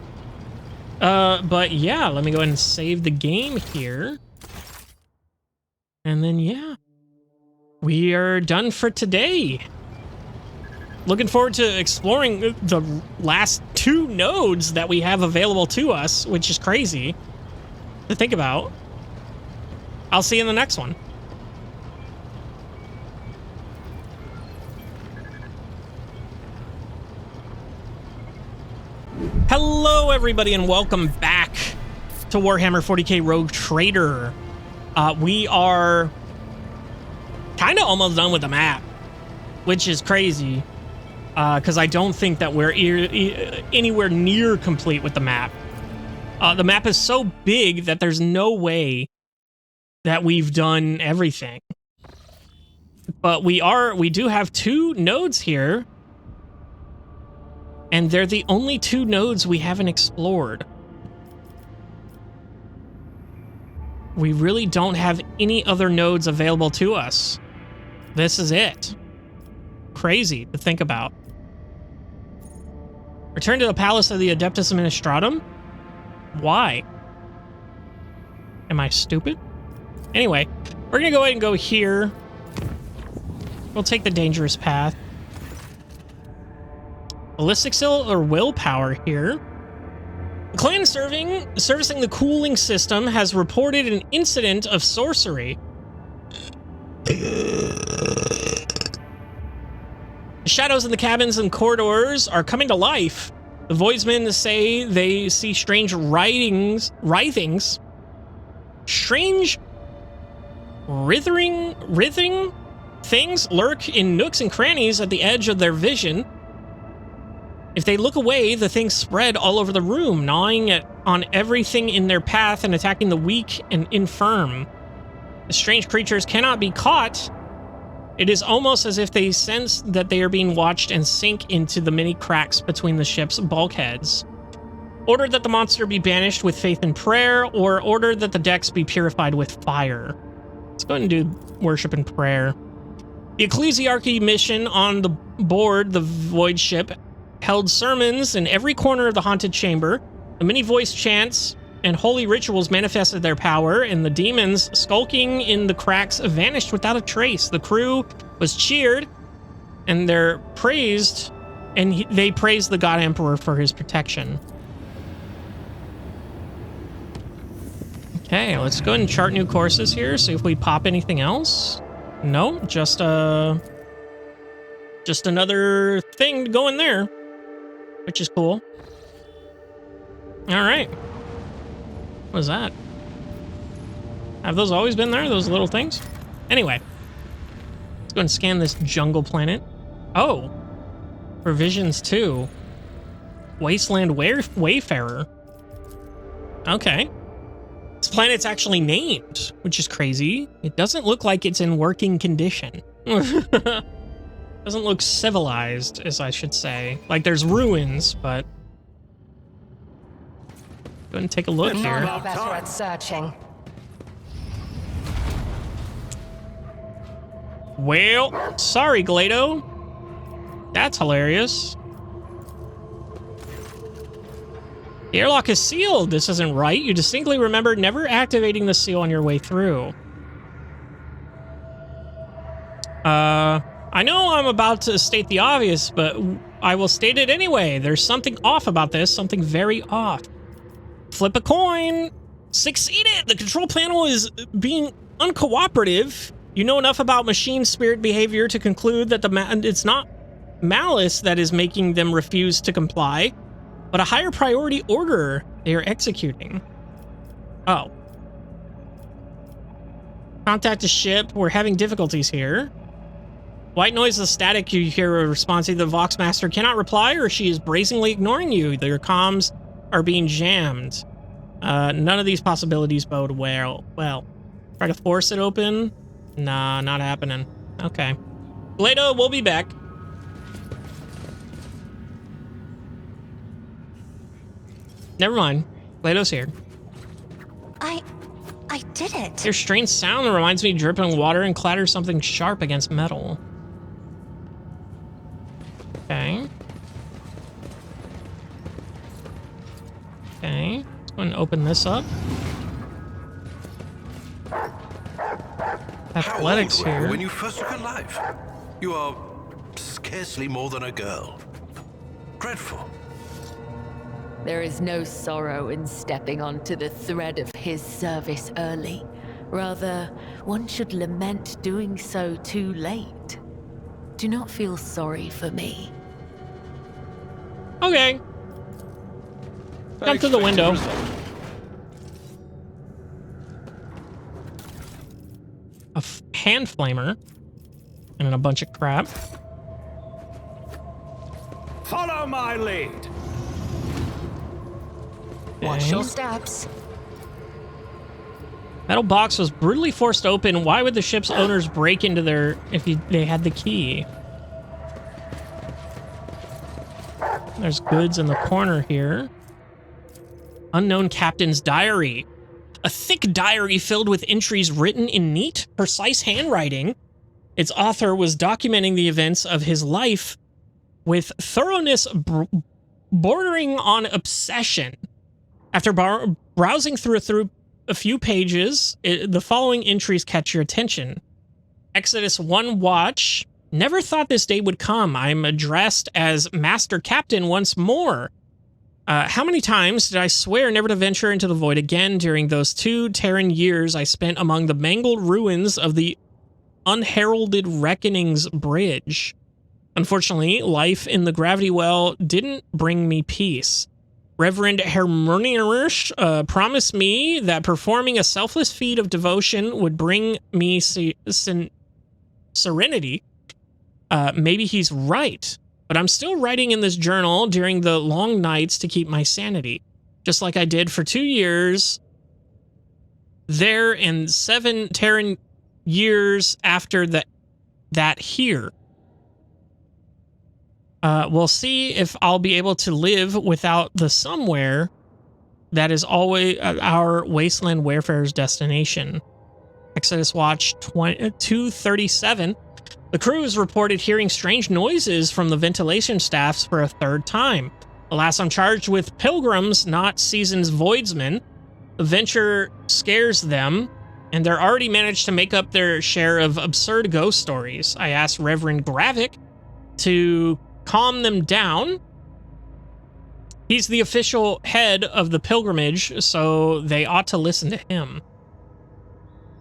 But yeah, let me go ahead and save the game here. And then, yeah. We are done for today. Looking forward to exploring the last 2 nodes that we have available to us, which is crazy to think about. I'll see you in the next one. Hello, everybody, and welcome back to Warhammer 40K Rogue Trader. We are kind of almost done with the map, which is crazy, because I don't think that we're anywhere near complete with the map. The map is so big that there's no way that we've done everything. But we do have 2 nodes here, and they're the only 2 nodes we haven't explored. We really don't have any other nodes available to us. This is it. Crazy to think about. Return to the Palace of the Adeptus Administratum? Why? Am I stupid? Anyway, we're gonna go ahead and go here. We'll take the dangerous path. Ballistic skill or willpower here. The clan servicing the cooling system has reported an incident of sorcery. The shadows in the cabins and corridors are coming to life. The voidsmen say they see strange writhings, strange writhing things lurk in nooks and crannies at the edge of their vision. If they look away, the things spread all over the room, gnawing on everything in their path and attacking the weak and infirm. The strange creatures cannot be caught. It is almost as if they sense that they are being watched and sink into the many cracks between the ship's bulkheads. Order that the monster be banished with faith and prayer, or order that the decks be purified with fire. Let's go ahead and do worship and prayer. The ecclesiarchy mission on the board the void ship held sermons in every corner of the haunted chamber. The many voiced chants and holy rituals manifested their power, and the demons skulking in the cracks vanished without a trace. The crew was cheered, and they praised the God Emperor for his protection. Okay, let's go ahead and chart new courses here, see if we pop anything else. No, just another thing to go in there, which is cool. All right. What is that? Have those always been there, those little things? Anyway, let's go and scan this jungle planet. Oh, provisions 2. Wasteland Wayfarer. Okay. This planet's actually named, which is crazy. It doesn't look like it's in working condition. Doesn't look civilized, as I should say. Like there's ruins, but go ahead and take a look here.
Better at searching.
Well, sorry, Glado. That's hilarious. The airlock is sealed. This isn't right. You distinctly remember never activating the seal on your way through. I know I'm about to state the obvious, but I will state it anyway. There's something off about this, something very off. Flip a coin. Succeeded! The control panel is being uncooperative. You know enough about machine spirit behavior to conclude that it's not malice that is making them refuse to comply, but a higher priority order they are executing. Oh. Contact the ship. We're having difficulties here. White noise is static. You hear a response. Either the Voxmaster cannot reply or she is brazenly ignoring you. Their comms are being jammed. None of these possibilities bode well. Try to force it open. Nah, not happening. Okay. Glado, we'll be back. Never mind. Glado's here.
I did it.
There's strange sound that reminds me of dripping water and clatters something sharp against metal. Okay. Okay. Let's go and open this up. Athletics
How old were you
here.
when you first took a life? You are scarcely more than a girl. Dreadful.
There is no sorrow in stepping onto the thread of his service early. Rather, one should lament doing so too late. Do not feel sorry for me.
Okay. Come through the window. A hand flamer. And then a bunch of crap.
Follow my lead.
Watch your steps.
Metal box was brutally forced open. Why would the ship's owners break into there if they had the key? There's goods in the corner here. Unknown captain's diary. A thick diary filled with entries written in neat, precise handwriting. Its author was documenting the events of his life with thoroughness bordering on obsession. After browsing through a few pages, the following entries catch your attention. Exodus 1 Watch. Never thought this day would come. I'm addressed as Master Captain once more. How many times did I swear never to venture into the void again during those 2 Terran years I spent among the mangled ruins of the Unheralded Reckonings Bridge? Unfortunately, life in the gravity well didn't bring me peace. Reverend Hermonius promised me that performing a selfless feat of devotion would bring me serenity. Maybe he's right, but I'm still writing in this journal during the long nights to keep my sanity, just like I did for 2 years there and 7 Terran years after that here. We'll see if I'll be able to live without the somewhere that is always our wasteland wayfarer's destination. Exodus Watch 237. The crews reported hearing strange noises from the ventilation staffs for a 3rd time. Alas, I'm charged with pilgrims, not seasoned voidsmen. The venture scares them, and they're already managed to make up their share of absurd ghost stories. I asked Reverend Gravik to calm them down. He's the official head of the pilgrimage, so they ought to listen to him.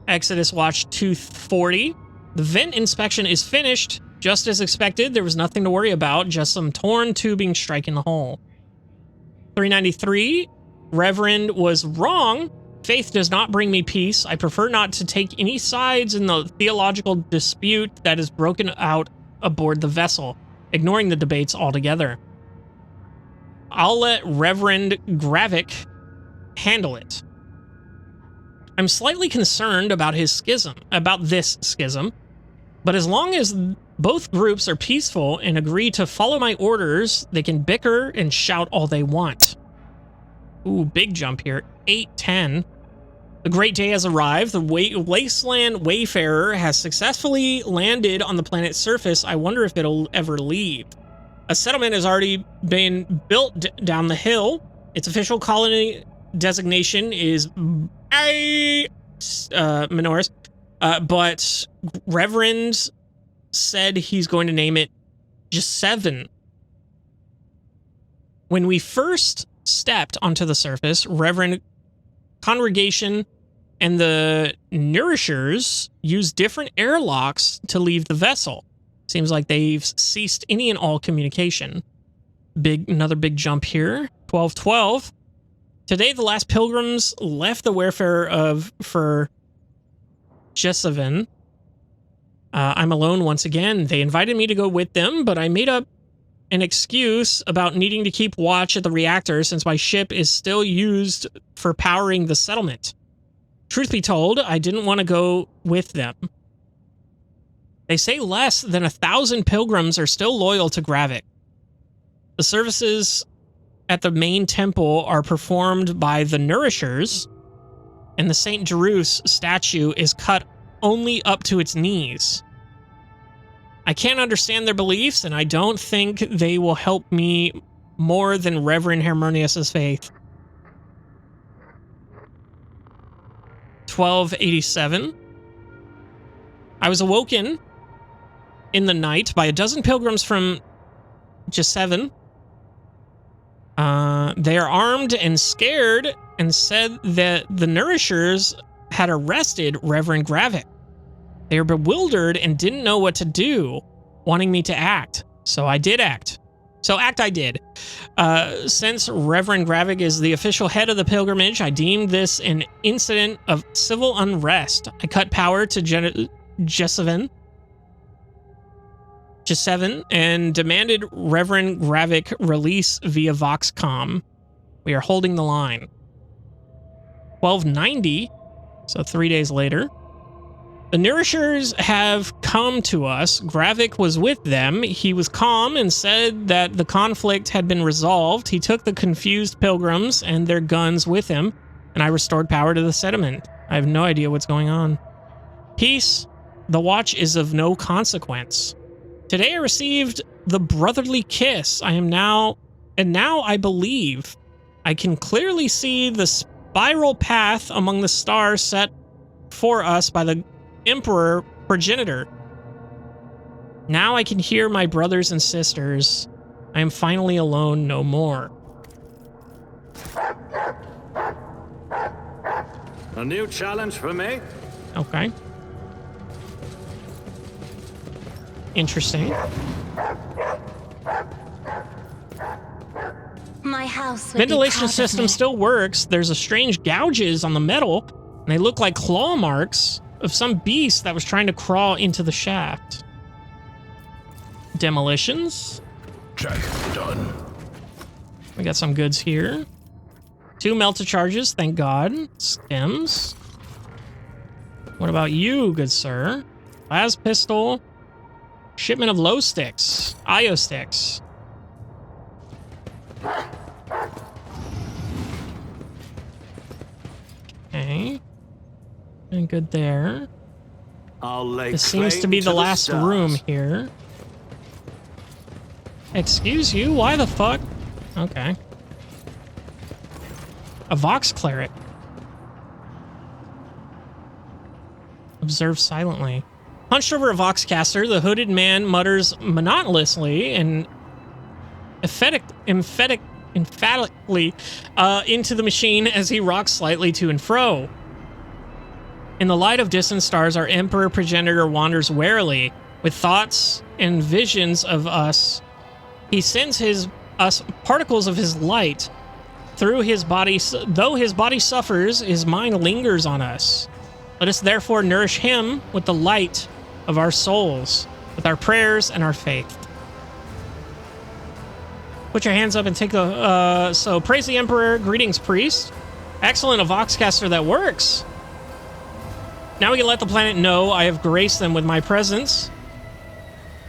Exodus Watch 240. The vent inspection is finished. Just as expected, there was nothing to worry about, just some torn tubing striking the hole. 393. Reverend was wrong. Faith does not bring me peace. I prefer not to take any sides in the theological dispute that is broken out aboard the vessel, ignoring the debates altogether. I'll let Reverend Gravik handle it. I'm slightly concerned about this schism, but as long as both groups are peaceful and agree to follow my orders, they can bicker and shout all they want. Ooh, big jump here. 810. The great day has arrived. The Wasteland Wayfarer has successfully landed on the planet's surface. I wonder if it'll ever leave. A settlement has already been built down the hill. Its official colony designation is Minoris, but Reverend said he's going to name it G7. When we first stepped onto the surface, Reverend Congregation and the Nourishers used different airlocks to leave the vessel. Seems like they've ceased any and all communication. Another big jump here. 1212. Today, the last pilgrims left the Wayfarer for Jesavin. I'm alone once again. They invited me to go with them, but I made up an excuse about needing to keep watch at the reactor since my ship is still used for powering the settlement. Truth be told, I didn't want to go with them. They say less than 1,000 pilgrims are still loyal to Gravik. The services at the main temple are performed by the Nourishers, and the St. Jerus statue is cut only up to its knees. I can't understand their beliefs, and I don't think they will help me more than Reverend Harmonius's faith. 1287. I was awoken in the night by a dozen pilgrims from G7. They are armed and scared and said that the Nourishers had arrested Reverend Gravik. They were bewildered and didn't know what to do, wanting me to act. So I did act. So act I did. Since Reverend Gravik is the official head of the pilgrimage, I deemed this an incident of civil unrest. I cut power to Jesseven and demanded Reverend Gravik release via Voxcom. We are holding the line. 1290, so 3 days later. The Nourishers have come to us. Gravik was with them. He was calm and said that the conflict had been resolved. He took the confused pilgrims and their guns with him, and I restored power to the sediment. I have no idea what's going on. Peace. The watch is of no consequence. Today I received the brotherly kiss. Now I believe I can clearly see the spiral path among the stars set for us by the Emperor Progenitor. Now I can hear my brothers and sisters. I am finally alone no more.
A new challenge for me?
Okay. Interesting.
My house.
Ventilation system still works. There's a strange gouges on the metal, and they look like claw marks of some beast that was trying to crawl into the shaft. Demolitions.
Check done.
We got some goods here. 2 melta charges, thank God. Stems. What about you, good sir? Las pistol. Shipment of low sticks. IO sticks. Okay. And good there. This seems to be the last room here. Excuse you? Why the fuck? Okay. A Vox Cleric. Observe silently. Hunched over a Voxcaster, the hooded man mutters monotonously and emphatically into the machine as he rocks slightly to and fro. In the light of distant stars, our Emperor Progenitor wanders warily, with thoughts and visions of us. He sends us particles of his light through his body. Though his body suffers, his mind lingers on us. Let us therefore nourish him with the light of our souls, with our prayers and our faith. Put your hands up and take a... so, praise the Emperor. Greetings, priest. Excellent, a Voxcaster that works. Now we can let the planet know I have graced them with my presence.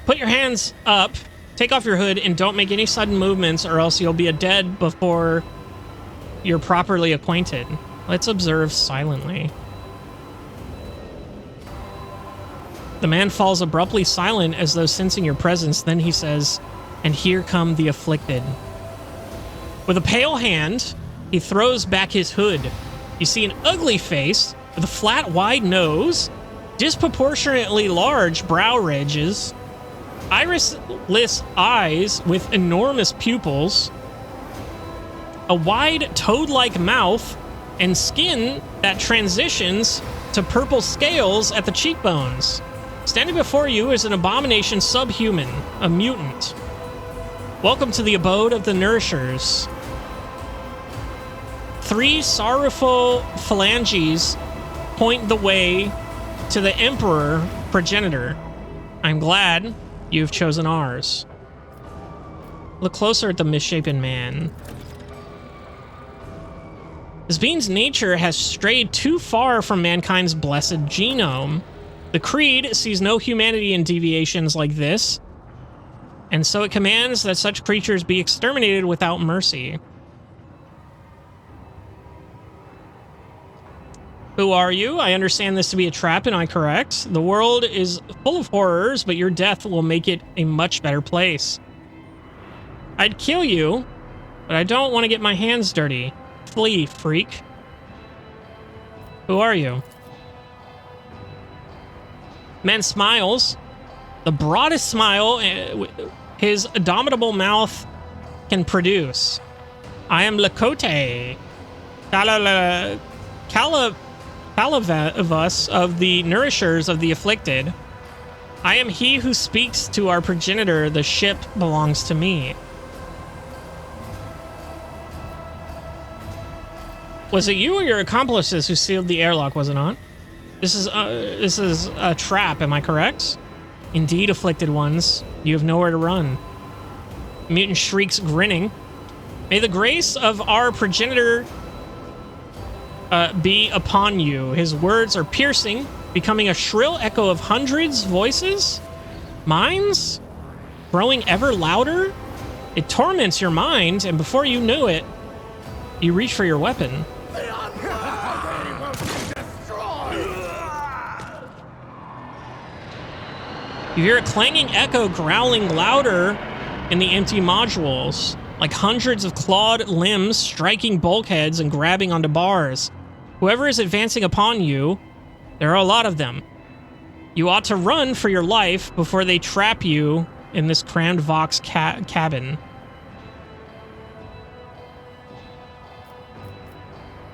Put your hands up, take off your hood, and don't make any sudden movements, or else you'll be a dead before you're properly acquainted. Let's observe silently. The man falls abruptly silent as though sensing your presence. Then he says, "And here come the afflicted." With a pale hand, he throws back his hood. You see an ugly face with a flat, wide nose, disproportionately large brow ridges, irisless eyes with enormous pupils, a wide toad-like mouth, and skin that transitions to purple scales at the cheekbones. Standing before you is an abomination subhuman, a mutant. Welcome to the abode of the Nourishers. 3 sorrowful phalanges point the way to the Emperor Progenitor. I'm glad you've chosen ours. Look closer at the misshapen man. This being's nature has strayed too far from mankind's blessed genome. The Creed sees no humanity in deviations like this, and so it commands that such creatures be exterminated without mercy. Who are you? I understand this to be a trap, am I correct? The world is full of horrors, but your death will make it a much better place. I'd kill you, but I don't want to get my hands dirty. Flee, freak. Who are you? Man smiles. The broadest smile his indomitable mouth can produce. I am Lakota. Calavus of the Nourishers of the Afflicted. I am he who speaks to our progenitor. The ship belongs to me. Was it you or your accomplices who sealed the airlock, was it not? This is a trap, am I correct? Indeed, afflicted ones. You have nowhere to run. Mutant shrieks, grinning. May the grace of our progenitor be upon you. His words are piercing, becoming a shrill echo of hundreds voices. Minds? Growing ever louder? It torments your mind, and before you knew it, you reach for your weapon. You hear a clanging echo growling louder in the empty modules, like hundreds of clawed limbs striking bulkheads and grabbing onto bars. Whoever is advancing upon you, there are a lot of them. You ought to run for your life before they trap you in this crammed Vox cabin.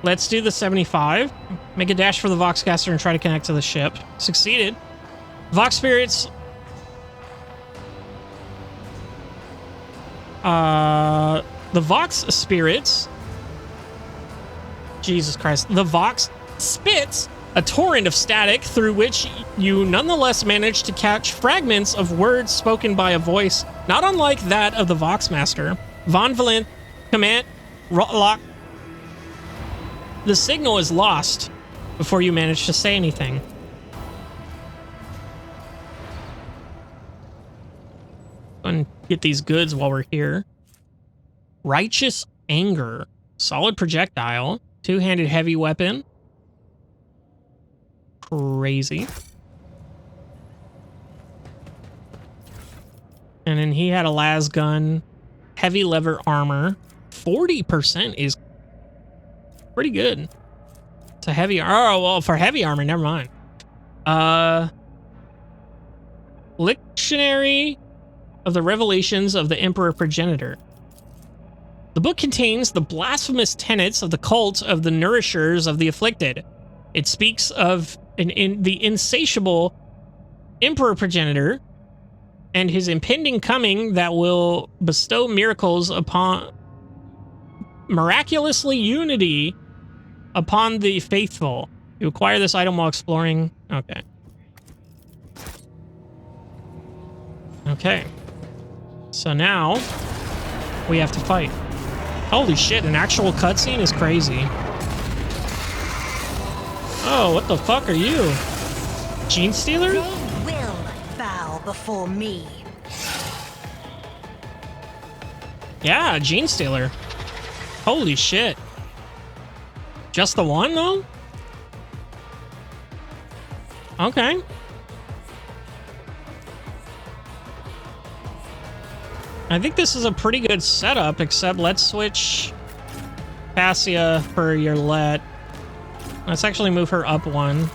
Let's do the 75. Make a dash for the Voxcaster and try to connect to the ship. Succeeded. Vox spirits. The Vox spirits. Jesus Christ. The Vox spits a torrent of static through which you nonetheless manage to catch fragments of words spoken by a voice not unlike that of the Voxmaster. Von Valent, command, lock. The signal is lost before you manage to say anything. Go and get these goods while we're here. Righteous Anger. Solid projectile. Two-handed heavy weapon. Crazy. And then he had a las gun. Heavy lever armor. 40% is pretty good. It's a heavy... Oh, well, for heavy armor, never mind. Lectionary of the Revelations of the Emperor Progenitor. The book contains the blasphemous tenets of the cult of the nourishers of the afflicted. It speaks of the insatiable Emperor Progenitor and his impending coming that will bestow miracles upon... miraculously unity upon the faithful. You acquire this item while exploring. Okay. Okay. So now we have to fight. Holy shit, an actual cutscene is crazy. Oh, what the fuck are you? Gene Stealer?
They will bow before me.
Yeah, Gene Stealer. Holy shit. Just the one, though? Okay. I think this is a pretty good setup, except let's switch Cassia for Yerlet. Let's actually move her up one.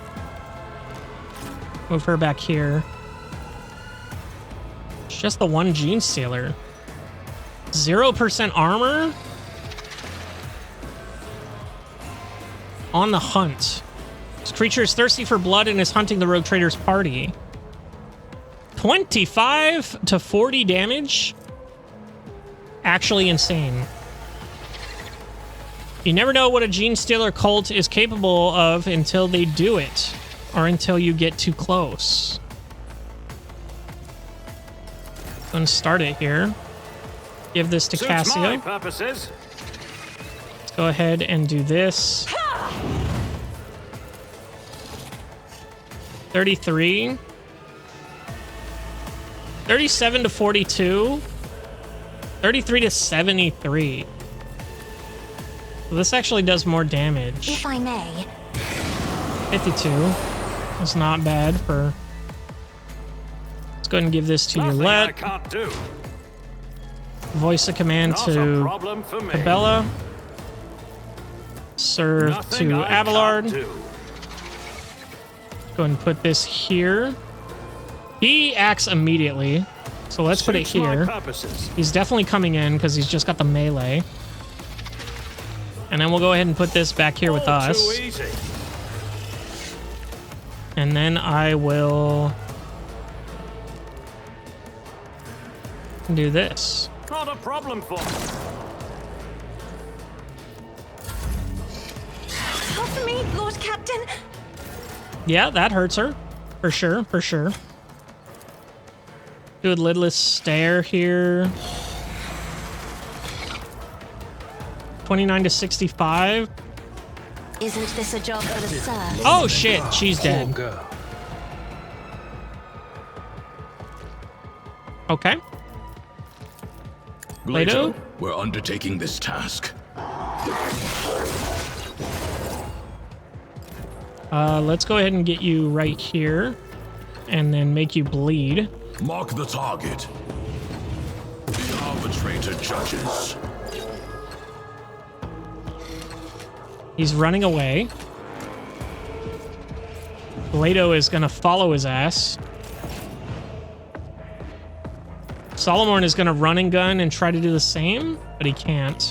Move her back here. It's just the one Gene Stealer. 0% armor? On the hunt. This creature is thirsty for blood and is hunting the rogue trader's party. 25 to 40 damage? Actually insane. You never know what a Gene Stealer cult is capable of until they do it, or until you get too close. I'm gonna start it here. Give this to Cassia. Let's go ahead and do this. 33. 37 to 42. 33 to 73. So this actually does more damage.
If I may.
52. That's not bad for... Let's go ahead and give this to Yerlet. Voice a command to Cabela. Serve to Abelard. Go ahead and put this here. He acts immediately. So let's put it here. He's definitely coming in because he's just got the melee. And then we'll go ahead and put this back here with us. And then I will do this.
Not a problem for me.
for me, Lord Captain.
Yeah, that hurts her. For sure, for sure. Do a lidless stare here. 29 to 65.
Isn't this a job for the sir?
Oh shit, she's dead. Okay.
Glato, we're undertaking this task.
Let's go ahead and get you right here, and then make you bleed.
Mark the target. The arbitrator judges.
He's running away. Glato is gonna follow his ass. Solomon is gonna run and gun and try to do the same, but he can't.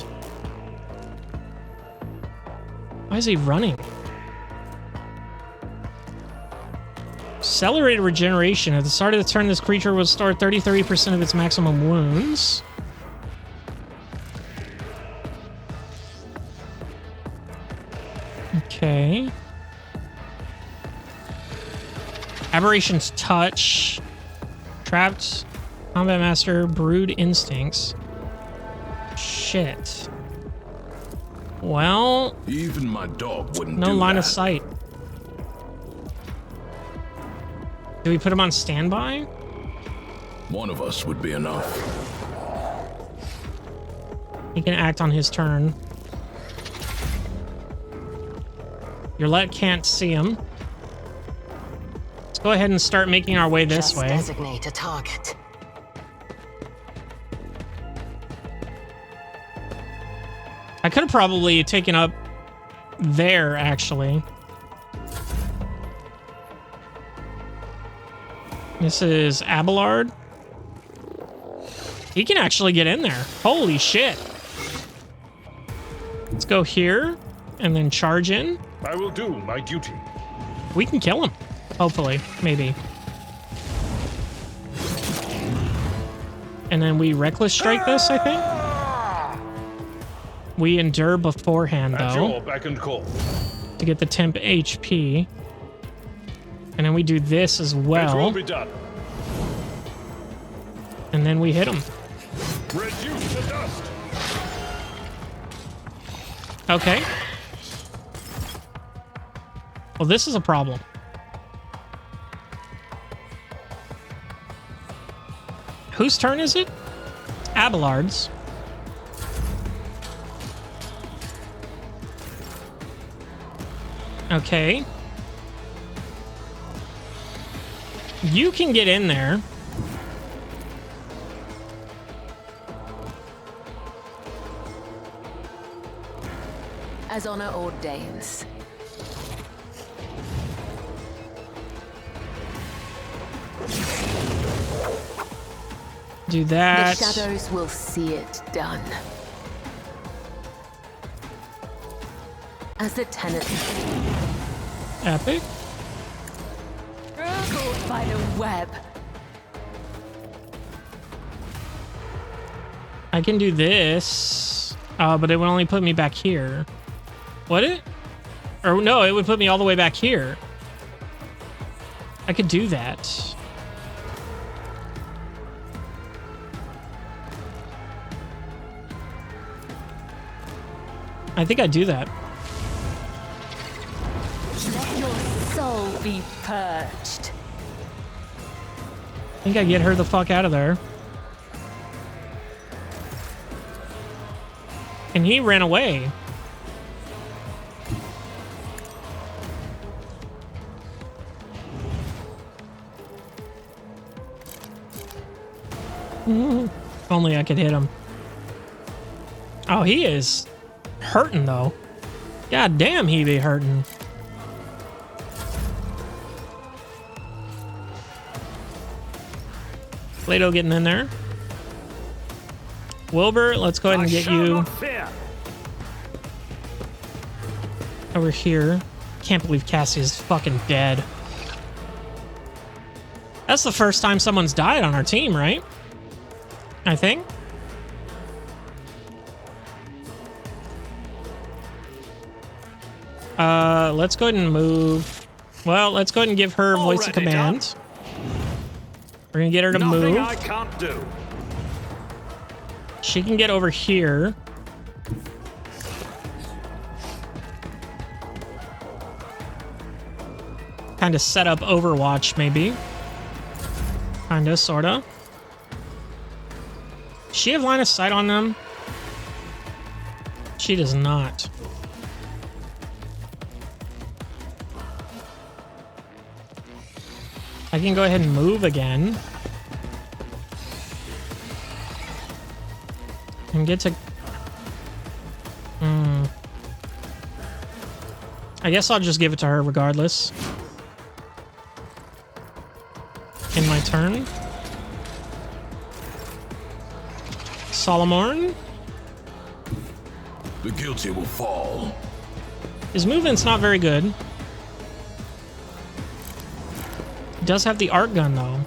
Why is he running? Accelerated regeneration. At the start of the turn, this creature will restore 30% of its maximum wounds. Okay. Aberration's touch. Trapped. Combat Master. Brood instincts. Shit. Well.
Even my dog wouldn't
no
do
line
that.
of sight. Do we put him on standby?
One of us would be enough.
He can act on his turn. Your let can't see him. Let's go ahead and start making our way this way.
Designate a target.
I could have probably taken up there, actually. This is Abelard. He can actually get in there. Holy shit. Let's go here and then charge in.
I will do my duty.
We can kill him. Hopefully. Maybe. And then we reckless strike this, I think. We endure beforehand,
At
though,
your beck and call.
to get the temp HP. And then we do this as
It will
well.
be done.
And then we hit him.
Reduce the dust.
Okay. Well, this is a problem. Whose turn is it? Abelard's. Okay. You can get in there.
As honor ordains.
Do that.
The shadows will see it done. As the tenant.
Epic.
Caught by the web.
I can do this. But it would only put me back here. Would it? Or no, it would put me all the way back here. I could do that. I think I'd do that.
Let your soul be purged.
I think I get her the fuck out of there. And he ran away. If only I could hit him. Oh, he is hurting though. God damn, he be hurting. Plato getting in there. Wilbur, let's go ahead and get you over here. Can't believe Cassie is fucking dead. That's the first time someone's died on our team, right? I think. Let's go ahead and move. Well, let's go ahead and give her voice of command. We're gonna get her to move.
I can't do.
She can get over here. Kind of set up Overwatch, maybe. Kinda, sorta. Does she have line of sight on them? She does not. I can go ahead and move again. And get to... I guess I'll just give it to her regardless. In my turn. Solomorn.
The guilty will fall.
His movement's not very good. He does have the art gun though.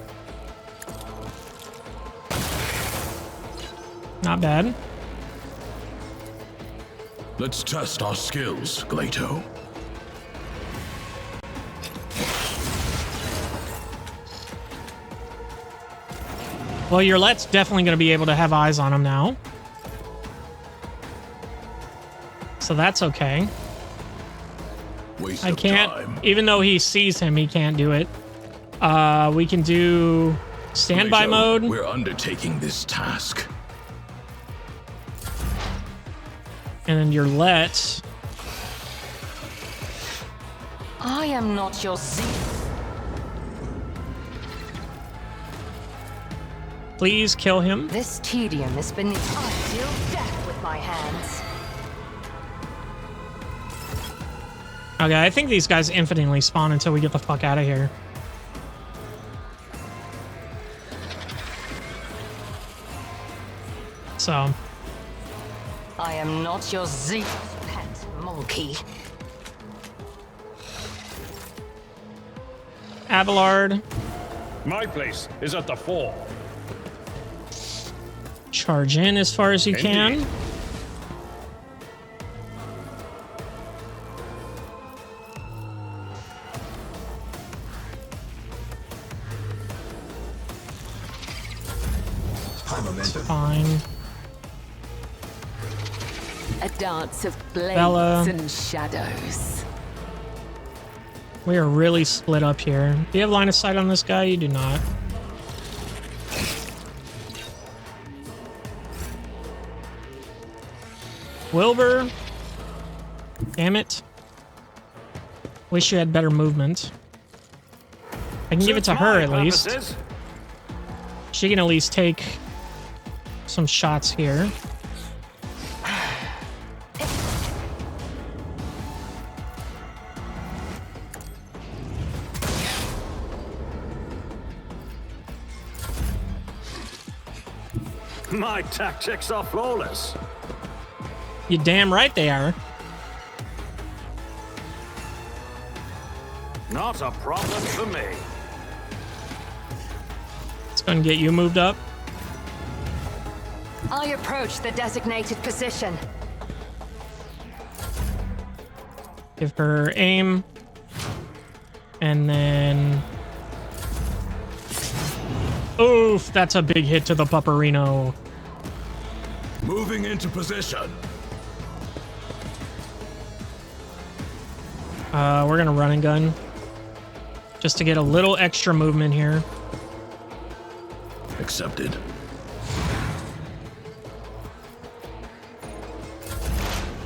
Not bad.
Let's test our skills, Glato.
Well, your Let's definitely going to be able to have eyes on him now. So that's okay. I can't, even though he sees him, he can't do it. We can do standby mode.
We're undertaking this task.
And then your Let.
I am not your
Please kill him.
This tedium is beneath. I deal death with my hands.
Okay, I think these guys infinitely spawn until we get the fuck out of here. So.
I am not your pet monkey.
Abelard.
My place is at the fore.
Charge in as far as you can. It's fine.
A dance of blades
Bella.
and shadows.
We are really split up here. Do you have line of sight on this guy? You do not. Wilbur. Damn it. Wish you had better movement. I can give it to her at least. She can at least take some shots here.
My tactics are flawless.
You damn right they are.
Not a problem for me.
Let's go and get you moved up.
I approach the designated position.
Give her aim. And then... Oof, that's a big hit to the Pupperino.
Moving into position.
We're gonna run and gun. Just to get a little extra movement here.
Accepted.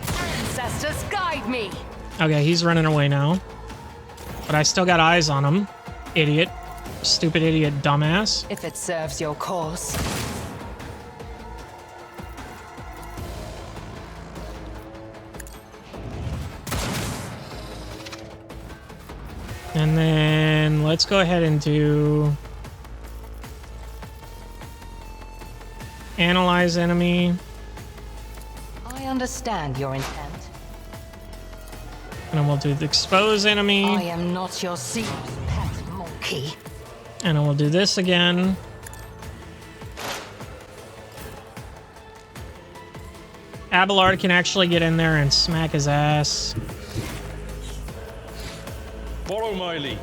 Ancestors, guide me.
Okay, he's running away now. But I still got eyes on him. Idiot. Stupid idiot dumbass.
If it serves your cause.
And then let's go ahead and do analyze enemy.
I understand your intent.
And then we'll do the expose enemy.
I am not your pet monkey.
And then we'll do this again. Abelard can actually get in there and smack his ass.
Follow my lead.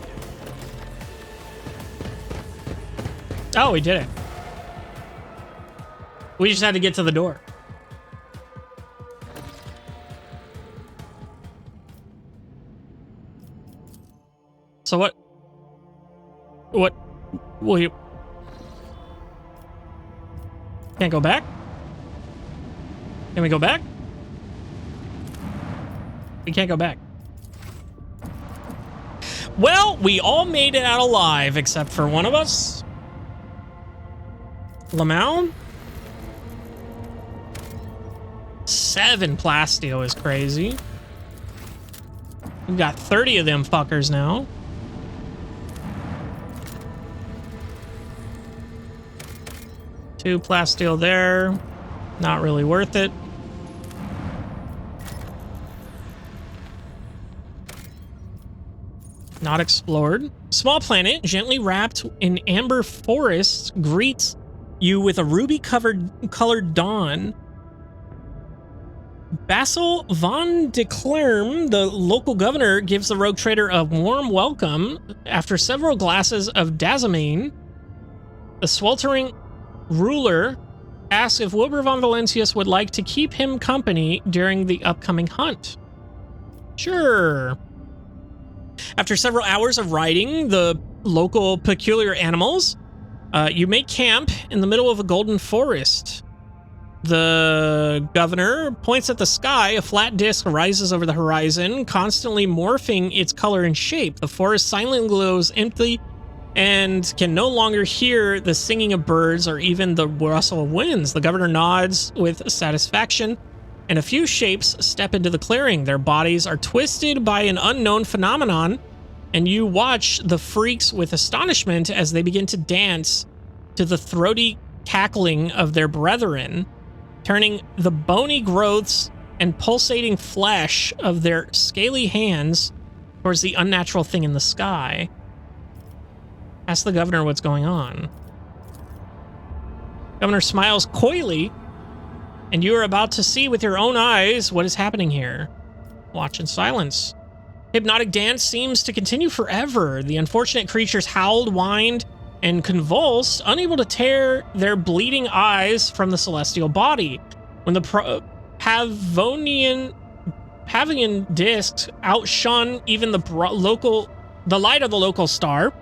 Oh, we did it. We just had to get to the door. So what will you... Can't go back? Can we go back? We can't go back. Well, we all made it out alive except for one of us. Lamau? 7 plasteel is crazy. We've got 30 of them fuckers now. Two plasteel there. Not really worth it. Not explored. Small planet, gently wrapped in amber forests, greets you with a ruby-colored dawn. Basil von de Clerm, the local governor, gives the rogue trader a warm welcome. After several glasses of Dazamine, the sweltering ruler asks if Wilbur von Valencius would like to keep him company during the upcoming hunt. Sure. After several hours of riding the local peculiar animals, you make camp in the middle of a golden forest. The governor points at the sky. A flat disc rises over the horizon, constantly morphing its color and shape. The forest silently glows empty and can no longer hear the singing of birds or even the rustle of winds. The governor nods with satisfaction, and a few shapes step into the clearing. Their bodies are twisted by an unknown phenomenon, and you watch the freaks with astonishment as they begin to dance to the throaty cackling of their brethren, turning the bony growths and pulsating flesh of their scaly hands towards the unnatural thing in the sky. Ask the governor what's going on. Governor smiles coyly, and you are about to see with your own eyes what is happening here. Watch in silence. Hypnotic dance seems to continue forever. The unfortunate creatures howled, whined, and convulsed, unable to tear their bleeding eyes from the celestial body. When the Pavonian discs outshone even the light of the local star,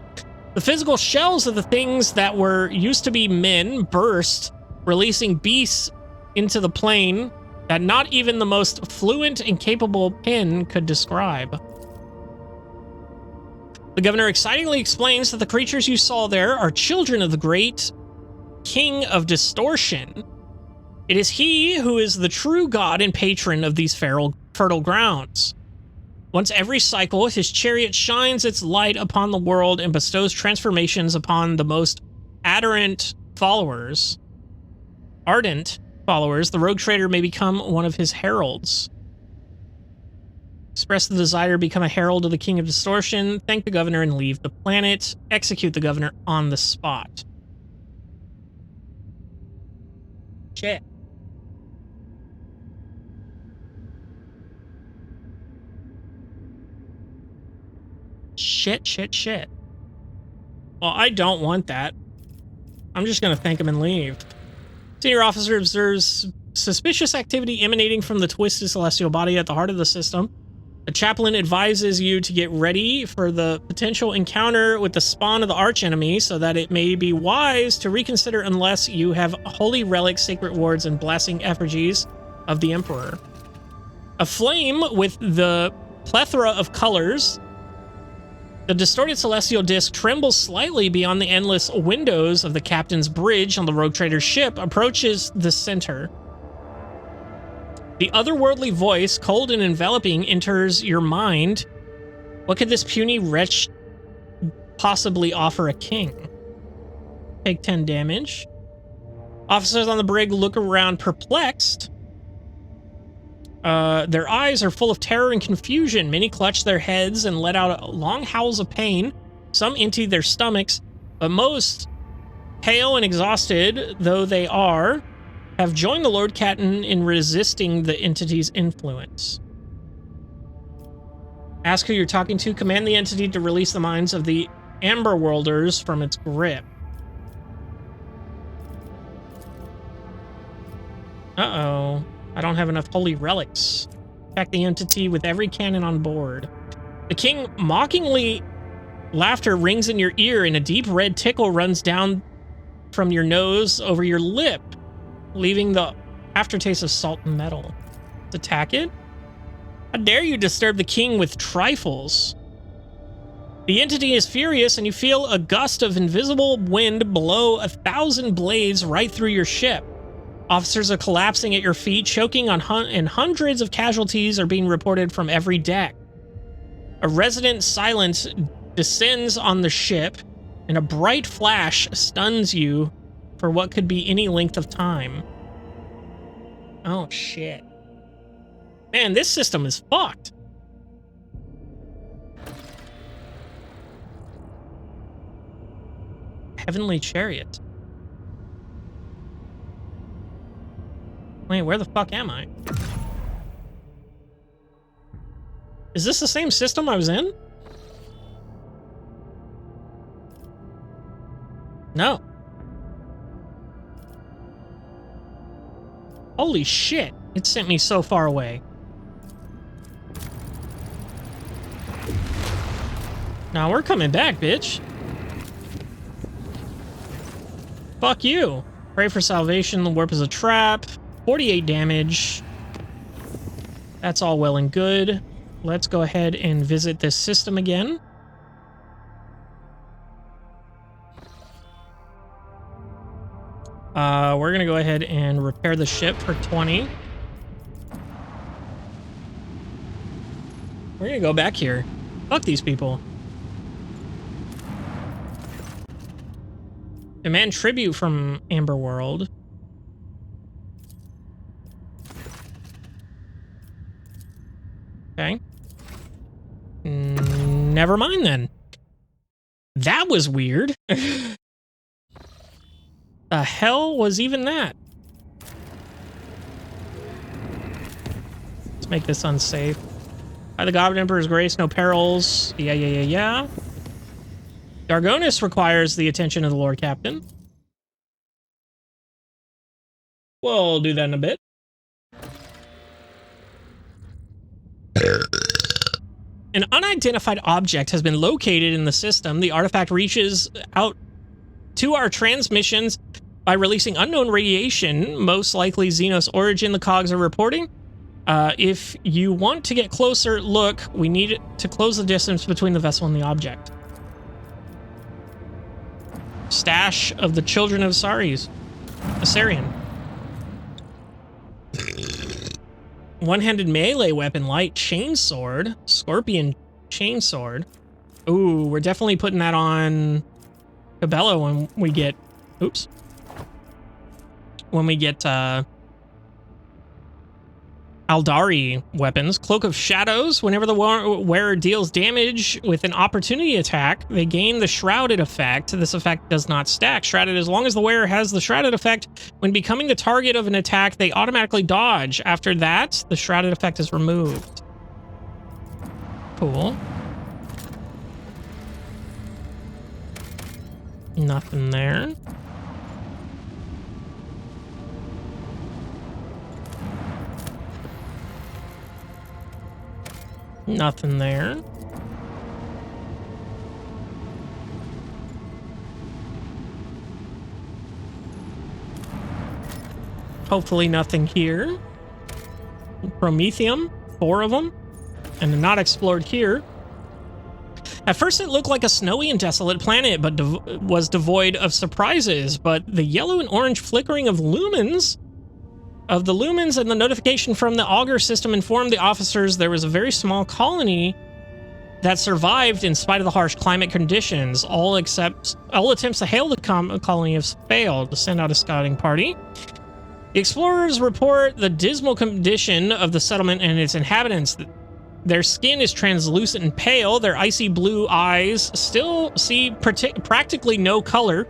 the physical shells of the things that were used to be men burst, releasing beasts into the plane that not even the most fluent and capable pen could describe. The governor excitingly explains that the creatures you saw there are children of the great King of Distortion. It is he who is the true god and patron of these fertile grounds. Once every cycle, his chariot shines its light upon the world and bestows transformations upon the most ardent followers. The rogue trader may become one of his heralds. Express the desire to become a herald of the King of Distortion, thank the governor, and leave the planet. Execute the governor on the spot. Shit. Shit. Well, I don't want that. I'm just gonna thank him and leave. Senior officer observes suspicious activity emanating from the twisted celestial body at the heart of the system. The chaplain advises you to get ready for the potential encounter with the spawn of the archenemy, so that it may be wise to reconsider unless you have holy relics, sacred wards, and blessing effigies of the Emperor. A flame with the plethora of colors, the distorted celestial disc trembles slightly beyond the endless windows of the captain's bridge on the rogue trader's ship, approaches the center. The otherworldly voice, cold and enveloping, enters your mind. What could this puny wretch possibly offer a king? Take 10 damage. Officers on the brig look around perplexed. Their eyes are full of terror and confusion. Many clutch their heads and let out long howls of pain. Some empty their stomachs, but most, pale and exhausted though they are, have joined the Lord Captain in resisting the entity's influence. Ask who you're talking to. Command the entity to release the minds of the Amber Worlders from its grip. Uh-oh. I don't have enough holy relics. Attack the entity with every cannon on board. The king mockingly laughter rings in your ear and a deep red tickle runs down from your nose over your lip, leaving the aftertaste of salt and metal. Let's attack it. How dare you disturb the king with trifles? The entity is furious and you feel a gust of invisible wind blow 1,000 blades right through your ship. Officers are collapsing at your feet, choking on and hundreds of casualties are being reported from every deck. A resonant silence descends on the ship, and a bright flash stuns you for what could be any length of time. Oh, shit. Man, this system is fucked. Heavenly Chariot. Wait, where the fuck am I? Is this the same system I was in? No. Holy shit. It sent me so far away. Now we're coming back, bitch. Fuck you. Pray for salvation. The warp is a trap. 48 damage. That's all well and good. Let's go ahead and visit this system again. We're gonna go ahead and repair the ship for 20. We're gonna go back here. Fuck these people. Demand tribute from Amber World. Okay. Never mind then. That was weird. The hell was even that? Let's make this unsafe. By the Goblin Emperor's grace, no perils. Yeah. Dargonis requires the attention of the Lord Captain. We'll do that in a bit. An unidentified object has been located in the system. The artifact reaches out to our transmissions by releasing unknown radiation, most likely Xenos origin, the cogs are reporting. If you want to get closer, look, we need to close the distance between the vessel and the object. Stash of the Children of Asarian. One-handed melee weapon, light chainsword, scorpion chainsword. Ooh, we're definitely putting that on Cabela when we get, oops. When we get Aldari weapons. Cloak of Shadows. Whenever the wearer deals damage with an opportunity attack, they gain the Shrouded effect. This effect does not stack. Shrouded, as long as the wearer has the Shrouded effect, when becoming the target of an attack, they automatically dodge. After that, the Shrouded effect is removed. Cool. Nothing there. Nothing there. Hopefully nothing here. Promethium, 4 of them, and not explored here. At first it looked like a snowy and desolate planet, but was devoid of surprises, but the yellow and orange flickering of lumens and the notification from the auger system informed the officers there was a very small colony that survived in spite of the harsh climate conditions. All attempts to hail the colony have failed. To send out a scouting party. The explorers report the dismal condition of the settlement and its inhabitants. Their skin is translucent and pale. Their icy blue eyes still see practically no color.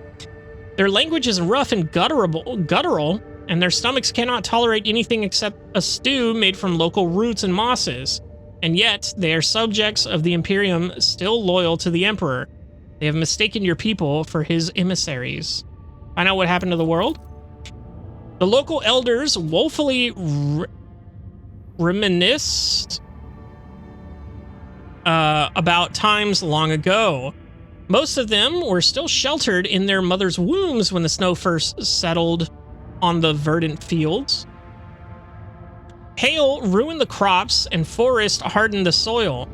Their language is rough and guttural, and their stomachs cannot tolerate anything except a stew made from local roots and mosses. And yet, they are subjects of the Imperium, still loyal to the Emperor. They have mistaken your people for his emissaries. Find out what happened to the world? The local elders woefully reminisced about times long ago. Most of them were still sheltered in their mother's wombs when the snow first settled on the verdant fields. Hail ruined the crops and frost hardened the soil.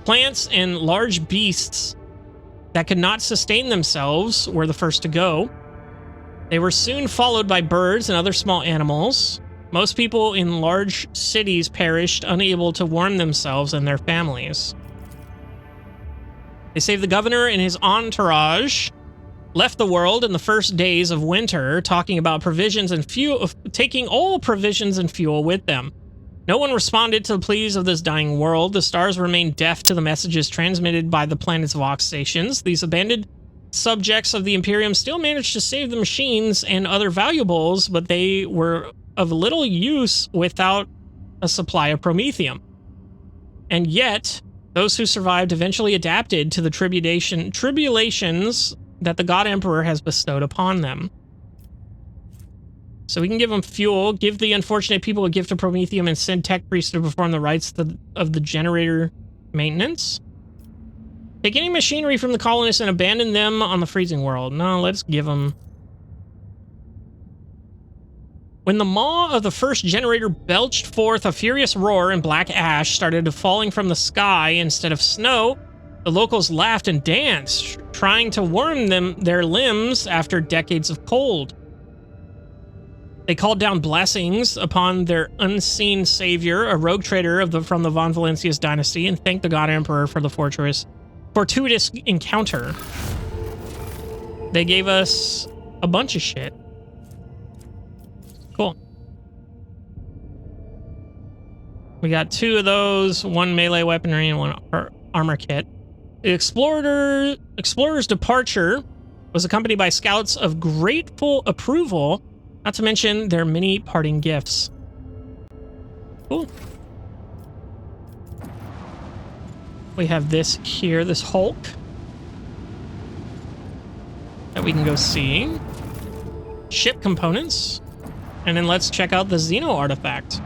Plants and large beasts that could not sustain themselves were the first to go. They were soon followed by birds and other small animals. Most people in large cities perished, unable to warm themselves and their families. They saved the governor and his entourage, left the world in the first days of winter, talking about provisions and fuel, taking all provisions and fuel with them. No one responded to the pleas of this dying world. The stars remained deaf to the messages transmitted by the planet's Vox stations. These abandoned subjects of the Imperium still managed to save the machines and other valuables, but they were of little use without a supply of promethium. And yet, those who survived eventually adapted to the tribulations that the God Emperor has bestowed upon them. So we can give them fuel, give the unfortunate people a gift of promethium, and send tech priests to perform the rites of the generator maintenance. Take any machinery from the colonists and abandon them on the freezing world. No, let's give them... When the maw of the first generator belched forth a furious roar and black ash started falling from the sky instead of snow, the locals laughed and danced, trying to warm their limbs after decades of cold. They called down blessings upon their unseen savior, a rogue trader from the Von Valencius dynasty, and thanked the God Emperor for the fortuitous encounter. They gave us a bunch of shit. Cool. We got 2 of those, 1 melee weaponry and 1 armor kit. The explorer's departure was accompanied by scouts of grateful approval, not to mention their many parting gifts. Cool. We have this here, this Hulk, that we can go see. Ship components. And then let's check out the Xeno artifact.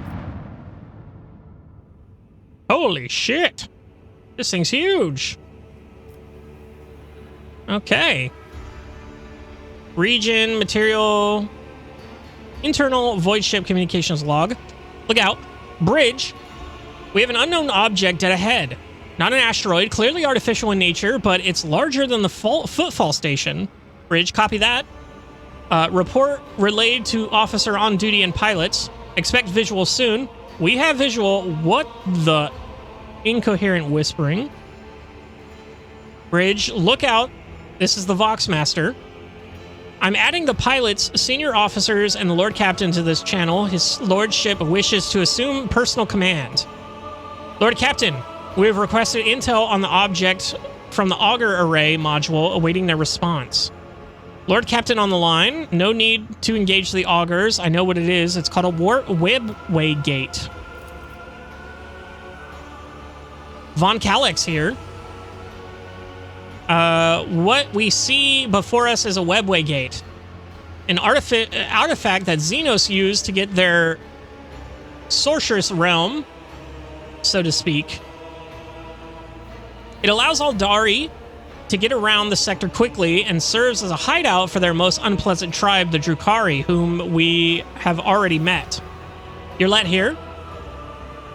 Holy shit! This thing's huge! Okay. Region, material, internal void ship communications log. Look out. Bridge. We have an unknown object dead ahead. Not an asteroid, clearly artificial in nature, but it's larger than the footfall station. Bridge, copy that. Report relayed to officer on duty and pilots. Expect visual soon. We have visual. What the incoherent whispering? Bridge, look out. This is the Vox Master. I'm adding the pilots, senior officers, and the Lord Captain to this channel. His Lordship wishes to assume personal command. Lord Captain, we have requested intel on the object from the Augur Array module, awaiting their response. Lord Captain on the line. No need to engage the augurs. I know what it is. It's called a webway gate. Von Calyx here. What we see before us is a webway gate. An artifact that Xenos used to get their sorceress realm, so to speak. It allows Aldari to get around the sector quickly and serves as a hideout for their most unpleasant tribe, the Drukhari, whom we have already met. You're let here.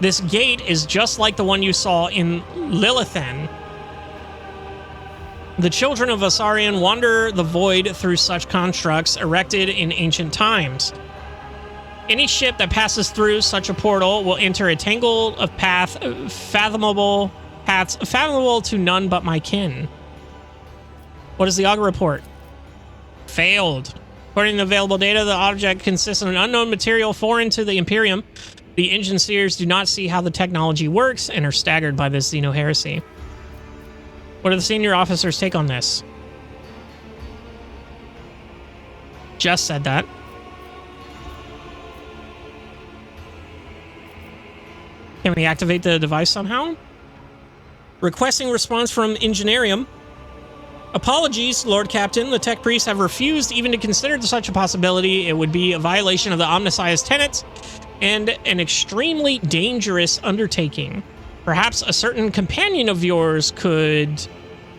This gate is just like the one you saw in Lilithan. The children of Asarian wander the void through such constructs erected in ancient times. Any ship that passes through such a portal will enter a tangle of paths fathomable to none but my kin. What is the Augur report? Failed. According to available data, the object consists of an unknown material foreign to the Imperium. The engine seers do not see how the technology works and are staggered by this Xeno heresy. What do the senior officers take on this? Just said that. Can we activate the device somehow? Requesting response from Engineerium. Apologies, Lord Captain. The tech priests have refused even to consider such a possibility. It would be a violation of the Omnissiah's tenets and an extremely dangerous undertaking. Perhaps a certain companion of yours could...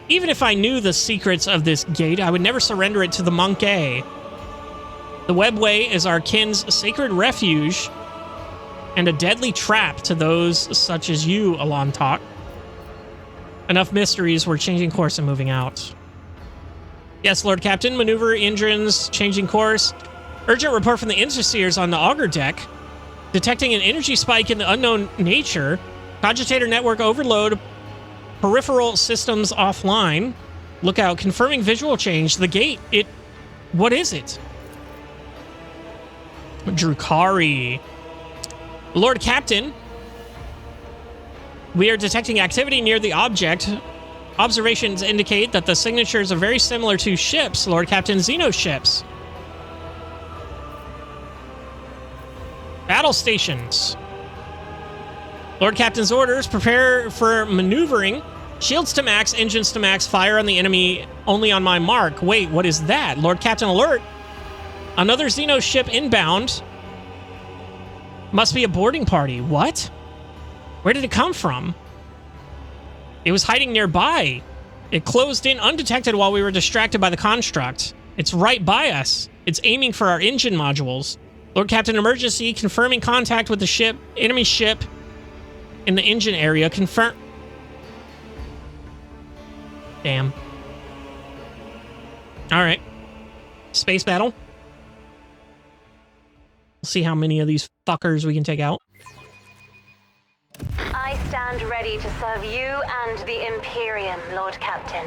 Even if I knew the secrets of this gate, I would never surrender it to the monkey. The webway is our kin's sacred refuge and a deadly trap to those such as you, Alontok. Enough mysteries, we're changing course and moving out. Yes, Lord Captain, maneuver engines changing course. Urgent report from the Interseers on the auger deck. Detecting an energy spike in the unknown nature. Cogitator network overload. Peripheral systems offline. Lookout, confirming visual change. The gate, what is it? Drukari. Lord Captain, we are detecting activity near the object. Observations indicate that the signatures are very similar to ships, Lord Captain Xeno ships. Battle stations. Lord Captain's orders, prepare for maneuvering. Shields to max, engines to max, fire on the enemy only on my mark. Wait, what is that? Lord Captain alert. Another Xeno ship inbound. Must be a boarding party. What? Where did it come from? It was hiding nearby. It closed in undetected while we were distracted by the construct. It's right by us. It's aiming for our engine modules. Lord Captain, emergency, confirming contact with the ship, enemy ship in the engine area. Confirm. Damn. All right. Space battle. We'll see how many of these fuckers we can take out.
I stand ready to serve you and the Imperium, Lord Captain.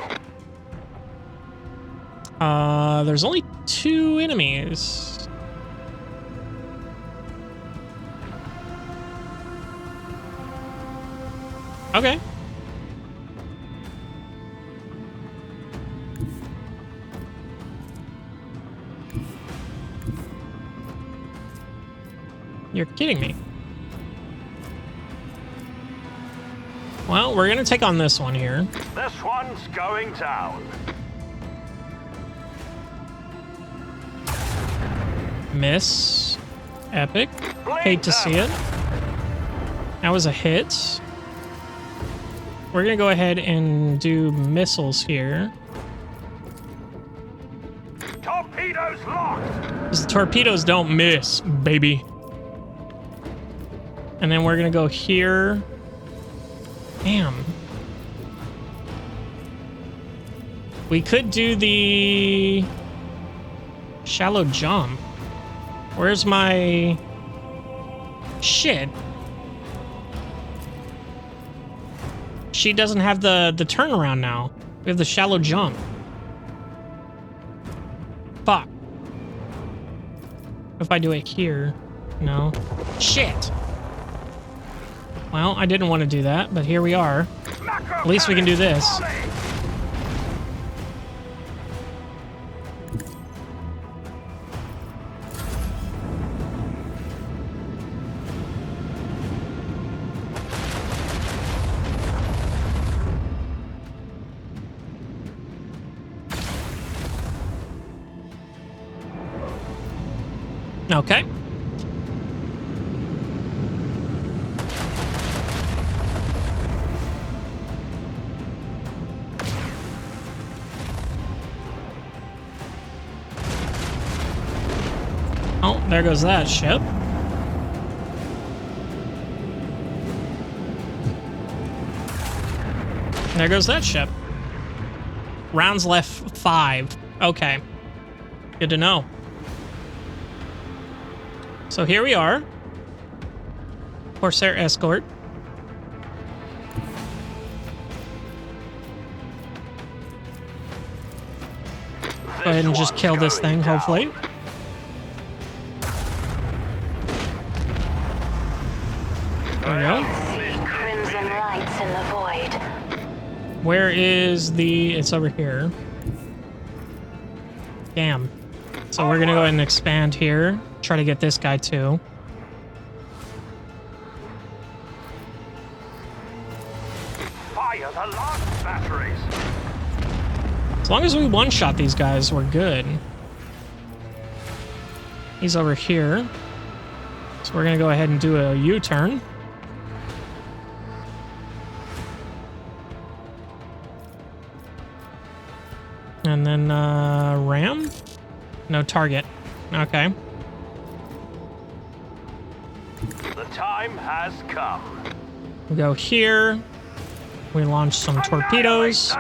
There's only 2 enemies. Okay. You're kidding me. Well, we're gonna take on this one here.
This one's going down.
Miss. Epic. Hate to see it. That was a hit. We're gonna go ahead and do missiles here.
Torpedoes locked.
Because the torpedoes don't miss, baby. And then we're gonna go here. Damn. We could do the shallow jump. Where's my shit? She doesn't have the turnaround now. We have the shallow jump. Fuck. If I do it here. No. Shit. Well, I didn't want to do that, but here we are. At least we can do this. Okay. Oh, there goes that ship. There goes that ship. Rounds left 5. Okay. Good to know. So here we are. Corsair escort. Go ahead and just kill this thing, hopefully. There we go.
Crimson lights in the void.
Where is the... It's over here. Damn. So we're gonna go ahead and expand here. Try to get this guy too. long as we one-shot these guys, we're good. He's over here. So we're going to go ahead and do a U-turn. And then, ram? No target. Okay.
The time has come.
We go here. We launch some torpedoes.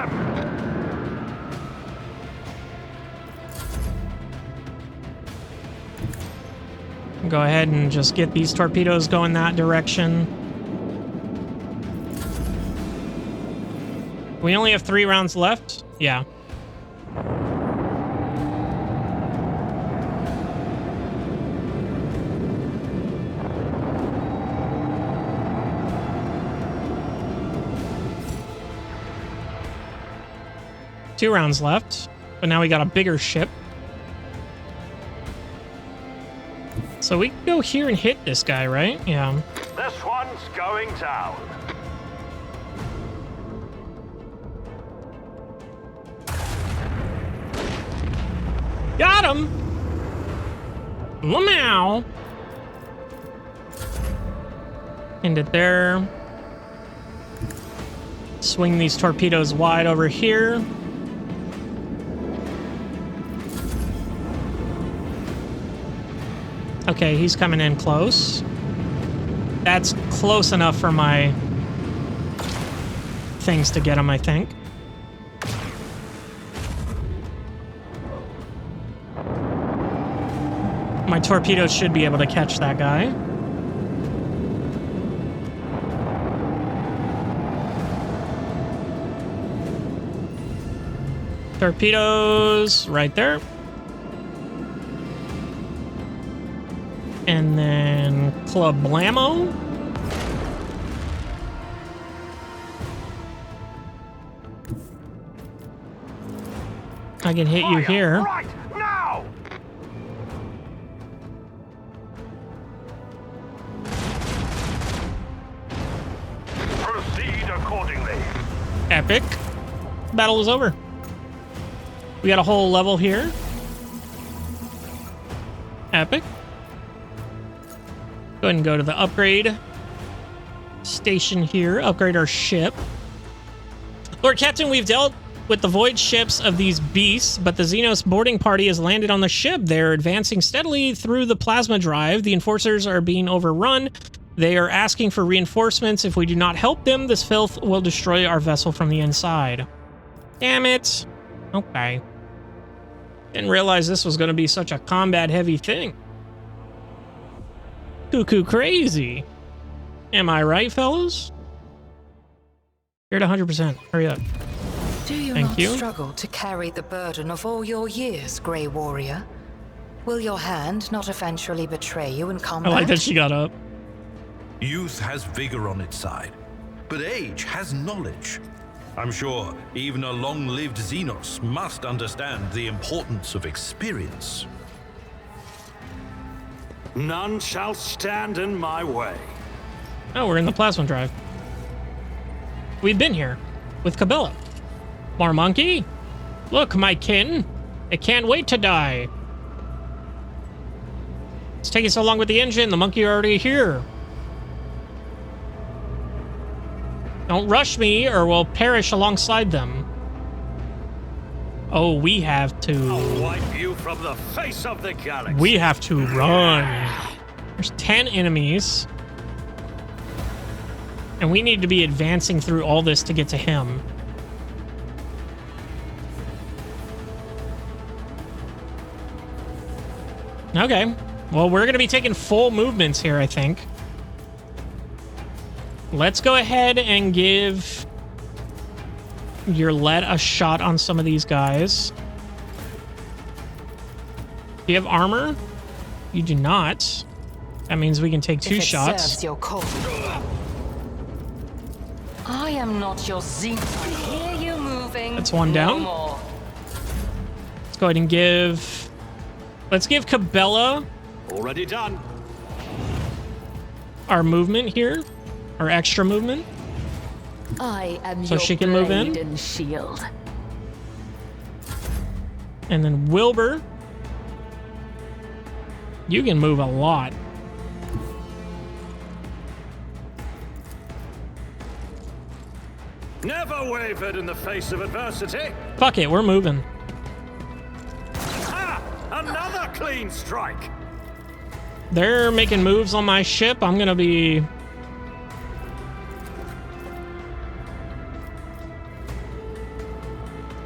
Go ahead and just get these torpedoes going that direction. We only have 3 rounds left? Yeah. Two rounds left, but now we got a bigger ship. So we can go here and hit this guy, right? Yeah.
This one's going down.
Got him! Lamow! End it there. Swing these torpedoes wide over here. Okay, he's coming in close. That's close enough for my things to get him, I think. My torpedoes should be able to catch that guy. Torpedoes right there. And then Club Blammo. I can hit you here.
Right now! Proceed accordingly.
Epic. Battle is over. We got a whole level here. Epic. Go ahead and go to the upgrade station here. Upgrade our ship. Lord Captain, we've dealt with the void ships of these beasts, but the Xenos boarding party has landed on the ship. They're advancing steadily through the plasma drive. The enforcers are being overrun. They are asking for reinforcements. If we do not help them, this filth will destroy our vessel from the inside. Damn it. Okay. Didn't realize this was going to be such a combat-heavy thing. Cuckoo crazy. Am I right, fellas? You're at 100%. Hurry up.
Do you
Thank
not
you.
struggle to carry the burden of all your years, Grey Warrior? Will your hand not eventually betray you in
I
combat?
like that she got up.
Youth has vigor on its side, but age has knowledge. I'm sure even a long-lived Xenos must understand the importance of experience.
None shall stand in my way.
Oh, we're in the plasma drive. We've been here with Cabela. More monkey? Look, my kin. It can't wait to die. It's taking so long with the engine. The monkey are already here. Don't rush me or we'll perish alongside them. Oh, we have to...
I'll wipe you from the face of the galaxy.
We have to run. There's 10 enemies. And we need to be advancing through all this to get to him. Okay. Well, we're going to be taking full movements here, I think. Let's go ahead and give your lead a shot on some of these guys. Do you have armor? You do not. That means we can take 2 shots.
Serves your cause. I am not your Xenos.
I hear you moving.
That's one down.
No more.
Let's go ahead and give... Let's give Cabela
Already done.
our movement here. Our extra movement.
I am
So
your
she can move
blade
in?
and shield.
And then Wilbur. You can move a lot.
Never wavered in the face of adversity.
Fuck it, we're moving.
Ha! Another clean strike.
They're making moves on my ship. I'm gonna be...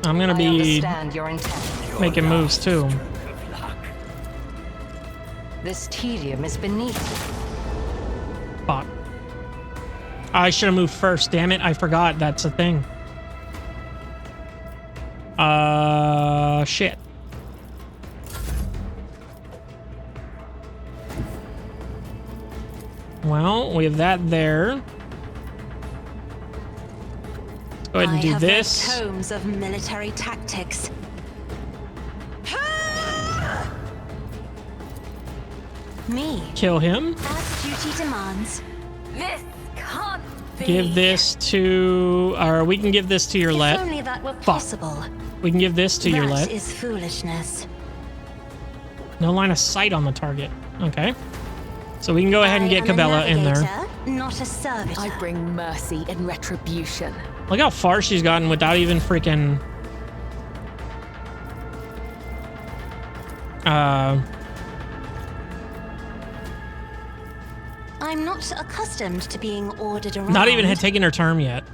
understand your intent.
Making moves too.
This tedium is beneath you.
Fuck. I should have moved first. Damn it, I forgot that's a thing. Shit. Well, we have that there. Let's go ahead and do this.
I have read tomes of military tactics. Me.
Kill him.
As duty demands. This can't be.
Give this to... Or we can give this to your
If only that were possible.
We can give this to your
That is foolishness.
No line of sight on the target. Okay. So we can go ahead and get Cabela in there.
Not a servitor.
I bring mercy and retribution.
Look how far she's gotten without even freaking...
I'm not accustomed to being ordered around.
Not even had taken her turn yet.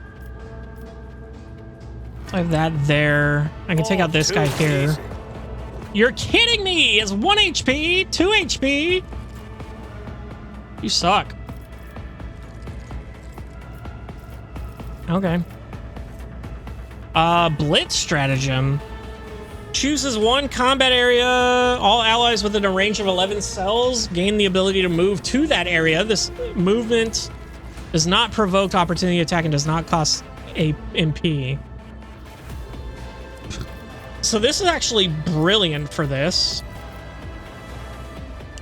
So I have that there. I can take out this guy here. You're kidding me! It's 1 HP, 2 HP. You suck. Okay. Blitz stratagem. Chooses one combat area. All allies within a range of 11 cells gain the ability to move to that area. This movement does not provoke opportunity attack and does not cost a MP. So this is actually brilliant for this.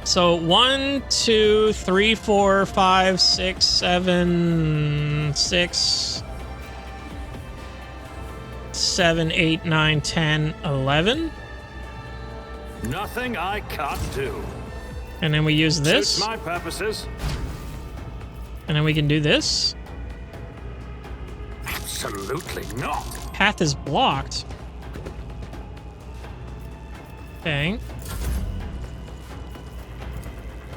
So 1, 2, 3, 4, 5, 6, 7, 6, 7, 8, 9, 10, 11.
Nothing I can't do.
And then we use this.
Suits my purposes.
And then we can do this.
Absolutely not.
Path is blocked. Okay.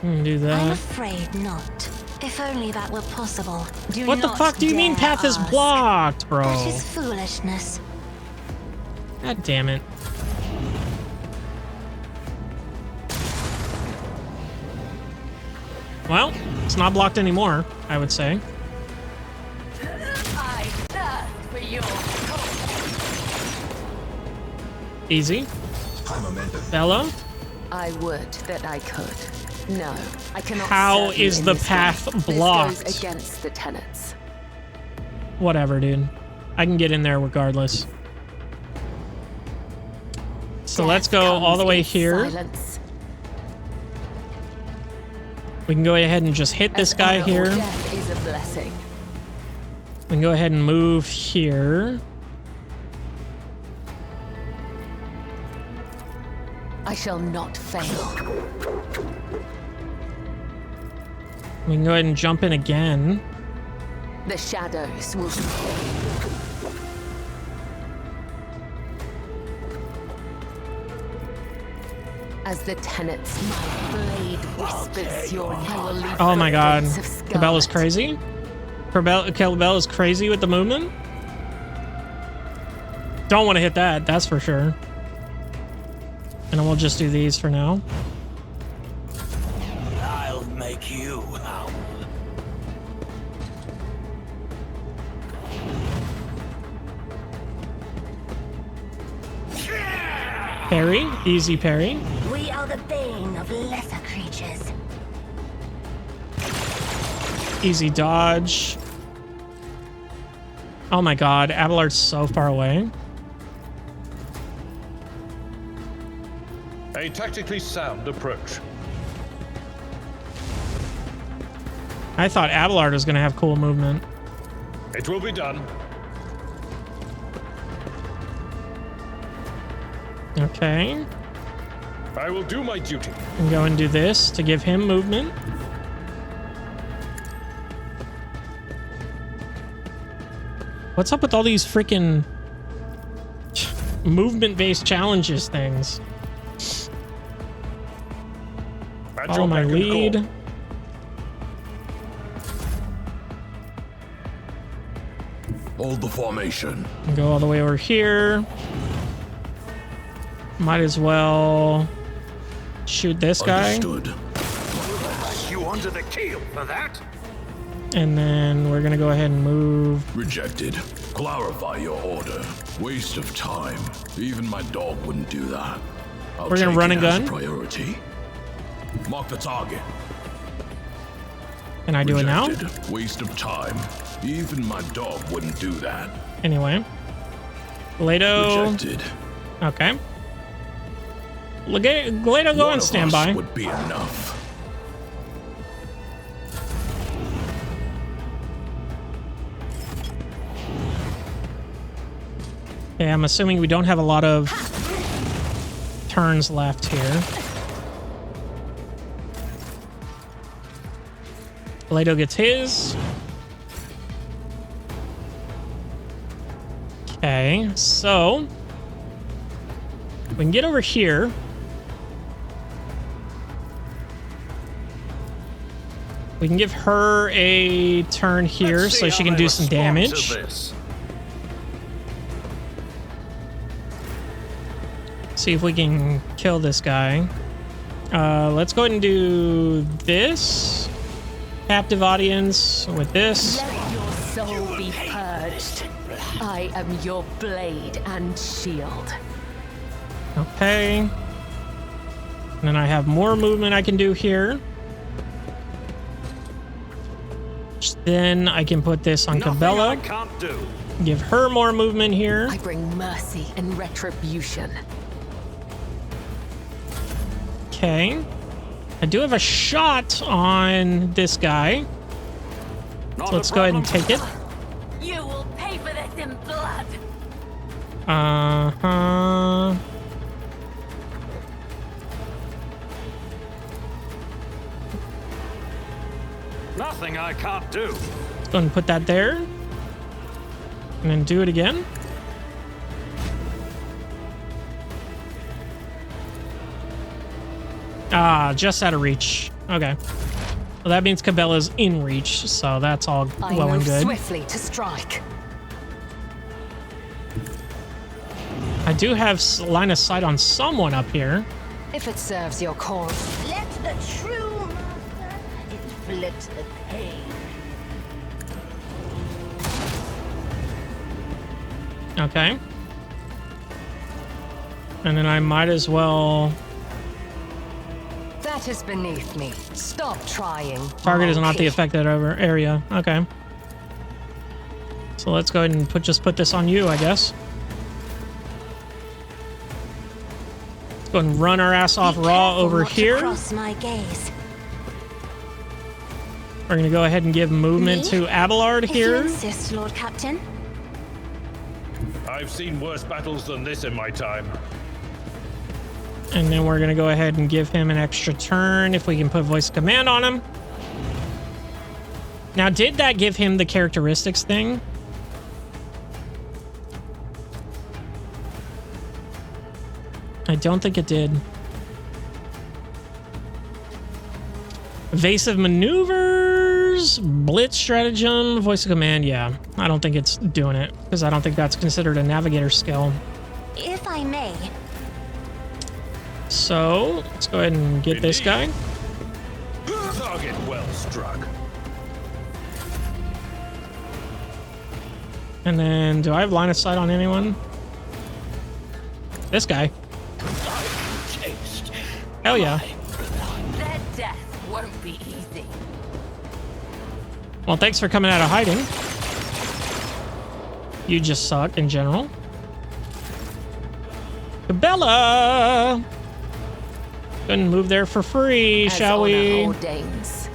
We can do
I'm
that.
afraid not. If only that were possible. Do
What the
not
fuck do you mean
dare
path is
ask.
blocked, bro?
That is foolishness.
God damn it. Well, it's not blocked anymore, I would say.
I thirst for your
Easy. Bella?
I would that I could. No, I cannot.
How
serve you
is
in
the
this
path
way.
blocked?
This goes against the tenets.
Whatever, dude. I can get in there regardless. So let's go all the way here.
Silence.
We can go ahead and just hit this guy here.
Death is a blessing.
We can go ahead and move here.
I shall not fail.
We can go ahead and jump in again.
The shadows will. As the tenets, my blade whispers your name. I will leave
Oh my god.
footprints of
Cabela's
scarlet.
crazy? Cabela's crazy with the movement? Don't want to hit that, that's for sure. And then we'll just do these for now.
I'll make you howl.
Parry. Easy parry.
We are the bane of lesser creatures.
Easy dodge. Oh my god, Abelard's so far away.
A tactically sound approach.
I thought Abelard was going to have cool movement.
It will be done.
Okay.
I will do my duty.
And go and do this to give him movement. What's up with all these freaking movement-based challenges things? Follow my lead.
Hold the formation.
Go all the way over here. Might as well shoot this guy.
Understood.
You under the keel for that?
And then we're gonna go ahead and move.
Rejected. Clarify your order. Waste of time. Even my dog wouldn't do that.
We're gonna run and gun.
Priority. Mark the target.
Can I do it now?
Waste of time. Even my dog wouldn't do that.
Anyway. Glado.
Rejected.
Okay. Glado, go on standby.
Would be enough.
Okay, I'm assuming we don't have a lot of turns left here. Glado gets his. Okay, so we can get over here. We can give her a turn here so she can do some damage. See if we can kill this guy. Let's go ahead and do this. Captive audience with this.
Let your soul be purged. I am your blade and shield.
Okay. And then I have more movement I can do here. Then I can put this on Cabela. Give her more movement here.
I bring mercy and retribution.
Okay. I do have a shot on this guy. So let's go ahead and take it.
You will pay for this in blood.
Uh-huh.
Nothing I can't do.
Let's go ahead and put that there. And then do it again. Ah, just out of reach. Okay. Well, that means Cabela's in reach, so that's all well and good.
Swiftly to strike.
I do have line of sight on someone up here.
If it serves your cause.
Let the true master inflict the pain.
Okay. And then I might as well...
That is beneath me. Stop trying.
Target is not the affected area. Okay. So let's go ahead and just put this on you, I guess. Let's go ahead and run our ass off raw over here.
Cross my gaze.
We're gonna go ahead and give movement to Abelard here.
If you insist, Lord Captain.
I've seen worse battles than this in my time.
And then we're gonna go ahead and give him an extra turn if we can put voice of command on him. Now, did that give him the characteristics thing? I don't think it did. Evasive maneuvers, blitz stratagem, voice of command. Yeah, I don't think it's doing it because I don't think that's considered a navigator skill.
If I may.
So let's go ahead and get this guy.
Target well struck.
And then, do I have line of sight on anyone? This guy. Hell yeah.
Their death won't be easy.
Well, thanks for coming out of hiding. You just suck in general. Cabela! Go ahead and move there for free, shall we?
Ordains.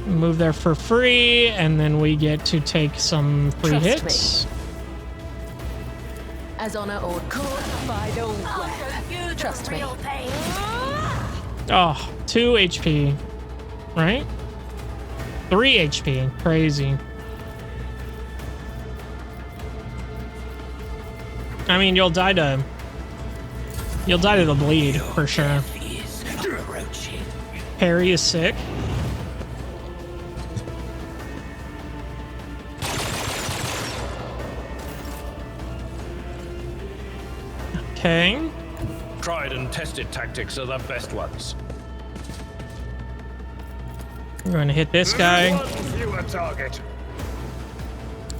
Move there for free, and then we get to take some free hits.
as honor or caught by the web. Trust me.
Oh, 2 HP, right? 3 HP, crazy. I mean, you'll die to the bleed for sure. Harry is sick. Okay.
Tried and tested tactics are the best ones.
We're going to hit this guy.
Target.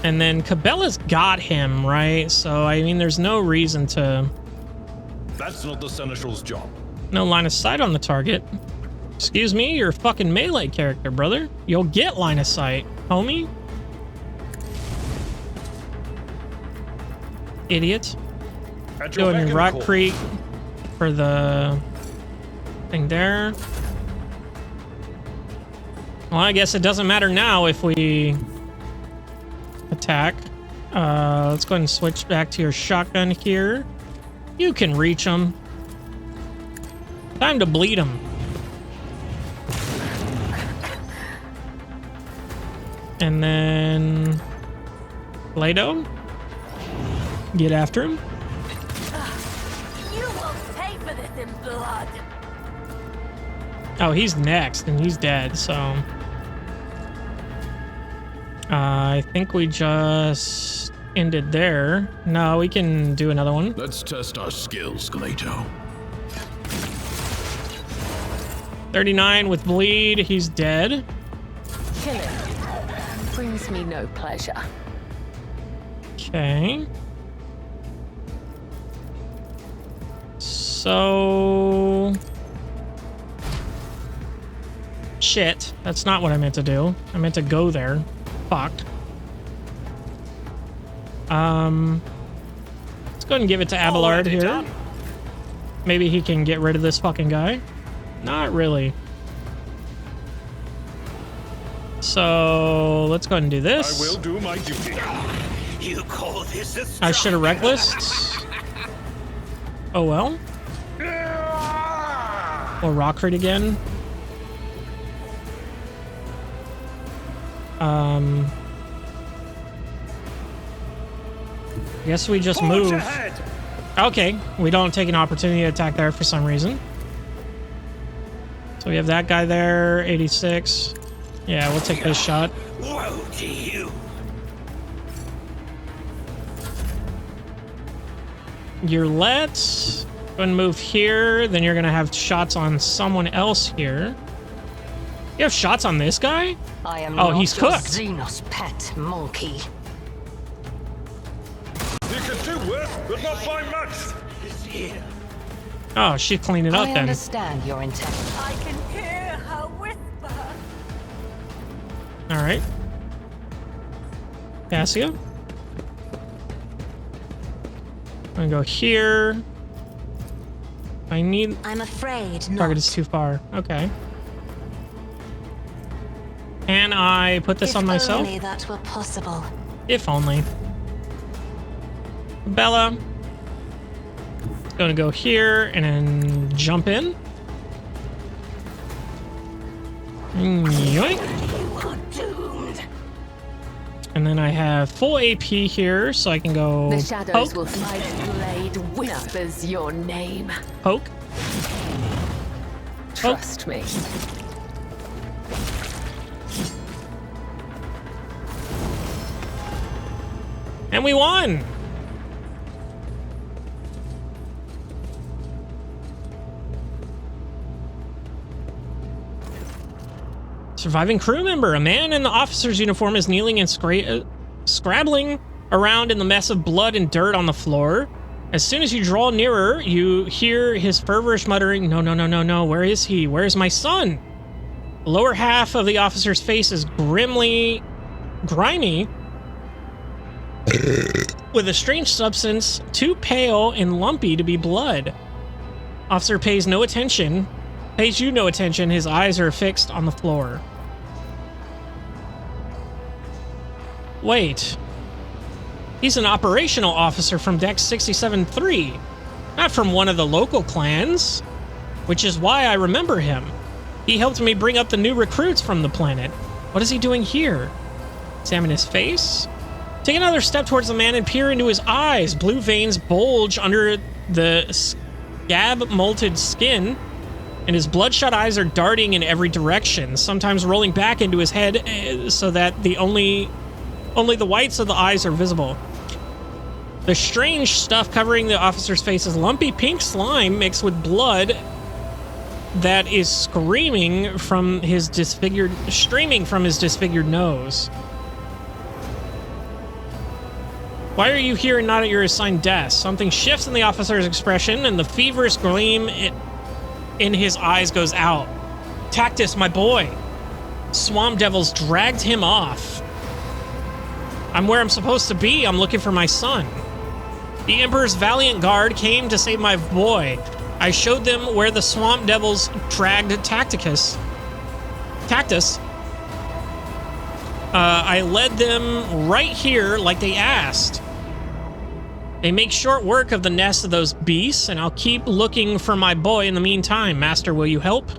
And then Cabela's got him, right? So, I mean, there's no reason to...
That's not the Seneschal's job.
No line of sight on the target. Excuse me, you're a fucking melee character, brother. You'll get line of sight, homie. Idiot. Going Rock Creek for the thing there. Well, I guess it doesn't matter now if we attack. Let's go ahead and switch back to your shotgun here. You can reach them. Time to bleed them. And then Play-Doh. Get after him.
You will pay for this in blood.
Oh, he's next, and he's dead, so... I think we just ended there. No, we can do another one.
Let's test our skills, Glato.
39 with bleed, he's dead.
Killing brings me no pleasure.
Okay. So... Shit, that's not what I meant to do. I meant to go there. Fuck. Let's go ahead and give it to Abelard here. Maybe he can get rid of this fucking guy. Not really. So let's go ahead and do this.
I will do my duty.
You call this a
I should have reckless. Oh well. Or rock crit again. I guess we just move. Okay, we don't take an opportunity to attack there for some reason. So we have that guy there, 86. Yeah, we'll take this shot.
Woe to you.
You're let's go ahead and move here. Then you're gonna have shots on someone else here. You have shots on this guy?
I am
oh, he's cooked.
Xenos pet monkey.
You can do worse, but not by much.
Oh, she cleaned it up
I
then.
understand your intent.
I can hear her whisper.
All right. Cassia. I'm gonna go here. I'm
afraid not.
Target is too far. Okay. Can I put this on myself?
If only that were possible.
If only. Bella. Gonna go here and then jump in. Yoink. And then I have full AP here, so I can go
The shadows
poke.
will fight. Blade whispers your name.
Poke.
Trust me.
And we won! Surviving crew member. A man in the officer's uniform is kneeling and scrabbling around in the mess of blood and dirt on the floor. As soon as you draw nearer, you hear his feverish muttering, "No, no, no, no, no, where is he? Where is my son?" The lower half of the officer's face is grimy, with a strange substance too pale and lumpy to be blood. Officer pays you no attention. His eyes are fixed on the floor. He's an operational officer from Deck 67-3, not from one of the local clans, which is why I remember him. He helped me bring up the new recruits from the planet. What is he doing here? Examine his face. Take another step towards the man and peer into his eyes. Blue veins bulge under the scab-molted skin, and his bloodshot eyes are darting in every direction, sometimes rolling back into his head so that only the whites of the eyes are visible. The strange stuff covering the officer's face is lumpy pink slime mixed with blood that is streaming from his disfigured nose. Why are you here and not at your assigned desk? Something shifts in the officer's expression, and the feverish gleam in his eyes goes out. Tactus, my boy. Swamp devils dragged him off. I'm where I'm supposed to be. I'm looking for my son. The Emperor's valiant guard came to save my boy. I showed them where the swamp devils dragged Tactus. I led them right here like they asked. They make short work of the nest of those beasts, and I'll keep looking for my boy in the meantime. Master, will you help?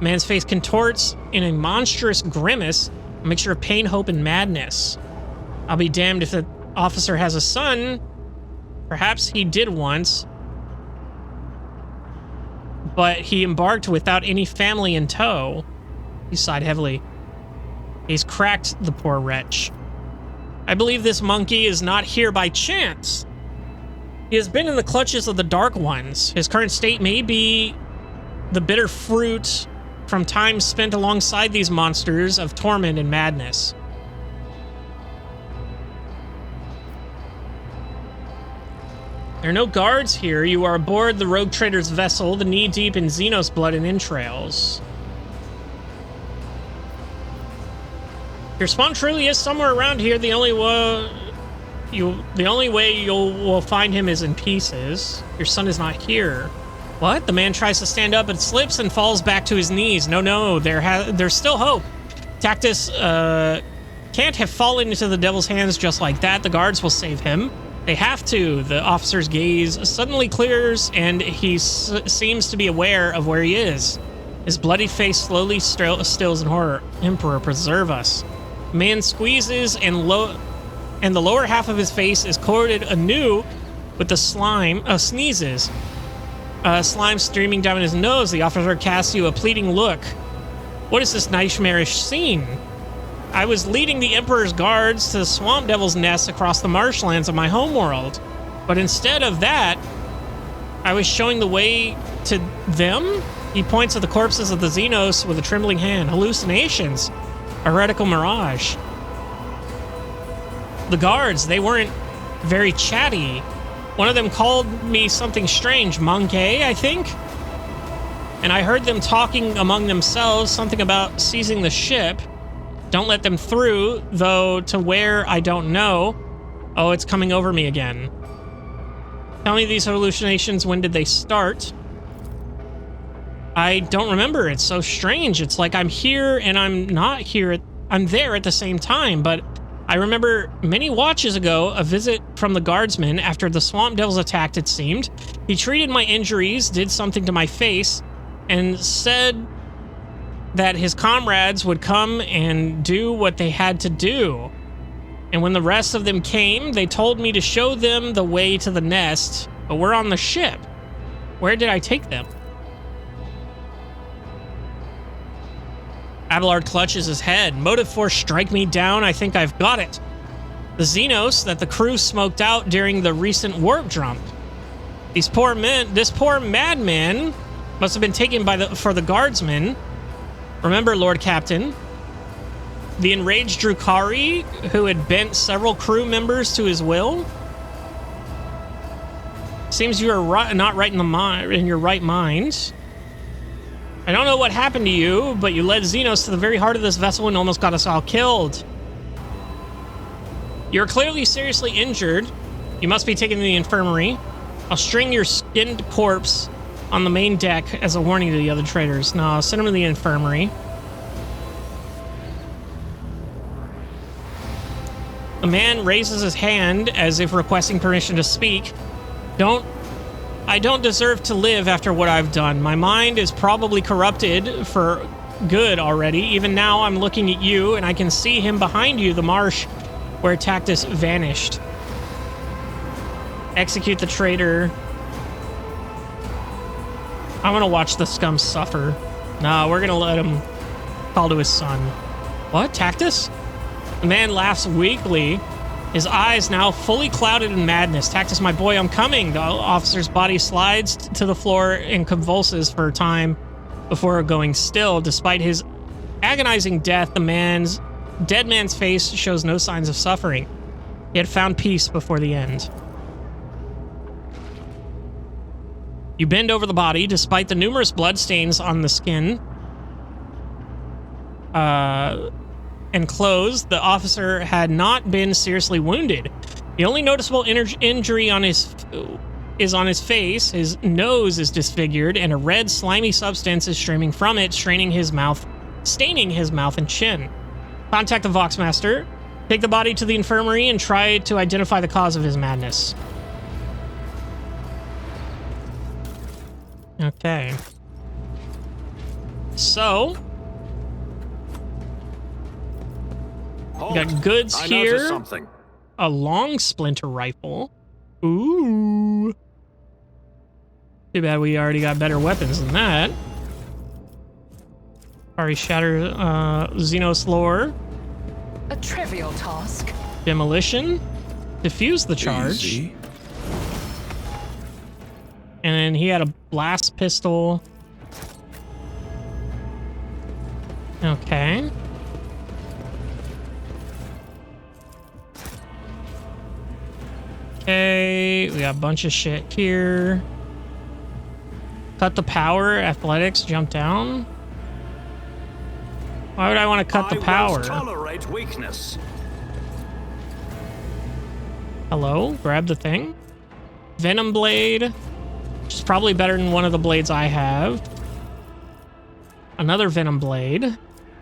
Man's face contorts in a monstrous grimace, a mixture of pain, hope, and madness. I'll be damned if the officer has a son. Perhaps he did once, but he embarked without any family in tow. He sighed heavily. He's cracked, the poor wretch. I believe this monkey is not here by chance. He has been in the clutches of the Dark Ones. His current state may be the bitter fruit from time spent alongside these monsters of torment and madness. There are no guards here. You are aboard the rogue trader's vessel, the knee-deep in Xenos blood and entrails. Your spawn truly is somewhere around here. The only way you will find him is in pieces. Your son is not here. What? The man tries to stand up, but slips and falls back to his knees. No, there's still hope. Tactus can't have fallen into the devil's hands just like that. The guards will save him. They have to. The officer's gaze suddenly clears, and he seems to be aware of where he is. His bloody face slowly stills in horror. Emperor, preserve us. Man squeezes, and the lower half of his face is coated anew with the slime. Sneezes. Slime streaming down his nose. The officer casts you a pleading look. What is this nightmarish scene? I was leading the Emperor's guards to the Swamp Devil's nest across the marshlands of my homeworld. But instead of that, I was showing the way to them? He points at the corpses of the Xenos with a trembling hand. Hallucinations. A heretical mirage. The guards, they weren't very chatty. One of them called me something strange. Monkey, I think? And I heard them talking among themselves, something about seizing the ship. Don't let them through, though to where I don't know. Oh, it's coming over me again. Tell me these hallucinations, when did they start? I don't remember. It's so strange. It's like I'm here and I'm not here. I'm there at the same time, but I remember many watches ago, a visit from the guardsman after the Swamp Devils attacked, it seemed. He treated my injuries, did something to my face, and said that his comrades would come and do what they had to do. And when the rest of them came, they told me to show them the way to the nest, but we're on the ship. Where did I take them? Abelard clutches his head. Motive force strike me down. I think I've got it. The Xenos that the crew smoked out during the recent warp jump. This poor madman must have been taken for the guardsmen. Remember, Lord Captain, the enraged Drukari who had bent several crew members to his will? Seems you are not right in your right mind. I don't know what happened to you, but you led Xenos to the very heart of this vessel and almost got us all killed. You're clearly seriously injured. You must be taken to the infirmary. I'll string your skinned corpse on the main deck as a warning to the other traders. No, I'll send him to the infirmary. The man raises his hand as if requesting permission to speak. I don't deserve to live after what I've done. My mind is probably corrupted for good already. Even now, I'm looking at you, and I can see him behind you, the marsh where Tactus vanished. Execute the traitor. I want to watch the scum suffer. No, we're going to let him call to his son. What? Tactus? The man laughs weakly, his eyes now fully clouded in madness. Tactus, my boy, I'm coming. The officer's body slides to the floor and convulses for a time before going still. Despite his agonizing death, the dead man's face shows no signs of suffering. He had found peace before the end. You bend over the body. Despite the numerous bloodstains on the skin and clothes, the officer had not been seriously wounded. The only noticeable injury is on his face. His nose is disfigured, and a red, slimy substance is streaming from it, staining his mouth and chin. Contact the Voxmaster. Take the body to the infirmary and try to identify the cause of his madness. Okay. So, we got goods here.
Something.
A long splinter rifle. Ooh. Too bad we already got better weapons than that. Already shattered Xenos lore.
A trivial task.
Demolition. Diffuse the charge.
Easy.
And then he had a blast pistol. Okay. Okay, we got a bunch of shit here. Cut the power, athletics, jump down. Why would I want to cut the power?
I won't tolerate weakness.
Hello? Grab the thing. Venom blade, which is probably better than one of the blades I have. Another venom blade.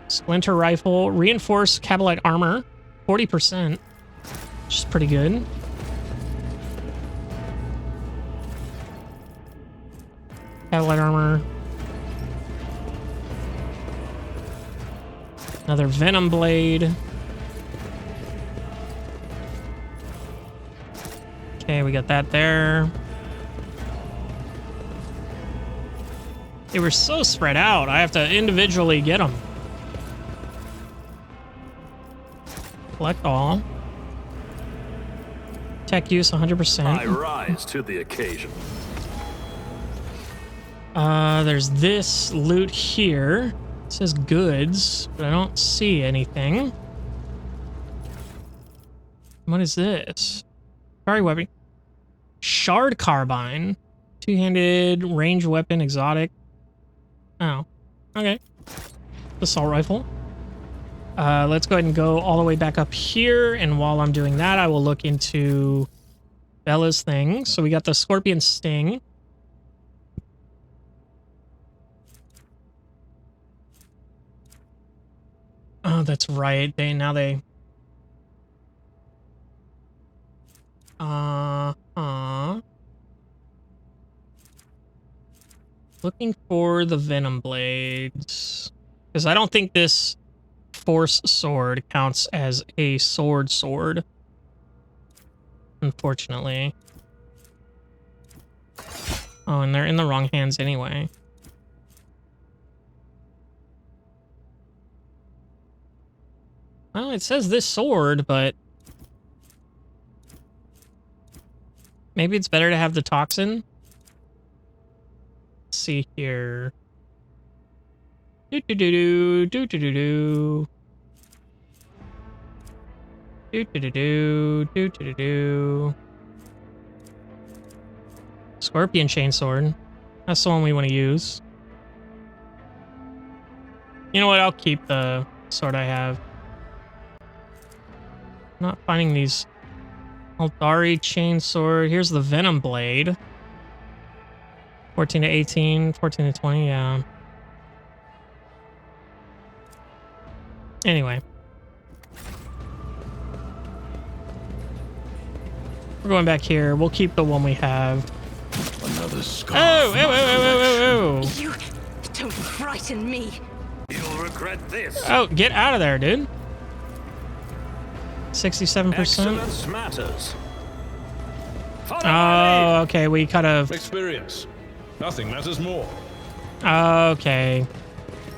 Splinter rifle. Reinforced Cabalite armor. 40%. Which is pretty good. Cabalite armor. Another venom blade. Okay, we got that there. They were so spread out. I have to individually get them. Collect all. Tech use 100%.
I rise to the occasion.
There's this loot here. It says goods, but I don't see anything. What is this? Sorry, weapon. Shard carbine. Two-handed range weapon, exotic. Oh, okay. Assault rifle. Let's go ahead and go all the way back up here. And while I'm doing that, I will look into Bella's thing. So we got the Scorpion Sting. Oh, that's right. They looking for the venom blades, because I don't think this force sword counts as a sword, unfortunately. Oh, and they're in the wrong hands anyway. Well, it says this sword, but maybe it's better to have the toxin. Let's see here. Do-do-do-do, do-do-do-do. Do-do-do-do, do-do-do-do. Scorpion chainsword. That's the one we want to use. You know what? I'll keep the sword I have. Not finding these. Aldari chainsword. Here's the venom blade. 14 to 18, 14 to 20, yeah. Anyway. We're going back here. We'll keep the one we have.
Another scar.
Oh.
You don't frighten me.
You'll regret this.
Oh, get out of there, dude. 67%.
Excellence matters.
Oh, okay. We kind of.
Experience. Nothing matters more.
Okay.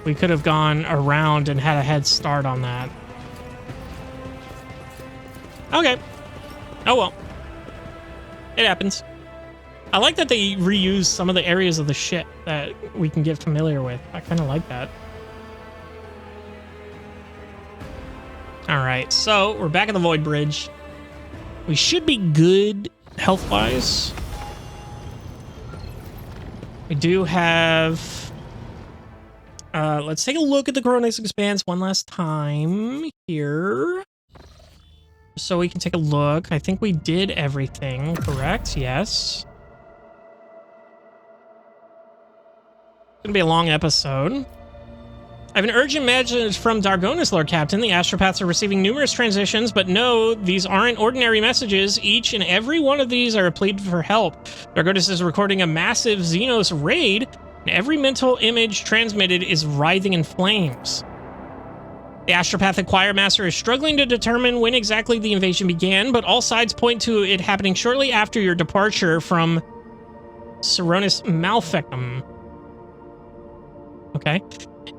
We could have gone around and had a head start on that. Okay. Oh well. It happens. I like that they reuse some of the areas of the ship that we can get familiar with. I kind of like that. Alright, so we're back at the Void Bridge. We should be good health-wise. We do have... let's take a look at the Coronex Expanse one last time here. So we can take a look. I think we did everything, correct? Yes. It's gonna be a long episode. I have an urgent message from Dargonis, Lord Captain. The astropaths are receiving numerous transitions, but no, these aren't ordinary messages. Each and every one of these are a plea for help. Dargonis is recording a massive Xenos raid, and every mental image transmitted is writhing in flames. The astropathic choir master is struggling to determine when exactly the invasion began, but all sides point to it happening shortly after your departure from Seronis Malfecum. Okay.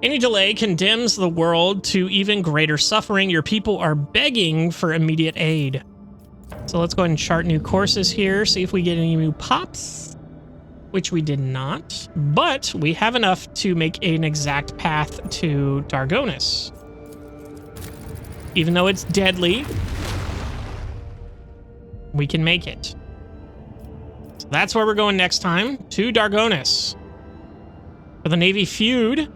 Any delay condemns the world to even greater suffering. Your people are begging for immediate aid. So let's go ahead and chart new courses here, see if we get any new pops, which we did not, but we have enough to make an exact path to Dargonis. Even though it's deadly, we can make it. So that's where we're going next time, to Dargonis. For the Navy feud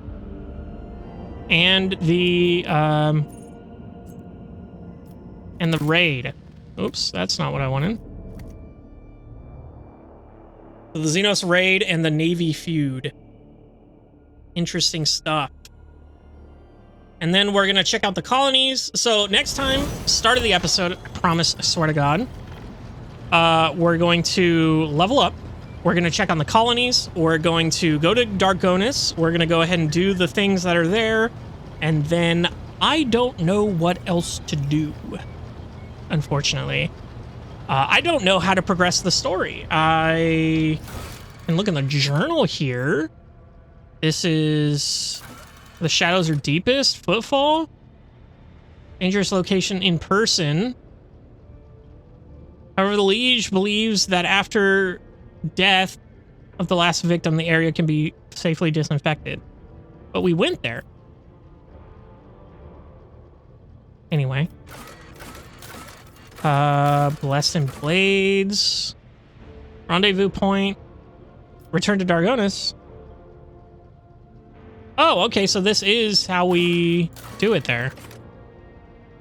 and the raid. Oops, that's not what I wanted. So the Xenos raid and the Navy feud. Interesting stuff. And then we're going to check out the colonies. So next time, start of the episode, I promise, I swear to God, we're going to level up. We're going to check on the colonies. We're going to go to Dargonis. We're going to go ahead and do the things that are there. And then I don't know what else to do, unfortunately. I don't know how to progress the story. I can look in the journal here. This is... The shadows are deepest. Footfall. Dangerous location in person. However, the Liege believes that after death of the last victim, the area can be safely disinfected. But we went there. Anyway. Blessed in Blades. Rendezvous point. Return to Dargonis. Oh, okay, so this is how we do it there.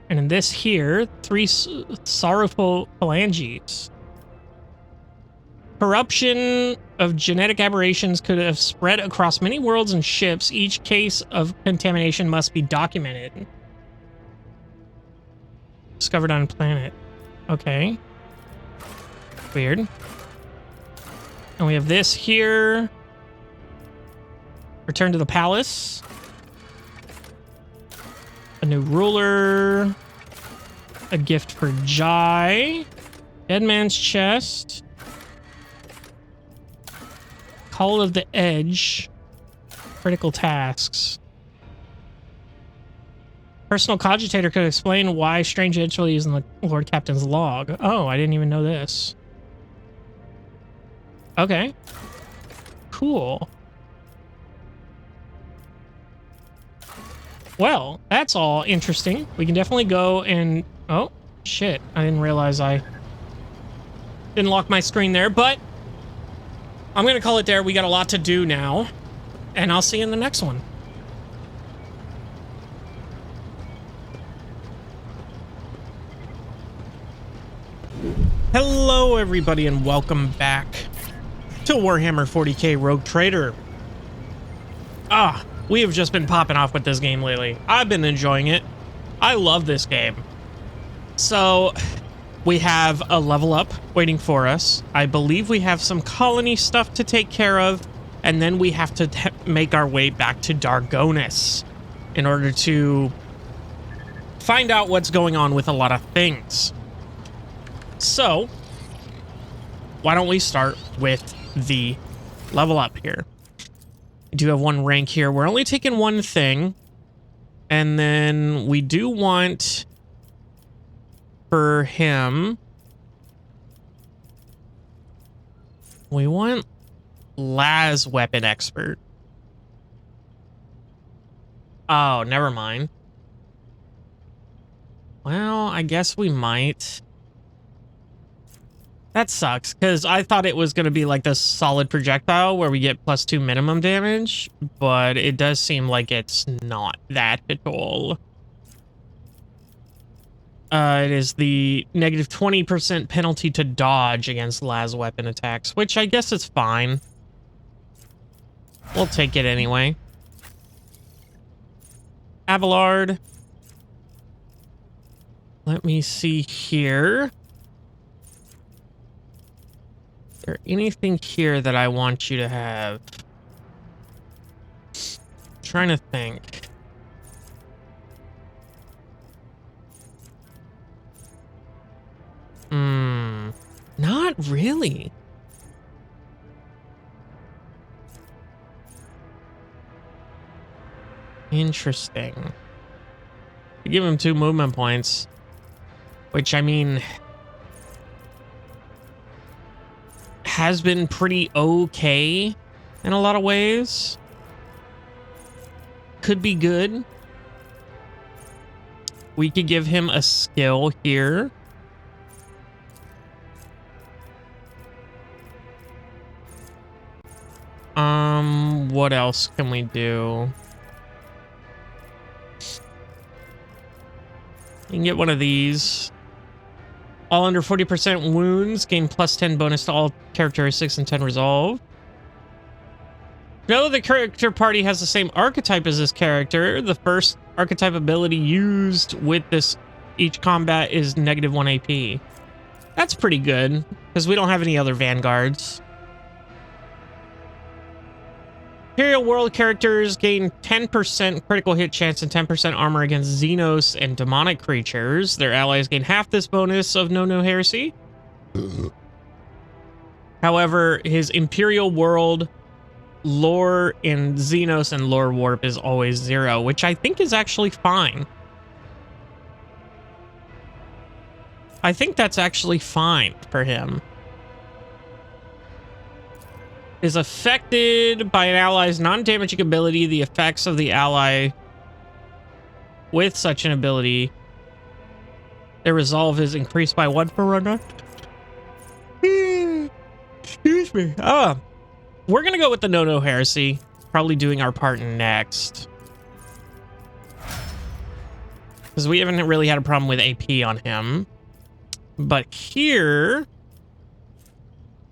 And in this here, 3 sorrowful phalanges. Corruption of genetic aberrations could have spread across many worlds and ships. Each case of contamination must be documented. Discovered on planet. Okay. Weird. And we have this here. Return to the palace. A new ruler. A gift for Jai. Dead man's chest. Call of the Edge. Critical tasks. Personal cogitator could explain why strange entry is in the Lord Captain's log. Oh, I didn't even know this. Okay. Cool. Well, that's all interesting. We can definitely go and... Oh, shit. I didn't realize I didn't lock my screen there, but I'm going to call it there. We got a lot to do now, and I'll see you in the next one. Hello, everybody, and welcome back to Warhammer 40K Rogue Trader. We have just been popping off with this game lately. I've been enjoying it. I love this game. So, We have a level up waiting for us. I believe we have some colony stuff to take care of, and then we have to make our way back to Dargonis in order to find out what's going on with a lot of things. So, why don't we start with the level up here? We do have one rank here. We're only taking one thing, and then we do want for him, we want Las Weapon Expert. Oh, never mind. Well, I guess we might. That sucks, because I thought it was going to be like the solid projectile where we get +2 minimum damage, but it does seem like it's not that at all. It is the negative 20% penalty to dodge against las weapon attacks, which I guess is fine. We'll take it anyway. Abelard. Let me see here. Is there anything here that I want you to have? I'm trying to think. Not really. Interesting. You give him 2 movement points, which, I mean, has been pretty okay in a lot of ways. Could be good. We could give him a skill here. What else can we do? You can get one of these. All under 40% wounds gain +10 bonus to all characteristics and 10 resolve. Now that the character party has the same archetype as this character, the first archetype ability used with this each combat is -1 AP. That's pretty good, because we don't have any other vanguards. Imperial World characters gain 10% critical hit chance and 10% armor against Xenos and demonic creatures. Their allies gain half this bonus of No Heresy. However, his Imperial World lore in Xenos and lore warp is always 0, which I think is actually fine. I think that's actually fine for him. Is affected by an ally's non-damaging ability. The effects of the ally with such an ability, their resolve is increased by 1 per run. Excuse me. We're gonna go with the No Heresy. Probably doing our part next, because we haven't really had a problem with AP on him. But here,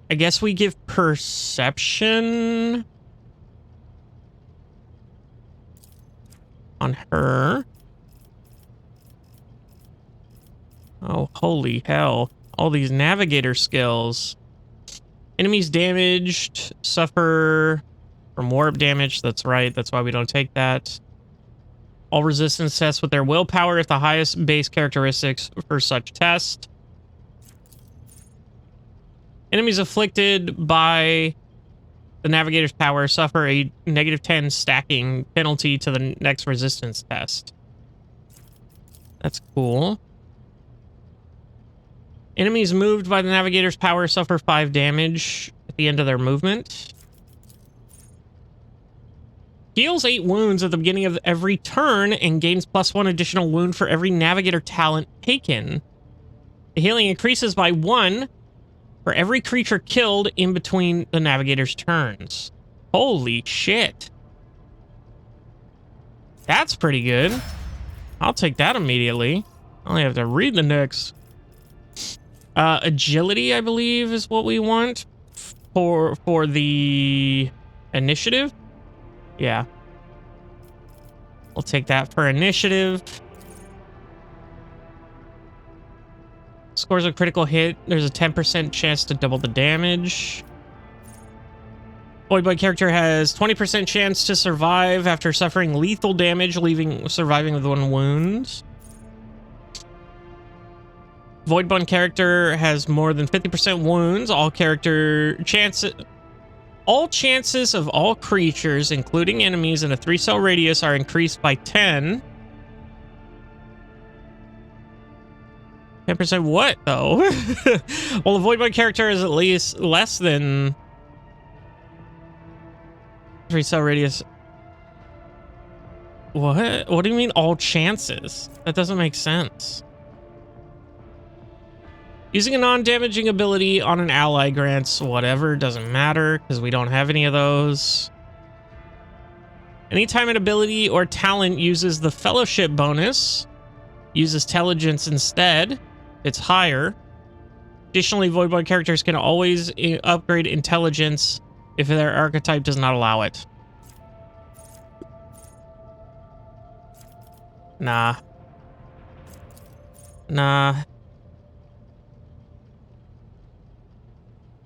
I guess we give perception on her. Oh, holy hell. All these navigator skills. Enemies damaged suffer from warp damage. That's right. That's why we don't take that. All resistance tests with their willpower at the highest base characteristics for such test. Enemies afflicted by the navigator's power suffer a -10 stacking penalty to the next resistance test. That's cool. Enemies moved by the navigator's power suffer 5 damage at the end of their movement. Heals 8 wounds at the beginning of every turn and gains +1 additional wound for every navigator talent taken. The healing increases by 1 for every creature killed in between the navigator's turns. Holy shit. That's pretty good. I'll take that immediately. I only have to read the next. Agility, I believe, is what we want for the initiative. Yeah. We'll take that for initiative. Scores a critical hit. There's a 10% chance to double the damage. Voidblood character has 20% chance to survive after suffering lethal damage, surviving with 1 wound. Voidblood character has more than 50% wounds. All chances of all creatures, including enemies in a 3-cell radius, are increased by 10. 10% what, though? Well, the Voidblood character is at least less than 3-cell radius. What? What do you mean all chances? That doesn't make sense. Using a non-damaging ability on an ally grants whatever, doesn't matter because we don't have any of those. Anytime an ability or talent uses the fellowship bonus, uses intelligence instead, it's higher. Additionally, Voidblood characters can always upgrade intelligence if their archetype does not allow it. Nah. Nah.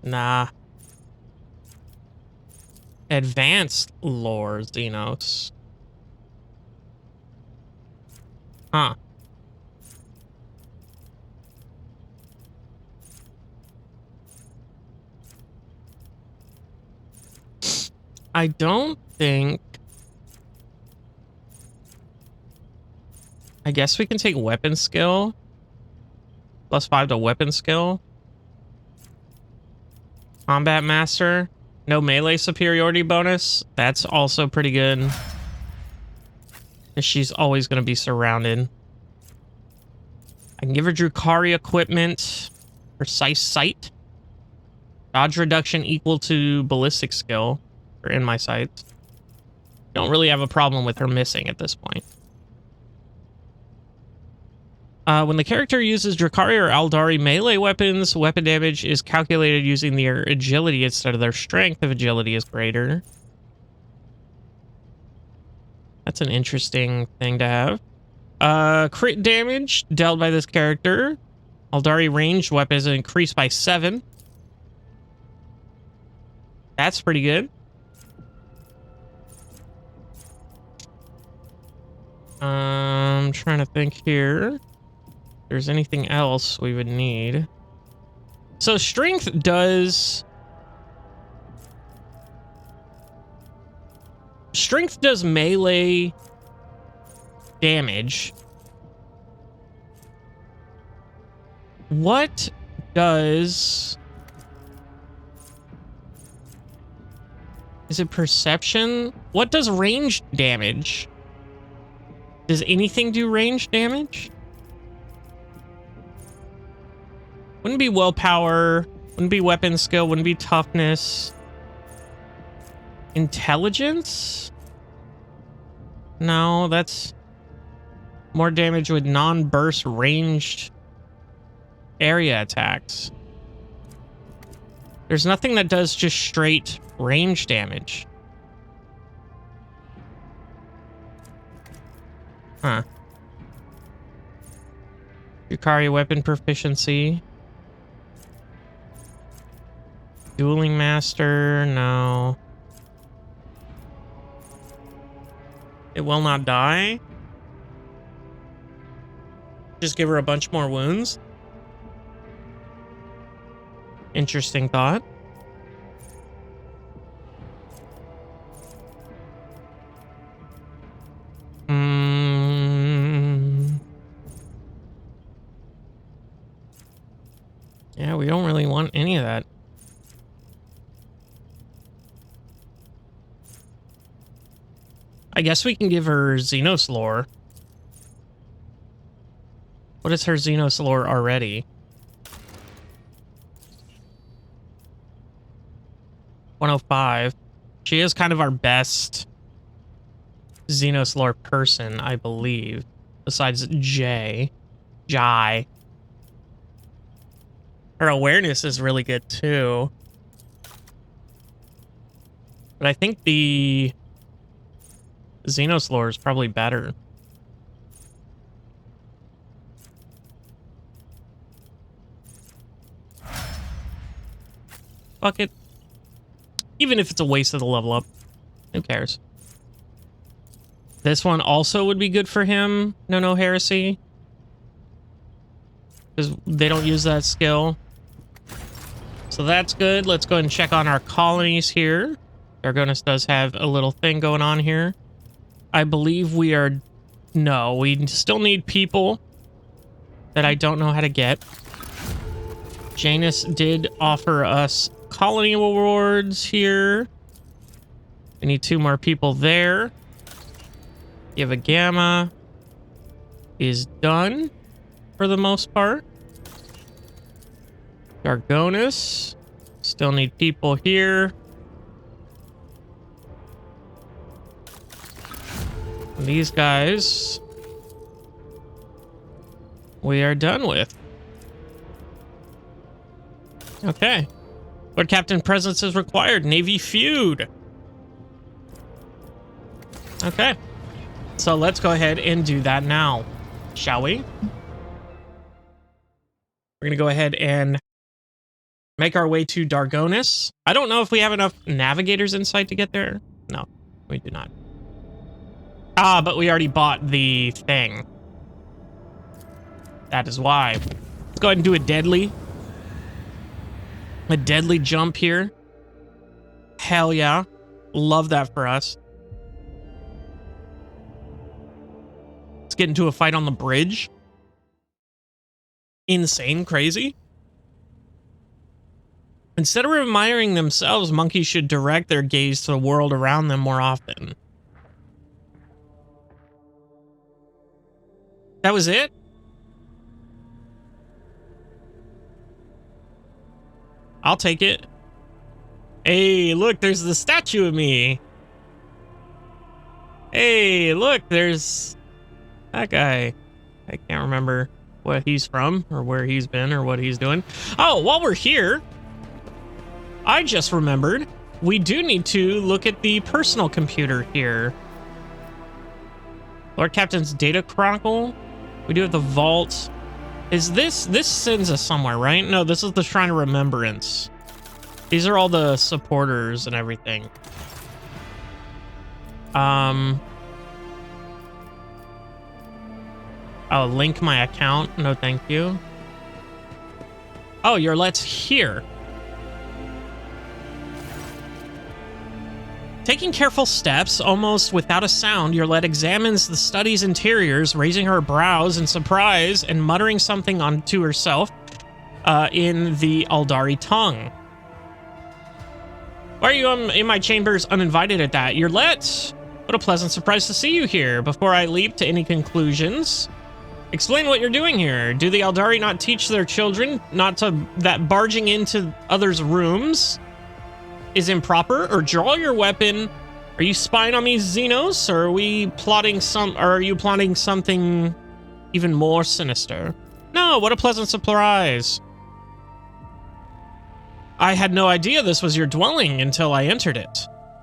Nah. Advanced lore, Xenos. Huh. I don't think... I guess we can take weapon skill. +5 to weapon skill. Combat Master. No melee superiority bonus. That's also pretty good. She's always going to be surrounded. I can give her Drukhari equipment. Precise sight. Dodge reduction equal to ballistic skill. Or in my sights. Don't really have a problem with her missing at this point. When the character uses Drukhari or Aldari melee weapons, weapon damage is calculated using their agility instead of their strength if agility is greater. That's an interesting thing to have. Crit damage dealt by this character. Aldari ranged weapons increased by 7. That's pretty good. I'm trying to think here. If there's anything else we would need. So strength does... Strength does melee damage. What does... Is it perception? What does ranged damage? Does anything do ranged damage? Wouldn't be willpower, wouldn't be weapon skill, wouldn't be toughness. Intelligence? No, that's more damage with non-burst ranged area attacks. There's nothing that does just straight range damage. Huh. Drukhari weapon proficiency. Dueling Master, no. It will not die. Just give her a bunch more wounds. Interesting thought. Yeah, we don't really want any of that. I guess we can give her Xenos lore. What is her Xenos lore already? 105. She is kind of our best Xenos lore person, I believe. Besides Jai. Her awareness is really good too. But I think the Xenos lore is probably better. Fuck it. Even if it's a waste of the level up. Who cares? This one also would be good for him. No heresy. Because they don't use that skill. So that's good. Let's go ahead and check on our colonies here. Dargonus does have a little thing going on here. I believe we are... No, we still need people that I don't know how to get. Janus did offer us colony rewards here. We need 2 more people there. Giva Gamma is done for the most part. Dargonus. Still need people here. These guys we are done with. Okay. Lord Captain presence is required. Navy feud. Okay. So let's go ahead and do that now, shall we? We're going to go ahead and make our way to Dargonus. I don't know if we have enough navigators in sight to get there. No, we do not. Ah, but we already bought the thing. That is why. Let's go ahead and do a deadly jump here. Hell yeah. Love that for us. Let's get into a fight on the bridge. Insane crazy. Instead of admiring themselves, monkeys should direct their gaze to the world around them more often. That was it? I'll take it. Hey, look, there's the statue of me. Hey, look, there's that guy. I can't remember what he's from or where he's been or what he's doing. Oh, while we're here, I just remembered we do need to look at the personal computer here. Lord Captain's data chronicle. We do have the vault. Is this sends us somewhere, right? No, this is the Shrine of Remembrance. These are all the supporters and everything. Oh, link my account. No, thank you. Oh, your let's here. Taking careful steps, almost without a sound, Yorlet examines the study's interiors, raising her brows in surprise and muttering something onto herself in the Aldari tongue. Why are you in my chambers uninvited at that? Yorlet, what a pleasant surprise to see you here. Before I leap to any conclusions, explain what you're doing here. Do the Aldari not teach their children that barging into others' rooms is improper? Or draw your weapon? Are you spying on me, Xenos? Or are you plotting something even more sinister? No, what a pleasant surprise. I had no idea this was your dwelling until I entered it.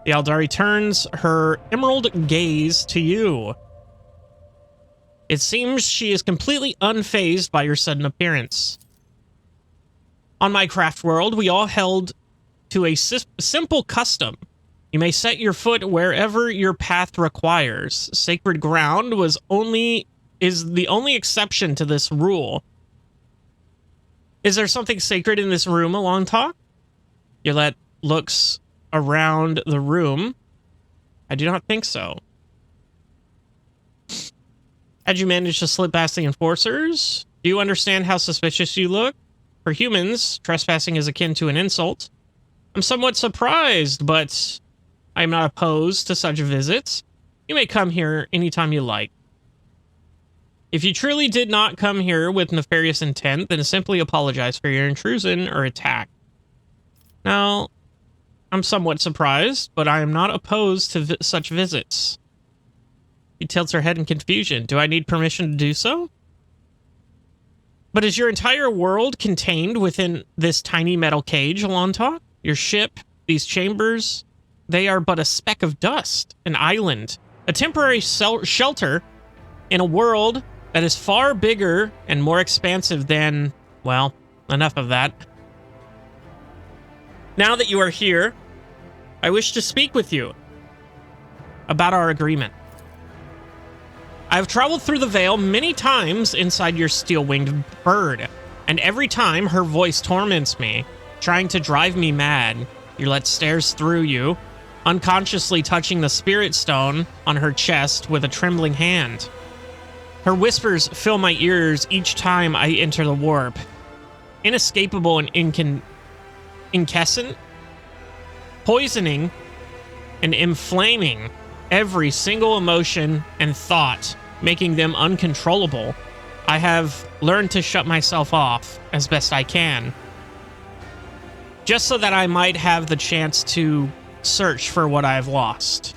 The Aldari turns her emerald gaze to you. It seems she is completely unfazed by your sudden appearance. On my craft world, we all held to a simple custom. You may set your foot wherever your path requires. Sacred ground is the only exception to this rule. Is there something sacred in this room, Alontok? Yorlet looks around the room. I do not think so. How'd you manage to slip past the enforcers? Do you understand how suspicious you look? For humans, trespassing is akin to an insult. I'm somewhat surprised, but I'm not opposed to such visits. You may come here anytime you like. If you truly did not come here with nefarious intent, then simply apologize for your intrusion or attack. Now, I'm somewhat surprised, but I am not opposed to such visits. He tilts her head in confusion. Do I need permission to do so? But is your entire world contained within this tiny metal cage, Alontok? Your ship, these chambers, they are but a speck of dust, an island, a temporary shelter in a world that is far bigger and more expansive than, well, enough of that. Now that you are here, I wish to speak with you about our agreement. I've traveled through the Veil many times inside your steel-winged bird, and every time her voice torments me, trying to drive me mad. Yulette stares through you, unconsciously touching the spirit stone on her chest with a trembling hand. Her whispers fill my ears each time I enter the warp. Inescapable and incessant, poisoning and inflaming every single emotion and thought, making them uncontrollable. I have learned to shut myself off as best I can, just so that I might have the chance to search for what I've lost.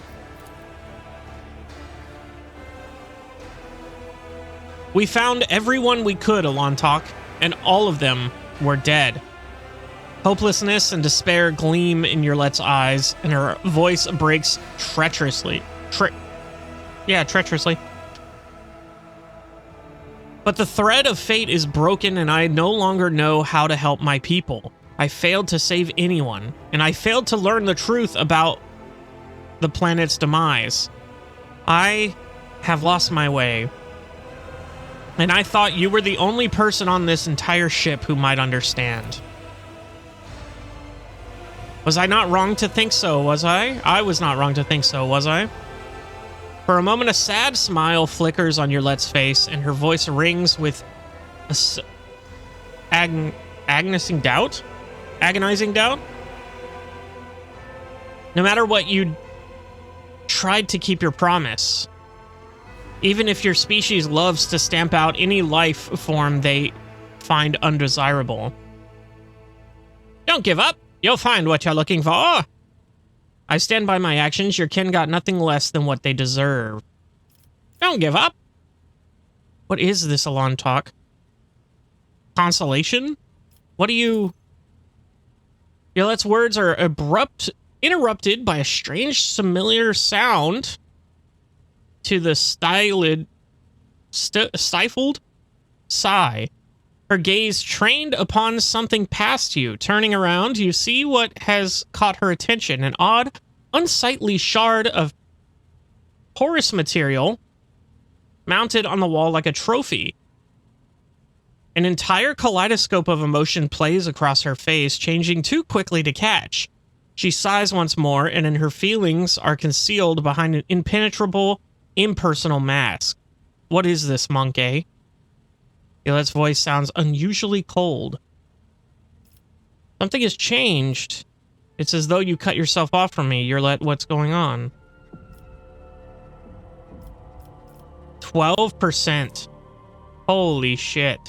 We found everyone we could, Owlcat, and all of them were dead. Hopelessness and despair gleam in Yulette's eyes, and her voice breaks treacherously. Treacherously. But the thread of fate is broken, and I no longer know how to help my people. I failed to save anyone, and I failed to learn the truth about the planet's demise. I have lost my way, and I thought you were the only person on this entire ship who might understand. Was I not wrong to think so, was I? I was not wrong to think so, was I? For a moment, a sad smile flickers on Yulette's face, and her voice rings with agonizing doubt? Agonizing doubt? No matter what, you tried to keep your promise. Even if your species loves to stamp out any life form they find undesirable. Don't give up. You'll find what you're looking for. I stand by my actions. Your kin got nothing less than what they deserve. Don't give up. What is this, Owlcat? Consolation? What do you... Yulette's words are interrupted by a strange, familiar sound to the stifled sigh. Her gaze trained upon something past you. Turning around, you see what has caught her attention. An odd, unsightly shard of porous material mounted on the wall like a trophy. An entire kaleidoscope of emotion plays across her face, changing too quickly to catch. She sighs once more, and in her feelings are concealed behind an impenetrable, impersonal mask. What is this, monkey? Yulette's voice sounds unusually cold. Something has changed. It's as though you cut yourself off from me. Yulette, what's going on? 12%. Holy shit.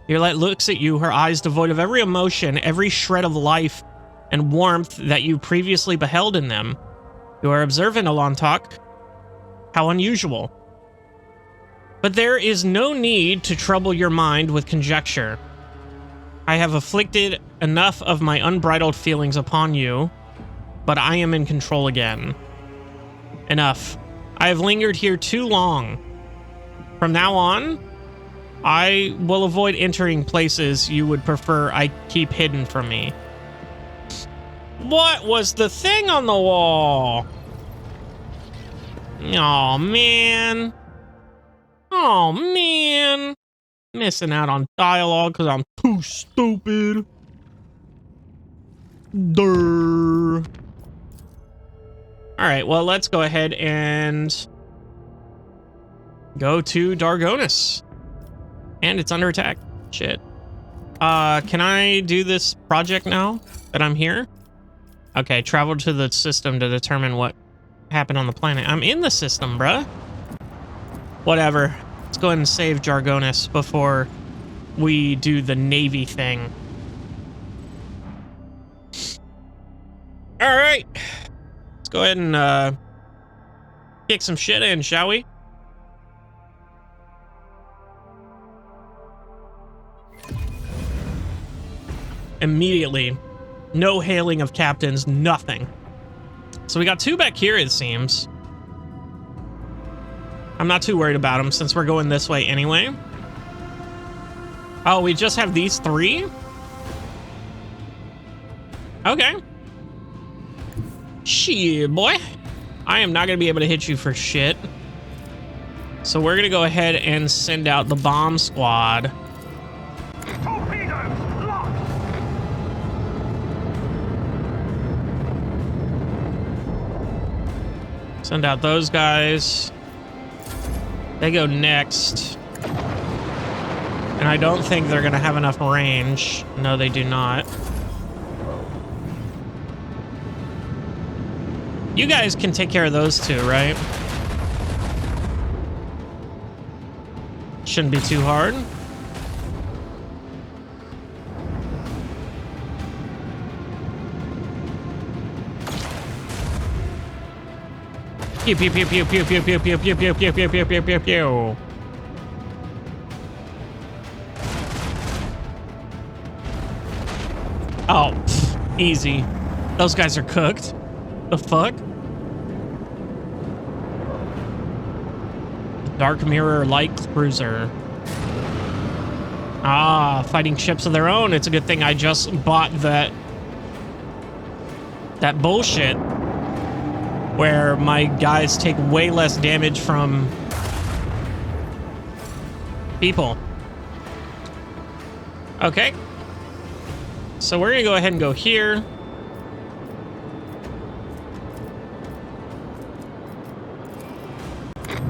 Yulette looks at you, her eyes devoid of every emotion, every shred of life and warmth that you previously beheld in them. You are observant, Owlcat. How unusual. But there is no need to trouble your mind with conjecture. I have inflicted enough of my unbridled feelings upon you, but I am in control again. Enough. I have lingered here too long. From now on, I will avoid entering places you would prefer I keep hidden from me. What was the thing on the wall? Oh man. Oh man. Missing out on dialogue because I'm too stupid. Durr. Alright, well, let's go ahead and go to Dargonis. And it's under attack. Shit. Can I do this project now that I'm here? Okay, travel to the system to determine what happened on the planet. I'm in the system, bruh. Whatever. Let's go ahead and save Dargonis before we do the Navy thing. Alright. Let's go ahead and kick some shit in, shall we? Immediately. No hailing of captains, nothing. So we got two back here, it seems. I'm not too worried about them since we're going this way anyway. Oh, we just have these 3? Okay. Shit, boy. I am not going to be able to hit you for shit. So we're going to go ahead and send out the bomb squad.
Torpedoes locked.
Send out those guys. They go next. And I don't think they're going to have enough range. No, they do not. You guys can take care of those 2, right? Shouldn't be too hard. Pew pew pew pew pew pew pew pew pew pew pew pew pew pew pew pew. Oh, pff, easy. Those guys are cooked. The fuck? Dark Mirror Light Cruiser. Ah, fighting ships of their own. It's a good thing I just bought that bullshit where my guys take way less damage from people. Okay. So we're gonna go ahead and go here.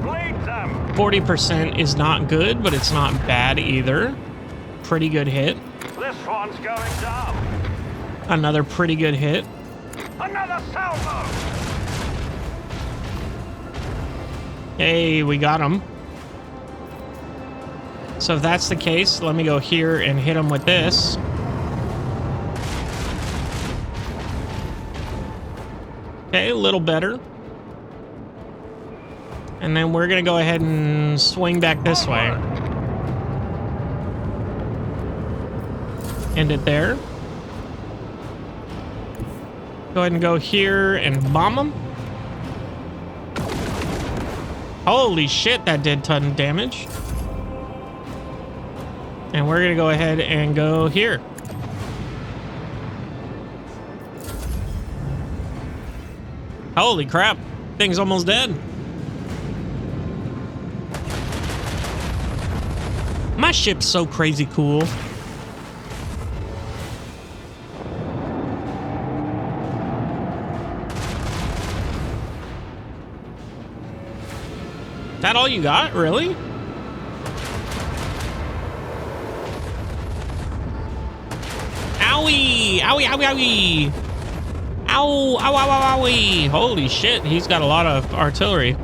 Bleed them.
40% is not good, but it's not bad either. Pretty good hit.
This one's going down.
Another pretty good hit.
Another salvo.
Hey, we got him. So if that's the case, let me go here and hit him with this. Okay, a little better. And then we're gonna go ahead and swing back this way. End it there. Go ahead and go here and bomb them. Holy shit, that did a ton of damage. And we're gonna go ahead and go here. Holy crap, thing's almost dead. My ship's so crazy cool. That all you got, really? Owie! Owie, owie, owie! Ow, ow, ow, ow, owie! Holy shit, he's got a lot of artillery.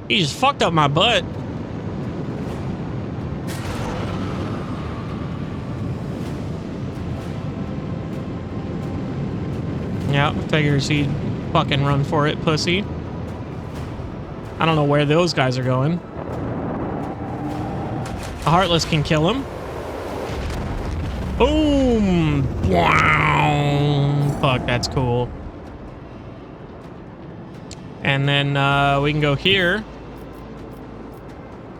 He just fucked up my butt. Yeah, figures he'd fucking run for it, pussy. I don't know where those guys are going. The Heartless can kill him. Boom! Wow! Fuck, that's cool. And then we can go here.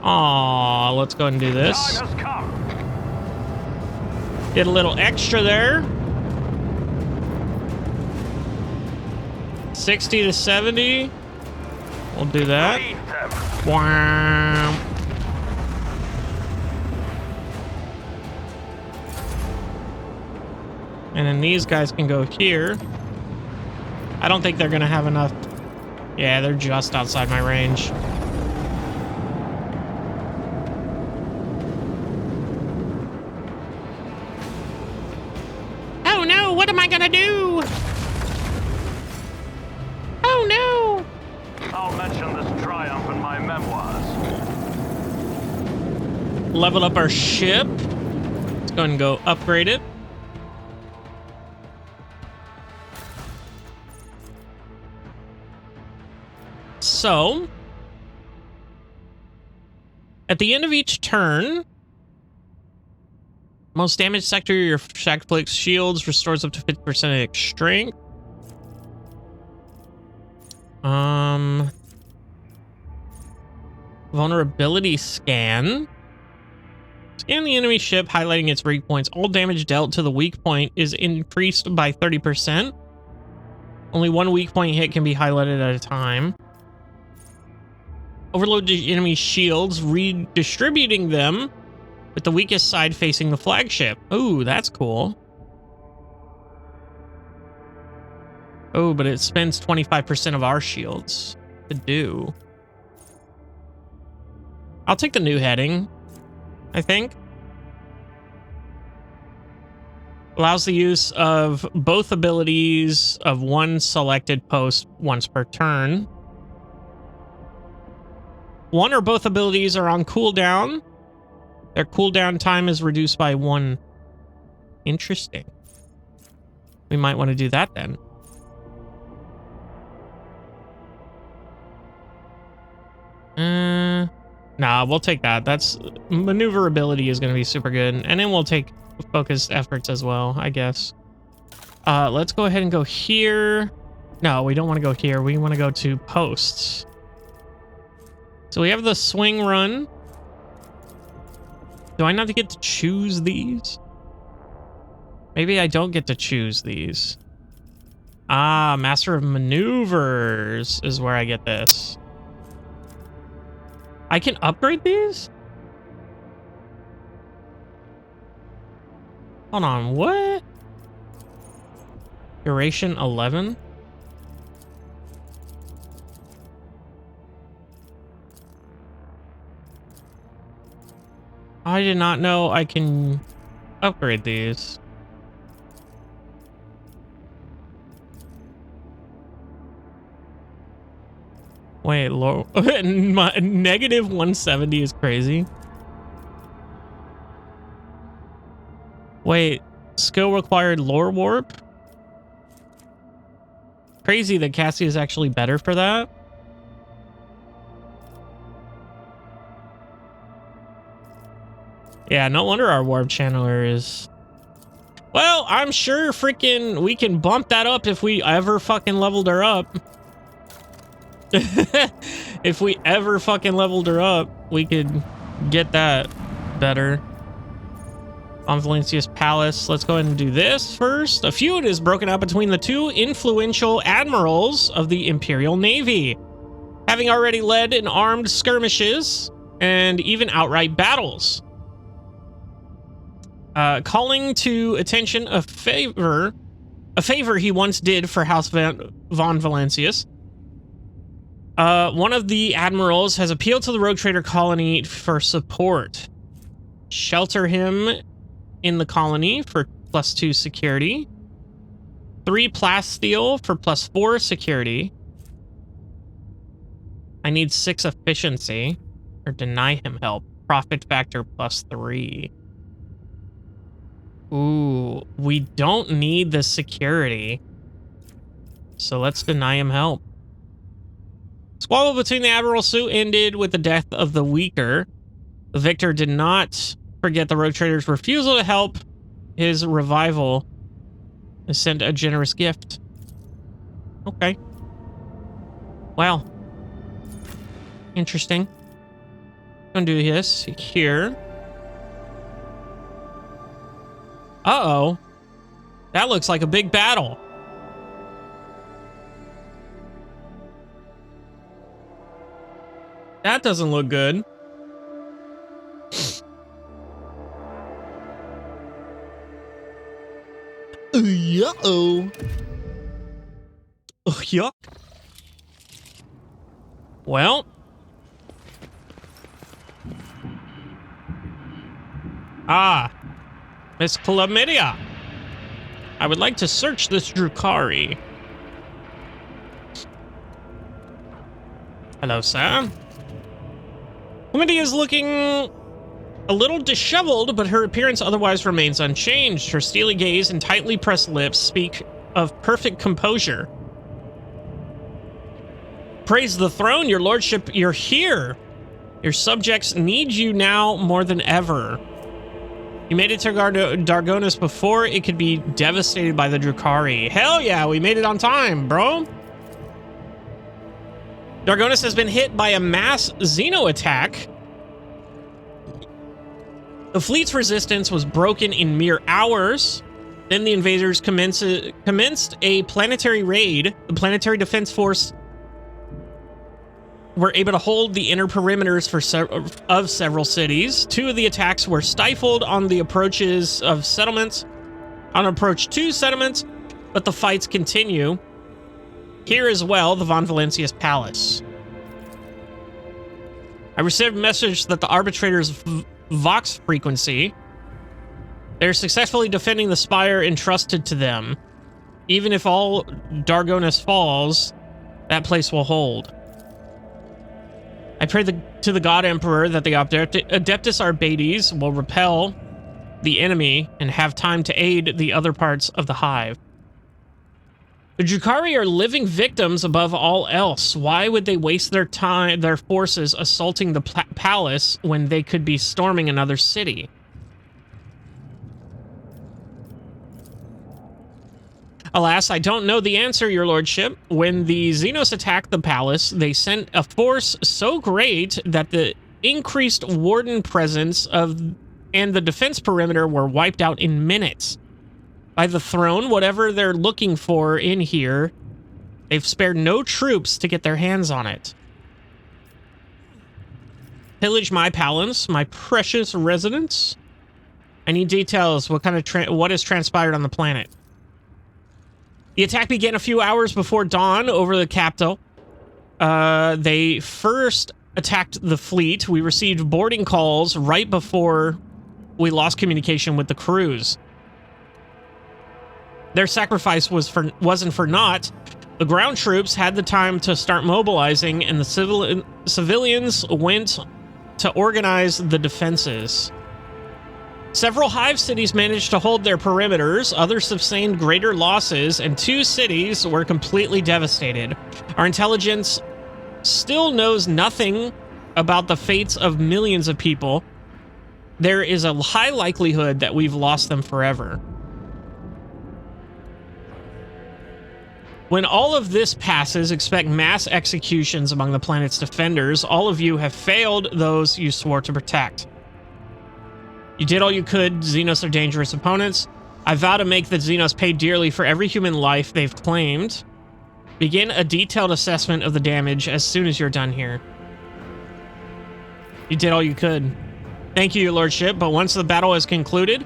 Aw, let's go ahead and do this. Get a little extra there. 60 to 70. We'll do that. Wow. And then these guys can go here. I don't think they're gonna have enough. Yeah, they're just outside my range. Oh no, what am I gonna do? Oh no!
I'll mention this triumph in my memoirs.
Level up our ship. Let's go ahead and go upgrade it. So, at the end of each turn, most damage sector your shack flicks shields restores up to 50% of strength. Vulnerability scan. Scan the enemy ship, highlighting its weak points. All damage dealt to the weak point is increased by 30%. Only one weak point hit can be highlighted at a time. Overload the enemy shields, redistributing them with the weakest side facing the flagship. Ooh, that's cool. Oh, but it spends 25% of our shields to do. I'll take the new heading, I think. Allows the use of both abilities of one selected post once per turn. One or both abilities are on cooldown. Their cooldown time is reduced by 1. Interesting. We might want to do that then. Nah, we'll take that. That's maneuverability is going to be super good. And then we'll take focused efforts as well, I guess. Let's go ahead and go here. No, we don't want to go here. We want to go to posts. So we have the swing run. Do I not get to choose these? Maybe I don't get to choose these. Ah, Master of Maneuvers is where I get this. I can upgrade these? Hold on, what? Duration 11? I did not know I can upgrade these. Wait, low. Negative 170 is crazy. Wait, skill required lore warp? Crazy that Cassie is actually better for that. Yeah, no wonder our warp channeler is... Well, I'm sure freaking we can bump that up if we ever fucking leveled her up. If we ever fucking leveled her up, we could get that better. On Valencia's Palace, let's go ahead and do this first. A feud is broken out between the two influential admirals of the Imperial Navy, having already led in armed skirmishes and even outright battles. Calling to attention a favor he once did for House von Valencius. One of the admirals has appealed to the rogue trader colony for support. Shelter him in the colony for +2 security. 3 plasteel for +4 security. I need 6 efficiency. Or deny him help. Profit factor +3. Ooh, we don't need the security. So let's deny him help. Squabble between the Admiral Sue ended with the death of the weaker. The victor did not forget the rogue trader's refusal to help. His revival and sent a generous gift. Okay. Wow. Interesting. Gonna do this here. Uh-oh. That looks like a big battle. That doesn't look good. Uh-oh. Oh, yuck. Well. Ah. Miss Chlamydia. I would like to search this Drukhari. Hello, sir. Chlamydia is looking a little disheveled, but her appearance otherwise remains unchanged. Her steely gaze and tightly pressed lips speak of perfect composure. Praise the throne, your lordship, you're here. Your subjects need you now more than ever. You made it to Dargonis before it could be devastated by the Drukhari. Hell yeah, we made it on time, bro. Dargonis has been hit by a mass Xeno attack. The fleet's resistance was broken in mere hours. Then the invaders commenced a planetary raid. The Planetary Defense Force were able to hold the inner perimeters of several cities. 2 of the attacks were stifled on the approaches of settlements, on approach to settlements, but the fights continue. Here as well, the Von Valencius Palace. I received a message that the arbitrator's Vox frequency, they're successfully defending the spire entrusted to them. Even if all Dargonus falls, that place will hold. I pray to the God Emperor that the Adeptus Arbates will repel the enemy and have time to aid the other parts of the hive. The Drukhari are living victims above all else. Why would they waste their time, their forces assaulting the palace when they could be storming another city? Alas, I don't know the answer, your lordship. When the Xenos attacked the palace, they sent a force so great that the increased warden presence and the defense perimeter were wiped out in minutes. By the throne, whatever they're looking for in here, they've spared no troops to get their hands on it. Pillage my palace, my precious residence. I need details. What has transpired on the planet? The attack began a few hours before dawn over the capital. They first attacked the fleet. We received boarding calls right before we lost communication with the crews. Their sacrifice wasn't for naught. The ground troops had the time to start mobilizing, and the civilians went to organize the defenses. Several hive cities managed to hold their perimeters, others sustained greater losses, and 2 cities were completely devastated. Our intelligence still knows nothing about the fates of millions of people. There is a high likelihood that we've lost them forever. When all of this passes, expect mass executions among the planet's defenders. All of you have failed those you swore to protect. You did all you could. Xenos are dangerous opponents. I vow to make the Xenos pay dearly for every human life they've claimed. Begin a detailed assessment of the damage as soon as you're done here. You did all you could. Thank you, your lordship, but once the battle is concluded,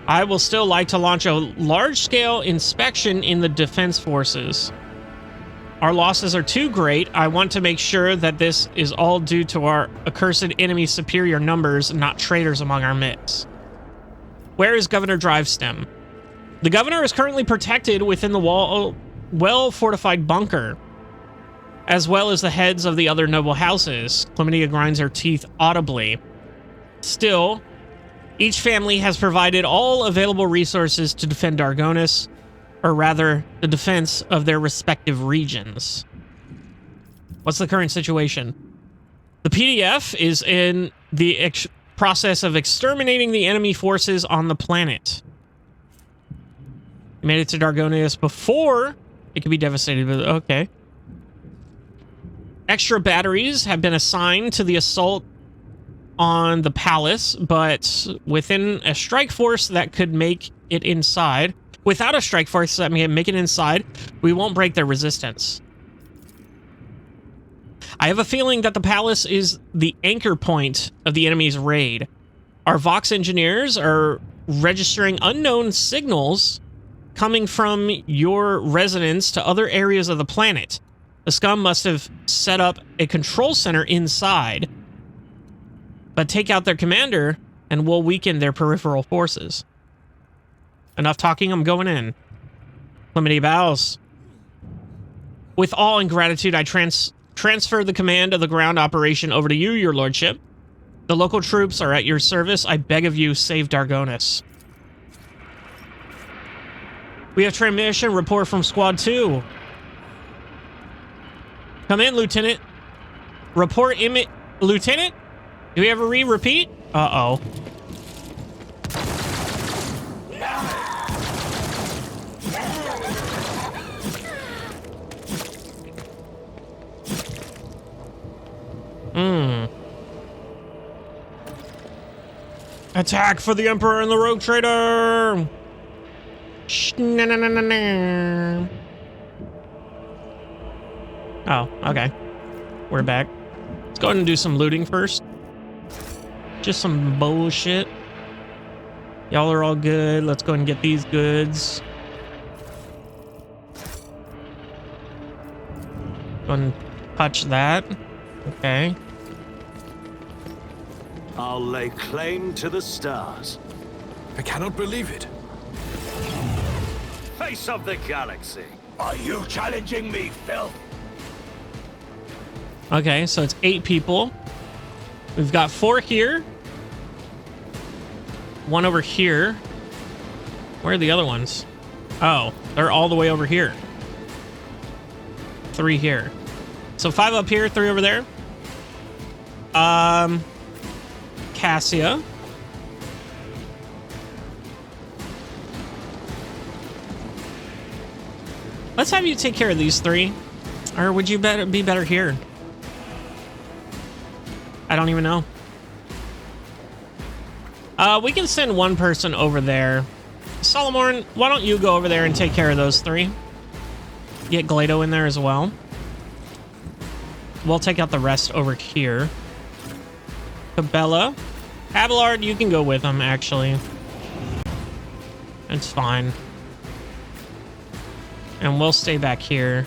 I will still like to launch a large-scale inspection in the defense forces. Our losses are too great. I want to make sure that this is all due to our accursed enemy's superior numbers, not traitors among our midst. Where is Governor Drivestem? The governor is currently protected within the well-fortified bunker, as well as the heads of the other noble houses. Chlamydia grinds her teeth audibly. Still, each family has provided all available resources to defend Dargonus, or rather, the defense of their respective regions. What's the current situation? The PDF is in the process of exterminating the enemy forces on the planet. We made it to Dargonus before it could be devastated, but okay. Extra batteries have been assigned to the assault on the palace, but within a strike force that could make it inside. Without a strike force that may make it inside, we won't break their resistance. I have a feeling that the palace is the anchor point of the enemy's raid. Our Vox engineers are registering unknown signals coming from your residence to other areas of the planet. The scum must have set up a control center inside. But take out their commander, and we'll weaken their peripheral forces. Enough talking, I'm going in. Chlamydia bows. With awe and gratitude, I transfer the command of the ground operation over to you, your lordship. The local troops are at your service. I beg of you, save Dargonus. We have transmission report from Squad 2. Come in, Lieutenant. Report image... Lieutenant? Do we ever repeat? Uh-oh. Attack for the Emperor and the Rogue Trader! Oh, okay. We're back. Let's go ahead and do some looting first. Just some bullshit. Y'all are all good. Let's go ahead and get these goods. Go ahead and touch that. Okay.
I'll lay claim to the stars.
I cannot believe it.
Face of the galaxy.
Are you challenging me, Phil?
Okay, so it's 8 people. We've got 4 here. 1 over here. Where are the other ones? Oh, they're all the way over here. 3 here. So 5 up here, 3 over there. Cassia. Let's have you take care of these 3. Or would you be better here? I don't even know. We can send 1 person over there. Solomon, why don't you go over there and take care of those 3? Get Glado in there as well. We'll take out the rest over here. Cabela. Abelard, you can go with him, actually. It's fine. And we'll stay back here.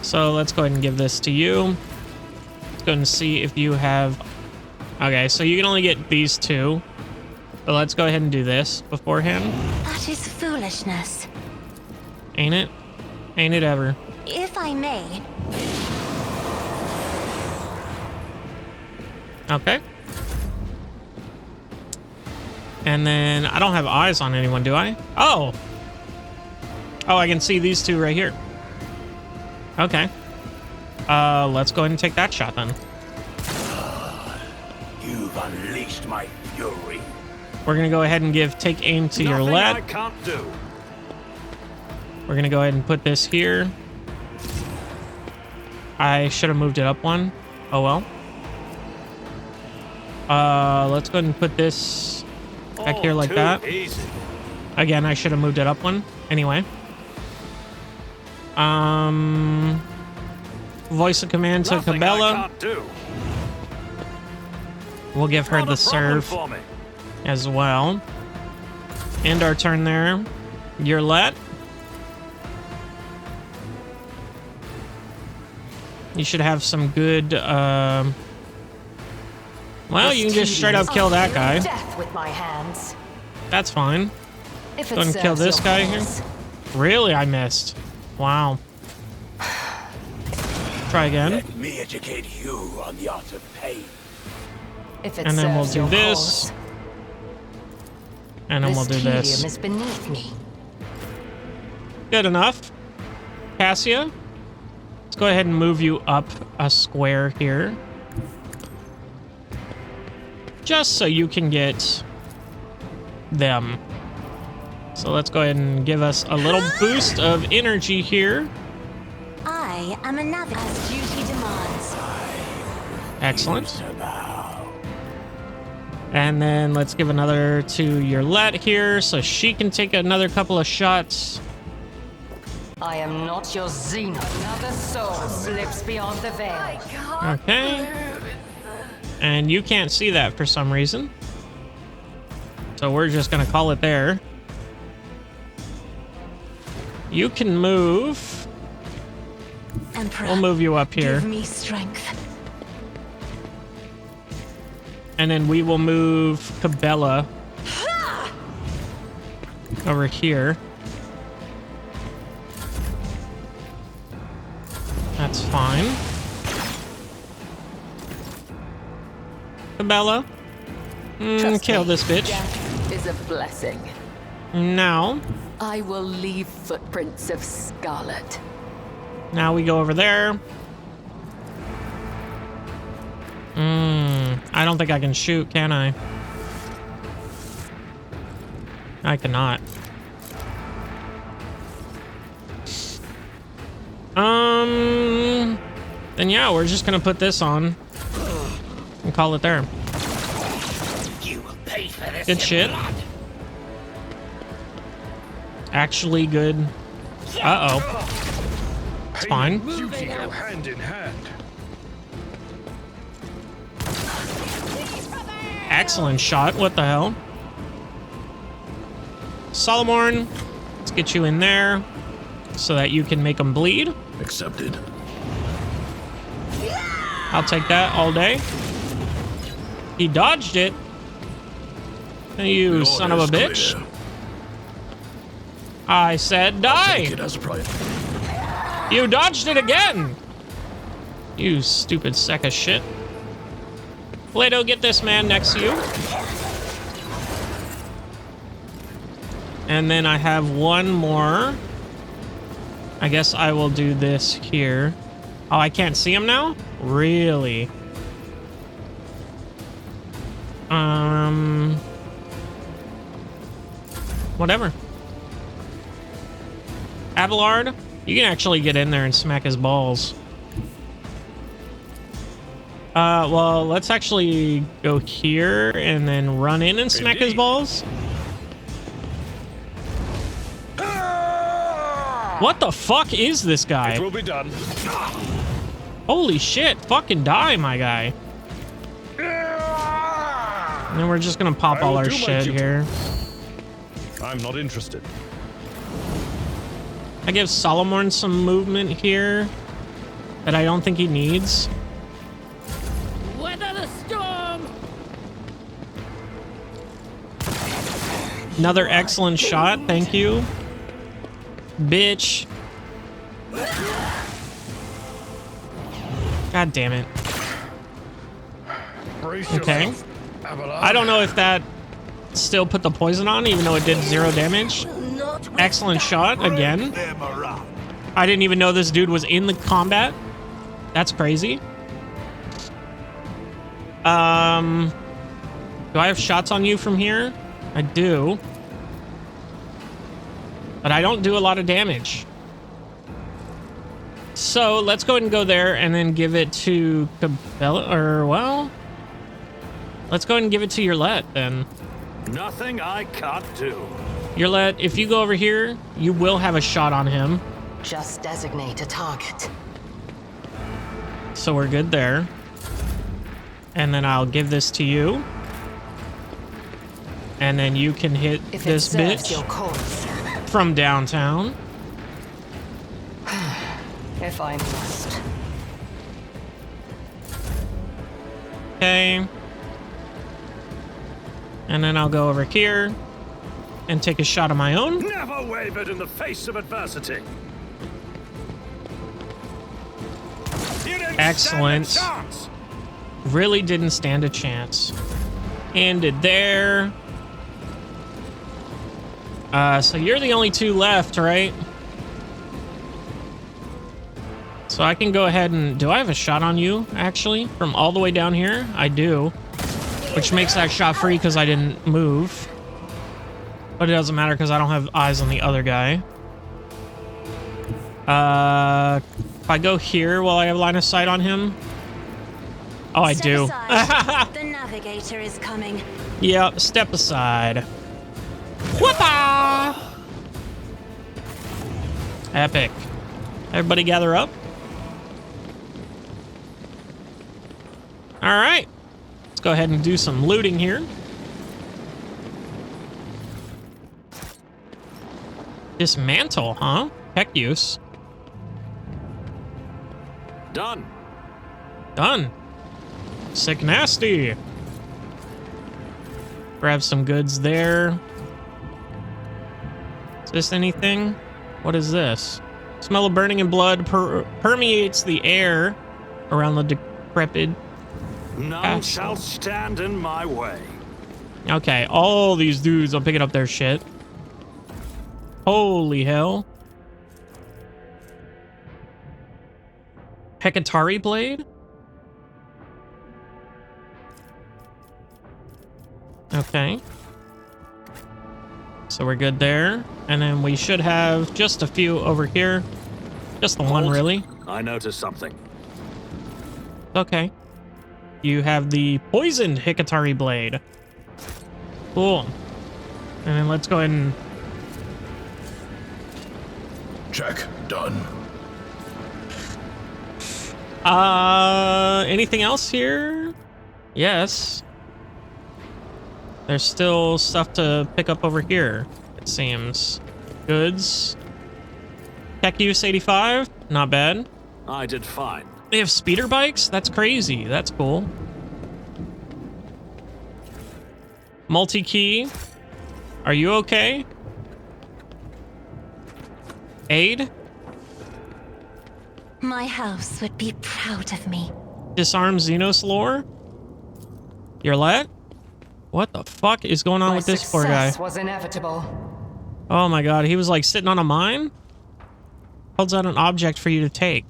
So let's go ahead and give this to you. Let's go ahead and see if you have... Okay, so you can only get these 2. But let's go ahead and do this beforehand.
That is foolishness.
Ain't it? Ain't it ever?
If I may.
Okay. And then I don't have eyes on anyone, do I? Oh. Oh, I can see these 2 right here. Okay. Let's go ahead and take that shot then.
You've unleashed my fury.
We're gonna go ahead and take aim to your left.
I can't do.
We're gonna go ahead and put this here. I should have moved it up 1. Oh well. Let's go ahead and put this back here like that.
Easy.
Again, I should have moved it up 1. Anyway. Voice of command to Cabela. We'll give her the serve as well. End our turn there. Yurlet. You should have some good, well, you can just straight up kill that guy.
Death with my hands.
That's fine.
If
Go ahead and kill this guy here. Really? I missed. Wow. Try again.
Let me educate you on the art of pain.
If it
And then we'll
serves
do
your
this.
cause.
And then we'll do this.
Is beneath me.
Good enough. Cassia, let's go ahead and move you up a square here. Just so you can get them. So let's go ahead and give us a little boost of energy here.
I am a navigator as duty demands.
Excellent. And then let's give another to Yurlet here so she can take another couple of shots.
I am not your Xena. Another soul slips beyond the veil.
Okay. And you can't see that for some reason. So we're just gonna call it there. You can move.
Emperor,
We'll move you up here.
give me strength.
And then we will move Cabela over here. That's fine. Cabela, kill this bitch.
Death is a blessing.
Now
I will leave footprints of scarlet.
Now we go over there. I don't think I can shoot, can I? I cannot. then yeah, we're just gonna put this on and call it there.
You will pay for this.
Good shit. Actually good. Uh-oh. It's fine.
Duty go hand in hand.
Excellent shot. What the hell? Solomorn, let's get you in there so that you can make them bleed.
Accepted.
I'll take that all day. He dodged it. You son of a bitch.
Clear.
I said die.
Take it as a priority.
You dodged it again. You stupid sack of shit. Plato, get this man next to you. And then I have one more. I guess I will do this here. Oh, I can't see him now? Really? Whatever. Abelard, you can actually get in there and smack his balls. Well, let's actually go here and then run in and smack his balls. What the fuck is this guy?
It will be done.
Holy shit, fucking die, my guy. And then we're just gonna pop all our shit here.
I'm not interested.
I give Solomon some movement here that I don't think he needs.
Weather the storm!
Another excellent shot, thank you. Bitch. God damn it. Okay. I don't know if that still put the poison on, even though it did 0 damage. Excellent shot again. I didn't even know this dude was in the combat. That's crazy. Do I have shots on you from here? I do. But I don't do a lot of damage. So let's go ahead and go there and then give it to Cabela, or well, let's go ahead and give it to Yurlet then.
Nothing I can't do.
Yurlet, if you go over here, you will have a shot on him.
Just designate a target.
So we're good there. And then I'll give this to you. And then you can hit
If
this
it serves
bitch
your cause.
from downtown.
If I must.
Okay. And then I'll go over here and take a shot of my own.
Never wavered in the face of adversity. You didn't
Excellent.
stand a chance.
Really didn't stand a chance. Ended there. So you're the only 2 left, right? So I can go ahead and... Do I have a shot on you, actually? From all the way down here? I do. Which makes that shot free because I didn't move. But it doesn't matter because I don't have eyes on the other guy. If I go here while I have line of sight on him... Oh, I do.
The navigator is coming.
Yeah, step aside. Whoopah! Epic. Everybody gather up. All right. Let's go ahead and do some looting here. Dismantle, huh? Heck use.
Done.
Done. Sick nasty. Grab some goods there. Is this anything? What is this? Smell of burning and blood permeates the air around the decrepit.
None shall stand in my way.
Okay, all these dudes are picking up their shit. Holy hell. Hekatari blade? Okay. So we're good there. And then we should have just a few over here. Just the one, really.
I noticed something.
Okay. You have the poisoned Hikatari blade. Cool. And then let's go ahead and...
Check. Done.
Anything else here? Yes. There's still stuff to pick up over here, it seems. Goods. Tech use 85. Not bad.
I did fine.
They have speeder bikes? That's crazy. That's cool. Multi-key. Are you okay? Aid?
My house would be proud of me.
Disarm Xenos lore? You're let? What the fuck is going on with this poor guy?
Success was inevitable.
Oh my god, he was like sitting on a mine? Holds out an object for you to take.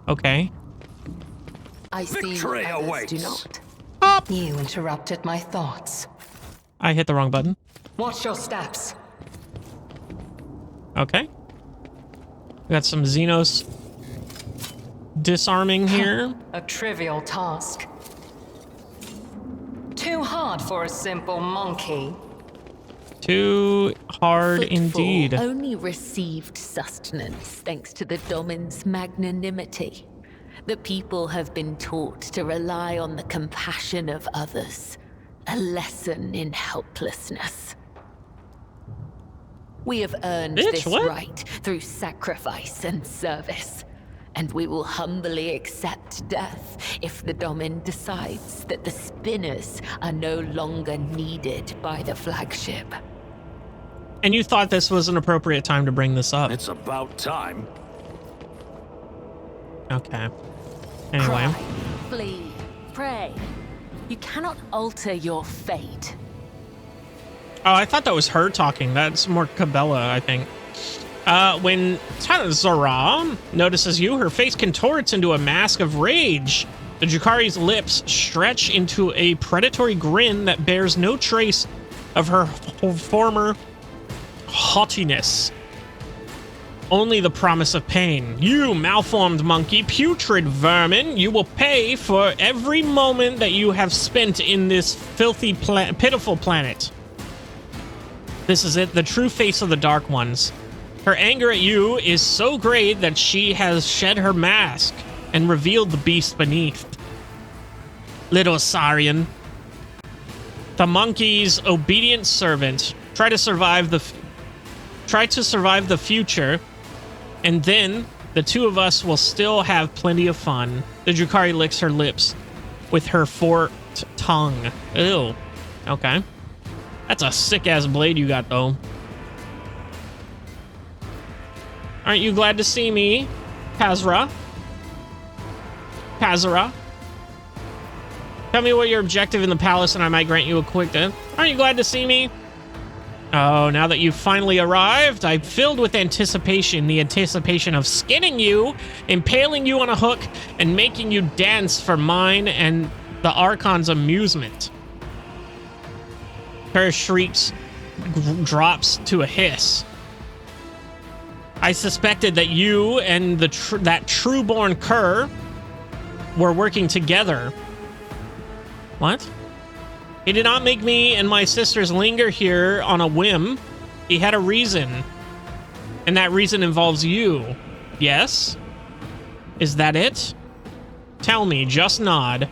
Okay.
I see
Victory
others
awaits.
do not.
You interrupted my thoughts.
I hit the wrong button.
Watch your steps.
Okay. We got some Xenos disarming here.
A trivial task. Too hard for a simple monkey.
Too hard
Footfall
indeed.
only received sustenance thanks to the Domin's magnanimity. The people have been taught to rely on the compassion of others, a lesson in helplessness. We have earned this right through sacrifice and service, and we will humbly accept death if the Domin decides that the spinners are no longer needed by the flagship.
And you thought this was an appropriate time to bring this up.
It's about time.
Okay. Anyway.
Cry, flee, pray. You cannot alter your fate.
Oh, I thought that was her talking. That's more Cabela, I think. When Tanazara notices you, her face contorts into a mask of rage. The Jukari's lips stretch into a predatory grin that bears no trace of her former haughtiness. Only the promise of pain. You malformed monkey, putrid vermin, you will pay for every moment that you have spent in this filthy, pitiful planet. This is it, the true face of the Dark Ones. Her anger at you is so great that she has shed her mask and revealed the beast beneath. Little Saurian. The monkey's obedient servant. Try to survive the future, and then the two of us will still have plenty of fun. The Jukari licks her lips with her forked tongue. Ew. Okay. That's a sick-ass blade you got, though. Aren't you glad to see me, Kazra? Kazra? Tell me what your objective in the palace and I might grant you a quick death. Aren't you glad to see me? Oh, now that you've finally arrived, I'm filled with anticipation. The anticipation of skinning you, impaling you on a hook, and making you dance for mine and the Archon's amusement. Her shrieks drops to a hiss. I suspected that you and that true-born cur were working together. What? He did not make me and my sisters linger here on a whim. He had a reason. And that reason involves you. Yes? Is that it? Tell me, just nod.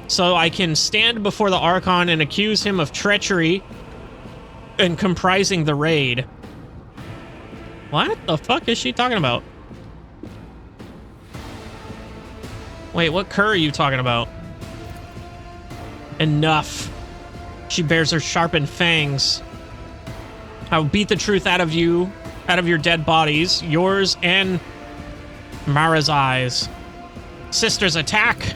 So I can stand before the Archon and accuse him of treachery and comprising the raid. What the fuck is she talking about? Wait, what cur are you talking about? Enough. She bears her sharpened fangs. I will beat the truth out of you, out of your dead bodies, yours and Mara's eyes. Sisters, attack!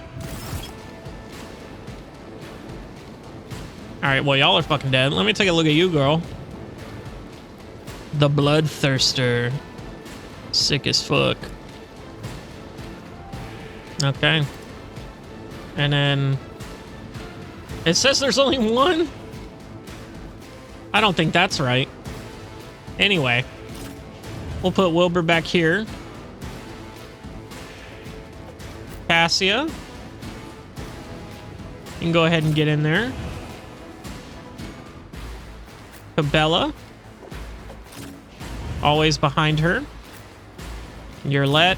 Alright, well, y'all are fucking dead. Let me take a look at you, girl. The Bloodthirster. Sick as fuck. Okay. And then... it says there's only one? I don't think that's right. Anyway. We'll put Wilbur back here. Cassia. You can go ahead and get in there. Cabela. Always behind her. Yerlet.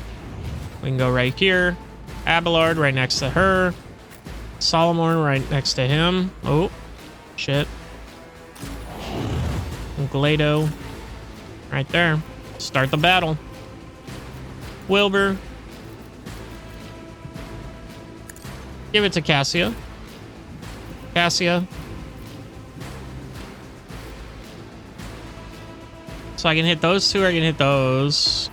We can go right here. Abelard right next to her. Solomon right next to him. Oh, shit. Glado. Right there. Start the battle. Wilbur. Give it to Cassia. Cassia. So I can hit those two, or I can hit those.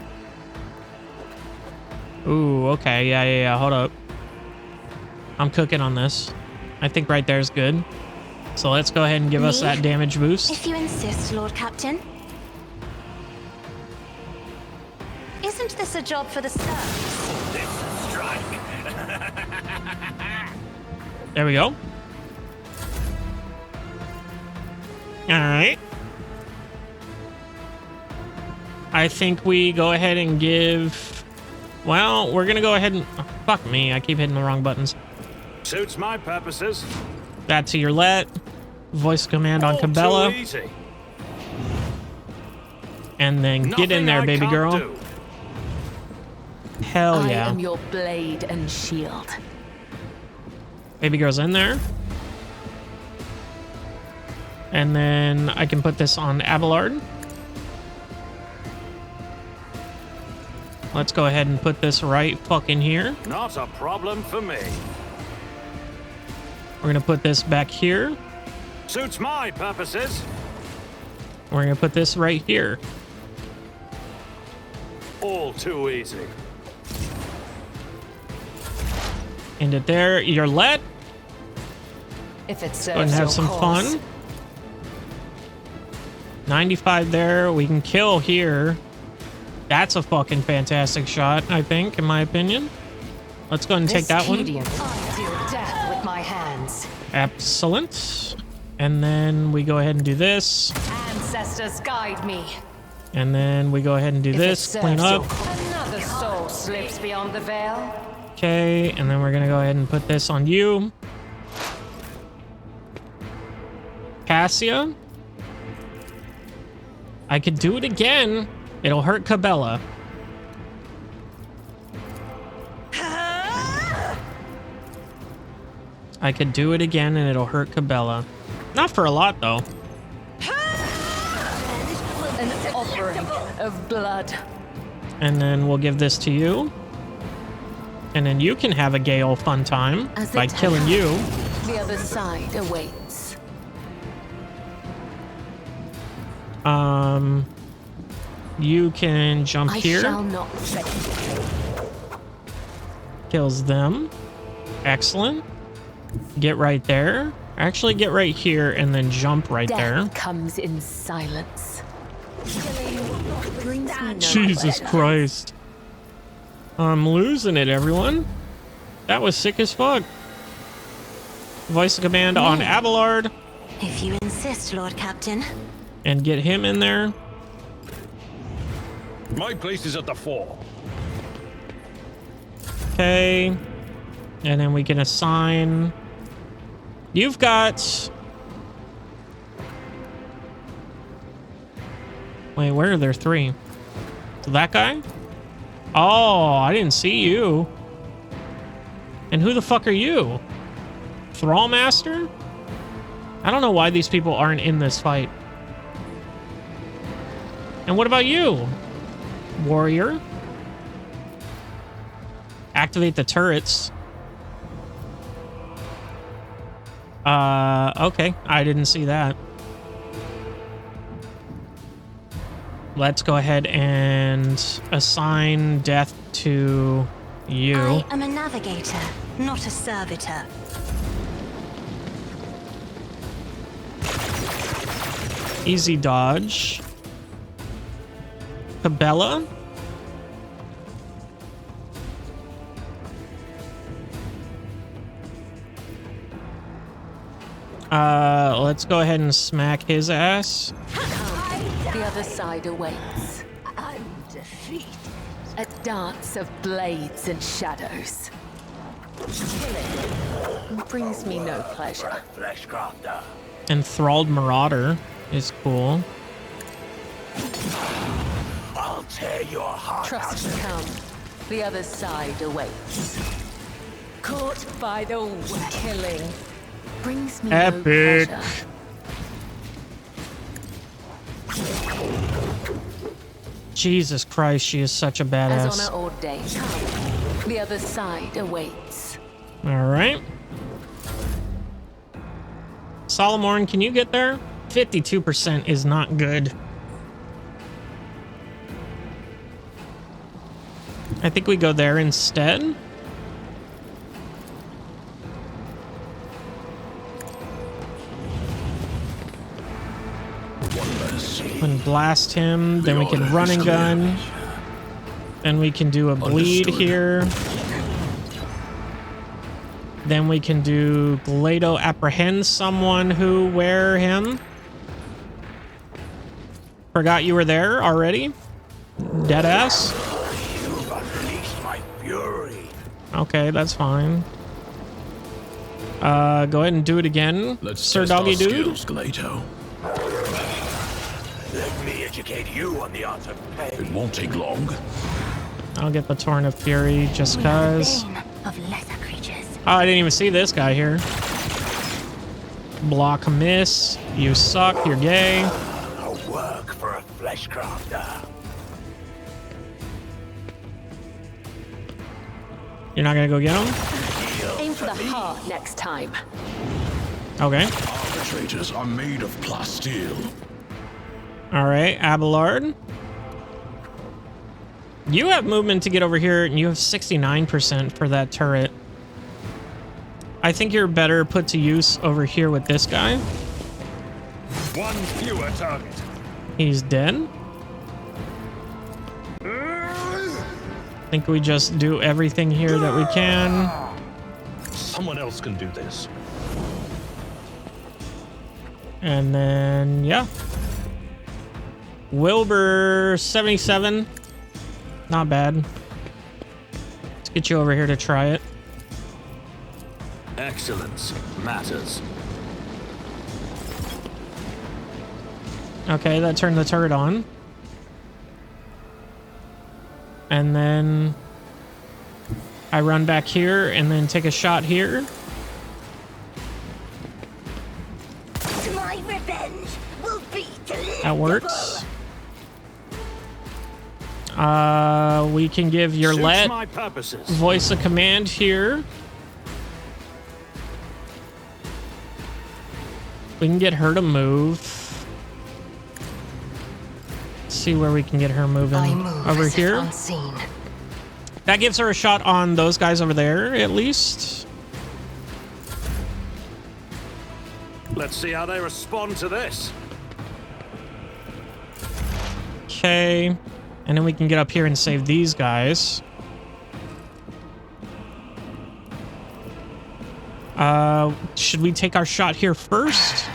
Ooh, okay. Yeah. Hold up. I'm cooking on this. I think right there is good. So let's go ahead and give us that damage boost.
If you insist, Lord Captain. Isn't this a job for the serfs?
This strike.
There we go. Alright. I think we go ahead and give... Well, we're gonna go ahead and... Oh, fuck me, I keep hitting the wrong buttons.
Suits my purposes.
That to Yerlet. Voice command on Cabela.
Too easy.
And then get in there, baby girl. Hell yeah.
I am your blade and shield.
Baby girl's in there. And then I can put this on Abelard. Let's go ahead and put this right fucking here.
Not a problem for me.
We're gonna put this back here.
Suits my purposes.
We're gonna put this right here.
All too easy.
End it there. Yerlet.
If it
Go and
serves
have
your
some
cause.
fun. 95 there. We can kill here. That's a fucking fantastic shot, I think, in my opinion. Let's go ahead and take that one.
I deal death with my hands.
Excellent. And then we go ahead and do this.
Ancestors guide me.
And then we go ahead and do
If
this.
it
Clean
serves
up.
your- Another soul slips beyond the veil.
Okay, and then we're gonna go ahead and put this on you. Cassia. I could do it again. It'll hurt Cabela. I could do it again and it'll hurt Cabela. Not for a lot though.
An offering of blood.
And then we'll give this to you. And then you can have a gay old fun time
As
by
it
killing you.
The other side awaits.
You can jump
I
here.
shall not fail.
Kills them. Excellent. Get right there. Actually, get right here and then jump right there.
Death comes in silence. Brings me no
Jesus
pleasure.
Christ. I'm losing it, everyone. That was sick as fuck. Voice command on Abelard.
If you insist, Lord Captain.
And get him in there.
My place is at the fore.
Okay. And then we can assign... You've got... Wait, where are there three? So that guy? Oh, I didn't see you. And who the fuck are you? Thrall Master? I don't know why these people aren't in this fight. And what about you? Warrior? Activate the turrets. Okay. I didn't see that. Let's go ahead and assign death to you.
I am a navigator, not a servitor.
Easy dodge. Cabela. Let's go ahead and smack his ass.
The other side awaits. complete. A dance of blades and shadows. Killing brings me no pleasure.
Enthralled Marauder is cool.
I'll tear your heart
Trust to come. The other side awaits. Caught by the killing brings me
Epic.
no pleasure.
Jesus Christ, she is such a
As
badass.
honor ordained, come. The other side awaits.
All right. Solomorn, can you get there? 52% is not good. I think we go there instead. And blast him, then we can run and gun. Then we can do a bleed here. Then we can do Glado apprehend someone who, where him? Forgot you were there already? Deadass?
You've unleashed my fury.
Okay, that's fine. Go ahead and do it again, Sir Doggy Dude.
Glado.
Let me educate you on the art of pain.
It won't take long.
I'll get the Torrent of Fury just cause.
Of lesser creatures.
Oh, I didn't even see this guy here. Block a miss. You suck. You're gay.
A work for a flesh crafter.
You're not gonna go get him?
Aim for the heart next time.
Okay.
Arbitrators are made of plasteel.
All right, Abelard. You have movement to get over here, and you have 69% for that turret. I think you're better put to use over here with this guy.
One fewer target.
He's dead. I think we just do everything here that we can.
Someone else can do this.
And then, yeah. Wilbur, 77. Not bad. Let's get you over here to try it.
Excellence matters.
Okay, that turned the turret on. And then I run back here and then take a shot here.
My revenge will be deliverable.
That works. We can give your
Suits
let
my purposes.
voice a command here. We can get her to move. Let's see where we can get her moving.
I move
over
as if
here.
unseen.
That gives her a shot on those guys over there, at least.
Let's see how they respond to this.
Okay. And then we can get up here and save these guys. Should we take our shot here first?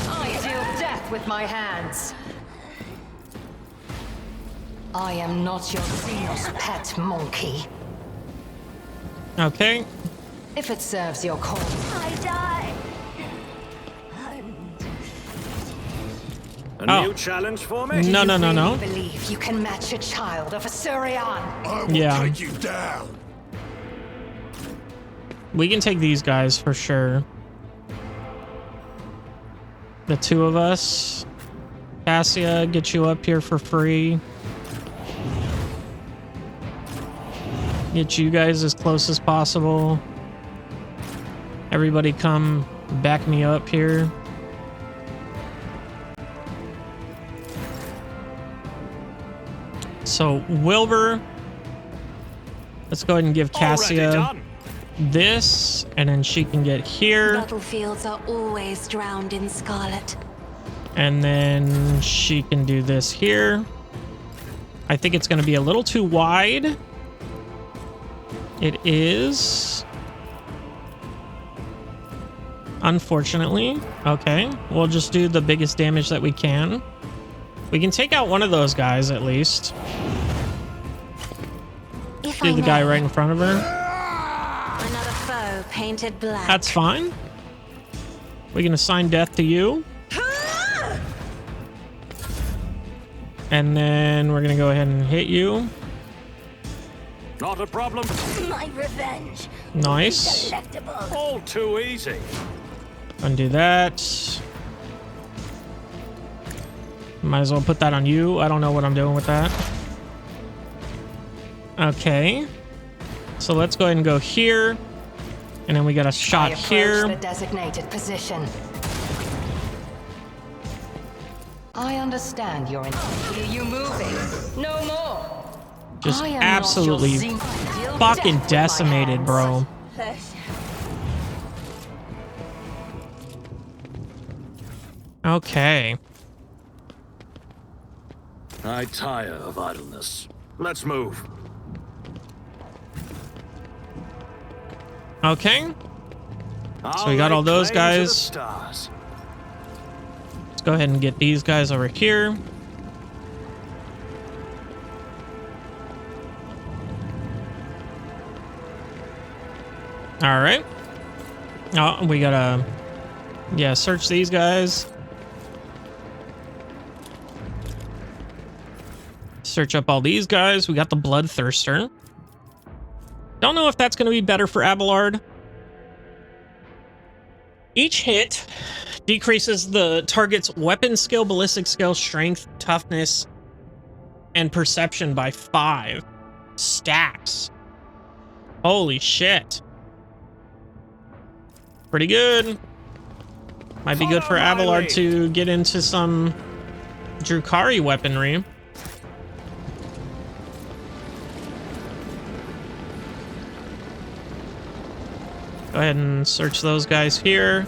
I deal death with my hands. I am not your Xenos pet monkey.
Okay.
If it serves your cause.
I die.
A new challenge for me?
No, no, no, no.
Believe you can match a child of a Surian.
I will
Yeah.
take you down.
We can take these guys for sure. The two of us. Cassia, get you up here for free. Get you guys as close as possible. Everybody come back me up here. So, Wilbur. Let's go ahead and give Cassia this, and then she can get here.
Battlefields are always drowned in scarlet.
And then she can do this here. I think it's going to be a little too wide. It is. Unfortunately. Okay, we'll just do the biggest damage that we can. We can take out one of those guys at least.
If
Do
I
the guy
may.
right in front of her.
Another foe painted black.
That's fine. We can assign death to you. And then we're gonna go ahead and hit you.
Not a problem.
My revenge.
Nice.
All too easy.
Undo that. Might as well put that on you. I don't know what I'm doing with that. Okay. So let's go ahead and go here. And then we got a shot here.
The designated position. I understand you're in. Hear you moving. No more.
Just
I am
absolutely
not your Xena. Deal
fucking
death with my
decimated,
hands.
bro. Okay.
I tire of idleness. Let's move.
Okay. So we got all those guys. Let's go ahead and get these guys over here. All right. Oh, we gotta, yeah, search these guys. Search up all these guys. We got the Bloodthirster. Don't know if that's going to be better for Abelard. Each hit decreases the target's weapon skill, ballistic skill, strength, toughness, and perception by 5 stacks. Holy shit. Pretty good. Might be good for Abelard to get into some Drukhari weaponry. Go ahead and search those guys here.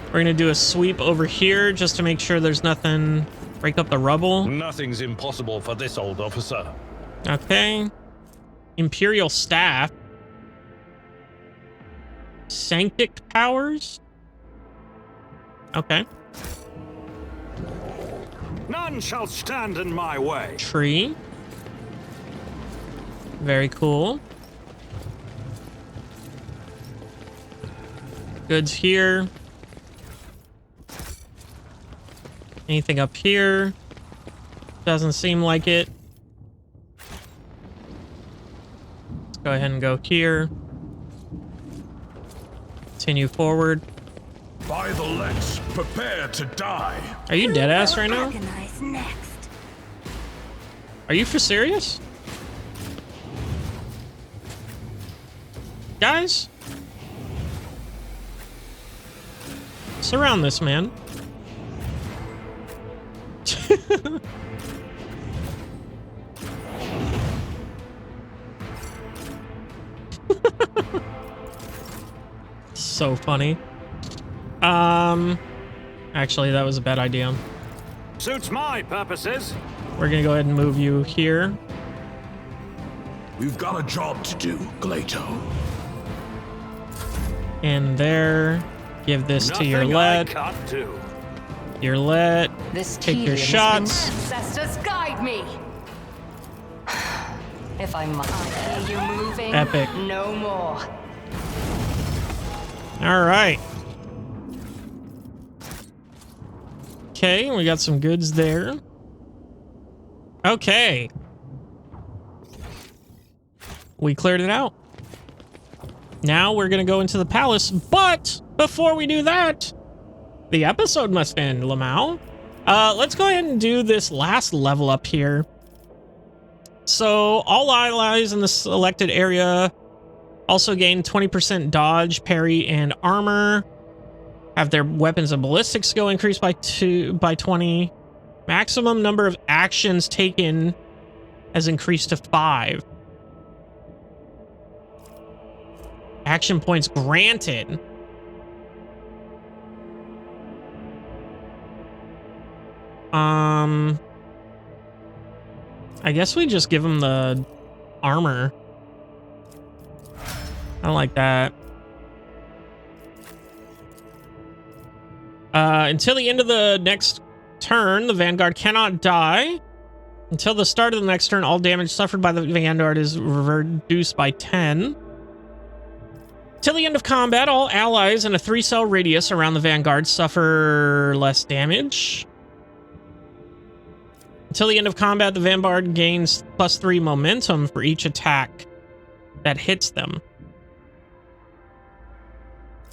We're going to do a sweep over here just to make sure there's nothing. Break up the rubble.
Nothing's impossible for this old officer.
Okay. Imperial Staff. Sanctic powers. Okay.
None shall stand in my way.
Tree. Very cool. Goods here. Anything up here? Doesn't seem like it. Let's go ahead and go here. Continue forward.
By the legs, prepare to die.
Are you dead ass right now?
Next.
Are you for serious? Guys? Surround this man. So funny. Actually, that was a bad idea.
Suits my purposes.
We're gonna go ahead and move you here.
We've got a job to do, Glato.
And there. Give this to your
Nothing I
lead.
can't do.
Your lead.
This
Take your
tedium has
shots.
been- Ancestors, guide me. If I must hear you moving,
Epic.
no more.
All right. Okay, we got some goods there. Okay. We cleared it out. Now we're going to go into the palace, but before we do that, the episode must end, Lamau. Let's go ahead and do this last level up here. So all allies in the selected area also gain 20% dodge, parry, and armor. Have their weapons and ballistic skill increased by 20. Maximum number of actions taken has increased to 5. Action points granted. I guess we just give him the armor. I don't like that. Until the end of the next turn, the Vanguard cannot die. Until the start of the next turn, all damage suffered by the Vanguard is reduced by 10. Till the end of combat, all allies in a 3-cell radius around the Vanguard suffer less damage. Until the end of combat, the Vanguard gains +3 momentum for each attack that hits them.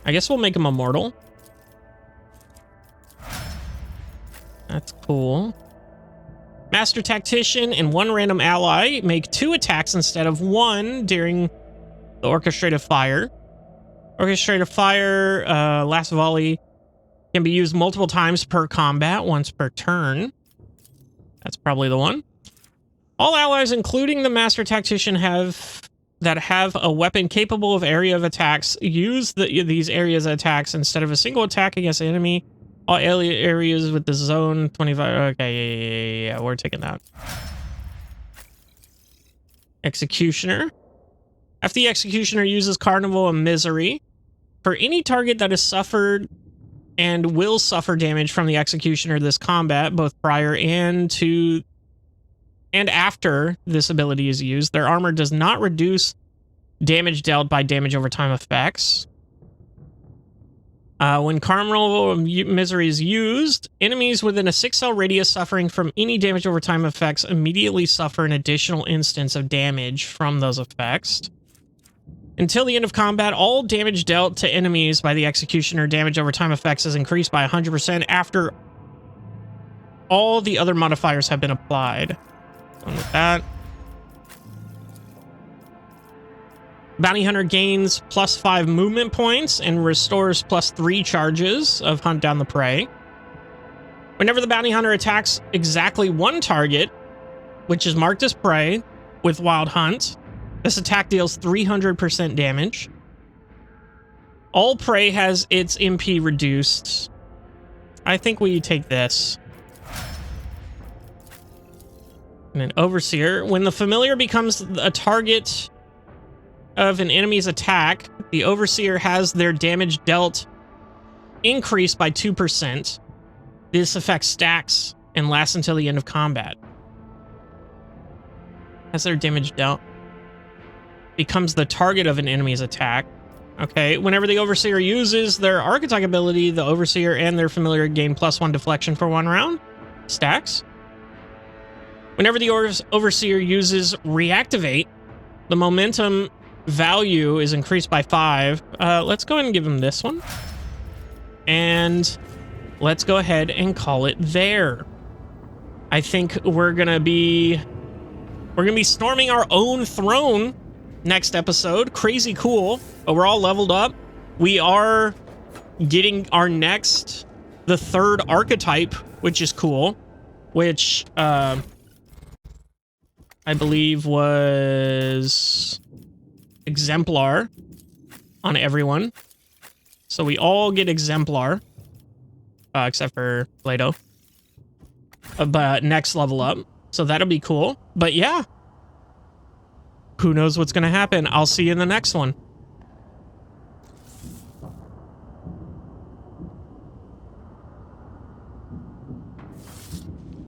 I guess we'll make him immortal. That's cool. Master Tactician and 1 random ally make 2 attacks instead of 1 during the Orchestrated Fire. Orchestrated Fire, last volley, can be used multiple times per combat, once per turn. That's probably the one. All allies, including the Master Tactician, that have a weapon capable of area of attacks, use these areas of attacks instead of a single attack against an enemy. All areas with the zone 25. Okay, yeah, we're taking that. Executioner. After the Executioner uses Carnival of Misery, for any target that has suffered and will suffer damage from the Executioner this combat, both prior and after this ability is used, their armor does not reduce damage dealt by damage over time effects. When Carnival of Misery is used, enemies within a 6-cell radius suffering from any damage over time effects immediately suffer an additional instance of damage from those effects. Until the end of combat, all damage dealt to enemies by the Executioner damage over time effects is increased by 100% after all the other modifiers have been applied. Done with that. Bounty Hunter gains +5 movement points and restores +3 charges of Hunt Down the Prey. Whenever the Bounty Hunter attacks exactly 1 target, which is marked as prey, with Wild Hunt, this attack deals 300% damage. All prey has its MP reduced. I think we take this. And an Overseer. When the familiar becomes a target of an enemy's attack, the Overseer has their damage dealt increased by 2%. This effect stacks and lasts until the end of combat. As their damage dealt becomes the target of an enemy's attack. Okay, whenever the Overseer uses their Archetype ability, the Overseer and their familiar gain +1 deflection for 1 round. Stacks. Whenever the Overseer uses Reactivate, the momentum value is increased by 5. Let's go ahead and give him this one. And let's go ahead and call it there. I think we're gonna be storming our own throne next episode. Crazy cool. But we're all leveled up. We are getting our next, the 3rd archetype, which is cool. Which I believe was Exemplar on everyone. So we all get Exemplar. Except for Plato. But next level up. So that'll be cool. But yeah. Who knows what's going to happen? I'll see you in the next one.